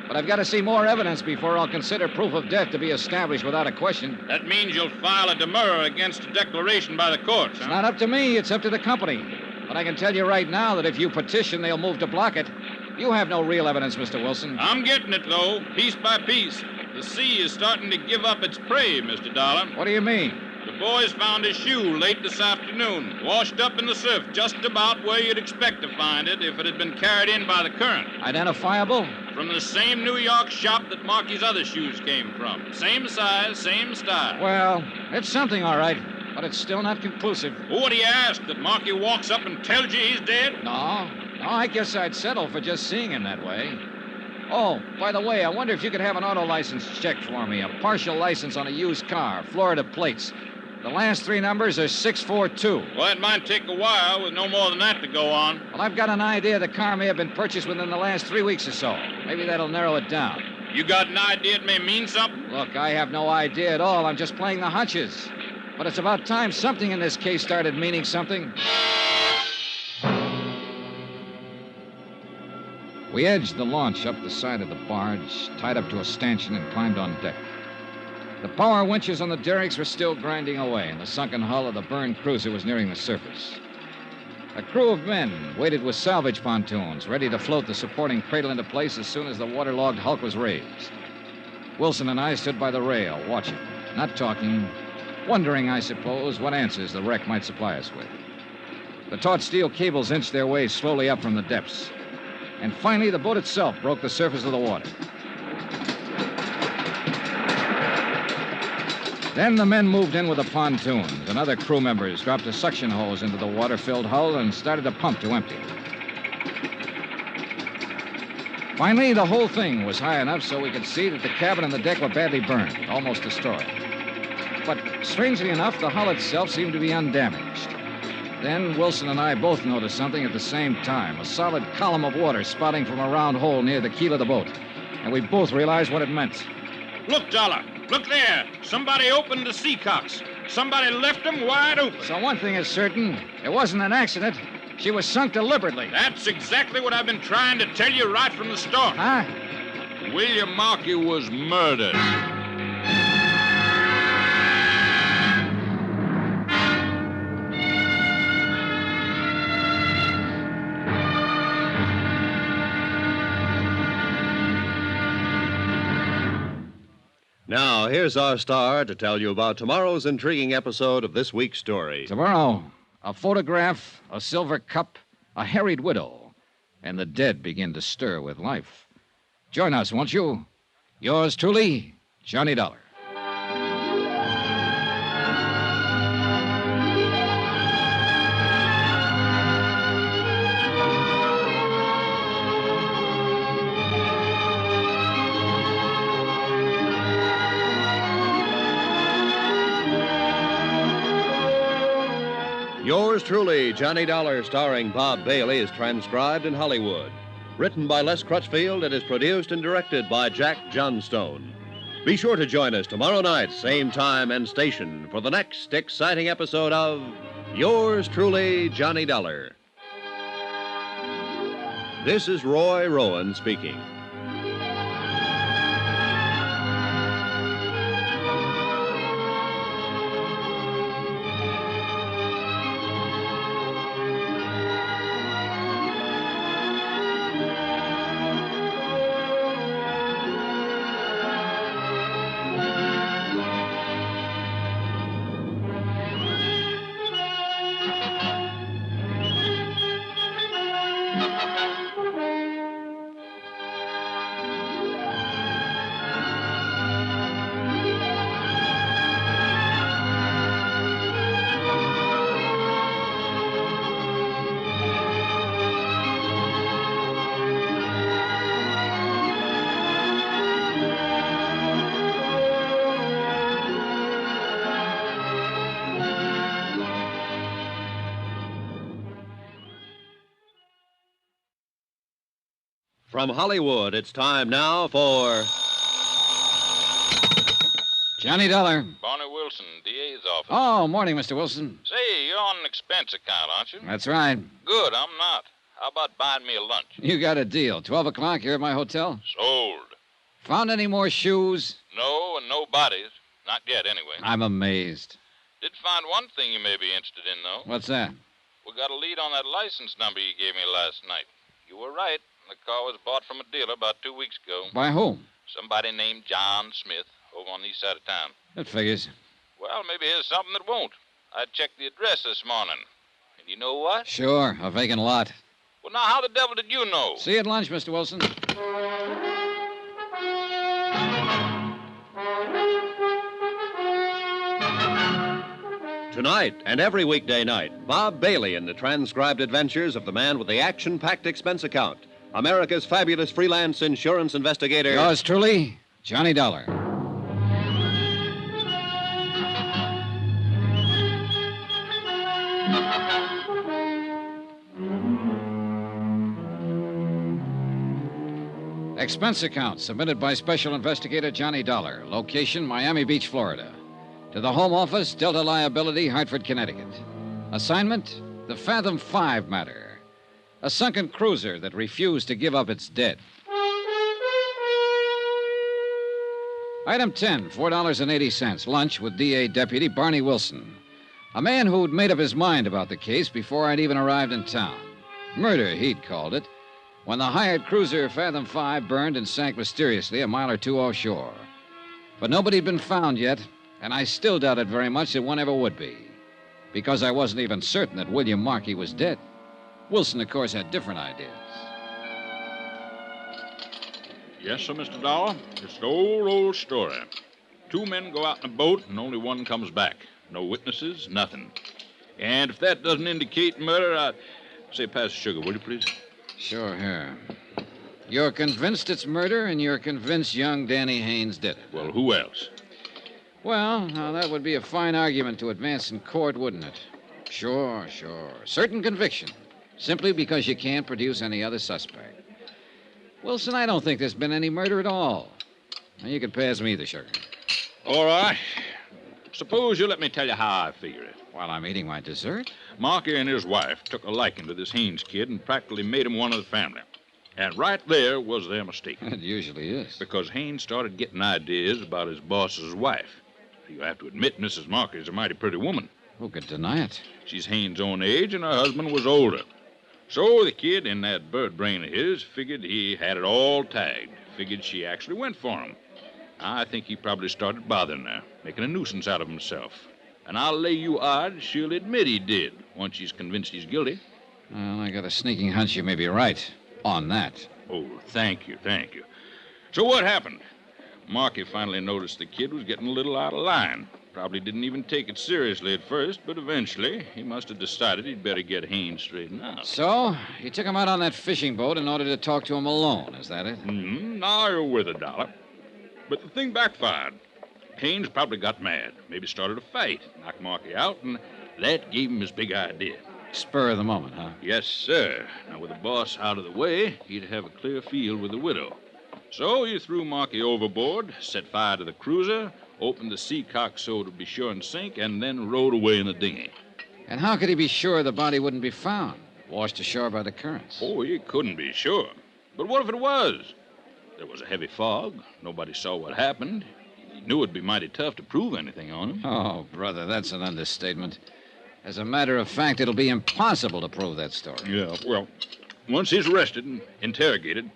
But I've got to see more evidence before I'll consider proof of death to be established without a question. That means you'll file a demurrer against a declaration by the courts, huh? It's not up to me. It's up to the company. But I can tell you right now that if you petition, they'll move to block it. You have no real evidence, Mr. Wilson. I'm getting it, though, piece by piece. The sea is starting to give up its prey, Mr. Dollar. What do you mean? The boys found his shoe late this afternoon, washed up in the surf, just about where you'd expect to find it if it had been carried in by the current. Identifiable? From the same New York shop that Marky's other shoes came from. Same size, same style. Well, it's something, all right. But it's still not conclusive. What do you ask? That Marky walks up and tells you he's dead? No, I guess I'd settle for just seeing him that way. Oh, by the way, I wonder if you could have an auto license checked for me. A partial license on a used car, Florida plates. The last 3 numbers are 642. Well, it might take a while with no more than that to go on. Well, I've got an idea the car may have been purchased within the last 3 weeks or so. Maybe that'll narrow it down. You got an idea it may mean something? Look, I have no idea at all. I'm just playing the hunches. But it's about time something in this case started meaning something. We edged the launch up the side of the barge, tied up to a stanchion, and climbed on deck. The power winches on the derricks were still grinding away, and the sunken hull of the burned cruiser was nearing the surface. A crew of men waited with salvage pontoons, ready to float the supporting cradle into place as soon as the waterlogged hulk was raised. Wilson and I stood by the rail, watching, not talking, wondering, I suppose, what answers the wreck might supply us with. The taut steel cables inched their way slowly up from the depths. And finally, the boat itself broke the surface of the water. Then the men moved in with the pontoons, and other crew members dropped a suction hose into the water-filled hull and started to pump to empty. Finally, the whole thing was high enough so we could see that the cabin and the deck were badly burned, almost destroyed. But strangely enough, the hull itself seemed to be undamaged. Then Wilson and I both noticed something at the same time, a solid column of water spouting from a round hole near the keel of the boat. And we both realized what it meant. Look, Dollar. Look there. Somebody opened the seacocks. Somebody left them wide open. So one thing is certain. It wasn't an accident. She was sunk deliberately. That's exactly what I've been trying to tell you right from the start. Huh? William Markey was murdered. Now, here's our star to tell you about tomorrow's intriguing episode of this week's story. Tomorrow, a photograph, a silver cup, a harried widow, and the dead begin to stir with life. Join us, won't you? Yours truly, Johnny Dollar. Yours truly, Johnny Dollar, starring Bob Bailey, is transcribed in Hollywood. Written by Les Crutchfield, it is produced and directed by Jack Johnstone. Be sure to join us tomorrow night, same time and station, for the next exciting episode of Yours truly, Johnny Dollar. This is Roy Rowan speaking. From Hollywood, it's time now for Johnny Dollar. Barney Wilson, DA's office. Oh, morning, Mr. Wilson. Say, you're on an expense account, aren't you? That's right. Good, I'm not. How about buying me a lunch? You got a deal. 12 o'clock here at my hotel. Sold. Found any more shoes? No, and no bodies. Not yet, anyway. I'm amazed. Did find one thing you may be interested in, though. What's that? We got a lead on that license number you gave me last night. You were right. The car was bought from a dealer about 2 weeks ago. By whom? Somebody named John Smith over on the east side of town. That figures. Well, maybe here's something that won't. I checked the address this morning. And you know what? Sure, a vacant lot. Well, now, how the devil did you know? See you at lunch, Mr. Wilson. Tonight and every weekday night, Bob Bailey in the transcribed adventures of the man with the action-packed expense account, America's fabulous freelance insurance investigator. Yours truly, Johnny Dollar. Expense account submitted by Special Investigator Johnny Dollar. Location, Miami Beach, Florida. To the Home Office, Delta Liability, Hartford, Connecticut. Assignment, the Fathom 5 matter. A sunken cruiser that refused to give up its dead. Item 10, $4.80. Lunch with DA Deputy Barney Wilson. A man who'd made up his mind about the case before I'd even arrived in town. Murder, he'd called it, when the hired cruiser Fathom 5 burned and sank mysteriously a mile or two offshore. But nobody had been found yet, and I still doubted very much that one ever would be, because I wasn't even certain that William Markey was dead. Wilson, of course, had different ideas. Yes, sir, Mr. Dollar. It's the old story. 2 men go out in a boat, and only one comes back. No witnesses, nothing. And if that doesn't indicate murder, I'd say pass the sugar, will you, please? Sure, here. You're convinced it's murder, and you're convinced young Danny Haynes did it. Well, who else? Well, now that would be a fine argument to advance in court, wouldn't it? Sure. Certain conviction, simply because you can't produce any other suspect. Wilson, I don't think there's been any murder at all. Now, you can pass me the sugar. All right. Suppose you let me tell you how I figure it. While I'm eating my dessert? Markey and his wife took a liking to this Haynes kid and practically made him one of the family. And right there was their mistake. It usually is. Because Haynes started getting ideas about his boss's wife. You have to admit Mrs. Markey's a mighty pretty woman. Who could deny it? She's Haynes' own age, and her husband was older. So the kid, in that bird brain of his, figured he had it all tagged. Figured she actually went for him. I think he probably started bothering her, making a nuisance out of himself. And I'll lay you odds she'll admit he did, once she's convinced he's guilty. Well, I got a sneaking hunch you may be right on that. Oh, thank you. So what happened? Markey finally noticed the kid was getting a little out of line. Probably didn't even take it seriously at first, but eventually he must have decided he'd better get Haynes straightened out. So, you took him out on that fishing boat in order to talk to him alone, is that it? Now you're with a dollar. But the thing backfired. Haynes probably got mad, maybe started a fight, knocked Markey out, and that gave him his big idea. Spur of the moment, huh? Yes, sir. Now, with the boss out of the way, he'd have a clear field with the widow. So he threw Markey overboard, set fire to the cruiser, opened the sea cock so it'd be sure and sink, and then rowed away in the dinghy. And how could he be sure the body wouldn't be found, washed ashore by the currents? Oh, he couldn't be sure. But what if it was? There was a heavy fog. Nobody saw what happened. He knew it'd be mighty tough to prove anything on him. Oh, brother, that's an understatement. As a matter of fact, it'll be impossible to prove that story. Yeah, well, once he's arrested and interrogated,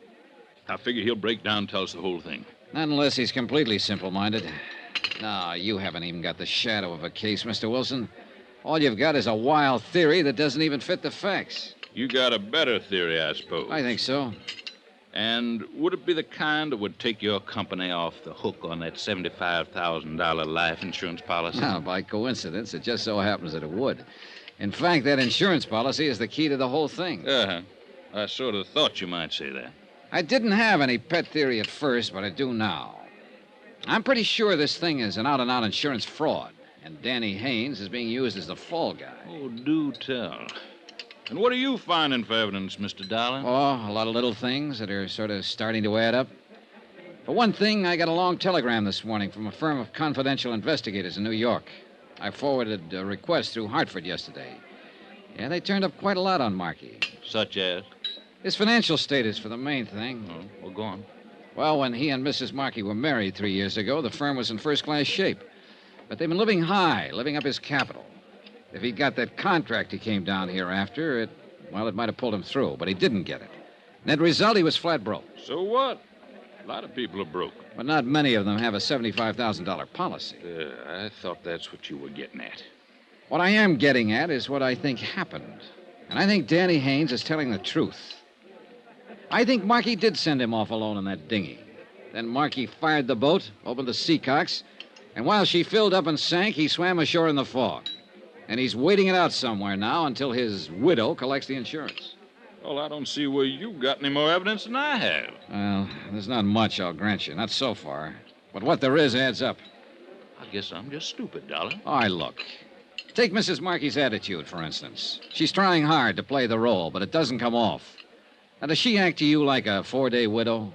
I figure he'll break down and tell us the whole thing. Not unless he's completely simple-minded. No, you haven't even got the shadow of a case, Mr. Wilson. All you've got is a wild theory that doesn't even fit the facts. You got a better theory, I suppose. I think so. And would it be the kind that would take your company off the hook on that $75,000 life insurance policy? Now, by coincidence, it just so happens that it would. In fact, that insurance policy is the key to the whole thing. Uh-huh. I sort of thought you might say that. I didn't have any pet theory at first, but I do now. I'm pretty sure this thing is an out-and-out insurance fraud, and Danny Haynes is being used as the fall guy. Oh, do tell. And what are you finding for evidence, Mr. Dollar? Oh, a lot of little things that are sort of starting to add up. For one thing, I got a long telegram this morning from a firm of confidential investigators in New York. I forwarded a request through Hartford yesterday. Yeah, they turned up quite a lot on Markey. Such as? His financial status for the main thing. Oh, well, go on. Well, when he and Mrs. Markey were married 3 years ago, the firm was in first-class shape. But they've been living high, living up his capital. If he'd got that contract he came down here after, it might have pulled him through, but he didn't get it. Net result, he was flat broke. So what? A lot of people are broke. But not many of them have a $75,000 policy. I thought that's what you were getting at. What I am getting at is what I think happened. And I think Danny Haynes is telling the truth. I think Markey did send him off alone in that dinghy. Then Markey fired the boat, opened the seacocks, and while she filled up and sank, he swam ashore in the fog. And he's waiting it out somewhere now until his widow collects the insurance. Well, I don't see where you've got any more evidence than I have. Well, there's not much, I'll grant you. Not so far. But what there is adds up. I guess I'm just stupid, Dollar. All right, look. Take Mrs. Markey's attitude, for instance. She's trying hard to play the role, but it doesn't come off. Now, does she act to you like a 4-day widow?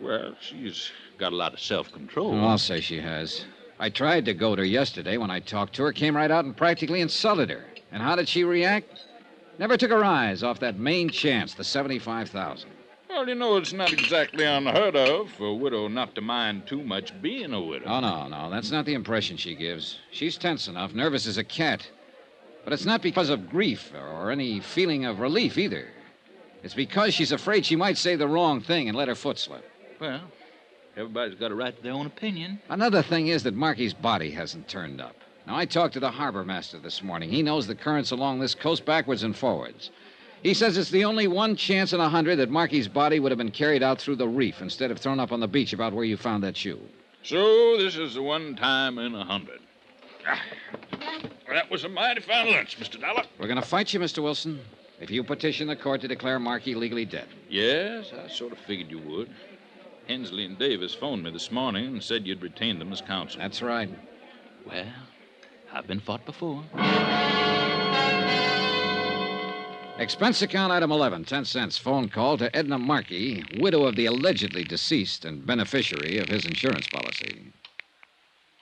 Well, she's got a lot of self-control. Oh, I'll say she has. I tried to goad her yesterday when I talked to her, came right out and practically insulted her. And how did she react? Never took her eyes off that main chance, the $75,000. Well, you know, it's not exactly unheard of for a widow not to mind too much being a widow. Oh, no, that's not the impression she gives. She's tense enough, nervous as a cat. But it's not because of grief or any feeling of relief either. It's because she's afraid she might say the wrong thing and let her foot slip. Well, Everybody's got a right to their own opinion. Another thing is that Marky's body hasn't turned up. Now, I talked to the harbor master this morning. He knows the currents along this coast backwards and forwards. He says it's the only one chance in 100 that Marky's body would have been carried out through the reef instead of thrown up on the beach about where you found that shoe. So this is the one time in 100. That was a mighty fine lunch, Mr. Dollar. We're going to fight you, Mr. Wilson, if you petition the court to declare Marky legally dead. Yes, I sort of figured you would. Hensley and Davis phoned me this morning and said you'd retained them as counsel. That's right. Well, I've been fought before. Expense account item 11, 10 cents. Phone call to Edna Markey, widow of the allegedly deceased and beneficiary of his insurance policy.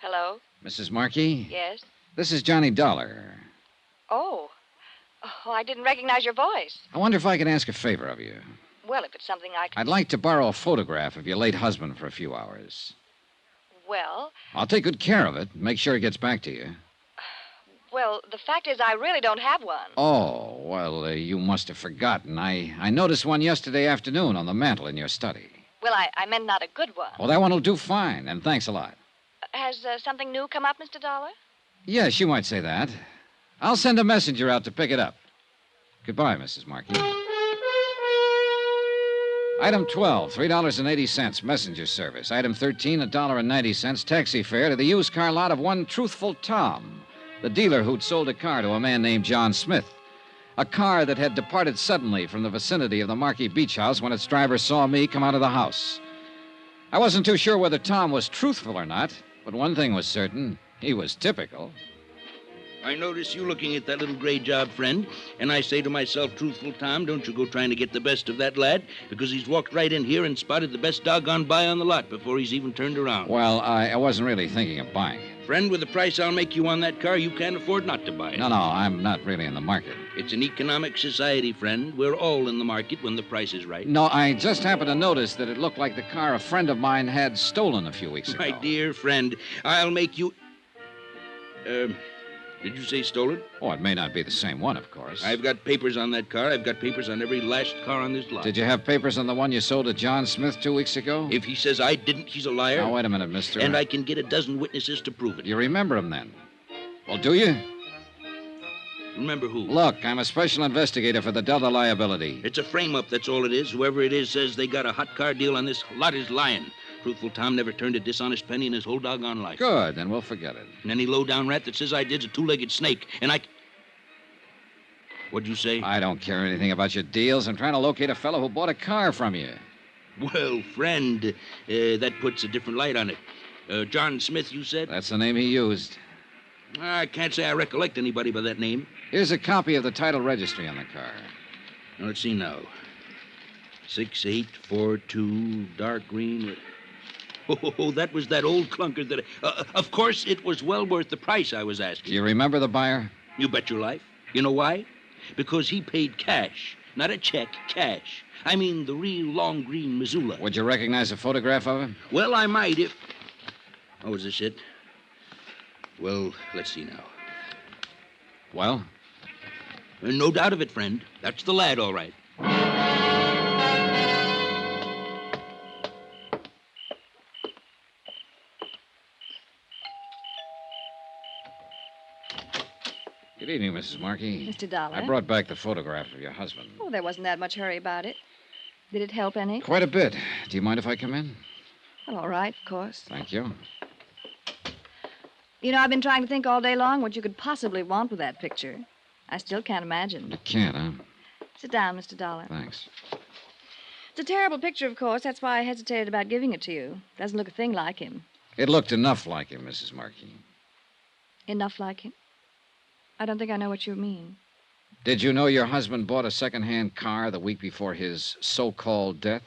Hello? Mrs. Markey? Yes? This is Johnny Dollar. Oh. Oh, I didn't recognize your voice. I wonder if I could ask a favor of you. Well, if it's something I can... I'd like to borrow a photograph of your late husband for a few hours. Well... I'll take good care of it. Make sure it gets back to you. Well, the fact is I really don't have one. Oh, well, you must have forgotten. I noticed one yesterday afternoon on the mantel in your study. Well, I meant not a good one. Well, that one will do fine, and thanks a lot. Has something new come up, Mr. Dollar? Yes, you might say that. I'll send a messenger out to pick it up. Goodbye, Mrs. Markey. Item 12, $3.80, messenger service. Item 13, $1.90, taxi fare to the used car lot of one Truthful Tom, the dealer who'd sold a car to a man named John Smith. A car that had departed suddenly from the vicinity of the Markey Beach House when its driver saw me come out of the house. I wasn't too sure whether Tom was truthful or not, but one thing was certain. He was typical. I notice you looking at that little gray job, friend, and I say to myself, Truthful Tom, don't you go trying to get the best of that lad, because he's walked right in here and spotted the best doggone buy on the lot before he's even turned around. Well, I wasn't really thinking of buying it. Friend, with the price I'll make you on that car, you can't afford not to buy it. No, I'm not really in the market. It's an economic society, friend. We're all in the market when the price is right. No, I just happened to notice that it looked like the car a friend of mine had stolen a few weeks ago. My dear friend, I'll make you... Did you say stolen? Oh, it may not be the same one, of course. I've got papers on that car. I've got papers on every last car on this lot. Did you have papers on the one you sold to John Smith 2 weeks ago? If he says I didn't, he's a liar. Now, wait a minute, mister. And I can get a dozen witnesses to prove it. You remember him, then? Well, do you? Remember who? Look, I'm a special investigator for the Delta liability. It's a frame-up, that's all it is. Whoever it is says they got a hot car deal on this lot is lying. Truthful Tom never turned a dishonest penny in his whole doggone life. Good, then we'll forget it. And any low-down rat that says I did's a two-legged snake, and I... What'd you say? I don't care anything about your deals. I'm trying to locate a fellow who bought a car from you. Well, friend, that puts a different light on it. John Smith, you said? That's the name he used. I can't say I recollect anybody by that name. Here's a copy of the title registry on the car. Now, let's see now. 6842, dark green... Oh, that was that old clunker that... of course, it was well worth the price I was asking. Do you remember the buyer? You bet your life. You know why? Because he paid cash. Not a check, cash. I mean the real long green Missoula. Would you recognize a photograph of him? Well, I might if... Oh, is this it? Well, let's see now. Well? No doubt of it, friend. That's the lad, all right. Good evening, Mrs. Markey. Mr. Dollar. I brought back the photograph of your husband. Oh, there wasn't that much hurry about it. Did it help any? Quite a bit. Do you mind if I come in? Well, all right, of course. Thank you. You know, I've been trying to think all day long what you could possibly want with that picture. I still can't imagine. You can't, huh? Sit down, Mr. Dollar. Thanks. It's a terrible picture, of course. That's why I hesitated about giving it to you. Doesn't look a thing like him. It looked enough like him, Mrs. Markey. Enough like him? I don't think I know what you mean. Did you know your husband bought a second-hand car the week before his so-called death?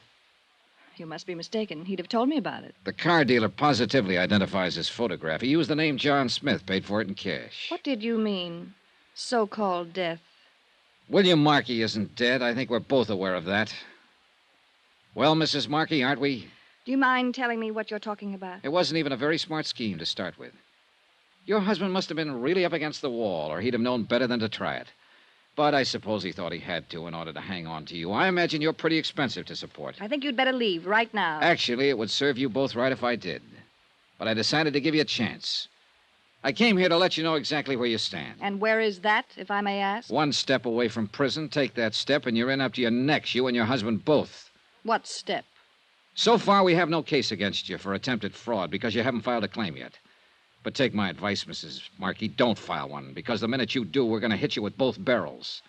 You must be mistaken. He'd have told me about it. The car dealer positively identifies his photograph. He used the name John Smith, paid for it in cash. What did you mean, so-called death? William Markey isn't dead. I think we're both aware of that. Well, Mrs. Markey, aren't we? Do you mind telling me what you're talking about? It wasn't even a very smart scheme to start with. Your husband must have been really up against the wall, or he'd have known better than to try it. But I suppose he thought he had to in order to hang on to you. I imagine you're pretty expensive to support. I think you'd better leave right now. Actually, it would serve you both right if I did. But I decided to give you a chance. I came here to let you know exactly where you stand. And where is that, if I may ask? One step away from prison. Take that step, and you're in up to your necks, you and your husband both. What step? So far, we have no case against you for attempted fraud because you haven't filed a claim yet. But take my advice, Mrs. Markey. Don't file one, because the minute you do, we're going to hit you with both barrels.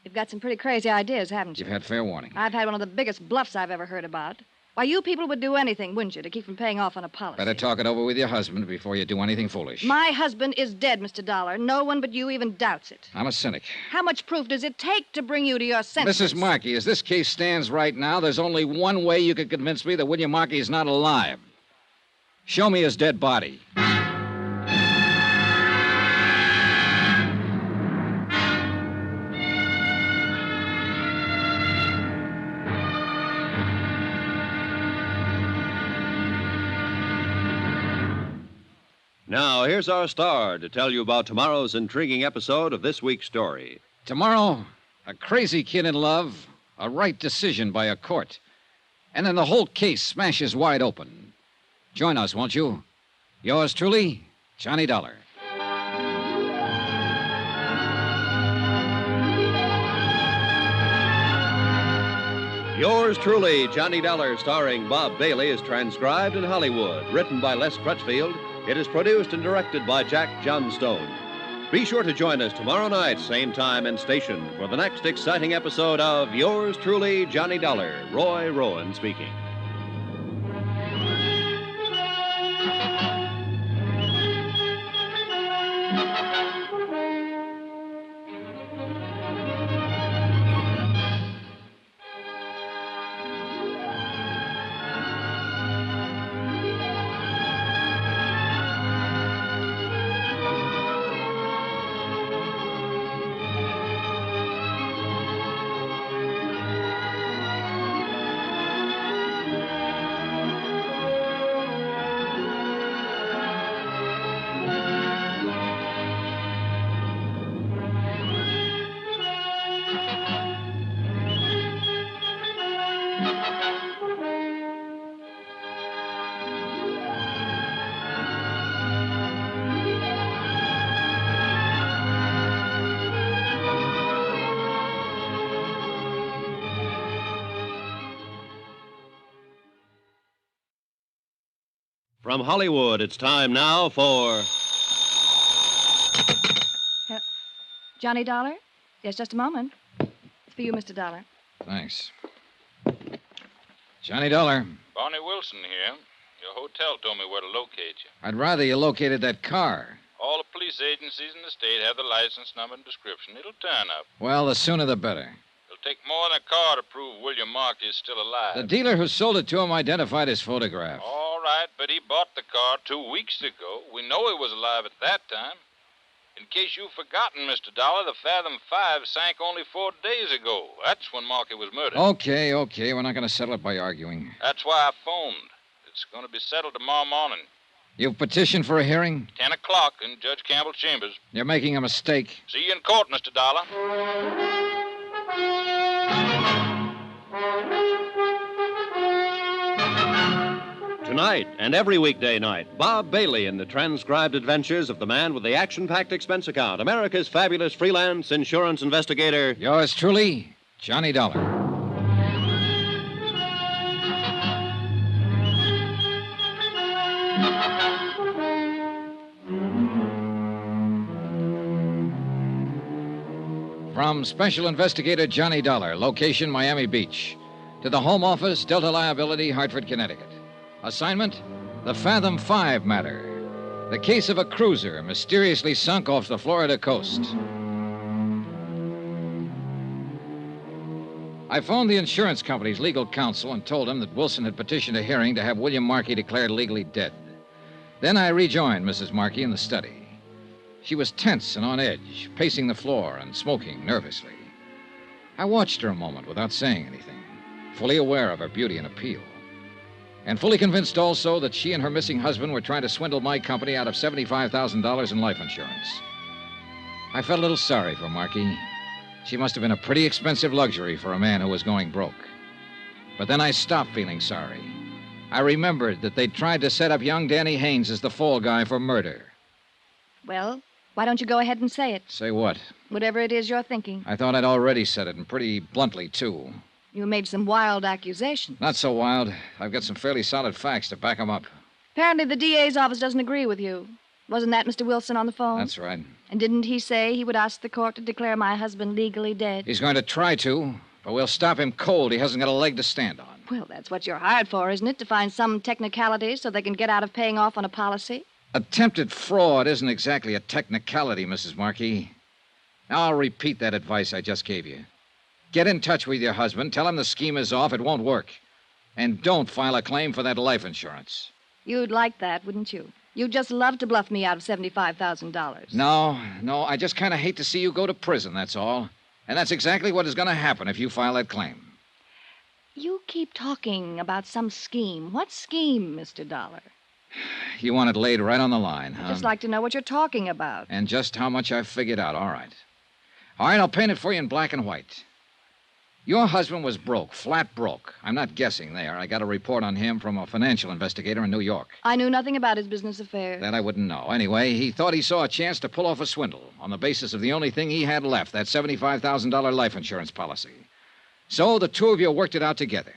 You've got some pretty crazy ideas, haven't you? You've had fair warning. I've had one of the biggest bluffs I've ever heard about. Why, you people would do anything, wouldn't you, to keep from paying off on a policy? Better talk it over with your husband before you do anything foolish. My husband is dead, Mr. Dollar. No one but you even doubts it. I'm a cynic. How much proof does it take to bring you to your senses? Mrs. Markey, as this case stands right now, there's only one way you could convince me that William Markey is not alive. Show me his dead body. Now, here's our star to tell you about tomorrow's intriguing episode of this week's story. Tomorrow, a crazy kid in love, a right decision by a court, and then the whole case smashes wide open. Join us, won't you? Yours truly, Johnny Dollar. Yours truly, Johnny Dollar, starring Bob Bailey, is transcribed in Hollywood. Written by Les Crutchfield, it is produced and directed by Jack Johnstone. Be sure to join us tomorrow night, same time and station, for the next exciting episode of Yours truly, Johnny Dollar. Roy Rowan speaking. From Hollywood, it's time now for... Johnny Dollar? Yes, just a moment. It's for you, Mr. Dollar. Thanks. Johnny Dollar. Barney Wilson here. Your hotel told me where to locate you. I'd rather you located that car. All the police agencies in the state have the license number and description. It'll turn up. Well, the sooner the better. It'll take more than a car to prove William Markey is still alive. The dealer who sold it to him identified his photograph. All right, but he bought the car 2 weeks ago. We know he was alive at that time. In case you've forgotten, Mr. Dollar, the Fathom 5 sank only 4 days ago. That's when Markey was murdered. Okay. We're not going to settle it by arguing. That's why I phoned. It's going to be settled tomorrow morning. You've petitioned for a hearing? 10 o'clock in Judge Campbell's chambers. You're making a mistake. See you in court, Mr. Dollar. Tonight and every weekday night, Bob Bailey in the transcribed adventures of the man with the action-packed expense account, America's fabulous freelance insurance investigator. Yours truly, Johnny Dollar. From Special Investigator Johnny Dollar, location Miami Beach, to the Home Office, Delta Liability, Hartford, Connecticut. Assignment, the Fathom 5 matter. The case of a cruiser mysteriously sunk off the Florida coast. I phoned the insurance company's legal counsel and told him that Wilson had petitioned a hearing to have William Markey declared legally dead. Then I rejoined Mrs. Markey in the study. She was tense and on edge, pacing the floor and smoking nervously. I watched her a moment without saying anything, fully aware of her beauty and appeal, and fully convinced also that she and her missing husband were trying to swindle my company out of $75,000 in life insurance. I felt a little sorry for Markey. She must have been a pretty expensive luxury for a man who was going broke. But then I stopped feeling sorry. I remembered that they'd tried to set up young Danny Haynes as the fall guy for murder. Well, why don't you go ahead and say it? Say what? Whatever it is you're thinking. I thought I'd already said it, and pretty bluntly, too. You made some wild accusations. Not so wild. I've got some fairly solid facts to back them up. Apparently the DA's office doesn't agree with you. Wasn't that Mr. Wilson on the phone? That's right. And didn't he say he would ask the court to declare my husband legally dead? He's going to try to, but we'll stop him cold. He hasn't got a leg to stand on. Well, that's what you're hired for, isn't it? To find some technicalities so they can get out of paying off on a policy? Attempted fraud isn't exactly a technicality, Mrs. Markey. Now, I'll repeat that advice I just gave you. Get in touch with your husband. Tell him the scheme is off. It won't work. And don't file a claim for that life insurance. You'd like that, wouldn't you? You'd just love to bluff me out of $75,000. No, I just kind of hate to see you go to prison, that's all. And that's exactly what is going to happen if you file that claim. You keep talking about some scheme. What scheme, Mr. Dollar? You want it laid right on the line, huh? I'd just like to know what you're talking about. And just how much I've figured out. All right, I'll paint it for you in black and white. Your husband was broke, flat broke. I'm not guessing there. I got a report on him from a financial investigator in New York. I knew nothing about his business affairs. That I wouldn't know. Anyway, he thought he saw a chance to pull off a swindle on the basis of the only thing he had left, that $75,000 life insurance policy. So the two of you worked it out together.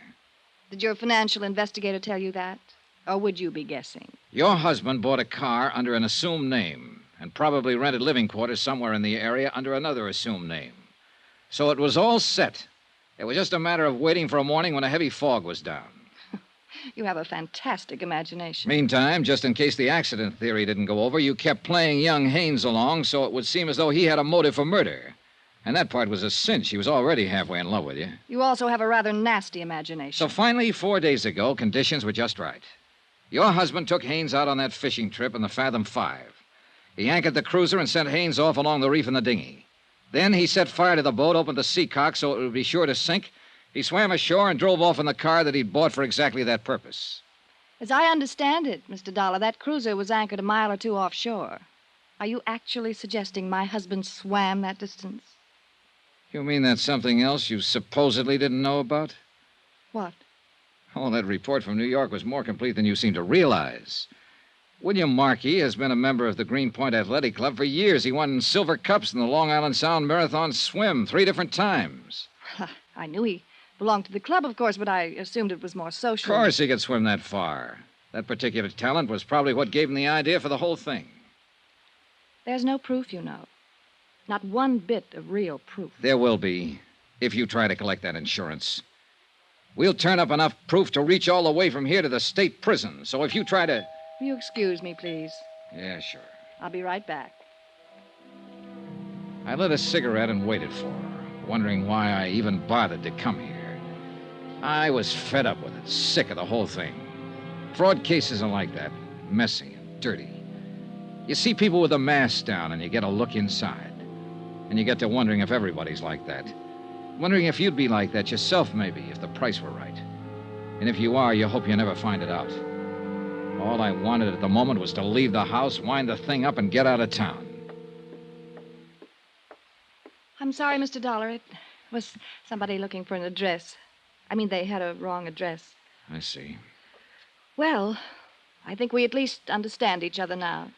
Did your financial investigator tell you that? Or would you be guessing? Your husband bought a car under an assumed name and probably rented living quarters somewhere in the area under another assumed name. So it was all set. It was just a matter of waiting for a morning when a heavy fog was down. You have a fantastic imagination. Meantime, just in case the accident theory didn't go over, you kept playing young Haynes along so it would seem as though he had a motive for murder. And that part was a cinch. He was already halfway in love with you. You also have a rather nasty imagination. So finally, 4 days ago, conditions were just right. Your husband took Haynes out on that fishing trip in the Fathom 5. He anchored the cruiser and sent Haynes off along the reef in the dinghy. Then he set fire to the boat, opened the seacock so it would be sure to sink. He swam ashore and drove off in the car that he'd bought for exactly that purpose. As I understand it, Mr. Dollar, that cruiser was anchored a mile or two offshore. Are you actually suggesting my husband swam that distance? You mean that's something else you supposedly didn't know about? What? Oh, that report from New York was more complete than you seem to realize. William Markey has been a member of the Greenpoint Athletic Club for years. He won silver cups in the Long Island Sound Marathon swim 3 different times. I knew he belonged to the club, of course, but I assumed it was more social. Of course he could swim that far. That particular talent was probably what gave him the idea for the whole thing. There's no proof, you know. Not one bit of real proof. There will be, if you try to collect that insurance. We'll turn up enough proof to reach all the way from here to the state prison. So if you try to... Will you excuse me, please? Yeah, sure. I'll be right back. I lit a cigarette and waited for her, wondering why I even bothered to come here. I was fed up with it, sick of the whole thing. Fraud cases are like that, messy and dirty. You see people with a mask down and you get a look inside. And you get to wondering if everybody's like that. Wondering if you'd be like that yourself, maybe, if the price were right. And if you are, you hope you never find it out. All I wanted at the moment was to leave the house, wind the thing up, and get out of town. I'm sorry, Mr. Dollar. It was somebody looking for an address. I mean, they had a wrong address. I see. Well, I think we at least understand each other now.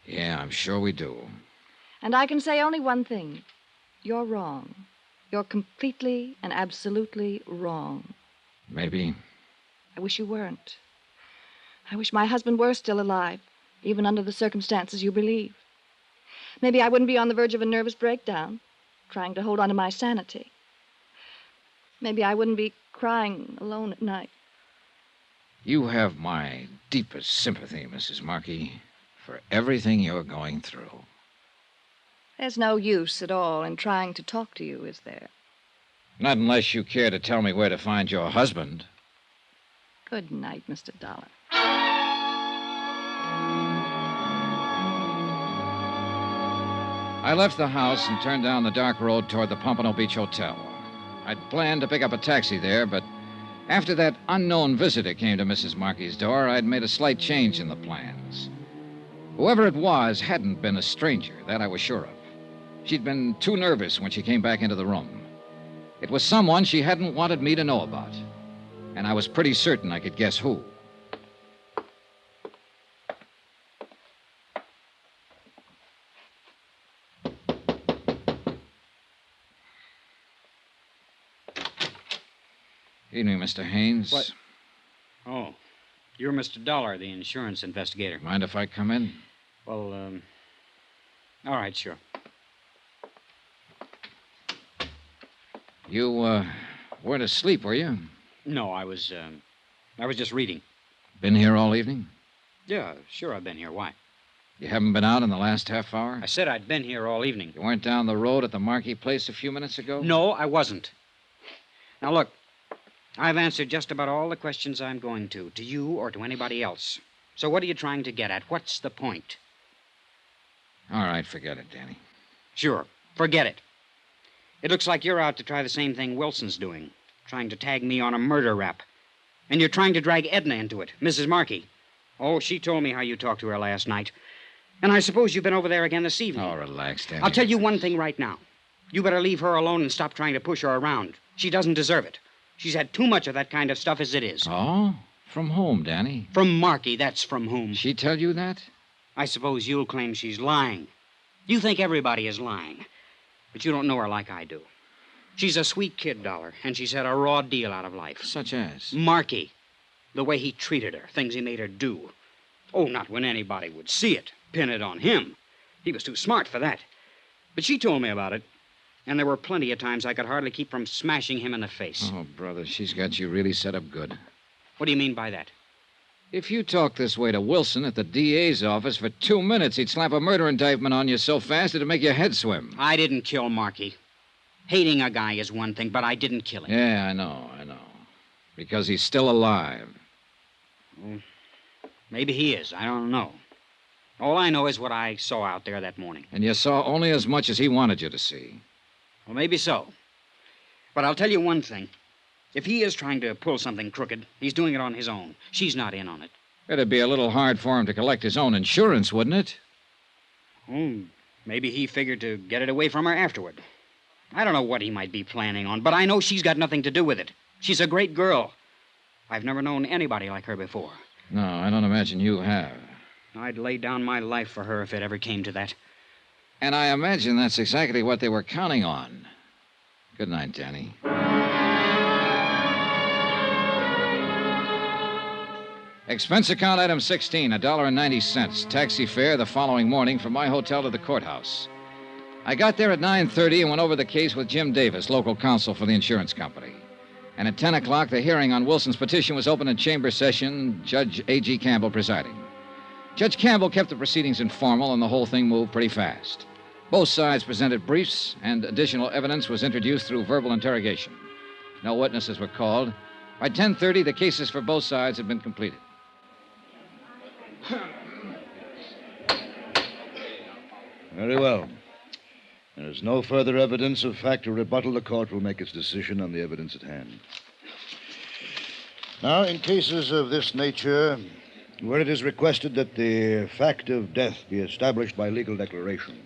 Yeah, I'm sure we do. And I can say only one thing. You're wrong. You're completely and absolutely wrong. Maybe. I wish you weren't. I wish my husband were still alive, even under the circumstances you believe. Maybe I wouldn't be on the verge of a nervous breakdown, trying to hold on to my sanity. Maybe I wouldn't be crying alone at night. You have my deepest sympathy, Mrs. Markey, for everything you're going through. There's no use at all in trying to talk to you, is there? Not unless you care to tell me where to find your husband. Good night, Mr. Dollar. I left the house and turned down the dark road toward the Pompano Beach Hotel. I'd planned to pick up a taxi there, but after that unknown visitor came to Mrs. Markey's door, I'd made a slight change in the plans. Whoever it was hadn't been a stranger, that I was sure of. She'd been too nervous when she came back into the room. It was someone she hadn't wanted me to know about. And I was pretty certain I could guess who. Evening, Mr. Haynes. What? Oh, you're Mr. Dollar, the insurance investigator. Mind if I come in? Well, all right, sure. You, weren't asleep, were you? No, I was just reading. Been here all evening? Yeah, sure, I've been here. Why? You haven't been out in the last half hour? I said I'd been here all evening. You weren't down the road at the Marquis place a few minutes ago? No, I wasn't. Now, look, I've answered just about all the questions I'm going to you or to anybody else. So what are you trying to get at? What's the point? All right, forget it, Danny. Sure, forget it. It looks like you're out to try the same thing Wilson's doing, trying to tag me on a murder rap. And you're trying to drag Edna into it, Mrs. Markey. Oh, she told me how you talked to her last night. And I suppose you've been over there again this evening. Oh, relax, Danny. I'll tell you one thing right now. You better leave her alone and stop trying to push her around. She doesn't deserve it. She's had too much of that kind of stuff as it is. Oh? From whom, Danny? From Markey, that's from whom. She tell you that? I suppose you'll claim she's lying. You think everybody is lying. But you don't know her like I do. She's a sweet kid, Dollar, and she's had a raw deal out of life. Such as? Markey. The way he treated her, things he made her do. Oh, not when anybody would see it, pin it on him. He was too smart for that. But she told me about it. And there were plenty of times I could hardly keep from smashing him in the face. Oh, brother, she's got you really set up good. What do you mean by that? If you talk this way to Wilson at the DA's office for 2 minutes, he'd slap a murder indictment on you so fast it'd make your head swim. I didn't kill Markey. Hating a guy is one thing, but I didn't kill him. Yeah, I know. Because he's still alive. Well, maybe he is. I don't know. All I know is what I saw out there that morning. And you saw only as much as he wanted you to see. Well, maybe so. But I'll tell you one thing. If he is trying to pull something crooked, he's doing it on his own. She's not in on it. It'd be a little hard for him to collect his own insurance, wouldn't it? Oh, maybe he figured to get it away from her afterward. I don't know what he might be planning on, but I know she's got nothing to do with it. She's a great girl. I've never known anybody like her before. No, I don't imagine you have. I'd lay down my life for her if it ever came to that. And I imagine that's exactly what they were counting on. Good night, Danny. Expense account item 16, $1.90. Taxi fare the following morning from my hotel to the courthouse. I got there at 9:30 and went over the case with Jim Davis, local counsel for the insurance company. And at 10 o'clock, the hearing on Wilson's petition was opened in chamber session, Judge A.G. Campbell presiding. Judge Campbell kept the proceedings informal, and the whole thing moved pretty fast. Both sides presented briefs, and additional evidence was introduced through verbal interrogation. No witnesses were called. By 10:30, the cases for both sides had been completed. Very well. There is no further evidence of fact or rebuttal. The court will make its decision on the evidence at hand. Now, in cases of this nature, where it is requested that the fact of death be established by legal declaration,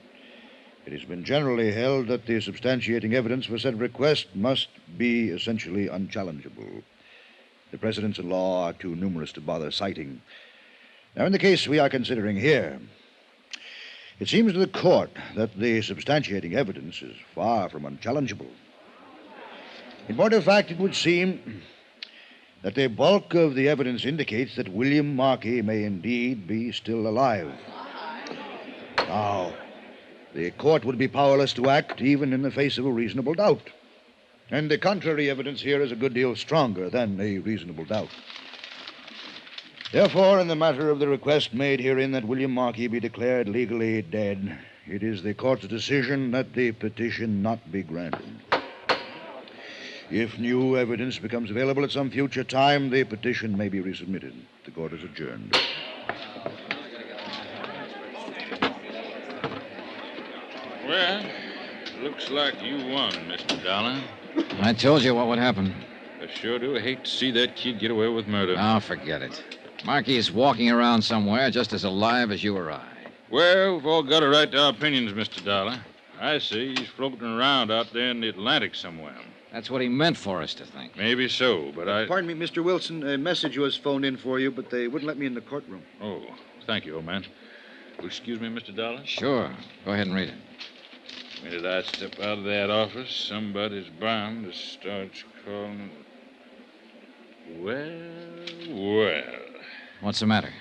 it has been generally held that the substantiating evidence for said request must be essentially unchallengeable. The precedents in law are too numerous to bother citing. Now, in the case we are considering here, it seems to the court that the substantiating evidence is far from unchallengeable. In point of fact, it would seem that the bulk of the evidence indicates that William Markey may indeed be still alive. Now, the court would be powerless to act even in the face of a reasonable doubt. And the contrary evidence here is a good deal stronger than a reasonable doubt. Therefore, in the matter of the request made herein that William Markey be declared legally dead, it is the court's decision that the petition not be granted. If new evidence becomes available at some future time, the petition may be resubmitted. The court is adjourned. Well, looks like you won, Mr. Dollar. I told you what would happen. I sure do hate to see that kid get away with murder. Oh, forget it. Markey is walking around somewhere just as alive as you or I. Well, we've all got a right to our opinions, Mr. Dollar. I see. He's floating around out there in the Atlantic somewhere. That's what he meant for us to think. Maybe so, but Pardon me, Mr. Wilson. A message was phoned in for you, but they wouldn't let me in the courtroom. Oh, thank you, old man. Will you excuse me, Mr. Dollar? Sure. Go ahead and read it. The minute I step out of that office, somebody's bound to start calling. Well. What's the matter?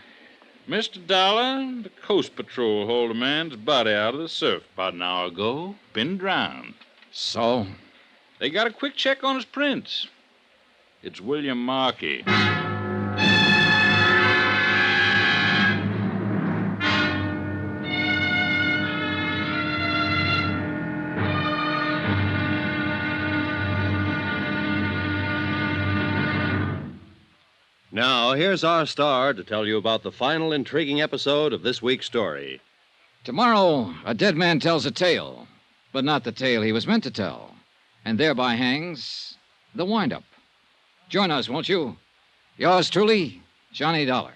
Mr. Dollar, the Coast Patrol hauled a man's body out of the surf about an hour ago. Been drowned. So? They got a quick check on his prints. It's William Markey. Now, here's our star to tell you about the final intriguing episode of this week's story. Tomorrow, a dead man tells a tale, but not the tale he was meant to tell, and thereby hangs the wind-up. Join us, won't you? Yours truly, Johnny Dollar.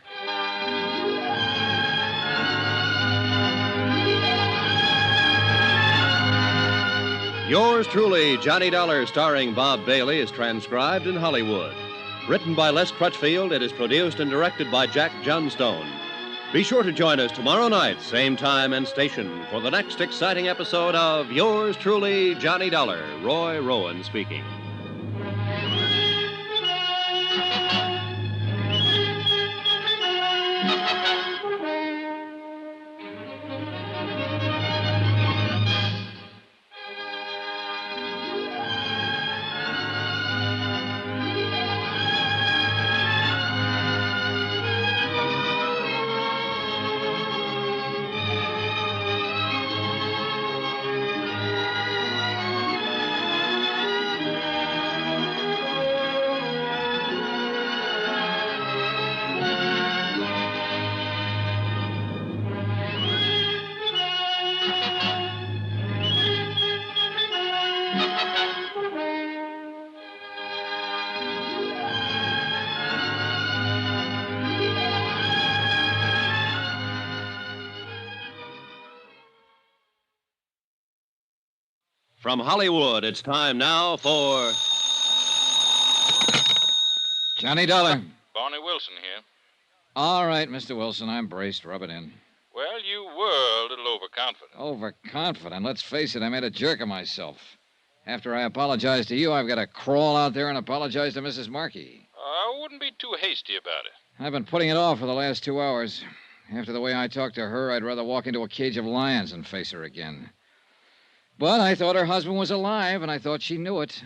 Yours truly, Johnny Dollar, starring Bob Bailey, is transcribed in Hollywood. Written by Les Crutchfield, it is produced and directed by Jack Johnstone. Be sure to join us tomorrow night, same time and station, for the next exciting episode of Yours truly, Johnny Dollar. Roy Rowan speaking. From Hollywood, it's time now for Johnny Dollar. Barney Wilson here. All right, Mr. Wilson, I'm braced. Rub it in. Well, you were a little overconfident. Overconfident? Let's face it, I made a jerk of myself. After I apologized to you, I've got to crawl out there and apologize to Mrs. Markey. I wouldn't be too hasty about it. I've been putting it off for the last 2 hours. After the way I talked to her, I'd rather walk into a cage of lions than face her again. But I thought her husband was alive, and I thought she knew it.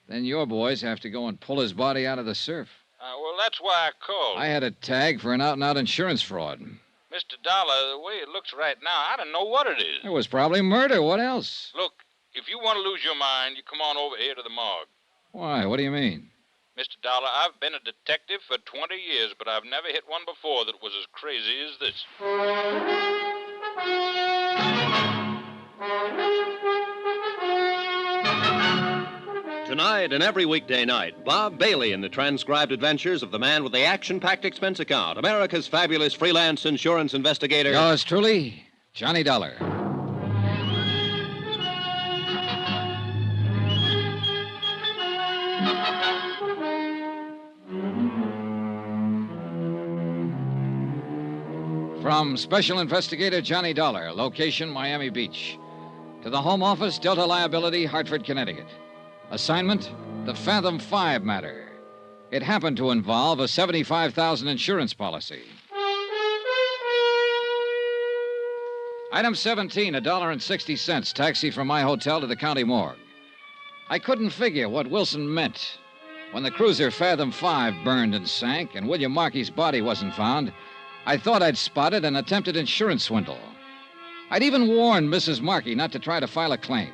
Then your boys have to go and pull his body out of the surf. Well, that's why I called. I had a tag for an out-and-out insurance fraud. Mr. Dollar, the way it looks right now, I don't know what it is. It was probably murder. What else? Look, if you want to lose your mind, you come on over here to the morgue. Why? What do you mean? Mr. Dollar, I've been a detective for 20 years, but I've never hit one before that was as crazy as this. Tonight and every weekday night, Bob Bailey in the transcribed adventures of the man with the action-packed expense account, America's fabulous freelance insurance investigator. Yours truly, Johnny Dollar. From Special Investigator Johnny Dollar, location Miami Beach. To the Home Office, Delta Liability, Hartford, Connecticut. Assignment, the Fathom 5 matter. It happened to involve a $75,000 insurance policy. Item 17, $1.60, taxi from my hotel to the county morgue. I couldn't figure what Wilson meant. When the cruiser Fathom 5 burned and sank and William Markey's body wasn't found, I thought I'd spotted an attempted insurance swindle. I'd even warned Mrs. Markey not to try to file a claim.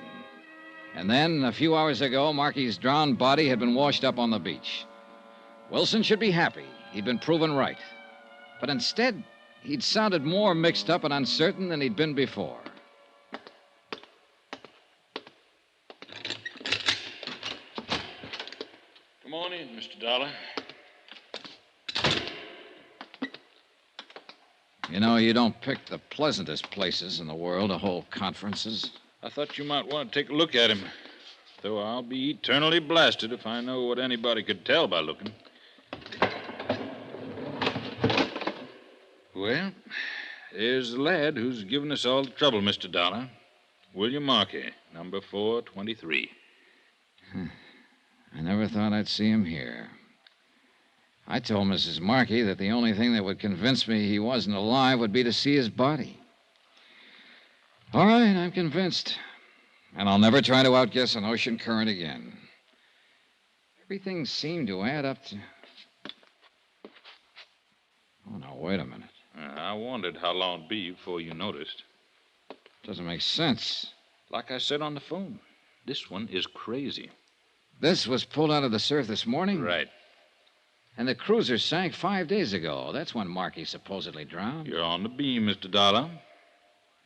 And then, a few hours ago, Markey's drowned body had been washed up on the beach. Wilson should be happy. He'd been proven right. But instead, he'd sounded more mixed up and uncertain than he'd been before. Come on in, Mr. Dollar. You know, you don't pick the pleasantest places in the world to hold conferences. I thought you might want to take a look at him. Though I'll be eternally blasted if I know what anybody could tell by looking. Well, there's the lad who's given us all the trouble, Mr. Dollar. William Markey, number 423. I never thought I'd see him here. I told Mrs. Markey that the only thing that would convince me he wasn't alive would be to see his body. All right, I'm convinced. And I'll never try to outguess an ocean current again. Everything seemed to add up to... Oh, now, wait a minute. I wondered how long it'd be before you noticed. Doesn't make sense. Like I said on the phone, this one is crazy. This was pulled out of the surf this morning? Right. And the cruiser sank 5 days ago. That's when Markey supposedly drowned. You're on the beam, Mr. Dollar.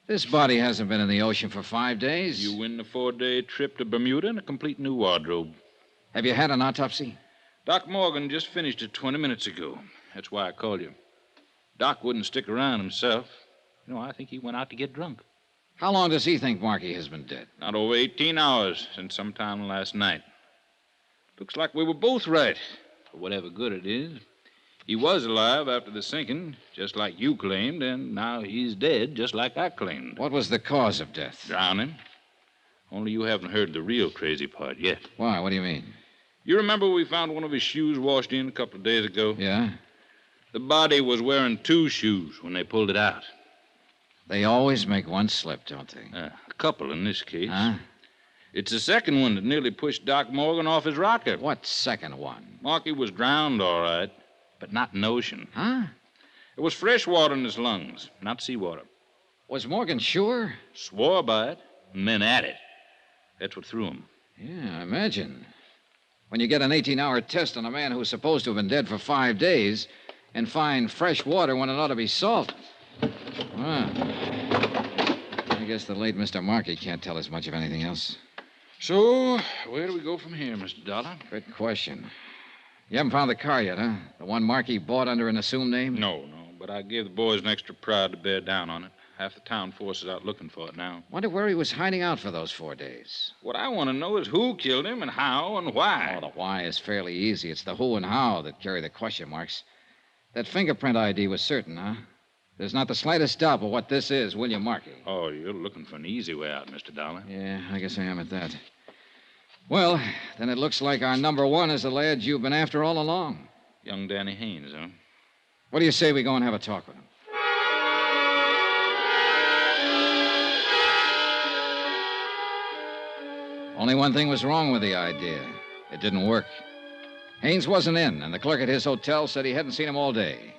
This body hasn't been in the ocean for 5 days. You win the 4-day trip to Bermuda and a complete new wardrobe. Have you had an autopsy? Doc Morgan just finished it 20 minutes ago. That's why I called you. Doc wouldn't stick around himself. I think he went out to get drunk. How long does he think Markey has been dead? Not over 18 hours, since sometime last night. Looks like we were both right, for whatever good it is. He was alive after the sinking, just like you claimed, and now he's dead, just like I claimed. What was the cause of death? Drowning. Only you haven't heard the real crazy part yet. Why? What do you mean? You remember we found one of his shoes washed in a couple of days ago? Yeah? The body was wearing 2 shoes when they pulled it out. They always make one slip, don't they? A couple in this case. Huh? It's the second one that nearly pushed Doc Morgan off his rocket. What second one? Markey was drowned, all right, but not in the ocean. Huh? It was fresh water in his lungs, not seawater. Was Morgan sure? Swore by it, and then at it. That's what threw him. Yeah, I imagine. When you get an 18-hour test on a man who's supposed to have been dead for 5 days and find fresh water when it ought to be salt. Well, I guess the late Mr. Markey can't tell us much of anything else. So, where do we go from here, Mr. Dollar? Good question. You haven't found the car yet, huh? The one Markey bought under an assumed name? No, but I gave the boys an extra prod to bear down on it. Half the town force is out looking for it now. Wonder where he was hiding out for those 4 days. What I want to know is who killed him and how and why. Oh, the why is fairly easy. It's the who and how that carry the question marks. That fingerprint ID was certain, huh? There's not the slightest doubt of what this is, William Markey. Oh, you're looking for an easy way out, Mr. Dollar. Yeah, I guess I am at that. Well, then it looks like our number one is the lad you've been after all along. Young Danny Haynes, huh? What do you say we go and have a talk with him? Only one thing was wrong with the idea. It didn't work. Haynes wasn't in, and the clerk at his hotel said he hadn't seen him all day.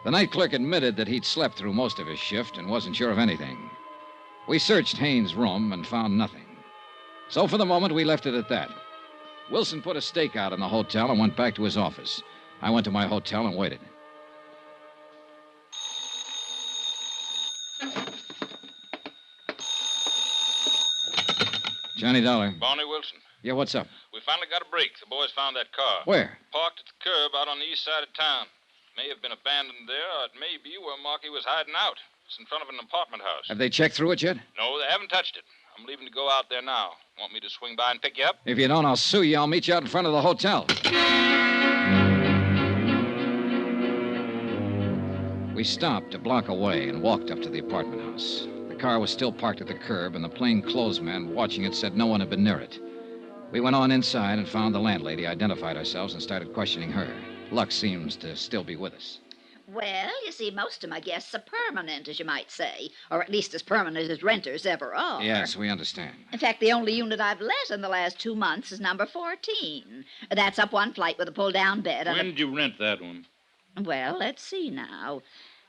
The night clerk admitted that he'd slept through most of his shift and wasn't sure of anything. We searched Haynes' room and found nothing. So for the moment, we left it at that. Wilson put a stake out in the hotel and went back to his office. I went to my hotel and waited. Johnny Dollar. Barney Wilson. Yeah, what's up? We finally got a break. The boys found that car. Where? Parked at the curb out on the east side of town. May have been abandoned there, or it may be where Markey was hiding out. It's in front of an apartment house. Have they checked through it yet? No, they haven't touched it. I'm leaving to go out there now. Want me to swing by and pick you up? If you don't, I'll sue you. I'll meet you out in front of the hotel. We stopped a block away and walked up to the apartment house. The car was still parked at the curb, and the plainclothes man watching it said no one had been near it. We went on inside and found the landlady, identified ourselves, and started questioning her. Luck seems to still be with us. Well, you see, most of my guests are permanent, as you might say, or at least as permanent as renters ever are. Yes, we understand. In fact, the only unit I've let in the last 2 months is number 14. That's up one flight with a pull-down bed. When did you rent that one? Well, let's see now.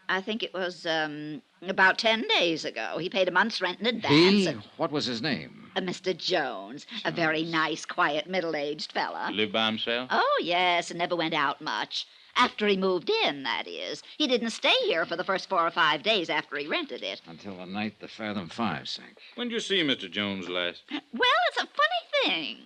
I think it was about 10 days ago. He paid a month's rent in advance. What was his name? Mr. Jones. A very nice, quiet, middle-aged fella. Live by himself? Oh, yes, and never went out much. After he moved in, that is. He didn't stay here for the first 4 or 5 days after he rented it. Until the night the Fathom 5 sank. When did you see Mr. Jones last? Well, it's a funny thing.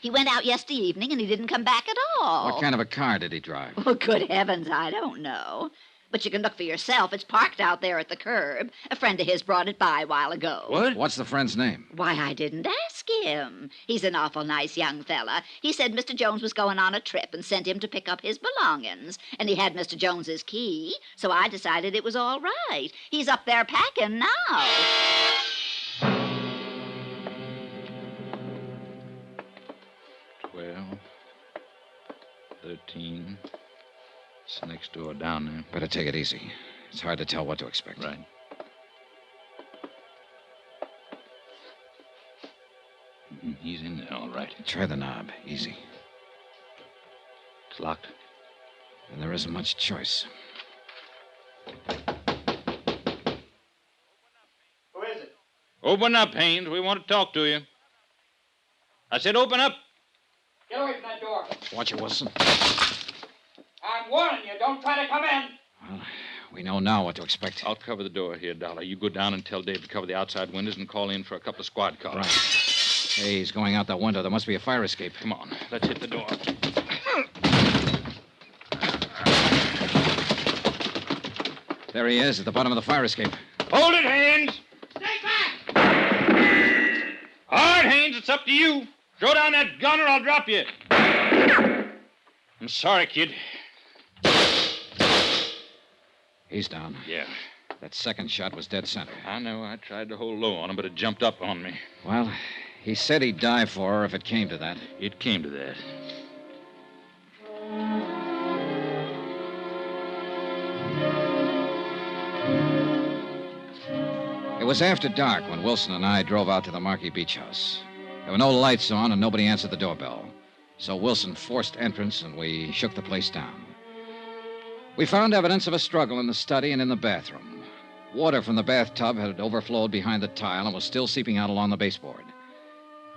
He went out yesterday evening and he didn't come back at all. What kind of a car did he drive? Oh, good heavens, I don't know. But you can look for yourself. It's parked out there at the curb. A friend of his brought it by a while ago. What? What's the friend's name? Why, I didn't ask him. He's an awful nice young fella. He said Mr. Jones was going on a trip and sent him to pick up his belongings. And he had Mr. Jones's key, so I decided it was all right. He's up there packing now. 12, 13. It's next door down there. Better take it easy. It's hard to tell what to expect. Right. He's in there, all right. Try the knob. Easy. It's locked. And there isn't much choice. Who is it? Open up, Haynes. We want to talk to you. I said open up. Get away from that door. Watch it, Wilson. I'm warning you. Don't try to come in. Well, we know now what to expect. I'll cover the door here, Dollar. You go down and tell Dave to cover the outside windows and call in for a couple of squad cars. Right. Hey, he's going out that window. There must be a fire escape. Come on. Let's hit the door. There he is, at the bottom of the fire escape. Hold it, Haynes. Stay back. All right, Haynes, it's up to you. Throw down that gun or I'll drop you. I'm sorry, kid. He's down. Yeah. That second shot was dead center. I know. I tried to hold low on him, but it jumped up on me. Well, he said he'd die for her if it came to that. It came to that. It was after dark when Wilson and I drove out to the Marquee Beach House. There were no lights on and nobody answered the doorbell. So Wilson forced entrance and we shook the place down. We found evidence of a struggle in the study and in the bathroom. Water from the bathtub had overflowed behind the tile and was still seeping out along the baseboard.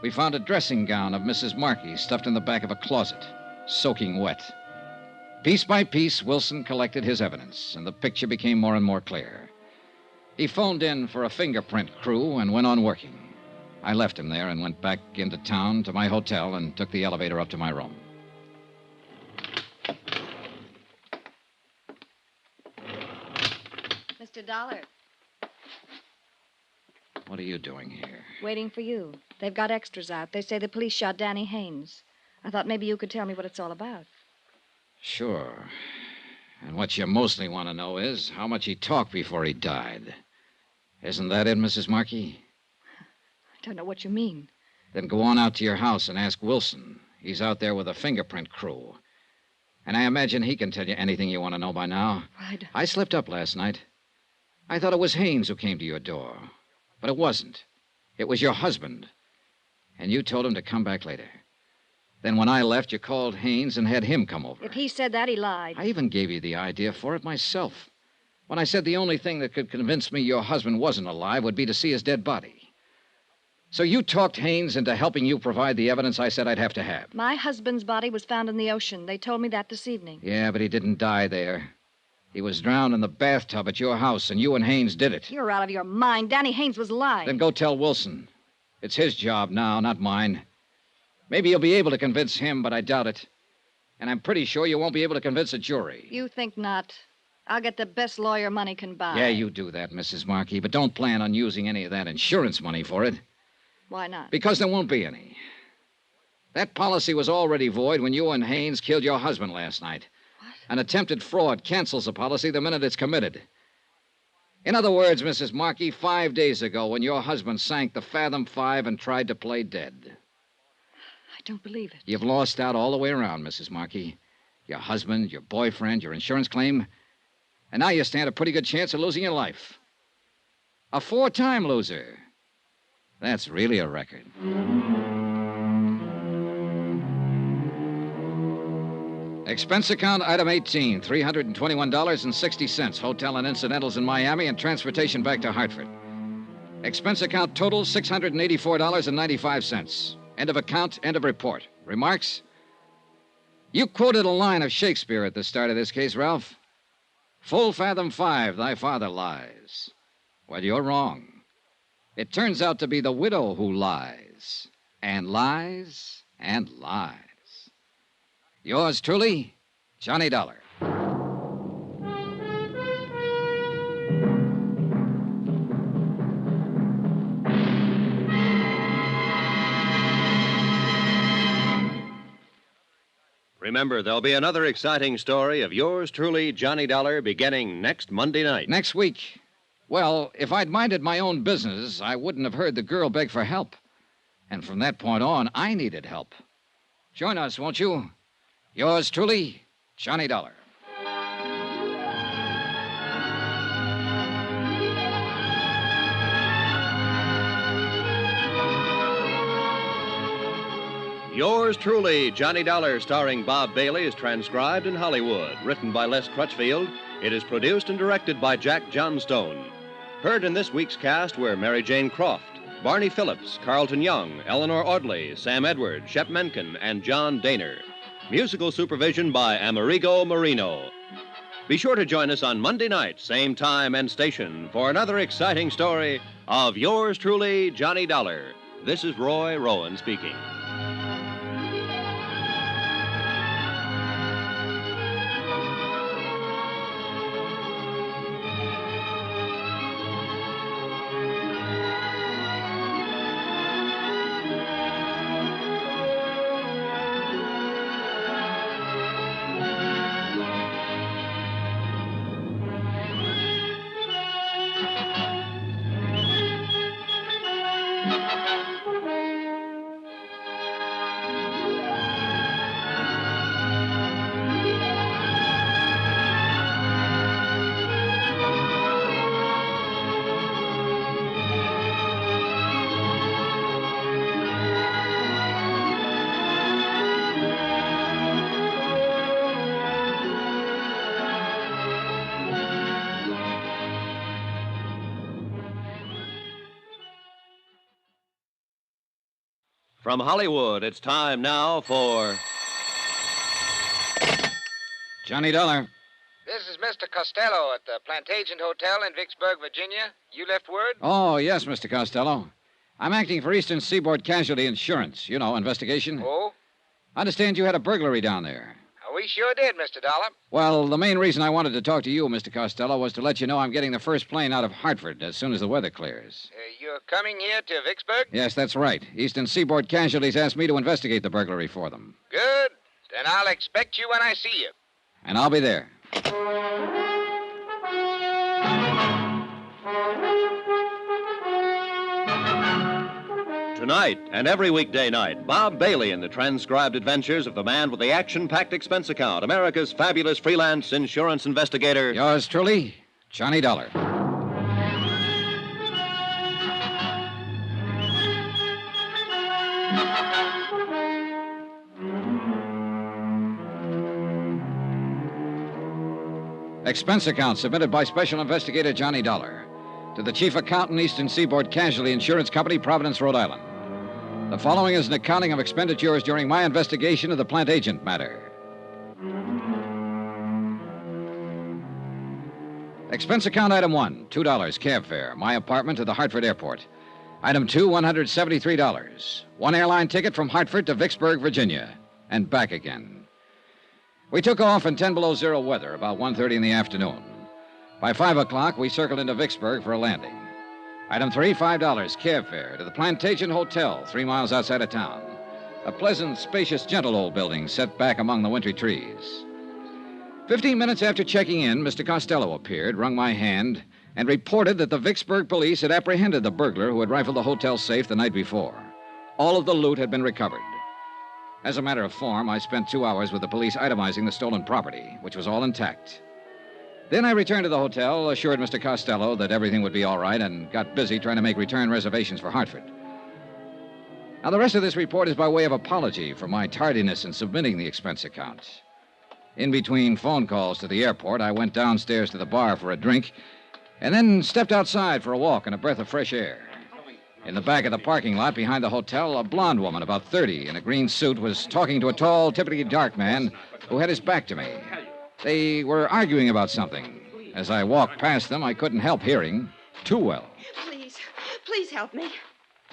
We found a dressing gown of Mrs. Markey stuffed in the back of a closet, soaking wet. Piece by piece, Wilson collected his evidence, and the picture became more and more clear. He phoned in for a fingerprint crew and went on working. I left him there and went back into town to my hotel and took the elevator up to my room. Mr. Dollar, What are you doing here? waiting for you. They've got extras out. They say the police shot Danny Haynes. I thought maybe you could tell me what it's all about. Sure. And what you mostly want to know is how much he talked before he died. Isn't that it, Mrs. Markey? I don't know what you mean. Then go on out to your house and ask Wilson. He's out there with a fingerprint crew. And I imagine he can tell you anything you want to know by now. I slipped up last night. I thought it was Haynes who came to your door. But it wasn't. It was your husband. And you told him to come back later. Then when I left, you called Haynes and had him come over. If he said that, he lied. I even gave you the idea for it myself. When I said the only thing that could convince me your husband wasn't alive would be to see his dead body. So you talked Haynes into helping you provide the evidence I said I'd have to have. My husband's body was found in the ocean. They told me that this evening. Yeah, but he didn't die there. He was drowned in the bathtub at your house, and you and Haynes did it. You're out of your mind. Danny Haynes was lying. Then go tell Wilson. It's his job now, not mine. Maybe you'll be able to convince him, but I doubt it. And I'm pretty sure you won't be able to convince a jury. You think not. I'll get the best lawyer money can buy. Yeah, you do that, Mrs. Markey, but don't plan on using any of that insurance money for it. Why not? Because there won't be any. That policy was already void when you and Haynes killed your husband last night. What? An attempted fraud cancels a policy the minute it's committed. In other words, Mrs. Markey, 5 days ago when your husband sank the Fathom 5 and tried to play dead. I don't believe it. You've lost out all the way around, Mrs. Markey. Your husband, your boyfriend, your insurance claim. And now you stand a pretty good chance of losing your life. A 4-time loser. That's really a record. Expense account item 18, $321.60. Hotel and incidentals in Miami and transportation back to Hartford. Expense account total $684.95. End of account, end of report. Remarks? You quoted a line of Shakespeare at the start of this case, Ralph. Full fathom 5, thy father lies. Well, you're wrong. It turns out to be the widow who lies, and lies, and lies. Yours truly, Johnny Dollar. Remember, there'll be another exciting story of yours truly, Johnny Dollar, beginning next Monday night. Next week. Well, if I'd minded my own business, I wouldn't have heard the girl beg for help. And from that point on, I needed help. Join us, won't you? Yours truly, Johnny Dollar. Yours truly, Johnny Dollar, starring Bob Bailey, is transcribed in Hollywood. Written by Les Crutchfield, it is produced and directed by Jack Johnstone. Heard in this week's cast were Mary Jane Croft, Barney Phillips, Carlton Young, Eleanor Audley, Sam Edwards, Shep Menken, and John Daner. Musical supervision by Amerigo Marino. Be sure to join us on Monday night, same time and station, for another exciting story of yours truly, Johnny Dollar. This is Roy Rowan speaking. From Hollywood, it's time now for Johnny Dollar. This is Mr. Costello at the Plantation Hotel in Vicksburg, Virginia. You left word? Oh, yes, Mr. Costello. I'm acting for Eastern Seaboard Casualty Insurance. You know, investigation. Oh? I understand you had a burglary down there. We sure did, Mr. Dollar. Well, the main reason I wanted to talk to you, Mr. Costello, was to let you know I'm getting the first plane out of Hartford as soon as the weather clears. You're coming here to Vicksburg? Yes, that's right. Eastern Seaboard Casualties asked me to investigate the burglary for them. Good. Then I'll expect you when I see you. And I'll be there. Tonight and every weekday night, Bob Bailey in the transcribed adventures of the man with the action-packed expense account, America's fabulous freelance insurance investigator. Yours truly, Johnny Dollar. Expense account submitted by Special Investigator Johnny Dollar to the Chief Accountant, Eastern Seaboard Casualty Insurance Company, Providence, Rhode Island. The following is an accounting of expenditures during my investigation of the plant agent matter. Expense account item 1, $2 cab fare, my apartment to the Hartford airport. Item 2, $173. One airline ticket from Hartford to Vicksburg, Virginia, and back again. We took off in 10 below zero weather about 1:30 in the afternoon. By 5 o'clock, we circled into Vicksburg for a landing. Item 3, $5 cab fare to the Plantation Hotel, 3 miles outside of town. A pleasant, spacious, gentle old building set back among the wintry trees. 15 minutes after checking in, Mr. Costello appeared, wrung my hand, and reported that the Vicksburg police had apprehended the burglar who had rifled the hotel safe the night before. All of the loot had been recovered. As a matter of form, I spent 2 hours with the police itemizing the stolen property, which was all intact. Then I returned to the hotel, assured Mr. Costello that everything would be all right, and got busy trying to make return reservations for Hartford. Now, the rest of this report is by way of apology for my tardiness in submitting the expense account. In between phone calls to the airport, I went downstairs to the bar for a drink, and then stepped outside for a walk and a breath of fresh air. In the back of the parking lot behind the hotel, a blonde woman, about 30, in a green suit, was talking to a tall, typically dark man who had his back to me. They were arguing about something. As I walked past them, I couldn't help hearing too well. Please help me.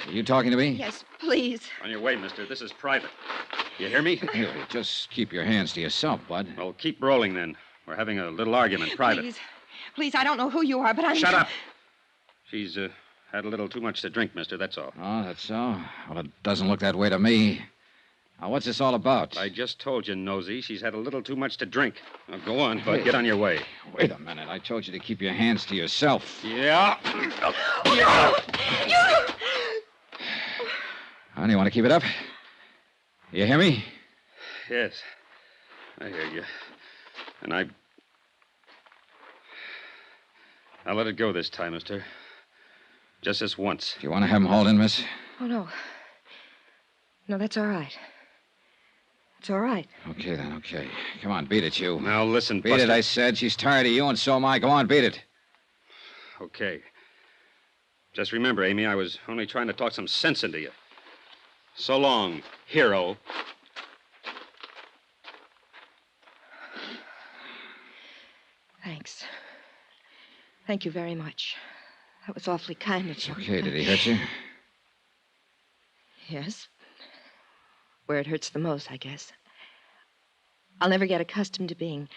Are you talking to me? Yes, please. On your way, mister. This is private. You hear me? Here, just keep your hands to yourself, Bud. Well, keep rolling, then. We're having a little argument, private. Please, I don't know who you are, but I'm... Shut up! She's had a little too much to drink, mister, that's all. Oh, that's so? Well, it doesn't look that way to me. Now, what's this all about? I just told you, Nosy. She's had a little too much to drink. Now, go on, Bud. Get on your way. Wait a minute. I told you to keep your hands to yourself. Yeah. Honey, you want to keep it up? You hear me? Yes. I hear you. And I'll let it go this time, mister. Just this once. Do you want to have him hauled in, miss? Oh, no. No, that's all right. It's all right. Okay, then, okay. Come on, beat it, you. Now, listen, Beat Buster. it, I said. She's tired of you, and so am I. Go on, beat it. Okay. Just remember, Amy, I was only trying to talk some sense into you. So long, hero. Thanks. Thank you very much. That was awfully kind of you. Okay, did he hurt you? Yes. Where it hurts the most, I guess. I'll never get accustomed to being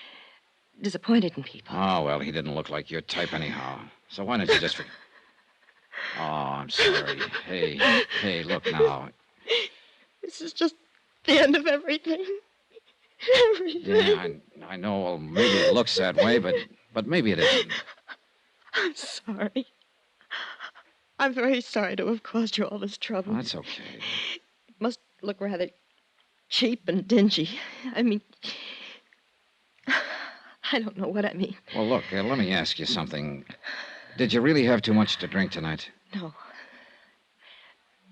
disappointed in people. Oh, well, he didn't look like your type anyhow. So why don't you just... Oh, I'm sorry. Hey, look now. This is just the end of everything. Everything. Yeah, I know. Well, maybe it looks that way, but maybe it isn't. I'm sorry. I'm very sorry to have caused you all this trouble. Well, that's okay. It must look rather cheap and dingy. I mean, I don't know what I mean. Well, look, let me ask you something. Did you really have too much to drink tonight? No.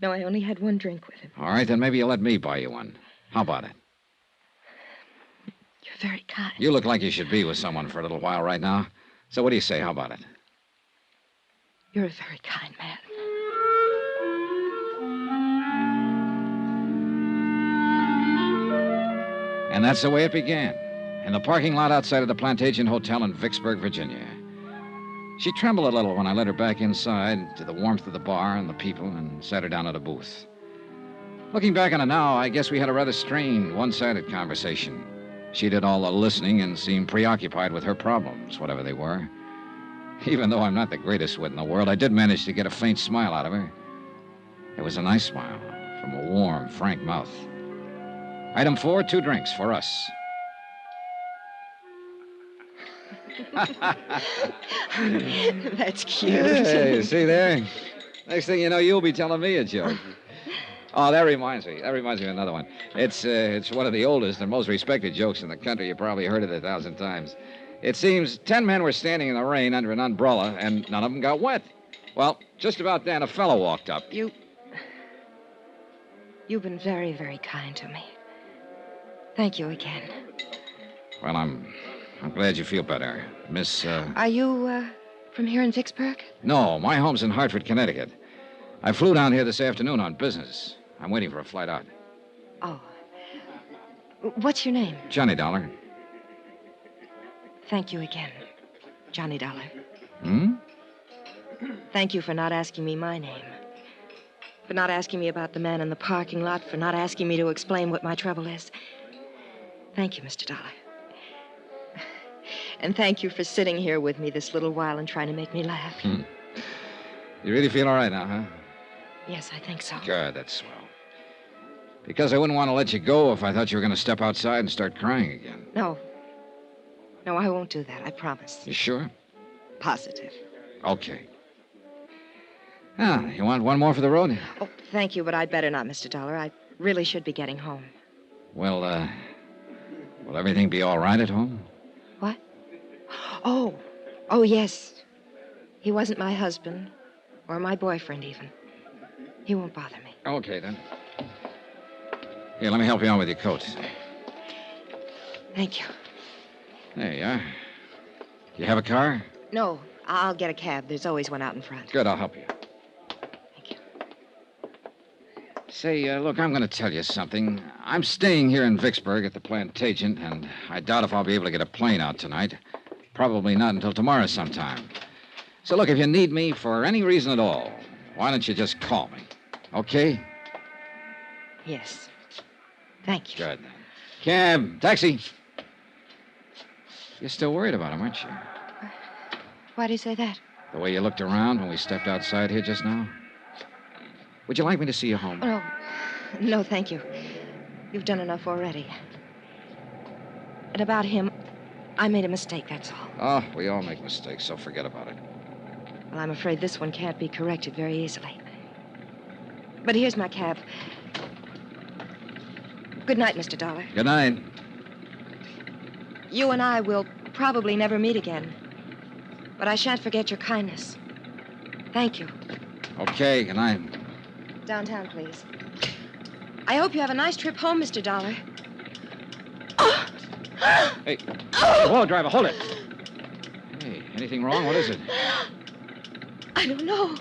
No, I only had one drink with him. All right, then maybe you'll let me buy you one. How about it? You're very kind. You look like you should be with someone for a little while right now. So what do you say? How about it? You're a very kind man. And that's the way it began, in the parking lot outside of the Plantation Hotel in Vicksburg, Virginia. She trembled a little when I led her back inside to the warmth of the bar and the people and sat her down at a booth. Looking back on it now, I guess we had a rather strained, one-sided conversation. She did all the listening and seemed preoccupied with her problems, whatever they were. Even though I'm not the greatest wit in the world, I did manage to get a faint smile out of her. It was a nice smile from a warm, frank mouth. Item 4, 2 drinks for us. That's cute. Hey, see there? Next thing you know, you'll be telling me a joke. Oh, that reminds me. That reminds me of another one. It's one of the oldest and most respected jokes in the country. You probably heard it 1,000 times. It seems 10 men were standing in the rain under an umbrella, and none of them got wet. Well, just about then, a fellow walked up. You've been very, very kind to me. Thank you again. Well, I'm glad you feel better. Miss, Are you, from here in Vicksburg? No, my home's in Hartford, Connecticut. I flew down here this afternoon on business. I'm waiting for a flight out. Oh. What's your name? Johnny Dollar. Thank you again, Johnny Dollar. Hmm? Thank you for not asking me my name. For not asking me about the man in the parking lot. For not asking me to explain what my trouble is. Thank you, Mr. Dollar. And thank you for sitting here with me this little while and trying to make me laugh. You really feel all right now, huh? Yes, I think so. Good, that's swell. Because I wouldn't want to let you go if I thought you were going to step outside and start crying again. No. No, I won't do that, I promise. You sure? Positive. Okay. Ah, you want one more for the road? Oh, thank you, but I'd better not, Mr. Dollar. I really should be getting home. Well, will everything be all right at home? What? Oh, yes. He wasn't my husband, or my boyfriend, even. He won't bother me. Okay, then. Here, let me help you on with your coat. Thank you. There you are. You have a car? No, I'll get a cab. There's always one out in front. Good, I'll help you. Thank you. Say, look, I'm going to tell you something. I'm staying here in Vicksburg at the Plantation, and I doubt if I'll be able to get a plane out tonight. Probably not until tomorrow sometime. So, look, if you need me for any reason at all, why don't you just call me? Okay? Yes. Thank you. Good. Cab, taxi. You're still worried about him, aren't you? Why do you say that? The way you looked around when we stepped outside here just now? Would you like me to see you home? Oh, no, thank you. You've done enough already. And about him, I made a mistake, that's all. Oh, we all make mistakes, so forget about it. Well, I'm afraid this one can't be corrected very easily. But here's my cab. Good night, Mr. Dollar. Good night. You and I will probably never meet again. But I shan't forget your kindness. Thank you. Okay, good night. Downtown, please. I hope you have a nice trip home, Mr. Dollar. Hey, whoa, driver, hold it. Hey, anything wrong? What is it? I don't know.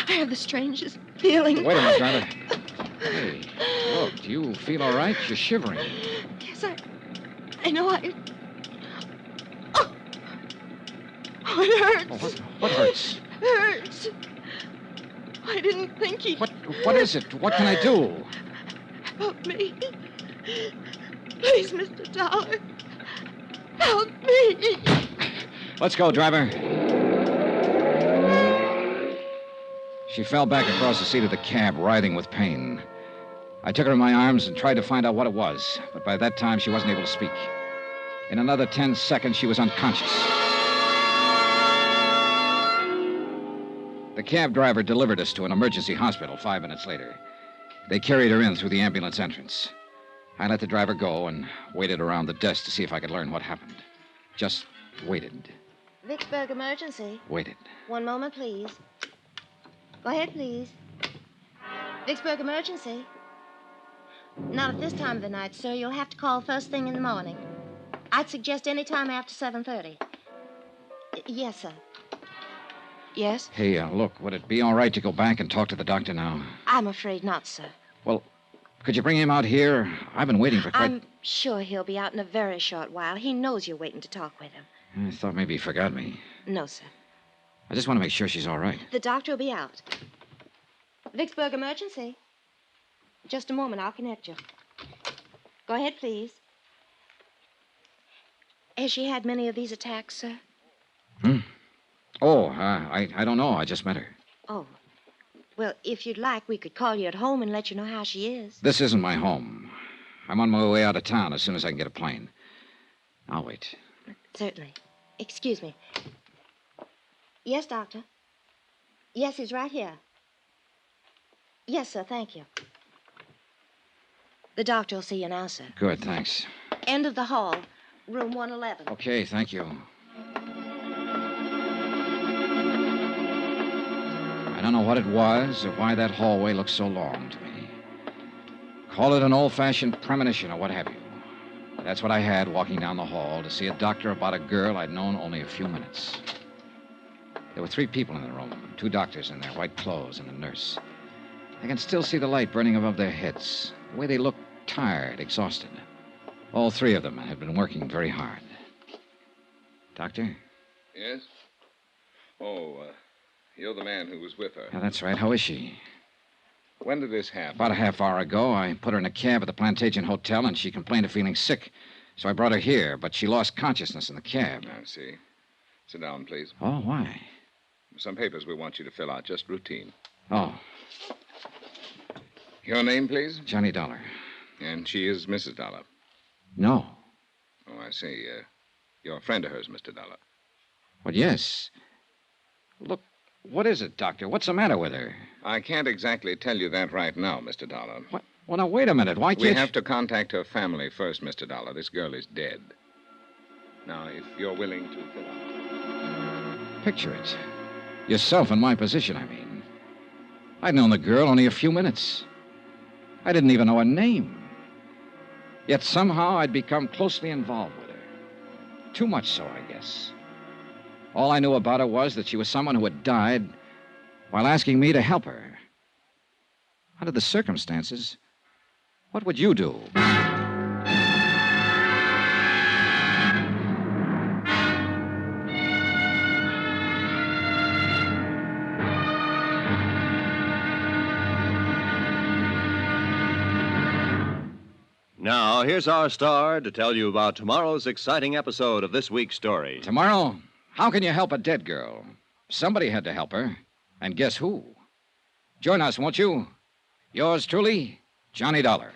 I have the strangest feeling. Wait a minute, driver. Hey, look, do you feel all right? You're shivering. Yes, I know Oh, it hurts. Oh, what hurts? It hurts. I didn't think he... What is it? What can I do? Help me. Please, Mr. Dollar. Help me. Let's go, driver. She fell back across the seat of the cab, writhing with pain. I took her in my arms and tried to find out what it was, but by that time she wasn't able to speak. In another 10 seconds, she was unconscious. The cab driver delivered us to an emergency hospital 5 minutes later. They carried her in through the ambulance entrance. I let the driver go and waited around the desk to see if I could learn what happened. Just waited. Vicksburg emergency. Waited. One moment, please. Go ahead, please. Vicksburg emergency. Not at this time of the night, sir. You'll have to call first thing in the morning. I'd suggest any time after 7:30. Yes, sir. Yes? Hey, look, would it be all right to go back and talk to the doctor now? I'm afraid not, sir. Well, could you bring him out here? I've been waiting for quite... I'm sure he'll be out in a very short while. He knows you're waiting to talk with him. I thought maybe he forgot me. No, sir. I just want to make sure she's all right. The doctor will be out. Vicksburg emergency. Just a moment, I'll connect you. Go ahead, please. Has she had many of these attacks, sir? Oh, I don't know. I just met her. Oh. Well, if you'd like, we could call you at home and let you know how she is. This isn't my home. I'm on my way out of town as soon as I can get a plane. I'll wait. Certainly. Excuse me. Yes, doctor. Yes, he's right here. Yes, sir, thank you. The doctor will see you now, sir. Good, thanks. End of the hall, room 111. Okay, thank you. I don't know what it was or why that hallway looked so long to me. Call it an old-fashioned premonition or what have you. That's what I had walking down the hall to see a doctor about a girl I'd known only a few minutes. There were 3 people in the room, 2 doctors in their white clothes and a nurse. I can still see the light burning above their heads, the way they looked tired, exhausted. All 3 of them had been working very hard. Doctor? Yes? Oh, you're the man who was with her. Yeah, that's right. How is she? When did this happen? About a half hour ago. I put her in a cab at the Plantation Hotel, and she complained of feeling sick. So I brought her here, but she lost consciousness in the cab. I see. Sit down, please. Oh, why? Some papers we want you to fill out, just routine. Oh. Your name, please? Johnny Dollar. And she is Mrs. Dollar? No. Oh, I see. You're a friend of hers, Mr. Dollar. Well, yes. Look, what is it, Doctor? What's the matter with her? I can't exactly tell you that right now, Mr. Dollar. What? Well, now, wait a minute. Why can't We have to contact her family first, Mr. Dollar. This girl is dead. Now, if you're willing to fill out... Picture it. Yourself in my position, I mean. I'd known the girl only a few minutes. I didn't even know her name. Yet somehow I'd become closely involved with her. Too much so, I guess. All I knew about her was that she was someone who had died while asking me to help her. Under the circumstances, what would you do? Now, here's our star to tell you about tomorrow's exciting episode of this week's story. Tomorrow, how can you help a dead girl? Somebody had to help her. And guess who? Join us, won't you? Yours truly, Johnny Dollar.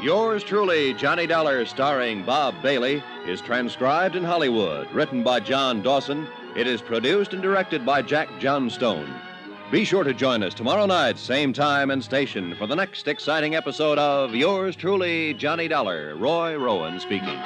Yours truly, Johnny Dollar, starring Bob Bailey, is transcribed in Hollywood. Written by John Dawson. It is produced and directed by Jack Johnstone. Be sure to join us tomorrow night, same time and station, for the next exciting episode of Yours truly, Johnny Dollar. Roy Rowan speaking.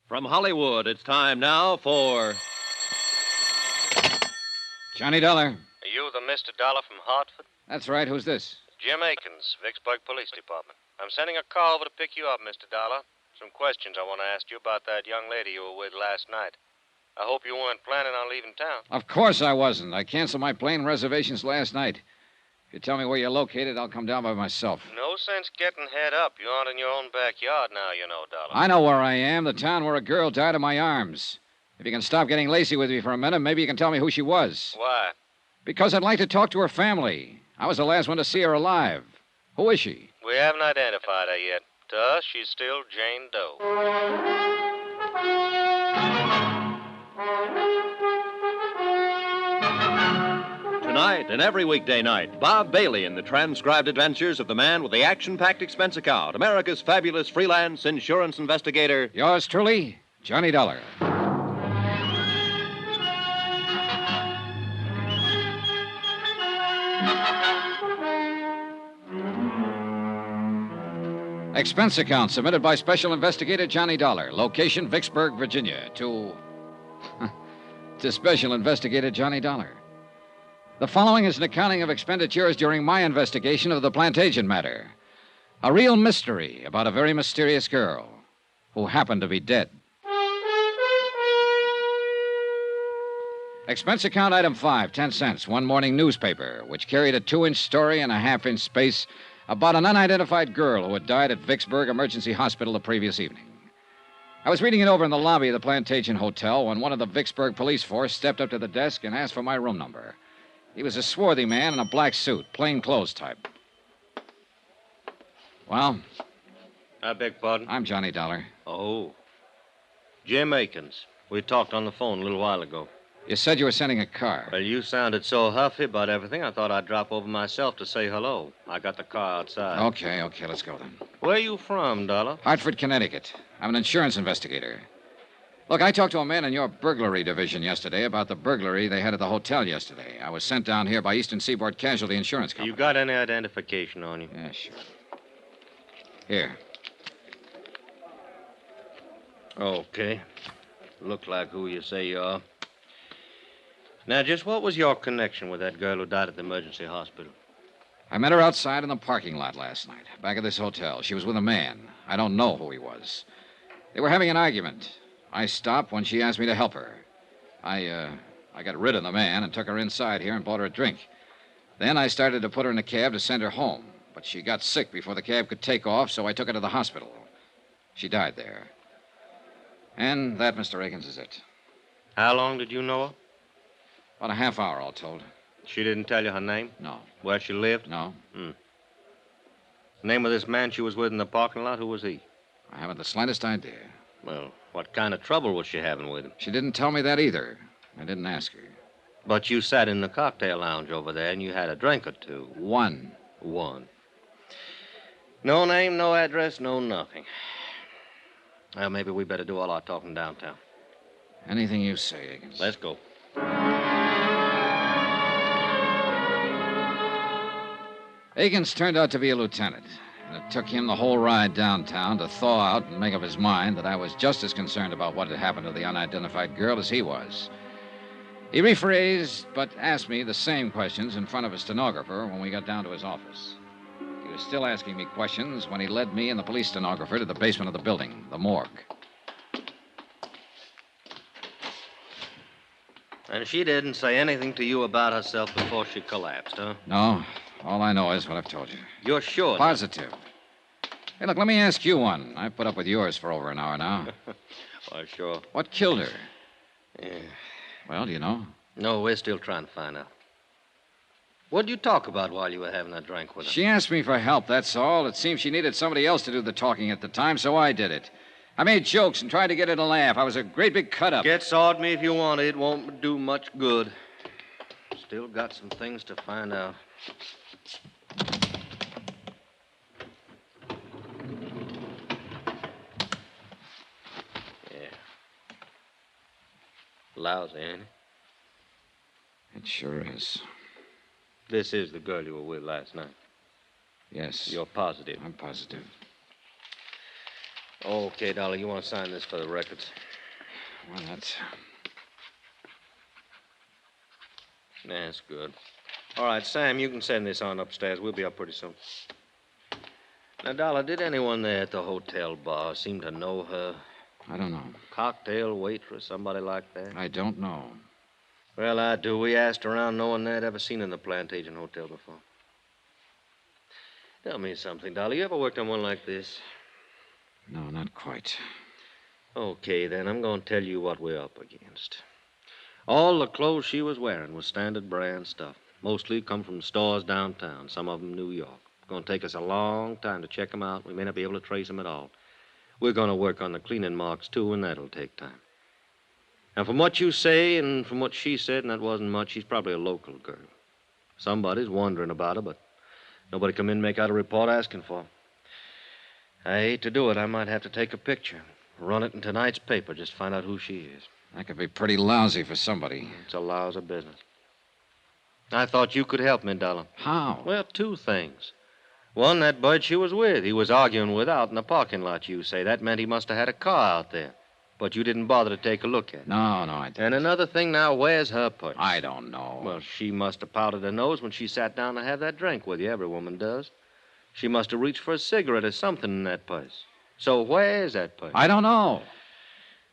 From Hollywood, it's time now for Johnny Dollar. Are you the Mr. Dollar from Hartford? That's right. Who's this? Jim Akins, Vicksburg Police Department. I'm sending a car over to pick you up, Mr. Dollar. Some questions I want to ask you about that young lady you were with last night. I hope you weren't planning on leaving town. Of course I wasn't. I canceled my plane reservations last night. If you tell me where you're located, I'll come down by myself. No sense getting head up. You aren't in your own backyard now, you know, Dollar. I know where I am, the town where a girl died in my arms. If you can stop getting lacy with me for a minute, maybe you can tell me who she was. Why? Because I'd like to talk to her family. I was the last one to see her alive. Who is she? We haven't identified her yet. To us, she's still Jane Doe. Tonight and every weekday night, Bob Bailey in the transcribed adventures of the man with the action-packed expense account, America's fabulous freelance insurance investigator. Yours truly, Johnny Dollar. Expense account submitted by Special Investigator Johnny Dollar. Location, Vicksburg, Virginia. To Special Investigator Johnny Dollar. The following is an accounting of expenditures during my investigation of the Plantation matter. A real mystery about a very mysterious girl who happened to be dead. Expense account item 5, 10 cents. One morning newspaper, which carried a 2-inch story in a half-inch space about an unidentified girl who had died at Vicksburg Emergency Hospital the previous evening. I was reading it over in the lobby of the Plantation Hotel when one of the Vicksburg police force stepped up to the desk and asked for my room number. He was a swarthy man in a black suit, plain clothes type. Well? I beg pardon? I'm Johnny Dollar. Oh. Jim Akins. We talked on the phone a little while ago. You said you were sending a car. Well, you sounded so huffy about everything, I thought I'd drop over myself to say hello. I got the car outside. Okay, let's go then. Where are you from, Dollar? Hartford, Connecticut. I'm an insurance investigator. Look, I talked to a man in your burglary division yesterday about the burglary they had at the hotel yesterday. I was sent down here by Eastern Seaboard Casualty Insurance Company. You got any identification on you? Yeah, sure. Here. Okay. Look like who you say you are. Now, just what was your connection with that girl who died at the emergency hospital? I met her outside in the parking lot last night, back at this hotel. She was with a man. I don't know who he was. They were having an argument. I stopped when she asked me to help her. I got rid of the man and took her inside here and bought her a drink. Then I started to put her in a cab to send her home. But she got sick before the cab could take off, so I took her to the hospital. She died there. And that, Mr. Akins, is it. How long did you know her? About a half hour, all told. She didn't tell you her name? No. Where she lived? No. The name of this man she was with in the parking lot, who was he? I haven't the slightest idea. Well, what kind of trouble was she having with him? She didn't tell me that either. I didn't ask her. But you sat in the cocktail lounge over there and you had a drink or two. One. No name, no address, no nothing. Well, maybe we better do all our talking downtown. Anything you say, Akins. Let's go. Akins turned out to be a lieutenant. And it took him the whole ride downtown to thaw out and make up his mind that I was just as concerned about what had happened to the unidentified girl as he was. He rephrased, but asked me the same questions in front of a stenographer when we got down to his office. He was still asking me questions when he led me and the police stenographer to the basement of the building, the morgue. And she didn't say anything to you about herself before she collapsed, huh? No, all I know is what I've told you. You're sure? Positive. Hey, look, let me ask you one. I've put up with yours for over an hour now. Why, sure. What killed her? Yeah. Well, do you know? No, we're still trying to find out. What did you talk about while you were having that drink with her? She asked me for help, that's all. It seems she needed somebody else to do the talking at the time, so I did it. I made jokes and tried to get her to laugh. I was a great big cut-up. Get sawed me if you want. It won't do much good. Still got some things to find out. Yeah. Lousy, ain't it? It sure is. This is the girl you were with last night. Yes. You're positive? I'm positive. Okay, Dolly, you want to sign this for the records? Well, that's... That's good. All right, Sam, you can send this on upstairs. We'll be up pretty soon. Now, Dollar, did anyone there at the hotel bar seem to know her? I don't know. Cocktail waitress, somebody like that? I don't know. Well, I do. We asked around. No one there had ever seen her in the Plantation Hotel before. Tell me something, Dolly. You ever worked on one like this? No, not quite. Okay, then. I'm going to tell you what we're up against. All the clothes she was wearing was standard brand stuff. Mostly come from stores downtown, some of them New York. It's going to take us a long time to check them out. We may not be able to trace them at all. We're going to work on the cleaning marks, too, and that'll take time. Now, from what you say and from what she said, and that wasn't much, she's probably a local girl. Somebody's wondering about her, but nobody come in and make out a report asking for her. I hate to do it. I might have to take a picture, run it in tonight's paper, just find out who she is. That could be pretty lousy for somebody. It's a lousy business. I thought you could help me, Dollar. How? Well, two things. One, that bud she was with. He was arguing with out in the parking lot, you say. That meant he must have had a car out there. But you didn't bother to take a look at it. No, I didn't. And another thing now, where's her purse? I don't know. Well, she must have powdered her nose when she sat down to have that drink with you. Every woman does. She must have reached for a cigarette or something in that purse. So where's that purse? I don't know.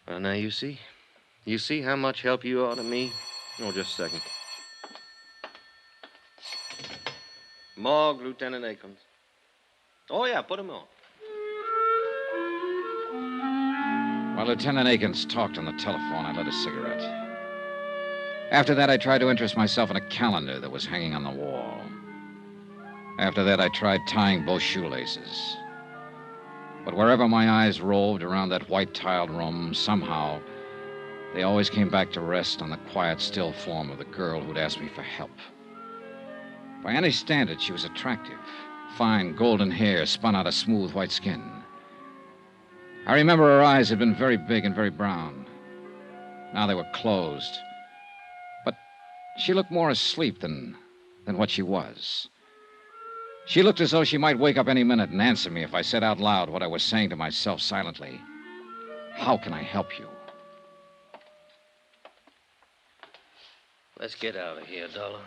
Well, now, you see? You see how much help you are to me? Oh, just a second. Morgue, Lieutenant Akins. Oh, yeah, put him on. While Lieutenant Akins talked on the telephone, I lit a cigarette. After that, I tried to interest myself in a calendar that was hanging on the wall. After that, I tried tying both shoelaces. But wherever my eyes roved around that white-tiled room, somehow, they always came back to rest on the quiet, still form of the girl who'd asked me for help. By any standard, she was attractive. Fine golden hair spun out of smooth white skin. I remember her eyes had been very big and very brown. Now they were closed. But she looked more asleep than what she was. She looked as though she might wake up any minute and answer me if I said out loud what I was saying to myself silently. How can I help you? Let's get out of here, Dollar.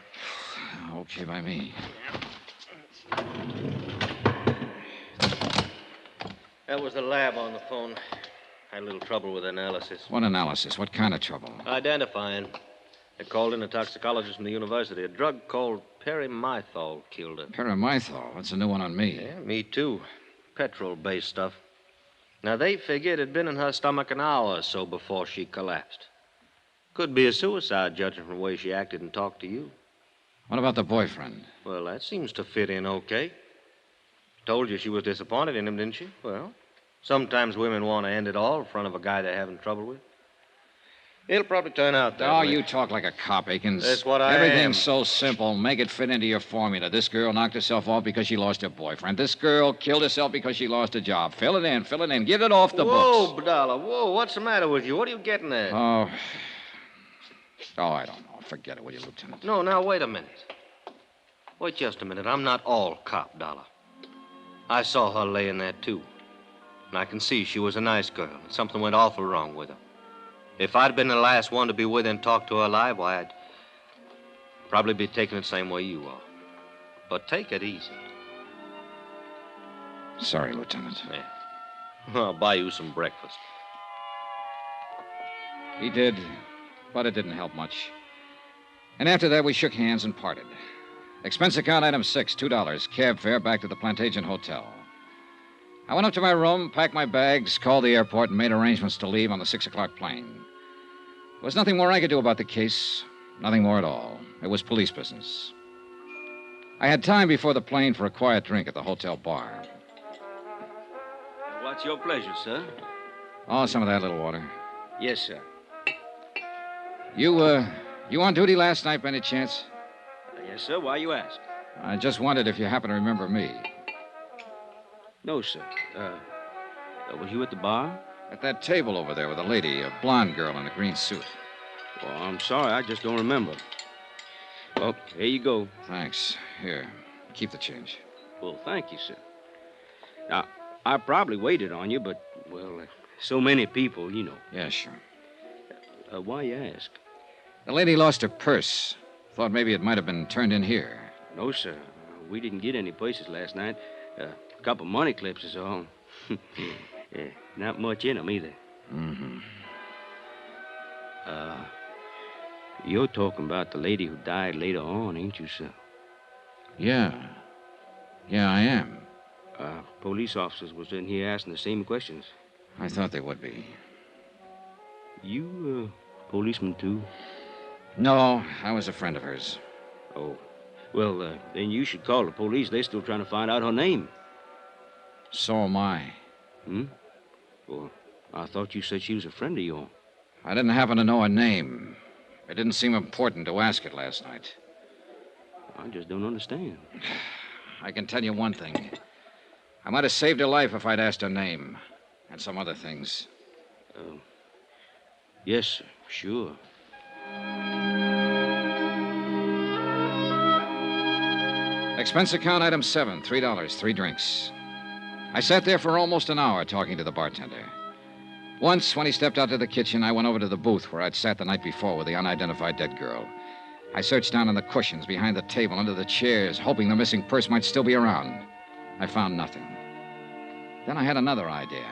Okay by me. That was the lab on the phone. Had a little trouble with analysis. What analysis? What kind of trouble? Identifying. They called in a toxicologist from the university. A drug called perimethol killed her. Perimethol? That's a new one on me. Yeah, me too. Petrol-based stuff. Now, they figured it had been in her stomach an hour or so before she collapsed. Could be a suicide, judging from the way she acted and talked to you. What about the boyfriend? Well, that seems to fit in okay. Told you she was disappointed in him, didn't she? Well, sometimes women want to end it all in front of a guy they're having trouble with. It'll probably turn out that way. You talk like a cop, Akins. That's what I am. Everything's so simple. Make it fit into your formula. This girl knocked herself off because she lost her boyfriend. This girl killed herself because she lost a job. Fill it in. Get it off the books. Whoa, Dollar, whoa. What's the matter with you? What are you getting at? Oh, I don't know. Forget it, will you, Lieutenant? No, now, wait a minute. Wait just a minute. I'm not all cop, Dollar. I saw her laying there, too. And I can see she was a nice girl. And something went awful wrong with her. If I'd been the last one to be with her and talk to her alive, why, I'd probably be taking it the same way you are. But take it easy. Sorry, Lieutenant. Yeah. I'll buy you some breakfast. He did, but it didn't help much. And after that, we shook hands and parted. Expense account item 6, $2. Cab fare back to the Plantation Hotel. I went up to my room, packed my bags, called the airport, and made arrangements to leave on the 6 o'clock plane. There was nothing more I could do about the case. Nothing more at all. It was police business. I had time before the plane for a quiet drink at the hotel bar. What's your pleasure, sir? Oh, some of that little water. Yes, sir. You on duty last night by any chance? Yes, sir. Why you ask? I just wondered if you happen to remember me. No, sir. Was you at the bar? At that table over there with a lady, a blonde girl in a green suit. Well, I'm sorry. I just don't remember. Well, here you go. Thanks. Here, keep the change. Well, thank you, sir. Now, I probably waited on you, but, well, so many people, you know. Yeah, sure. Why you ask? The lady lost her purse. Thought maybe it might have been turned in here. No, sir. We didn't get any places last night. A couple money clips is all. Not much in them either. Mm-hmm. You're talking about the lady who died later on, ain't you, sir? Yeah. Yeah, I am. Police officers was in here asking the same questions. I thought they would be. You, policeman, too? No, I was a friend of hers. Oh. Well, then you should call the police. They're still trying to find out her name. So am I. Hmm? Well, I thought you said she was a friend of yours. I didn't happen to know her name. It didn't seem important to ask it last night. I just don't understand. I can tell you one thing. I might have saved her life if I'd asked her name. And some other things. Yes, sir. Sure. Expense account item 7, $3, 3 drinks. I sat there for almost an hour talking to the bartender. Once, when he stepped out to the kitchen, I went over to the booth where I'd sat the night before with the unidentified dead girl. I searched down on the cushions, behind the table, under the chairs, hoping the missing purse might still be around. I found nothing. Then I had another idea.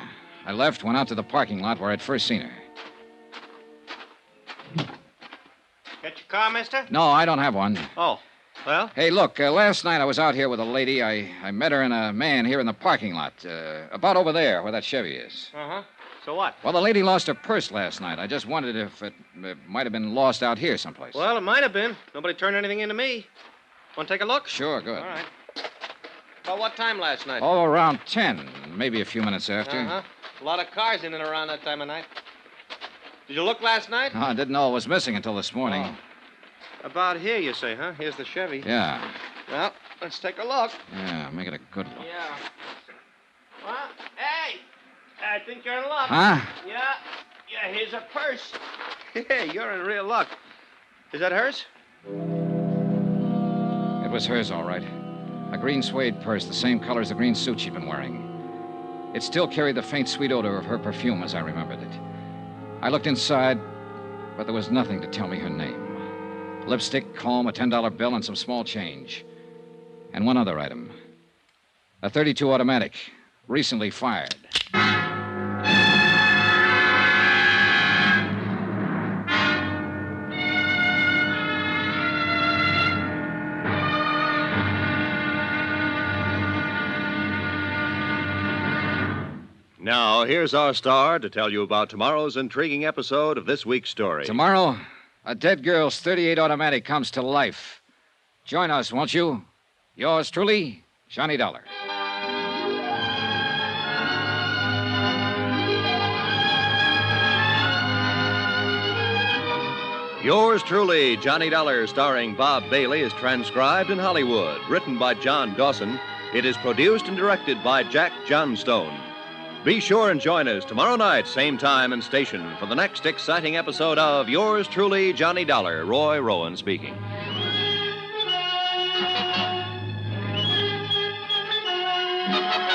I left, went out to the parking lot where I'd first seen her. Got your car, mister? No, I don't have one. Oh, well? Hey, look, last night I was out here with a lady. I met her and a man here in the parking lot, about over there where that Chevy is. Uh-huh. So what? Well, the lady lost her purse last night. I just wondered if it might have been lost out here someplace. Well, it might have been. Nobody turned anything into me. Want to take a look? Sure, good. All right. About what time last night? Oh, around 10, maybe a few minutes after. Uh-huh. A lot of cars in and around that time of night. Did you look last night? I didn't know it was missing until this morning. Oh. About here, you say, huh? Here's the Chevy. Yeah. Well, let's take a look. Yeah, make it a good look. Yeah. Well, hey! I think you're in luck. Huh? Yeah, here's a purse. Hey, you're in real luck. Is that hers? It was hers, all right. A green suede purse, the same color as the green suit she'd been wearing. It still carried the faint, sweet odor of her perfume as I remembered it. I looked inside, but there was nothing to tell me her name. Lipstick, comb, a $10 bill, and some small change. And one other item. A .32 automatic, recently fired. Now, here's our star to tell you about tomorrow's intriguing episode of this week's story. Tomorrow, a dead girl's .38 automatic comes to life. Join us, won't you? Yours truly, Johnny Dollar. Yours truly, Johnny Dollar, starring Bob Bailey, is transcribed in Hollywood. Written by John Dawson. It is produced and directed by Jack Johnstone. Be sure and join us tomorrow night, same time and station, for the next exciting episode of Yours truly, Johnny Dollar. Roy Rowan speaking. Thank you.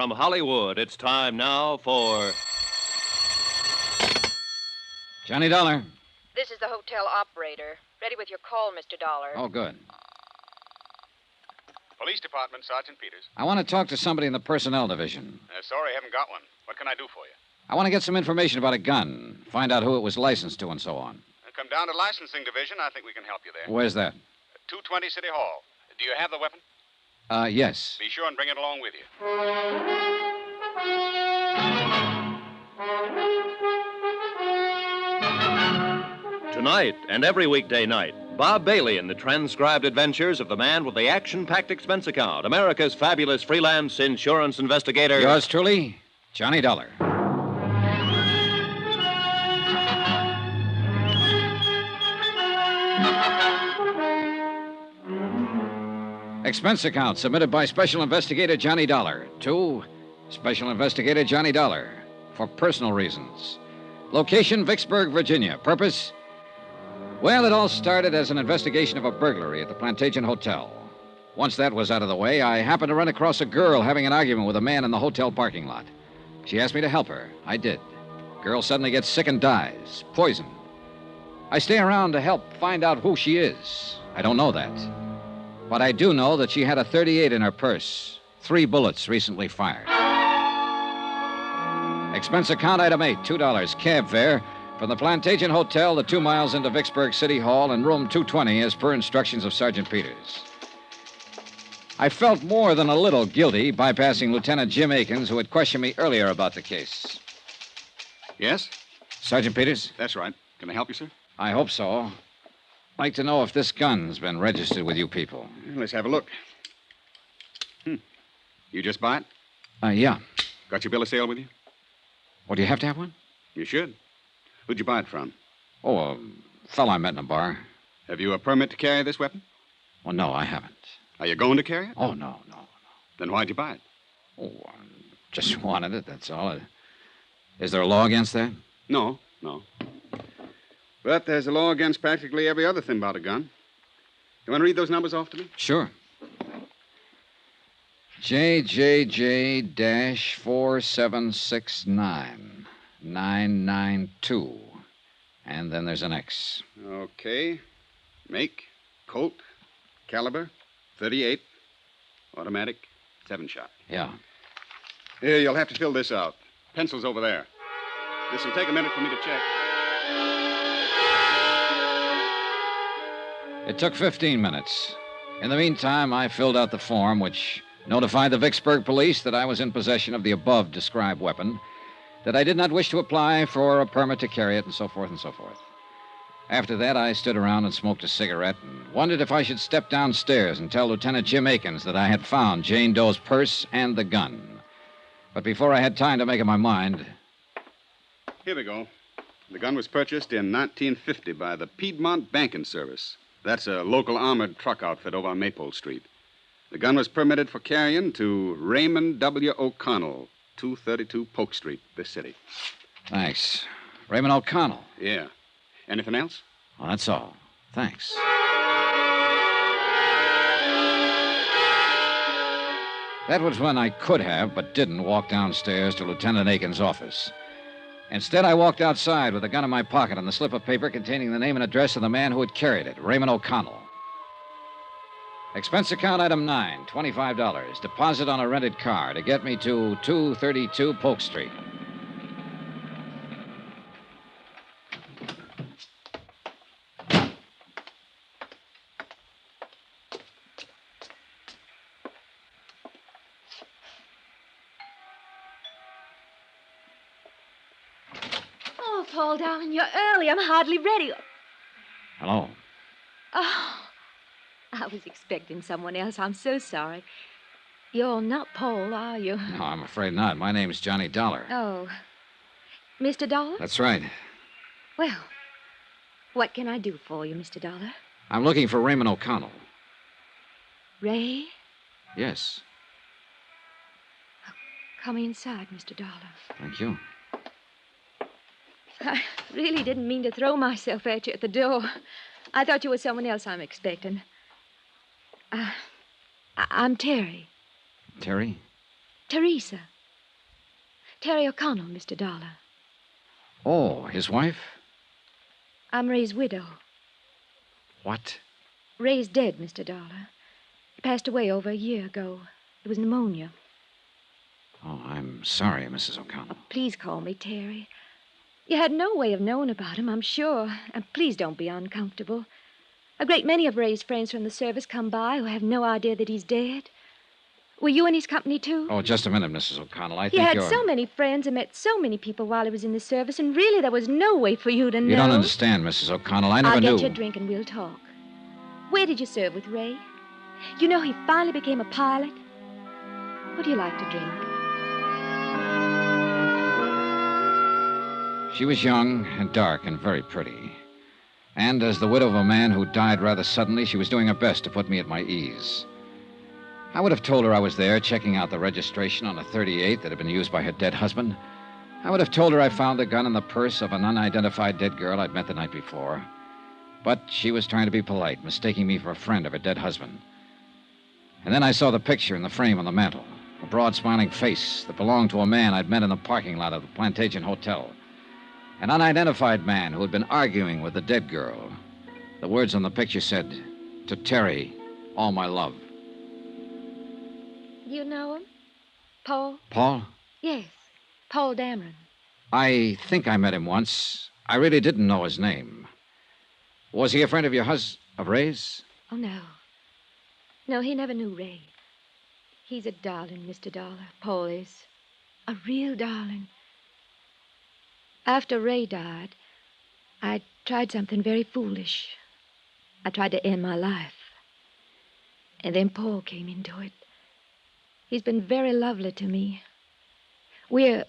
from Hollywood, it's time now for Johnny Dollar. This is the hotel operator. Ready with your call, Mr. Dollar. Oh, good. Police Department, Sergeant Peters. I want to talk to somebody in the personnel division. Sorry, I haven't got one. What can I do for you? I want to get some information about a gun, find out who it was licensed to, and so on. Come down to licensing division. I think we can help you there. Where's that? 220 City Hall. Do you have the weapon? Yes. Be sure and bring it along with you. Tonight and every weekday night, Bob Bailey in the transcribed adventures of the man with the action-packed expense account, America's fabulous freelance insurance investigator. Yours truly, Johnny Dollar. Expense account submitted by Special Investigator Johnny Dollar to Special Investigator Johnny Dollar for personal reasons. Location, Vicksburg, Virginia. Purpose? Well, it all started as an investigation of a burglary at the Plantation Hotel. Once that was out of the way, I happened to run across a girl having an argument with a man in the hotel parking lot. She asked me to help her. I did. Girl suddenly gets sick and dies. Poison. I stay around to help find out who she is. I don't know that. But I do know that she had a .38 in her purse. 3 bullets recently fired. Expense account item 8, $2. Cab fare from the Plantation Hotel, the 2 miles into Vicksburg City Hall, and room 220 as per instructions of Sergeant Peters. I felt more than a little guilty bypassing Lieutenant Jim Akins, who had questioned me earlier about the case. Yes? Sergeant Peters? That's right. Can I help you, sir? I hope so. I'd like to know if this gun's been registered with you people. Let's have a look. You just buy it? Yeah. Got your bill of sale with you? Well, do you have to have one? You should. Who'd you buy it from? Oh, a fellow I met in a bar. Have you a permit to carry this weapon? Well, no, I haven't. Are you going to carry it? Oh, no. Then why'd you buy it? Oh, I just wanted it, that's all. Is there a law against that? No. But there's a law against practically every other thing about a gun. You want to read those numbers off to me? Sure. JJJ-4769-992. And then there's an X. Okay. Make, Colt, caliber, .38, automatic, 7-shot. Yeah. Here, you'll have to fill this out. Pencil's over there. This will take a minute for me to check. It took 15 minutes. In the meantime, I filled out the form which notified the Vicksburg police that I was in possession of the above described weapon, that I did not wish to apply for a permit to carry it, and so forth and so forth. After that, I stood around and smoked a cigarette and wondered if I should step downstairs and tell Lieutenant Jim Akins that I had found Jane Doe's purse and the gun. But before I had time to make up my mind... Here we go. The gun was purchased in 1950 by the Piedmont Banking Service. That's a local armored truck outfit over on Maypole Street. The gun was permitted for carrying to Raymond W. O'Connell, 232 Polk Street, this city. Thanks. Raymond O'Connell. Yeah. Anything else? Well, that's all. Thanks. That was when I could have, but didn't, walk downstairs to Lieutenant Akins' office. Instead, I walked outside with a gun in my pocket and the slip of paper containing the name and address of the man who had carried it, Raymond O'Connell. Expense account item 9, $25. Deposit on a rented car to get me to 232 Polk Street. Oh, Paul, darling, you're early. I'm hardly ready. Hello. Oh, I was expecting someone else. I'm so sorry. You're not Paul, are you? No, I'm afraid not. My name's Johnny Dollar. Oh. Mr. Dollar? That's right. Well, what can I do for you, Mr. Dollar? I'm looking for Raymond O'Connell. Ray? Yes. Come inside, Mr. Dollar. Thank you. I really didn't mean to throw myself at you at the door. I thought you were someone else I'm expecting. I'm Terry. Terry? Teresa. Terry O'Connell, Mr. Dollar. Oh, his wife? I'm Ray's widow. What? Ray's dead, Mr. Dollar. He passed away over a year ago. It was pneumonia. Oh, I'm sorry, Mrs. O'Connell. Please call me Terry. You had no way of knowing about him, I'm sure. And please don't be uncomfortable. A great many of Ray's friends from the service come by who have no idea that he's dead. Were you in his company, too? Oh, just a minute, Mrs. O'Connell. I He think had you're... so many friends and met so many people while he was in the service, and really there was no way for you to know. You don't understand, Mrs. O'Connell. I never I'll knew. get you a drink and we'll talk. Where did you serve with Ray? You know he finally became a pilot. What do you like to drink? She was young and dark and very pretty. And as the widow of a man who died rather suddenly, she was doing her best to put me at my ease. I would have told her I was there checking out the registration on a 38 that had been used by her dead husband. I would have told her I found the gun in the purse of an unidentified dead girl I'd met the night before. But she was trying to be polite, mistaking me for a friend of her dead husband. And then I saw the picture in the frame on the mantel, a broad, smiling face that belonged to a man I'd met in the parking lot of the Plantation Hotel. An unidentified man who had been arguing with the dead girl. The words on the picture said, "To Terry, all my love." You know him? Paul? Paul? Yes, Paul Dameron. I think I met him once. I really didn't know his name. Was he a friend of your of Ray's? Oh, no. No, he never knew Ray. He's a darling, Mr. Dollar. Paul is. A real darling. After Ray died, I tried something very foolish. I tried to end my life. And then Paul came into it. He's been very lovely to me. Well,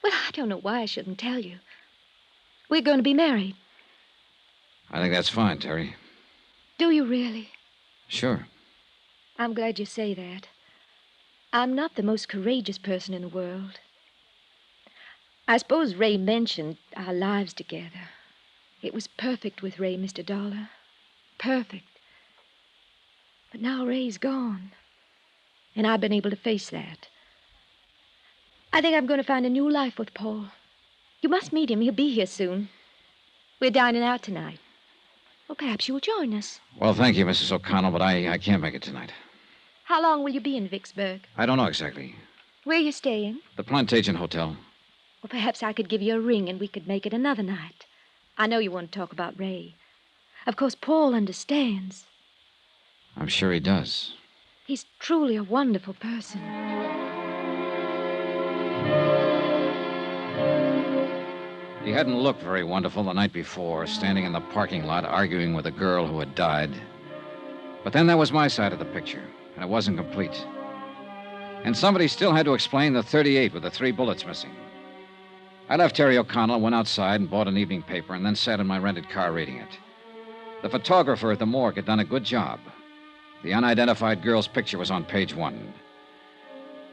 I don't know why I shouldn't tell you. We're going to be married. I think that's fine, Terry. Do you really? Sure. I'm glad you say that. I'm not the most courageous person in the world. I suppose Ray mentioned our lives together. It was perfect with Ray, Mr. Dollar. Perfect. But now Ray's gone. And I've been able to face that. I think I'm going to find a new life with Paul. You must meet him. He'll be here soon. We're dining out tonight. Well, perhaps you'll join us. Well, thank you, Mrs. O'Connell, but I can't make it tonight. How long will you be in Vicksburg? I don't know exactly. Where are you staying? The Plantation Hotel. Well, perhaps I could give you a ring and we could make it another night. I know you want to talk about Ray. Of course, Paul understands. I'm sure he does. He's truly a wonderful person. He hadn't looked very wonderful the night before, standing in the parking lot arguing with a girl who had died. But then there was my side of the picture, and it wasn't complete. And somebody still had to explain the 38 with the 3 bullets missing. I left Terry O'Connell, went outside and bought an evening paper, and then sat in my rented car reading it. The photographer at the morgue had done a good job. The unidentified girl's picture was on page 1.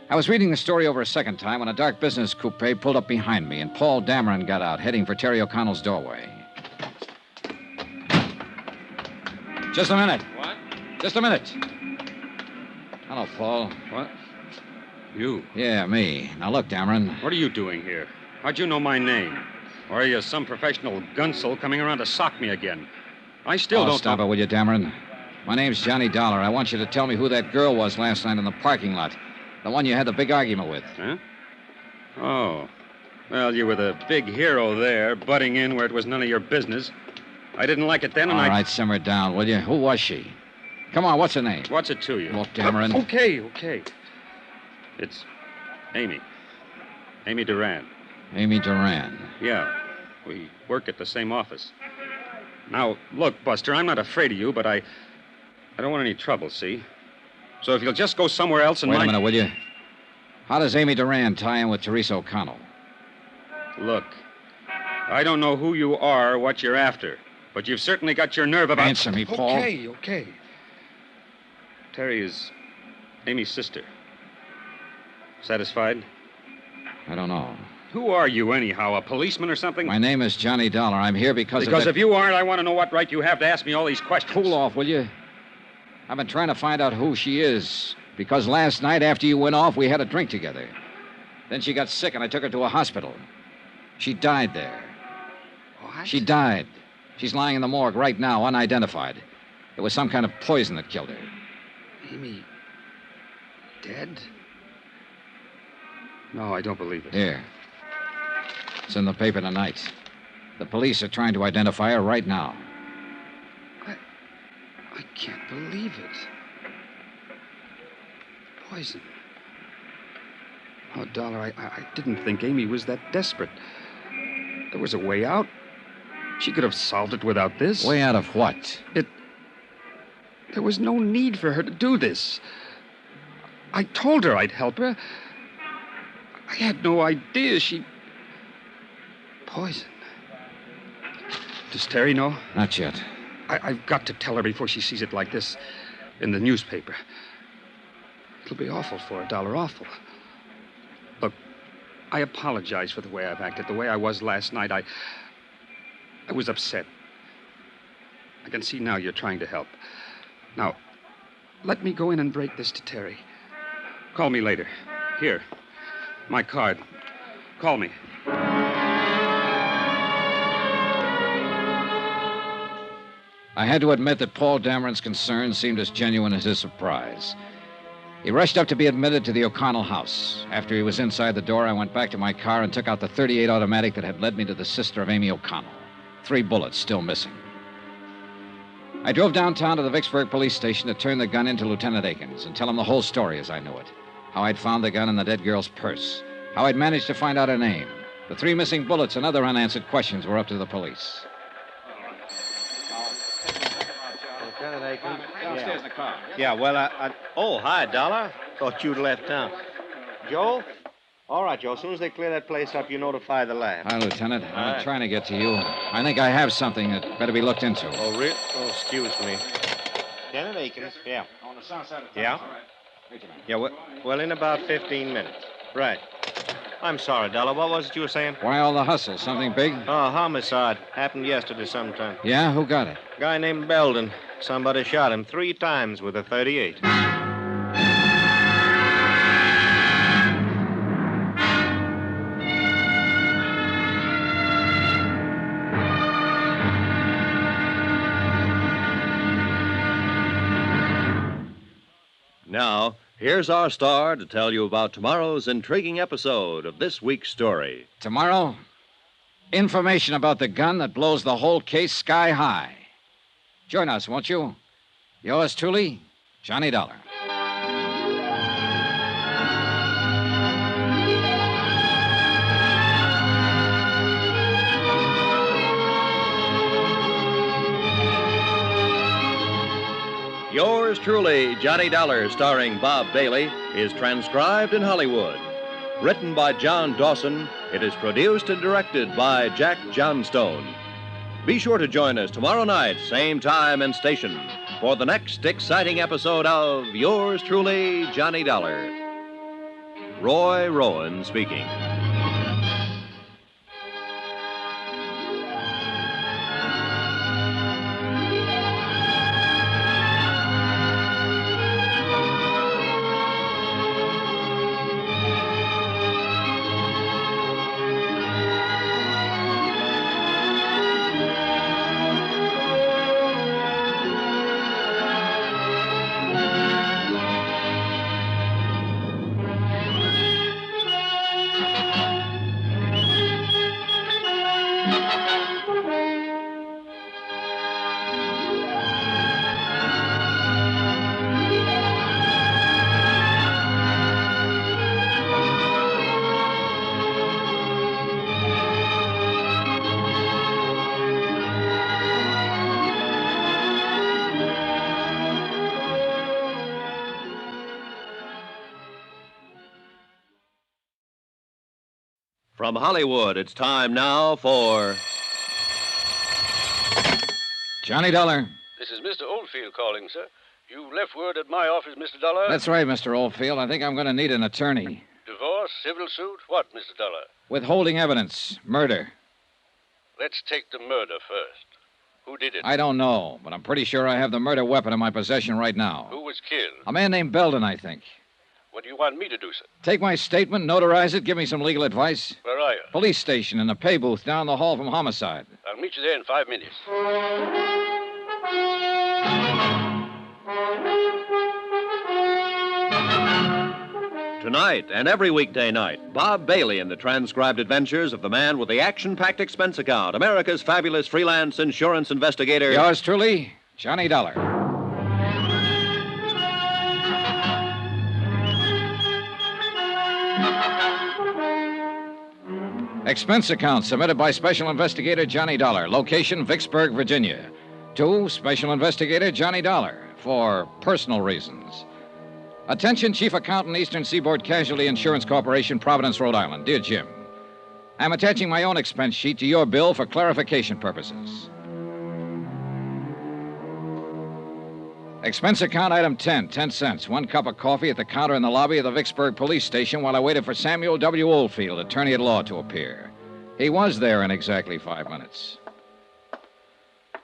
I was reading the story over a second time when a dark business coupe pulled up behind me, and Paul Dameron got out, heading for Terry O'Connell's doorway. Just a minute. What? Just a minute. Hello, Paul. What? You? Yeah, me. Now, look, Dameron. What are you doing here? How'd you know my name? Or are you some professional gunsel coming around to sock me again? I still don't... Stop it, will you, Dameron? My name's Johnny Dollar. I want you to tell me who that girl was last night in the parking lot. The one you had the big argument with. Huh? Oh. Well, you were the big hero there, butting in where it was none of your business. I didn't like it then, and All right, simmer down, will you? Who was she? Come on, what's her name? What's it to you? Look, Dameron. Okay. It's Amy. Amy Duran. Amy Duran. Yeah. We work at the same office. Now, look, Buster, I'm not afraid of you, but I don't want any trouble, see? So if you'll just go somewhere else and Wait a minute, will you? How does Amy Duran tie in with Teresa O'Connell? Look, I don't know who you are or what you're after, but you've certainly got your nerve about... Answer me, Paul. Okay. Terry is Amy's sister. Satisfied? I don't know. Who are you, anyhow? A policeman or something? My name is Johnny Dollar. I'm here because Because if you aren't, I want to know what right you have to ask me all these questions. Cool off, will you? I've been trying to find out who she is. Because last night, after you went off, we had a drink together. Then she got sick, and I took her to a hospital. She died there. What? She died. She's lying in the morgue right now, unidentified. It was some kind of poison that killed her. Amy... dead? No, I don't believe it. Here. It's in the paper tonight. The police are trying to identify her right now. I can't believe it. Poison. Oh, Dollar, I didn't think Amy was that desperate. There was a way out. She could have solved it without this. Way out of what? There was no need for her to do this. I told her I'd help her. I had no idea she... Poison. Does Terry know? Not yet. I've got to tell her before she sees it like this in the newspaper. It'll be awful for her, Dollar, awful. Look, I apologize for the way I've acted, the way I was last night. I was upset. I can see now you're trying to help. Now, let me go in and break this to Terry. Call me later. Here, my card. Call me. I had to admit that Paul Dameron's concern seemed as genuine as his surprise. He rushed up to be admitted to the O'Connell house. After he was inside the door, I went back to my car and took out the .38 automatic that had led me to the sister of Amy O'Connell. 3 bullets still missing. I drove downtown to the Vicksburg police station to turn the gun into Lieutenant Akins and tell him the whole story as I knew it. How I'd found the gun in the dead girl's purse. How I'd managed to find out her name. The 3 missing bullets and other unanswered questions were up to the police. Lieutenant Akins? Downstairs in the car. Yeah, well, Oh, hi, Dollar. Thought you'd left town. Joe? All right, Joe. As soon as they clear that place up, you notify the lab. Hi, Lieutenant. All I'm right. trying to get to you. I think I have something that better be looked into. Oh, really? Oh, excuse me. Lieutenant Akins? Yeah. On the south side of town. Yeah? All right. Yeah, well, in about 15 minutes. Right. I'm sorry, Dollar. What was it you were saying? Why all the hustle? Something big? Oh, homicide. Happened yesterday sometime. Yeah? Who got it? Guy named Belden. Somebody shot him 3 times with a .38. Now, here's our star to tell you about tomorrow's intriguing episode of this week's story. Tomorrow, information about the gun that blows the whole case sky high. Join us, won't you? Yours truly, Johnny Dollar. Yours truly, Johnny Dollar, starring Bob Bailey, is transcribed in Hollywood. Written by John Dawson, it is produced and directed by Jack Johnstone. Be sure to join us tomorrow night, same time and station, for the next exciting episode of Yours truly, Johnny Dollar. Roy Rowan speaking. From Hollywood, it's time now for Johnny Dollar. This is Mr. Oldfield calling, sir. You left word at my office, Mr. Dollar. That's right, Mr. Oldfield. I think I'm going to need an attorney. Divorce, civil suit, what, Mr. Dollar? Withholding evidence. Murder. Let's take the murder first. Who did it? I don't know, but I'm pretty sure I have the murder weapon in my possession right now. Who was killed? A man named Belden, I think. What do you want me to do, sir? Take my statement, notarize it, give me some legal advice. Where are you? Police station in the pay booth down the hall from homicide. I'll meet you there in 5 minutes. Tonight and every weekday night, Bob Bailey in the transcribed adventures of the man with the action-packed expense account, America's fabulous freelance insurance investigator. Yours truly, Johnny Dollar. Expense account submitted by Special Investigator Johnny Dollar. Location, Vicksburg, Virginia. To Special Investigator Johnny Dollar for personal reasons. Attention, Chief Accountant, Eastern Seaboard Casualty Insurance Corporation, Providence, Rhode Island. Dear Jim, I'm attaching my own expense sheet to your bill for clarification purposes. Expense account item 10, 10 cents. 1 cup of coffee at the counter in the lobby of the Vicksburg police station while I waited for Samuel W. Oldfield, attorney at law, to appear. He was there in exactly 5 minutes.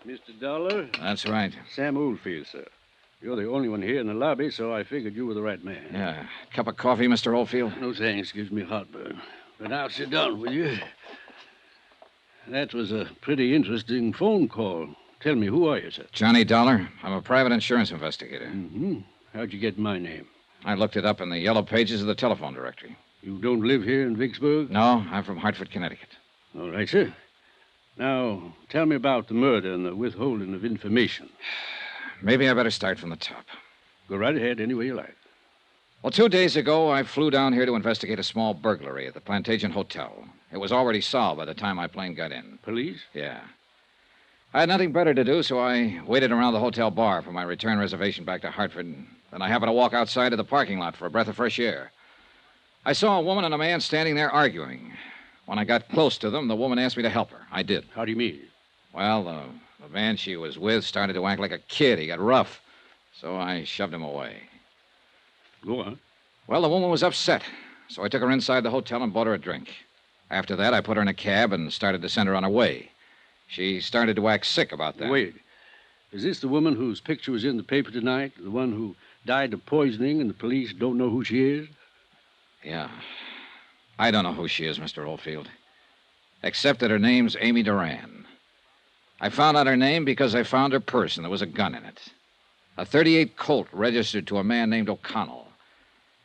Mr. Dollar? That's right. Sam Oldfield, sir. You're the only one here in the lobby, so I figured you were the right man. Yeah. Cup of coffee, Mr. Oldfield? No thanks. Gives me heartburn. But now sit down, will you? That was a pretty interesting phone call. Tell me, who are you, sir? Johnny Dollar. I'm a private insurance investigator. Mm-hmm. How'd you get my name? I looked it up in the yellow pages of the telephone directory. You don't live here in Vicksburg? No, I'm from Hartford, Connecticut. All right, sir. Now, tell me about the murder and the withholding of information. Maybe I better start from the top. Go right ahead any way you like. Well, 2 days ago, I flew down here to investigate a small burglary at the Plantation Hotel. It was already solved by the time my plane got in. Police? Yeah. I had nothing better to do, so I waited around the hotel bar for my return reservation back to Hartford. Then I happened to walk outside to the parking lot for a breath of fresh air. I saw a woman and a man standing there arguing. When I got close to them, the woman asked me to help her. I did. How do you mean? Well, the man she was with started to act like a kid. He got rough, so I shoved him away. Go on. Well, the woman was upset, so I took her inside the hotel and bought her a drink. After that, I put her in a cab and started to send her on her way. She started to act sick about that. Wait. Is this the woman whose picture was in the paper tonight? The one who died of poisoning and the police don't know who she is? Yeah. I don't know who she is, Mr. Oldfield. Except that her name's Amy Duran. I found out her name because I found her purse and there was a gun in it. A .38 Colt registered to a man named O'Connell.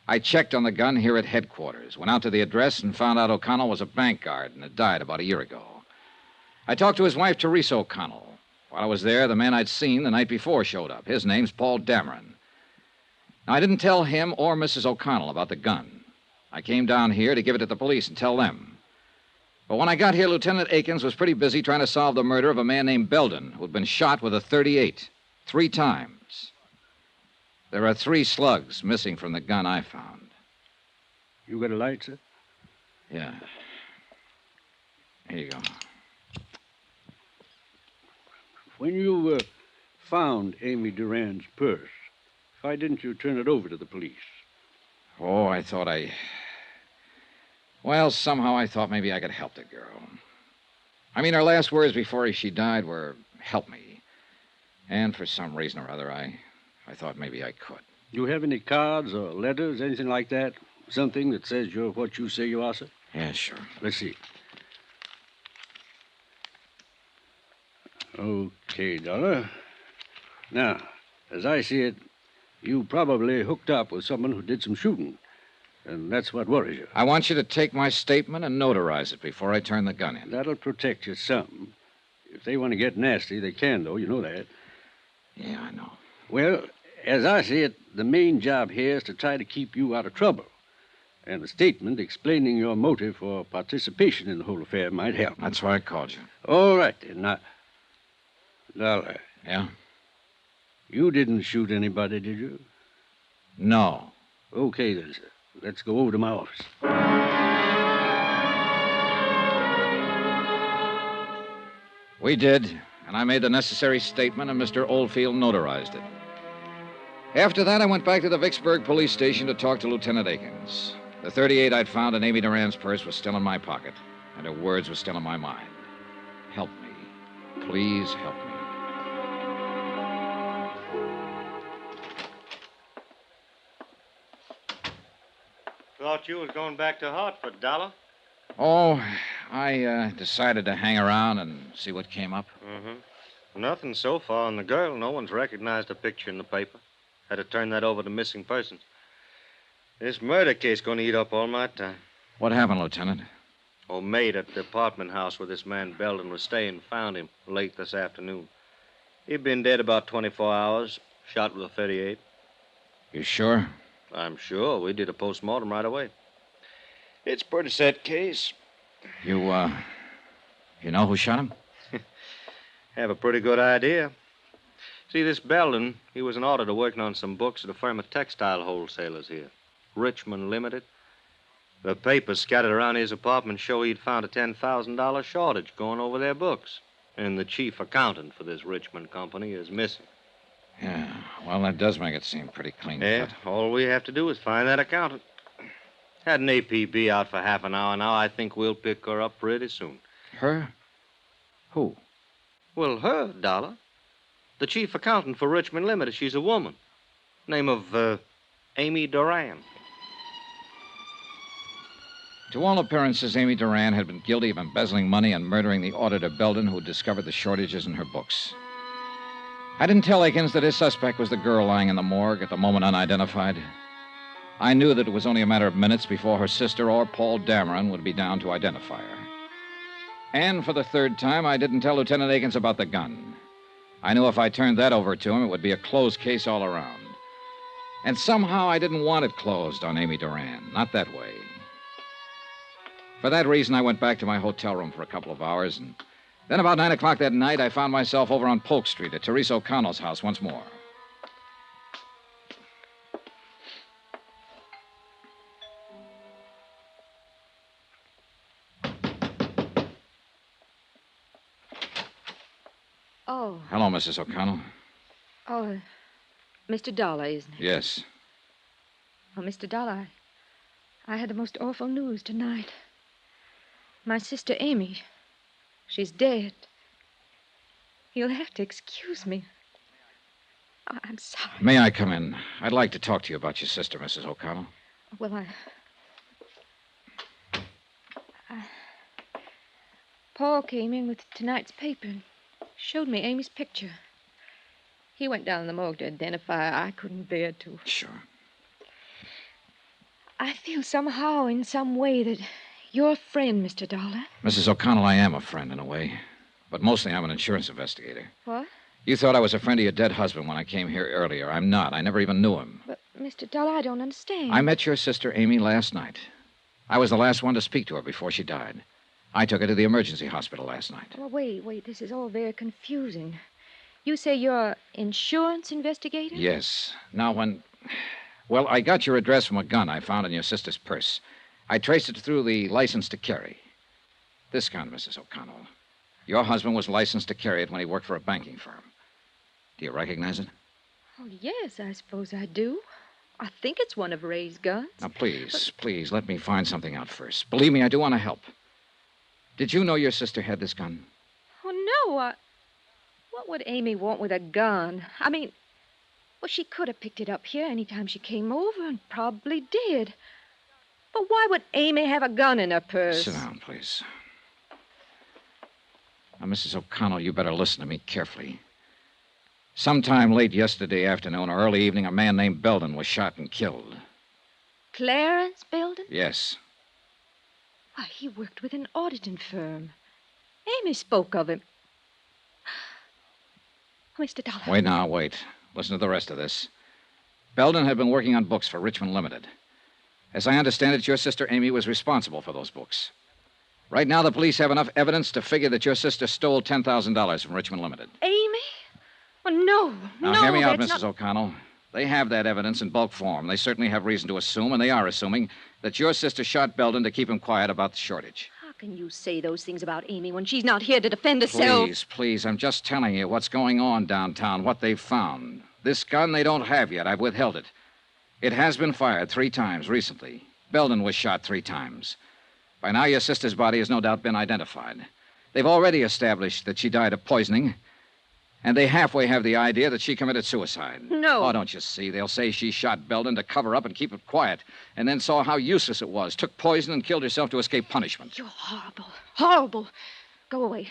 I checked on the gun here at headquarters, went out to the address and found out O'Connell was a bank guard and had died about a year ago. I talked to his wife, Teresa O'Connell. While I was there, the man I'd seen the night before showed up. His name's Paul Dameron. Now, I didn't tell him or Mrs. O'Connell about the gun. I came down here to give it to the police and tell them. But when I got here, Lieutenant Akins was pretty busy trying to solve the murder of a man named Belden, who'd been shot with a .38 3 times. There are 3 slugs missing from the gun I found. You got a light, sir? Yeah. Here you go. When you found Amy Duran's purse, why didn't you turn it over to the police? Oh, Well, somehow I thought maybe I could help the girl. I mean, her last words before she died were, help me. And for some reason or other, I thought maybe I could. You have any cards or letters, anything like that? Something that says you're what you say you are, sir? Yeah, sure. Let's see. Okay, Dollar. Now, as I see it, you probably hooked up with someone who did some shooting. And that's what worries you. I want you to take my statement and notarize it before I turn the gun in. That'll protect you some. If they want to get nasty, they can, though. You know that. Yeah, I know. Well, as I see it, the main job here is to try to keep you out of trouble. And the statement explaining your motive for participation in the whole affair might help. That's why I called you. All right, then. Now, Dollar. Yeah? You didn't shoot anybody, did you? No. Okay, then, sir. Let's go over to my office. We did, and I made the necessary statement, and Mr. Oldfield notarized it. After that, I went back to the Vicksburg police station to talk to Lieutenant Akins. The .38 I'd found in Amy Duran's purse was still in my pocket, and her words were still in my mind. Help me. Please help me. thought you was going back to Hartford, Dollar. Oh, I decided to hang around and see what came up. Mm-hmm. Nothing so far on the girl. No one's recognized her picture in the paper. Had to turn that over to missing persons. This murder case going to eat up all my time. What happened, Lieutenant? Old maid at the apartment house where this man Belden was staying found him late this afternoon. He'd been dead about 24 hours, shot with a .38. You sure? I'm sure. We did a postmortem right away. It's a pretty set case. You know who shot him? Have a pretty good idea. See, this Belden, he was an auditor working on some books at a firm of textile wholesalers here. Richmond Limited. The papers scattered around his apartment show he'd found a $10,000 shortage going over their books. And the chief accountant for this Richmond company is missing. Yeah, well, that does make it seem pretty clean Yeah, cut. all we have to do is find that accountant. Had an APB out for half an hour now. I think we'll pick her up pretty soon. Her? Who? Well, her, Dollar. The chief accountant for Richmond Limited. She's a woman. Name of, Amy Duran. To all appearances, Amy Duran had been guilty of embezzling money and murdering the auditor Belden who discovered the shortages in her books. I didn't tell Akins that his suspect was the girl lying in the morgue at the moment unidentified. I knew that it was only a matter of minutes before her sister or Paul Dameron would be down to identify her. And for the third time, I didn't tell Lieutenant Akins about the gun. I knew if I turned that over to him, it would be a closed case all around. And somehow I didn't want it closed on Amy Duran. Not that way. For that reason, I went back to my hotel room for a couple of hours, and then about 9 o'clock that night, I found myself over on Polk Street at Teresa O'Connell's house once more. Oh. Hello, Mrs. O'Connell. Oh, Mr. Dollar, isn't it? Yes. Oh, Mr. Dollar, I had the most awful news tonight. My sister Amy, she's dead. You'll have to excuse me. Oh, I'm sorry. May I come in? I'd like to talk to you about your sister, Mrs. O'Connell. Well, Paul came in with tonight's paper and showed me Amy's picture. He went down in the morgue to identify her. I couldn't bear to. Sure. I feel somehow, in some way, that you're a friend, Mr. Dollar. Mrs. O'Connell, I am a friend in a way. But mostly I'm an insurance investigator. What? You thought I was a friend of your dead husband when I came here earlier. I'm not. I never even knew him. But, Mr. Dollar, I don't understand. I met your sister Amy last night. I was the last one to speak to her before she died. I took her to the emergency hospital last night. Well, wait. This is all very confusing. You say you're an insurance investigator? Yes. Now, Well, I got your address from a gun I found in your sister's purse. I traced it through the license to carry. This gun, Mrs. O'Connell. Your husband was licensed to carry it when he worked for a banking firm. Do you recognize it? Oh, yes, I suppose I do. I think it's one of Ray's guns. Now, please, let me find something out first. Believe me, I do want to help. Did you know your sister had this gun? Oh, no. What would Amy want with a gun? I mean, well, she could have picked it up here any time she came over, and probably did. But why would Amy have a gun in her purse? Sit down, please. Now, Mrs. O'Connell, you better listen to me carefully. Sometime late yesterday afternoon or early evening, a man named Belden was shot and killed. Clarence Belden? Yes. Why, he worked with an auditing firm. Amy spoke of him. Mr. Dollar. Wait. Listen to the rest of this. Belden had been working on books for Richmond Limited. As I understand it, your sister Amy was responsible for those books. Right now, the police have enough evidence to figure that your sister stole $10,000 from Richmond Limited. Amy? Oh, no. Now, hear me out, Mrs. O'Connell. They have that evidence in bulk form. They certainly have reason to assume, and they are assuming, that your sister shot Belden to keep him quiet about the shortage. How can you say those things about Amy when she's not here to defend herself? Please, I'm just telling you what's going on downtown, what they've found. This gun they don't have yet. I've withheld it. It has been fired 3 times recently. Belden was shot 3 times. By now, your sister's body has no doubt been identified. They've already established that she died of poisoning. And they halfway have the idea that she committed suicide. No. Oh, don't you see? They'll say she shot Belden to cover up and keep it quiet, and then saw how useless it was, took poison and killed herself to escape punishment. You're horrible. Horrible. Go away.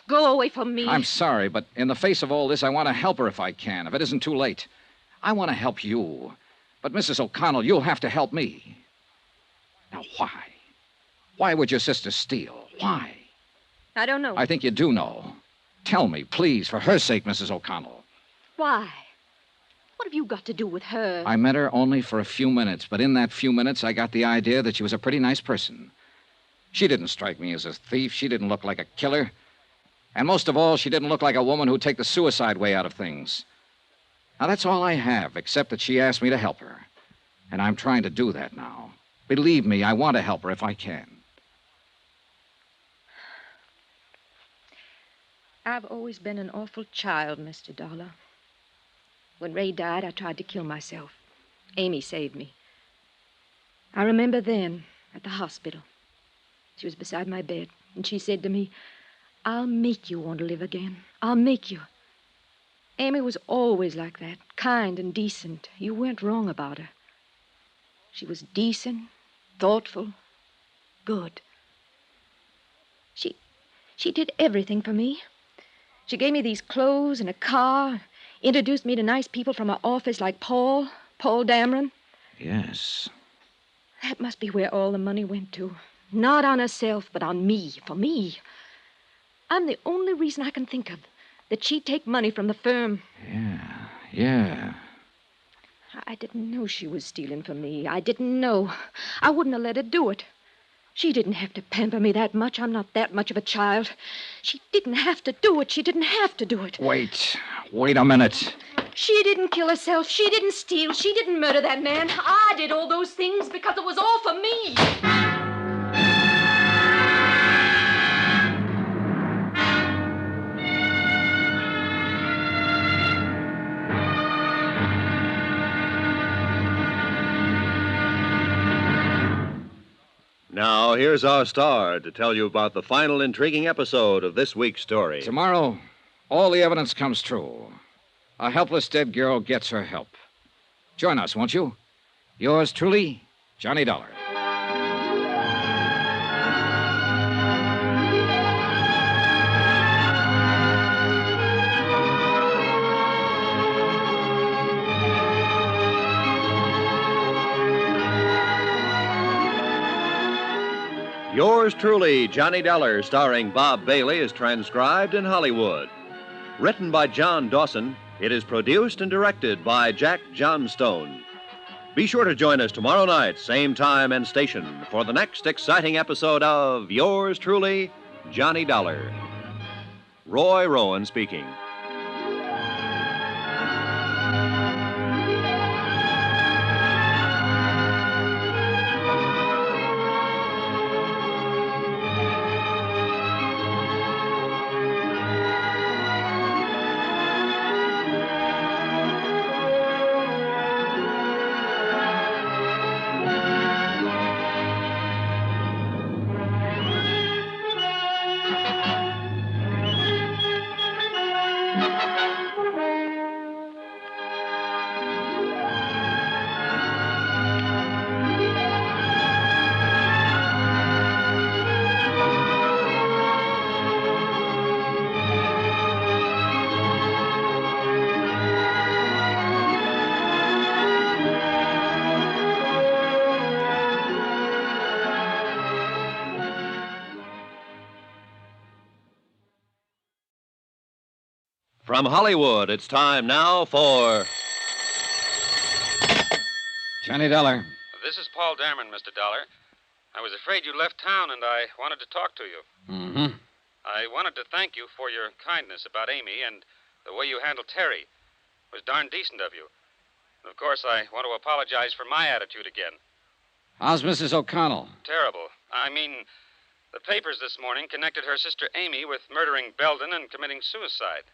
Go away from me. I'm sorry, but in the face of all this, I want to help her if I can, if it isn't too late. I want to help you. But, Mrs. O'Connell, you'll have to help me. Now, why? Why would your sister steal? Why? I don't know. I think you do know. Tell me, please, for her sake, Mrs. O'Connell. Why? What have you got to do with her? I met her only for a few minutes, but in that few minutes, I got the idea that she was a pretty nice person. She didn't strike me as a thief. She didn't look like a killer. And most of all, she didn't look like a woman who'd take the suicide way out of things. Now, that's all I have, except that she asked me to help her. And I'm trying to do that now. Believe me, I want to help her if I can. I've always been an awful child, Mr. Dollar. When Ray died, I tried to kill myself. Amy saved me. I remember then, at the hospital. She was beside my bed, and she said to me, "I'll make you want to live again. I'll make you." Amy was always like that, kind and decent. You weren't wrong about her. She was decent, thoughtful, good. She did everything for me. She gave me these clothes and a car, introduced me to nice people from her office like Paul Dameron. Yes. That must be where all the money went to. Not on herself, but on me, for me. I'm the only reason I can think of that she'd take money from the firm. Yeah. I didn't know she was stealing from me. I didn't know. I wouldn't have let her do it. She didn't have to pamper me that much. I'm not that much of a child. She didn't have to do it. She didn't have to do it. Wait a minute. She didn't kill herself. She didn't steal. She didn't murder that man. I did all those things because it was all for me. Now, here's our star to tell you about the final intriguing episode of this week's story. Tomorrow, all the evidence comes true. A helpless dead girl gets her help. Join us, won't you? Yours truly, Johnny Dollar. Yours truly, Johnny Dollar, starring Bob Bailey, is transcribed in Hollywood. Written by John Dawson, it is produced and directed by Jack Johnstone. Be sure to join us tomorrow night, same time and station, for the next exciting episode of Yours truly, Johnny Dollar. Roy Rowan speaking. From Hollywood, it's time now for... Johnny Dollar. This is Paul Dameron, Mr. Dollar. I was afraid you left town, and I wanted to talk to you. Mm-hmm. I wanted to thank you for your kindness about Amy and the way you handled Terry. It was darn decent of you. And, of course, I want to apologize for my attitude again. How's Mrs. O'Connell? Terrible. I mean, the papers this morning connected her sister Amy with murdering Belden and committing suicide.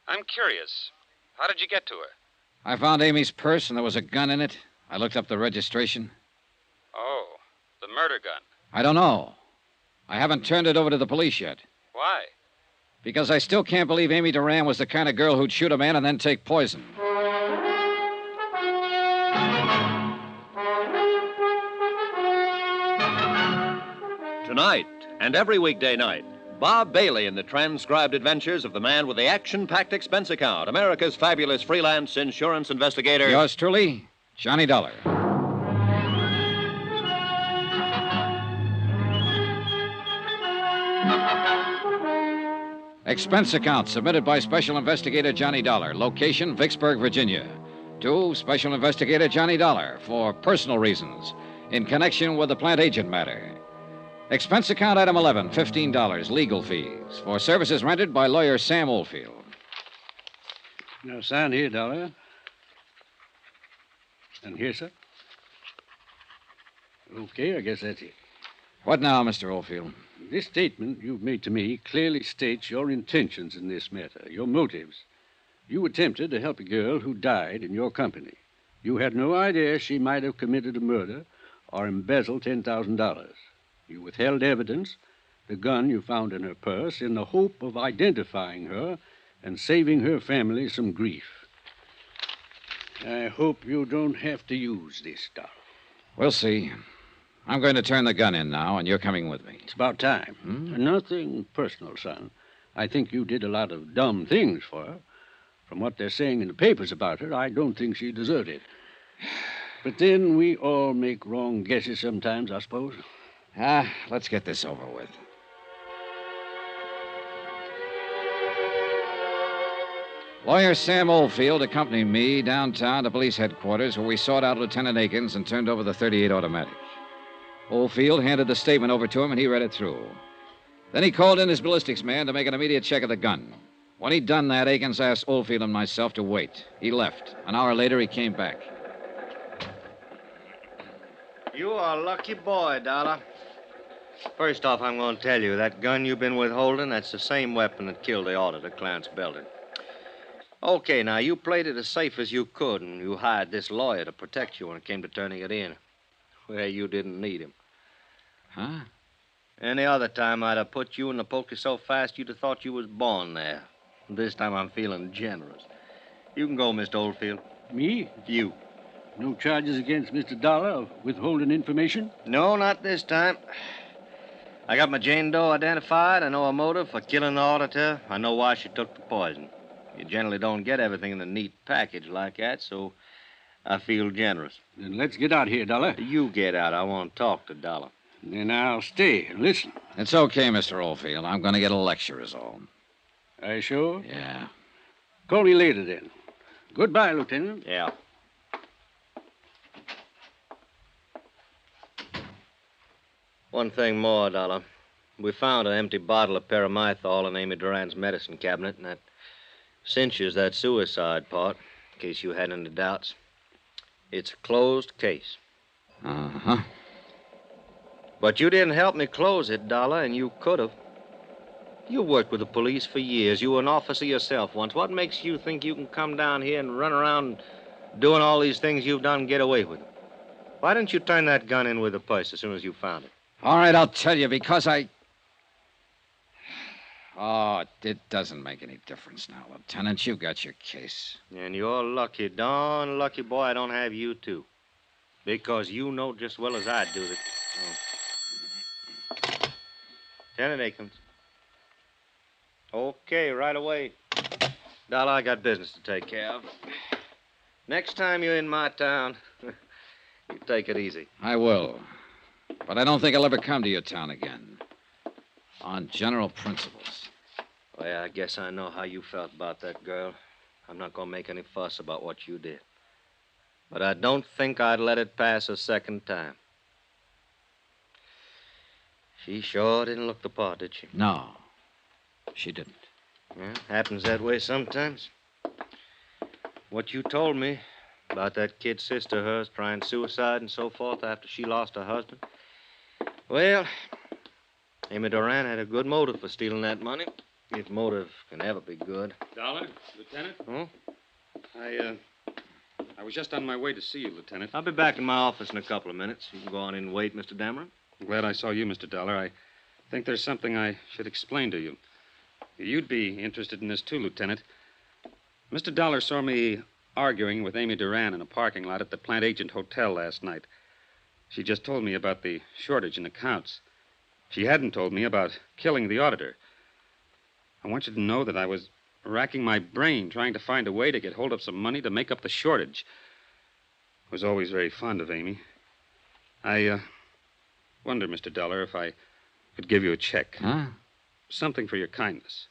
I'm curious. How did you get to her? I found Amy's purse, and there was a gun in it. I looked up the registration. Oh, the murder gun. I don't know. I haven't turned it over to the police yet. Why? Because I still can't believe Amy Duran was the kind of girl who'd shoot a man and then take poison. Tonight and every weekday night, Bob Bailey in the transcribed adventures of the man with the action-packed expense account, America's fabulous freelance insurance investigator. Yours truly, Johnny Dollar. Expense account submitted by Special Investigator Johnny Dollar. Location, Vicksburg, Virginia. To Special Investigator Johnny Dollar for personal reasons in connection with the plant agent matter. Expense account item 11, $15, legal fees for services rendered by lawyer Sam Oldfield. Now, sign here, Dollar. And here, sir. Okay, I guess that's it. What now, Mr. Oldfield? This statement you've made to me clearly states your intentions in this matter, your motives. You attempted to help a girl who died in your company. You had no idea she might have committed a murder or embezzled $10,000. You withheld evidence, the gun you found in her purse, in the hope of identifying her and saving her family some grief. I hope you don't have to use this, Dollar. We'll see. I'm going to turn the gun in now, and you're coming with me. It's about time. Nothing personal, son. I think you did a lot of dumb things for her. From what they're saying in the papers about her, I don't think she deserved it. But then we all make wrong guesses sometimes, I suppose. Let's get this over with. Lawyer Sam Oldfield accompanied me downtown to police headquarters where we sought out Lieutenant Akins and turned over the .38 automatic. Oldfield handed the statement over to him and he read it through. Then he called in his ballistics man to make an immediate check of the gun. When he'd done that, Akins asked Oldfield and myself to wait. He left. An hour later, he came back. You are a lucky boy, Dollar. First off, I'm going to tell you, that gun you've been withholding, that's the same weapon that killed the auditor, Clarence Belden. Okay, now, you played it as safe as you could, and you hired this lawyer to protect you when it came to turning it in. Well, you didn't need him. Huh? Any other time, I'd have put you in the pokey so fast you'd have thought you was born there. This time, I'm feeling generous. You can go, Mr. Oldfield. Me? You. No charges against Mr. Dollar of withholding information? No, not this time. I got my Jane Doe identified. I know her motive for killing the auditor. I know why she took the poison. You generally don't get everything in a neat package like that, so I feel generous. Then let's get out here, Dollar. You get out. I want to talk to Dollar. Then I'll stay and listen. It's okay, Mr. Oldfield. I'm going to get a lecture is all. Are you sure? Yeah. Call me later, then. Goodbye, Lieutenant. Yeah. One thing more, Dollar. We found an empty bottle of paramythol in Amy Duran's medicine cabinet, and that cinches that suicide part, in case you had any doubts. It's a closed case. Uh-huh. But you didn't help me close it, Dollar, and you could have. You worked with the police for years. You were an officer yourself once. What makes you think you can come down here and run around doing all these things you've done and get away with them? Why didn't you turn that gun in with the purse as soon as you found it? All right, I'll tell you, because I... Oh, it doesn't make any difference now, Lieutenant. You got your case. And you're lucky, darn lucky boy I don't have you, too. Because you know just as well as I do that... Oh. Lieutenant Akins. Okay, right away. Dollar, I got business to take care of. Next time you're in my town, you take it easy. I will. But I don't think I'll ever come to your town again. On general principles. Well, I guess I know how you felt about that girl. I'm not going to make any fuss about what you did. But I don't think I'd let it pass a second time. She sure didn't look the part, did she? No, she didn't. Well, happens that way sometimes. What you told me about that kid sister of hers trying suicide and so forth after she lost her husband. Well, Amy Duran had a good motive for stealing that money. If motive can ever be good. Dollar, Lieutenant? Huh? I was just on my way to see you, Lieutenant. I'll be back in my office in a couple of minutes. You can go on in and wait, Mr. Dameron. I'm glad I saw you, Mr. Dollar. I think there's something I should explain to you. You'd be interested in this, too, Lieutenant. Mr. Dollar saw me arguing with Amy Duran in a parking lot at the Plant Agent Hotel last night. She just told me about the shortage in accounts. She hadn't told me about killing the auditor. I want you to know that I was racking my brain trying to find a way to get hold of some money to make up the shortage. I was always very fond of Amy. I wonder, Mr. Dollar, if I could give you a check. Huh? Something for your kindness.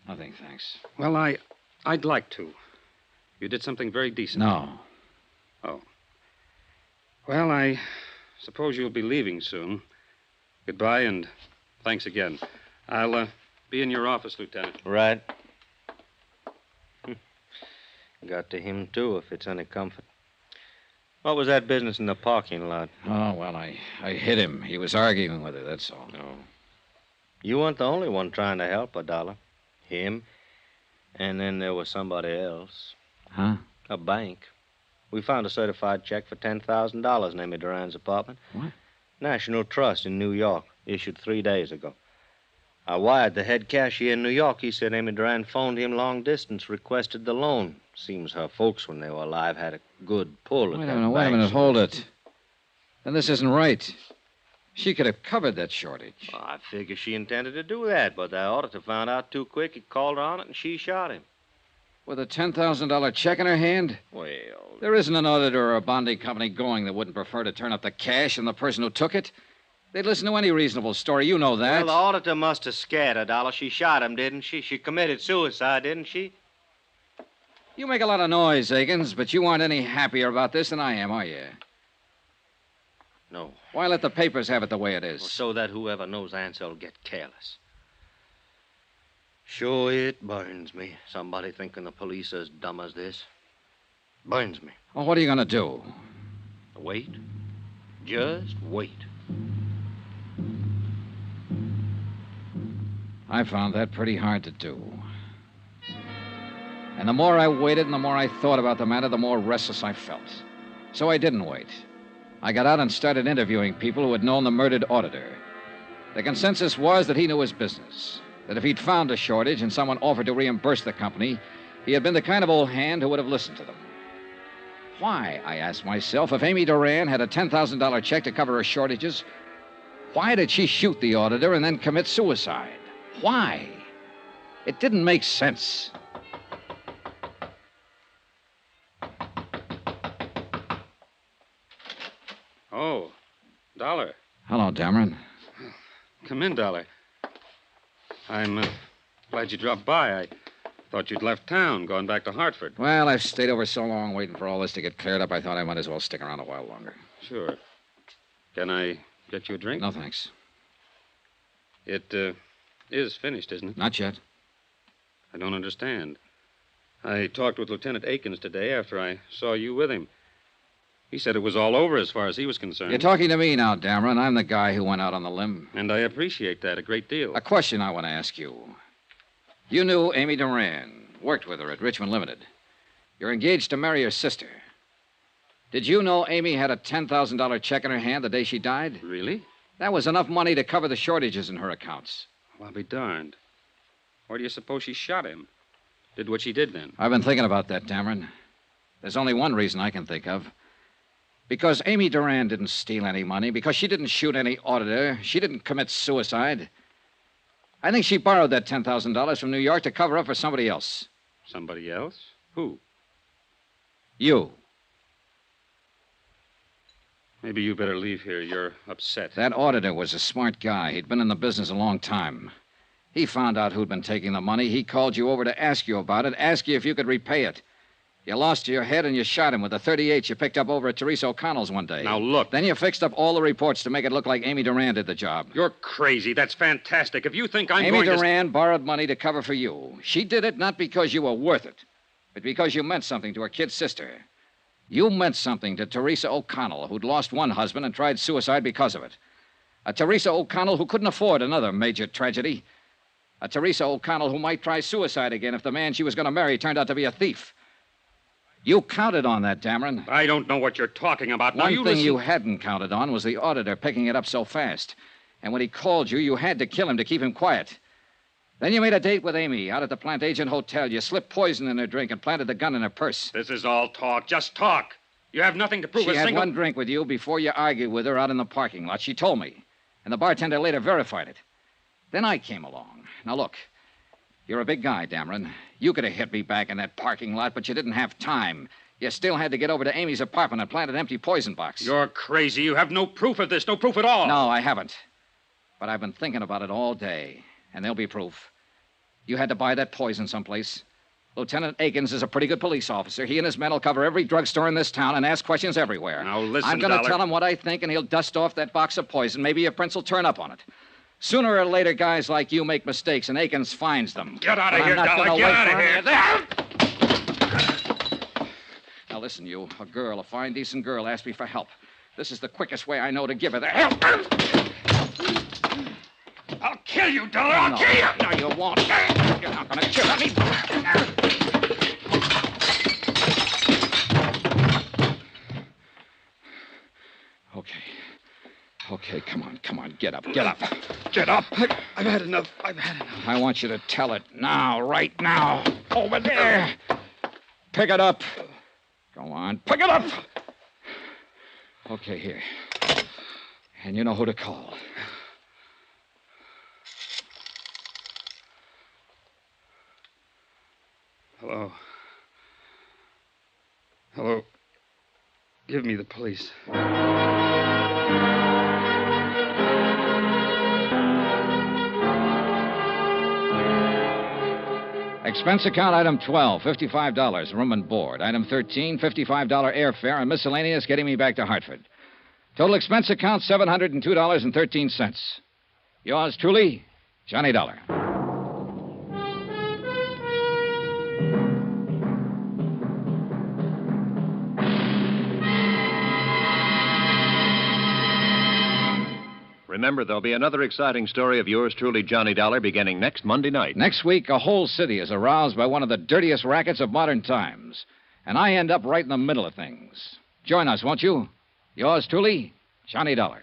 Nothing, thanks. Well, I'd like to. You did something very decent. No. Oh. Well, I suppose you'll be leaving soon. Goodbye, and thanks again. I'll be in your office, Lieutenant. Right. Got to him, too, if it's any comfort. What was that business in the parking lot? Oh, well, I hit him. He was arguing with her, that's all. Oh. You weren't the only one trying to help her, Dollar. Him. And then there was somebody else. Huh? A bank. We found a certified check for $10,000 in Amy Duran's apartment. What? National Trust in New York, issued 3 days ago. I wired the head cashier in New York. He said Amy Duran phoned him long distance, requested the loan. Seems her folks, when they were alive, had a good pull at Wait that a bank. minute, hold it. Then this isn't right. She could have covered that shortage. Well, I figure she intended to do that, but the auditor found out too quick. He called her on it, and she shot him. With a $10,000 check in her hand? Well... There isn't an auditor or a bonding company going that wouldn't prefer to turn up the cash and the person who took it. They'd listen to any reasonable story. You know that. Well, the auditor must have scared her, Dollar. She shot him, didn't she? She committed suicide, didn't she? You make a lot of noise, Akins, but you aren't any happier about this than I am, are you? No. Why let the papers have it the way it is? Well, so that whoever knows the answer will get careless. Sure, it burns me. Somebody thinking the police are as dumb as this. Burns me. Well, what are you going to do? Wait. Just wait. I found that pretty hard to do. And the more I waited and the more I thought about the matter, the more restless I felt. So I didn't wait. I got out and started interviewing people who had known the murdered auditor. The consensus was that he knew his business, that if he'd found a shortage and someone offered to reimburse the company, he had been the kind of old hand who would have listened to them. Why, I asked myself, if Amy Duran had a $10,000 check to cover her shortages, why did she shoot the auditor and then commit suicide? Why? It didn't make sense. Oh, Dollar. Hello, Dameron. Come in, Dollar. I'm glad you dropped by. I thought you'd left town, gone back to Hartford. Well, I've stayed over so long waiting for all this to get cleared up, I thought I might as well stick around a while longer. Sure. Can I get you a drink? No, thanks. It is finished, isn't it? Not yet. I don't understand. I talked with Lieutenant Akins today after I saw you with him. He said it was all over as far as he was concerned. You're talking to me now, Dameron. I'm the guy who went out on the limb. And I appreciate that a great deal. A question I want to ask you. You knew Amy Duran, worked with her at Richmond Limited. You're engaged to marry her sister. Did you know Amy had a $10,000 check in her hand the day she died? Really? That was enough money to cover the shortages in her accounts. Well, I'll be darned. Why do you suppose she shot him? Did what she did then? I've been thinking about that, Dameron. There's only one reason I can think of. Because Amy Duran didn't steal any money, because she didn't shoot any auditor, she didn't commit suicide. I think she borrowed that $10,000 from New York to cover up for somebody else. Somebody else? Who? You. Maybe you better leave here. You're upset. That auditor was a smart guy. He'd been in the business a long time. He found out who'd been taking the money. He called you over to ask you about it, ask you if you could repay it. You lost your head and you shot him with a .38 you picked up over at Teresa O'Connell's one day. Now, look. Then you fixed up all the reports to make it look like Amy Duran did the job. You're crazy. That's fantastic. If you think I'm Amy going to... Duran borrowed money to cover for you. She did it not because you were worth it, but because you meant something to her kid sister. You meant something to Teresa O'Connell, who'd lost one husband and tried suicide because of it. A Teresa O'Connell who couldn't afford another major tragedy. A Teresa O'Connell who might try suicide again if the man she was going to marry turned out to be a thief. You counted on that, Dameron. I don't know what you're talking about. Now, One thing you hadn't counted on was the auditor picking it up so fast. And when he called you, you had to kill him to keep him quiet. Then you made a date with Amy out at the Plant Agent Hotel. You slipped poison in her drink and planted the gun in her purse. This is all talk. Just talk. You have nothing to prove She a had single... one drink with you before you argued with her out in the parking lot. She told me. And the bartender later verified it. Then I came along. Now, look. You're a big guy, Dameron. You could have hit me back in that parking lot, but you didn't have time. You still had to get over to Amy's apartment and plant an empty poison box. You're crazy. You have no proof of this. No proof at all. No, I haven't. But I've been thinking about it all day, and there'll be proof. You had to buy that poison someplace. Lieutenant Akins is a pretty good police officer. He and his men will cover every drugstore in this town and ask questions everywhere. Now, listen, I'm going to Dollar. tell him what I think, and he'll dust off that box of poison. Maybe your prince will turn up on it. Sooner or later, guys like you make mistakes, and Akins finds them. Get out of But here, I'm not Dollar. gonna Get wait out of for any here. that. Now, listen, you. A girl, a fine, decent girl, asked me for help. This is the quickest way I know to give her the help. I'll kill you, Dollar. I'll No, kill you. No, you won't. You're not going to kill me. Okay, come on. Get up. Get up. I've had enough. I want you to tell it now, right now. Over there. Pick it up. Go on, pick it up. Okay, here. And you know who to call. Hello. Hello. Give me the police. Expense account item 12, $55, room and board. Item 13, $55 airfare and miscellaneous getting me back to Hartford. Total expense account, $702.13. Yours truly, Johnny Dollar. Remember, there'll be another exciting story of yours truly, Johnny Dollar, beginning next Monday night. Next week, a whole city is aroused by one of the dirtiest rackets of modern times. And I end up right in the middle of things. Join us, won't you? Yours truly, Johnny Dollar.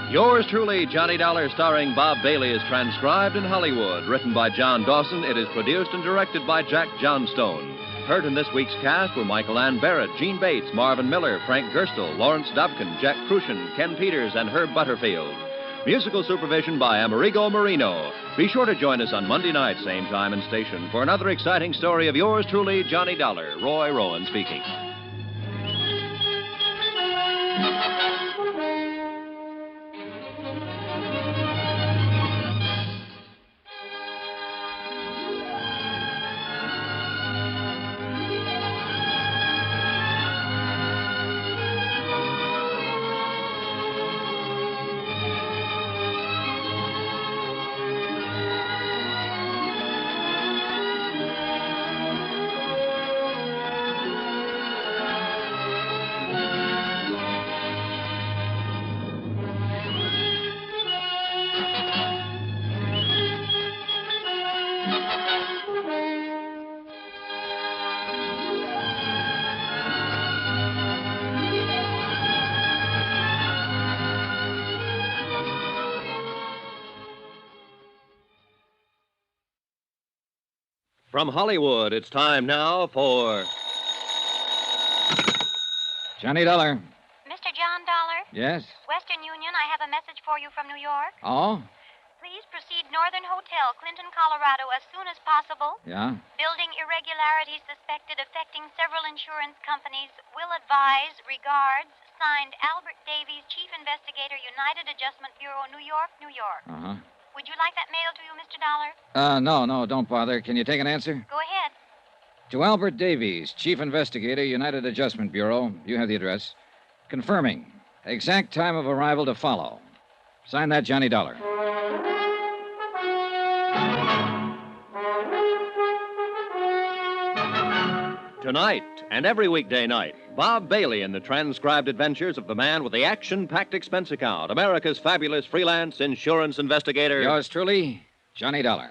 Yours truly, Johnny Dollar, starring Bob Bailey, is transcribed in Hollywood. Written by John Dawson, it is produced and directed by Jack Johnstone. Heard in this week's cast were Michael Ann Barrett, Gene Bates, Marvin Miller, Frank Gerstle, Lawrence Dobkin, Jack Crucian, Ken Peters, and Herb Butterfield. Musical supervision by Amerigo Marino. Be sure to join us on Monday night, same time and station, for another exciting story of yours truly, Johnny Dollar. Roy Rowan speaking. From Hollywood, it's time now for Johnny Dollar. Mr. John Dollar? Yes? Western Union, I have a message for you from New York. Oh? Please proceed Northern Hotel, Clinton, Colorado, as soon as possible. Yeah? Building irregularities suspected affecting several insurance companies. Will advise. Regards. Signed, Albert Davies, Chief Investigator, United Adjustment Bureau, New York, New York. Uh-huh. Would you like that mailed to you, Mr. Dollar? No, don't bother. Can you take an answer? Go ahead. To Albert Davies, Chief Investigator, United Adjustment Bureau. You have the address. Confirming. Exact time of arrival to follow. Sign that, Johnny Dollar. Tonight and every weekday night, Bob Bailey in the transcribed adventures of the man with the action-packed expense account, America's fabulous freelance insurance investigator. Yours truly, Johnny Dollar.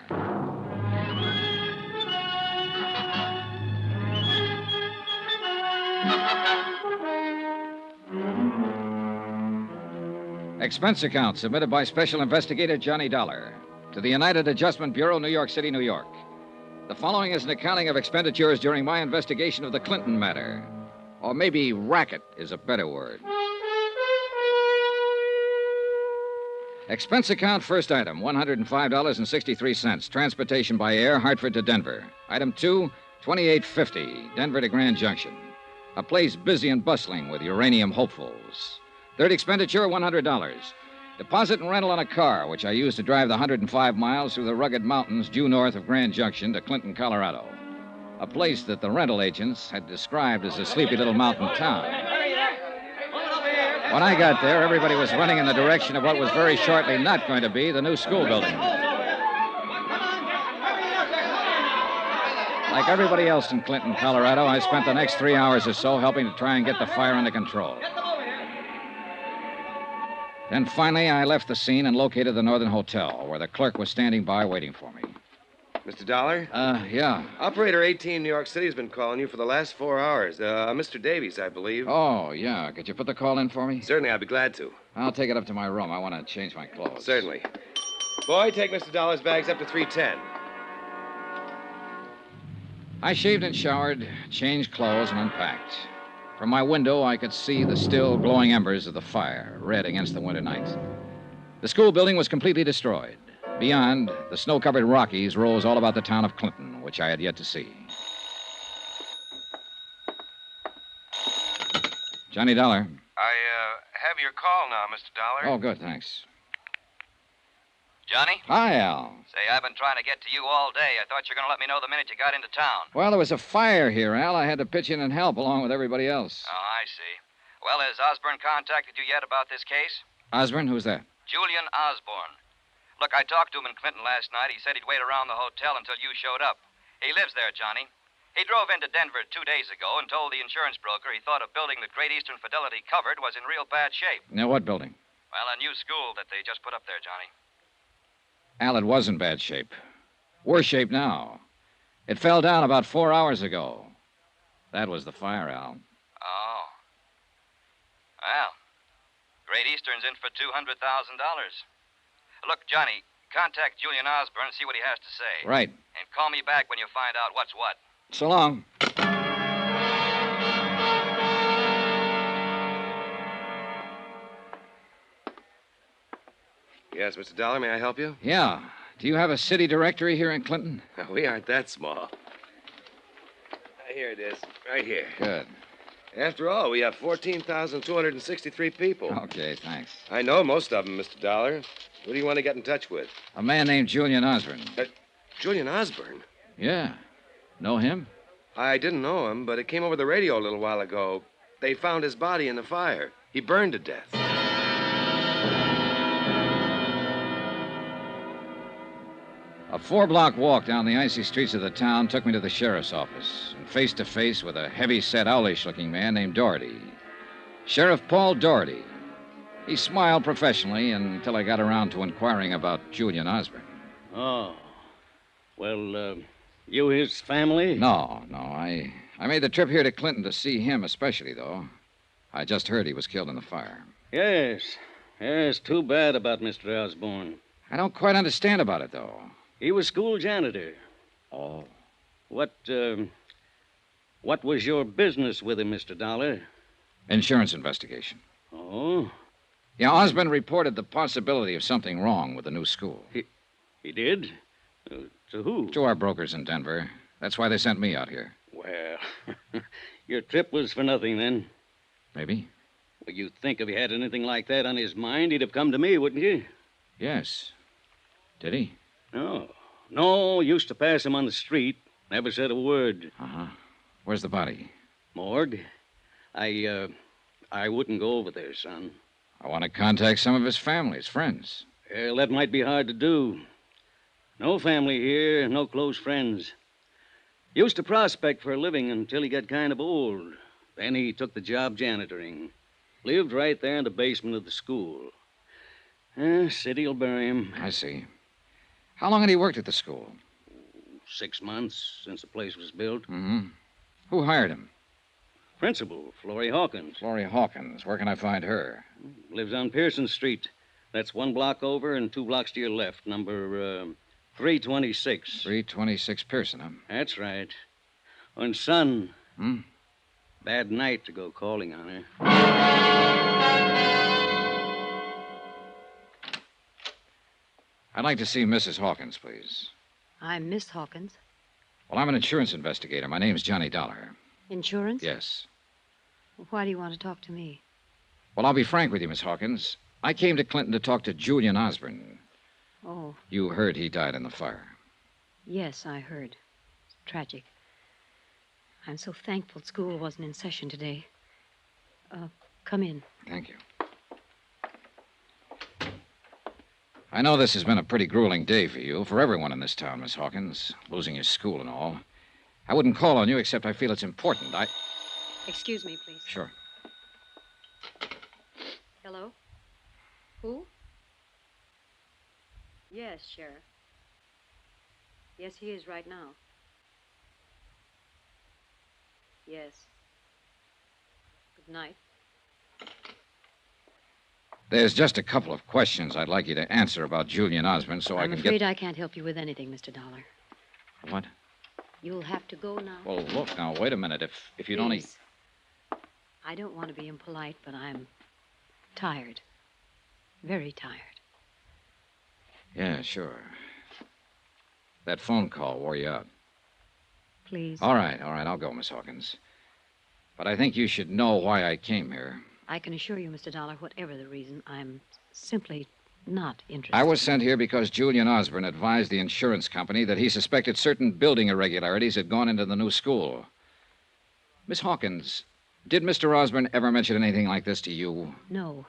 Expense account submitted by Special Investigator Johnny Dollar to the United Adjustment Bureau, New York City, New York. The following is an accounting of expenditures during my investigation of the Clinton matter. Or maybe racket is a better word. Expense account, first item, $105.63. Transportation by air, Hartford to Denver. Item 2, $28.50, Denver to Grand Junction. A place busy and bustling with uranium hopefuls. Third expenditure, $100. Deposit and rental on a car, which I used to drive the 105 miles through the rugged mountains due north of Grand Junction to Clinton, Colorado. A place that the rental agents had described as a sleepy little mountain town. When I got there, everybody was running in the direction of what was very shortly not going to be the new school building. Like everybody else in Clinton, Colorado, I spent the next 3 hours or so helping to try and get the fire under control. Then finally, I left the scene and located the Northern Hotel, where the clerk was standing by waiting for me. Mr. Dollar? Yeah. Operator 18 New York City has been calling you for the last 4 hours. Mr. Davies, I believe. Oh, yeah. Could you put the call in for me? Certainly, I'd be glad to. I'll take it up to my room. I want to change my clothes. Certainly. Boy, take Mr. Dollar's bags up to 310. I shaved and showered, changed clothes, and unpacked. From my window, I could see the still glowing embers of the fire, red against the winter night. The school building was completely destroyed. Beyond, the snow-covered Rockies rose all about the town of Clinton, which I had yet to see. Johnny Dollar. I have your call now, Mr. Dollar. Oh, good, thanks. Johnny? Hi, Al. Say, I've been trying to get to you all day. I thought you were going to let me know the minute you got into town. Well, there was a fire here, Al. I had to pitch in and help along with everybody else. Oh, I see. Well, has Osborne contacted you yet about this case? Osborne, who's that? Julian Osborne. Look, I talked to him in Clinton last night. He said he'd wait around the hotel until you showed up. He lives there, Johnny. He drove into Denver 2 days ago and told the insurance broker he thought a building that Great Eastern Fidelity covered was in real bad shape. Now, what building? Well, a new school that they just put up there, Johnny. Al, it was in bad shape. Worse shape now. It fell down about 4 hours ago. That was the fire, Al. Oh. Well, Great Eastern's in for $200,000. Look, Johnny, contact Julian Osborne and see what he has to say. Right. And call me back when you find out what's what. So long. Yes, Mr. Dollar, may I help you? Yeah. Do you have a city directory here in Clinton? We aren't that small. Here it is, right here. Good. After all, we have 14,263 people. Okay, thanks. I know most of them, Mr. Dollar. Who do you want to get in touch with? A man named Julian Osborne. Julian Osborne? Yeah. Know him? I didn't know him, but it came over the radio a little while ago. They found his body in the fire. He burned to death. A 4-block walk down the icy streets of the town took me to the sheriff's office, and face to face with a heavy-set, owlish-looking man named Doherty. Sheriff Paul Doherty. He smiled professionally until I got around to inquiring about Julian Osborne. Oh. Well, you his family? No. I made the trip here to Clinton to see him especially, though. I just heard he was killed in the fire. Yes, too bad about Mr. Osborne. I don't quite understand about it, though. He was school janitor. Oh. What was your business with him, Mr. Dollar? Insurance investigation. Oh? Yeah, Osborne reported the possibility of something wrong with the new school. He did? To who? To our brokers in Denver. That's why they sent me out here. Well, your trip was for nothing, then. Maybe. Well, you'd think if he had anything like that on his mind, he'd have come to me, wouldn't you? Yes. Did he? No, used to pass him on the street. Never said a word. Uh-huh. Where's the body? Morgue. I wouldn't go over there, son. I want to contact some of his family, his friends. Well, that might be hard to do. No family here, no close friends. Used to prospect for a living until he got kind of old. Then he took the job janitoring. Lived right there in the basement of the school. City'll bury him. I see. How long had he worked at the school? 6 months since the place was built. Mm-hmm. Who hired him? Principal, Florrie Hawkins. Florrie Hawkins. Where can I find her? Lives on Pearson Street. That's 1 block over and 2 blocks to your left. Number 326. 326 Pearson, huh? That's right. And, son. Hmm? Bad night to go calling on her. I'd like to see Mrs. Hawkins, please. I'm Miss Hawkins. Well, I'm an insurance investigator. My name's Johnny Dollar. Insurance? Yes. Why do you want to talk to me? Well, I'll be frank with you, Miss Hawkins. I came to Clinton to talk to Julian Osborne. Oh, You heard he died in the fire. yes, I heard. It's tragic. I'm so thankful school wasn't in session today. Come in. Thank you. I know this has been a pretty grueling day for you, for everyone in this town, Miss Hawkins, losing your school and all. I wouldn't call on you except I feel it's important. Excuse me, please. Sure. Hello? Who? Yes, Sheriff. Yes, he is right now. Yes. Good night. There's just a couple of questions I'd like you to answer about Julian Osborne so I I'm can afraid get... I can't help you with anything, Mr. Dollar. What? You'll have to go now. Well, look, now, wait a minute. If you'd only... Please. I don't want to be impolite, but I'm tired. Very tired. Yeah, sure. That phone call wore you out. Please. All right, I'll go, Miss Hawkins. But I think you should know why I came here. I can assure you, Mr. Dollar, whatever the reason, I'm simply not interested. I was sent here because Julian Osborne advised the insurance company that he suspected certain building irregularities had gone into the new school. Miss Hawkins, did Mr. Osborne ever mention anything like this to you? No.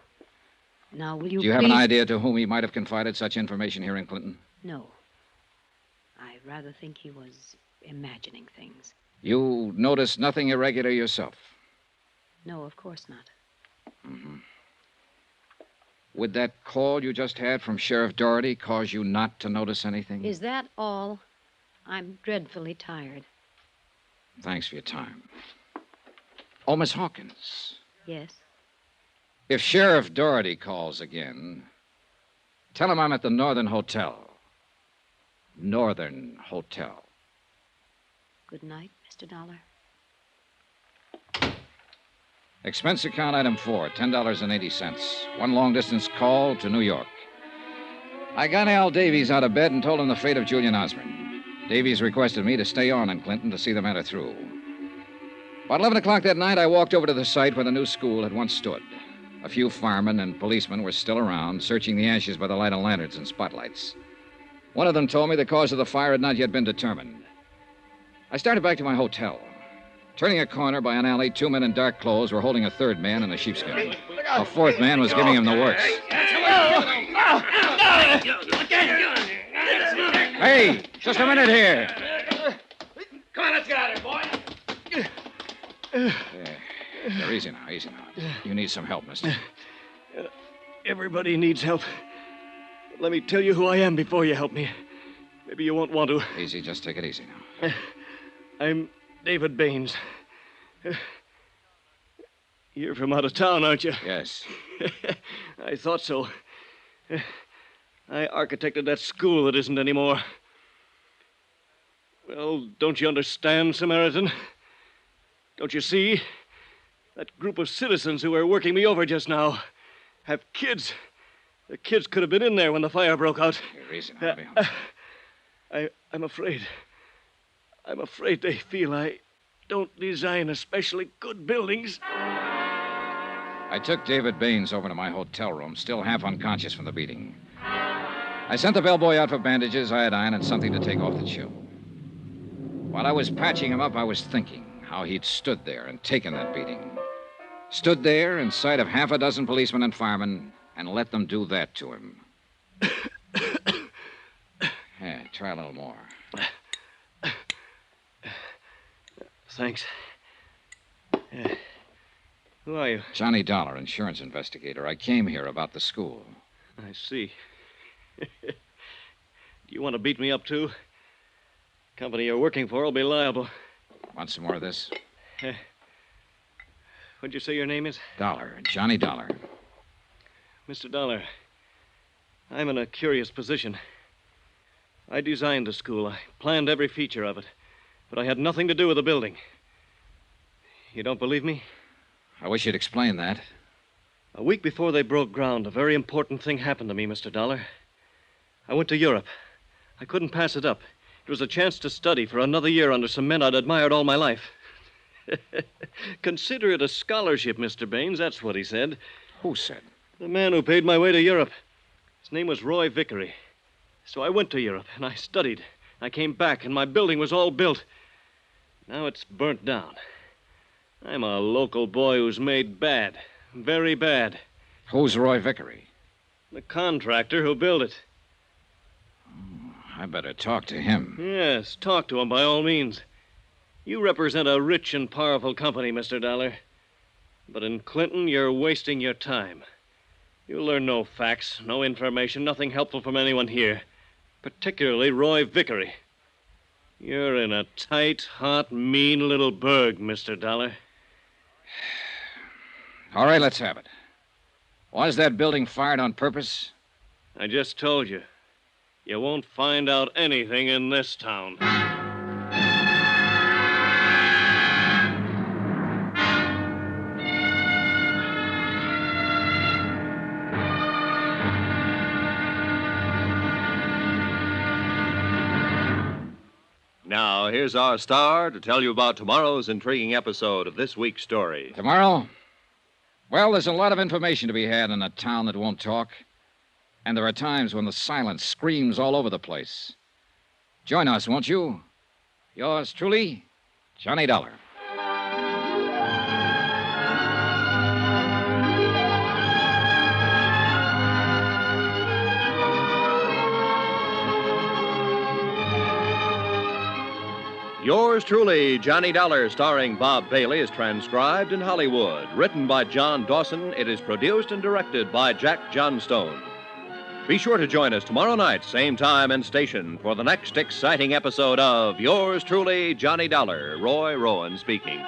Now, will you Do you please... have an idea to whom he might have confided such information here in Clinton? No. I rather think he was imagining things. You noticed nothing irregular yourself? No, of course not. Mm-hmm. Would that call you just had from Sheriff Doherty cause you not to notice anything? Is that all? I'm dreadfully tired. Thanks for your time. Oh, Miss Hawkins. Yes? If Sheriff Doherty calls again, tell him I'm at the Northern Hotel. Northern Hotel. Good night, Mr. Dollar. Expense account item 4, $10.80. One long-distance call to New York. I got Al Davies out of bed and told him the fate of Julian Osborne. Davies requested me to stay on in Clinton to see the matter through. About 11 o'clock that night, I walked over to the site where the new school had once stood. A few firemen and policemen were still around, searching the ashes by the light of lanterns and spotlights. One of them told me the cause of the fire had not yet been determined. I started back to my hotel. Turning a corner by an alley, 2 men in dark clothes were holding a third man in a sheepskin. A fourth man was giving him the works. Hey, just a minute here. Come on, let's get out of here, boy. There, easy now, easy now. You need some help, mister. Everybody needs help. But let me tell you who I am before you help me. Maybe you won't want to. Easy, just take it easy now. I'm David Baines. You're from out of town, aren't you? Yes. I thought so. I architected that school that isn't anymore. Well, don't you understand, Samaritan? Don't you see? That group of citizens who were working me over just now have kids. The kids could have been in there when the fire broke out. You're easy now, I'm afraid. I'm afraid they feel I don't design especially good buildings. I took David Baines over to my hotel room, still half unconscious from the beating. I sent the bellboy out for bandages, iodine, and something to take off the chill. While I was patching him up, I was thinking how he'd stood there and taken that beating. Stood there in sight of half a dozen policemen and firemen and let them do that to him. Yeah, try a little more. Thanks. Who are you? Johnny Dollar, insurance investigator. I came here about the school. I see. Do you want to beat me up, too? Company you're working for will be liable. Want some more of this? What'd you say your name is? Dollar. Johnny Dollar. Mr. Dollar, I'm in a curious position. I designed the school. I planned every feature of it. But I had nothing to do with the building. You don't believe me? I wish you'd explain that. A week before they broke ground, a very important thing happened to me, Mr. Dollar. I went to Europe. I couldn't pass it up. It was a chance to study for another year under some men I'd admired all my life. Consider it a scholarship, Mr. Baines. That's what he said. Who said? The man who paid my way to Europe. His name was Roy Vickery. So I went to Europe, and I studied. I came back, and my building was all built. Now it's burnt down. I'm a local boy who's made bad. Very bad. Who's Roy Vickery? The contractor who built it. I better talk to him. Yes, talk to him by all means. You represent a rich and powerful company, Mr. Dollar. But in Clinton, you're wasting your time. You'll learn no facts, no information, nothing helpful from anyone here. Particularly Roy Vickery. You're in a tight, hot, mean little burg, Mr. Dollar. All right, let's have it. Was that building fired on purpose? I just told you. You won't find out anything in this town. Now, here's our star to tell you about tomorrow's intriguing episode of this week's story. Tomorrow? Well, there's a lot of information to be had in a town that won't talk. And there are times when the silence screams all over the place. Join us, won't you? Yours truly, Johnny Dollar. Yours truly, Johnny Dollar, starring Bob Bailey, is transcribed in Hollywood. Written by John Dawson, it is produced and directed by Jack Johnstone. Be sure to join us tomorrow night, same time and station, for the next exciting episode of Yours truly, Johnny Dollar. Roy Rowan speaking.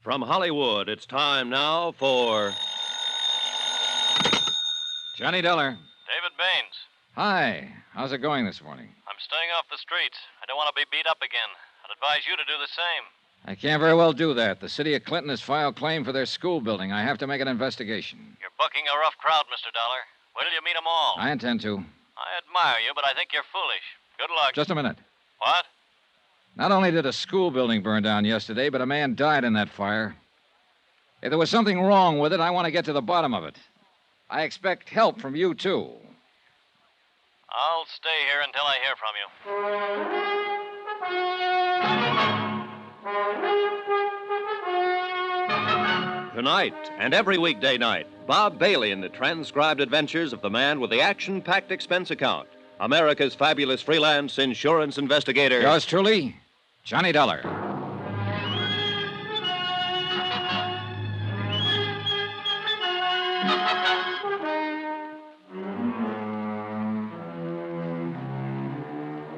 From Hollywood, it's time now for Johnny Dollar. David Baines. Hi. How's it going this morning? I'm staying off the streets. I don't want to be beat up again. I'd advise you to do the same. I can't very well do that. The city of Clinton has filed claim for their school building. I have to make an investigation. You're bucking a rough crowd, Mr. Dollar. Wait till you meet 'em all. I intend to. I admire you, but I think you're foolish. Good luck. Just a minute. What? Not only did a school building burn down yesterday, but a man died in that fire. If there was something wrong with it, I want to get to the bottom of it. I expect help from you, too. I'll stay here until I hear from you. Tonight and every weekday night, Bob Bailey in the transcribed adventures of the man with the action-packed expense account, America's fabulous freelance insurance investigator. Yours truly, Johnny Dollar.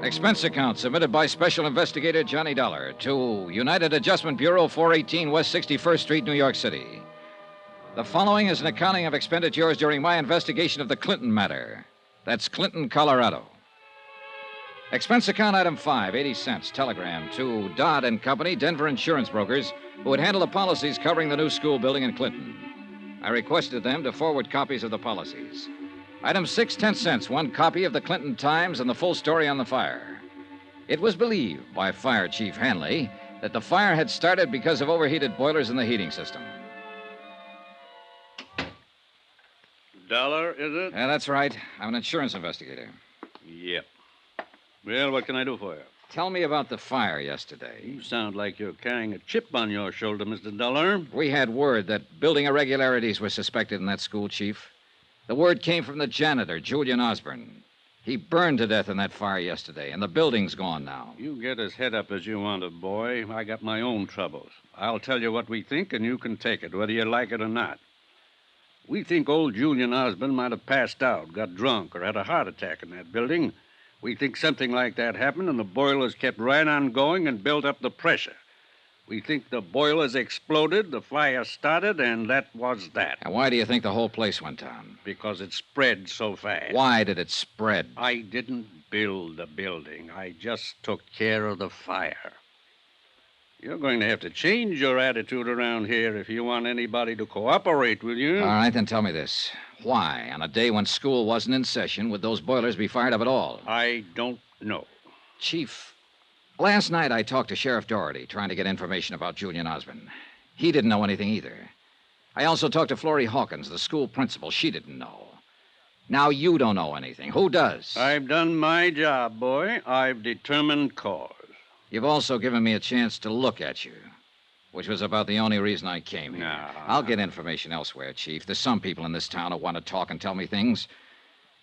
Expense account submitted by Special Investigator Johnny Dollar to United Adjustment Bureau, 418 West 61st Street, New York City. The following is an accounting of expenditures during my investigation of the Clinton matter. That's Clinton, Colorado. Expense account item 5, 80 cents, telegram to Dodd and Company, Denver insurance brokers, who would handle the policies covering the new school building in Clinton. I requested them to forward copies of the policies. Item 6, 10 cents, one copy of the Clinton Times and the full story on the fire. It was believed by Fire Chief Hanley that the fire had started because of overheated boilers in the heating system. Dollar, is it? Yeah, that's right. I'm an insurance investigator. Yep. Well, what can I do for you? Tell me about the fire yesterday. You sound like you're carrying a chip on your shoulder, Mr. Dollar. We had word that building irregularities were suspected in that school, Chief. The word came from the janitor, Julian Osborne. He burned to death in that fire yesterday, and the building's gone now. You get as head up as you want it, boy. I got my own troubles. I'll tell you what we think, and you can take it, whether you like it or not. We think old Julian Osborne might have passed out, got drunk, or had a heart attack in that building. We think something like that happened, and the boilers kept right on going and built up the pressure. We think the boilers exploded, the fire started, and that was that. And why do you think the whole place went down? Because it spread so fast. Why did it spread? I didn't build the building. I just took care of the fire. You're going to have to change your attitude around here if you want anybody to cooperate with you. All right, then tell me this. Why, on a day when school wasn't in session, would those boilers be fired up at all? I don't know. Chief, last night I talked to Sheriff Doherty, trying to get information about Julian Osborne. He didn't know anything either. I also talked to Florrie Hawkins, the school principal. She didn't know. Now you don't know anything. Who does? I've done my job, boy. I've determined cause. You've also given me a chance to look at you, which was about the only reason I came here. No. I'll get information elsewhere, Chief. There's some people in this town who want to talk and tell me things.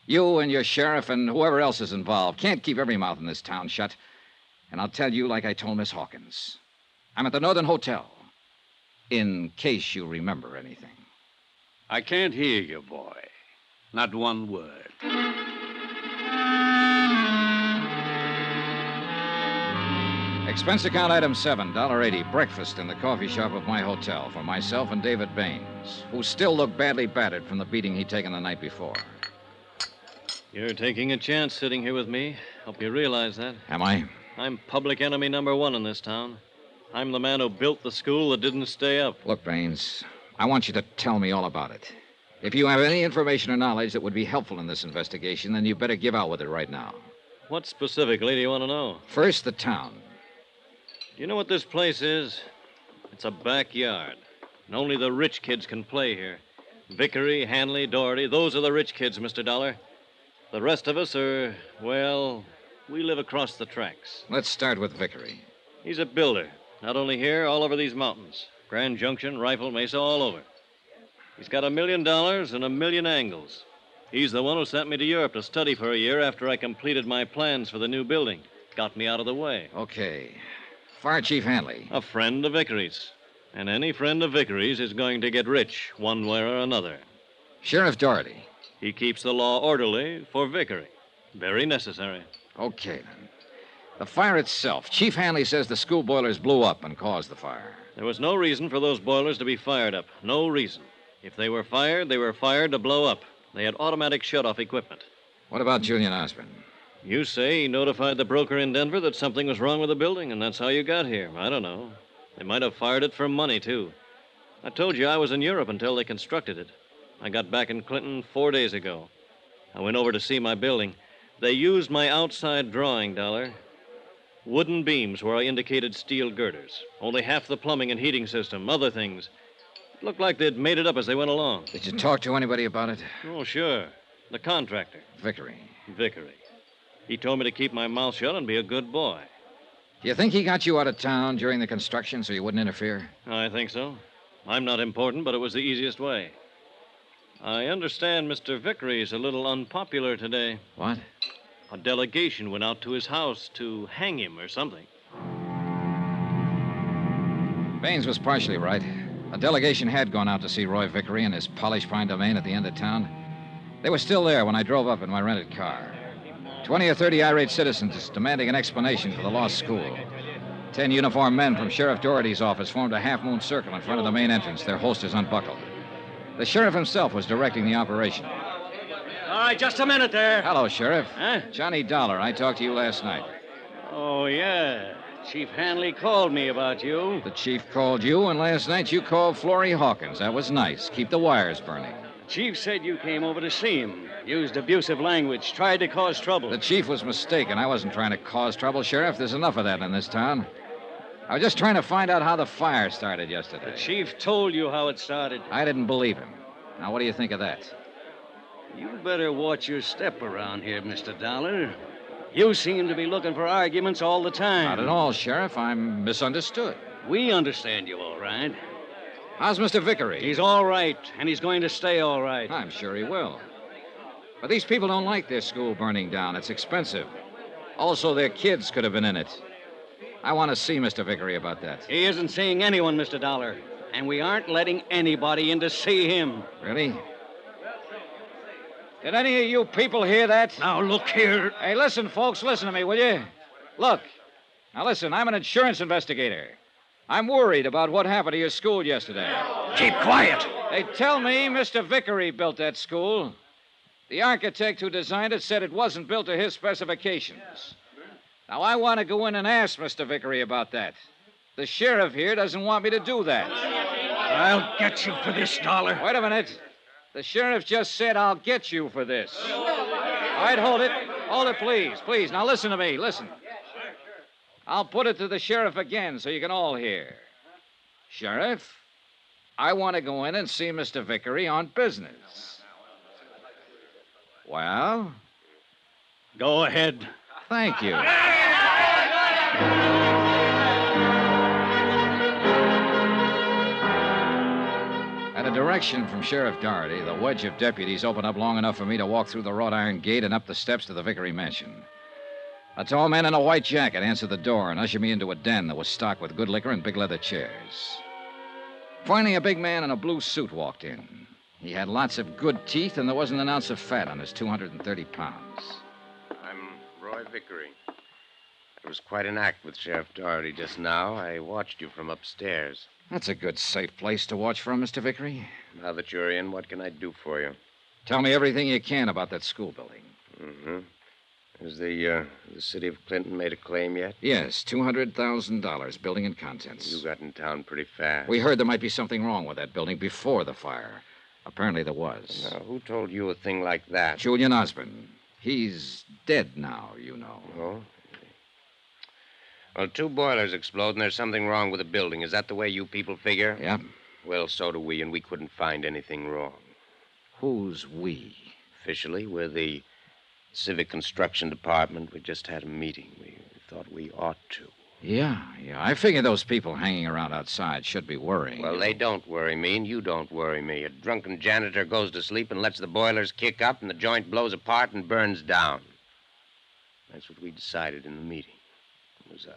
You and your sheriff and whoever else is involved can't keep every mouth in this town shut. And I'll tell you like I told Miss Hawkins. I'm at the Northern Hotel, in case you remember anything. I can't hear you, boy. Not one word. Expense account item 7, $1.80. Breakfast in the coffee shop of my hotel for myself and David Baines, who still looked badly battered from the beating he'd taken the night before. You're taking a chance sitting here with me. Hope you realize that. Am I? I'm public enemy number 1 in this town. I'm the man who built the school that didn't stay up. Look, Baines, I want you to tell me all about it. If you have any information or knowledge that would be helpful in this investigation, then you better give out with it right now. What specifically do you want to know? First, the town. You know what this place is? It's a backyard. And only the rich kids can play here. Vickery, Hanley, Doherty, those are the rich kids, Mr. Dollar. The rest of us are, well, we live across the tracks. Let's start with Vickery. He's a builder. Not only here, all over these mountains. Grand Junction, Rifle Mesa, all over. He's got $1 million and a million angles. He's the one who sent me to Europe to study for a year after I completed my plans for the new building. Got me out of the way. Okay. Fire Chief Hanley. A friend of Vickery's. And any friend of Vickery's is going to get rich, one way or another. Sheriff Doherty. He keeps the law orderly for Vickery. Very necessary. Okay, then. The fire itself. Chief Hanley says the school boilers blew up and caused the fire. There was no reason for those boilers to be fired up. No reason. If they were fired to blow up. They had automatic shut-off equipment. What about Julian Osborne? You say he notified the broker in Denver that something was wrong with the building, and that's how you got here. I don't know. They might have fired it for money, too. I told you I was in Europe until they constructed it. I got back in Clinton 4 days ago. I went over to see my building. They used my outside drawing, Dollar. Wooden beams where I indicated steel girders. Only half the plumbing and heating system, other things. It looked like they'd made it up as they went along. Did you talk to anybody about it? Oh, sure. The contractor. Vickery. Vickery. He told me to keep my mouth shut and be a good boy. Do you think he got you out of town during the construction so you wouldn't interfere? I think so. I'm not important, but it was the easiest way. I understand Mr. Vickery is a little unpopular today. What? A delegation went out to his house to hang him or something. Baines was partially right. A delegation had gone out to see Roy Vickery in his polished pine domain at the end of town. They were still there when I drove up in my rented car. 20 or 30 irate citizens demanding an explanation for the lost school. 10 uniformed men from Sheriff Doherty's office formed a half-moon circle in front of the main entrance, their holsters unbuckled. The sheriff himself was directing the operation. All right, just a minute there. Hello, Sheriff. Huh? Johnny Dollar. I talked to you last night. Oh, yeah. Chief Hanley called me about you. The chief called you, and last night you called Florrie Hawkins. That was nice. Keep the wires burning. Chief said you came over to see him, used abusive language, tried to cause trouble. The chief was mistaken. I wasn't trying to cause trouble, Sheriff. There's enough of that in this town. I was just trying to find out how the fire started yesterday. The chief told you how it started. I didn't believe him. Now, what do you think of that? You better watch your step around here, Mr. Dollar. You seem to be looking for arguments all the time. Not at all, Sheriff. I'm misunderstood. We understand you all right. How's Mr. Vickery? He's all right, and he's going to stay all right. I'm sure he will. But these people don't like their school burning down. It's expensive. Also, their kids could have been in it. I want to see Mr. Vickery about that. He isn't seeing anyone, Mr. Dollar. And we aren't letting anybody in to see him. Really? Did any of you people hear that? Now, look here. Hey, listen, folks. Listen to me, will you? Look. Now, listen. I'm an insurance investigator. I'm worried about what happened to your school yesterday. Keep quiet. They tell me Mr. Vickery built that school. The architect who designed it said it wasn't built to his specifications. Now, I want to go in and ask Mr. Vickery about that. The sheriff here doesn't want me to do that. I'll get you for this, Dollar. Wait a minute. The sheriff just said I'll get you for this. All right, hold it. Hold it, please. Please. Now, listen to me. Listen. I'll put it to the sheriff again so you can all hear. Sheriff, I want to go in and see Mr. Vickery on business. Well? Go ahead. Thank you. At a direction from Sheriff Doherty, the wedge of deputies opened up long enough for me to walk through the wrought iron gate and up the steps to the Vickery mansion. A tall man in a white jacket answered the door and ushered me into a den that was stocked with good liquor and big leather chairs. Finally, a big man in a blue suit walked in. He had lots of good teeth, and there wasn't an ounce of fat on his 230 pounds. I'm Roy Vickery. It was quite an act with Sheriff Doherty just now. I watched you from upstairs. That's a good, safe place to watch from, Mr. Vickery. Now that you're in, what can I do for you? Tell me everything you can about that school building. Mm-hmm. Has the city of Clinton made a claim yet? Yes, $200,000, building and contents. You got in town pretty fast. We heard there might be something wrong with that building before the fire. Apparently there was. Now, who told you a thing like that? Julian Osborne. He's dead now, you know. Oh? Well, 2 boilers explode, and there's something wrong with the building. Is that the way you people figure? Yep. Well, so do we, and we couldn't find anything wrong. Who's we? Officially, we're the Civic Construction Department. We just had a meeting. We thought we ought to. Yeah. I figure those people hanging around outside should be worrying. Well, they don't worry me, and you don't worry me. A drunken janitor goes to sleep and lets the boilers kick up, and the joint blows apart and burns down. That's what we decided in the meeting. It was a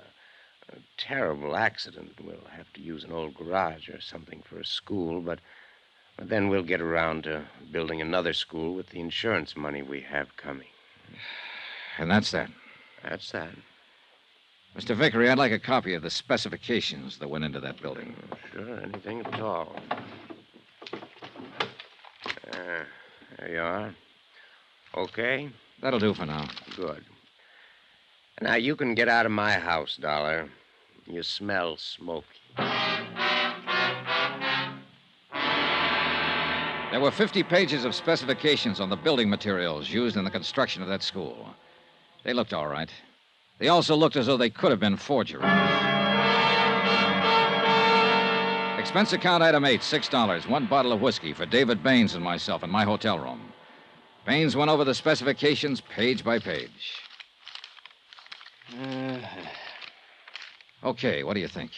terrible accident. We'll have to use an old garage or something for a school, but then we'll get around to building another school with the insurance money we have coming. And that's that? That's that. Mr. Vickery, I'd like a copy of the specifications that went into that building. Sure, anything at all. There you are. Okay? That'll do for now. Good. Now, you can get out of my house, Dollar. You smell smoky. There were 50 pages of specifications on the building materials used in the construction of that school. They looked all right. They also looked as though they could have been forgeries. Expense account item 8, $6. 1 bottle of whiskey for David Baines and myself in my hotel room. Baines went over the specifications page by page. Okay, what do you think?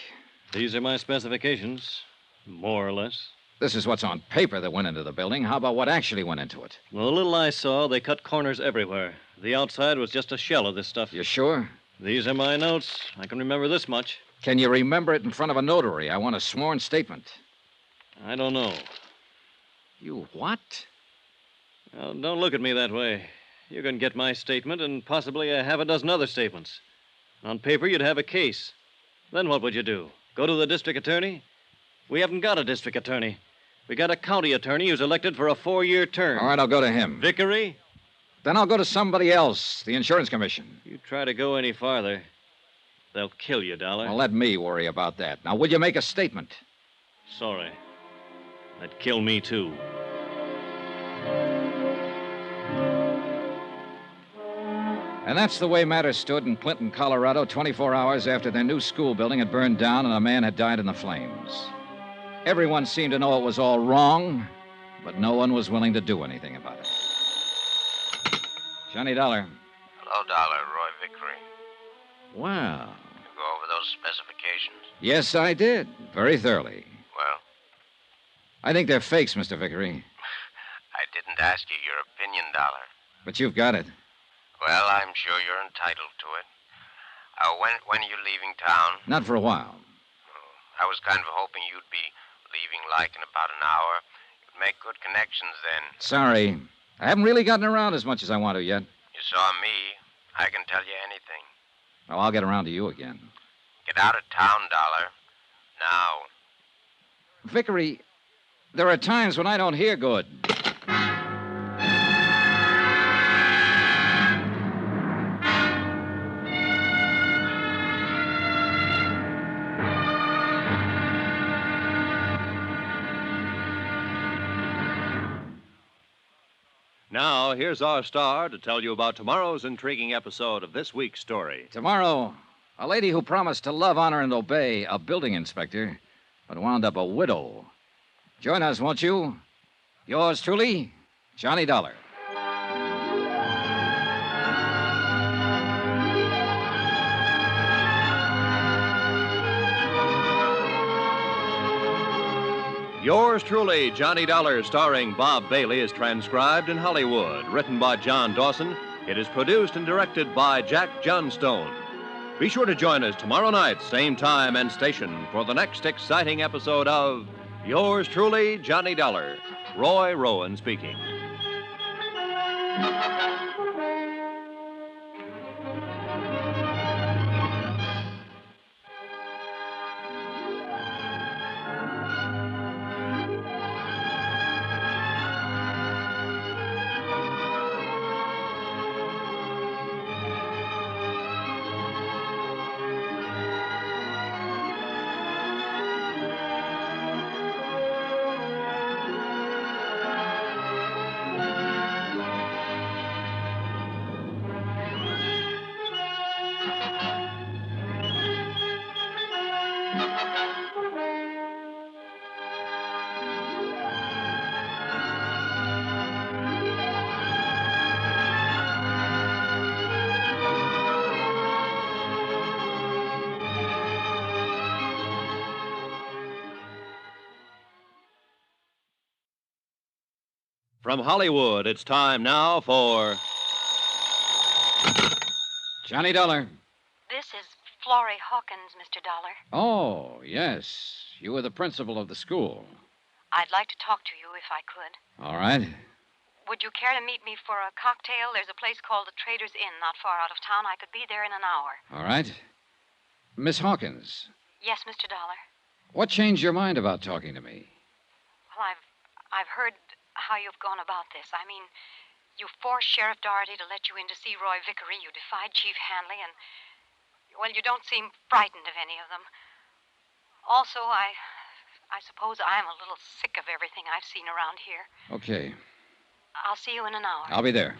These are my specifications, more or less. This is what's on paper that went into the building. How about what actually went into it? Well, the little I saw, they cut corners everywhere. The outside was just a shell of this stuff. You sure? These are my notes. I can remember this much. Can you remember it in front of a notary? I want a sworn statement. I don't know. You what? Well, don't look at me that way. You can get my statement and possibly a half a dozen other statements. On paper, you'd have a case. Then what would you do? Go to the district attorney? We haven't got a district attorney. We got a county attorney who's elected for a 4-year term. All right, I'll go to him. Vickery? Then I'll go to somebody else, the insurance commission. You try to go any farther, they'll kill you, Dollar. Well, let me worry about that. Now, will you make a statement? Sorry. That'd kill me, too. And that's the way matters stood in Clinton, Colorado, 24 hours after their new school building had burned down and a man had died in the flames. Everyone seemed to know it was all wrong, but no one was willing to do anything about it. Johnny Dollar. Hello, Dollar. Roy Vickery. Wow. You go over those specifications? Yes, I did. Very thoroughly. Well, I think they're fakes, Mr. Vickery. I didn't ask you your opinion, Dollar. But you've got it. Well, I'm sure you're entitled to it. When are you leaving town? Not for a while. I was kind of hoping you'd be leaving like in about an hour. You'd make good connections then. Sorry. I haven't really gotten around as much as I want to yet. You saw me. I can tell you anything. Oh, I'll get around to you again. Get out of town, Dollar. Now. Vickery, there are times when I don't hear good. Now, here's our star to tell you about tomorrow's intriguing episode of this week's story. Tomorrow, a lady who promised to love, honor, and obey a building inspector, but wound up a widow. Join us, won't you? Yours truly, Johnny Dollar. Yours truly, Johnny Dollar, starring Bob Bailey, is transcribed in Hollywood. Written by John Dawson, it is produced and directed by Jack Johnstone. Be sure to join us tomorrow night, same time and station, for the next exciting episode of Yours truly, Johnny Dollar. Roy Rowan speaking. From Hollywood, it's time now for Johnny Dollar. This is Florrie Hawkins, Mr. Dollar. Oh, yes. You were the principal of the school. I'd like to talk to you if I could. All right. Would you care to meet me for a cocktail? There's a place called the Trader's Inn not far out of town. I could be there in an hour. All right. Miss Hawkins, Yes, Mr. Dollar. what changed your mind about talking to me? Well, I've heard how you've gone about this. I mean, you forced Sheriff Doherty to let you in to see Roy Vickery. You defied Chief Hanley, and, well, you don't seem frightened of any of them. Also, I suppose I'm a little sick of everything I've seen around here. Okay. I'll see you in an hour. I'll be there.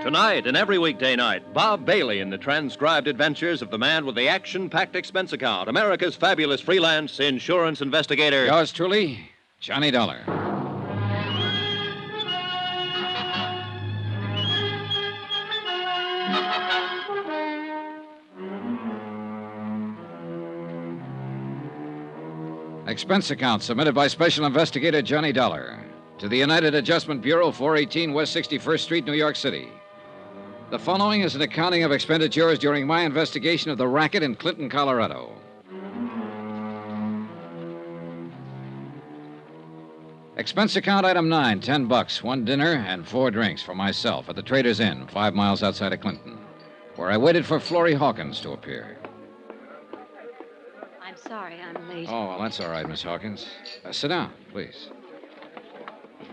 Tonight and every weekday night, Bob Bailey in the transcribed adventures of the man with the action-packed expense account, America's fabulous freelance insurance investigator. Yours truly, Johnny Dollar. Expense account submitted by Special Investigator Johnny Dollar to the United Adjustment Bureau, 418 West 61st Street, New York City. The following is an accounting of expenditures during my investigation of the racket in Clinton, Colorado. Expense account item 9, $10, one dinner and 4 drinks for myself at the Trader's Inn, 5 miles outside of Clinton, where I waited for Florrie Hawkins to appear. I'm sorry I'm late. Oh, well, that's all right, Miss Hawkins. Sit down, please.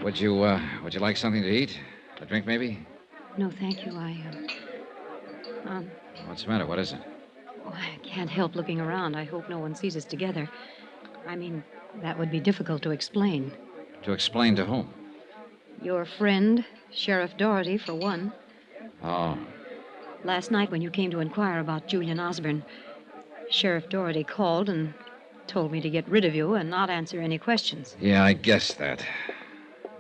Would you like something to eat? A drink, maybe? No, thank you. What's the matter? What is it? Oh, I can't help looking around. I hope no one sees us together. I mean, that would be difficult to explain. To explain to whom? Your friend, Sheriff Doherty, for one. Oh. Last night when you came to inquire about Julian Osborne, Sheriff Doherty called and told me to get rid of you and not answer any questions. Yeah, I guessed that.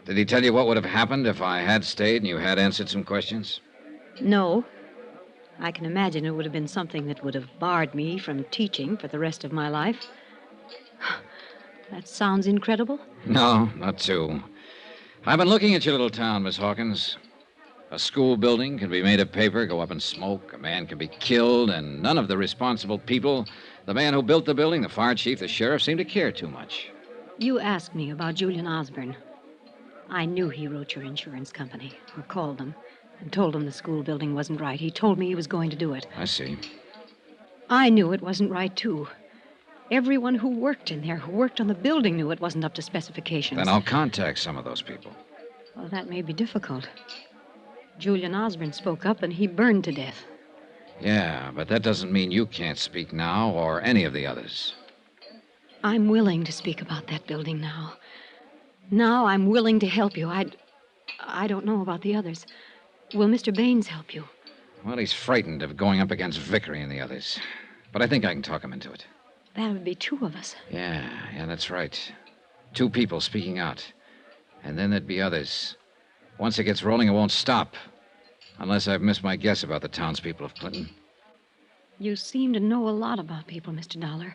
Did he tell you what would have happened if I had stayed and you had answered some questions? No. I can imagine it would have been something that would have barred me from teaching for the rest of my life. That sounds incredible. No, not too. I've been looking at your little town, Miss Hawkins. A school building can be made of paper, go up in smoke, a man can be killed, and none of the responsible people, the man who built the building, the fire chief, the sheriff, seem to care too much. You asked me about Julian Osborne. I knew he wrote your insurance company, or called them, and told them the school building wasn't right. He told me he was going to do it. I see. I knew it wasn't right, too. Everyone who worked in there, who worked on the building, knew it wasn't up to specifications. Then I'll contact some of those people. Well, that may be difficult. Julian Osborne spoke up, and he burned to death. Yeah, but that doesn't mean you can't speak now, or any of the others. I'm willing to speak about that building now. Now I'm willing to help you. I don't know about the others. Will Mr. Baines help you? Well, he's frightened of going up against Vickery and the others. But I think I can talk him into it. That would be two of us. Yeah, that's right. Two people speaking out. And then there'd be others. Once it gets rolling, it won't stop. Unless I've missed my guess about the townspeople of Clinton. You seem to know a lot about people, Mr. Dollar.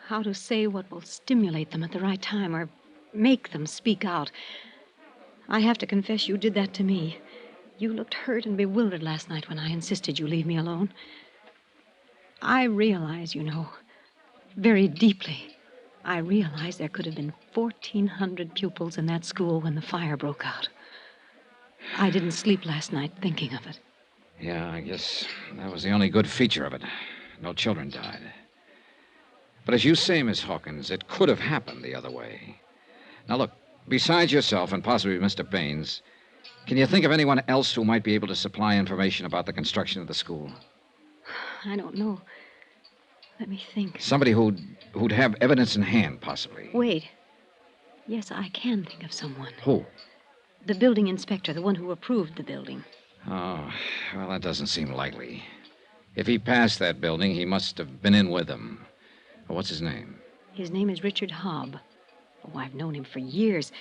How to say what will stimulate them at the right time or make them speak out. I have to confess you did that to me. You looked hurt and bewildered last night when I insisted you leave me alone. I realize, you know, very deeply, I realize there could have been 1,400 pupils in that school when the fire broke out. I didn't sleep last night thinking of it. Yeah, I guess that was the only good feature of it. No children died. But as you say, Miss Hawkins, it could have happened the other way. Now, look, besides yourself and possibly Mr. Baines, can you think of anyone else who might be able to supply information about the construction of the school? I don't know. Let me think. Somebody who'd have evidence in hand, possibly. Wait. Yes, I can think of someone. Who? The building inspector, the one who approved the building. Oh, well, that doesn't seem likely. If he passed that building, he must have been in with them. What's his name? His name is Richard Hobb. Oh, I've known him for years.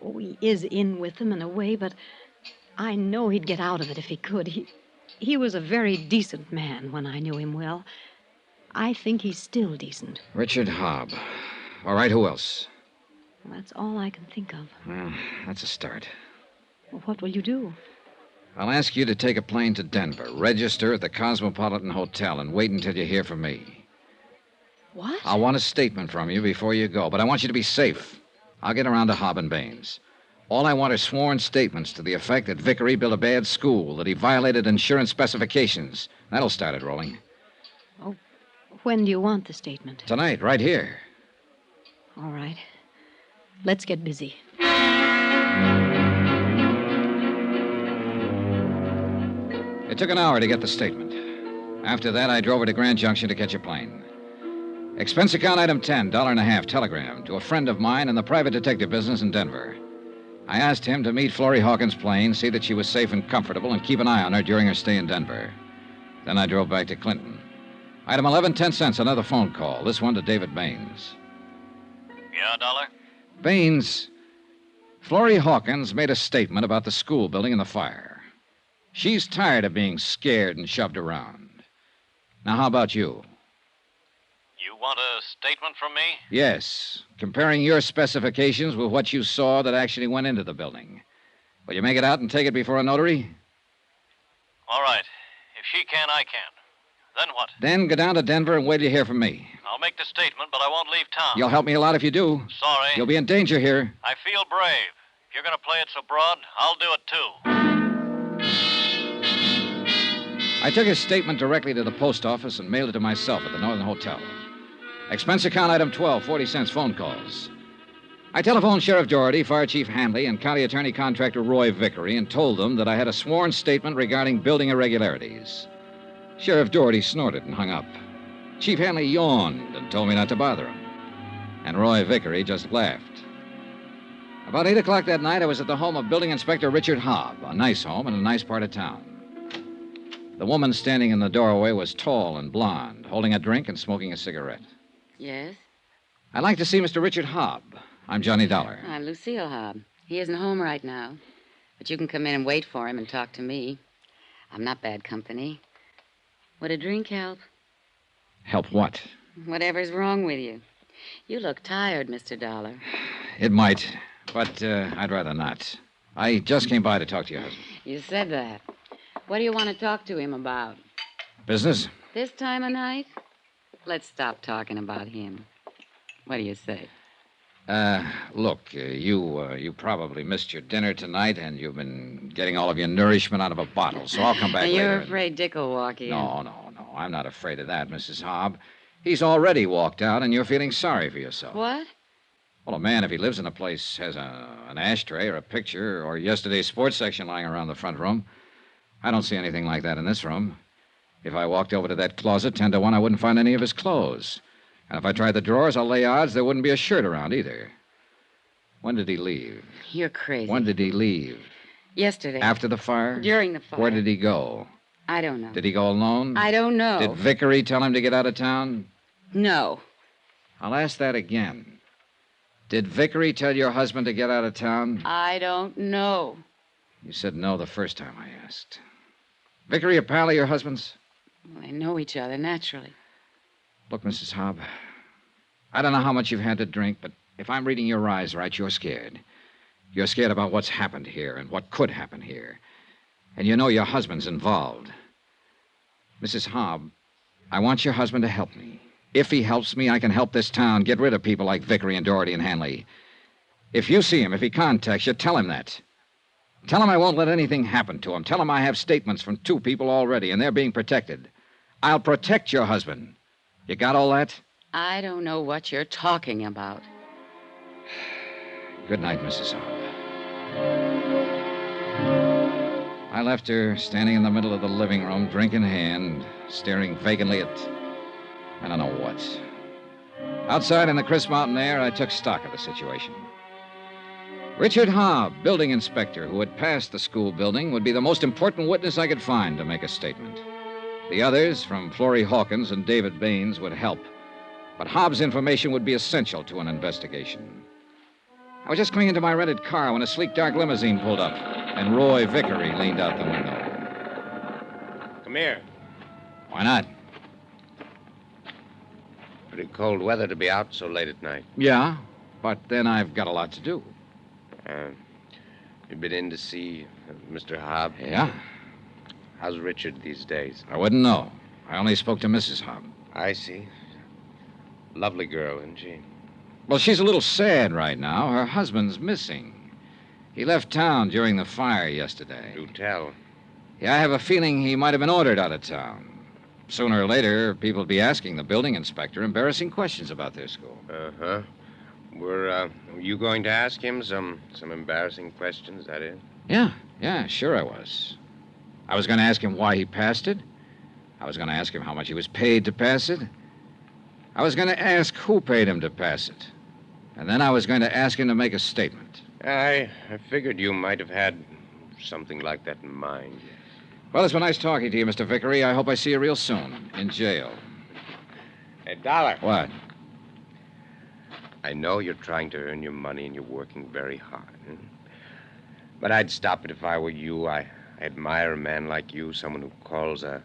Oh, he is in with them in a way, but I know he'd get out of it if he could. He was a very decent man when I knew him well. I think he's still decent. Richard Hobb. All right, who else? Well, that's all I can think of. Well, that's a start. Well, what will you do? I'll ask you to take a plane to Denver, register at the Cosmopolitan Hotel, and wait until you hear from me. What? I'll want a statement from you before you go, but I want you to be safe. I'll get around to Hobb and Baines. All I want are sworn statements to the effect that Vickery built a bad school, that he violated insurance specifications. That'll start it rolling. Oh, when do you want the statement? Tonight, right here. All right. Let's get busy. It took an hour to get the statement. After that, I drove her to Grand Junction to catch a plane. Expense account item 10, $1.50, telegram to a friend of mine in the private detective business in Denver. I asked him to meet Florrie Hawkins' plane, see that she was safe and comfortable, and keep an eye on her during her stay in Denver. Then I drove back to Clinton. Item 11, 10 cents, another phone call. This one to David Baines. Yeah, Dollar? Baines, Florrie Hawkins made a statement about the school building and the fire. She's tired of being scared and shoved around. Now, how about you? You want a statement from me? Yes, comparing your specifications with what you saw that actually went into the building. Will you make it out and take it before a notary? All right. If she can, I can. Then what? Then go down to Denver and wait till you hear from me. I'll make the statement, but I won't leave town. You'll help me a lot if you do. Sorry. You'll be in danger here. I feel brave. If you're going to play it so broad, I'll do it too. I took his statement directly to the post office and mailed it to myself at the Northern Hotel. Expense account item 12, 40 cents, phone calls. I telephoned Sheriff Doherty, Fire Chief Hanley, and County Attorney Contractor Roy Vickery and told them that I had a sworn statement regarding building irregularities. Sheriff Doherty snorted and hung up. Chief Hanley yawned and told me not to bother him. And Roy Vickery just laughed. About 8 o'clock that night, I was at the home of Building Inspector Richard Hobb, a nice home in a nice part of town. The woman standing in the doorway was tall and blonde, holding a drink and smoking a cigarette. Yes? I'd like to see Mr. Richard Hobb. I'm Johnny Dollar. I'm Lucille Hobb. He isn't home right now. But you can come in and wait for him and talk to me. I'm not bad company. Would a drink help? Help what? Whatever's wrong with you. You look tired, Mr. Dollar. It might, but I'd rather not. I just came by to talk to your husband. You said that. What do you want to talk to him about? Business? This time of night? Let's stop talking about him. What do you say? Look, you probably missed your dinner tonight, and you've been getting all of your nourishment out of a bottle, so I'll come back later. You're afraid Dick will walk in. No. I'm not afraid of that, Mrs. Hobb. He's already walked out, and you're feeling sorry for yourself. What? Well, a man, if he lives in a place, has an ashtray or a picture or yesterday's sports section lying around the front room. I don't see anything like that in this room. If I walked over to that closet, 10 to 1, I wouldn't find any of his clothes. And if I tried the drawers, I'll lay odds there wouldn't be a shirt around either. When did he leave? You're crazy. When did he leave? Yesterday. After the fire? During the fire. Where did he go? I don't know. Did he go alone? I don't know. Did Vickery tell him to get out of town? No. I'll ask that again. Did Vickery tell your husband to get out of town? I don't know. You said no the first time I asked. Vickery a pal of your husband's? Well, they know each other, naturally. Look, Mrs. Hobb, I don't know how much you've had to drink, but if I'm reading your eyes right, you're scared. You're scared about what's happened here and what could happen here. And you know your husband's involved. Mrs. Hobb, I want your husband to help me. If he helps me, I can help this town get rid of people like Vickery and Doherty and Hanley. If you see him, if he contacts you, tell him that. Tell him I won't let anything happen to him. Tell him I have statements from 2 people already, and they're being protected. I'll protect your husband. You got all that? I don't know what you're talking about. Good night, Mrs. Hobb. I left her standing in the middle of the living room, drink in hand, staring vacantly at I don't know what. Outside in the crisp mountain air, I took stock of the situation. Richard Hobb, building inspector, who had passed the school building, would be the most important witness I could find to make a statement. The others, from Florrie Hawkins and David Baines, would help. But Hobb's information would be essential to an investigation. I was just coming into my rented car when a sleek, dark limousine pulled up, and Roy Vickery leaned out the window. Come here. Why not? Pretty cold weather to be out so late at night. Yeah, but then I've got a lot to do. You've been in to see Mr. Hobb? Yeah. How's Richard these days? I wouldn't know. I only spoke to Mrs. Hobb. I see. Lovely girl, isn't she? Well, she's a little sad right now. Her husband's missing. He left town during the fire yesterday. Do tell. Yeah, I have a feeling he might have been ordered out of town. Sooner or later, people will be asking the building inspector embarrassing questions about their school. Uh-huh. Were you going to ask him some embarrassing questions, that is? Yeah, sure I was. I was going to ask him why he passed it. I was going to ask him how much he was paid to pass it. I was going to ask who paid him to pass it. And then I was going to ask him to make a statement. I figured you might have had something like that in mind. Well, it's been nice talking to you, Mr. Vickery. I hope I see you real soon. In jail. Hey, Dollar. What? I know you're trying to earn your money and you're working very hard. But I'd stop it if I were you. I admire a man like you, someone who calls a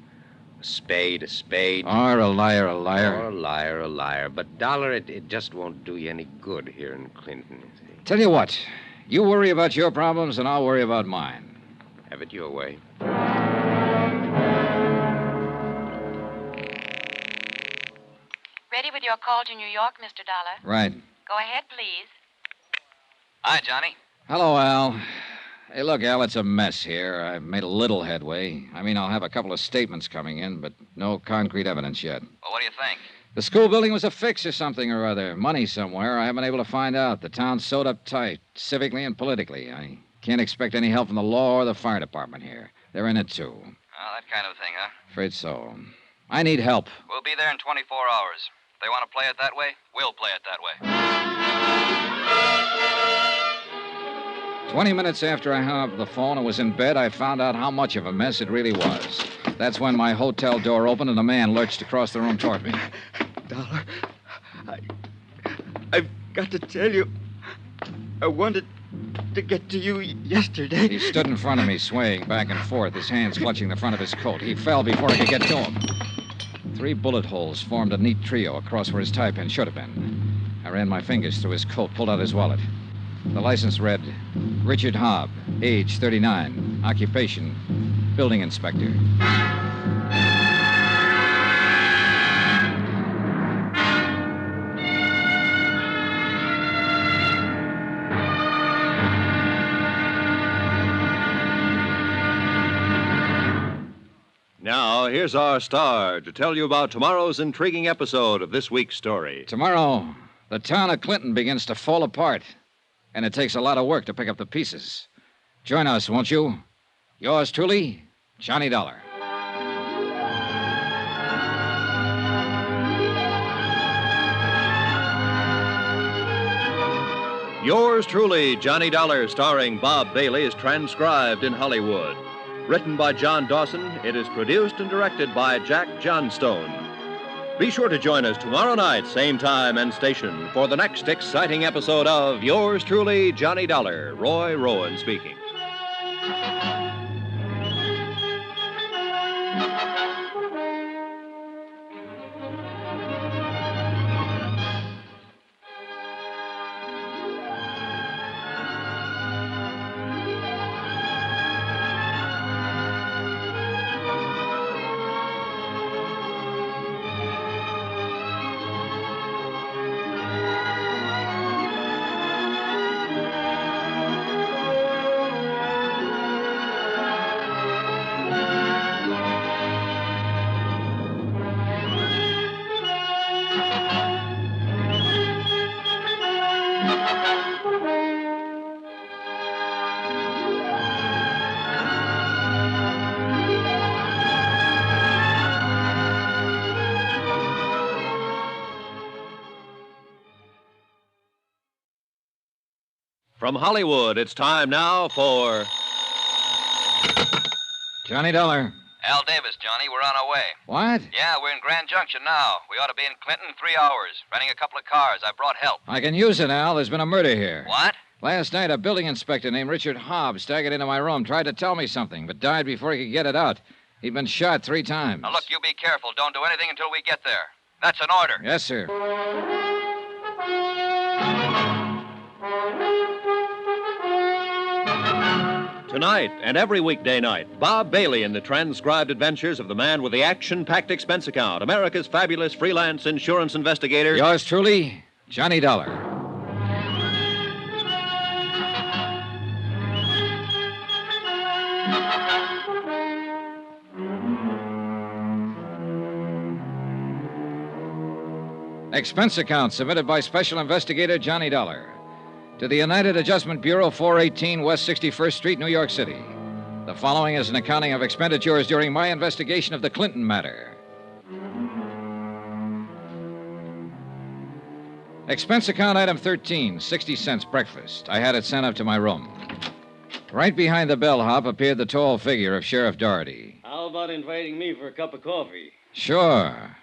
spade a spade. Or a liar a liar. Or a liar a liar. But, Dollar, it just won't do you any good here in Clinton. You see. Tell you what, you worry about your problems and I'll worry about mine. Have it your way. Ready with your call to New York, Mr. Dollar? Right. Go ahead, please. Hi, Johnny. Hello, Al. Hey, look, Al, it's a mess here. I've made a little headway. I mean, I'll have a couple of statements coming in, but no concrete evidence yet. Well, what do you think? The school building was a fix or something or other. Money somewhere. I haven't been able to find out. The town's sewed up tight, civically and politically. I can't expect any help from the law or the fire department here. They're in it, too. Oh, that kind of thing, huh? Afraid so. I need help. We'll be there in 24 hours. If they want to play it that way, we'll play it that way. 20 minutes after I hung up the phone and was in bed, I found out how much of a mess it really was. That's when my hotel door opened and a man lurched across the room toward me. Dollar, I've got to tell you, I wanted to get to you yesterday. He stood in front of me, swaying back and forth, his hands clutching the front of his coat. He fell before I could get to him. 3 bullet holes formed a neat trio across where his tie pin should have been. I ran my fingers through his coat, pulled out his wallet. The license read, Richard Hobb, age 39, occupation, building inspector. Now, here's our star to tell you about tomorrow's intriguing episode of this week's story. Tomorrow, the town of Clinton begins to fall apart, and it takes a lot of work to pick up the pieces. Join us, won't you? Yours truly, Johnny Dollar. Yours truly, Johnny Dollar, starring Bob Bailey, is transcribed in Hollywood. Written by John Dawson, it is produced and directed by Jack Johnstone. Be sure to join us tomorrow night, same time and station, for the next exciting episode of Yours truly, Johnny Dollar. Roy Rowan speaking. From Hollywood, it's time now for Johnny Dollar. Al Davis, Johnny, we're on our way. What? Yeah, we're in Grand Junction now. We ought to be in Clinton in 3 hours, renting a couple of cars. I brought help. I can use it, Al. There's been a murder here. What? Last night, a building inspector named Richard Hobb staggered into my room, tried to tell me something, but died before he could get it out. He'd been shot 3 times. Now, look, you be careful. Don't do anything until we get there. That's an order. Yes, sir. Tonight and every weekday night, Bob Bailey in the transcribed adventures of the man with the action-packed expense account, America's fabulous freelance insurance investigator. Yours truly, Johnny Dollar. Expense account submitted by Special Investigator Johnny Dollar to the United Adjustment Bureau, 418 West 61st Street, New York City. The following is an accounting of expenditures during my investigation of the Clinton matter. Expense account item 13, 60 cents breakfast. I had it sent up to my room. Right behind the bellhop appeared the tall figure of Sheriff Doherty. How about inviting me for a cup of coffee? Sure.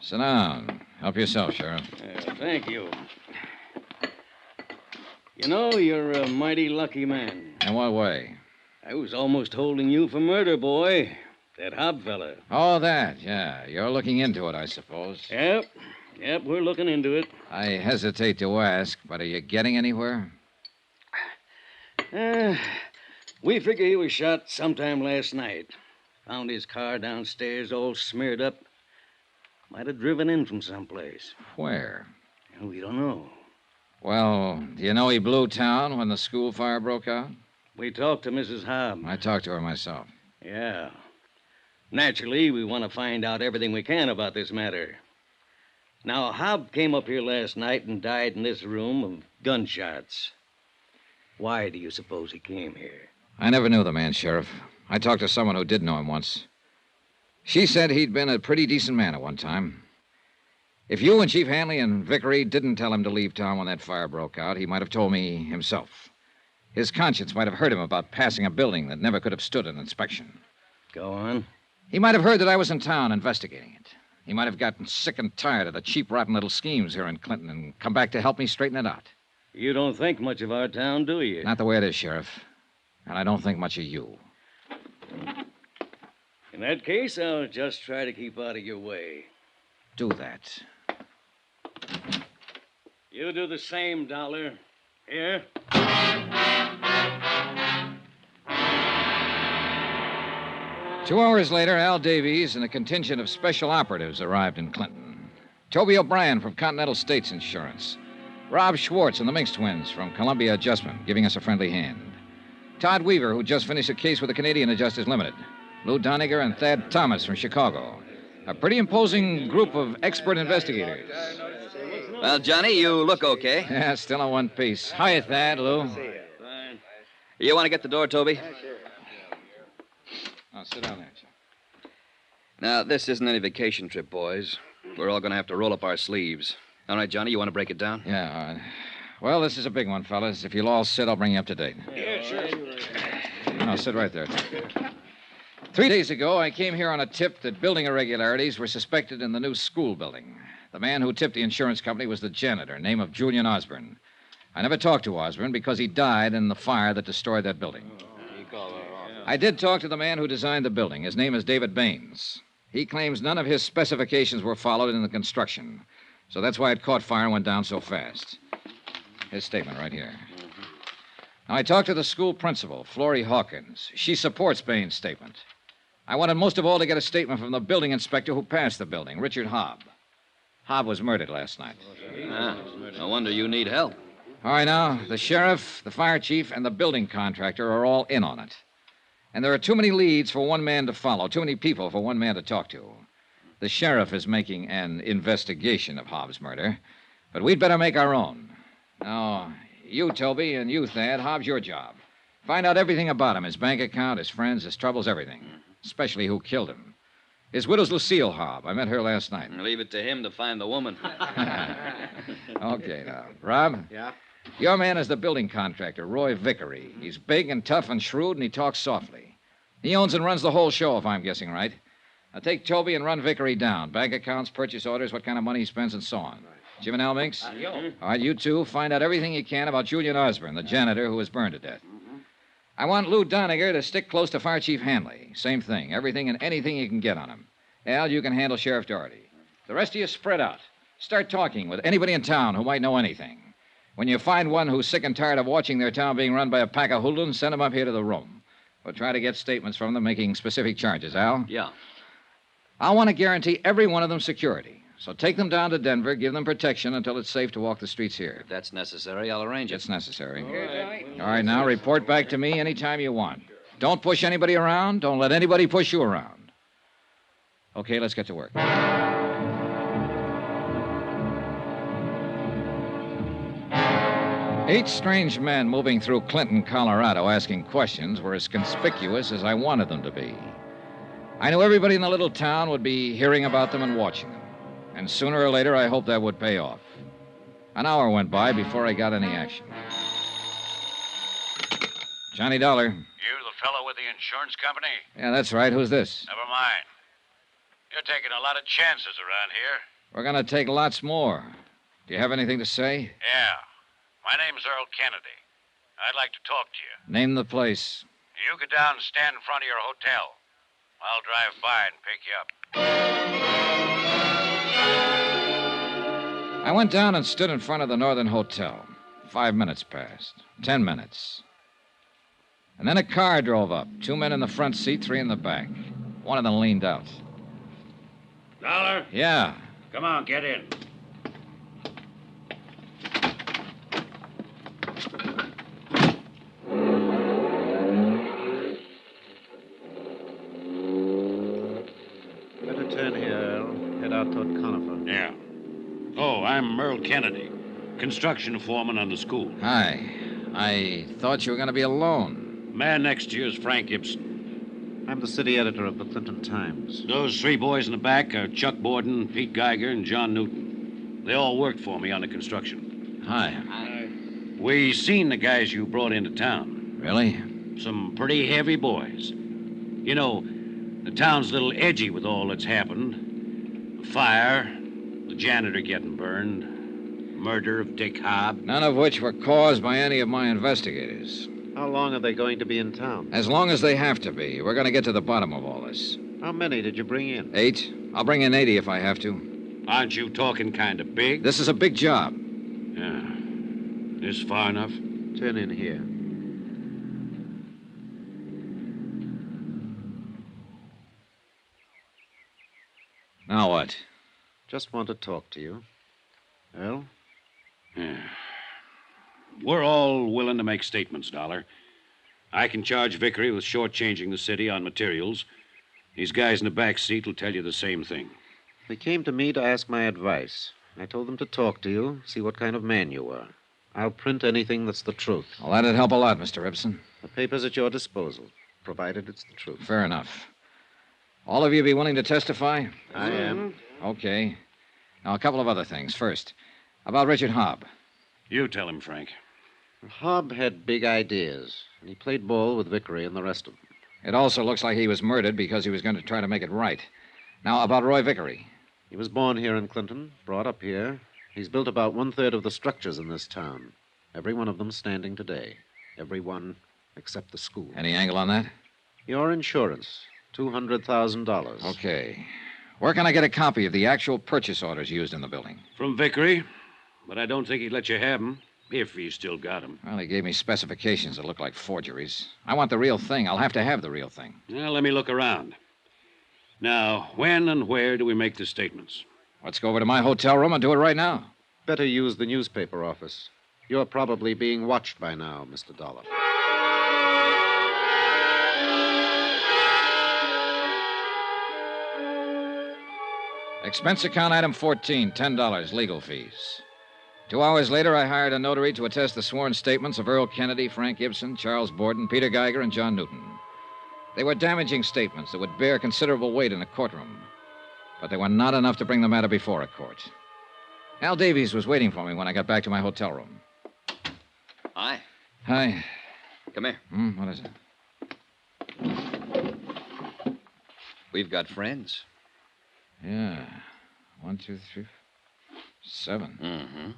Sit down. Help yourself, Sheriff. Thank you. You know, you're a mighty lucky man. In what way? I was almost holding you for murder, boy. That Hobb fella. Oh, that, yeah. You're looking into it, I suppose. Yep, we're looking into it. I hesitate to ask, but are you getting anywhere? We figure he was shot sometime last night. Found his car downstairs all smeared up. Might have driven in from someplace. Where? We don't know. Well, do you know he blew town when the school fire broke out? We talked to Mrs. Hobb. I talked to her myself. Yeah. Naturally, we want to find out everything we can about this matter. Now, Hobb came up here last night and died in this room of gunshots. Why do you suppose he came here? I never knew the man, Sheriff. I talked to someone who did know him once. She said he'd been a pretty decent man at one time. If you and Chief Hanley and Vickery didn't tell him to leave town when that fire broke out, he might have told me himself. His conscience might have hurt him about passing a building that never could have stood an inspection. Go on. He might have heard that I was in town investigating it. He might have gotten sick and tired of the cheap, rotten little schemes here in Clinton and come back to help me straighten it out. You don't think much of our town, do you? Not the way it is, Sheriff. And I don't think much of you. In that case, I'll just try to keep out of your way. Do that. You do the same, Dollar. Here. 2 hours later, Al Davies and a contingent of special operatives arrived in Clinton. Toby O'Brien from Continental States Insurance. Rob Schwartz and the Minx twins from Columbia Adjustment, giving us a friendly hand. Todd Weaver, who just finished a case with the Canadian Adjusters Limited. Lou Doniger and Thad Thomas from Chicago. A pretty imposing group of expert investigators. Well, Johnny, you look okay. Yeah, still in one piece. Hiya, Thad, Lou. You want to get the door, Toby? Oh, sit down there, Joe. Now, this isn't any vacation trip, boys. We're all going to have to roll up our sleeves. All right, Johnny, you want to break it down? Yeah, all right. Well, this is a big one, fellas. If you'll all sit, I'll bring you up to date. Yeah, sure. No, sit right there. 3 days ago, I came here on a tip that building irregularities were suspected in the new school building. The man who tipped the insurance company was the janitor, name of Julian Osborne. I never talked to Osborne because he died in the fire that destroyed that building. I did talk to the man who designed the building. His name is David Baines. He claims none of his specifications were followed in the construction. So that's why it caught fire and went down so fast. His statement right here. Now, I talked to the school principal, Florrie Hawkins. She supports Baines' statement. I wanted most of all to get a statement from the building inspector who passed the building, Richard Hobb. Hobb was murdered last night. No wonder you need help. All right, now, the sheriff, the fire chief, and the building contractor are all in on it. And there are too many leads for one man to follow, too many people for one man to talk to. The sheriff is making an investigation of Hobbs' murder, but we'd better make our own. Now, you, Toby, and you, Thad, Hobbs, your job. Find out everything about him, his bank account, his friends, his troubles, everything. Especially who killed him. His widow's Lucille Hobb. I met her last night. Leave it to him to find the woman. Okay, now. Rob? Yeah? Your man is the building contractor, Roy Vickery. He's big and tough and shrewd, and he talks softly. He owns and runs the whole show, if I'm guessing right. Now, take Toby and run Vickery down. Bank accounts, purchase orders, what kind of money he spends, and so on. Jim and Al Minx? All right, you two, find out everything you can about Julian Osborne, the janitor who was burned to death. I want Lou Doniger to stick close to Fire Chief Hanley. Same thing. Everything and anything you can get on him. Al, you can handle Sheriff Doherty. The rest of you spread out. Start talking with anybody in town who might know anything. When you find one who's sick and tired of watching their town being run by a pack of hoodlums, send them up here to the room. We'll try to get statements from them making specific charges, Al. Yeah. I want to guarantee every one of them security. So take them down to Denver, give them protection until it's safe to walk the streets here. If that's necessary, I'll arrange it. It's necessary. All right, now report back to me anytime you want. Don't push anybody around. Don't let anybody push you around. Okay, let's get to work. 8 strange men moving through Clinton, Colorado, asking questions were as conspicuous as I wanted them to be. I knew everybody in the little town would be hearing about them and watching them. And sooner or later, I hoped that would pay off. An hour went by before I got any action. Johnny Dollar. You the fellow with the insurance company? Yeah, that's right. Who's this? Never mind. You're taking a lot of chances around here. We're going to take lots more. Do you have anything to say? Yeah. My name's Earl Kennedy. I'd like to talk to you. Name the place. You go down and stand in front of your hotel. I'll drive by and pick you up. I went down and stood in front of the Northern Hotel. 5 minutes passed. 10 minutes. And then a car drove up. 2 men in the front seat, 3 in the back. One of them leaned out. Dollar? Yeah. Come on, get in. Better turn here, Earl. Head out toward Conifer. Yeah. Oh, I'm Earl Kennedy, construction foreman on the school. Hi. I thought you were going to be alone. Man next to you is Frank Gibson. I'm the city editor of the Clinton Times. Those three boys in the back are Chuck Borden, Pete Geiger, and John Newton. They all worked for me on the construction. Hi. We seen the guys you brought into town. Really? Some pretty heavy boys. You know, the town's a little edgy with all that's happened. The fire, the janitor getting burned, murder of Dick Hobb. None of which were caused by any of my investigators. How long are they going to be in town? As long as they have to be. We're going to get to the bottom of all this. How many did you bring in? 8. I'll bring in 80 if I have to. Aren't you talking kind of big? This is a big job. Yeah. This far enough? Turn in here. Now what? Just want to talk to you. Well? Yeah. We're all willing to make statements, Dollar. I can charge Vickery with shortchanging the city on materials. These guys in the back seat will tell you the same thing. They came to me to ask my advice. I told them to talk to you, see what kind of man you were. I'll print anything that's the truth. Well, that'd help a lot, Mr. Ibsen. The paper's at your disposal, provided it's the truth. Fair enough. All of you be willing to testify? I am. Okay. Now, a couple of other things. First, about Richard Hobb. You tell him, Frank. Hobb had big ideas, and he played ball with Vickery and the rest of them. It also looks like he was murdered because he was going to try to make it right. Now, about Roy Vickery. He was born here in Clinton, brought up here. He's built about 1/3 of the structures in this town. Every one of them standing today. Every one except the school. Any angle on that? Your insurance, $200,000. Okay. Where can I get a copy of the actual purchase orders used in the building? From Vickery, but I don't think he'd let you have them, if he still got them. Well, he gave me specifications that look like forgeries. I want the real thing. I'll have to have the real thing. Well, let me look around. Now, when and where do we make the statements? Let's go over to my hotel room and do it right now. Better use the newspaper office. You're probably being watched by now, Mr. Dollar. Expense account item 14, $10, legal fees. 2 hours later, I hired a notary to attest the sworn statements of Earl Kennedy, Frank Ibsen, Charles Borden, Peter Geiger, and John Newton. They were damaging statements that would bear considerable weight in a courtroom, but they were not enough to bring the matter before a court. Al Davies was waiting for me when I got back to my hotel room. Hi. Hi. Come here. What is it? We've got friends. Yeah. 1, 2, 3, 7. Mm-hmm.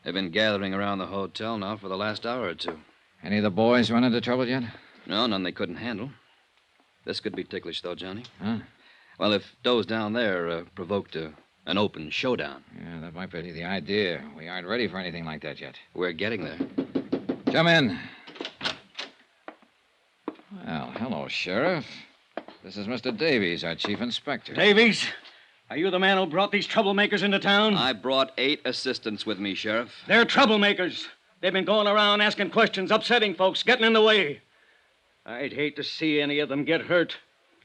They've been gathering around the hotel now for the last hour or two. Any of the boys run into trouble yet? No, none they couldn't handle. This could be ticklish, though, Johnny. Huh? Well, if those down there provoked an open showdown. Yeah, that might be the idea. We aren't ready for anything like that yet. We're getting there. Come in. Well, hello, Sheriff. This is Mr. Davies, our chief inspector. Davies, are you the man who brought these troublemakers into town? I brought 8 assistants with me, Sheriff. They're troublemakers. They've been going around asking questions, upsetting folks, getting in the way. I'd hate to see any of them get hurt.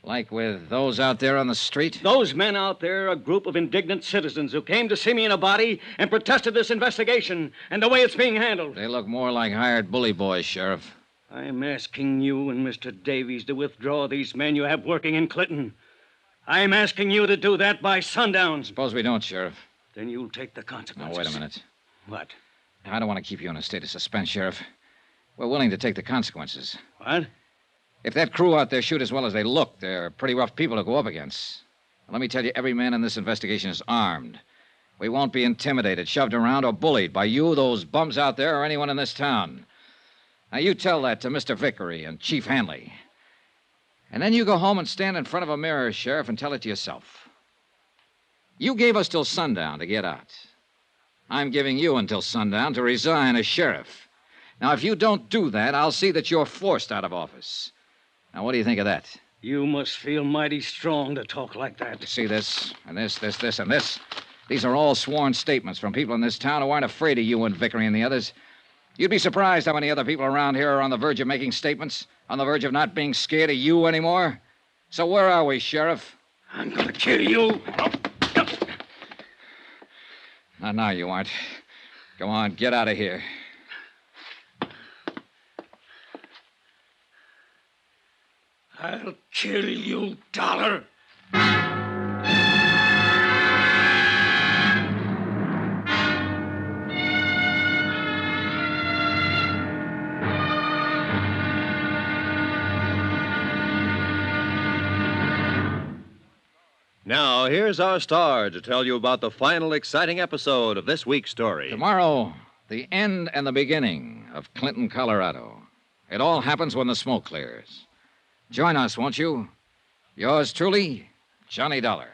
Like with those out there on the street? Those men out there are a group of indignant citizens who came to see me in a body and protested this investigation and the way it's being handled. They look more like hired bully boys, Sheriff. I'm asking you and Mr. Davies to withdraw these men you have working in Clinton. I'm asking you to do that by sundown. Suppose we don't, Sheriff. Then you'll take the consequences. Now, wait a minute. What? I don't want to keep you in a state of suspense, Sheriff. We're willing to take the consequences. What? If that crew out there shoot as well as they look, they're pretty rough people to go up against. Let me tell you, every man in this investigation is armed. We won't be intimidated, shoved around, or bullied by you, those bums out there, or anyone in this town. Now, you tell that to Mr. Vickery and Chief Hanley. And then you go home and stand in front of a mirror, Sheriff, and tell it to yourself. You gave us till sundown to get out. I'm giving you until sundown to resign as sheriff. Now, if you don't do that, I'll see that you're forced out of office. Now, what do you think of that? You must feel mighty strong to talk like that. You see this, and this, and this? These are all sworn statements from people in this town who aren't afraid of you and Vickery and the others. You'd be surprised how many other people around here are on the verge of making statements, on the verge of not being scared of you anymore. So where are we, Sheriff? I'm gonna kill you. Not now, you aren't. Go on, get out of here. I'll kill you, Dollar. Now, here's our star to tell you about the final exciting episode of this week's story. Tomorrow, the end and the beginning of Clinton, Colorado. It all happens when the smoke clears. Join us, won't you? Yours truly, Johnny Dollar.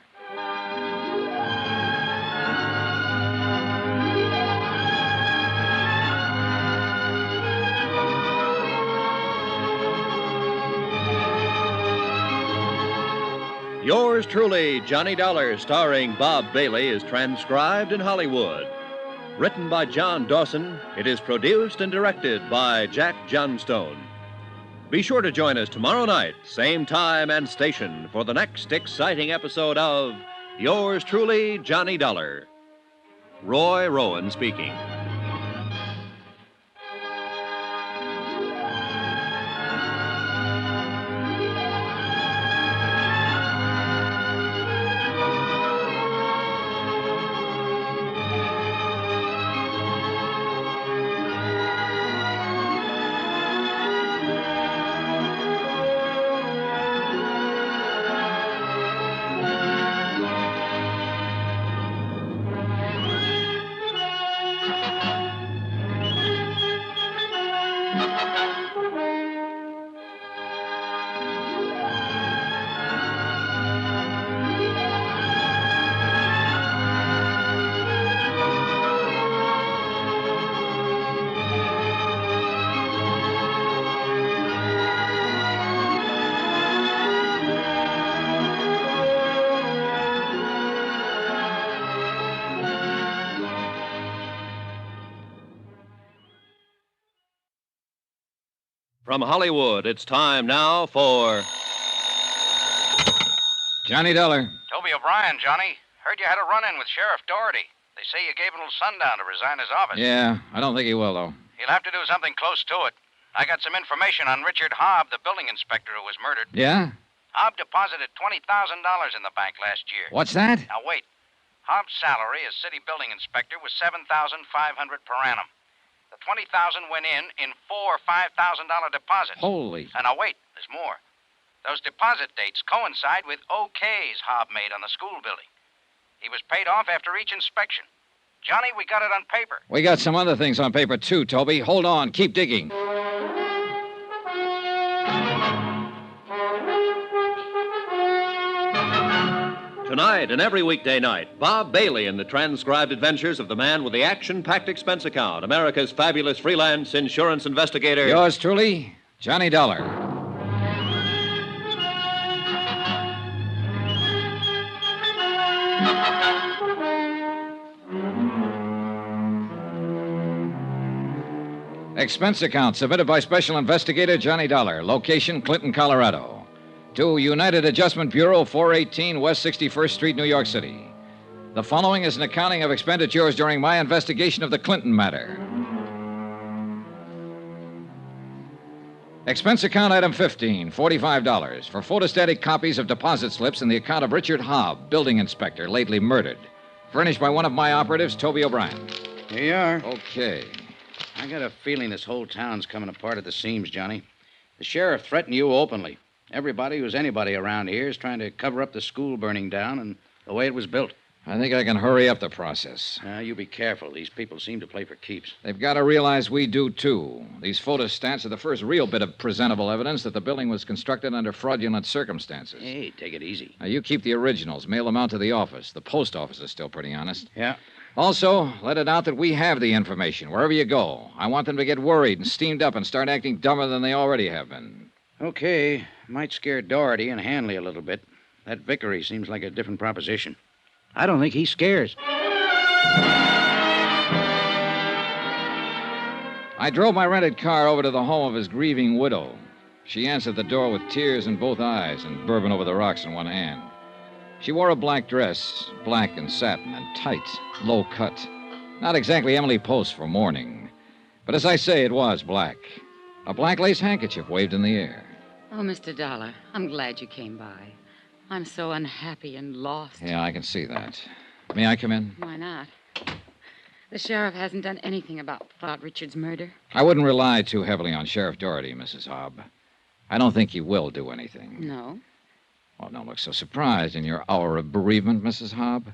Yours truly, Johnny Dollar, starring Bob Bailey, is transcribed in Hollywood. Written by John Dawson, it is produced and directed by Jack Johnstone. Be sure to join us tomorrow night, same time and station, for the next exciting episode of Yours truly, Johnny Dollar. Roy Rowan speaking. From Hollywood, it's time now for Johnny Dollar. Toby O'Brien, Johnny. Heard you had a run-in with Sheriff Doherty. They say you gave him a little sundown to resign his office. Yeah, I don't think he will, though. He'll have to do something close to it. I got some information on Richard Hobb, the building inspector who was murdered. Yeah? Hobb deposited $20,000 in the bank last year. What's that? Now, wait. Hobb's salary as city building inspector was $7,500 per annum. The $20,000 went in 4 $5,000 deposits. Holy. And now, wait, there's more. Those deposit dates coincide with OKs Hobb made on the school building. He was paid off after each inspection. Johnny, we got it on paper. We got some other things on paper, too, Toby. Hold on. Keep digging. Tonight and every weekday night, Bob Bailey in the transcribed adventures of the man with the action-packed expense account, America's fabulous freelance insurance investigator. Yours truly, Johnny Dollar. Expense account submitted by Special Investigator Johnny Dollar. Location, Clinton, Colorado. To United Adjustment Bureau, 418 West 61st Street, New York City. The following is an accounting of expenditures during my investigation of the Clinton matter. Expense account item 15, $45, for photostatic copies of deposit slips in the account of Richard Hobb, building inspector, lately murdered. Furnished by one of my operatives, Toby O'Brien. Here you are. Okay. I got a feeling this whole town's coming apart at the seams, Johnny. The sheriff threatened you openly. Everybody who's anybody around here is trying to cover up the school burning down and the way it was built. I think I can hurry up the process. You be careful. These people seem to play for keeps. They've got to realize we do, too. These photostats are the first real bit of presentable evidence that the building was constructed under fraudulent circumstances. Hey, take it easy. Now, you keep the originals. Mail them out to the office. The post office is still pretty honest. Yeah. Also, let it out that we have the information wherever you go. I want them to get worried and steamed up and start acting dumber than they already have been. Okay. Might scare Doherty and Hanley a little bit. That Vickery seems like a different proposition. I don't think he scares. I drove my rented car over to the home of his grieving widow. She answered the door with tears in both eyes and bourbon over the rocks in one hand. She wore a black dress, black and satin and tight, low cut. Not exactly Emily Post for mourning. But as I say, it was black. A black lace handkerchief waved in the air. Oh, Mr. Dollar, I'm glad you came by. I'm so unhappy and lost. Yeah, I can see that. May I come in? Why not? The sheriff hasn't done anything about Richard's murder. I wouldn't rely too heavily on Sheriff Doherty, Mrs. Hobb. I don't think he will do anything. No. Oh, don't look so surprised in your hour of bereavement, Mrs. Hobb.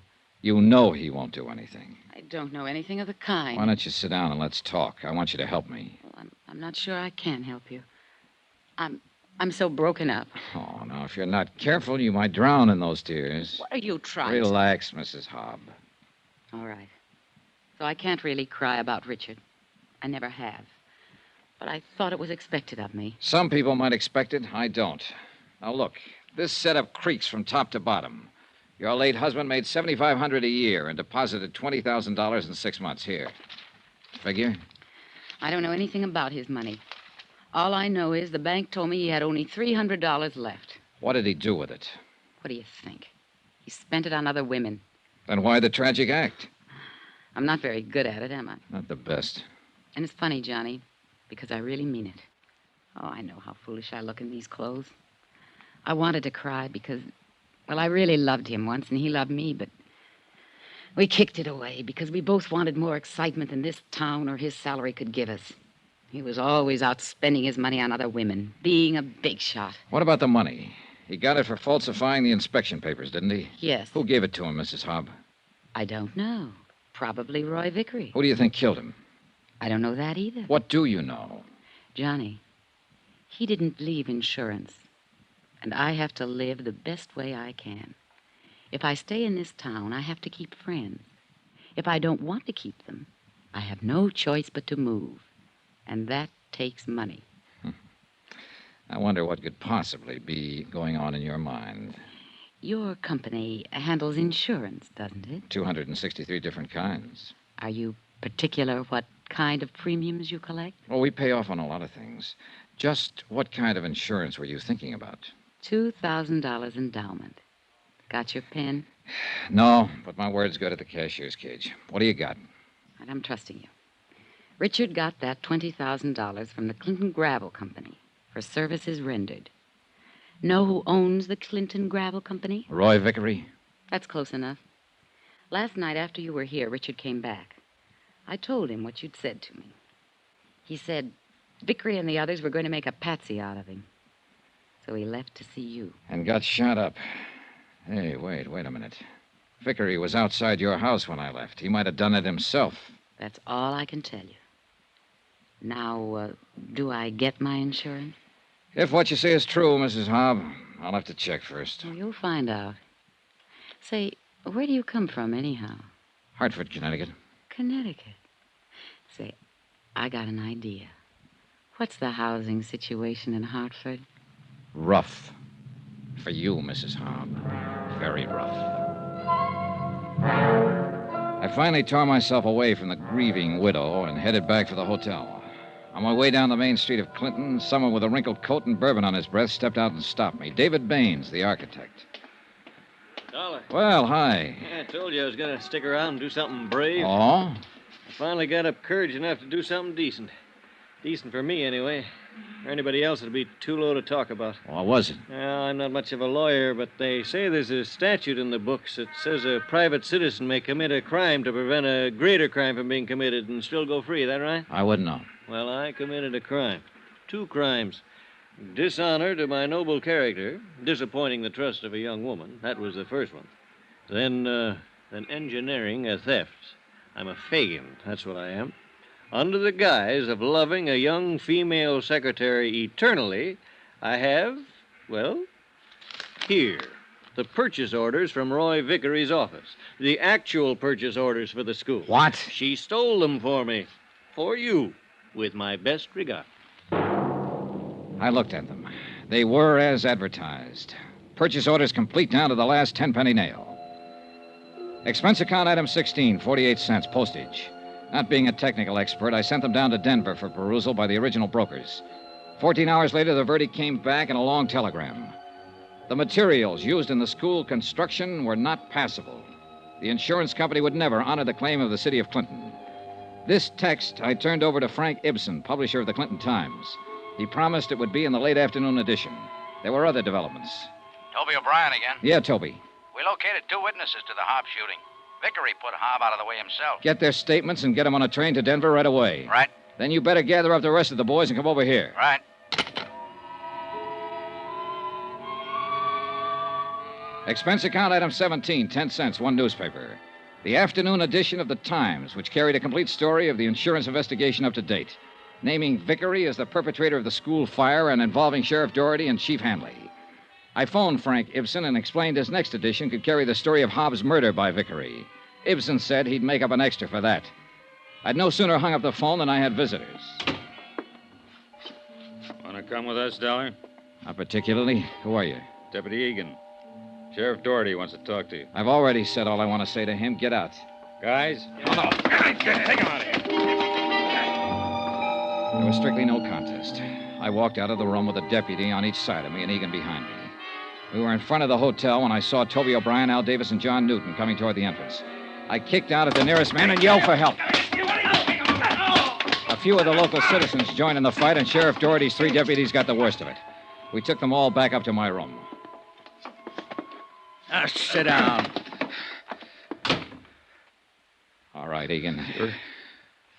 You know he won't do anything. I don't know anything of the kind. Why don't you sit down and let's talk? I want you to help me. Well, I'm not sure I can help you. I'm so broken up. Oh, now, if you're not careful, you might drown in those tears. What are you trying Relax, Mrs. Hobb. All right. So I can't really cry about Richard. I never have. But I thought it was expected of me. Some people might expect it. I don't. Now, look. This setup creaks from top to bottom. Your late husband made $7,500 a year and deposited $20,000 in 6 months. Here. Figure? I don't know anything about his money. All I know is the bank told me he had only $300 left. What did he do with it? What do you think? He spent it on other women. Then why the tragic act? I'm not very good at it, am I? Not the best. And it's funny, Johnny, because I really mean it. Oh, I know how foolish I look in these clothes. I wanted to cry because, well, I really loved him once and he loved me, but we kicked it away because we both wanted more excitement than this town or his salary could give us. He was always out spending his money on other women, being a big shot. What about the money? He got it for falsifying the inspection papers, didn't he? Yes. Who gave it to him, Mrs. Hobb? I don't know. Probably Roy Vickery. Who do you think killed him? I don't know that either. What do you know? Johnny, he didn't leave insurance. And I have to live the best way I can. If I stay in this town, I have to keep friends. If I don't want to keep them, I have no choice but to move. And that takes money. I wonder what could possibly be going on in your mind. Your company handles insurance, doesn't it? 263 different kinds. Are you particular what kind of premiums you collect? Well, we pay off on a lot of things. Just what kind of insurance were you thinking about? $2,000 endowment. Got your pen? No, but my word's good at the cashier's cage. What do you got? And I'm trusting you. Richard got that $20,000 from the Clinton Gravel Company for services rendered. Know who owns the Clinton Gravel Company? Roy Vickery? That's close enough. Last night after you were here, Richard came back. I told him what you'd said to me. He said Vickery and the others were going to make a patsy out of him. So he left to see you. And got shot up. Hey, wait a minute. Vickery was outside your house when I left. He might have done it himself. That's all I can tell you. Now, do I get my insurance? If what you say is true, Mrs. Hobb, I'll have to check first. Well, you'll find out. Say, where do you come from, anyhow? Hartford, Connecticut. Connecticut. Say, I got an idea. What's the housing situation in Hartford? Rough. For you, Mrs. Hobb. Very rough. I finally tore myself away from the grieving widow and headed back for the hotel. On my way down the main street of Clinton, someone with a wrinkled coat and bourbon on his breath stepped out and stopped me. David Baines, the architect. Dollar. Well, hi. I told you I was going to stick around and do something brave. Oh? I finally got up courage enough to do something decent. Decent for me, anyway. For anybody else, it'd be too low to talk about. What was it? Well, I'm not much of a lawyer, but they say there's a statute in the books that says a private citizen may commit a crime to prevent a greater crime from being committed and still go free. Is that right? I wouldn't know. Well, I committed a crime. 2 crimes. Dishonor to my noble character, disappointing the trust of a young woman. That was the first one. Then engineering a theft. I'm a Fagin. That's what I am. Under the guise of loving a young female secretary eternally, I have, well, here, the purchase orders from Roy Vickery's office. The actual purchase orders for the school. What? She stole them for me. For you. With my best regard. I looked at them. They were as advertised. Purchase orders complete down to the last 10-penny nail. Expense account item 16, 48 cents, postage. Not being a technical expert, I sent them down to Denver for perusal by the original brokers. 14 hours later, the verdict came back in a long telegram. The materials used in the school construction were not passable. The insurance company would never honor the claim of the city of Clinton. This text I turned over to Frank Ibsen, publisher of the Clinton Times. He promised it would be in the late afternoon edition. There were other developments. Toby O'Brien again. Yeah, Toby. We located 2 witnesses to the Hobbs shooting. Vickery put Hobb out of the way himself. Get their statements and get them on a train to Denver right away. Right. Then you better gather up the rest of the boys and come over here. Right. Expense account item 17, 10 cents, one newspaper. The afternoon edition of the Times, which carried a complete story of the insurance investigation up to date, naming Vickery as the perpetrator of the school fire and involving Sheriff Doherty and Chief Hanley. I phoned Frank Ibsen and explained his next edition could carry the story of Hobbs' murder by Vickery. Ibsen said he'd make up an extra for that. I'd no sooner hung up the phone than I had visitors. Want to come with us, Dollar? Not particularly. Who are you? Deputy Egan. Sheriff Doherty wants to talk to you. I've already said all I want to say to him. Get out. Guys? Oh, no. Take him out of here. There was strictly no contest. I walked out of the room with a deputy on each side of me and Egan behind me. We were in front of the hotel when I saw Toby O'Brien, Al Davis, and John Newton coming toward the entrance. I kicked out at the nearest man and yelled for help. A few of the local citizens joined in the fight, and Sheriff Doherty's 3 deputies got the worst of it. We took them all back up to my room. Now, sit down. All right, Egan.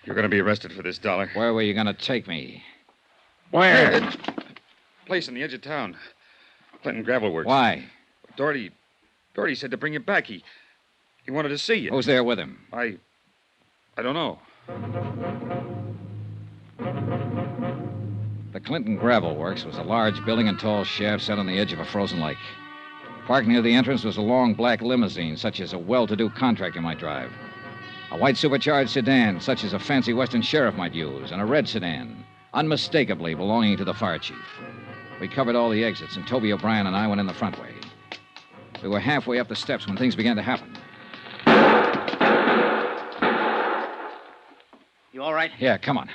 You're going to be arrested for this, Dollar. Where were you going to take me? Where? Place on the edge of town. Clinton Gravel Works. Why? Doherty said to bring you back. He wanted to see you. Who's there with him? I don't know. The Clinton Gravel Works was a large building and tall shaft set on the edge of a frozen lake. Parked near the entrance was a long black limousine, such as a well-to-do contractor might drive. A white supercharged sedan, such as a fancy Western sheriff might use, and a red sedan, unmistakably belonging to the fire chief. We covered all the exits, and Toby O'Brien and I went in the front way. We were halfway up the steps when things began to happen. You all right? Yeah, come on.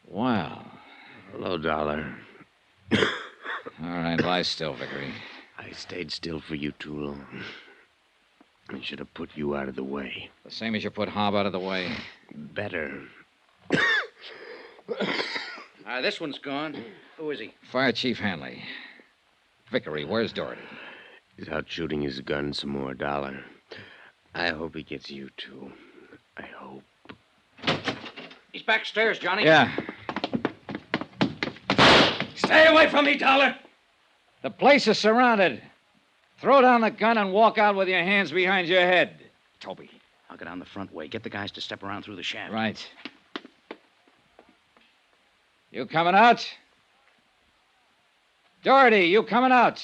Wow. Hello, Dollar. All right, lie still, Vickery. I stayed still for you too long. I should have put you out of the way. The same as you put Hobb out of the way. Better. This one's gone. Who is he? Fire Chief Hanley. Vickery, where's Doherty? He's out shooting his gun some more, Dollar. I hope he gets you, too. I hope. He's backstairs, Johnny. Yeah. Stay away from me, Dollar. The place is surrounded. Throw down the gun and walk out with your hands behind your head. Toby, I'll go down the front way. Get the guys to step around through the shaft. Right. You coming out? Doherty, you coming out?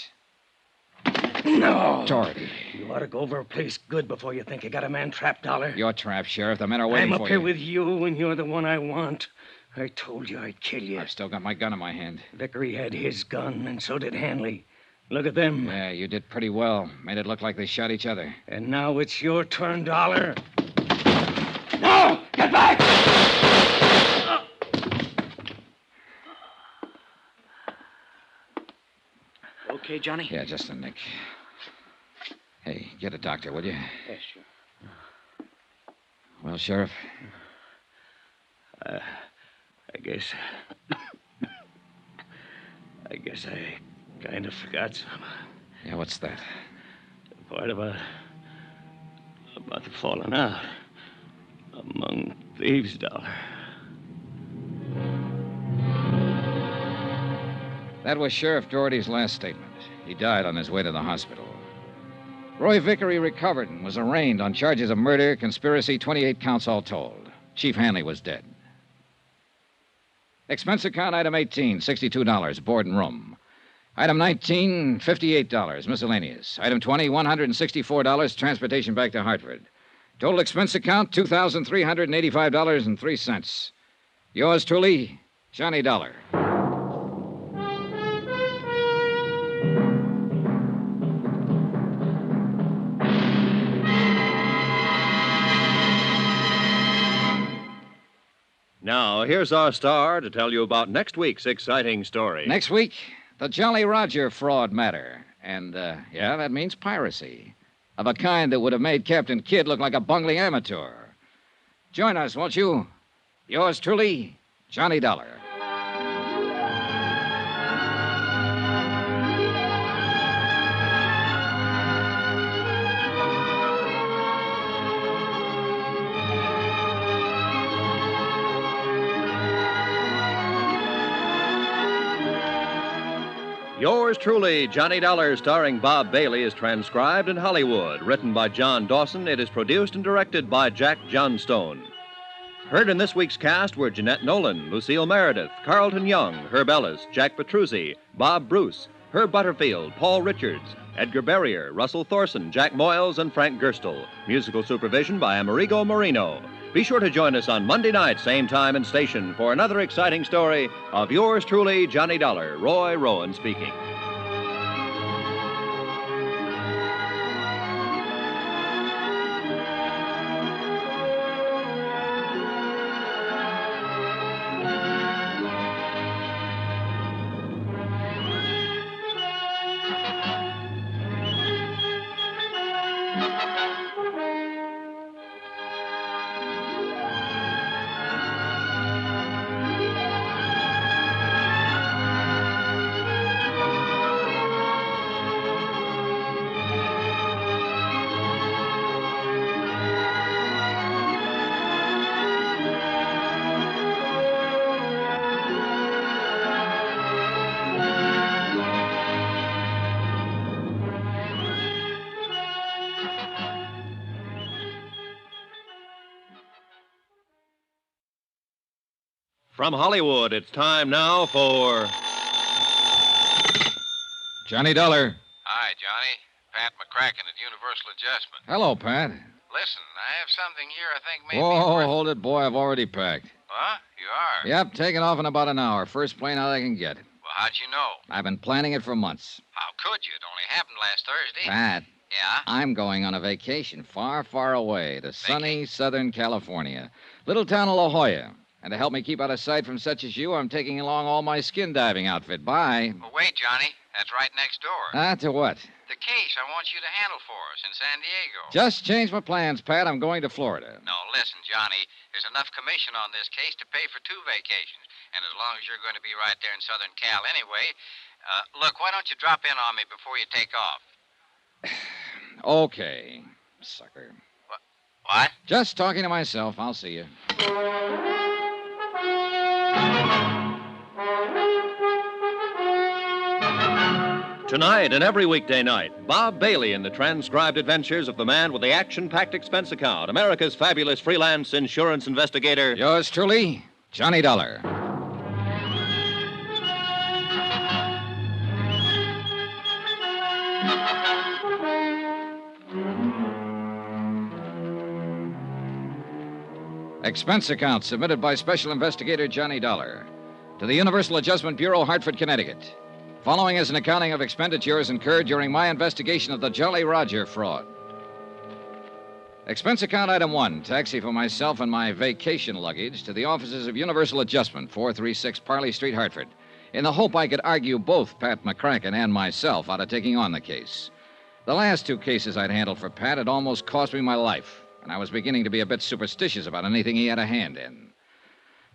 No. Doherty. You ought to go over a place good before you think you got a man trapped, Dollar. You're trapped, Sheriff. The men are waiting I'm for up you. here with you, and you're the one I want. I told you I'd kill you. I've still got my gun in my hand. Vickery had his gun, and so did Hanley. Look at them. Yeah, you did pretty well. Made it look like they shot each other. And now it's your turn, Dollar. No! Get back! Okay, Johnny? Yeah, just a nick. Hey, get a doctor, will you? Yes, sure. Well, Sheriff? I guess I kind of forgot some. Yeah, what's that? The part about the falling out among thieves, Dollar. That was Sheriff Doherty's last statement. He died on his way to the hospital. Roy Vickery recovered and was arraigned on charges of murder, conspiracy, 28 counts all told. Chief Hanley was dead. Expense account item 18, $62, board and room. Item 19, $58, miscellaneous. Item 20, $164, transportation back to Hartford. Total expense account, $2,385.03. Yours truly, Johnny Dollar. Now, here's our star to tell you about next week's exciting story. Next week, the Jolly Roger fraud matter. And, yeah, that means piracy. of a kind that would have made Captain Kidd look like a bungling amateur. Join us, won't you? Yours truly, Johnny Dollar. Yours truly, Johnny Dollar, starring Bob Bailey, is transcribed in Hollywood. Written by John Dawson, it is produced and directed by Jack Johnstone. Heard in this week's cast were Jeanette Nolan, Lucille Meredith, Carlton Young, Herb Ellis, Jack Petruzzi, Bob Bruce, Herb Butterfield, Paul Richards, Edgar Barrier, Russell Thorson, Jack Moyles, and Frank Gerstle. Musical supervision by Amerigo Marino. Be sure to join us on Monday night, same time and station, for another exciting story of yours truly, Johnny Dollar. Roy Rowan speaking. From Hollywood, it's time now for Johnny Dollar. Hi, Johnny. Pat McCracken at Universal Adjustment. Hello, Pat. Listen, I have something here I think maybe... Whoa, hold it, boy. I've already packed. Huh? You are? Yep, taking off in about an hour. First plane out I can get. Well, how'd you know? I've been planning it for months. How could you? It only happened last Thursday. Pat. Yeah? I'm going on a vacation far, far away to sunny Southern California. Little town of La Jolla. And to help me keep out of sight from such as you, I'm taking along all my skin diving outfit. Bye. Well, wait, Johnny. That's right next door. To what? The case I want you to handle for us in San Diego. Just changed my plans, Pat. I'm going to Florida. No, listen, Johnny. There's enough commission on this case to pay for 2 vacations. And as long as you're going to be right there in Southern Cal anyway, look, why don't you drop in on me before you take off? Okay, sucker. What? Just talking to myself. I'll see you. Tonight and every weekday night, Bob Bailey in the transcribed adventures of the man with the action-packed expense account, America's fabulous freelance insurance investigator. Yours truly, Johnny Dollar. Expense account submitted by Special Investigator Johnny Dollar to the Universal Adjustment Bureau, Hartford, Connecticut. Following is an accounting of expenditures incurred during my investigation of the Jolly Roger fraud. Expense account item 1, taxi for myself and my vacation luggage to the offices of Universal Adjustment, 436 Parley Street, Hartford, in the hope I could argue both Pat McCracken and myself out of taking on the case. The last 2 cases I'd handled for Pat had almost cost me my life, and I was beginning to be a bit superstitious about anything he had a hand in.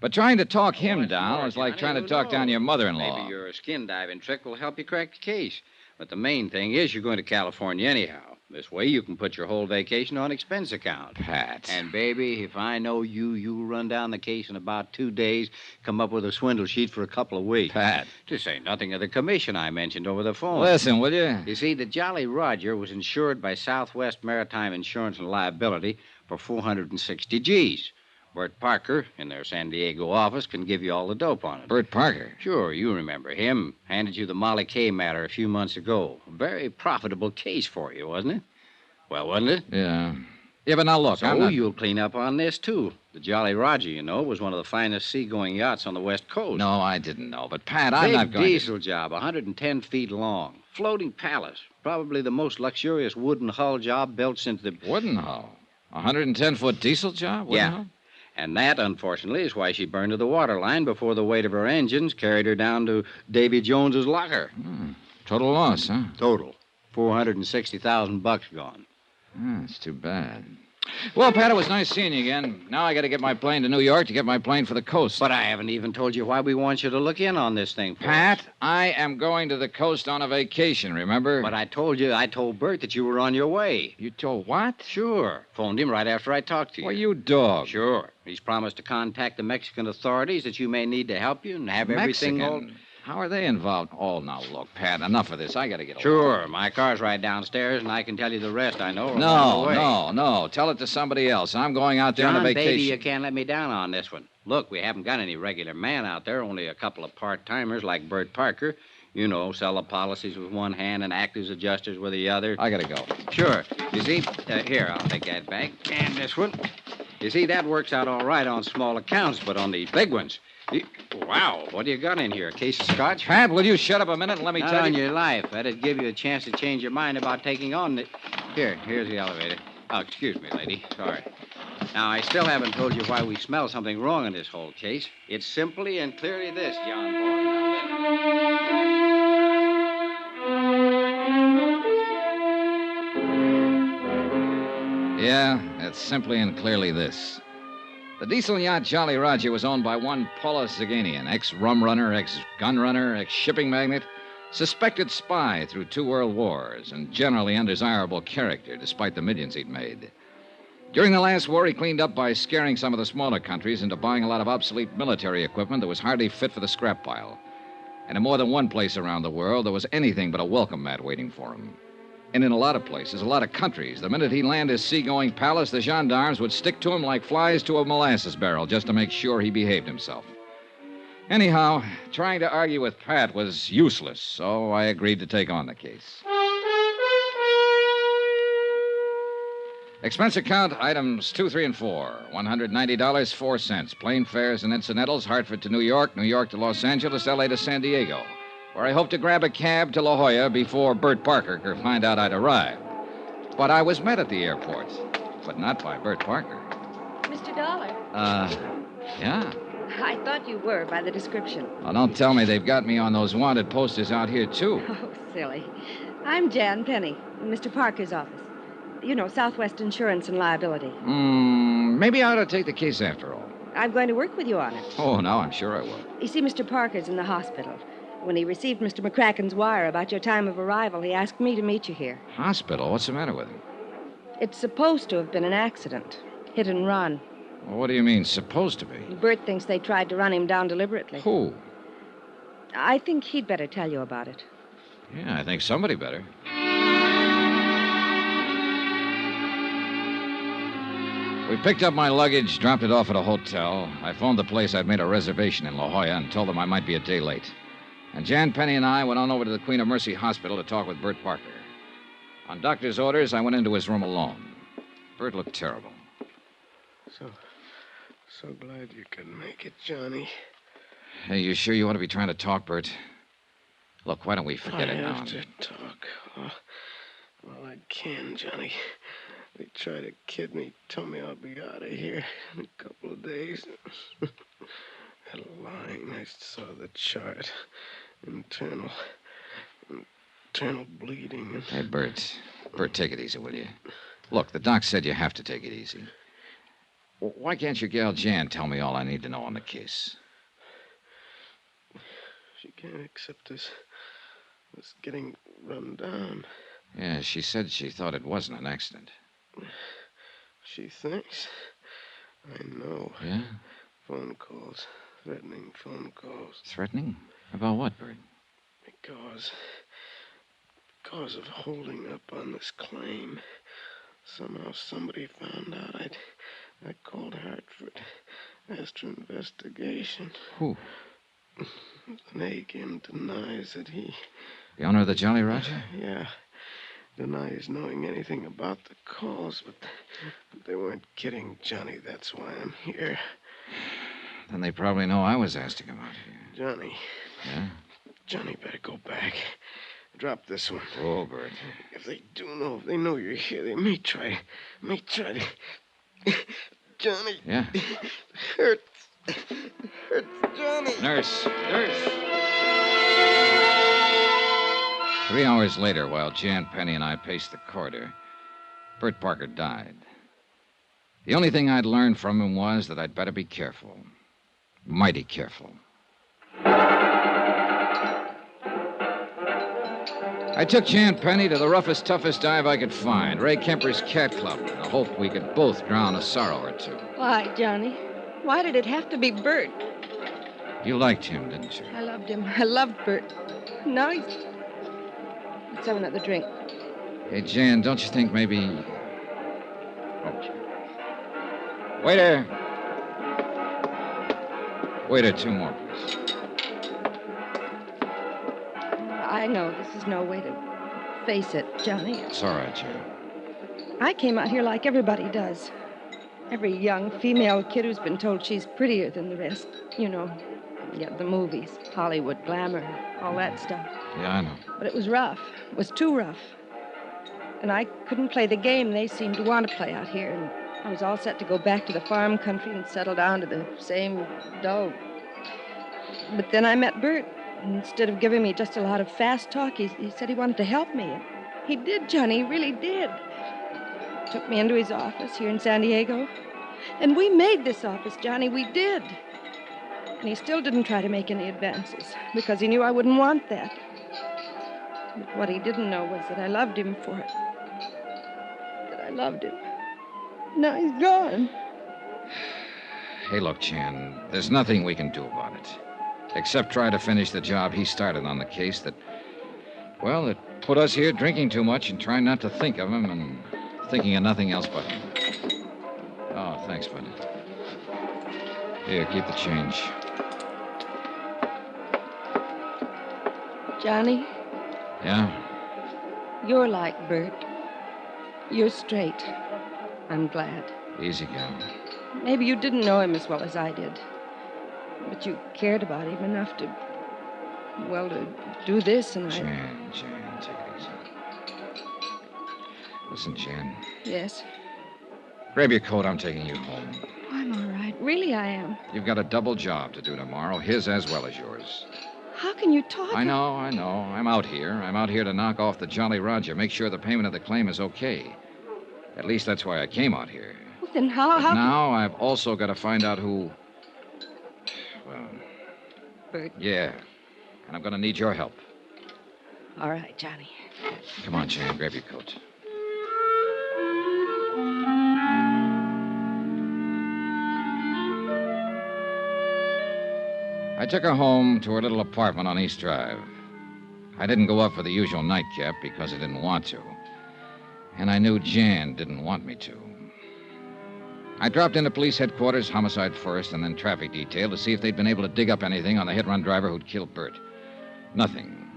But trying to talk him down was like trying to talk down your mother-in-law. Maybe your skin diving trick will help you crack the case. But the main thing is you're going to California anyhow. This way you can put your whole vacation on expense account. Pat. And, baby, if I know you'll run down the case in about 2 days, come up with a swindle sheet for a couple of weeks. Pat. To say nothing of the commission I mentioned over the phone. Listen, will you? You see, the Jolly Roger was insured by Southwest Maritime Insurance and Liability for 460 G's. Bert Parker, in their San Diego office, can give you all the dope on it. Bert Parker? Sure, you remember him. Handed you the Molly Kay matter a few months ago. A very profitable case for you, wasn't it? Well, wasn't it? Yeah. Yeah, but now look, So you'll clean up on this, too. The Jolly Roger, you know, was one of the finest seagoing yachts on the West Coast. No, I didn't know. But, Pat, I'm not going Big diesel job, 110 feet long. Floating palace. Probably the most luxurious wooden hull job built since the... Wooden hull? 110-foot diesel job? Wooden hull? And that, unfortunately, is why she burned to the waterline before the weight of her engines carried her down to Davy Jones's locker. Total loss, huh? Total. $460,000 gone. It's too bad. Well, Pat, it was nice seeing you again. Now I got to get my plane to New York to get my plane for the coast. But I haven't even told you why we want you to look in on this thing, Pat, I am going to the coast on a vacation, remember? But I told Bert that you were on your way. You told what? Sure. Phoned him right after I talked to you. Well, you dog. Sure. He's promised to contact the Mexican authorities that you may need to help you and have everything all... How are they involved? Oh, now, look, Pat, enough of this. I got to get Sure. My car's right downstairs, and I can tell you the rest, I know. No. Tell it to somebody else. I'm going out there on a vacation. Baby, you can't let me down on this one. Look, we haven't got any regular man out there, only a couple of part-timers like Bert Parker. You know, sell the policies with one hand and act as adjusters with the other. I got to go. Sure. You see, here, I'll take that back. And this one. You see, that works out all right on small accounts, but on these big ones... Wow, what do you got in here? A case of scotch? Pat, will you shut up a minute and let me Not tell you? on your life. That'd give you a chance to change your mind about taking on the... Here's the elevator. Oh, excuse me, lady. Sorry. Now, I still haven't told you why we smell something wrong in this whole case. It's simply and clearly this, John Boy. Yeah, it's simply and clearly this. The diesel yacht Jolly Roger was owned by one Paula Zaganian, ex-rum runner, ex-gun runner, ex-shipping magnate, suspected spy through 2 world wars, and generally undesirable character, despite the millions he'd made. During the last war, he cleaned up by scaring some of the smaller countries into buying a lot of obsolete military equipment that was hardly fit for the scrap pile. And in more than one place around the world, there was anything but a welcome mat waiting for him. And in a lot of places, a lot of countries, the minute he landed his seagoing palace, the gendarmes would stick to him like flies to a molasses barrel just to make sure he behaved himself. Anyhow, trying to argue with Pat was useless, so I agreed to take on the case. Expense account, items 2, 3, and 4. $190, 4 cents. Plane fares and incidentals, Hartford to New York, New York to Los Angeles, L.A. to San Diego, where I hope to grab a cab to La Jolla before Bert Parker could find out I'd arrived. But I was met at the airport, but not by Bert Parker. Mr. Dollar. Yeah. I thought you were by the description. Well, don't tell me they've got me on those wanted posters out here, too. Oh, silly. I'm Jan Penny, in Mr. Parker's office. You know, Southwest Insurance and Liability. Maybe I ought to take the case after all. I'm going to work with you on it. Oh, no, I'm sure I will. You see, Mr. Parker's in the hospital. When he received Mr. McCracken's wire about your time of arrival, he asked me to meet you here. Hospital? What's the matter with him? It's supposed to have been an accident. Hit and run. Well, what do you mean, supposed to be? Bert thinks they tried to run him down deliberately. Who? I think he'd better tell you about it. Yeah, I think somebody better. We picked up my luggage, dropped it off at a hotel. I phoned the place I'd made a reservation in La Jolla and told them I might be a day late. And Jan Penny and I went on over to the Queen of Mercy Hospital to talk with Bert Parker. On doctor's orders, I went into his room alone. Bert looked terrible. So glad you could make it, Johnny. Hey, you sure you want to be trying to talk, Bert? Look, why don't we forget it now? I have to talk. Well, I can, Johnny. They try to kid me, tell me I'll be out of here in a couple of days. That lying, I saw the chart. Internal bleeding. Hey, Bert. Bert, take it easy, will you? Look, the doc said you have to take it easy. Why can't your gal Jan tell me all I need to know on the case? She can't accept this getting run down. Yeah, she said she thought it wasn't an accident. She thinks. I know. Yeah? Phone calls. Threatening phone calls. Threatening? About what, Bert? Because of holding up on this claim. Somehow somebody found out I called Hartford. Asked for investigation. Who? Nagin denies that he... The owner of the Jolly Roger? Yeah. Denies knowing anything about the calls, but they weren't kidding Johnny. That's why I'm here. Then they probably know I was asked to come out here. Johnny. Yeah? Johnny better go back. Drop this one. Oh, Bert. If they know you're here, they may try to... Johnny. Yeah? Hurts, Johnny. Nurse. 3 hours later, while Jan Penny and I paced the corridor, Bert Parker died. The only thing I'd learned from him was that I'd better be careful. Mighty careful. I took Jan Penny to the roughest, toughest dive I could find, Ray Kemper's Cat Club, in the hope we could both drown a sorrow or two. Why, Johnny? Why did it have to be Bert? You liked him, didn't you? I loved him. I loved Bert. Now he's... Let's have another drink. Hey, Jan, don't you think maybe... Oh. Waiter! Waiter, 2 more, please. I know this is no way to face it, Johnny. It's all right, Jan. I came out here like everybody does. Every young female kid who's been told she's prettier than the rest. You know, the movies, Hollywood, glamour, all that stuff. Yeah, I know. But it was rough. It was too rough. And I couldn't play the game they seemed to want to play out here. And I was all set to go back to the farm country and settle down to the same dull. But then I met Bert. Instead of giving me just a lot of fast talk, he said he wanted to help me. He did, Johnny, he really did. Took me into his office here in San Diego. And we made this office, Johnny, we did. And he still didn't try to make any advances, because he knew I wouldn't want that. But what he didn't know was that I loved him for it. That I loved him. Now he's gone. Hey, look, Jan, there's nothing we can do about it. Except try to finish the job he started on the case that put us here drinking too much and trying not to think of him and thinking of nothing else but him. Oh, thanks, bud. Here, keep the change. Johnny, Yeah? you're like Bert. You're straight. I'm glad. Easy, gal. Maybe you didn't know him as well as I did. But you cared about him enough to do this, and Jan, take it easy. Listen, Jan. Yes? Grab your coat. I'm taking you home. I'm all right. Really, I am. You've got a double job to do tomorrow, his as well as yours. How can you talk? I know. I'm out here. I'm out here to knock off the Jolly Roger, make sure the payment of the claim is okay. At least that's why I came out here. Well, then how... Now I've also got to find out who... Well... Bert. Yeah. And I'm going to need your help. All right, Johnny. Come on, Jan. Grab your coat. I took her home to her little apartment on East Drive. I didn't go up for the usual nightcap because I didn't want to. And I knew Jan didn't want me to. I dropped into police headquarters, homicide first, and then traffic detail to see if they'd been able to dig up anything on the hit-run driver who'd killed Bert. Nothing.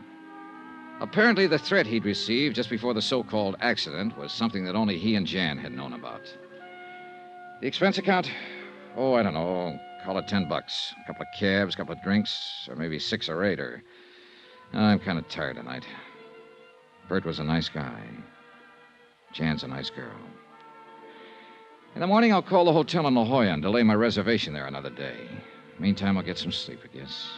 Apparently, the threat he'd received just before the so-called accident was something that only he and Jan had known about. The expense account? Oh, I don't know. Call it $10. A couple of cabs, a couple of drinks, or maybe 6 or 8, or... I'm kind of tired tonight. Bert was a nice guy. Jan's a nice girl. In the morning, I'll call the hotel in La Jolla and delay my reservation there another day. Meantime, I'll get some sleep, I guess.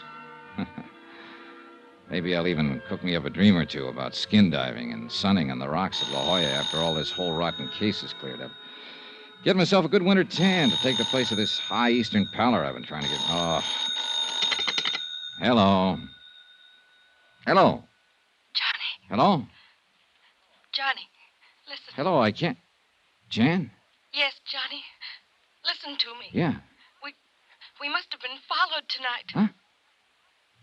Maybe I'll even cook me up a dream or two about skin diving and sunning on the rocks at La Jolla after all this whole rotten case is cleared up. Get myself a good winter tan to take the place of this high eastern pallor I've been trying to get. Oh. Hello. Hello. Johnny. Hello? Johnny, listen. Hello, I can't... Jan? Yes, Johnny. Listen to me. Yeah. We must have been followed tonight. Huh?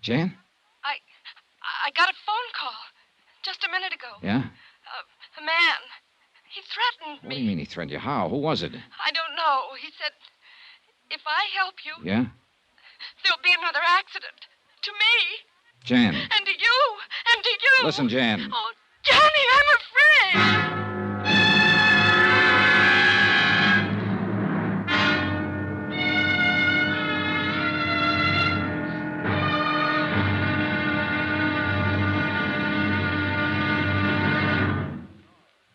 Jan? I got a phone call just a minute ago. Yeah? A man. He threatened me. What do you mean he threatened you? How? Who was it? I don't know. He said, if I help you, Yeah? there'll be another accident. To me. Jan. And to you. And to you. Listen, Jan. Oh, Johnny, I'm afraid.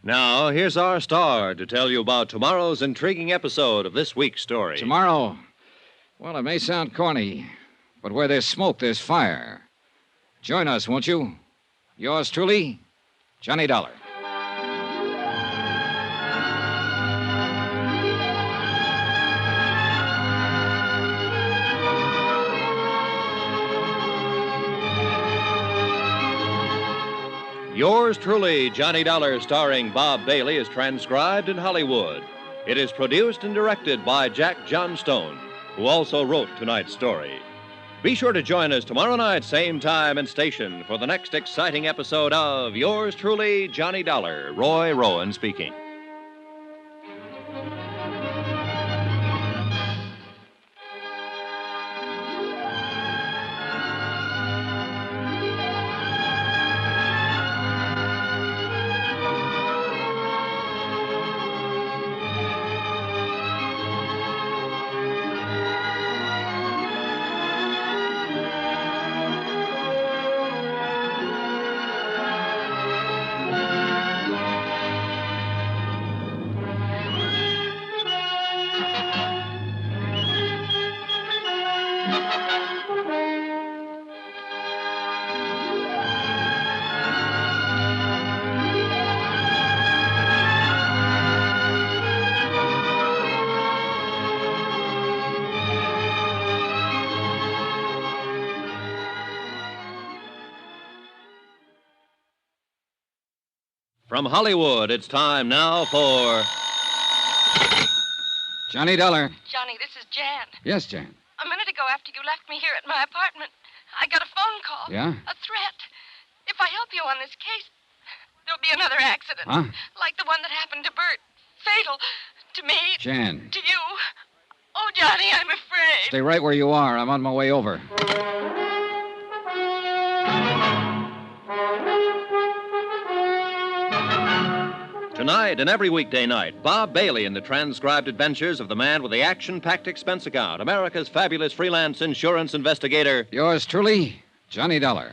Now, here's our star to tell you about tomorrow's intriguing episode of this week's story. Tomorrow? Well, it may sound corny, but where there's smoke, there's fire. Join us, won't you? Yours truly, Johnny Dollar. Yours truly, Johnny Dollar, starring Bob Bailey, is transcribed in Hollywood. It is produced and directed by Jack Johnstone, who also wrote tonight's story. Be sure to join us tomorrow night, same time and station, for the next exciting episode of Yours truly, Johnny Dollar. Roy Rowan speaking. From Hollywood, it's time now for Johnny Dollar. Johnny, this is Jan. Yes, Jan. A minute ago, after you left me here at my apartment, I got a phone call. Yeah? A threat. If I help you on this case, there'll be another accident. Huh? Like the one that happened to Bert. Fatal. To me. Jan. To you. Oh, Johnny, I'm afraid. Stay right where you are. I'm on my way over. Tonight and every weekday night, Bob Bailey in the transcribed adventures of the man with the action-packed expense account, America's fabulous freelance insurance investigator. Yours truly, Johnny Dollar.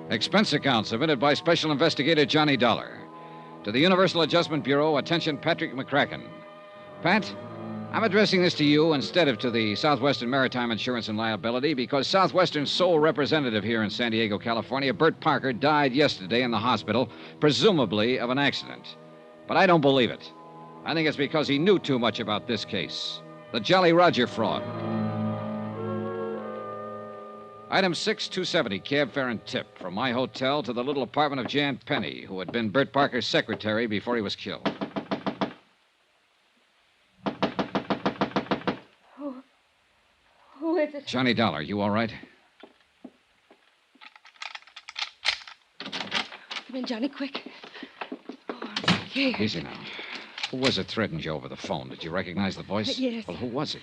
Expense account submitted by Special Investigator Johnny Dollar. To the Universal Adjustment Bureau, attention Patrick McCracken. Pat, I'm addressing this to you instead of to the Southwestern Maritime Insurance and Liability because Southwestern's sole representative here in San Diego, California, Bert Parker, died yesterday in the hospital, presumably of an accident. But I don't believe it. I think it's because he knew too much about this case. The Jolly Roger fraud. Item 6270, cab fare and tip from my hotel to the little apartment of Jan Penny, who had been Bert Parker's secretary before he was killed. Who is it? Johnny Dollar, you all right? Come in, Johnny, quick. Oh, I'm scared. Easy now. Who was it threatened you over the phone? Did you recognize the voice? Yes. Well, who was it?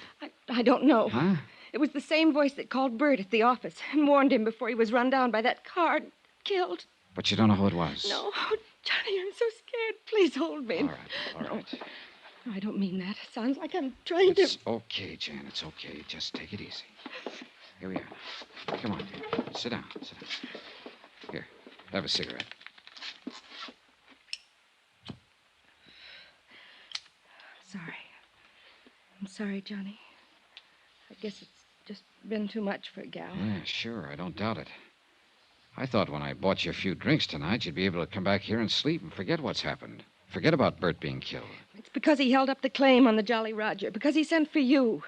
I don't know. Huh? It was the same voice that called Bert at the office and warned him before he was run down by that car and killed. But you don't know who it was? No. Oh, Johnny, I'm so scared. Please hold me. All right. No, I don't mean that. It sounds like I'm trying to... It's okay, Jan. It's okay. Just take it easy. Here we are. Come on, dear. Sit down. Here, have a cigarette. Sorry. I'm sorry, Johnny. I guess it's just been too much for a gal. Yeah, sure. I don't doubt it. I thought when I bought you a few drinks tonight, you'd be able to come back here and sleep and forget what's happened. Forget about Bert being killed. It's because he held up the claim on the Jolly Roger, because he sent for you.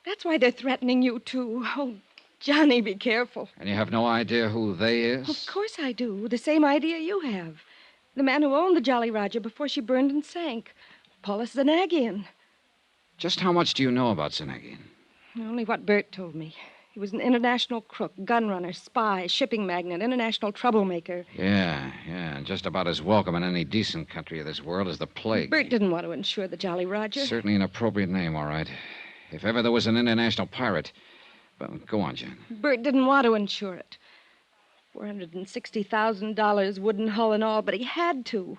That's why they're threatening you, too. Oh, Johnny, be careful. And you have no idea who they is? Of course I do. The same idea you have. The man who owned the Jolly Roger before she burned and sank. Paulus Zanagian. Just how much do you know about Zanagian? Only what Bert told me. He was an international crook, gun runner, spy, shipping magnate, international troublemaker. Yeah, and just about as welcome in any decent country of this world as the plague. Bert didn't want to insure the Jolly Roger. Certainly an appropriate name, all right. If ever there was an international pirate. But go on, Jan. Bert didn't want to insure it. $460,000, wooden hull and all, but he had to.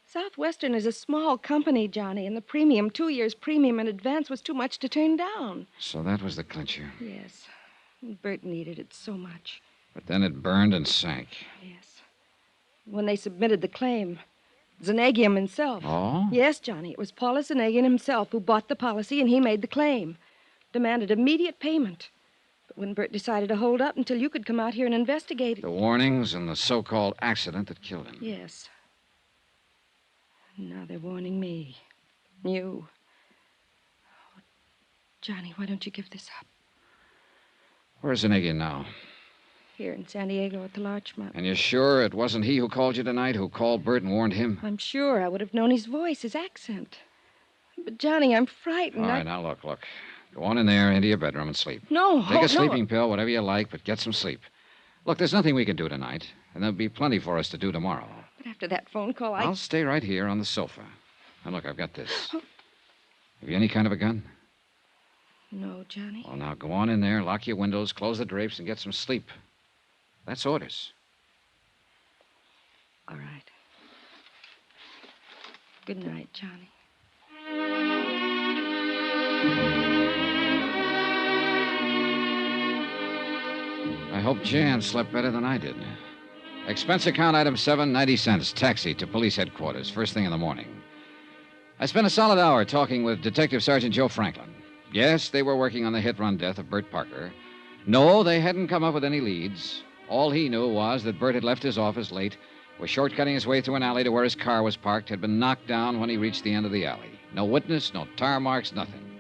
Southwestern is a small company, Johnny, and the premium, 2 years' premium in advance, was too much to turn down. So that was the clincher. Yes. Bert needed it so much. But then it burned and sank. Yes. When they submitted the claim, Zanagian himself. Oh? Yes, Johnny. It was Paulus Zanagian himself who bought the policy, and he made the claim. Demanded immediate payment. But when Bert decided to hold up until you could come out here and investigate it. The warnings and the so-called accident that killed him. Yes. Now they're warning me. You. Oh, Johnny, why don't you give this up? Where's Zanagian now? Here in San Diego at the Larchmont. And you're sure it wasn't he who called you tonight, who called Bert and warned him? I'm sure. I would have known his voice, his accent. But, Johnny, I'm frightened. All right, now look. Go on in there into your bedroom and sleep. No, Take a no. sleeping pill, whatever you like, but get some sleep. Look, there's nothing we can do tonight, and there'll be plenty for us to do tomorrow. But after that phone call, I'll stay right here on the sofa. Now, look, I've got this. Have you any kind of a gun? No, Johnny. Well, now, go on in there, lock your windows, close the drapes, and get some sleep. That's orders. All right. Good night, Johnny. I hope Jan slept better than I did. Expense account item 7, 90 cents. Taxi to police headquarters, first thing in the morning. I spent a solid hour talking with Detective Sergeant Joe Franklin. Yes, they were working on the hit-run death of Bert Parker. No, they hadn't come up with any leads. All he knew was that Bert had left his office late, was shortcutting his way through an alley to where his car was parked, had been knocked down when he reached the end of the alley. No witness, no tar marks, nothing.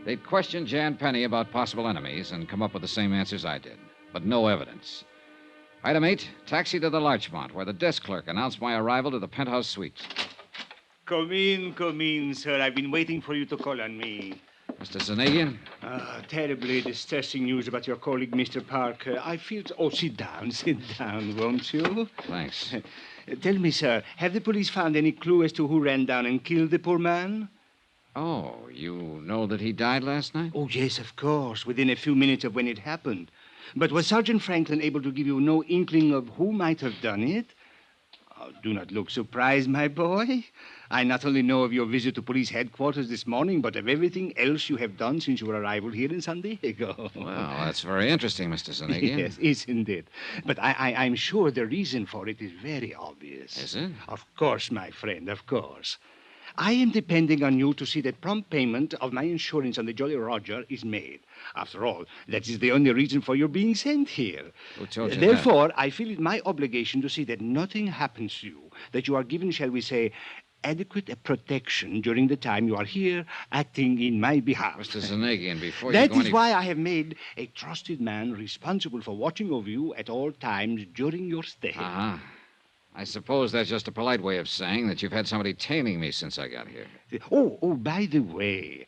They'd questioned Jan Penny about possible enemies and come up with the same answers I did, but no evidence. Item 8, taxi to the Larchmont, where the desk clerk announced my arrival to the penthouse suite. Come in, sir. I've been waiting for you to call on me. Mr. Zanagian? Terribly distressing news about your colleague, Mr. Parker. I feel... Oh, sit down, won't you? Thanks. Tell me, sir, have the police found any clue as to who ran down and killed the poor man? Oh, you know that he died last night? Oh, yes, of course, within a few minutes of when it happened. But was Sergeant Franklin able to give you no inkling of who might have done it? Oh, do not look surprised, my boy. I not only know of your visit to police headquarters this morning, but of everything else you have done since your arrival here in San Diego. Well, that's very interesting, Mr. Zanagian. Yes, isn't it? But I'm sure the reason for it is very obvious. Is it? Of course, my friend, of course. I am depending on you to see that prompt payment of my insurance on the Jolly Roger is made. After all, that is the only reason for your being sent here. Who told you Therefore, I feel it my obligation to see that nothing happens to you, that you are given, shall we say, adequate protection during the time you are here acting in my behalf. Mr. Zanagian, before you That go is why I have made a trusted man responsible for watching over you at all times during your stay. Uh-huh. I suppose that's just a polite way of saying that you've had somebody tailing me since I got here. Oh, by the way,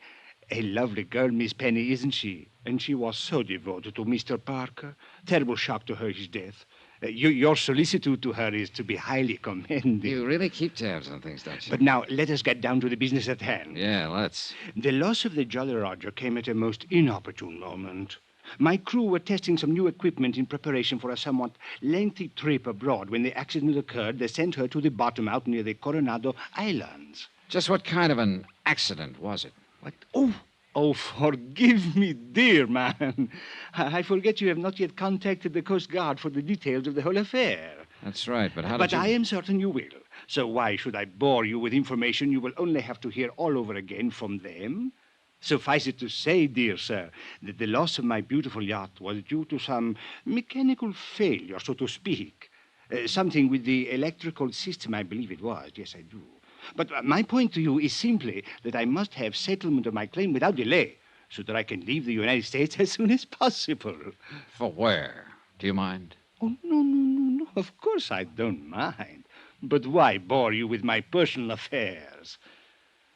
a lovely girl, Miss Penny, isn't she? And she was so devoted to Mr. Parker. Terrible shock to her, his death. Your solicitude to her is to be highly commended. You really keep tabs on things, don't you? But now, let us get down to the business at hand. Yeah, let's. The loss of the Jolly Roger came at a most inopportune moment. My crew were testing some new equipment in preparation for a somewhat lengthy trip abroad. When the accident occurred, they sent her to the bottom out near the Coronado Islands. Just what kind of an accident was it? What? Oh, forgive me, dear man. I forget you have not yet contacted the Coast Guard for the details of the whole affair. That's right, but how did But you... I am certain you will. So why should I bore you with information you will only have to hear all over again from them? Suffice it to say, dear sir, that the loss of my beautiful yacht was due to some mechanical failure, so to speak. Something with the electrical system, I believe it was. Yes, I do. But my point to you is simply that I must have settlement of my claim without delay, so that I can leave the United States as soon as possible. For where? Do you mind? Oh, no. Of course I don't mind. But why bore you with my personal affairs?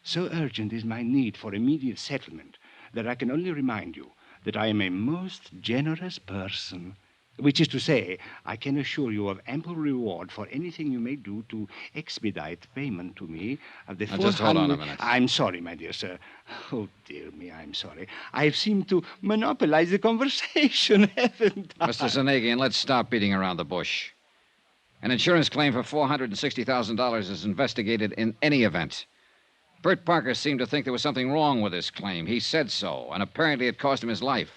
So urgent is my need for immediate settlement that I can only remind you that I am a most generous person. Which is to say, I can assure you of ample reward for anything you may do to expedite payment to me of the Now, just hold on a minute. I'm sorry, my dear sir. Oh, dear me, I'm sorry. I've seemed to monopolize the conversation, haven't I? Mr. Zanagian, let's stop beating around the bush. An insurance claim for $460,000 is investigated in any event. Bert Parker seemed to think there was something wrong with this claim. He said so, and apparently it cost him his life.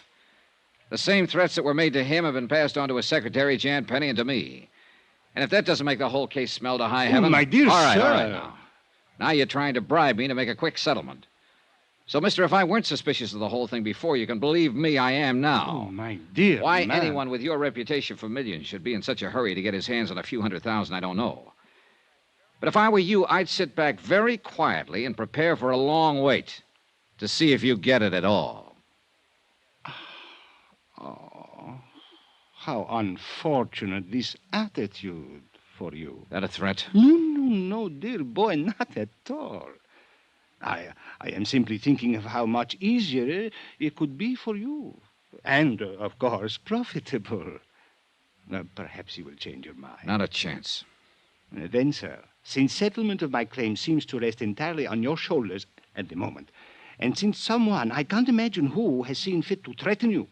The same threats that were made to him have been passed on to his secretary, Jan Penny, and to me. And if that doesn't make the whole case smell to high heaven... my dear All right sir. now. Now you're trying to bribe me to make a quick settlement. So, mister, if I weren't suspicious of the whole thing before, you can believe me, I am now. Oh, my dear Why man. anyone with your reputation for millions should be in such a hurry to get his hands on a few $100,000, I don't know. But if I were you, I'd sit back very quietly and prepare for a long wait to see if you get it at all. Oh, how unfortunate this attitude for you. That a threat? No, dear boy, not at all. I am simply thinking of how much easier it could be for you. And, of course, profitable. Perhaps you will change your mind. Not a chance. Then, sir, since settlement of my claim seems to rest entirely on your shoulders at the moment, and since someone, I can't imagine who, has seen fit to threaten you,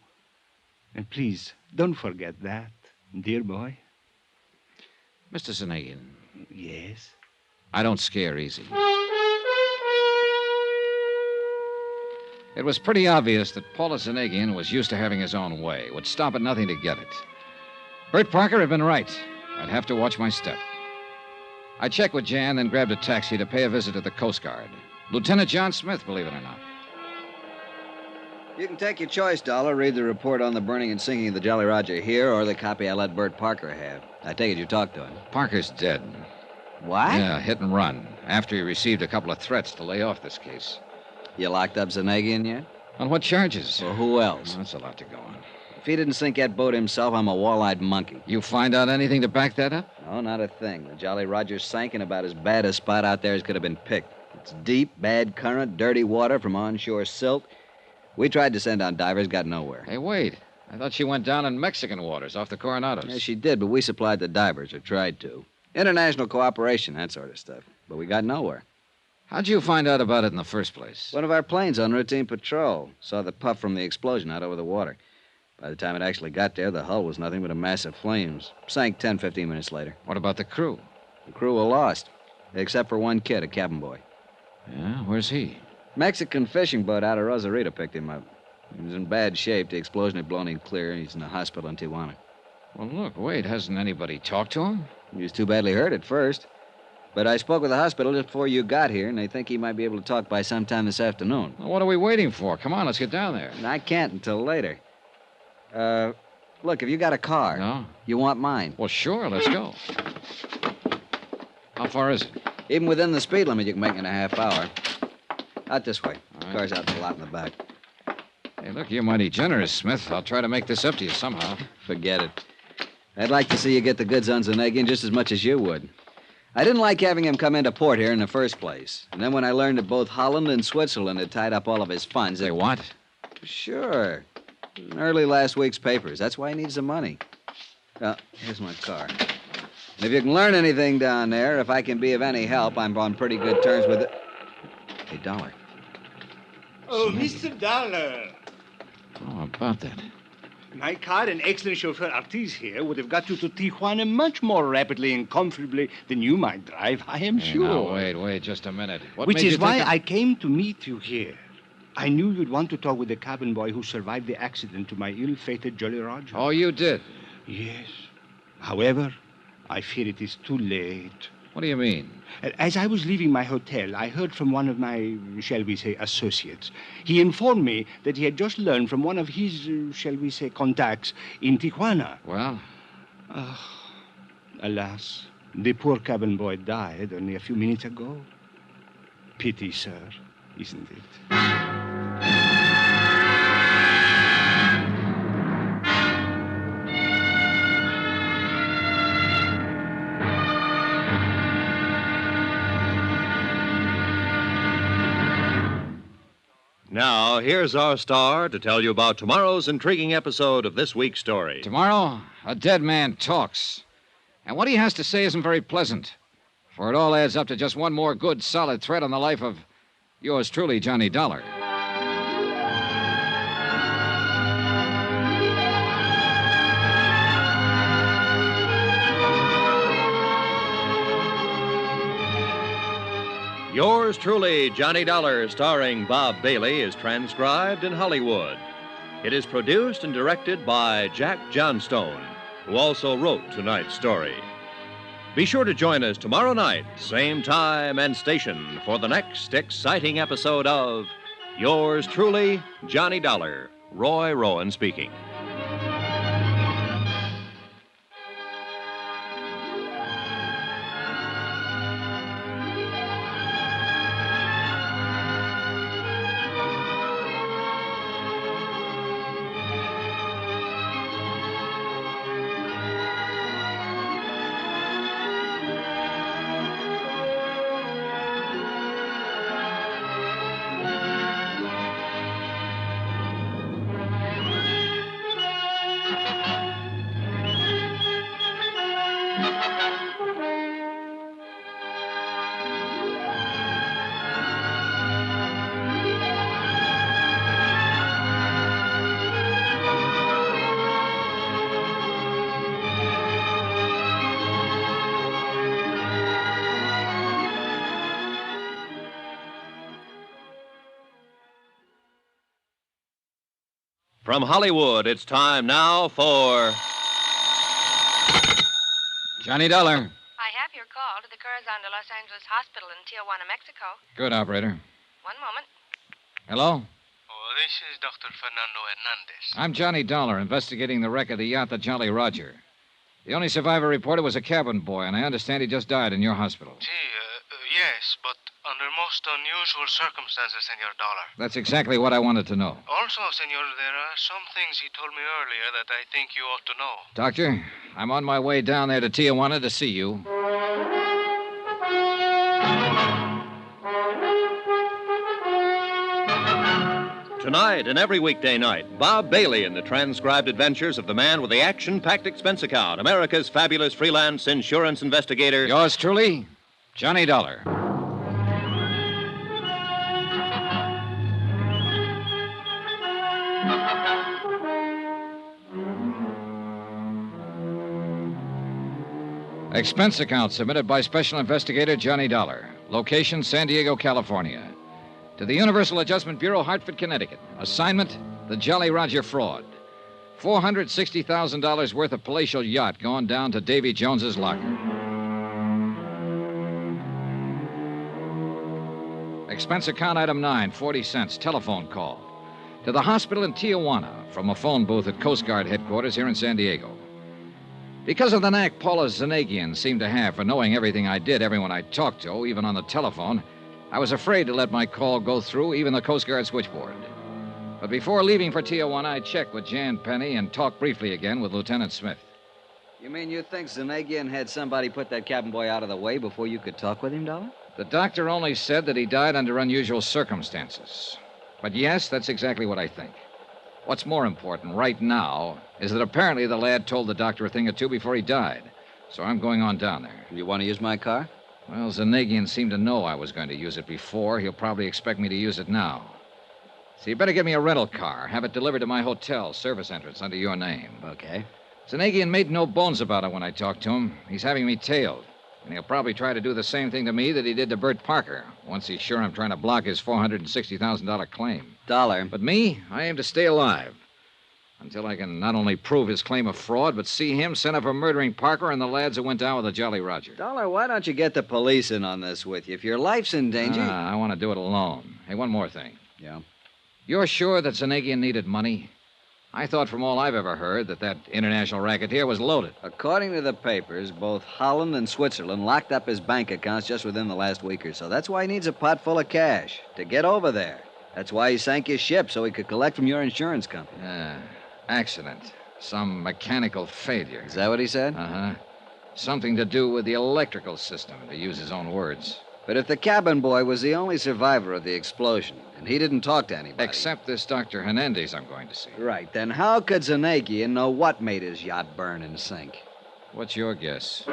and please, don't forget that, dear boy. Mr. Zanagian. Yes? I don't scare easy. It was pretty obvious that Paula Zanagian was used to having his own way, would stop at nothing to get it. Bert Parker had been right. I'd have to watch my step. I checked with Jan, then grabbed a taxi to pay a visit to the Coast Guard. Lieutenant John Smith, believe it or not. You can take your choice, Dollar. Read the report on the burning and sinking of the Jolly Roger here, or the copy I let Bert Parker have. I take it you talked to him. Parker's dead. What? Yeah, hit and run, after he received a couple of threats to lay off this case. You locked up Zanagian yet? On what charges? Well, who else? Well, that's a lot to go on. If he didn't sink that boat himself, I'm a wall-eyed monkey. You find out anything to back that up? No, not a thing. The Jolly Roger sank in about as bad a spot out there as could have been picked. It's deep, bad current, dirty water from onshore silt. We tried to send on divers, got nowhere. Hey, wait. I thought she went down in Mexican waters off the Coronados. Yeah, she did, but we supplied the divers, or tried to. International cooperation, that sort of stuff. But we got nowhere. How'd you find out about it in the first place? One of our planes on routine patrol saw the puff from the explosion out over the water. By the time it actually got there, the hull was nothing but a mass of flames. Sank 10, 15 minutes later. What about the crew? The crew were lost, except for one kid, a cabin boy. Yeah, where's he? Mexican fishing boat out of Rosarito picked him up. He was in bad shape. The explosion had blown him clear. He's in the hospital in Tijuana. Well, look, wait, hasn't anybody talked to him? He was too badly hurt at first. But I spoke with the hospital just before you got here, and they think he might be able to talk by sometime this afternoon. Well, what are we waiting for? Come on, let's get down there. And I can't until later. Look, have you got a car? No. You want mine? Well, sure, let's go. How far is it? Even within the speed limit, you can make it in a half hour. Out this way. All right. Car's out in the lot in the back. Hey, look, you're mighty generous, Smith. I'll try to make this up to you somehow. Forget it. I'd like to see you get the goods on Zanagian just as much as you would. I didn't like having him come into port here in the first place. And then when I learned that both Holland and Switzerland had tied up all of his funds... They what? Sure. In early last week's papers. That's why he needs the money. Well, here's my car. And if you can learn anything down there, if I can be of any help, I'm on pretty good terms with it. Hey, Dollar. Oh, Mr. Dollar. Oh, about that. My car and excellent chauffeur Ortiz here would have got you to Tijuana much more rapidly and comfortably than you might drive, I am Hey, sure. now, wait just a minute. What Which made is you why think I came to meet you here. I knew you'd want to talk with the cabin boy who survived the accident to my ill-fated Jolly Roger. Oh, you did? Yes. However, I fear it is too late. What do you mean? As I was leaving my hotel, I heard from one of my, shall we say, associates. He informed me that he had just learned from one of his, shall we say, contacts in Tijuana. Well? Alas, the poor cabin boy died only a few minutes ago. Pity, sir, isn't it? Now, here's our star to tell you about tomorrow's intriguing episode of this week's story. Tomorrow, a dead man talks. And what he has to say isn't very pleasant. For it all adds up to just one more good, solid thread on the life of yours truly, Johnny Dollar. Yours truly, Johnny Dollar, starring Bob Bailey, is transcribed in Hollywood. It is produced and directed by Jack Johnstone, who also wrote tonight's story. Be sure to join us tomorrow night, same time and station, for the next exciting episode of Yours truly, Johnny Dollar. Roy Rowan speaking. From Hollywood, it's time now for Johnny Dollar. I have your call to the Corazon de Los Angeles Hospital in Tijuana, Mexico. Good, operator. One moment. Hello? Oh, this is Dr. Fernando Hernandez. I'm Johnny Dollar, investigating the wreck of the yacht, the Jolly Roger. The only survivor reported was a cabin boy, and I understand he just died in your hospital. Yes, but under most unusual circumstances, Senor Dollar. That's exactly what I wanted to know. Also, Senor, there are some things he told me earlier that I think you ought to know. Doctor, I'm on my way down there to Tijuana to see you. Tonight and every weekday night, Bob Bailey in the transcribed adventures of the man with the action-packed expense account, America's fabulous freelance insurance investigator. Yours truly, Johnny Dollar. Expense account submitted by Special Investigator Johnny Dollar. Location, San Diego, California. To the Universal Adjustment Bureau, Hartford, Connecticut. Assignment, the Jolly Roger fraud. $460,000 worth of palatial yacht going down to Davy Jones's locker. Expense account item 9, 40 cents, telephone call. To the hospital in Tijuana from a phone booth at Coast Guard headquarters here in San Diego. Because of the knack Paula Zanagian seemed to have for knowing everything I did, everyone I talked to, even on the telephone, I was afraid to let my call go through, even the Coast Guard switchboard. But before leaving for Tijuana, I checked with Jan Penny and talked briefly again with Lieutenant Smith. You mean you think Zanagian had somebody put that cabin boy out of the way before you could talk with him, Dollar? The doctor only said that he died under unusual circumstances. But yes, that's exactly what I think. What's more important right now is that apparently the lad told the doctor a thing or two before he died. So I'm going on down there. You want to use my car? Well, Zanagian seemed to know I was going to use it before. He'll probably expect me to use it now. So you better get me a rental car. Have it delivered to my hotel service entrance under your name. Okay. Zanagian made no bones about it when I talked to him. He's having me tailed. And he'll probably try to do the same thing to me that he did to Bert Parker, once he's sure I'm trying to block his $460,000 claim. Dollar. But me, I aim to stay alive. Until I can not only prove his claim of fraud, but see him sent up for murdering Parker and the lads who went down with the Jolly Roger. Dollar, why don't you get the police in on this with you? If your life's in danger... I want to do it alone. Hey, one more thing. Yeah? You're sure that Zanagian needed money? I thought from all I've ever heard that international racketeer was loaded. According to the papers, both Holland and Switzerland locked up his bank accounts just within the last week or so. That's why he needs a pot full of cash to get over there. That's why he sank his ship, so he could collect from your insurance company. Accident. Some mechanical failure. Is that what he said? Uh-huh. Something to do with the electrical system, to use his own words. But if the cabin boy was the only survivor of the explosion, and he didn't talk to anybody... Except this Dr. Hernandez I'm going to see. Right, then how could Zanagian know what made his yacht burn and sink? What's your guess?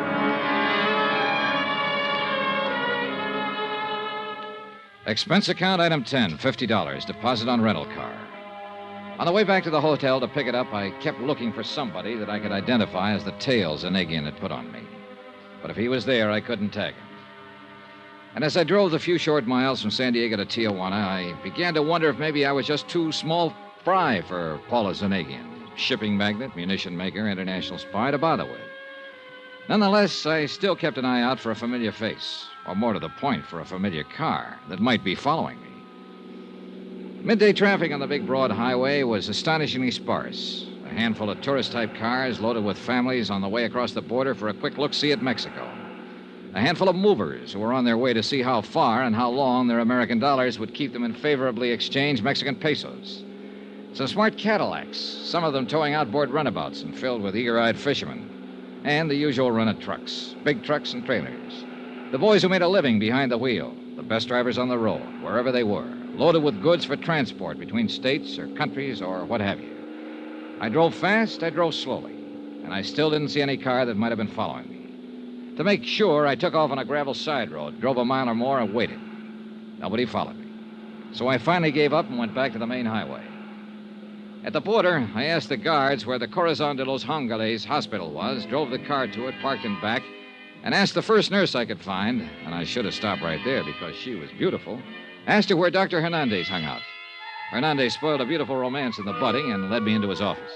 Expense account item 10, $50, deposit on rental car. On the way back to the hotel to pick it up, I kept looking for somebody that I could identify as the tail Zanagian had put on me. But if he was there, I couldn't tag him. And as I drove the few short miles from San Diego to Tijuana, I began to wonder if maybe I was just too small fry for Paula Zanagian, shipping magnate, munition maker, international spy, to bother with. Nonetheless, I still kept an eye out for a familiar face, or more to the point, for a familiar car that might be following me. Midday traffic on the big broad highway was astonishingly sparse. A handful of tourist-type cars loaded with families on the way across the border for a quick look-see at Mexico. A handful of movers who were on their way to see how far and how long their American dollars would keep them in favorably exchanged Mexican pesos. Some smart Cadillacs, some of them towing outboard runabouts and filled with eager-eyed fishermen. And the usual run of trucks, big trucks and trailers. The boys who made a living behind the wheel, the best drivers on the road, wherever they were, loaded with goods for transport between states or countries or what have you. I drove fast, I drove slowly, and I still didn't see any car that might have been following me. To make sure, I took off on a gravel side road, drove a mile or more, and waited. Nobody followed me. So I finally gave up and went back to the main highway. At the border, I asked the guards where the Corazon de los Angeles hospital was, drove the car to it, parked in back, and asked the first nurse I could find, and I should have stopped right there because she was beautiful, asked her where Dr. Hernandez hung out. Hernandez spoiled a beautiful romance in the budding and led me into his office.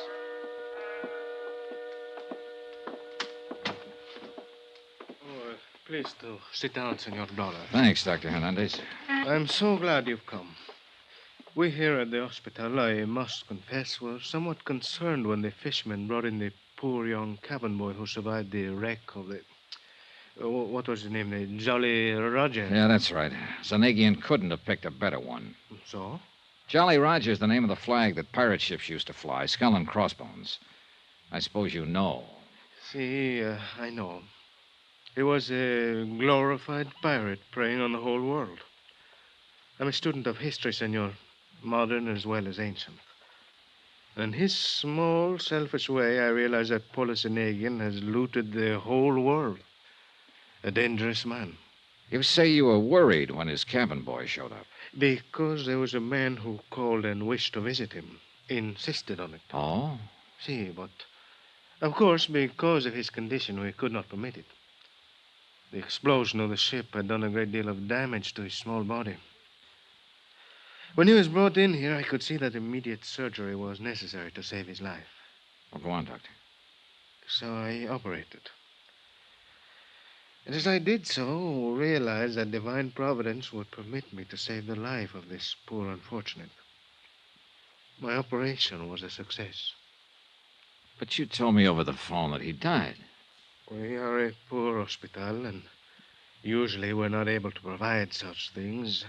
Please do. Sit down, Senor Dollar. Thanks, Dr. Hernandez. I'm so glad you've come. We here at the hospital, I must confess, were somewhat concerned when the fishermen brought in the poor young cabin boy who survived the wreck of the... what was his name? The Jolly Roger. Yeah, that's right. Zanegian couldn't have picked a better one. So? Jolly Roger's the name of the flag that pirate ships used to fly, skull and crossbones. I suppose you know. See, I know. He was a glorified pirate preying on the whole world. I'm a student of history, senor, modern as well as ancient. In his small, selfish way, I realize that Zanegian has looted the whole world. A dangerous man. You say you were worried when his cabin boy showed up. Because there was a man who called and wished to visit him. Insisted on it. Oh? See, but of course, because of his condition, we could not permit it. The explosion of the ship had done a great deal of damage to his small body. When he was brought in here, I could see that immediate surgery was necessary to save his life. Well, go on, Doctor. So I operated. And as I did so, realized that divine providence would permit me to save the life of this poor unfortunate. My operation was a success. But you told me over the phone that he died. We are a poor hospital, and usually we're not able to provide such things.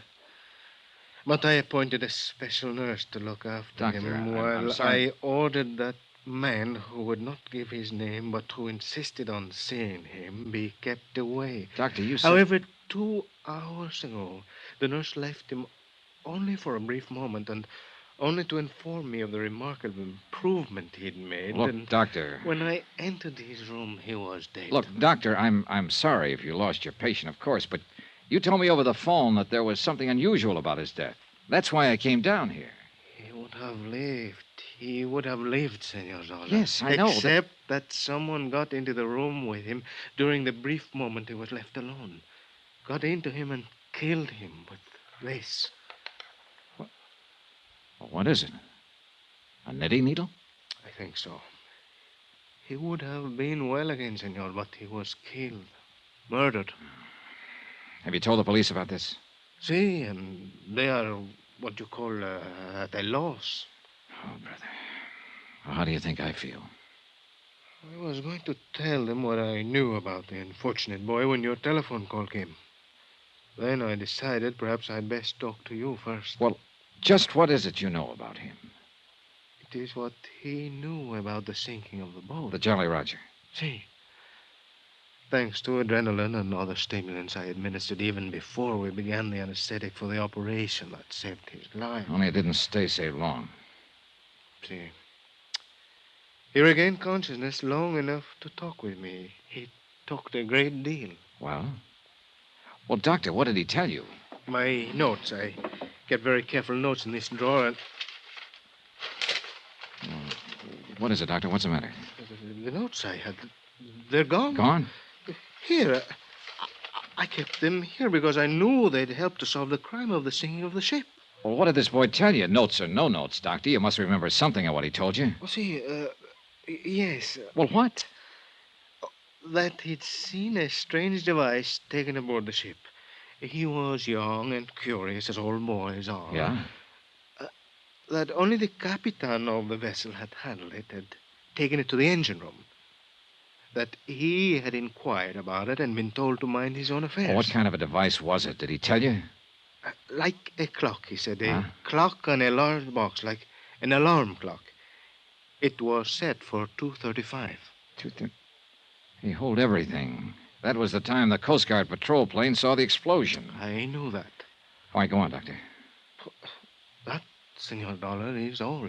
But I appointed a special nurse to look after Doctor, him I'm while sorry. I ordered that man who would not give his name but who insisted on seeing him be kept away. Doctor, you said... However, 2 hours ago, the nurse left him only for a brief moment and only to inform me of the remarkable improvement he'd made. Look, and Doctor... when I entered his room, he was dead. Look, Doctor, I'm sorry if you lost your patient, of course, but you told me over the phone that there was something unusual about his death. That's why I came down here. He would have lived. He would have lived, Senor Zola. Yes, I know. Except that someone got into the room with him during the brief moment he was left alone. Got into him and killed him with this. What is it? A knitting needle? I think so. He would have been well again, Senor, but he was killed. Murdered. Have you told the police about this? See, and they are what you call at a loss. Oh, brother. Well, how do you think I feel? I was going to tell them what I knew about the unfortunate boy when your telephone call came. Then I decided perhaps I'd best talk to you first. Well, just what is it you know about him? It is what he knew about the sinking of the boat. The Jolly Roger. See. Thanks to adrenaline and other stimulants I administered even before we began the anesthetic for the operation that saved his life. Only it didn't stay so long. See. He regained consciousness long enough to talk with me. He talked a great deal. Well? Well, Doctor, what did he tell you? My notes. I kept very careful notes in this drawer. And... What is it, Doctor? What's the matter? The notes I had, they're gone. Gone? Here. I kept them here because I knew they'd help to solve the crime of the sinking of the ship. Well, what did this boy tell you? Notes or no notes, Doctor? You must remember something of what he told you. Well, see, yes. Well, what? That he'd seen a strange device taken aboard the ship. He was young and curious, as all boys are. Yeah? That only the captain of the vessel had handled it, had taken it to the engine room. That he had inquired about it and been told to mind his own affairs. Well, what kind of a device was it? Did he tell you? Like a clock, he said. A clock on a large box, like an alarm clock. It was set for 2:35. He hold everything. That was the time the Coast Guard patrol plane saw the explosion. I knew that. All right, go on, Doctor. That, Senor Dollar, is all.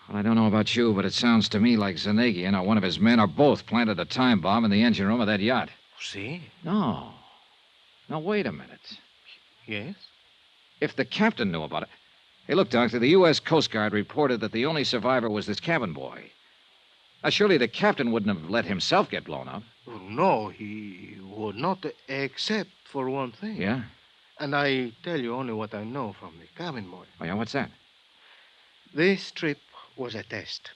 Well, I don't know about you, but it sounds to me like Zanegian or one of his men or both planted a time bomb in the engine room of that yacht. See? No. Now, wait a minute. Yes? If the captain knew about it... Hey, look, Doctor, the U.S. Coast Guard reported that the only survivor was this cabin boy. Now, surely the captain wouldn't have let himself get blown up. Well, no, he would not, except for one thing. Yeah? And I tell you only what I know from the cabin boy. Oh, yeah, what's that? This trip was a test.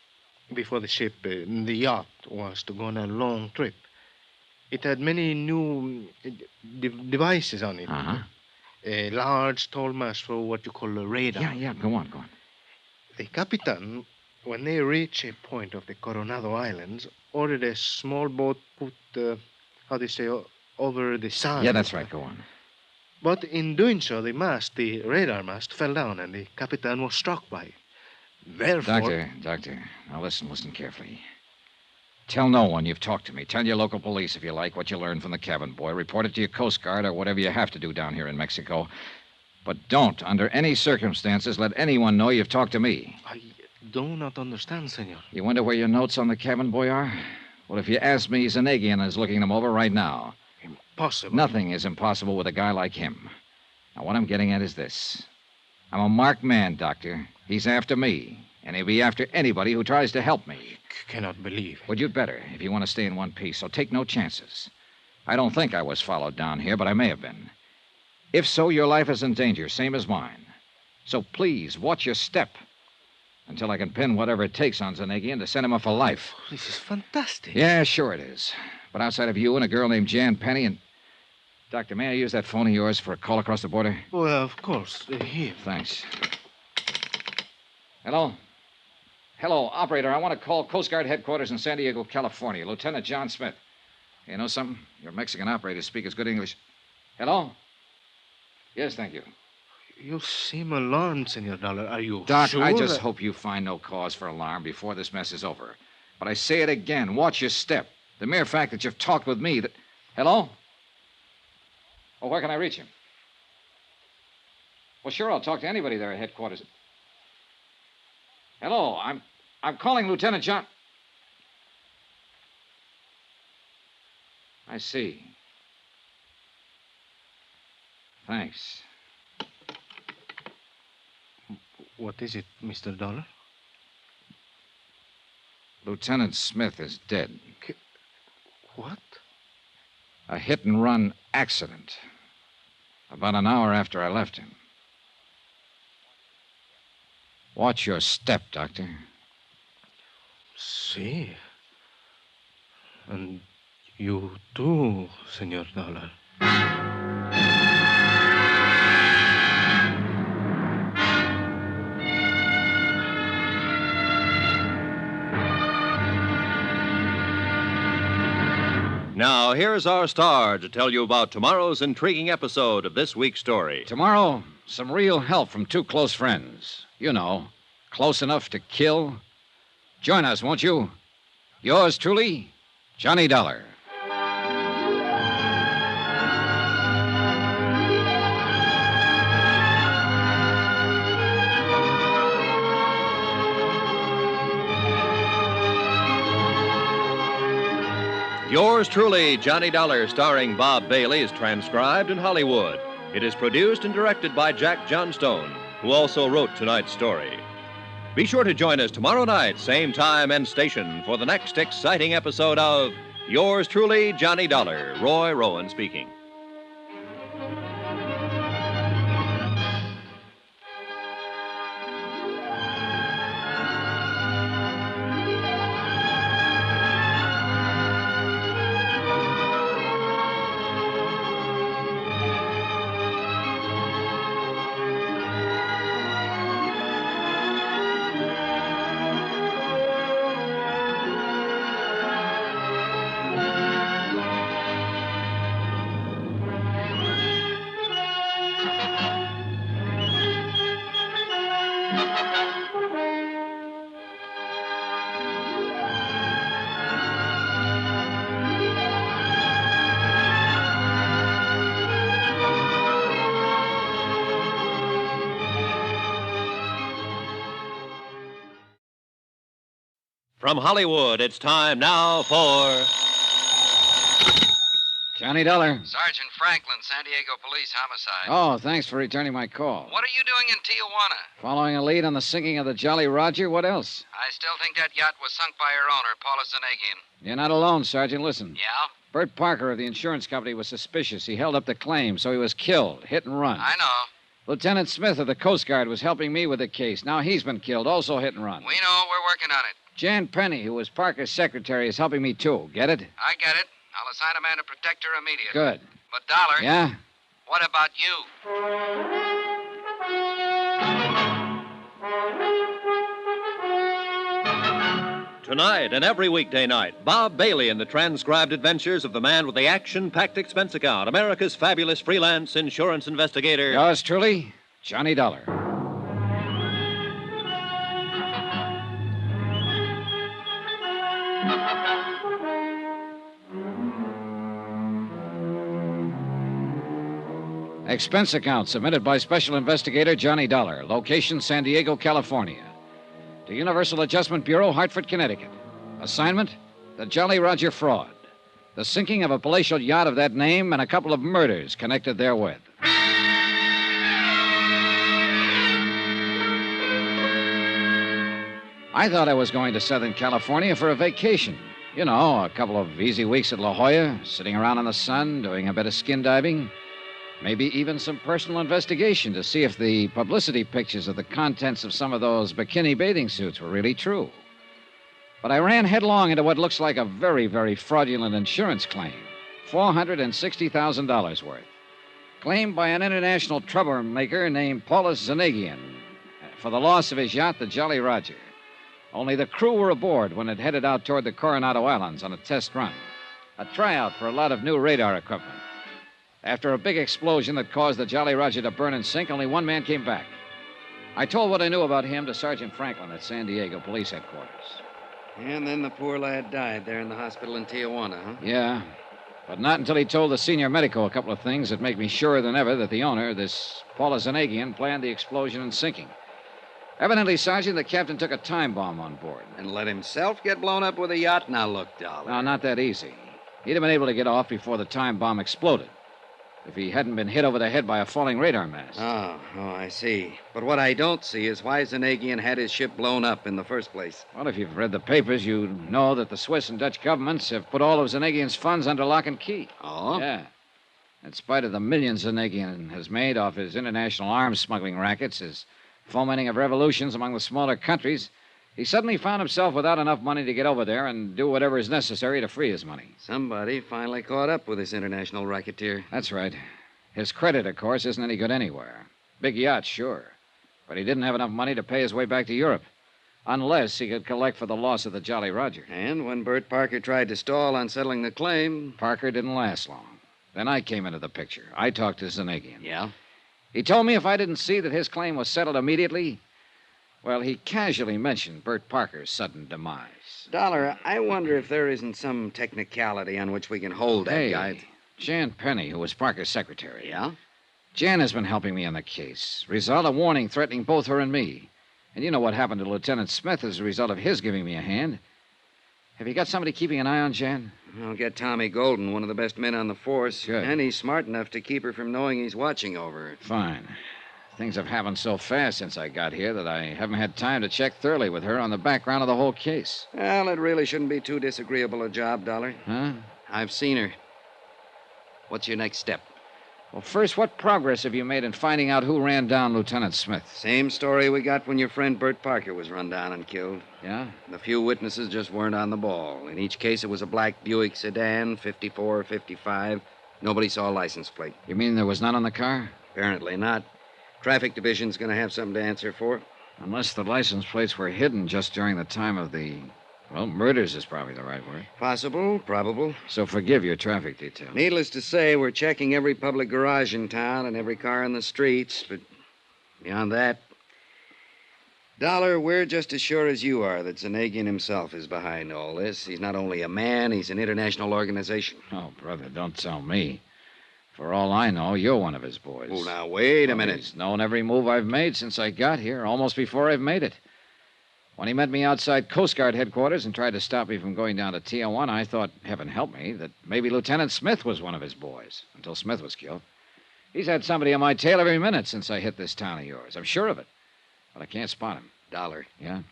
Before the ship, the yacht, was to go on a long trip. It had many new devices on it. Uh-huh. A large, tall mast for what you call a radar. Yeah, go on. The Capitan, when they reached a point of the Coronado Islands, ordered a small boat put, over the sand. Yeah, that's right. Go on. But in doing so, the radar mast, fell down, and the Capitan was struck by it. Therefore... Doctor, now listen carefully. Tell no one you've talked to me. Tell your local police, if you like, what you learned from the cabin boy. Report it to your Coast Guard or whatever you have to do down here in Mexico. But don't, under any circumstances, let anyone know you've talked to me. I do not understand, senor. You wonder where your notes on the cabin boy are? Well, if you ask me, Zanegian is looking them over right now. Impossible. Nothing is impossible with a guy like him. Now, what I'm getting at is this. I'm a marked man, Doctor. He's after me, and he'll be after anybody who tries to help me. Cannot believe. Well, you'd better, if you want to stay in one piece, so take no chances. I don't think I was followed down here, but I may have been. If so, your life is in danger, same as mine. So please, watch your step until I can pin whatever it takes on Zanegian to send him off for life. This is fantastic. Yeah, sure it is. But outside of you and a girl named Jan Penny and... Doctor, may I use that phone of yours for a call across the border? Well, of course. Here. Thanks. Hello? Hello, operator. I want to call Coast Guard headquarters in San Diego, California. Lieutenant John Smith. You know something? Your Mexican operators speak as good English. Hello? Yes, thank you. You seem alarmed, Senor Dollar. Are you Doc, sure I just hope you find no cause for alarm before this mess is over. But I say it again. Watch your step. The mere fact that you've talked with me that... Hello? Oh, where can I reach him? Well, sure, I'll talk to anybody there at headquarters. Hello, I'm calling Lieutenant John... I see. Thanks. What is it, Mr. Dollar? Lieutenant Smith is dead. What? A hit-and-run accident. About an hour after I left him. Watch your step, Doctor. See. And you too, Senor Dollar. Now, here's our star to tell you about tomorrow's intriguing episode of this week's story. Tomorrow, some real help from two close friends. You know, close enough to kill. Join us, won't you? Yours truly, Johnny Dollar. Yours truly, Johnny Dollar, starring Bob Bailey, is transcribed in Hollywood. It is produced and directed by Jack Johnstone, who also wrote tonight's story. Be sure to join us tomorrow night, same time and station, for the next exciting episode of Yours truly, Johnny Dollar. Roy Rowan speaking. From Hollywood, it's time now for... Johnny Dollar. Sergeant Franklin, San Diego Police Homicide. Oh, thanks for returning my call. What are you doing in Tijuana? Following a lead on the sinking of the Jolly Roger, what else? I still think that yacht was sunk by her owner, Paula Zanegian. You're not alone, Sergeant. Listen. Yeah? Bert Parker of the insurance company was suspicious. He held up the claim, so he was killed. Hit and run. I know. Lieutenant Smith of the Coast Guard was helping me with the case. Now he's been killed, also hit and run. We know. We're working on it. Jan Penny, who was Parker's secretary, is helping me, too. Get it? I get it. I'll assign a man to protect her immediately. Good. But, Dollar... Yeah? What about you? Tonight and every weekday night, Bob Bailey in the transcribed adventures of the man with the action-packed expense account, America's fabulous freelance insurance investigator. Yours truly, Johnny Dollar. Expense account submitted by Special Investigator Johnny Dollar. Location, San Diego, California. To Universal Adjustment Bureau, Hartford, Connecticut. Assignment, the Jolly Roger fraud. The sinking of a palatial yacht of that name and a couple of murders connected therewith. I thought I was going to Southern California for a vacation. You know, a couple of easy weeks at La Jolla, sitting around in the sun, doing a bit of skin diving. Maybe even some personal investigation to see if the publicity pictures of the contents of some of those bikini bathing suits were really true. But I ran headlong into what looks like a very, very fraudulent insurance claim. $460,000 worth. Claimed by an international troublemaker named Paulus Zanagian for the loss of his yacht, the Jolly Roger. Only the crew were aboard when it headed out toward the Coronado Islands on a test run. A tryout for a lot of new radar equipment. After a big explosion that caused the Jolly Roger to burn and sink, only one man came back. I told what I knew about him to Sergeant Franklin at San Diego Police Headquarters. And then the poor lad died there in the hospital in Tijuana, huh? Yeah, but not until he told the senior medico a couple of things that make me surer than ever that the owner, this Paula Zanagian, planned the explosion and sinking. Evidently, Sergeant, the captain took a time bomb on board. And let himself get blown up with a yacht? Now, look, Dollar. No, not that easy. He'd have been able to get off before the time bomb exploded. If he hadn't been hit over the head by a falling radar mast. Oh, I see. But what I don't see is why Zanagian had his ship blown up in the first place. Well, if you've read the papers, you know that the Swiss and Dutch governments have put all of Zanagian's funds under lock and key. Oh? Yeah. In spite of the millions Zanagian has made off his international arms smuggling rackets, his fomenting of revolutions among the smaller countries, he suddenly found himself without enough money to get over there and do whatever is necessary to free his money. Somebody finally caught up with this international racketeer. That's right. His credit, of course, isn't any good anywhere. Big yacht, sure. But he didn't have enough money to pay his way back to Europe. Unless he could collect for the loss of the Jolly Roger. And when Bert Parker tried to stall on settling the claim... Parker didn't last long. Then I came into the picture. I talked to Zanagian. Yeah? He told me if I didn't see that his claim was settled immediately... Well, he casually mentioned Bert Parker's sudden demise. Dollar, I wonder if there isn't some technicality on which we can hold that guy. Jan Penny, who was Parker's secretary. Yeah? Jan has been helping me on the case. Result, a warning threatening both her and me. And you know what happened to Lieutenant Smith as a result of his giving me a hand. Have you got somebody keeping an eye on Jan? I'll get Tommy Golden, one of the best men on the force. Good. And he's smart enough to keep her from knowing he's watching over her. Fine. Things have happened so fast since I got here that I haven't had time to check thoroughly with her on the background of the whole case. Well, it really shouldn't be too disagreeable a job, Dollar. Huh? I've seen her. What's your next step? Well, first, what progress have you made in finding out who ran down Lieutenant Smith? Same story we got when your friend Bert Parker was run down and killed. Yeah? The few witnesses just weren't on the ball. In each case, it was a black Buick sedan, 54 or 55. Nobody saw a license plate. You mean there was none on the car? Apparently not. Traffic Division's going to have something to answer for. Unless the license plates were hidden just during the time of the... Well, murders is probably the right word. Possible, probable. So forgive your traffic detail. Needless to say, we're checking every public garage in town and every car in the streets, but beyond that... Dollar, we're just as sure as you are that Zanagian himself is behind all this. He's not only a man, he's an international organization. Oh, brother, don't tell me. For all I know, you're one of his boys. Oh, now, wait a minute. He's known every move I've made since I got here, almost before I've made it. When he met me outside Coast Guard headquarters and tried to stop me from going down to Tijuana, I thought, heaven help me, that maybe Lieutenant Smith was one of his boys, until Smith was killed. He's had somebody on my tail every minute since I hit this town of yours. I'm sure of it. But I can't spot him. Dollar. Yeah?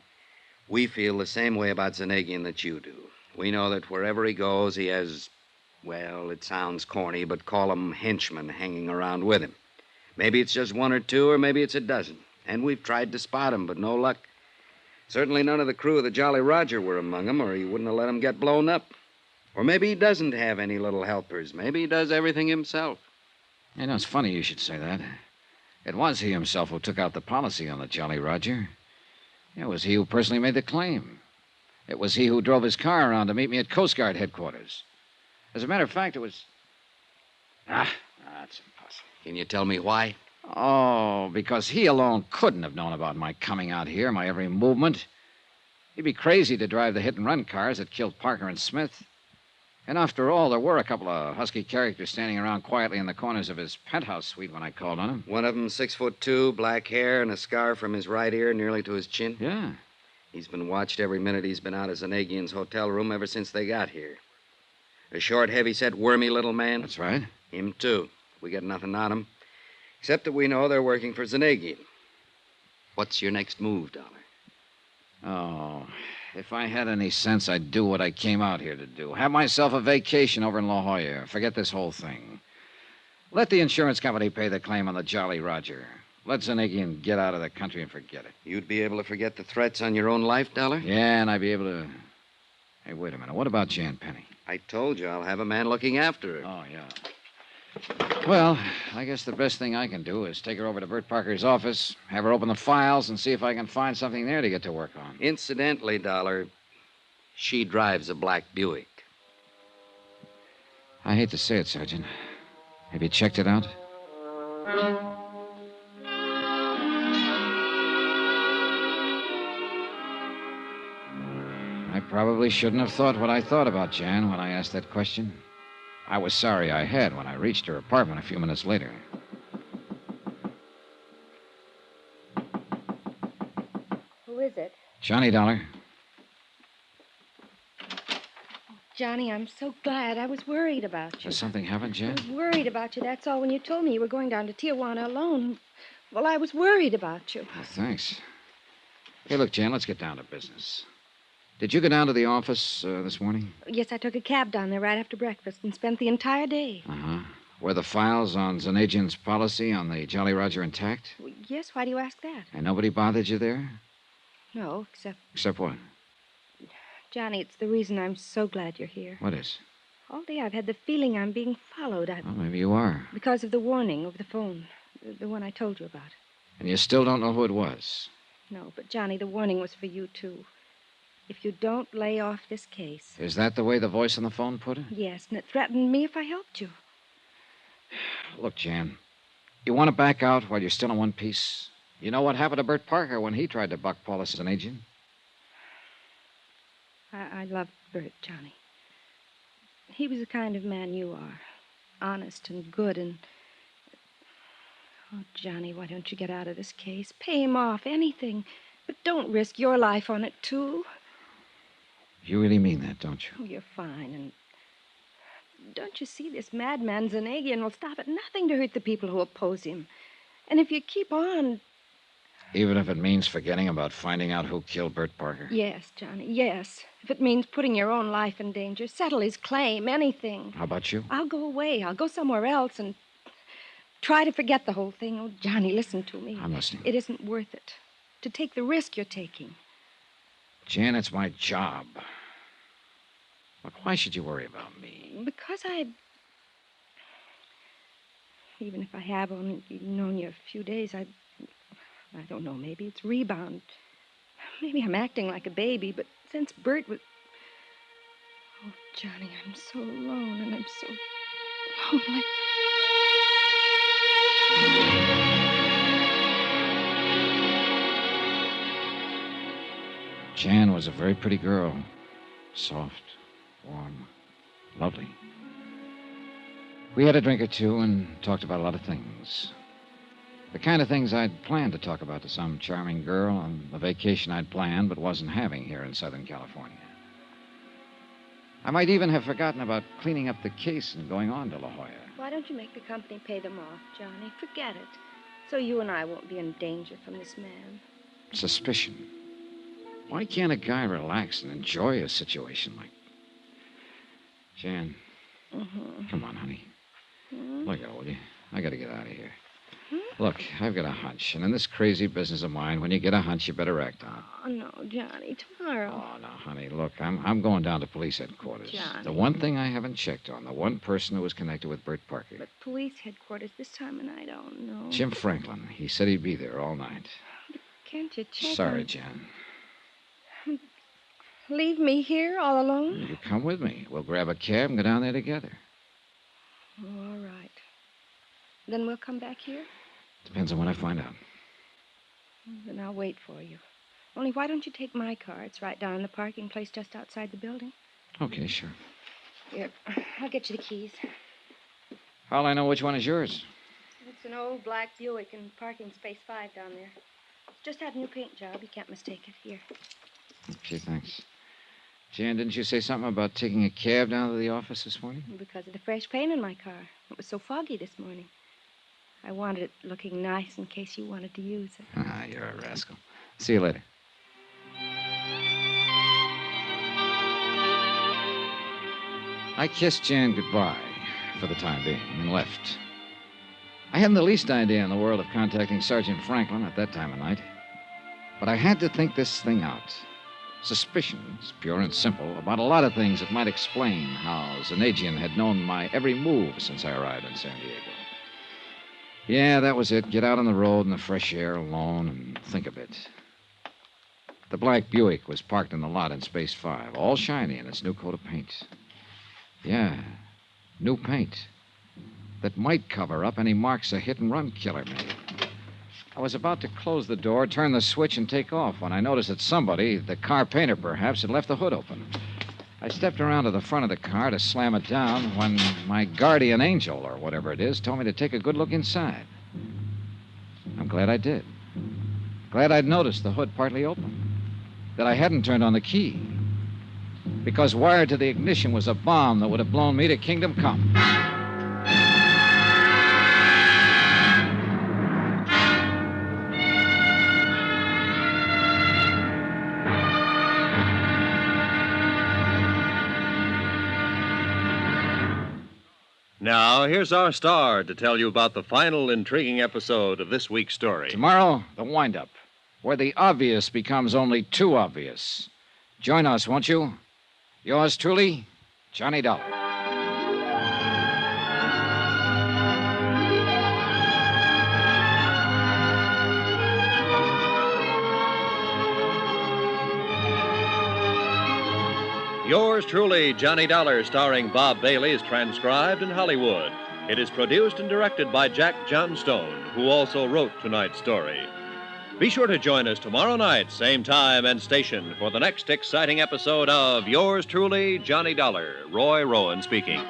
We feel the same way about Zanagian that you do. We know that wherever he goes, he has Well, it sounds corny, but call 'em henchmen hanging around with him. Maybe it's just one or two, or maybe it's a dozen. And we've tried to spot 'em, but no luck. Certainly none of the crew of the Jolly Roger were among 'em, or he wouldn't have let 'em get blown up. Or maybe he doesn't have any little helpers. Maybe he does everything himself. You know, it's funny you should say that. It was he himself who took out the policy on the Jolly Roger. It was he who personally made the claim. It was he who drove his car around to meet me at Coast Guard headquarters. As a matter of fact, it was... That's impossible. Can you tell me why? Oh, because he alone couldn't have known about my coming out here, my every movement. He'd be crazy to drive the hit-and-run cars that killed Parker and Smith. And after all, there were a couple of husky characters standing around quietly in the corners of his penthouse suite when I called on him. One of them 6'2", black hair, and a scar from his right ear nearly to his chin? Yeah. He's been watched every minute he's been out of Zanagian's hotel room ever since they got here. A short, heavy-set, wormy little man? That's right. Him, too. We got nothing on him. Except that we know they're working for Zanagian. What's your next move, Dollar? Oh, if I had any sense, I'd do what I came out here to do. Have myself a vacation over in La Jolla. Forget this whole thing. Let the insurance company pay the claim on the Jolly Roger. Let Zanagian get out of the country and forget it. You'd be able to forget the threats on your own life, Dollar? Yeah, and I'd be able to... Hey, wait a minute. What about Jan Penny? I told you I'll have a man looking after her. Oh, yeah. Well, I guess the best thing I can do is take her over to Bert Parker's office, have her open the files, and see if I can find something there to get to work on. Incidentally, Dollar, she drives a black Buick. I hate to say it, Sergeant. Have you checked it out? I probably shouldn't have thought what I thought about Jan when I asked that question. I was sorry I had when I reached her apartment a few minutes later. Who is it? Johnny Dollar. Johnny, I'm so glad. I was worried about you. Has something happened, Jan? I was worried about you, that's all. When you told me you were going down to Tijuana alone, well, I was worried about you. Oh, thanks. Hey, look, Jan, let's get down to business. Did you go down to the office this morning? Yes, I took a cab down there right after breakfast and spent the entire day. Uh-huh. Were the files on Zanagian's policy on the Jolly Roger intact? Well, yes, why do you ask that? And nobody bothered you there? No, except... Except what? Johnny, it's the reason I'm so glad you're here. What is? All day I've had the feeling I'm being followed. Well, maybe you are. Because of the warning over the phone. The one I told you about. And you still don't know who it was? No, but Johnny, the warning was for you, too. If you don't lay off this case... Is that the way the voice on the phone put it? Yes, and it threatened me if I helped you. Look, Jan, you want to back out while you're still in one piece? You know what happened to Bert Parker when he tried to buck Paulus as an agent? I loved Bert, Johnny. He was the kind of man you are. Honest and good and... Oh, Johnny, why don't you get out of this case? Pay him off, anything. But don't risk your life on it, too. You really mean that, don't you? Oh, you're fine, and... Don't you see, this madman Zanagian will stop at nothing to hurt the people who oppose him. And if you keep on... Even if it means forgetting about finding out who killed Bert Parker? Yes, Johnny, yes. If it means putting your own life in danger, settle his claim, anything. How about you? I'll go away. I'll go somewhere else and try to forget the whole thing. Oh, Johnny, listen to me. I'm listening. It isn't worth it to take the risk you're taking. Jan, it's my job. Look, why should you worry about me? Because even if I have only known you a few days, I don't know, maybe it's rebound. Maybe I'm acting like a baby, but since Bert was... Oh, Johnny, I'm so alone and I'm so lonely. Jan was a very pretty girl. Soft, warm, lovely. We had a drink or two and talked about a lot of things. The kind of things I'd planned to talk about to some charming girl on the vacation I'd planned but wasn't having here in Southern California. I might even have forgotten about cleaning up the case and going on to La Jolla. Why don't you make the company pay them off, Johnny? Forget it. So you and I won't be in danger from this man. Suspicion. Why can't a guy relax and enjoy a situation like... Jan, Mm-hmm. Come on, honey. Look out, will you? I gotta get out of here. Hmm? Look, I've got a hunch, and in this crazy business of mine, when you get a hunch, you better act on it. Oh, no, Johnny, tomorrow. Oh, no, honey, look, I'm going down to police headquarters. Johnny. The one thing I haven't checked on, the one person who was connected with Bert Parker. But police headquarters this time of night, I don't know. Jim Franklin. He said he'd be there all night. Can't you check Sorry, on... Jan. Leave me here all alone? You come with me. We'll grab a cab and go down there together. Oh, all right. Then we'll come back here? Depends on what I find out. Then I'll wait for you. Only why don't you take my car? It's right down in the parking place just outside the building. Okay, sure. Here, I'll get you the keys. How'll I know which one is yours? It's an old black Buick in parking space 5 down there. It's just had a new paint job. You can't mistake it. Here. Okay, thanks. Jan, didn't you say something about taking a cab down to the office this morning? Because of the fresh paint in my car. It was so foggy this morning. I wanted it looking nice in case you wanted to use it. Ah, you're a rascal. See you later. I kissed Jan goodbye for the time being and left. I hadn't the least idea in the world of contacting Sergeant Franklin at that time of night. But I had to think this thing out. Suspicions, pure and simple, about a lot of things that might explain how Zanagian had known my every move since I arrived in San Diego. Yeah, that was it. Get out on the road in the fresh air alone and think a bit. The black Buick was parked in the lot in Space 5, all shiny in its new coat of paint. Yeah, new paint that might cover up any marks a hit-and-run killer made. I was about to close the door, turn the switch, and take off when I noticed that somebody, the car painter perhaps, had left the hood open. I stepped around to the front of the car to slam it down when my guardian angel, or whatever it is, told me to take a good look inside. I'm glad I did. Glad I'd noticed the hood partly open. That I hadn't turned on the key. Because wired to the ignition was a bomb that would have blown me to kingdom come. Now, here's our star to tell you about the final intriguing episode of this week's story. Tomorrow, the wind-up, where the obvious becomes only too obvious. Join us, won't you? Yours truly, Johnny Dollar. Yours truly, Johnny Dollar, starring Bob Bailey, is transcribed in Hollywood. It is produced and directed by Jack Johnstone, who also wrote tonight's story. Be sure to join us tomorrow night, same time and station, for the next exciting episode of Yours truly, Johnny Dollar. Roy Rowan speaking.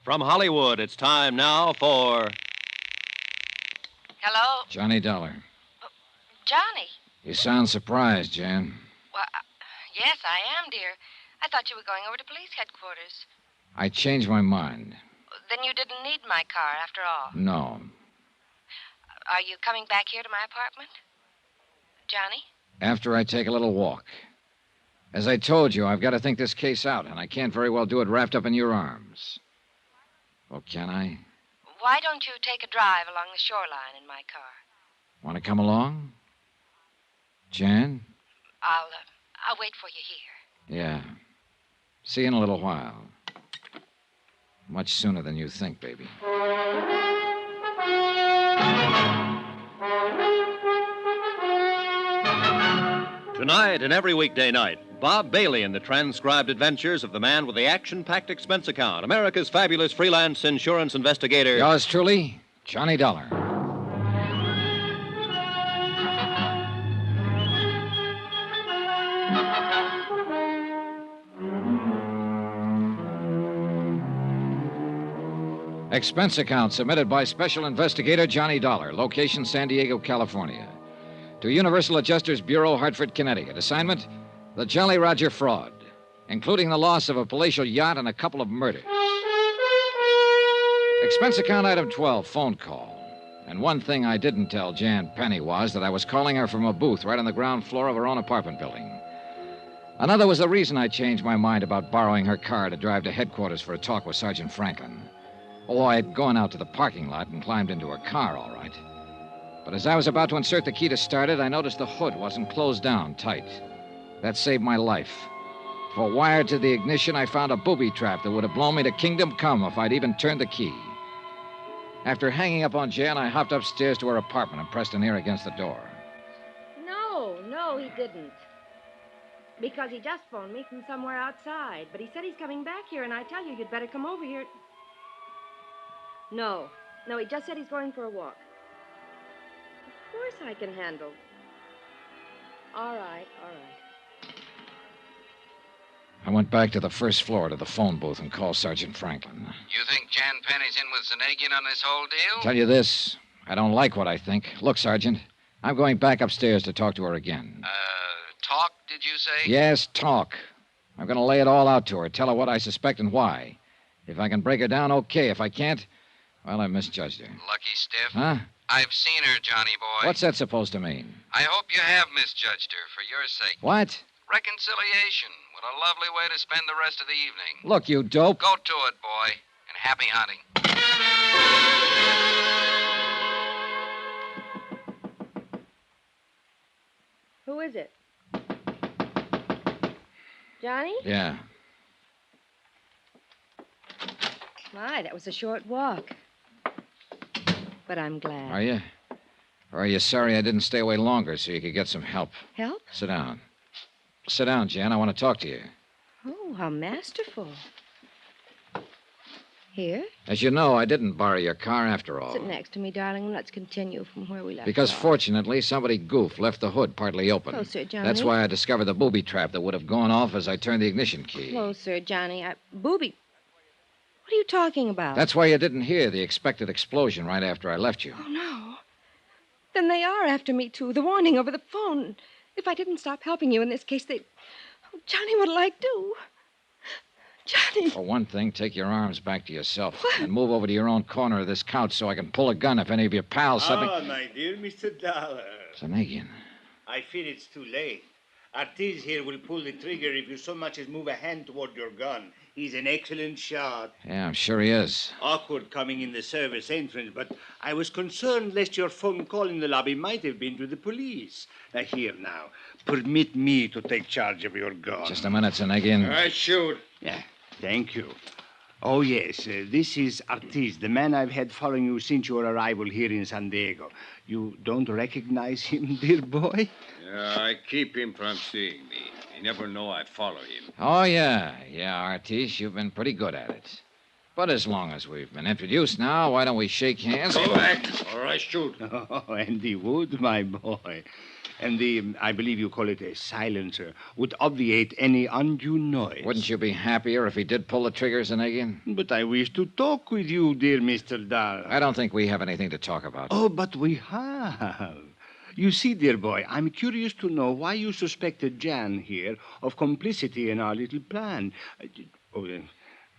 From Hollywood, it's time now for... Hello? Johnny Dollar. Johnny? You sound surprised, Jan. Well, yes, I am, dear. I thought you were going over to police headquarters. I changed my mind. Then you didn't need my car after all. No. Are you coming back here to my apartment? Johnny? After I take a little walk. As I told you, I've got to think this case out, and I can't very well do it wrapped up in your arms. Well, can I? Why don't you take a drive along the shoreline in my car? Want to come along? Jan? I'll wait for you here. Yeah. See you in a little while. Much sooner than you think, baby. Tonight and every weekday night, Bob Bailey in the transcribed adventures of the man with the action-packed expense account, America's fabulous freelance insurance investigator. Yours truly, Johnny Dollar. Expense account submitted by Special Investigator Johnny Dollar, location San Diego, California. To Universal Adjusters Bureau, Hartford, Connecticut. Assignment, the Jolly Roger fraud, including the loss of a palatial yacht and a couple of murders. Expense account item 12, phone call. And one thing I didn't tell Jan Penny was that I was calling her from a booth right on the ground floor of her own apartment building. Another was the reason I changed my mind about borrowing her car to drive to headquarters for a talk with Sergeant Franklin. Oh, I had gone out to the parking lot and climbed into her car, all right. But as I was about to insert the key to start it, I noticed the hood wasn't closed down tight. That saved my life. For wired to the ignition, I found a booby trap that would have blown me to kingdom come if I'd even turned the key. After hanging up on Jan, I hopped upstairs to her apartment and pressed an ear against the door. No, he didn't. Because he just phoned me from somewhere outside. But he said he's coming back here, and I tell you, you'd better come over here. No, he just said he's going for a walk. Of course I can handle. All right. I went back to the first floor to the phone booth and called Sergeant Franklin. You think Jan Penny's in with Zanagian on this whole deal? Tell you this, I don't like what I think. Look, Sergeant, I'm going back upstairs to talk to her again. Talk, did you say? Yes, talk. I'm going to lay it all out to her, tell her what I suspect and why. If I can break her down, okay. If I can't, well, I misjudged her. Lucky stiff. Huh? I've seen her, Johnny boy. What's that supposed to mean? I hope you have misjudged her for your sake. What? Reconciliation. What a lovely way to spend the rest of the evening. Look, you dope. Go to it, boy. And happy hunting. Who is it? Johnny? Yeah. My, that was a short walk. But I'm glad. Are you? Or are you sorry I didn't stay away longer so you could get some help? Help? Sit down. Sit down, Jan. I want to talk to you. Oh, how masterful. Here? As you know, I didn't borrow your car after all. Sit next to me, darling, and let's continue from where we left Because off. Fortunately, somebody goofed, left the hood partly open. Closer, Johnny. That's why I discovered the booby trap that would have gone off as I turned the ignition key. Closer, Johnny. Booby. What are you talking about? That's why you didn't hear the expected explosion right after I left you. Oh, no. Then they are after me, too. The warning over the phone. If I didn't stop helping you in this case, they... Oh, Johnny, what'll I do? Johnny. For one thing, take your arms back to yourself and move over to your own corner of this couch so I can pull a gun if any of your pals suddenly... Ah, my dear Mr. Dollar. Zanagian. I fear it's too late. Artis here will pull the trigger if you so much as move a hand toward your gun. He's an excellent shot. Yeah, I'm sure he is. Awkward coming in the service entrance, but I was concerned lest your phone call in the lobby might have been to the police. Now, here now. Permit me to take charge of your gun. Just a minute, Zanagian. I should. Yeah, thank you. Oh, yes, this is Artis, the man I've had following you since your arrival here in San Diego. You don't recognize him, dear boy? Yeah, I keep him from seeing me. You never know I follow him. Oh, yeah. Yeah, Artis, you've been pretty good at it. But as long as we've been introduced now, why don't we shake hands? Go back, or I shoot. Oh, and he would, my boy. And the, I believe you call it a silencer, would obviate any undue noise. Wouldn't you be happier if he did pull the trigger, Zanagian? But I wish to talk with you, dear Mr. Dollar. I don't think we have anything to talk about. Oh, but we have. You see, dear boy, I'm curious to know why you suspected Jan here of complicity in our little plan. Oh,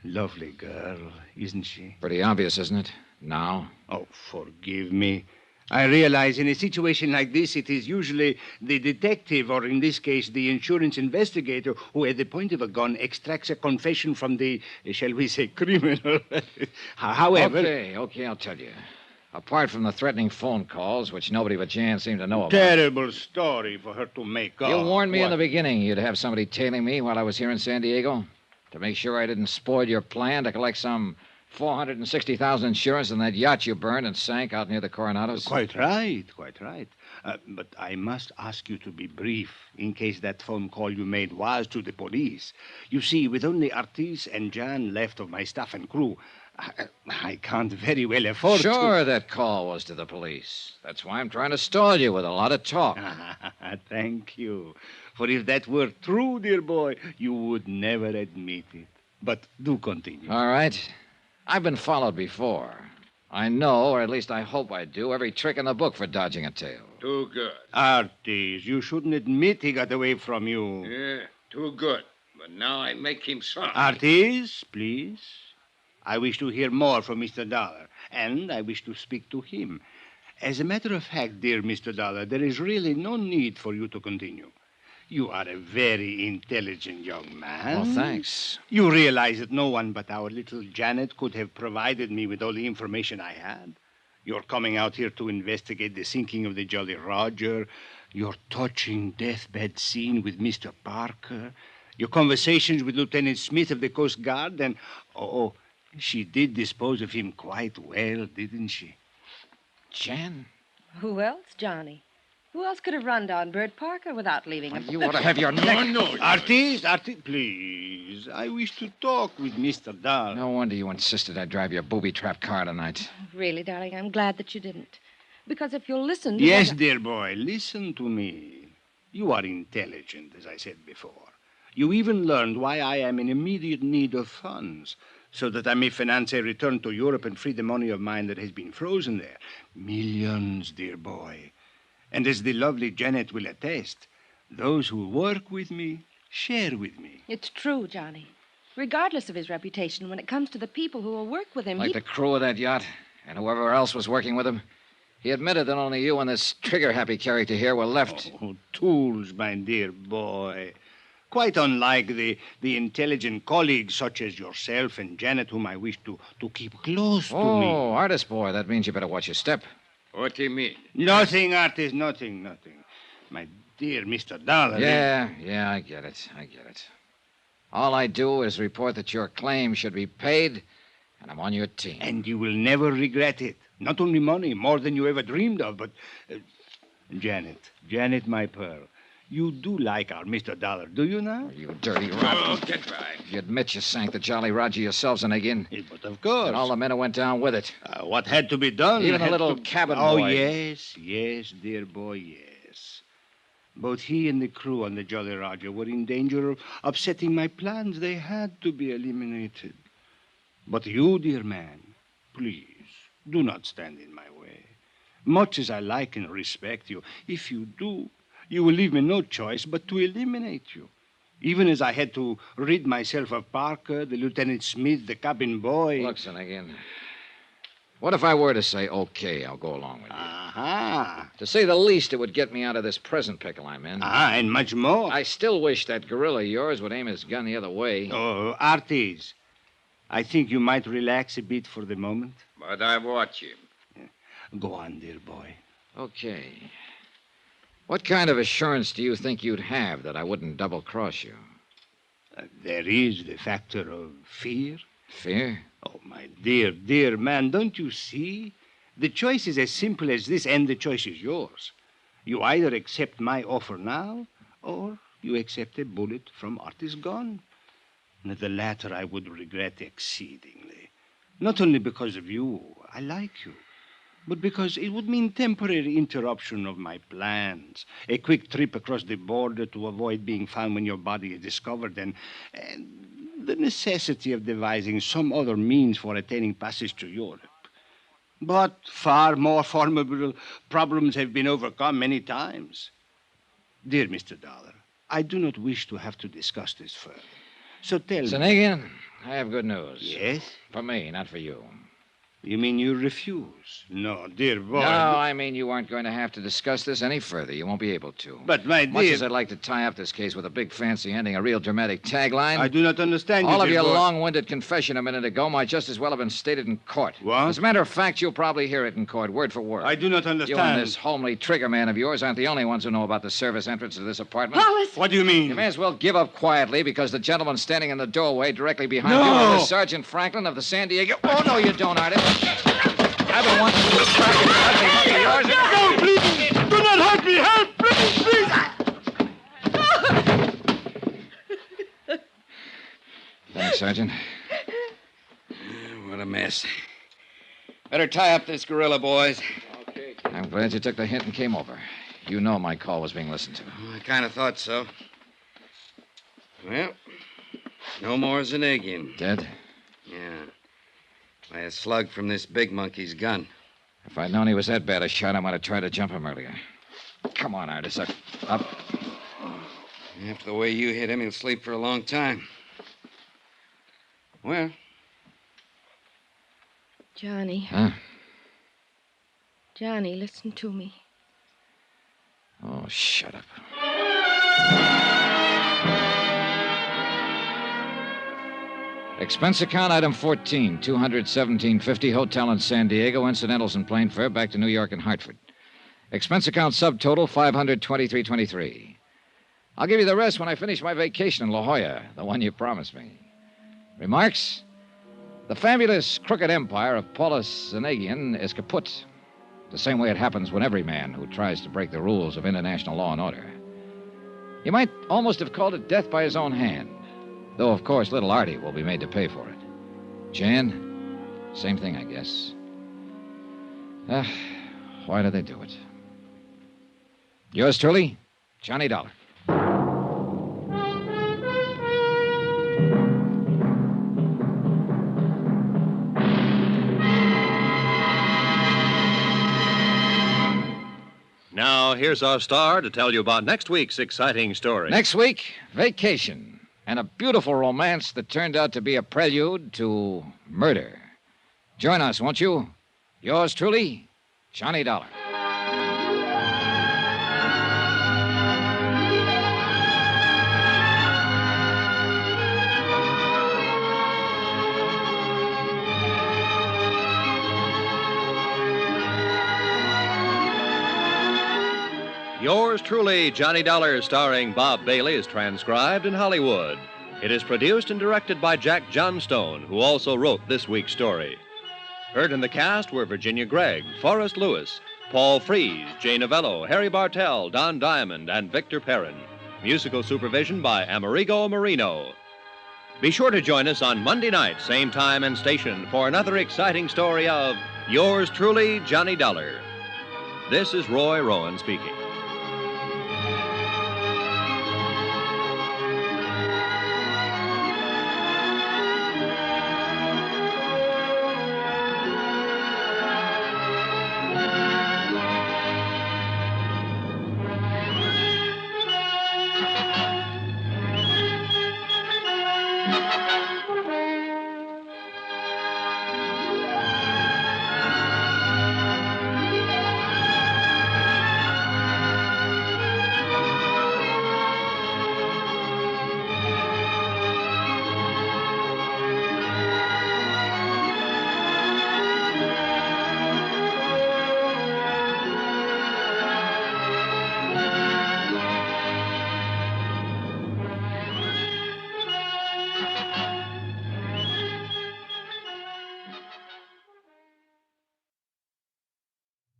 lovely girl, isn't she? Pretty obvious, isn't it? Now? Oh, forgive me. I realize in a situation like this, it is usually the detective, or in this case, the insurance investigator, who at the point of a gun extracts a confession from the, shall we say, criminal. However... Okay, I'll tell you. Apart from the threatening phone calls, which nobody but Jan seemed to know about. Terrible story for her to make up. You warned me in What? the beginning you'd have somebody tailing me while I was here in San Diego to make sure I didn't spoil your plan to collect some $460,000 insurance on that yacht you burned and sank out near the Coronados? Quite right, quite right. But I must ask you to be brief in case that phone call you made was to the police. You see, with only Artis and Jan left of my staff and crew, I can't very well afford to... Sure, that call was to the police. That's why I'm trying to stall you with a lot of talk. Thank you. For if that were true, dear boy, you would never admit it. But do continue. All right. I've been followed before. I know, or at least I hope I do, every trick in the book for dodging a tail. Too good. Artis, you shouldn't admit he got away from you. Yeah, too good. But now I make him sorry. Artis, please. I wish to hear more from Mr. Dollar, and I wish to speak to him. As a matter of fact, dear Mr. Dollar, there is really no need for you to continue. You are a very intelligent young man. Well, thanks. You realize that no one but our little Janet could have provided me with all the information I had. You're coming out here to investigate the sinking of the Jolly Roger, your touching deathbed scene with Mr. Parker, your conversations with Lieutenant Smith of the Coast Guard, and, she did dispose of him quite well, didn't she? Jan? Who else, Johnny? Who else could have run down Bert Parker without leaving him? You ought to have your neck. No. Artis, please. I wish to talk with Mr. Dollar. No wonder you insisted I drive your booby-trap car tonight. Really, darling, I'm glad that you didn't. Because if you'll listen to Yes, what dear boy, listen to me. You are intelligent, as I said before. You even learned why I am in immediate need of funds, so that I may finance a return to Europe and free the money of mine that has been frozen there. Millions, dear boy. And as the lovely Janet will attest, those who work with me share with me. It's true, Johnny. Regardless of his reputation, when it comes to the people who will work with him, Like the crew of that yacht and whoever else was working with him. He admitted that only you and this trigger-happy character here were left. Oh, tools, my dear boy. Quite unlike the intelligent colleagues such as yourself and Janet, whom I wish to keep close to me. Oh, artist boy, that means you better watch your step. What do you mean? Nothing, Artis, nothing. My dear Mr. Dollar. Yeah, I get it. All I do is report that your claim should be paid, and I'm on your team. And you will never regret it. Not only money, more than you ever dreamed of, but... Janet, my pearl, you do like our Mr. Dollar, do you now? You dirty rat. Oh, get right. You admit you sank the Jolly Roger yourselves in again. But of course. And all the men who went down with it. What had to be done? Even the little cabin boy. Oh, yes, dear boy, yes. Both he and the crew on the Jolly Roger were in danger of upsetting my plans. They had to be eliminated. But you, dear man, please, do not stand in my way. Much as I like and respect you, if you do, you will leave me no choice but to eliminate you. Even as I had to rid myself of Parker, the Lieutenant Smith, the cabin boy. Look, Finnegan, what if I were to say, okay, I'll go along with you? To say the least, it would get me out of this present pickle I'm in. And much more. I still wish that gorilla of yours would aim his gun the other way. Oh, Artis, I think you might relax a bit for the moment. But I watch him. Go on, dear boy. Okay. What kind of assurance do you think you'd have that I wouldn't double-cross you? There is the factor of fear. Fear? Oh, my dear man, don't you see? The choice is as simple as this, and the choice is yours. You either accept my offer now, or you accept a bullet from Artis' gun. And the latter I would regret exceedingly. Not only because of you, I like you, but because it would mean temporary interruption of my plans, a quick trip across the border to avoid being found when your body is discovered, and the necessity of devising some other means for attaining passage to Europe. But far more formidable problems have been overcome many times. Dear Mr. Dollar, I do not wish to have to discuss this further. So tell me... Finnegan, I have good news. Yes? For me, not for you. You mean you refuse? No, dear boy. No, I mean you aren't going to have to discuss this any further. You won't be able to. But, my Much dear... as I'd like to tie up this case with a big fancy ending, a real dramatic tagline... I do not understand you, All of dear your boy. long-winded confession a minute ago might just as well have been stated in court. What? As a matter of fact, you'll probably hear it in court, word for word. I do not understand. You and this homely trigger man of yours aren't the only ones who know about the service entrance to this apartment. Hollis! What do you mean? You may as well give up quietly because the gentleman standing in the doorway directly behind No! you is Sergeant Franklin of the San Diego... Oh, no, you don't, Artie. I've been wanting to crack it ugly monkey of yours. No, please! Do not hurt me! Help! Please! Thanks, Sergeant. What a mess. Better tie up this gorilla, boys. Okay. I'm glad you took the hint and came over. You know my call was being listened to. I kind of thought so. Well, no more Zanagian. Dead? Yeah. By a slug from this big monkey's gun. If I'd known he was that bad a shot, I might have tried to jump him earlier. Come on, Artis. Up. After the way you hit him, he'll sleep for a long time. Well. Johnny. Huh? Johnny, listen to me. Oh, shut up. Expense account item 14, $217.50, hotel in San Diego, incidentals and plane fare back to New York and Hartford. Expense account subtotal $523.23. I'll give you the rest when I finish my vacation in La Jolla, the one you promised me. Remarks? The fabulous crooked empire of Paulus Zanagian is kaput, the same way it happens when every man who tries to break the rules of international law and order. You might almost have called it death by his own hand. Though, of course, little Artie will be made to pay for it. Jan, same thing, I guess. Why did they do it? Yours truly, Johnny Dollar. Now, here's our star to tell you about next week's exciting story. Next week, vacation. And a beautiful romance that turned out to be a prelude to murder. Join us, won't you? Yours truly, Johnny Dollar. Yours truly, Johnny Dollar, starring Bob Bailey, is transcribed in Hollywood. It is produced and directed by Jack Johnstone, who also wrote this week's story. Heard in the cast were Virginia Gregg, Forrest Lewis, Paul Frees, Jay Novello, Harry Bartell, Don Diamond, and Victor Perrin. Musical supervision by Amerigo Marino. Be sure to join us on Monday night, same time and station, for another exciting story of Yours truly, Johnny Dollar. This is Roy Rowan speaking.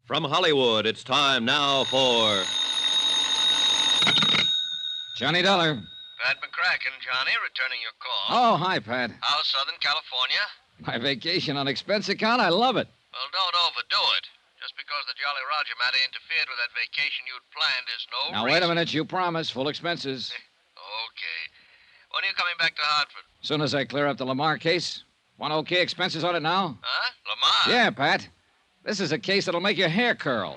From Hollywood, it's time now for Johnny Dollar. Pat McCracken, Johnny, returning your call. Oh, hi, Pat. How's Southern California? My vacation on expense account, I love it. Well, don't overdo it. Just because the Jolly Roger matter interfered with that vacation you'd planned is no Now, reason. wait a minute. You promised full expenses. Okay. When are you coming back to Hartford? As soon as I clear up the Lamar case. Want okay expenses on it now? Huh? Lamar? Yeah, Pat. This is a case that'll make your hair curl.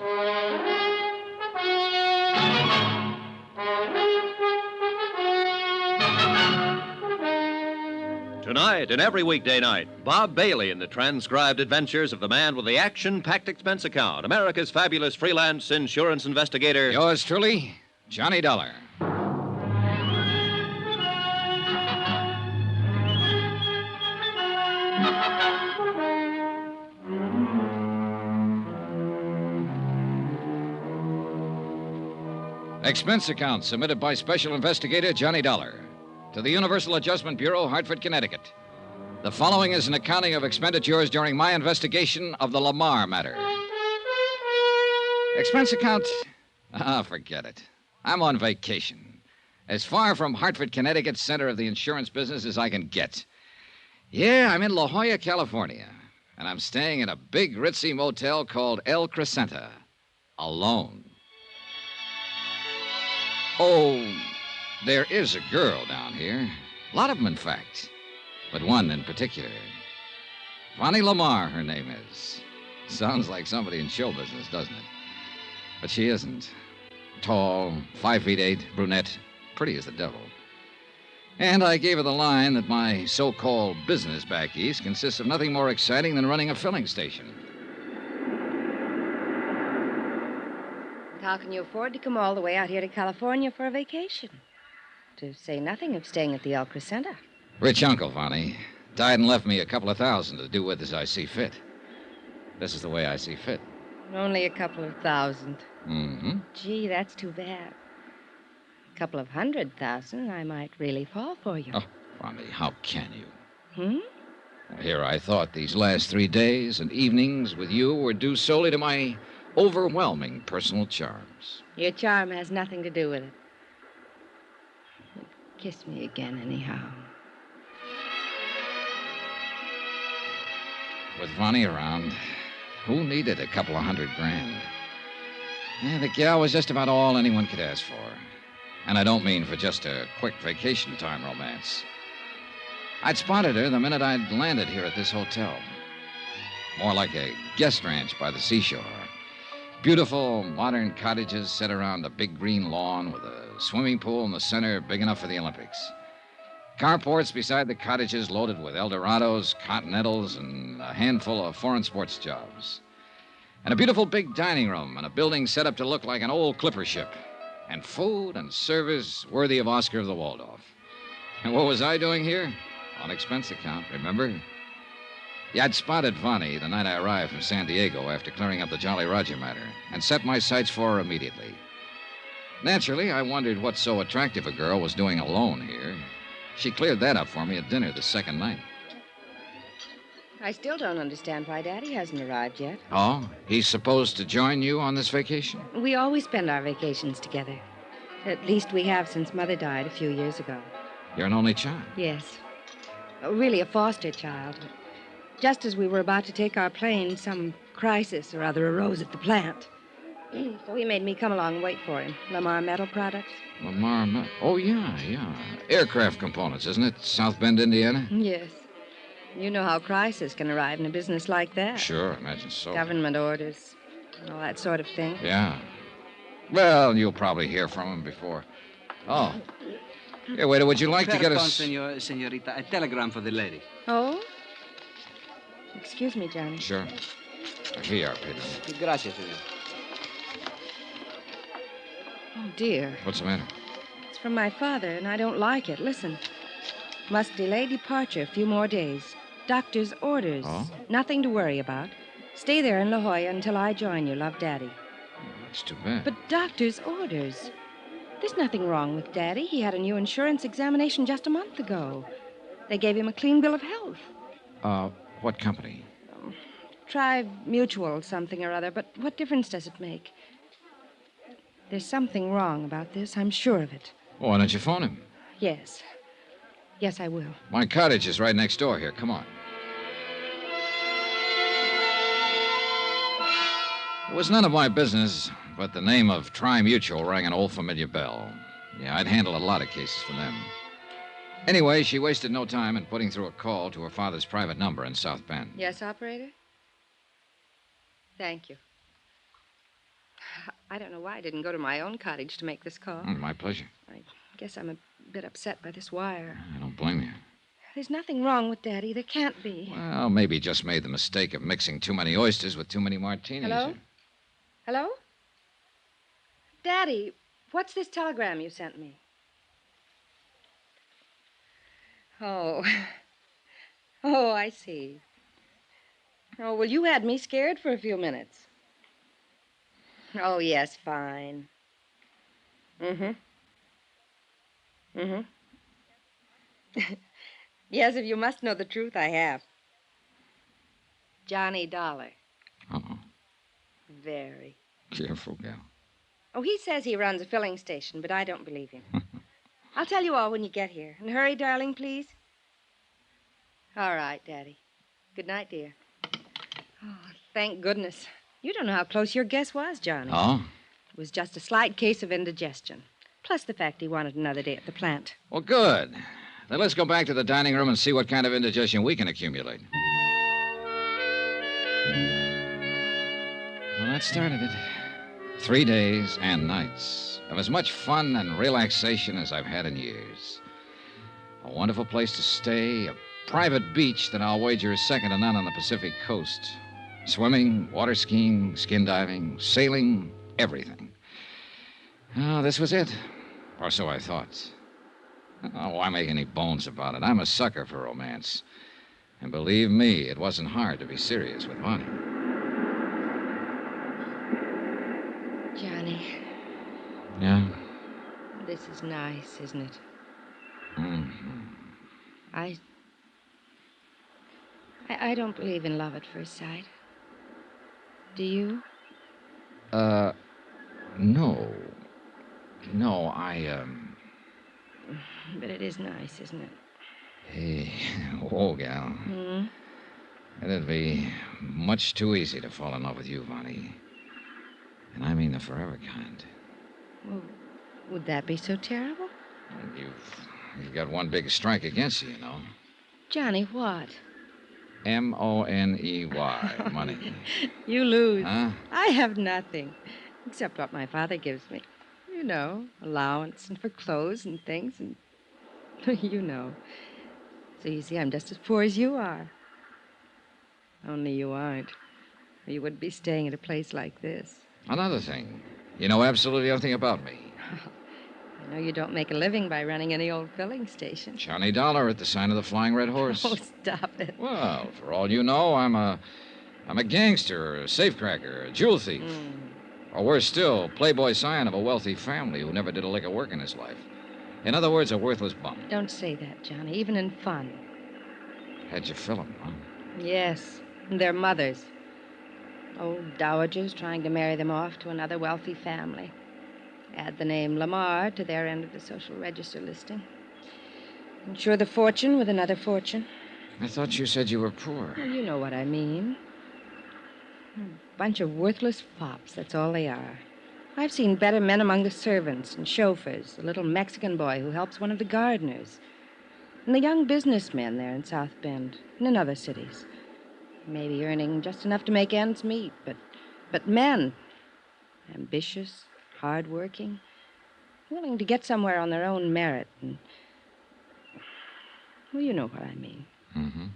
Tonight and every weekday night, Bob Bailey in the transcribed adventures of the man with the action-packed expense account, America's fabulous freelance insurance investigator. Yours truly, Johnny Dollar. Expense account submitted by Special Investigator Johnny Dollar to the Universal Adjustment Bureau, Hartford, Connecticut. The following is an accounting of expenditures during my investigation of the Lamar matter. Expense account? Forget it. I'm on vacation. As far from Hartford, Connecticut, center of the insurance business as I can get. Yeah, I'm in La Jolla, California, and I'm staying in a big, ritzy motel called El Crescenta. Alone. Oh, there is a girl down here. A lot of them, in fact. But one in particular. Vonnie Lamar, her name is. Sounds like somebody in show business, doesn't it? But she isn't. Tall, 5'8", brunette, pretty as the devil. And I gave her the line that my so-called business back east consists of nothing more exciting than running a filling station. How can you afford to come all the way out here to California for a vacation? To say nothing of staying at the El Crescenta. Rich uncle, Vonnie. Died and left me a couple of $1,000 to do with as I see fit. This is the way I see fit. Only a couple of $1,000. Mm-hmm. Gee, that's too bad. A couple of $100,000, I might really fall for you. Oh, Vonnie, how can you? Hmm? Here I thought these last 3 days and evenings with you were due solely to my overwhelming personal charms. Your charm has nothing to do with it. Kiss me again, anyhow. With Vonnie around, who needed a couple of $100,000? Yeah, the gal was just about all anyone could ask for. And I don't mean for just a quick vacation time romance. I'd spotted her the minute I'd landed here at this hotel. More like a guest ranch by the seashore. Beautiful, modern cottages set around a big green lawn with a swimming pool in the center big enough for the Olympics. Carports beside the cottages loaded with Eldorados, Continentals, and a handful of foreign sports jobs. And a beautiful big dining room and a building set up to look like an old clipper ship. And food and service worthy of Oscar of the Waldorf. And what was I doing here? On expense account, remember? Yeah, I'd spotted Vonnie the night I arrived from San Diego after clearing up the Jolly Roger matter and set my sights for her immediately. Naturally, I wondered what so attractive a girl was doing alone here. She cleared that up for me at dinner the second night. I still don't understand why Daddy hasn't arrived yet. Oh? He's supposed to join you on this vacation? We always spend our vacations together. At least we have since Mother died a few years ago. You're an only child? Yes. Really a foster child. Just as we were about to take our plane, some crisis or other arose at the plant. So he made me come along and wait for him. Lamar Metal Products. Lamar, oh, yeah. Aircraft components, isn't it? South Bend, Indiana? Yes. You know how crisis can arrive in a business like that. Sure, imagine so. Government orders, all that sort of thing. Yeah. Well, you'll probably hear from him before. Oh. Here, waiter, would you like to get us... Senorita, a telegram for the lady. Oh? Excuse me, Johnny. Sure. Here you are, Pedro. Gracias, senor. Oh, dear. What's the matter? It's from my father, and I don't like it. Listen. Must delay departure a few more days. Doctor's orders. Oh? Nothing to worry about. Stay there in La Jolla until I join you. Love, Daddy. That's too bad. But doctor's orders. There's nothing wrong with Daddy. He had a new insurance examination just a month ago. They gave him a clean bill of health. What company? Try Mutual something or other, but what difference does it make? There's something wrong about this. I'm sure of it. Well, why don't you phone him? Yes. Yes, I will. My cottage is right next door here. Come on. It was none of my business, but the name of Tri-Mutual rang an old familiar bell. Yeah, I'd handled a lot of cases for them. Anyway, she wasted no time in putting through a call to her father's private number in South Bend. Yes, operator? Thank you. I don't know why I didn't go to my own cottage to make this call. My pleasure. I guess I'm a bit upset by this wire. I don't blame you. There's nothing wrong with Daddy. There can't be. Well, maybe he just made the mistake of mixing too many oysters with too many martinis. Hello? Hello? Daddy, what's this telegram you sent me? Oh. Oh, I see. Oh, well, you had me scared for a few minutes. Oh, yes, fine. Mm-hmm. Mm-hmm. Yes, if you must know the truth, I have. Johnny Dollar. Uh-oh. Very. Careful, gal. Oh, he says he runs a filling station, but I don't believe him. I'll tell you all when you get here. And hurry, darling, please. All right, Daddy. Good night, dear. Oh, thank goodness. You don't know how close your guess was, Johnny. Oh? It was just a slight case of indigestion. Plus the fact he wanted another day at the plant. Well, good. Then let's go back to the dining room and see what kind of indigestion we can accumulate. Well, that started it. 3 days and nights of as much fun and relaxation as I've had in years. A wonderful place to stay, a private beach that I'll wager is second to none on the Pacific coast. Swimming, water skiing, skin diving, sailing, everything. Oh, this was it. Or so I thought. Oh, why make any bones about it? I'm a sucker for romance. And believe me, it wasn't hard to be serious with Bonnie. Johnny. Yeah? This is nice, isn't it? Mm-hmm. I don't believe in love at first sight. Do you? No. No, But it is nice, isn't it? Hey, whoa, gal. Hmm? It'd be much too easy to fall in love with you, Bonnie. And I mean the forever kind. Well, would that be so terrible? You've got one big strike against you, you know. Johnny, what? M-O-N-E-Y, money. You lose. Huh? I have nothing, except what my father gives me. You know, allowance and for clothes and things and... you know. So you see, I'm just as poor as you are. Only you aren't. Or you wouldn't be staying at a place like this. Another thing. You know absolutely nothing about me. I know you don't make a living by running any old filling station. Johnny Dollar at the sign of the Flying Red Horse. Oh, stop it. Well, for all you know, I'm a gangster, a safecracker, a jewel thief. Or worse still, playboy scion of a wealthy family who never did a lick of work in his life. In other words, a worthless bum. Don't say that, Johnny, even in fun. How'd you fill 'em, huh? Yes, and their mothers. Old dowagers trying to marry them off to another wealthy family. Add the name Lamar to their end of the social register listing. Insure the fortune with another fortune. I thought you said you were poor. Well, you know what I mean. A bunch of worthless fops, that's all they are. I've seen better men among the servants and chauffeurs, a little Mexican boy who helps one of the gardeners, and the young businessmen there in South Bend and in other cities. Maybe earning just enough to make ends meet, but men. Ambitious, hard-working, willing to get somewhere on their own merit. And, well, you know what I mean. Mm-hmm.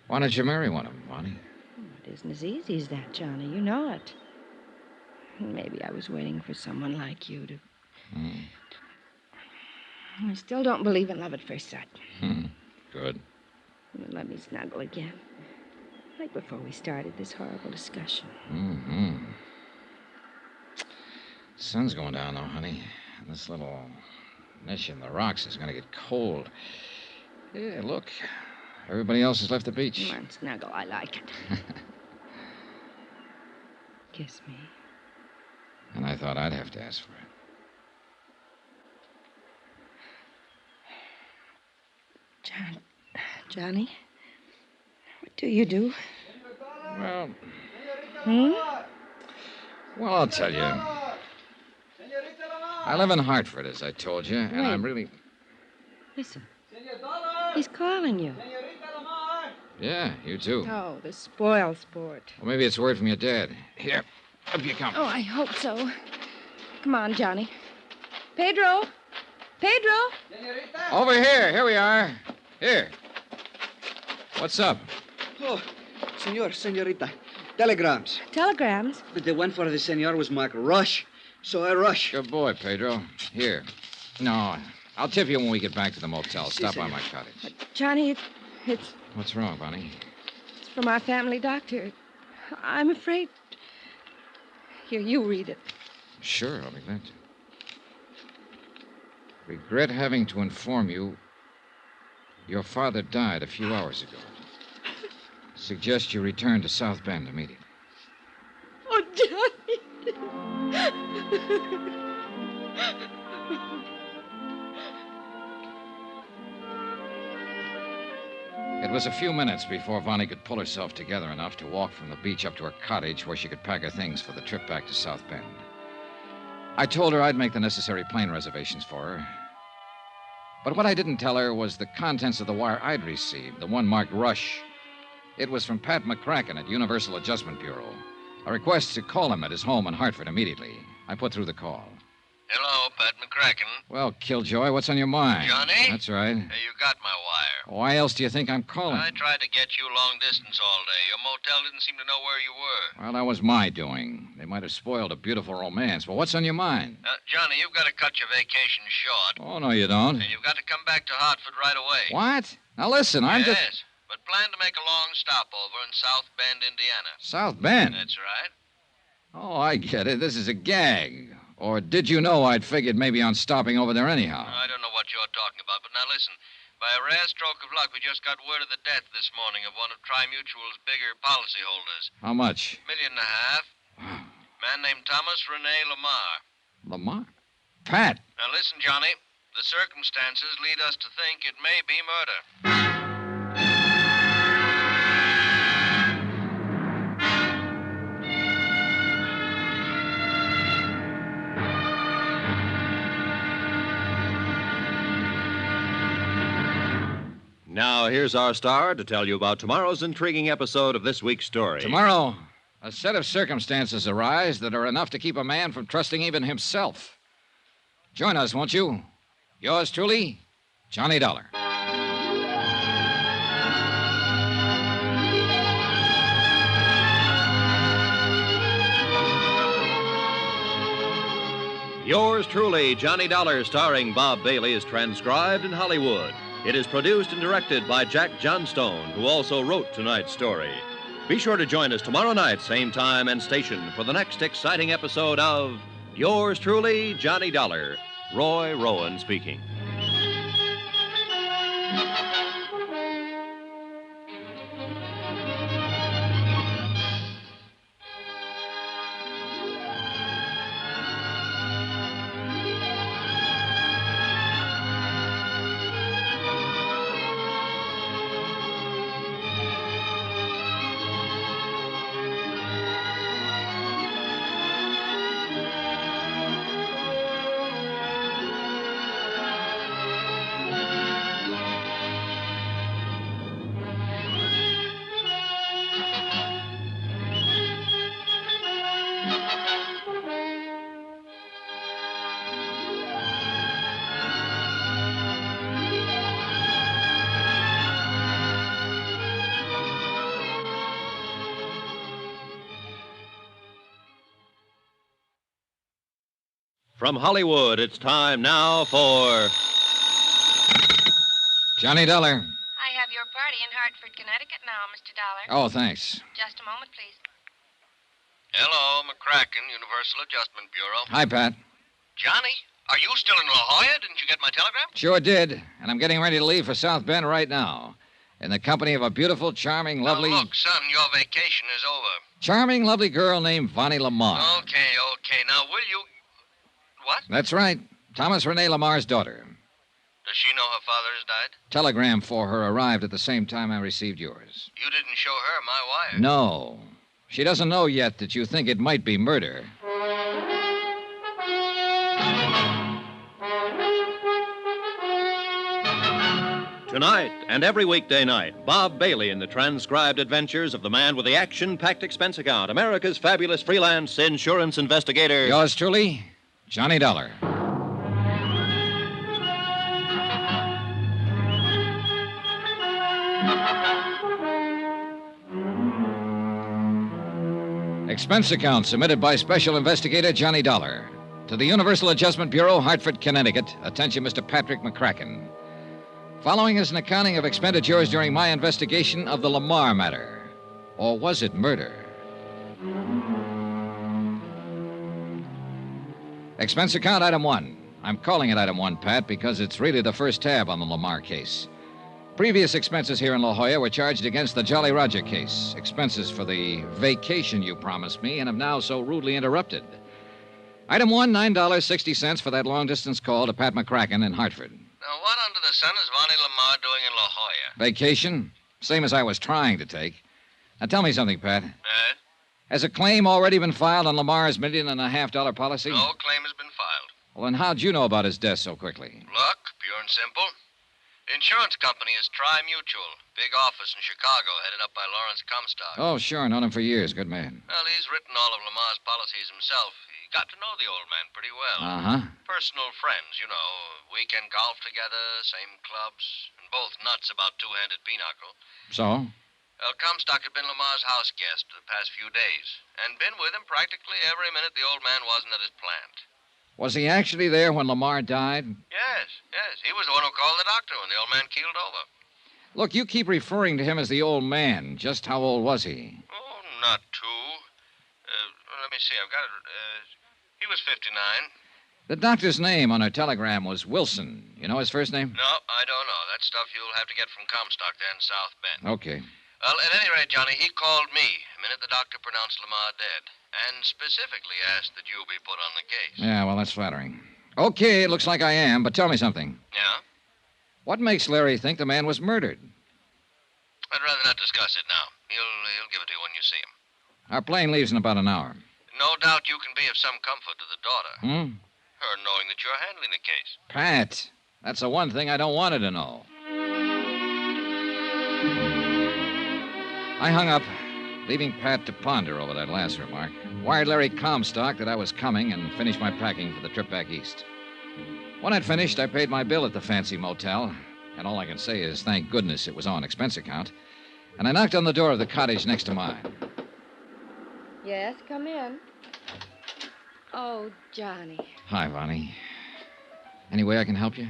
Why don't you marry one of them, Bonnie? It isn't as easy as that, Johnny. You know it. Maybe I was waiting for someone like you to... I still don't believe in love at first sight. Good. Let me snuggle again. Like before we started this horrible discussion. Mm-hmm. Sun's going down, though, honey. This little niche in the rocks is going to get cold. Yeah, look. Everybody else has left the beach. Come on, snuggle. I like it. Kiss me. And I thought I'd have to ask for it. Johnny? What do you do? Well... Hmm? Well, I'll tell you. I live in Hartford, as I told you, and I'm really... Listen. He's calling you. Yeah, you too. Oh, the spoil sport. Well, maybe it's word from your dad. Here, up you come. Oh, I hope so. Come on, Johnny. Pedro! Pedro! Over here. Here we are. Here. What's up? Oh, senorita. Telegrams. Telegrams? But the one for the senor was marked Rush. So I rush. Good boy, Pedro. Here. No, I'll tip you when we get back to the motel. Stop by my cottage. Johnny, it's What's wrong, Bonnie? from our family doctor. I'm afraid. Here, you read it. Sure, I'll be glad to. Regret having to inform you your father died a few hours ago. Suggest you return to South Bend immediately. Oh, Johnny. It was a few minutes before Vonnie could pull herself together enough to walk from the beach up to her cottage where she could pack her things for the trip back to South Bend. I told her I'd make the necessary plane reservations for her. But what I didn't tell her was the contents of the wire I'd received, the one marked Rush. It was from Pat McCracken at Universal Adjustment Bureau. A request to call him at his home in Hartford immediately. I put through the call. Hello, Pat McCracken. Well, Killjoy, what's on your mind? Johnny? That's right. Hey, you got my wire. Why else do you think I'm calling? I tried to get you long distance all day. Your motel didn't seem to know where you were. Well, that was my doing. They might have spoiled a beautiful romance. But what's on your mind? Johnny, you've got to cut your vacation short. Oh, no, you don't. And you've got to come back to Hartford right away. What? Now, listen, I'm yes, just... but plan to make a long stopover in South Bend, Indiana. South Bend? That's right. Oh, I get it. This is a gag. Or did you know I'd figured maybe on stopping over there anyhow? I don't know what you're talking about, but now listen. By a rare stroke of luck, we just got word of the death this morning of one of Tri-Mutual's bigger policyholders. How much? $1.5 million. Man named Thomas Rene Lamar. Lamar? Pat! Now listen, Johnny. The circumstances lead us to think it may be murder. Now, here's our star to tell you about tomorrow's intriguing episode of this week's story. Tomorrow, a set of circumstances arise that are enough to keep a man from trusting even himself. Join us, won't you? Yours truly, Johnny Dollar. Yours truly, Johnny Dollar, starring Bob Bailey, is transcribed in Hollywood. It is produced and directed by Jack Johnstone, who also wrote tonight's story. Be sure to join us tomorrow night, same time and station, for the next exciting episode of Yours truly, Johnny Dollar. Roy Rowan speaking. From Hollywood, it's time now for Johnny Dollar. I have your party in Hartford, Connecticut now, Mr. Dollar. Oh, thanks. Just a moment, please. Hello, McCracken, Universal Adjustment Bureau. Hi, Pat. Johnny, are you still in La Jolla? Didn't you get my telegram? Sure did. And I'm getting ready to leave for South Bend right now. In the company of a beautiful, charming, lovely... Now, look, son, your vacation is over. Charming, lovely girl named Vonnie Lamar. Okay. Now, will you... What? That's right. Thomas Rene Lamar's daughter. Does she know her father has died? Telegram for her arrived at the same time I received yours. You didn't show her my wire. No. She doesn't know yet that you think it might be murder. Tonight and every weekday night, Bob Bailey in the transcribed adventures of the man with the action-packed expense account, America's fabulous freelance insurance investigator. Yours truly, Johnny Dollar. Expense account submitted by Special Investigator Johnny Dollar to the Universal Adjustment Bureau, Hartford, Connecticut. Attention, Mr. Patrick McCracken. Following is an accounting of expenditures during my investigation of the Lamar matter. Or was it murder? Expense account item 1. I'm calling it item 1, Pat, because it's really the first tab on the Lamar case. Previous expenses here in La Jolla were charged against the Jolly Roger case. Expenses for the vacation you promised me and have now so rudely interrupted. Item 1, $9.60 for that long-distance call to Pat McCracken in Hartford. Now, what under the sun is Vonnie Lamar doing in La Jolla? Vacation? Same as I was trying to take. Now, tell me something, Pat. Has a claim already been filed on Lamar's $1.5 million policy? No claim has been filed. Well, then how'd you know about his death so quickly? Luck, pure and simple. The insurance company is Tri-Mutual. Big office in Chicago, headed up by Lawrence Comstock. Oh, sure. Known him for years. Good man. Well, he's written all of Lamar's policies himself. He got to know the old man pretty well. Uh-huh. Personal friends, you know. Weekend golf together, same clubs, and both nuts about two-handed pinochle. So? Well, Comstock had been Lamar's house guest the past few days, and been with him practically every minute the old man wasn't at his plant. Was he actually there when Lamar died? Yes. He was the one who called the doctor when the old man keeled over. Look, you keep referring to him as the old man. Just how old was he? Oh, not too. Let me see. I've got it. He was 59. The doctor's name on her telegram was Wilson. You know his first name? No, I don't know. That stuff you'll have to get from Comstock there in South Bend. Okay. Well, at any rate, Johnny, he called me the minute the doctor pronounced Lamar dead, and specifically asked that you be put on the case. Yeah, well, that's flattering. Okay, it looks like I am, but tell me something. Yeah? What makes Larry think the man was murdered? I'd rather not discuss it now. He'll give it to you when you see him. Our plane leaves in about an hour. No doubt you can be of some comfort to the daughter. Her knowing that you're handling the case. Pat, that's the one thing I don't want her to know. I hung up, leaving Pat to ponder over that last remark. Wired Larry Comstock that I was coming and finished my packing for the trip back east. When I'd finished, I paid my bill at the fancy motel, and all I can say is thank goodness it was on expense account. And I knocked on the door of the cottage next to mine. Yes, come in. Oh, Johnny. Hi, Vonnie. Any way I can help you?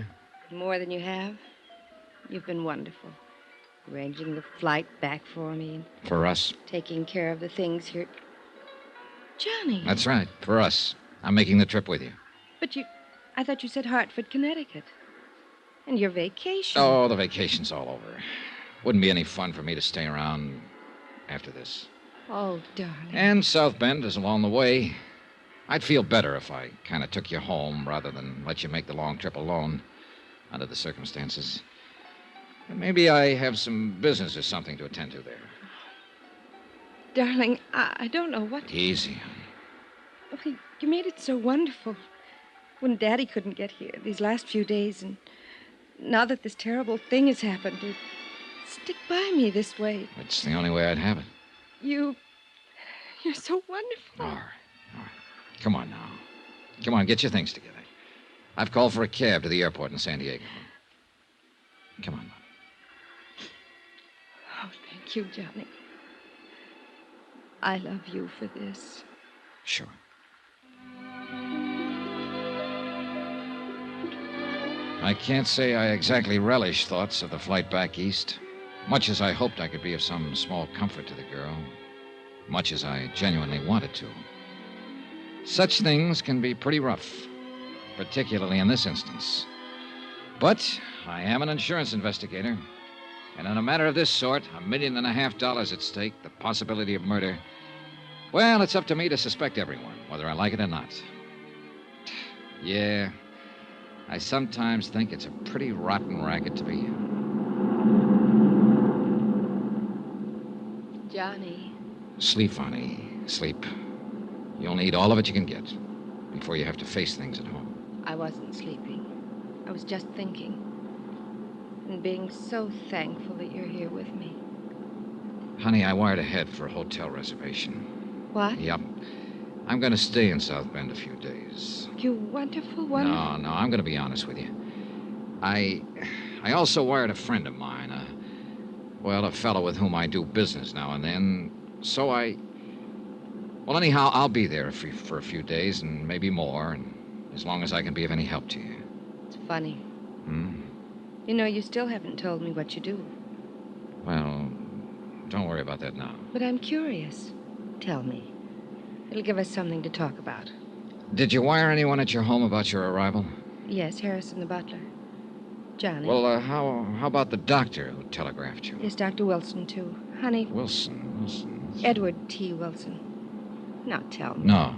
More than you have. You've been wonderful. Arranging the flight back for me and For us? taking care of the things here. Johnny. That's right, for us. I'm making the trip with you. But I thought you said Hartford, Connecticut. And your vacation. Oh, the vacation's all over. Wouldn't be any fun for me to stay around after this. Oh, darling. And South Bend is along the way. I'd feel better if I kind of took you home rather than let you make the long trip alone under the circumstances. Maybe I have some business or something to attend to there. Darling, I don't know what... Easy. Oh, you made it so wonderful. When Daddy couldn't get here these last few days, and now that this terrible thing has happened, you stick by me this way. It's the only way I'd have it. You're so wonderful. All right. Come on now. Come on, get your things together. I've called for a cab to the airport in San Diego. Come on, Mom. Oh, thank you, Johnny. I love you for this. Sure. I can't say I exactly relish thoughts of the flight back east. Much as I hoped I could be of some small comfort to the girl. Much as I genuinely wanted to. Such things can be pretty rough. Particularly in this instance. But I am an insurance investigator. And in a matter of this sort, $1.5 million at stake, the possibility of murder, well, it's up to me to suspect everyone, whether I like it or not. Yeah, I sometimes think it's a pretty rotten racket to be in. Johnny. Sleep, Vonnie. Sleep. You'll need all of it you can get before you have to face things at home. I wasn't sleeping. I was just thinking. And being so thankful that you're here with me. Honey, I wired ahead for a hotel reservation. What? Yep. I'm going to stay in South Bend a few days. You wonderful, wonderful... No, I'm going to be honest with you. I also wired a friend of mine, a fellow with whom I do business now and then. So Well, anyhow, I'll be there for a few days and maybe more, and as long as I can be of any help to you. It's funny. Hmm? You know, you still haven't told me what you do. Well, don't worry about that now. But I'm curious. Tell me. It'll give us something to talk about. Did you wire anyone at your home about your arrival? Yes, Harrison the butler. Johnny. Well, how about the doctor who telegraphed you? Yes, Dr. Wilson, too. Honey. Wilson. Edward T. Wilson. Now tell me. No.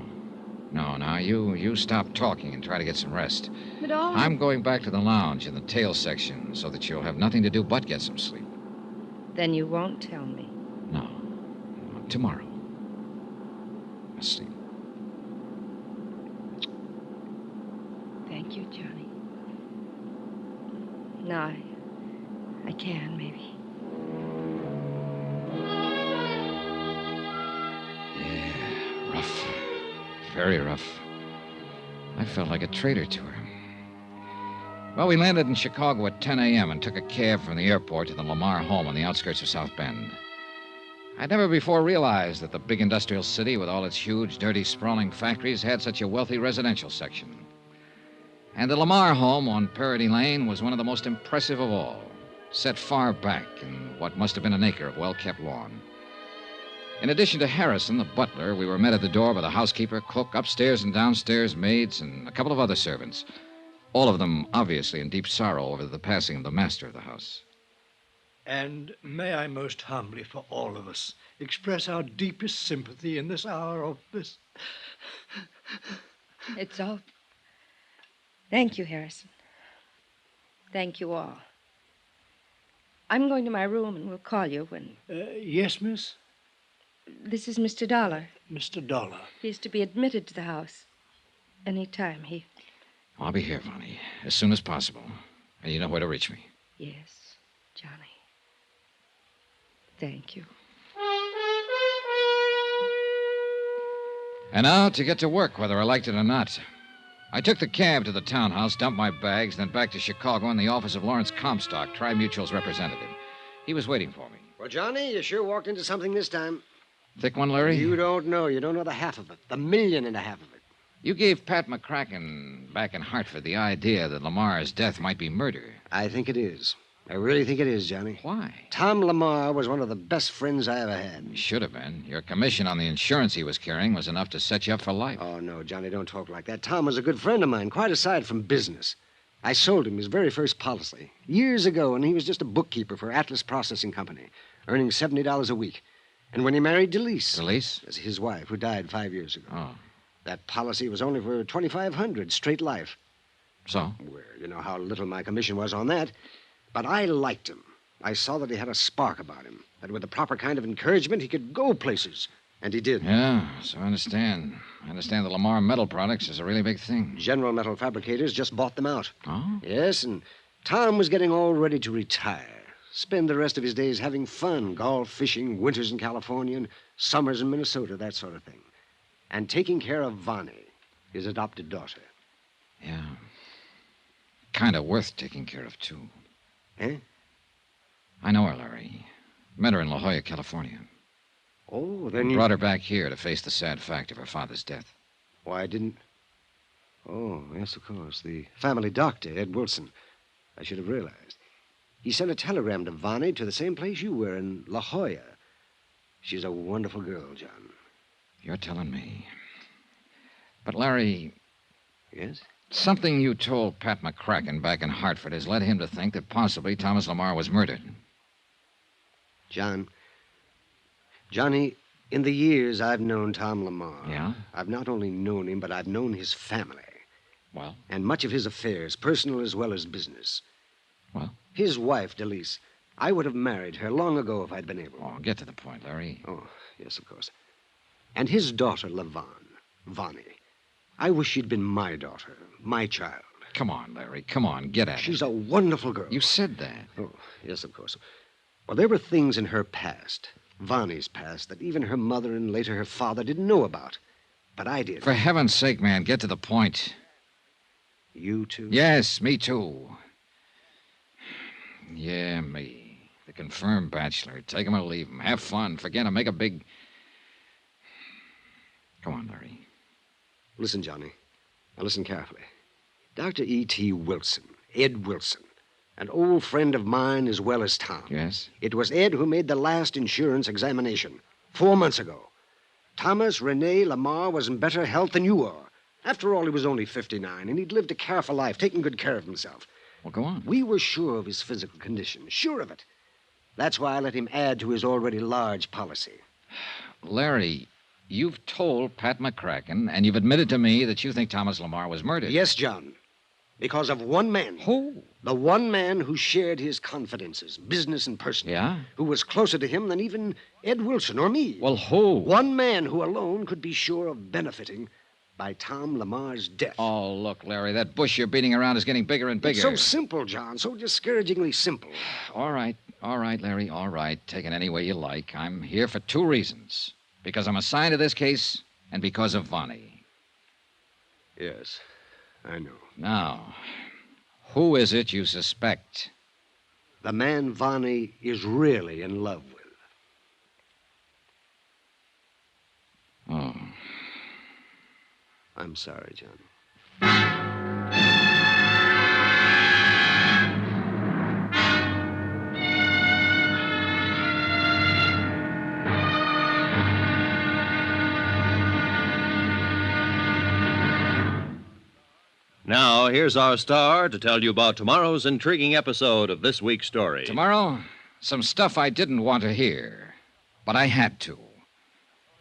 Now, you stop talking and try to get some rest. But all... I'm going back to the lounge in the tail section so that you'll have nothing to do but get some sleep. Then you won't tell me. No. Tomorrow. Asleep. Thank you, Johnny. Now, I can, maybe. Yeah, rough. Very rough. I felt like a traitor to her. Well, we landed in Chicago at 10 a.m. and took a cab from the airport to the Lamar home on the outskirts of South Bend. I'd never before realized that the big industrial city with all its huge, dirty, sprawling factories had such a wealthy residential section. And the Lamar home on Parody Lane was one of the most impressive of all, set far back in what must have been an acre of well-kept lawn. In addition to Harrison, the butler, we were met at the door by the housekeeper, cook, upstairs and downstairs maids, and a couple of other servants, all of them obviously in deep sorrow over the passing of the master of the house. And may I most humbly, for all of us, express our deepest sympathy in this hour of this... It's all... Thank you, Harrison. Thank you all. I'm going to my room and we'll call you when... Yes, miss? This is Mr. Dollar. Mr. Dollar. He's to be admitted to the house. Any time I'll be here, Vonnie, as soon as possible. And you know where to reach me. Yes, Johnny. Thank you. And now to get to work, whether I liked it or not. I took the cab to the townhouse, dumped my bags, then back to Chicago in the office of Lawrence Comstock, Tri-Mutual's representative. He was waiting for me. Well, Johnny, you sure walked into something this time. Thick one, Larry? You don't know. You don't know the half of it. The million and a half of it. You gave Pat McCracken back in Hartford the idea that Lamar's death might be murder. I think it is. I really think it is, Johnny. Why? Tom Lamar was one of the best friends I ever had. He should have been. Your commission on the insurance he was carrying was enough to set you up for life. Oh, no, Johnny, don't talk like that. Tom was a good friend of mine, quite aside from business. I sold him his very first policy years ago, and he was just a bookkeeper for Atlas Processing Company, earning $70 a week. And when he married Delise... Delise? That's his wife, who died 5 years ago. Oh. That policy was only for $2,500, straight life. So? Well, you know how little my commission was on that. But I liked him. I saw that he had a spark about him, that with the proper kind of encouragement, he could go places. And he did. Yeah, so I understand. I understand that Lamar Metal Products is a really big thing. General Metal Fabricators just bought them out. Oh? Yes, and Tom was getting all ready to retire. Spend the rest of his days having fun, golf, fishing, winters in California, and summers in Minnesota, that sort of thing. And taking care of Vonnie, his adopted daughter. Yeah. Kind of worth taking care of, too. Eh? I know her, Larry. Met her in La Jolla, California. Oh, then you... Brought her back here to face the sad fact of her father's death. Why didn't... Oh, yes, of course. The family doctor, Ed Wilson. I should have realized. He sent a telegram to Vonnie to the same place you were, in La Jolla. She's a wonderful girl, John. You're telling me. But, Larry... Yes? Something you told Pat McCracken back in Hartford has led him to think that possibly Thomas Lamar was murdered. Johnny, in the years I've known Tom Lamar... Yeah? I've not only known him, but I've known his family. Well? And much of his affairs, personal as well as business. Well? His wife, Delise. I would have married her long ago if I'd been able. Oh, get to the point, Larry. Oh, yes, of course. And his daughter, Vonnie. I wish she'd been my daughter, my child. Come on, Larry. Come on, get at it. She's a wonderful girl. You said that. Oh, yes, of course. Well, there were things in her past, Vonnie's past, that even her mother and later her father didn't know about. But I did. For heaven's sake, man, get to the point. You too? Yes, me too. Yeah, me. The confirmed bachelor. Take him or leave him. Have fun. Forget him. Make a big... Come on, Larry. Listen, Johnny. Now listen carefully. Dr. E.T. Wilson, Ed Wilson, an old friend of mine as well as Tom. Yes? It was Ed who made the last insurance examination 4 months ago. Thomas Rene Lamar was in better health than you are. After all, he was only 59, and he'd lived a careful life, taking good care of himself. Well, go on. We were sure of his physical condition, sure of it. That's why I let him add to his already large policy. Larry, you've told Pat McCracken, and you've admitted to me that you think Thomas Lamar was murdered. Yes, John. Because of one man. Who? The one man who shared his confidences, business and personal. Yeah? Who was closer to him than even Ed Wilson or me. Well, who? One man who alone could be sure of benefiting by Tom Lamar's death. Oh, look, Larry, that bush you're beating around is getting bigger and bigger. It's so simple, John, so discouragingly simple. All right, Larry, all right. Take it any way you like. I'm here for 2 reasons. Because I'm assigned to this case and because of Vonnie. Yes, I know. Now, who is it you suspect? The man Vonnie is really in love with. Oh. I'm sorry, John. Now, here's our star to tell you about tomorrow's intriguing episode of this week's story. Tomorrow, some stuff I didn't want to hear, but I had to.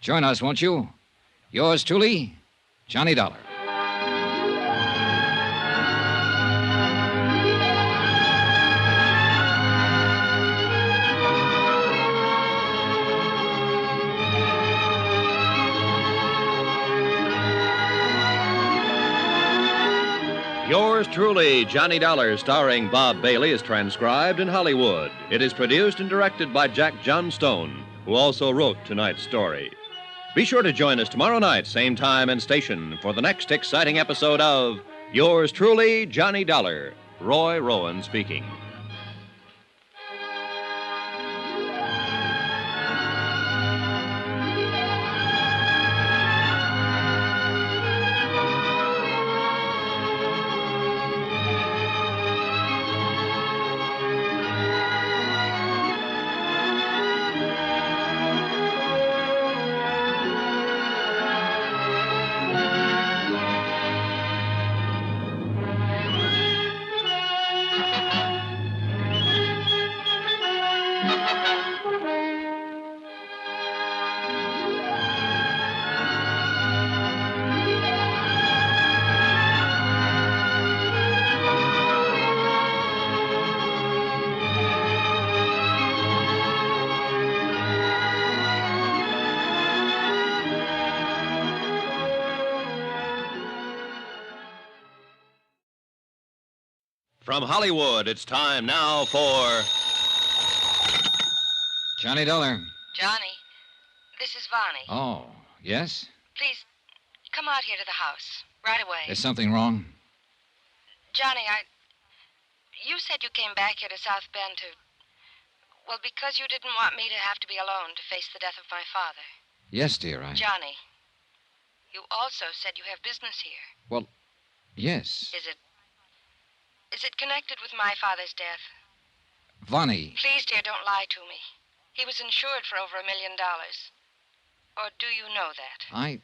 Join us, won't you? Yours truly, Johnny Dollar. Yours truly, Johnny Dollar, starring Bob Bailey, is transcribed in Hollywood. It is produced and directed by Jack Johnstone, who also wrote tonight's story. Be sure to join us tomorrow night, same time and station, for the next exciting episode of Yours truly, Johnny Dollar. Roy Rowan speaking. From Hollywood, it's time now for Johnny Dollar. Johnny, this is Vonnie. Oh, yes? Please, come out here to the house, right away. Is something wrong? Johnny, you said you came back here to South Bend to... Well, because you didn't want me to have to be alone to face the death of my father. Yes, dear, Johnny, you also said you have business here. Well, yes. Is it connected with my father's death? Vonnie. Please, dear, don't lie to me. He was insured for over $1 million. Or do you know that?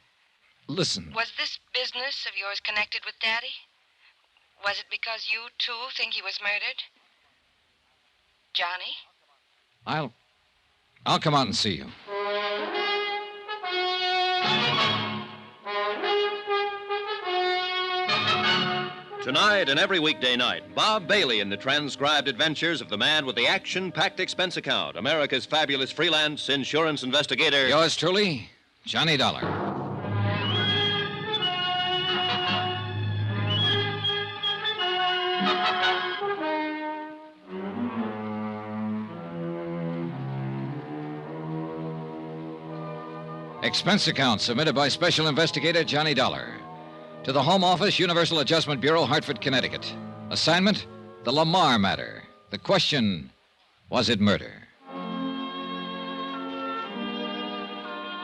Listen. Was this business of yours connected with Daddy? Was it because you, too, think he was murdered? Johnny? I'll come out and see you. Tonight and every weekday night, Bob Bailey in the transcribed adventures of the man with the action-packed expense account, America's fabulous freelance insurance investigator. Yours truly, Johnny Dollar. Expense account submitted by Special Investigator Johnny Dollar. To the Home Office, Universal Adjustment Bureau, Hartford, Connecticut. Assignment, the Lamar matter. The question, was it murder?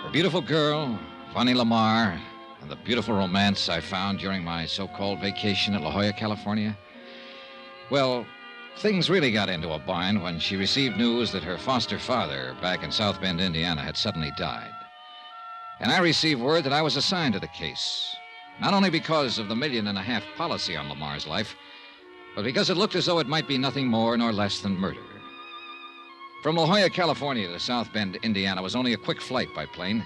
A beautiful girl, Vonnie Lamar and the beautiful romance I found during my so-called vacation at La Jolla, California. Well, things really got into a bind when she received news that her foster father back in South Bend, Indiana, had suddenly died. And I received word that I was assigned to the case, not only because of the $1.5 million policy on Lamar's life, but because it looked as though it might be nothing more nor less than murder. From La Jolla, California to South Bend, Indiana was only a quick flight by plane,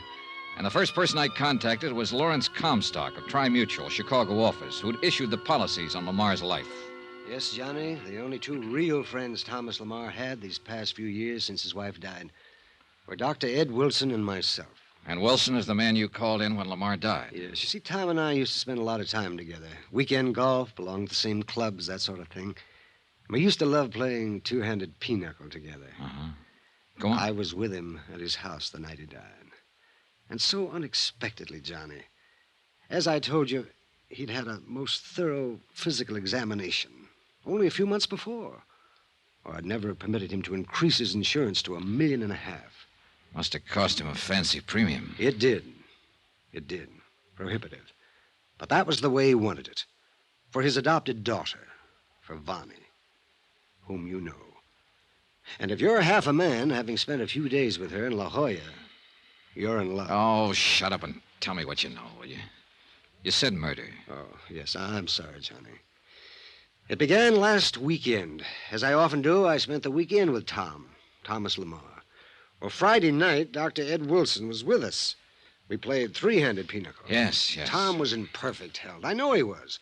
and the first person I contacted was Lawrence Comstock of Tri-Mutual, Chicago office, who'd issued the policies on Lamar's life. Yes, Johnny, the only two real friends Thomas Lamar had these past few years since his wife died were Dr. Ed Wilson and myself. And Wilson is the man you called in when Lamar died. Yes, you see, Tom and I used to spend a lot of time together. Weekend golf, belonged to the same clubs, that sort of thing. We used to love playing two-handed pinochle together. Uh-huh. Go on. I was with him at his house the night he died. And so unexpectedly, Johnny, as I told you, he'd had a most thorough physical examination only a few months before, or I'd never have permitted him to increase his insurance to $1.5 million. Must have cost him a fancy premium. It did. It did. Prohibitive. But that was the way he wanted it. For his adopted daughter, for Vonnie, whom you know. And if you're half a man, having spent a few days with her in La Jolla, you're in love. Oh, shut up and tell me what you know, will you? You said murder. Oh, yes, I'm sorry, Johnny. It began last weekend. As I often do, I spent the weekend with Thomas Lamar. Well, Friday night, Dr. Ed Wilson was with us. We played three-handed pinochle. Yes. Tom was in perfect health. I know he was.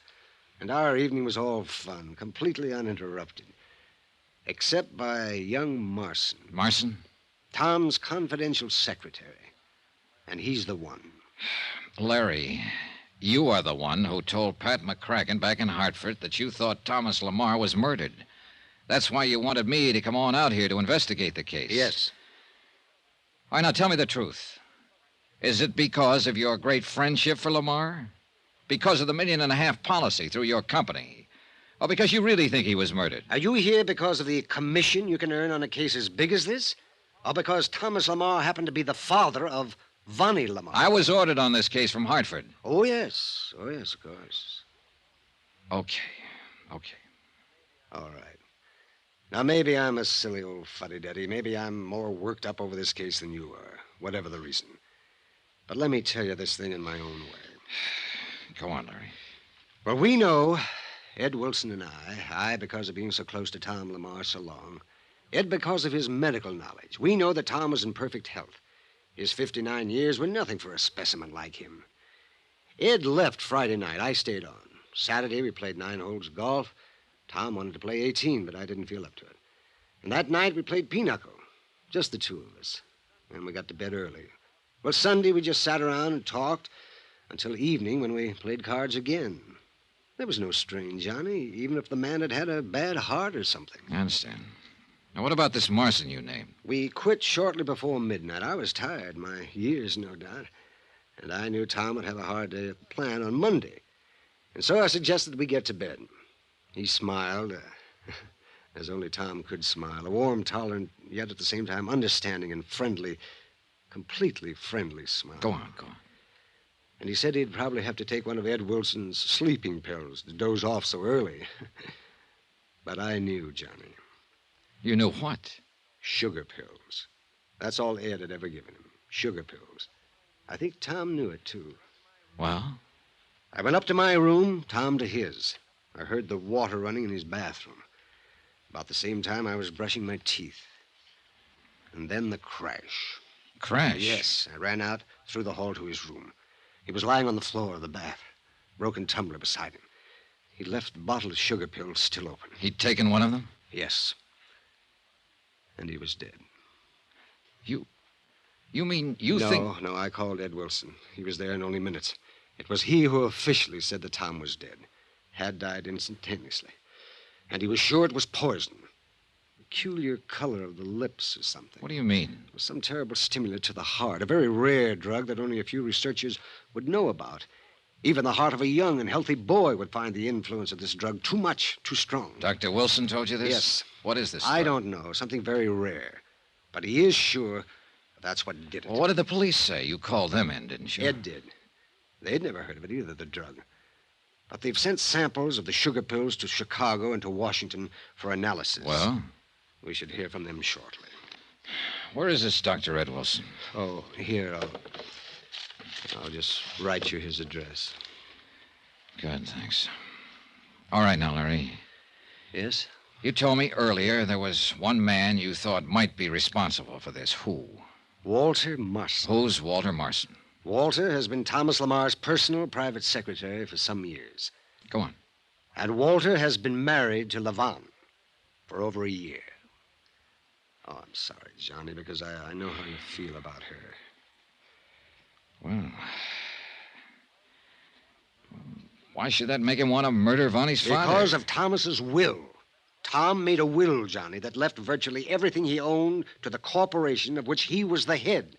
And our evening was all fun, completely uninterrupted. Except by young Marson. Marson? Tom's confidential secretary. And he's the one. Larry, you are the one who told Pat McCracken back in Hartford that you thought Thomas Lamar was murdered. That's why you wanted me to come on out here to investigate the case. Yes. All right, now tell me the truth. Is it because of your great friendship for Lamar? Because of the $1.5 million policy through your company? Or because you really think he was murdered? Are you here because of the commission you can earn on a case as big as this? Or because Thomas Lamar happened to be the father of Vonnie Lamar? I was ordered on this case from Hartford. Oh, yes. Oh, yes, of course. Okay. All right. Now, maybe I'm a silly old fuddy-duddy. Maybe I'm more worked up over this case than you are, whatever the reason. But let me tell you this thing in my own way. Go on, Larry. Well, we know, Ed Wilson and I because of being so close to Tom Lamar so long, Ed because of his medical knowledge. We know that Tom was in perfect health. His 59 years were nothing for a specimen like him. Ed left Friday night. I stayed on. Saturday, we played 9 holes of golf. Tom wanted to play 18, but I didn't feel up to it. And that night, we played pinochle. Just the two of us. And we got to bed early. Well, Sunday, we just sat around and talked until evening when we played cards again. There was no strain, Johnny, even if the man had had a bad heart or something. I understand. Now, what about this Marson you named? We quit shortly before midnight. I was tired, my years, no doubt. And I knew Tom would have a hard day at the plant on Monday. And so I suggested we get to bed. He smiled, as only Tom could smile. A warm, tolerant, yet at the same time understanding and friendly, completely friendly smile. Go on. And he said he'd probably have to take one of Ed Wilson's sleeping pills to doze off so early. But I knew, Johnny. You knew what? Sugar pills. That's all Ed had ever given him. Sugar pills. I think Tom knew it, too. Well? I went up to my room, Tom to his. I heard the water running in his bathroom. About the same time, I was brushing my teeth. And then the crash. Crash? Yes. I ran out through the hall to his room. He was lying on the floor of the bath, broken tumbler beside him. He left the bottle of sugar pills still open. He'd taken one of them? Yes. And he was dead. You mean you think... No, I called Ed Wilson. He was there in only minutes. It was he who officially said that Tom was dead. Had died instantaneously. And he was sure it was poison. Peculiar color of the lips or something. What do you mean? It was some terrible stimulant to the heart. A very rare drug that only a few researchers would know about. Even the heart of a young and healthy boy would find the influence of this drug too much, too strong. Dr. Wilson told you this? Yes. What is this I drug? don't know. Something very rare. But he is sure of That's what did it. Well, what did the police say? You called them in, didn't you? Ed did. They'd never heard of it either, the drug. But they've sent samples of the sugar pills to Chicago and to Washington for analysis. Well? We should hear from them shortly. Where is this Dr. Ed Wilson? Oh, here, I'll just write you his address. Good, thanks. All right now, Larry. Yes? You told me earlier there was one man you thought might be responsible for this. Who? Walter Marson. Who's Walter Marson? Walter has been Thomas Lamar's personal private secretary for some years. Go on. And Walter has been married to LaVon for over a year. Oh, I'm sorry, Johnny, because I know how you feel about her. Well, why should that make him want to murder Vonnie's father? Because of Thomas's will. Tom made a will, Johnny, that left virtually everything he owned to the corporation of which he was the head,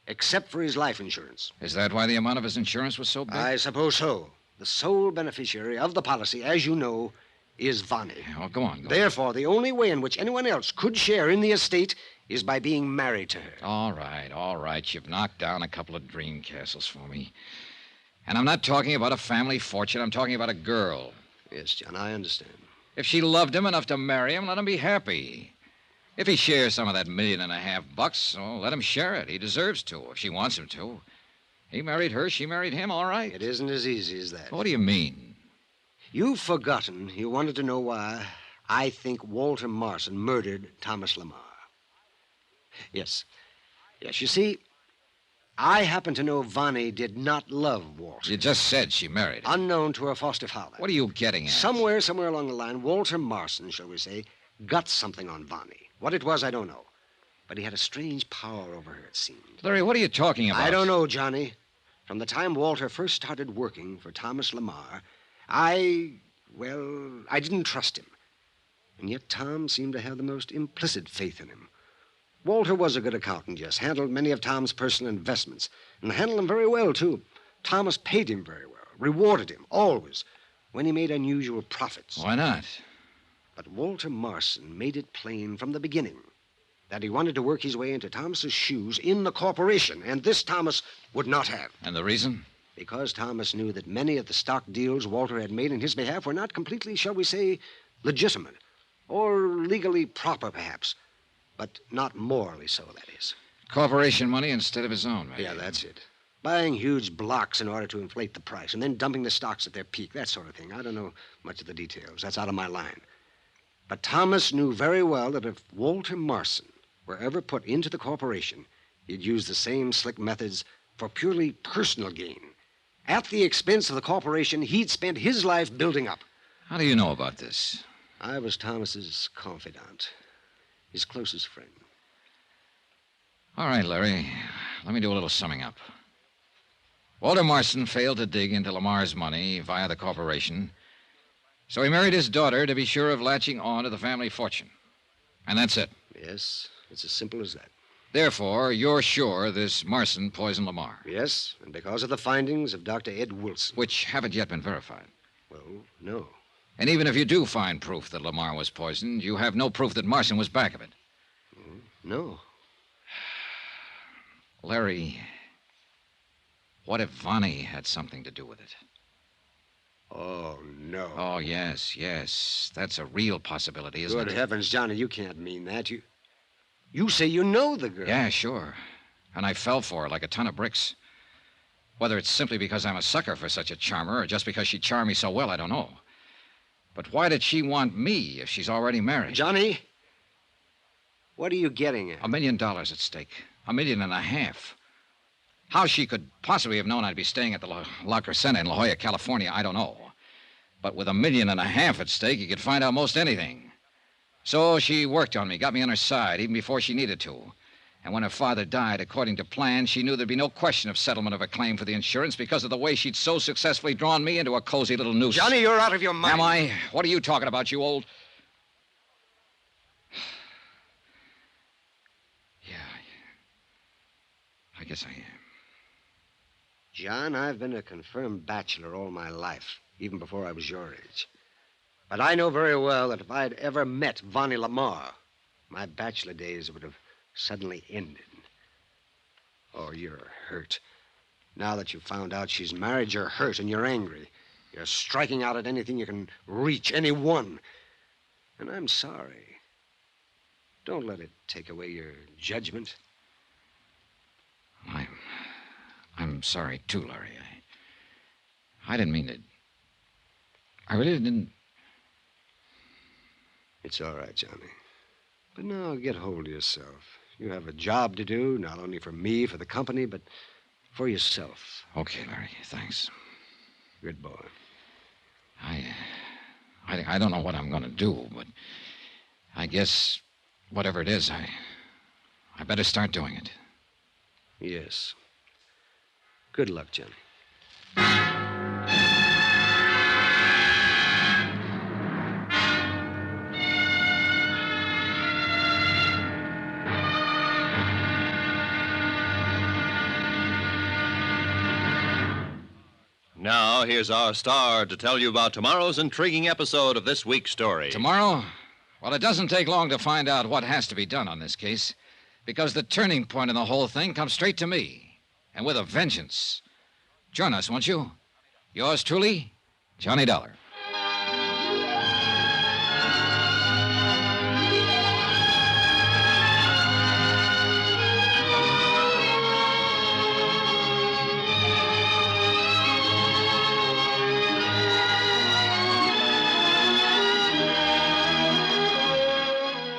except for his life insurance. Is that why the amount of his insurance was so big? I suppose so. The sole beneficiary of the policy, as you know, is Vonnie. Oh, go on. Therefore, the only way in which anyone else could share in the estate is by being married to her. All right. You've knocked down a couple of dream castles for me. And I'm not talking about a family fortune. I'm talking about a girl. Yes, John, I understand. If she loved him enough to marry him, let him be happy. If he shares some of that $1.5 million, well, let him share it. He deserves to, if she wants him to. He married her, she married him, all right. It isn't as easy as that. What do you mean? You've forgotten you wanted to know why I think Walter Marson murdered Thomas Lamar. Yes, you see, I happen to know Vonnie did not love Walter. You just said she married him. Unknown to her foster father. What are you getting at? Somewhere along the line, Walter Marson, shall we say, got something on Vonnie. What it was, I don't know. But he had a strange power over her, it seemed. Larry, what are you talking about? I don't know, Johnny. From the time Walter first started working for Thomas Lamar, I didn't trust him. And yet Tom seemed to have the most implicit faith in him. Walter was a good accountant, yes, handled many of Tom's personal investments, and handled them very well, too. Thomas paid him very well, rewarded him, always, when he made unusual profits. Why not? But Walter Marson made it plain from the beginning that he wanted to work his way into Thomas's shoes in the corporation, and this Thomas would not have. And the reason? Because Thomas knew that many of the stock deals Walter had made in his behalf were not completely, shall we say, legitimate, or legally proper, perhaps, but not morally so, that is. Corporation money instead of his own, maybe. Yeah, that's it. Buying huge blocks in order to inflate the price, and then dumping the stocks at their peak, that sort of thing. I don't know much of the details. That's out of my line. But Thomas knew very well that if Walter Marson were ever put into the corporation, he'd use the same slick methods for purely personal gain. At the expense of the corporation he'd spent his life building up. How do you know about this? I was Thomas's confidant, his closest friend. All right, Larry. Let me do a little summing up. Walter Marson failed to dig into Lamar's money via the corporation, so he married his daughter to be sure of latching on to the family fortune. And that's it. Yes, it's as simple as that. Therefore, you're sure this Marson poisoned Lamar? Yes, and because of the findings of Dr. Ed Wilson. Which haven't yet been verified. Well, no. And even if you do find proof that Lamar was poisoned, you have no proof that Marson was back of it. No. Larry, what if Vonnie had something to do with it? Oh, no. Oh, yes. That's a real possibility, isn't it? Good heavens, Johnny, you can't mean that. You say you know the girl. Yeah, sure. And I fell for her like a ton of bricks. Whether it's simply because I'm a sucker for such a charmer or just because she charmed me so well, I don't know. But why did she want me if she's already married? Johnny, what are you getting at? $1 million at stake. $1.5 million. How she could possibly have known I'd be staying at the La Crescenta in La Jolla, California, I don't know. But with $1.5 million at stake, you could find out most anything. So she worked on me, got me on her side, even before she needed to. And when her father died, according to plan, she knew there'd be no question of settlement of a claim for the insurance because of the way she'd so successfully drawn me into a cozy little noose. Johnny, you're out of your mind. Am I? What are you talking about, you old... Yeah, I guess I am. John, I've been a confirmed bachelor all my life, even before I was your age. But I know very well that if I'd ever met Vonnie Lamar, my bachelor days would have suddenly ended. Oh, you're hurt. Now that you've found out she's married, you're hurt and you're angry. You're striking out at anything you can reach, anyone. And I'm sorry. Don't let it take away your judgment. I'm sorry, too, Larry. I didn't mean to. I really didn't. It's all right, Johnny. But now get hold of yourself. You have a job to do, not only for me, for the company, but for yourself. Okay, Larry, thanks. Good boy. I don't know what I'm going to do, but I guess whatever it is, I better start doing it. Yes. Good luck, Johnny. Now, here's our star to tell you about tomorrow's intriguing episode of this week's story. Tomorrow? Well, it doesn't take long to find out what has to be done on this case, because the turning point in the whole thing comes straight to me, and with a vengeance. Join us, won't you? Yours truly, Johnny Dollar.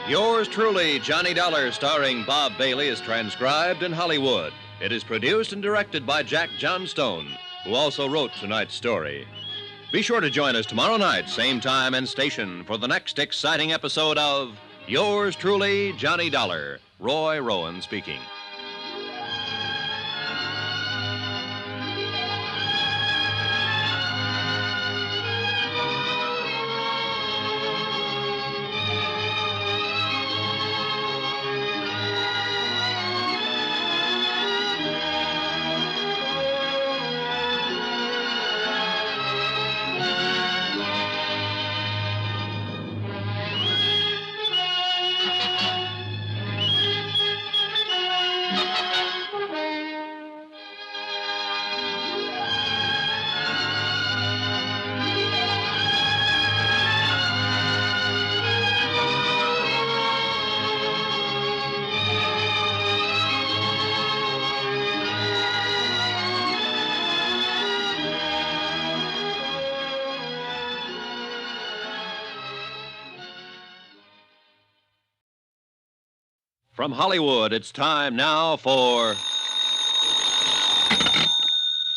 Yours truly, Johnny Dollar, starring Bob Bailey, is transcribed in Hollywood. It is produced and directed by Jack Johnstone, who also wrote tonight's story. Be sure to join us tomorrow night, same time and station, for the next exciting episode of Yours truly, Johnny Dollar. Roy Rowan speaking. From Hollywood, it's time now for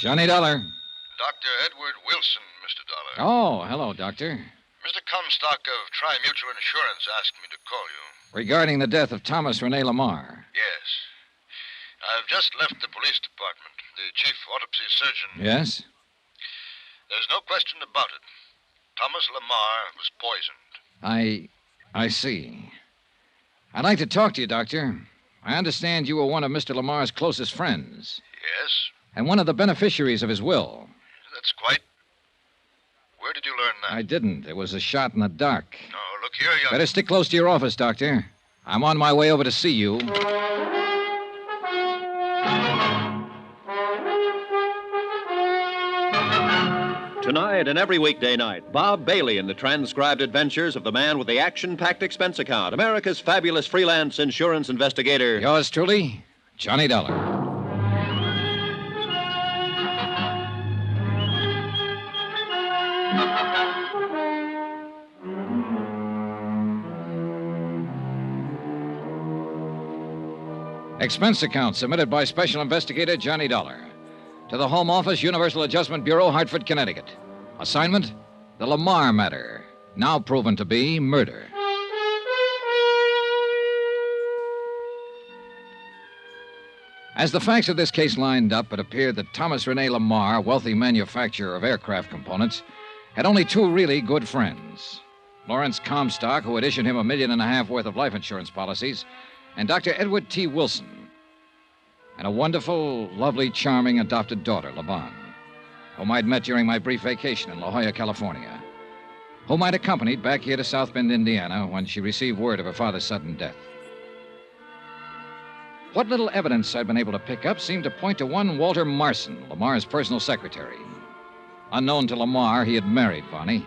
Johnny Dollar. Dr. Edward Wilson, Mr. Dollar. Oh, hello, Doctor. Mr. Comstock of Tri-Mutual Insurance asked me to call you. Regarding the death of Thomas Rene Lamar. Yes. I've just left the police department. The chief autopsy surgeon... Yes? There's no question about it. Thomas Lamar was poisoned. I see. I'd like to talk to you, Doctor. I understand you were one of Mr. Lamar's closest friends. Yes? And one of the beneficiaries of his will. That's quite... Where did you learn that? I didn't. It was a shot in the dark. No, look here, young... Better stick close to your office, Doctor. I'm on my way over to see you. Tonight and every weekday night, Bob Bailey in the transcribed adventures of the man with the action-packed expense account, America's fabulous freelance insurance investigator. Yours truly, Johnny Dollar. Expense account submitted by Special Investigator Johnny Dollar. To the Home Office, Universal Adjustment Bureau, Hartford, Connecticut. Assignment, the Lamar matter, now proven to be murder. As the facts of this case lined up, it appeared that Thomas Rene Lamar, wealthy manufacturer of aircraft components, had only two really good friends. Lawrence Comstock, who had issued him $1.5 million worth of life insurance policies, and Dr. Edward T. Wilson, and a wonderful, lovely, charming adopted daughter, Laban, whom I'd met during my brief vacation in La Jolla, California, whom I'd accompanied back here to South Bend, Indiana, when she received word of her father's sudden death. What little evidence I'd been able to pick up seemed to point to one Walter Marson, Lamar's personal secretary. Unknown to Lamar, he had married Vonnie,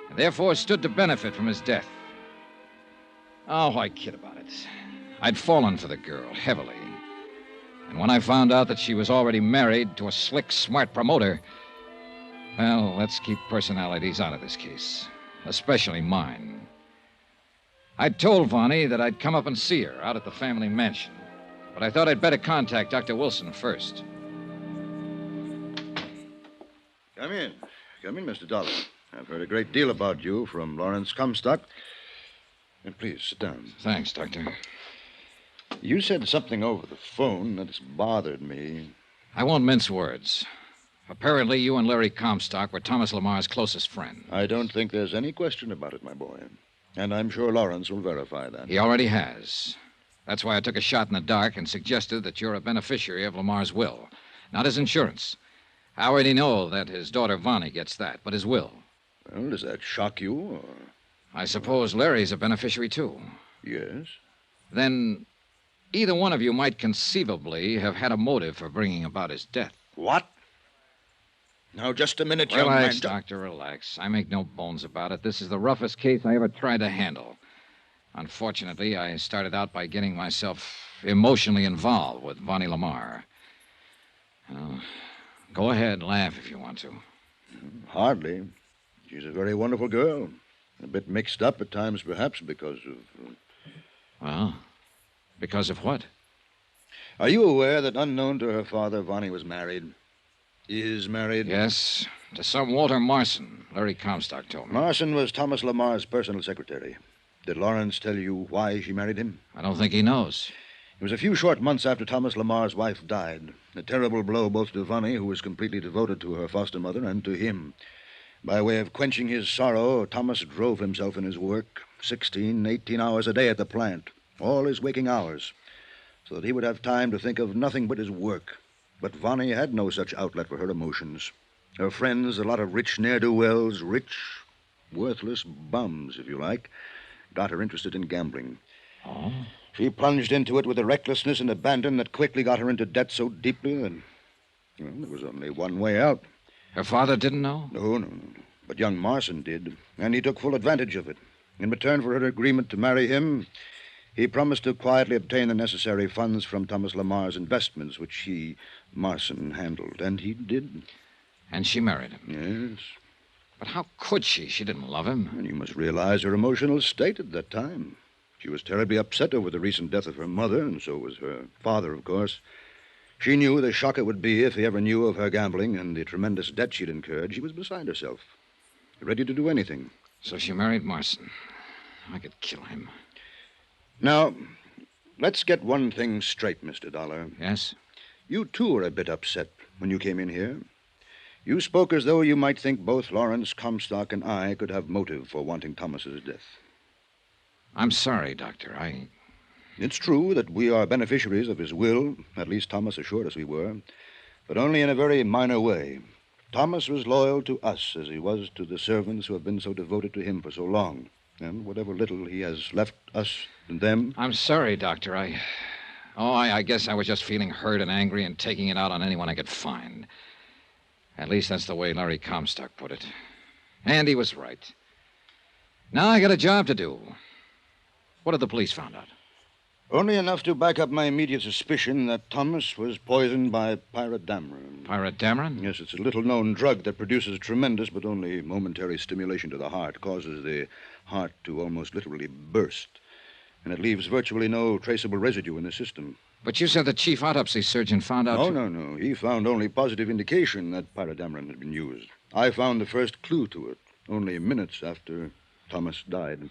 and therefore stood to benefit from his death. Oh, why kid about it? I'd fallen for the girl, heavily. And when I found out that she was already married to a slick, smart promoter, well, let's keep personalities out of this case, especially mine. I'd told Vonnie that I'd come up and see her out at the family mansion, but I thought I'd better contact Dr. Wilson first. Come in. Come in, Mr. Dollar. I've heard a great deal about you from Lawrence Comstock. And please, sit down. Thanks, Doctor. You said something over the phone that has bothered me. I won't mince words. Apparently, you and Larry Comstock were Thomas Lamar's closest friend. I don't think there's any question about it, my boy. And I'm sure Lawrence will verify that. He already has. That's why I took a shot in the dark and suggested that you're a beneficiary of Lamar's will. Not his insurance. I already know that his daughter Vonnie gets that, but his will. Well, does that shock you, or... I suppose Larry's a beneficiary, too. Yes. Then either one of you might conceivably have had a motive for bringing about his death. What? Now, just a minute, young man. Relax, Doctor, relax. I make no bones about it. This is the roughest case I ever tried to handle. Unfortunately, I started out by getting myself emotionally involved with Vonnie Lamar. Well, go ahead, laugh if you want to. Hardly. She's a very wonderful girl. A bit mixed up at times, perhaps, because of... Well, because of what? Are you aware that, unknown to her father, Vonnie was married? Is married? Yes, to some Walter Marson, Larry Comstock told me. Marson was Thomas Lamar's personal secretary. Did Lawrence tell you why she married him? I don't think he knows. It was a few short months after Thomas Lamar's wife died. A terrible blow both to Vonnie, who was completely devoted to her foster mother, and to him. By way of quenching his sorrow, Thomas drove himself in his work, 16, 18 hours a day at the plant, all his waking hours, so that he would have time to think of nothing but his work. But Vonnie had no such outlet for her emotions. Her friends, a lot of rich ne'er-do-wells, rich, worthless bums, if you like, got her interested in gambling. Oh? She plunged into it with a recklessness and abandon that quickly got her into debt so deeply that, well, there was only one way out. Her father didn't know? No. But young Marson did, and he took full advantage of it. In return for her agreement to marry him, he promised to quietly obtain the necessary funds from Thomas Lamar's investments, which he, Marson, handled. And he did. And she married him? Yes. But how could she? She didn't love him. And you must realize her emotional state at that time. She was terribly upset over the recent death of her mother, and so was her father, of course. She knew the shock it would be if he ever knew of her gambling and the tremendous debt she'd incurred. She was beside herself, ready to do anything. So she married Marson. I could kill him. Now, let's get one thing straight, Mr. Dollar. Yes? You, too, were a bit upset when you came in here. You spoke as though you might think both Lawrence Comstock and I could have motive for wanting Thomas's death. I'm sorry, Doctor. It's true that we are beneficiaries of his will. At least Thomas assured us we were. But only in a very minor way. Thomas was loyal to us as he was to the servants who have been so devoted to him for so long. And whatever little he has left us and them... I'm sorry, Doctor. I guess I was just feeling hurt and angry and taking it out on anyone I could find. At least that's the way Larry Comstock put it. And he was right. Now I got a job to do. What have the police found out? Only enough to back up my immediate suspicion that Thomas was poisoned by pyridamrin. Pyridamrin? Yes, it's a little-known drug that produces tremendous but only momentary stimulation to the heart, causes the heart to almost literally burst, and it leaves virtually no traceable residue in the system. But you said the chief autopsy surgeon found out... No. He found only positive indication that pyridamrin had been used. I found the first clue to it only minutes after Thomas died.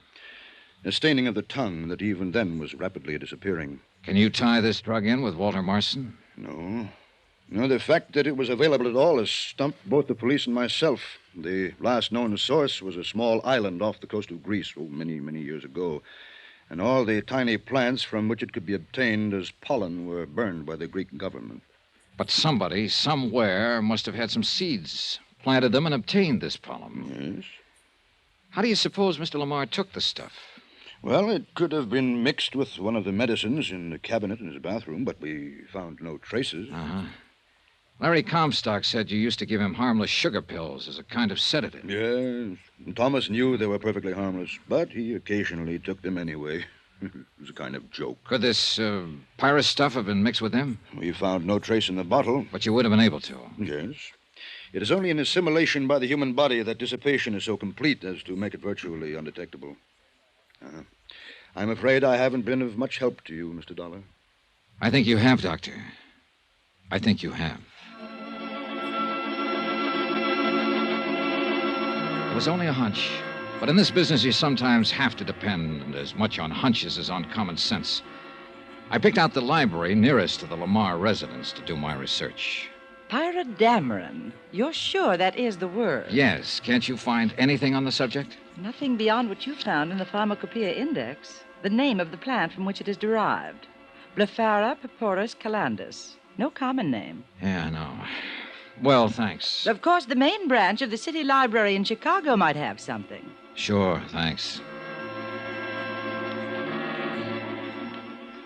A staining of the tongue that even then was rapidly disappearing. Can you tie this drug in with Walter Marson? No. The fact that it was available at all has stumped both the police and myself. The last known source was a small island off the coast of Greece, many, many years ago. And all the tiny plants from which it could be obtained as pollen were burned by the Greek government. But somebody, somewhere, must have had some seeds, planted them, and obtained this pollen. Yes. How do you suppose Mr. Lamar took the stuff? Well, it could have been mixed with one of the medicines in the cabinet in his bathroom, but we found no traces. Uh-huh. Larry Comstock said you used to give him harmless sugar pills as a kind of sedative. Yes. Thomas knew they were perfectly harmless, but he occasionally took them anyway. It was a kind of joke. Could this Pyrrhus stuff have been mixed with them? We found no trace in the bottle. But you would have been able to. Yes. It is only in assimilation by the human body that dissipation is so complete as to make it virtually undetectable. I'm afraid I haven't been of much help to you, Mr. Dollar. I think you have, Doctor. I think you have. It was only a hunch. But in this business, you sometimes have to depend as much on hunches as on common sense. I picked out the library nearest to the Lamar residence to do my research. Pyrodamarin. You're sure that is the word? Yes. Can't you find anything on the subject? Nothing beyond what you found in the Pharmacopoeia Index. The name of the plant from which it is derived. Blephara purpuris calandus. No common name. Yeah, I know. Well, thanks. Of course, the main branch of the City Library in Chicago might have something. Sure, thanks.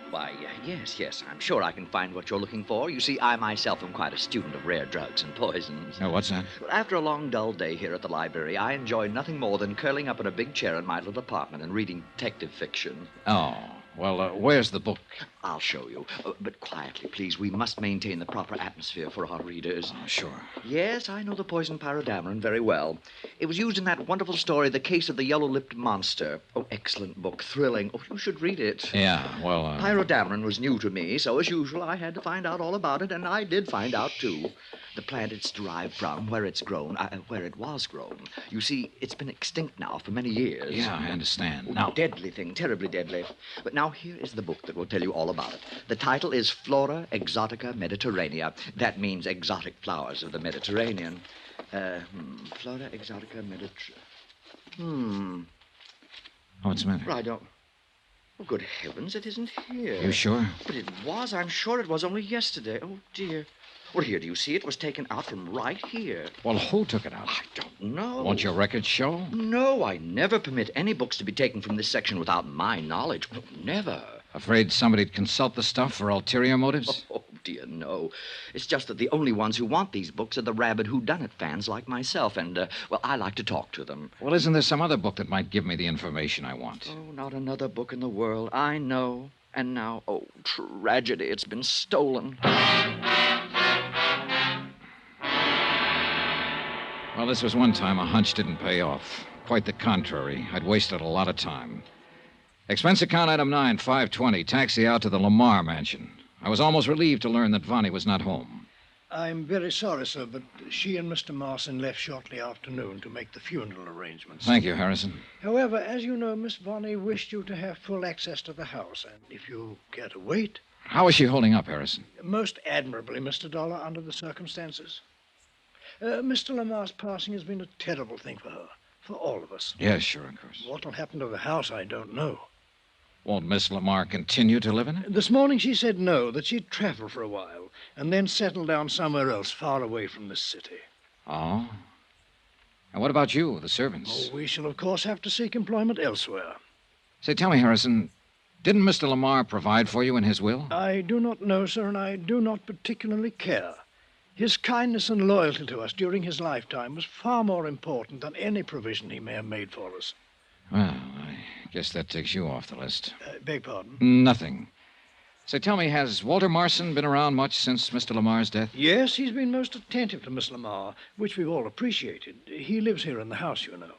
Why, yes, I'm sure I can find what you're looking for. You see, I myself am quite a student of rare drugs and poisons. Oh, what's that? After a long, dull day here at the library, I enjoy nothing more than curling up in a big chair in my little apartment and reading detective fiction. Oh, well, where's the book? I'll show you. But quietly, please. We must maintain the proper atmosphere for our readers. Oh, sure. Yes, I know the poison pyrodamarin very well. It was used in that wonderful story, The Case of the Yellow-Lipped Monster. Oh, excellent book. Thrilling. Oh, you should read it. Yeah, well, Pyrodamarin was new to me, so as usual, I had to find out all about it, and I did find out, too. The plant it's derived from, where it's grown, where it was grown. You see, it's been extinct now for many years. Yeah, I understand. Oh, Now, deadly thing, terribly deadly. But now here is the book that will tell you all about it. The title is Flora Exotica Mediterranea. That means exotic flowers of the Mediterranean. Flora Exotica Mediterranean. what's the matter? I don't... Oh, good heavens, it isn't here. You sure? But it was. I'm sure it was only yesterday. Oh, dear. Well, here, do you see? It was taken out from right here. Well, who took it out? I don't know. Won't your records show? No, I never permit any books to be taken from this section without my knowledge. Never. Afraid somebody'd consult the stuff for ulterior motives? Oh, dear, no. It's just that the only ones who want these books are the rabid whodunit fans like myself, and, well, I like to talk to them. Well, isn't there some other book that might give me the information I want? Oh, not another book in the world. I know. And now, oh, tragedy, it's been stolen. Well, this was one time a hunch didn't pay off. Quite the contrary. I'd wasted a lot of time. Expense account item 9, 520, taxi out to the Lamar mansion. I was almost relieved to learn that Vonnie was not home. I'm very sorry, sir, but she and Mr. Marson left shortly after noon to make the funeral arrangements. Thank you, Harrison. However, as you know, Miss Vonnie wished you to have full access to the house, and if you care to wait... How is she holding up, Harrison? Most admirably, Mr. Dollar, under the circumstances. Mr. Lamar's passing has been a terrible thing for her, for all of us. Yes, sure, of course. What'll happen to the house, I don't know. Won't Miss Lamar continue to live in it? This morning she said no, that she'd travel for a while, and then settle down somewhere else, far away from this city. Oh? And what about you, the servants? Oh, we shall, of course, have to seek employment elsewhere. Say, tell me, Harrison, didn't Mr. Lamar provide for you in his will? I do not know, sir, and I do not particularly care. His kindness and loyalty to us during his lifetime was far more important than any provision he may have made for us. Well, I guess that takes you off the list. Beg pardon? Nothing. Say, tell me, has Walter Marson been around much since Mr. Lamar's death? Yes, he's been most attentive to Miss Lamar, which we've all appreciated. He lives here in the house, you know.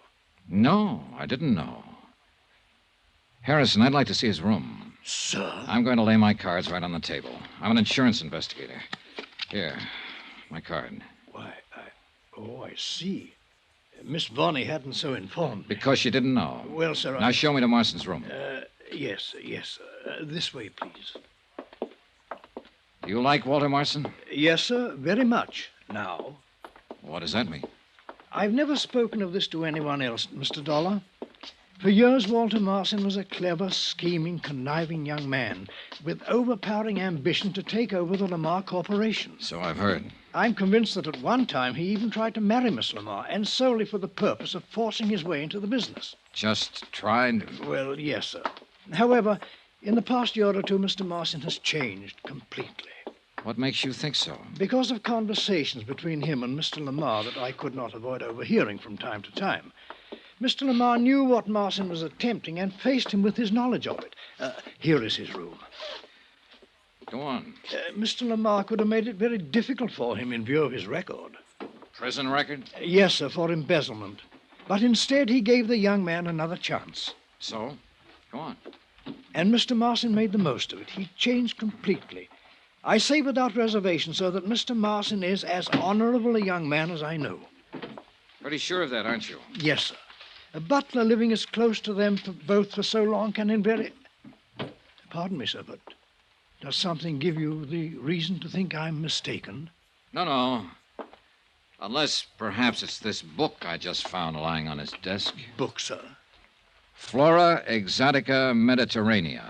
No, I didn't know. Harrison, I'd like to see his room. Sir? I'm going to lay my cards right on the table. I'm an insurance investigator. Here, my card. Why, I see. Miss Vonnie hadn't so informed me. Because she didn't know. Well, sir, Now show me to Marson's room. Yes. This way, please. Do you like Walter Marson? Yes, sir, very much. Now. What does that mean? I've never spoken of this to anyone else, Mr. Dollar. For years, Walter Marson was a clever, scheming, conniving young man with overpowering ambition to take over the Lamar Corporation. So I've heard. I'm convinced that at one time he even tried to marry Miss Lamar, and solely for the purpose of forcing his way into the business. Just tried? Well, yes, sir. However, in the past year or two, Mr. Marson has changed completely. What makes you think so? Because of conversations between him and Mr. Lamar that I could not avoid overhearing from time to time. Mr. Lamar knew what Marson was attempting and faced him with his knowledge of it. Here is his room. Go on. Mr. Lamar could have made it very difficult for him in view of his record. Prison record? Yes, sir, for embezzlement. But instead, he gave the young man another chance. So? Go on. And Mr. Marson made the most of it. He changed completely. I say without reservation, sir, that Mr. Marson is as honorable a young man as I know. Pretty sure of that, aren't you? Yes, sir. A butler living as close to them both for so long can Pardon me, sir, but does something give you the reason to think I'm mistaken? No. Unless perhaps it's this book I just found lying on his desk. Book, sir? Flora Exotica Mediterranea.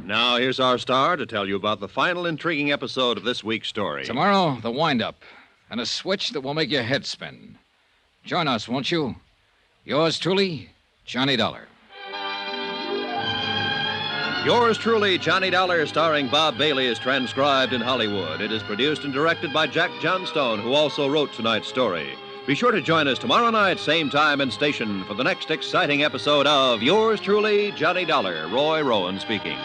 Now, here's our star to tell you about the final intriguing episode of this week's story. Tomorrow, the wind-up, and a switch that will make your head spin. Join us, won't you? Yours truly, Johnny Dollar. Yours truly, Johnny Dollar, starring Bob Bailey, is transcribed in Hollywood. It is produced and directed by Jack Johnstone, who also wrote tonight's story. Be sure to join us tomorrow night, same time and station, for the next exciting episode of Yours truly, Johnny Dollar. Roy Rowan speaking.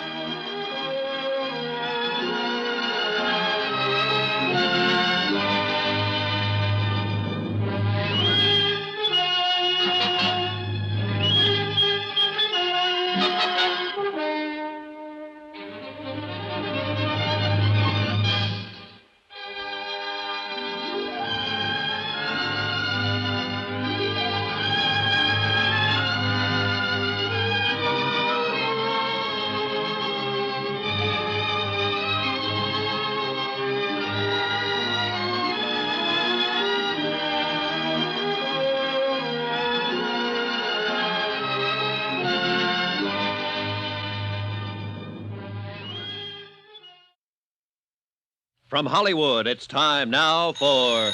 From Hollywood, it's time now for...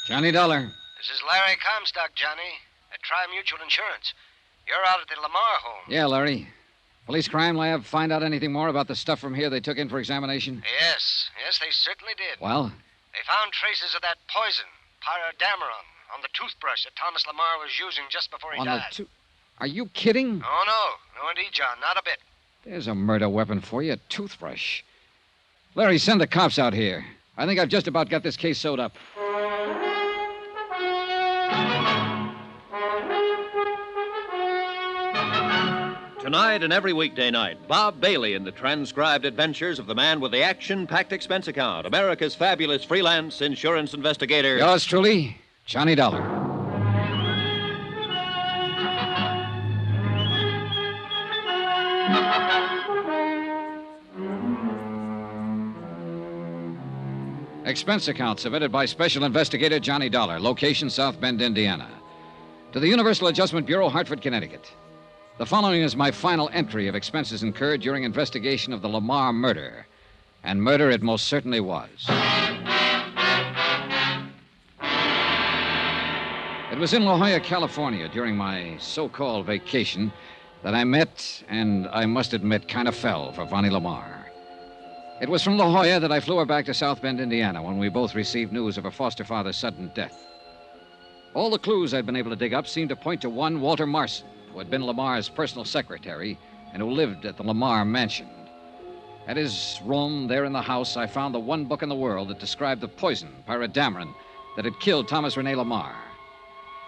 Johnny Dollar. This is Larry Comstock, Johnny, at Tri-Mutual Insurance. You're out at the Lamar home. Yeah, Larry. Police crime lab find out anything more about the stuff from here they took in for examination? Yes, they certainly did. Well? They found traces of that poison, pyradameron, on the toothbrush that Thomas Lamar was using just before he died. Are you kidding? Oh, no. No, indeed, John, not a bit. There's a murder weapon for you, a toothbrush. Larry, send the cops out here. I think I've just about got this case sewed up. Tonight and every weekday night, Bob Bailey in the transcribed adventures of the man with the action-packed expense account, America's fabulous freelance insurance investigator. Yours truly, Johnny Dollar. Expense account submitted by Special Investigator Johnny Dollar, location South Bend, Indiana. To the Universal Adjustment Bureau, Hartford, Connecticut. The following is my final entry of expenses incurred during investigation of the Lamar murder. And murder it most certainly was. It was in La Jolla, California, during my so-called vacation, that I met, and I must admit, kind of fell for Vonnie Lamar. It was from La Jolla that I flew her back to South Bend, Indiana, when we both received news of her foster father's sudden death. All the clues I'd been able to dig up seemed to point to one Walter Marson, who had been Lamar's personal secretary and who lived at the Lamar mansion. At his room, there in the house, I found the one book in the world that described the poison, pyradameron, that had killed Thomas Rene Lamar.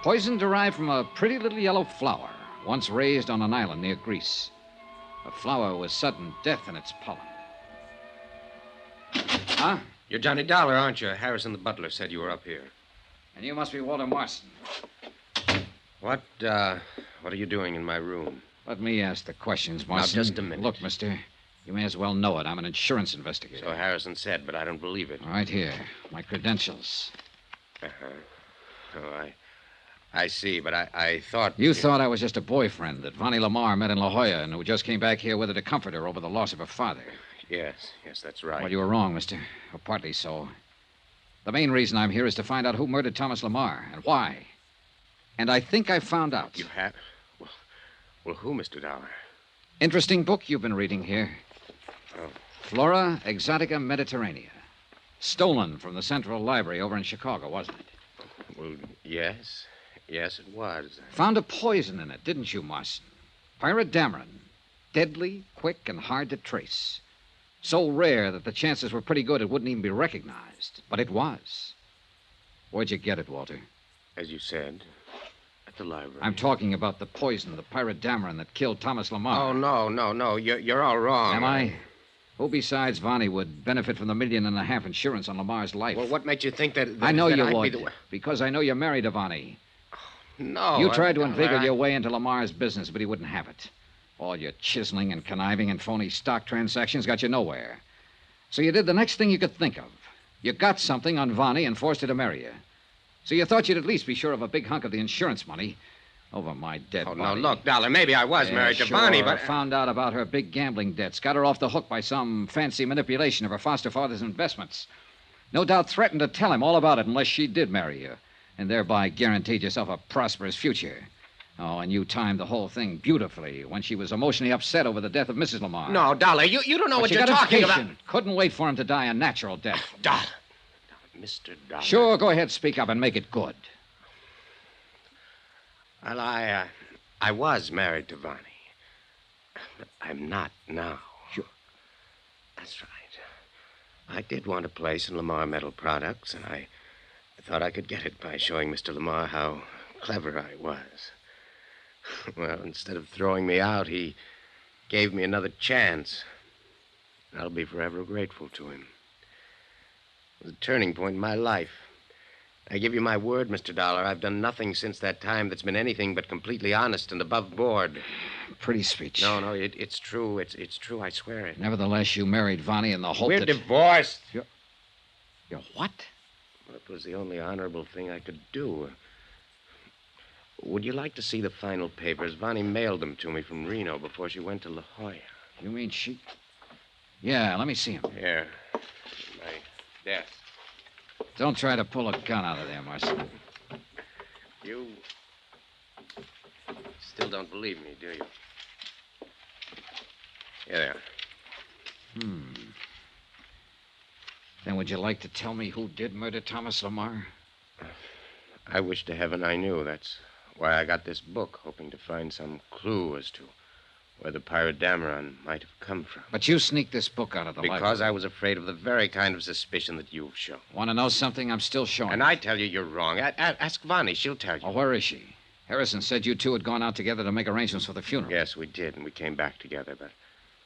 Poison derived from a pretty little yellow flower, once raised on an island near Greece. A flower with sudden death in its pollen. Huh? You're Johnny Dollar, aren't you? Harrison the butler said you were up here. And you must be Walter Marson. What are you doing in my room? Let me ask the questions, Marson. Now, just a minute. Look, mister, You may as well know it. I'm an insurance investigator. So Harrison said, but I don't believe it. Right here. My credentials. Uh-huh. Oh, I see, but I thought... You thought I was just a boyfriend that Vonnie Lamar met in La Jolla and who just came back here with her to comfort her over the loss of her father. Yes, that's right. Well, you were wrong, mister. Or partly so. The main reason I'm here is to find out who murdered Thomas Lamar and why. And I think I found out. You have? Well, who, Mr. Dollar? Interesting book you've been reading here. Oh. Flora Exotica Mediterranea. Stolen from the Central Library over in Chicago, wasn't it? Well, yes. Yes, it was. Found a poison in it, didn't you, Marson? Pyridamarin. Deadly, quick, and hard to trace. So rare that the chances were pretty good it wouldn't even be recognized. But it was. Where'd you get it, Walter? As you said, at the library. I'm talking about the poison, the pyridamarin that killed Thomas Lamar. Oh, no. You're all wrong. Am I? Who besides Vonnie would benefit from the $1.5 million insurance on Lamar's life? Well, what made you think that I know that you I'd would. Be the... Because I know you're married to Vonnie. No. You tried to inveigle your way into Lamar's business, but he wouldn't have it. All your chiseling and conniving and phony stock transactions got you nowhere. So you did the next thing you could think of. You got something on Vonnie and forced her to marry you. So you thought you'd at least be sure of a big hunk of the insurance money over my dead body. Oh, no, look, Dollar, maybe I was married to Vonnie, but... Found out about her big gambling debts, got her off the hook by some fancy manipulation of her foster father's investments. No doubt threatened to tell him all about it unless she did marry you, and thereby guaranteed yourself a prosperous future. Oh, and you timed the whole thing beautifully when she was emotionally upset over the death of Mrs. Lamar. No, Dollar, you don't know But what you you're got talking impatient. about. Couldn't wait for him to die a natural death. Dollar. Mr. Dollar. Sure, go ahead, speak up and make it good. Well, I was married to Vonnie. But I'm not now. Sure. That's right. I did want a place in Lamar Metal Products, and I thought I could get it by showing Mr. Lamar how clever I was. Well, instead of throwing me out, he gave me another chance. I'll be forever grateful to him. It was a turning point in my life. I give you my word, Mr. Dollar, I've done nothing since that time that's been anything but completely honest and above board. Pretty speech. No, it's true. It's true, I swear it. Nevertheless, you married Vonnie in the hope We're that... divorced. You're what? Well, it was the only honorable thing I could do. Would you like to see the final papers? Vonnie mailed them to me from Reno before she went to La Jolla. You mean she... Yeah, let me see them. Here. My desk. Don't try to pull a gun out of there, Marson. You still don't believe me, do you? Here they are. Then would you like to tell me who did murder Thomas Lamar? I wish to heaven I knew. That's why I got this book, hoping to find some clue as to where the pyridamarin might have come from. But you sneaked this book out of the library. Because I was afraid of the very kind of suspicion that you've shown. Want to know something? I'm still showing. And I tell you you're wrong. Ask Vonnie. She'll tell you. Oh, where is she? Harrison said you two had gone out together to make arrangements for the funeral. Yes, we did, and we came back together. But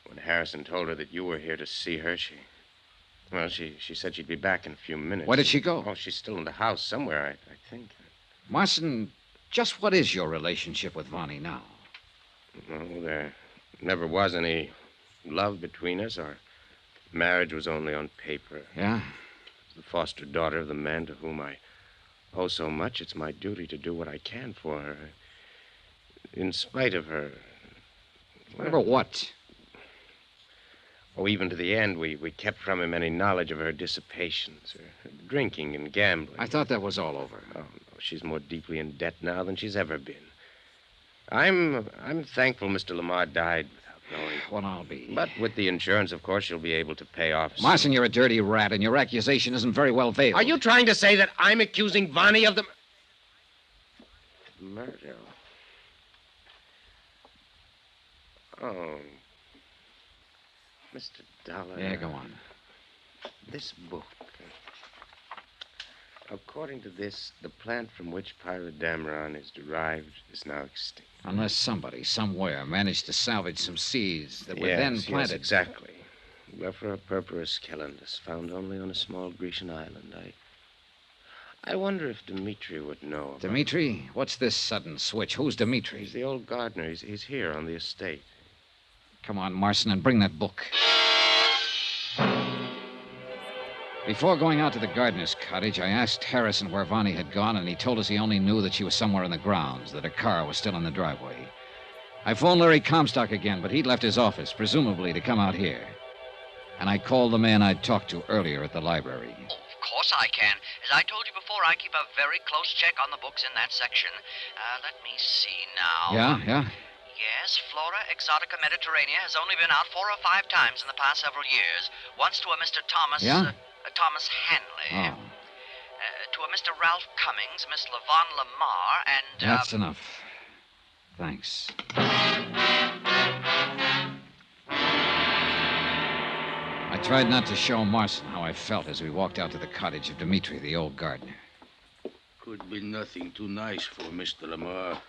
when Harrison told her that you were here to see her, she said she'd be back in a few minutes. Where did she go? Oh, she's still in the house somewhere, I think. Marson, just what is your relationship with Vonnie now? No, there never was any love between us. Our marriage was only on paper. Yeah? The foster daughter of the man to whom I owe so much, it's my duty to do what I can for her. In spite of her. Whatever what? Oh, even to the end, we kept from him any knowledge of her dissipations, her drinking and gambling. I thought that was all over. Oh, no, she's more deeply in debt now than she's ever been. I'm thankful Mr. Lamar died without knowing. Well, I'll be. But with the insurance, of course, she'll be able to pay off. Marson, you're a dirty rat, and your accusation isn't very well veiled. Are you trying to say that I'm accusing Vonnie of the murder? Oh. Mr. Dollar. Yeah, go on. This book. According to this, the plant from which pyridamarin is derived is now extinct. Unless somebody, somewhere, managed to salvage some seeds that were then planted. Yes, exactly. Blephara purpurus calendus, found only on a small Grecian island. I wonder if Dmitri would know about Dmitri? What's this sudden switch? Who's Dmitri? He's the old gardener. He's here on the estate. Come on, Marson, and bring that book. Before going out to the gardener's cottage, I asked Harrison where Vonnie had gone, and he told us he only knew that she was somewhere in the grounds, that her car was still in the driveway. I phoned Larry Comstock again, but he'd left his office, presumably to come out here. And I called the man I'd talked to earlier at the library. Of course I can. As I told you before, I keep a very close check on the books in that section. Let me see now. Yeah? Yes, Flora Exotica Mediterranea has only been out 4 or 5 times in the past several years. Once to a Mr. Thomas... Yeah? Thomas Hanley. Oh, To a Mr. Ralph Cummings, Miss Levon Lamar, and... that's enough. Thanks. I tried not to show Marson how I felt as we walked out to the cottage of Dimitri, the old gardener. Could be nothing too nice for Mr. Lamar.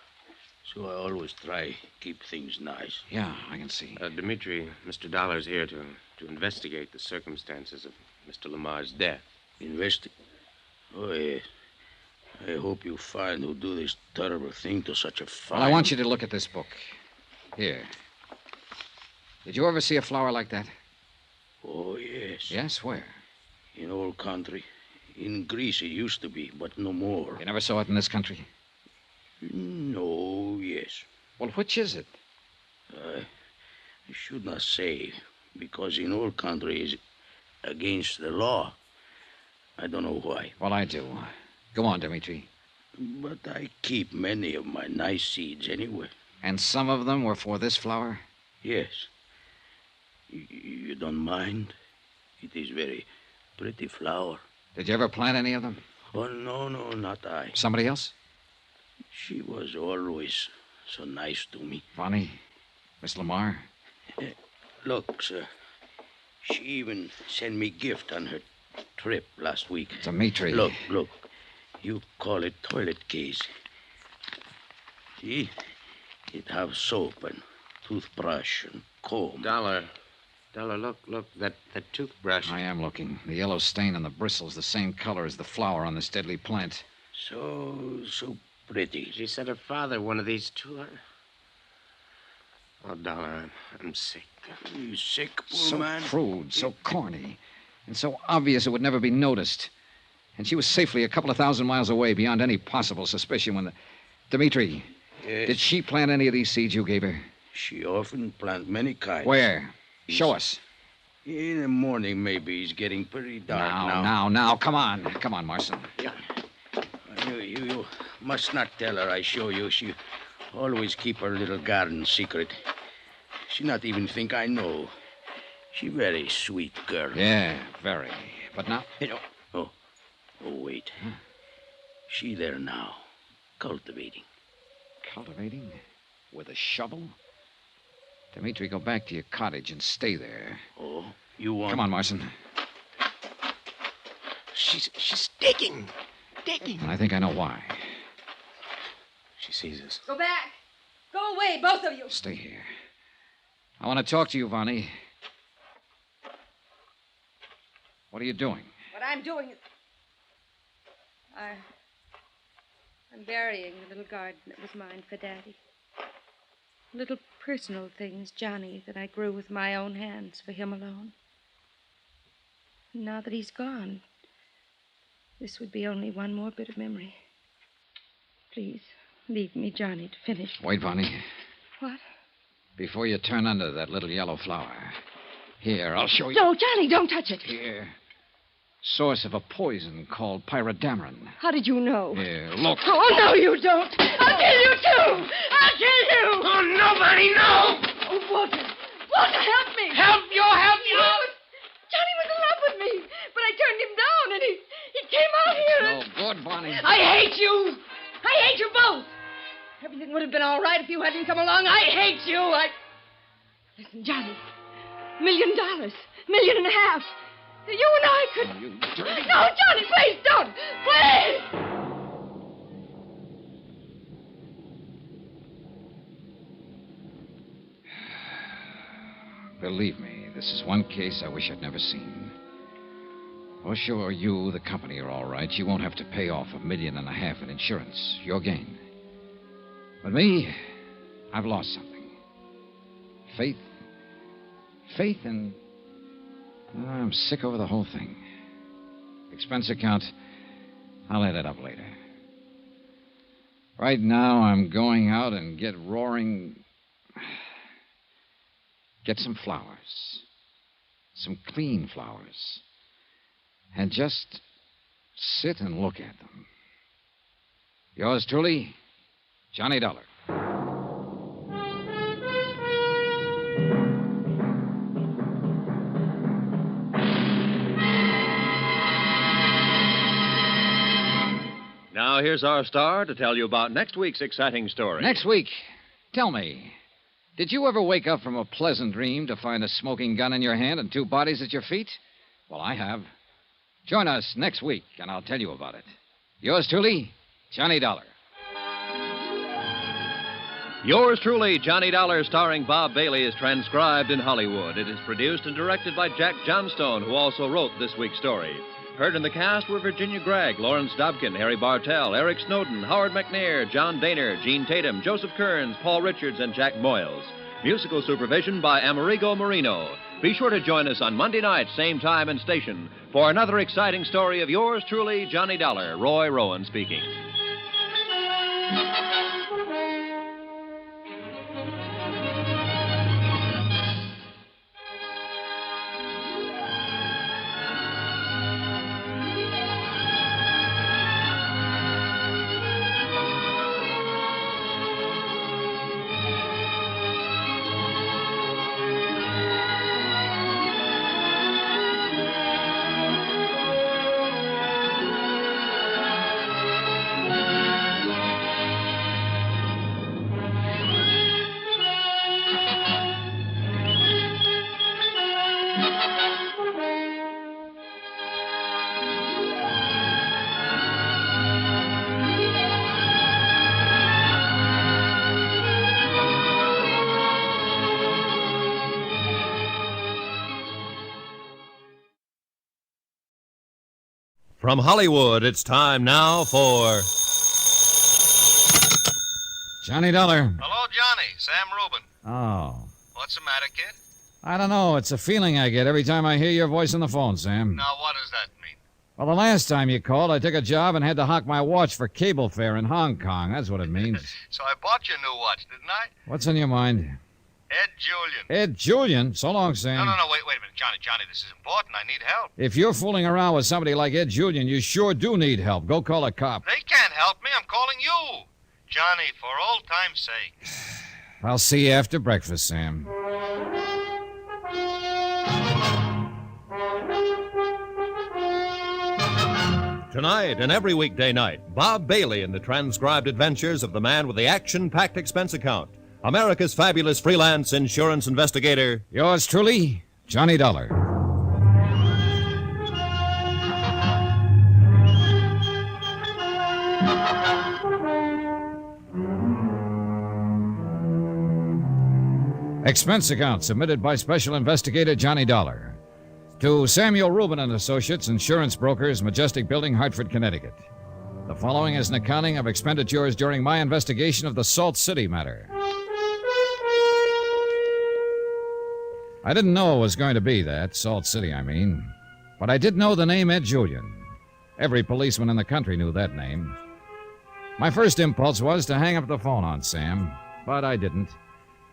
So I always try keep things nice. Yeah, I can see. Dimitri, Mr. Dollar's here to investigate the circumstances of Mr. Lamar's death. Oh, yes. I hope you find who do this terrible thing to such a fine... Well, I want you to look at this book. Here. Did you ever see a flower like that? Oh, yes. Yes? Where? In old country. In Greece it used to be, but no more. You never saw it in this country? No, yes. Well, which is it? I should not say, because in old country is against the law. I don't know why. Well, I do. Go on, Dimitri. But I keep many of my nice seeds anyway. And some of them were for this flower? Yes. You don't mind? It is very pretty flower. Did you ever plant any of them? Oh, no, not I. Somebody else? She was always so nice to me. Vonnie? Miss Lamar? Look, sir. She even sent me gift on her trip last week. Dimitri. Look. You call it toilet case. See? It have soap and toothbrush and comb. Dollar, look, that toothbrush. I am looking. The yellow stain on the bristle's the same color as the flower on this deadly plant. So pretty. She said her father one of these two. Oh, Dollar, I'm sick. You sick, poor so man? So crude, so corny, and so obvious it would never be noticed. And she was safely a couple of thousand miles away beyond any possible suspicion when the... Dimitri, yes. Did she plant any of these seeds you gave her? She often plant many kinds. Where? Show us. In the morning, maybe. It's getting pretty dark now. Now. Come on, Marson. Yeah. You must not tell her I show you. She always keep her little garden secret. She not even think I know. She very sweet girl. Yeah, very. But now... Oh, wait. Huh? She there now, cultivating. Cultivating? With a shovel? Dimitri, go back to your cottage and stay there. Oh, you want... Come on, Marson. She's digging. And I think I know why. She sees us. Go back. Go away, both of you. Stay here. I want to talk to you, Vonnie. What are you doing? What I'm doing is... I'm burying the little garden that was mine for Daddy. Little personal things, Johnny, that I grew with my own hands for him alone. And now that he's gone, this would be only one more bit of memory. Please, leave me, Johnny, to finish. Wait, Vonnie. What? Before you turn under that little yellow flower. Here, I'll show you. No, Johnny, don't touch it. Here. Source of a poison called pyrodamarin. How did you know? Here, look. Oh, no, you don't. I'll kill you, too. I'll kill you. Oh, nobody, no. Oh, Walter. Walter, help me. Help you. Johnny was in love with me, but I turned him down, and he came out here. No good, Vonnie. I hate you. I hate you both. Everything would have been all right if you hadn't come along. I hate you. Listen, Johnny. $1 million. $1.5 million. You and I could... You dirty... No, Johnny, please don't. Please. Believe me, this is one case I wish I'd never seen. Oh, sure, you, the company, are all right. You won't have to pay off $1.5 million in insurance. Your gain. But me, I've lost something. Faith faith and... I'm sick over the whole thing. Expense account, I'll add it up later. Right now, I'm going out and get some flowers. Some clean flowers. And just sit and look at them. Yours truly, Johnny Dollar. Now, here's our star to tell you about next week's exciting story. Next week, tell me, did you ever wake up from a pleasant dream to find a smoking gun in your hand and two bodies at your feet? Well, I have. Join us next week, and I'll tell you about it. Yours truly, Johnny Dollar. Yours truly, Johnny Dollar, starring Bob Bailey, is transcribed in Hollywood. It is produced and directed by Jack Johnstone, who also wrote this week's story. Heard in the cast were Virginia Gregg, Lawrence Dobkin, Harry Bartell, Eric Snowden, Howard McNair, John Daner, Gene Tatum, Joseph Kearns, Paul Richards, and Jack Moyles. Musical supervision by Amerigo Marino. Be sure to join us on Monday night, same time and station, for another exciting story of yours truly, Johnny Dollar. Roy Rowan speaking. From Hollywood, it's time now for... Johnny Dollar. Hello, Johnny. Sam Rubin. Oh. What's the matter, kid? I don't know. It's a feeling I get every time I hear your voice on the phone, Sam. Now, what does that mean? Well, the last time you called, I took a job and had to hock my watch for cable fare in Hong Kong. That's what it means. So I bought you a new watch, didn't I? What's on your mind? Ed Julian. Ed Julian? So long, Sam. No, wait a minute. Johnny, this is important. I need help. If you're fooling around with somebody like Ed Julian, you sure do need help. Go call a cop. They can't help me. I'm calling you. Johnny, for old time's sake. I'll see you after breakfast, Sam. Tonight and every weekday night, Bob Bailey in the transcribed adventures of the man with the action-packed expense account. America's fabulous freelance insurance investigator. Yours truly, Johnny Dollar. Expense account submitted by Special Investigator Johnny Dollar to Samuel Rubin and Associates, Insurance Brokers, Majestic Building, Hartford, Connecticut. The following is an accounting of expenditures during my investigation of the Salt City matter. I didn't know it was going to be that, Salt City, I mean. But I did know the name Ed Julian. Every policeman in the country knew that name. My first impulse was to hang up the phone on Sam, but I didn't.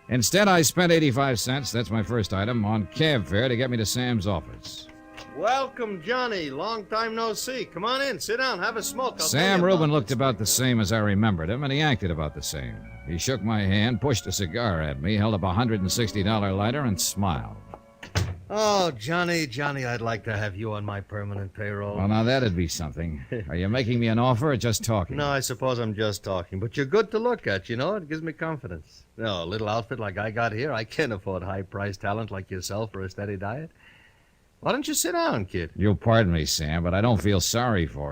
Instead, I spent 85 cents, that's my first item, on cab fare to get me to Sam's office. Welcome, Johnny. Long time no see. Come on in, sit down, have a smoke. Sam Rubin looked about the same as I remembered him, and he acted about the same. He shook my hand, pushed a cigar at me, held up a $160 lighter, and smiled. Oh, Johnny, I'd like to have you on my permanent payroll. Well, now that'd be something. Are you making me an offer or just talking? No, I suppose I'm just talking, but you're good to look at, you know? It gives me confidence. No, a little outfit like I got here, I can't afford high-priced talent like yourself for a steady diet. Why don't you sit down, kid? You'll pardon me, Sam, but I don't feel sorry for you.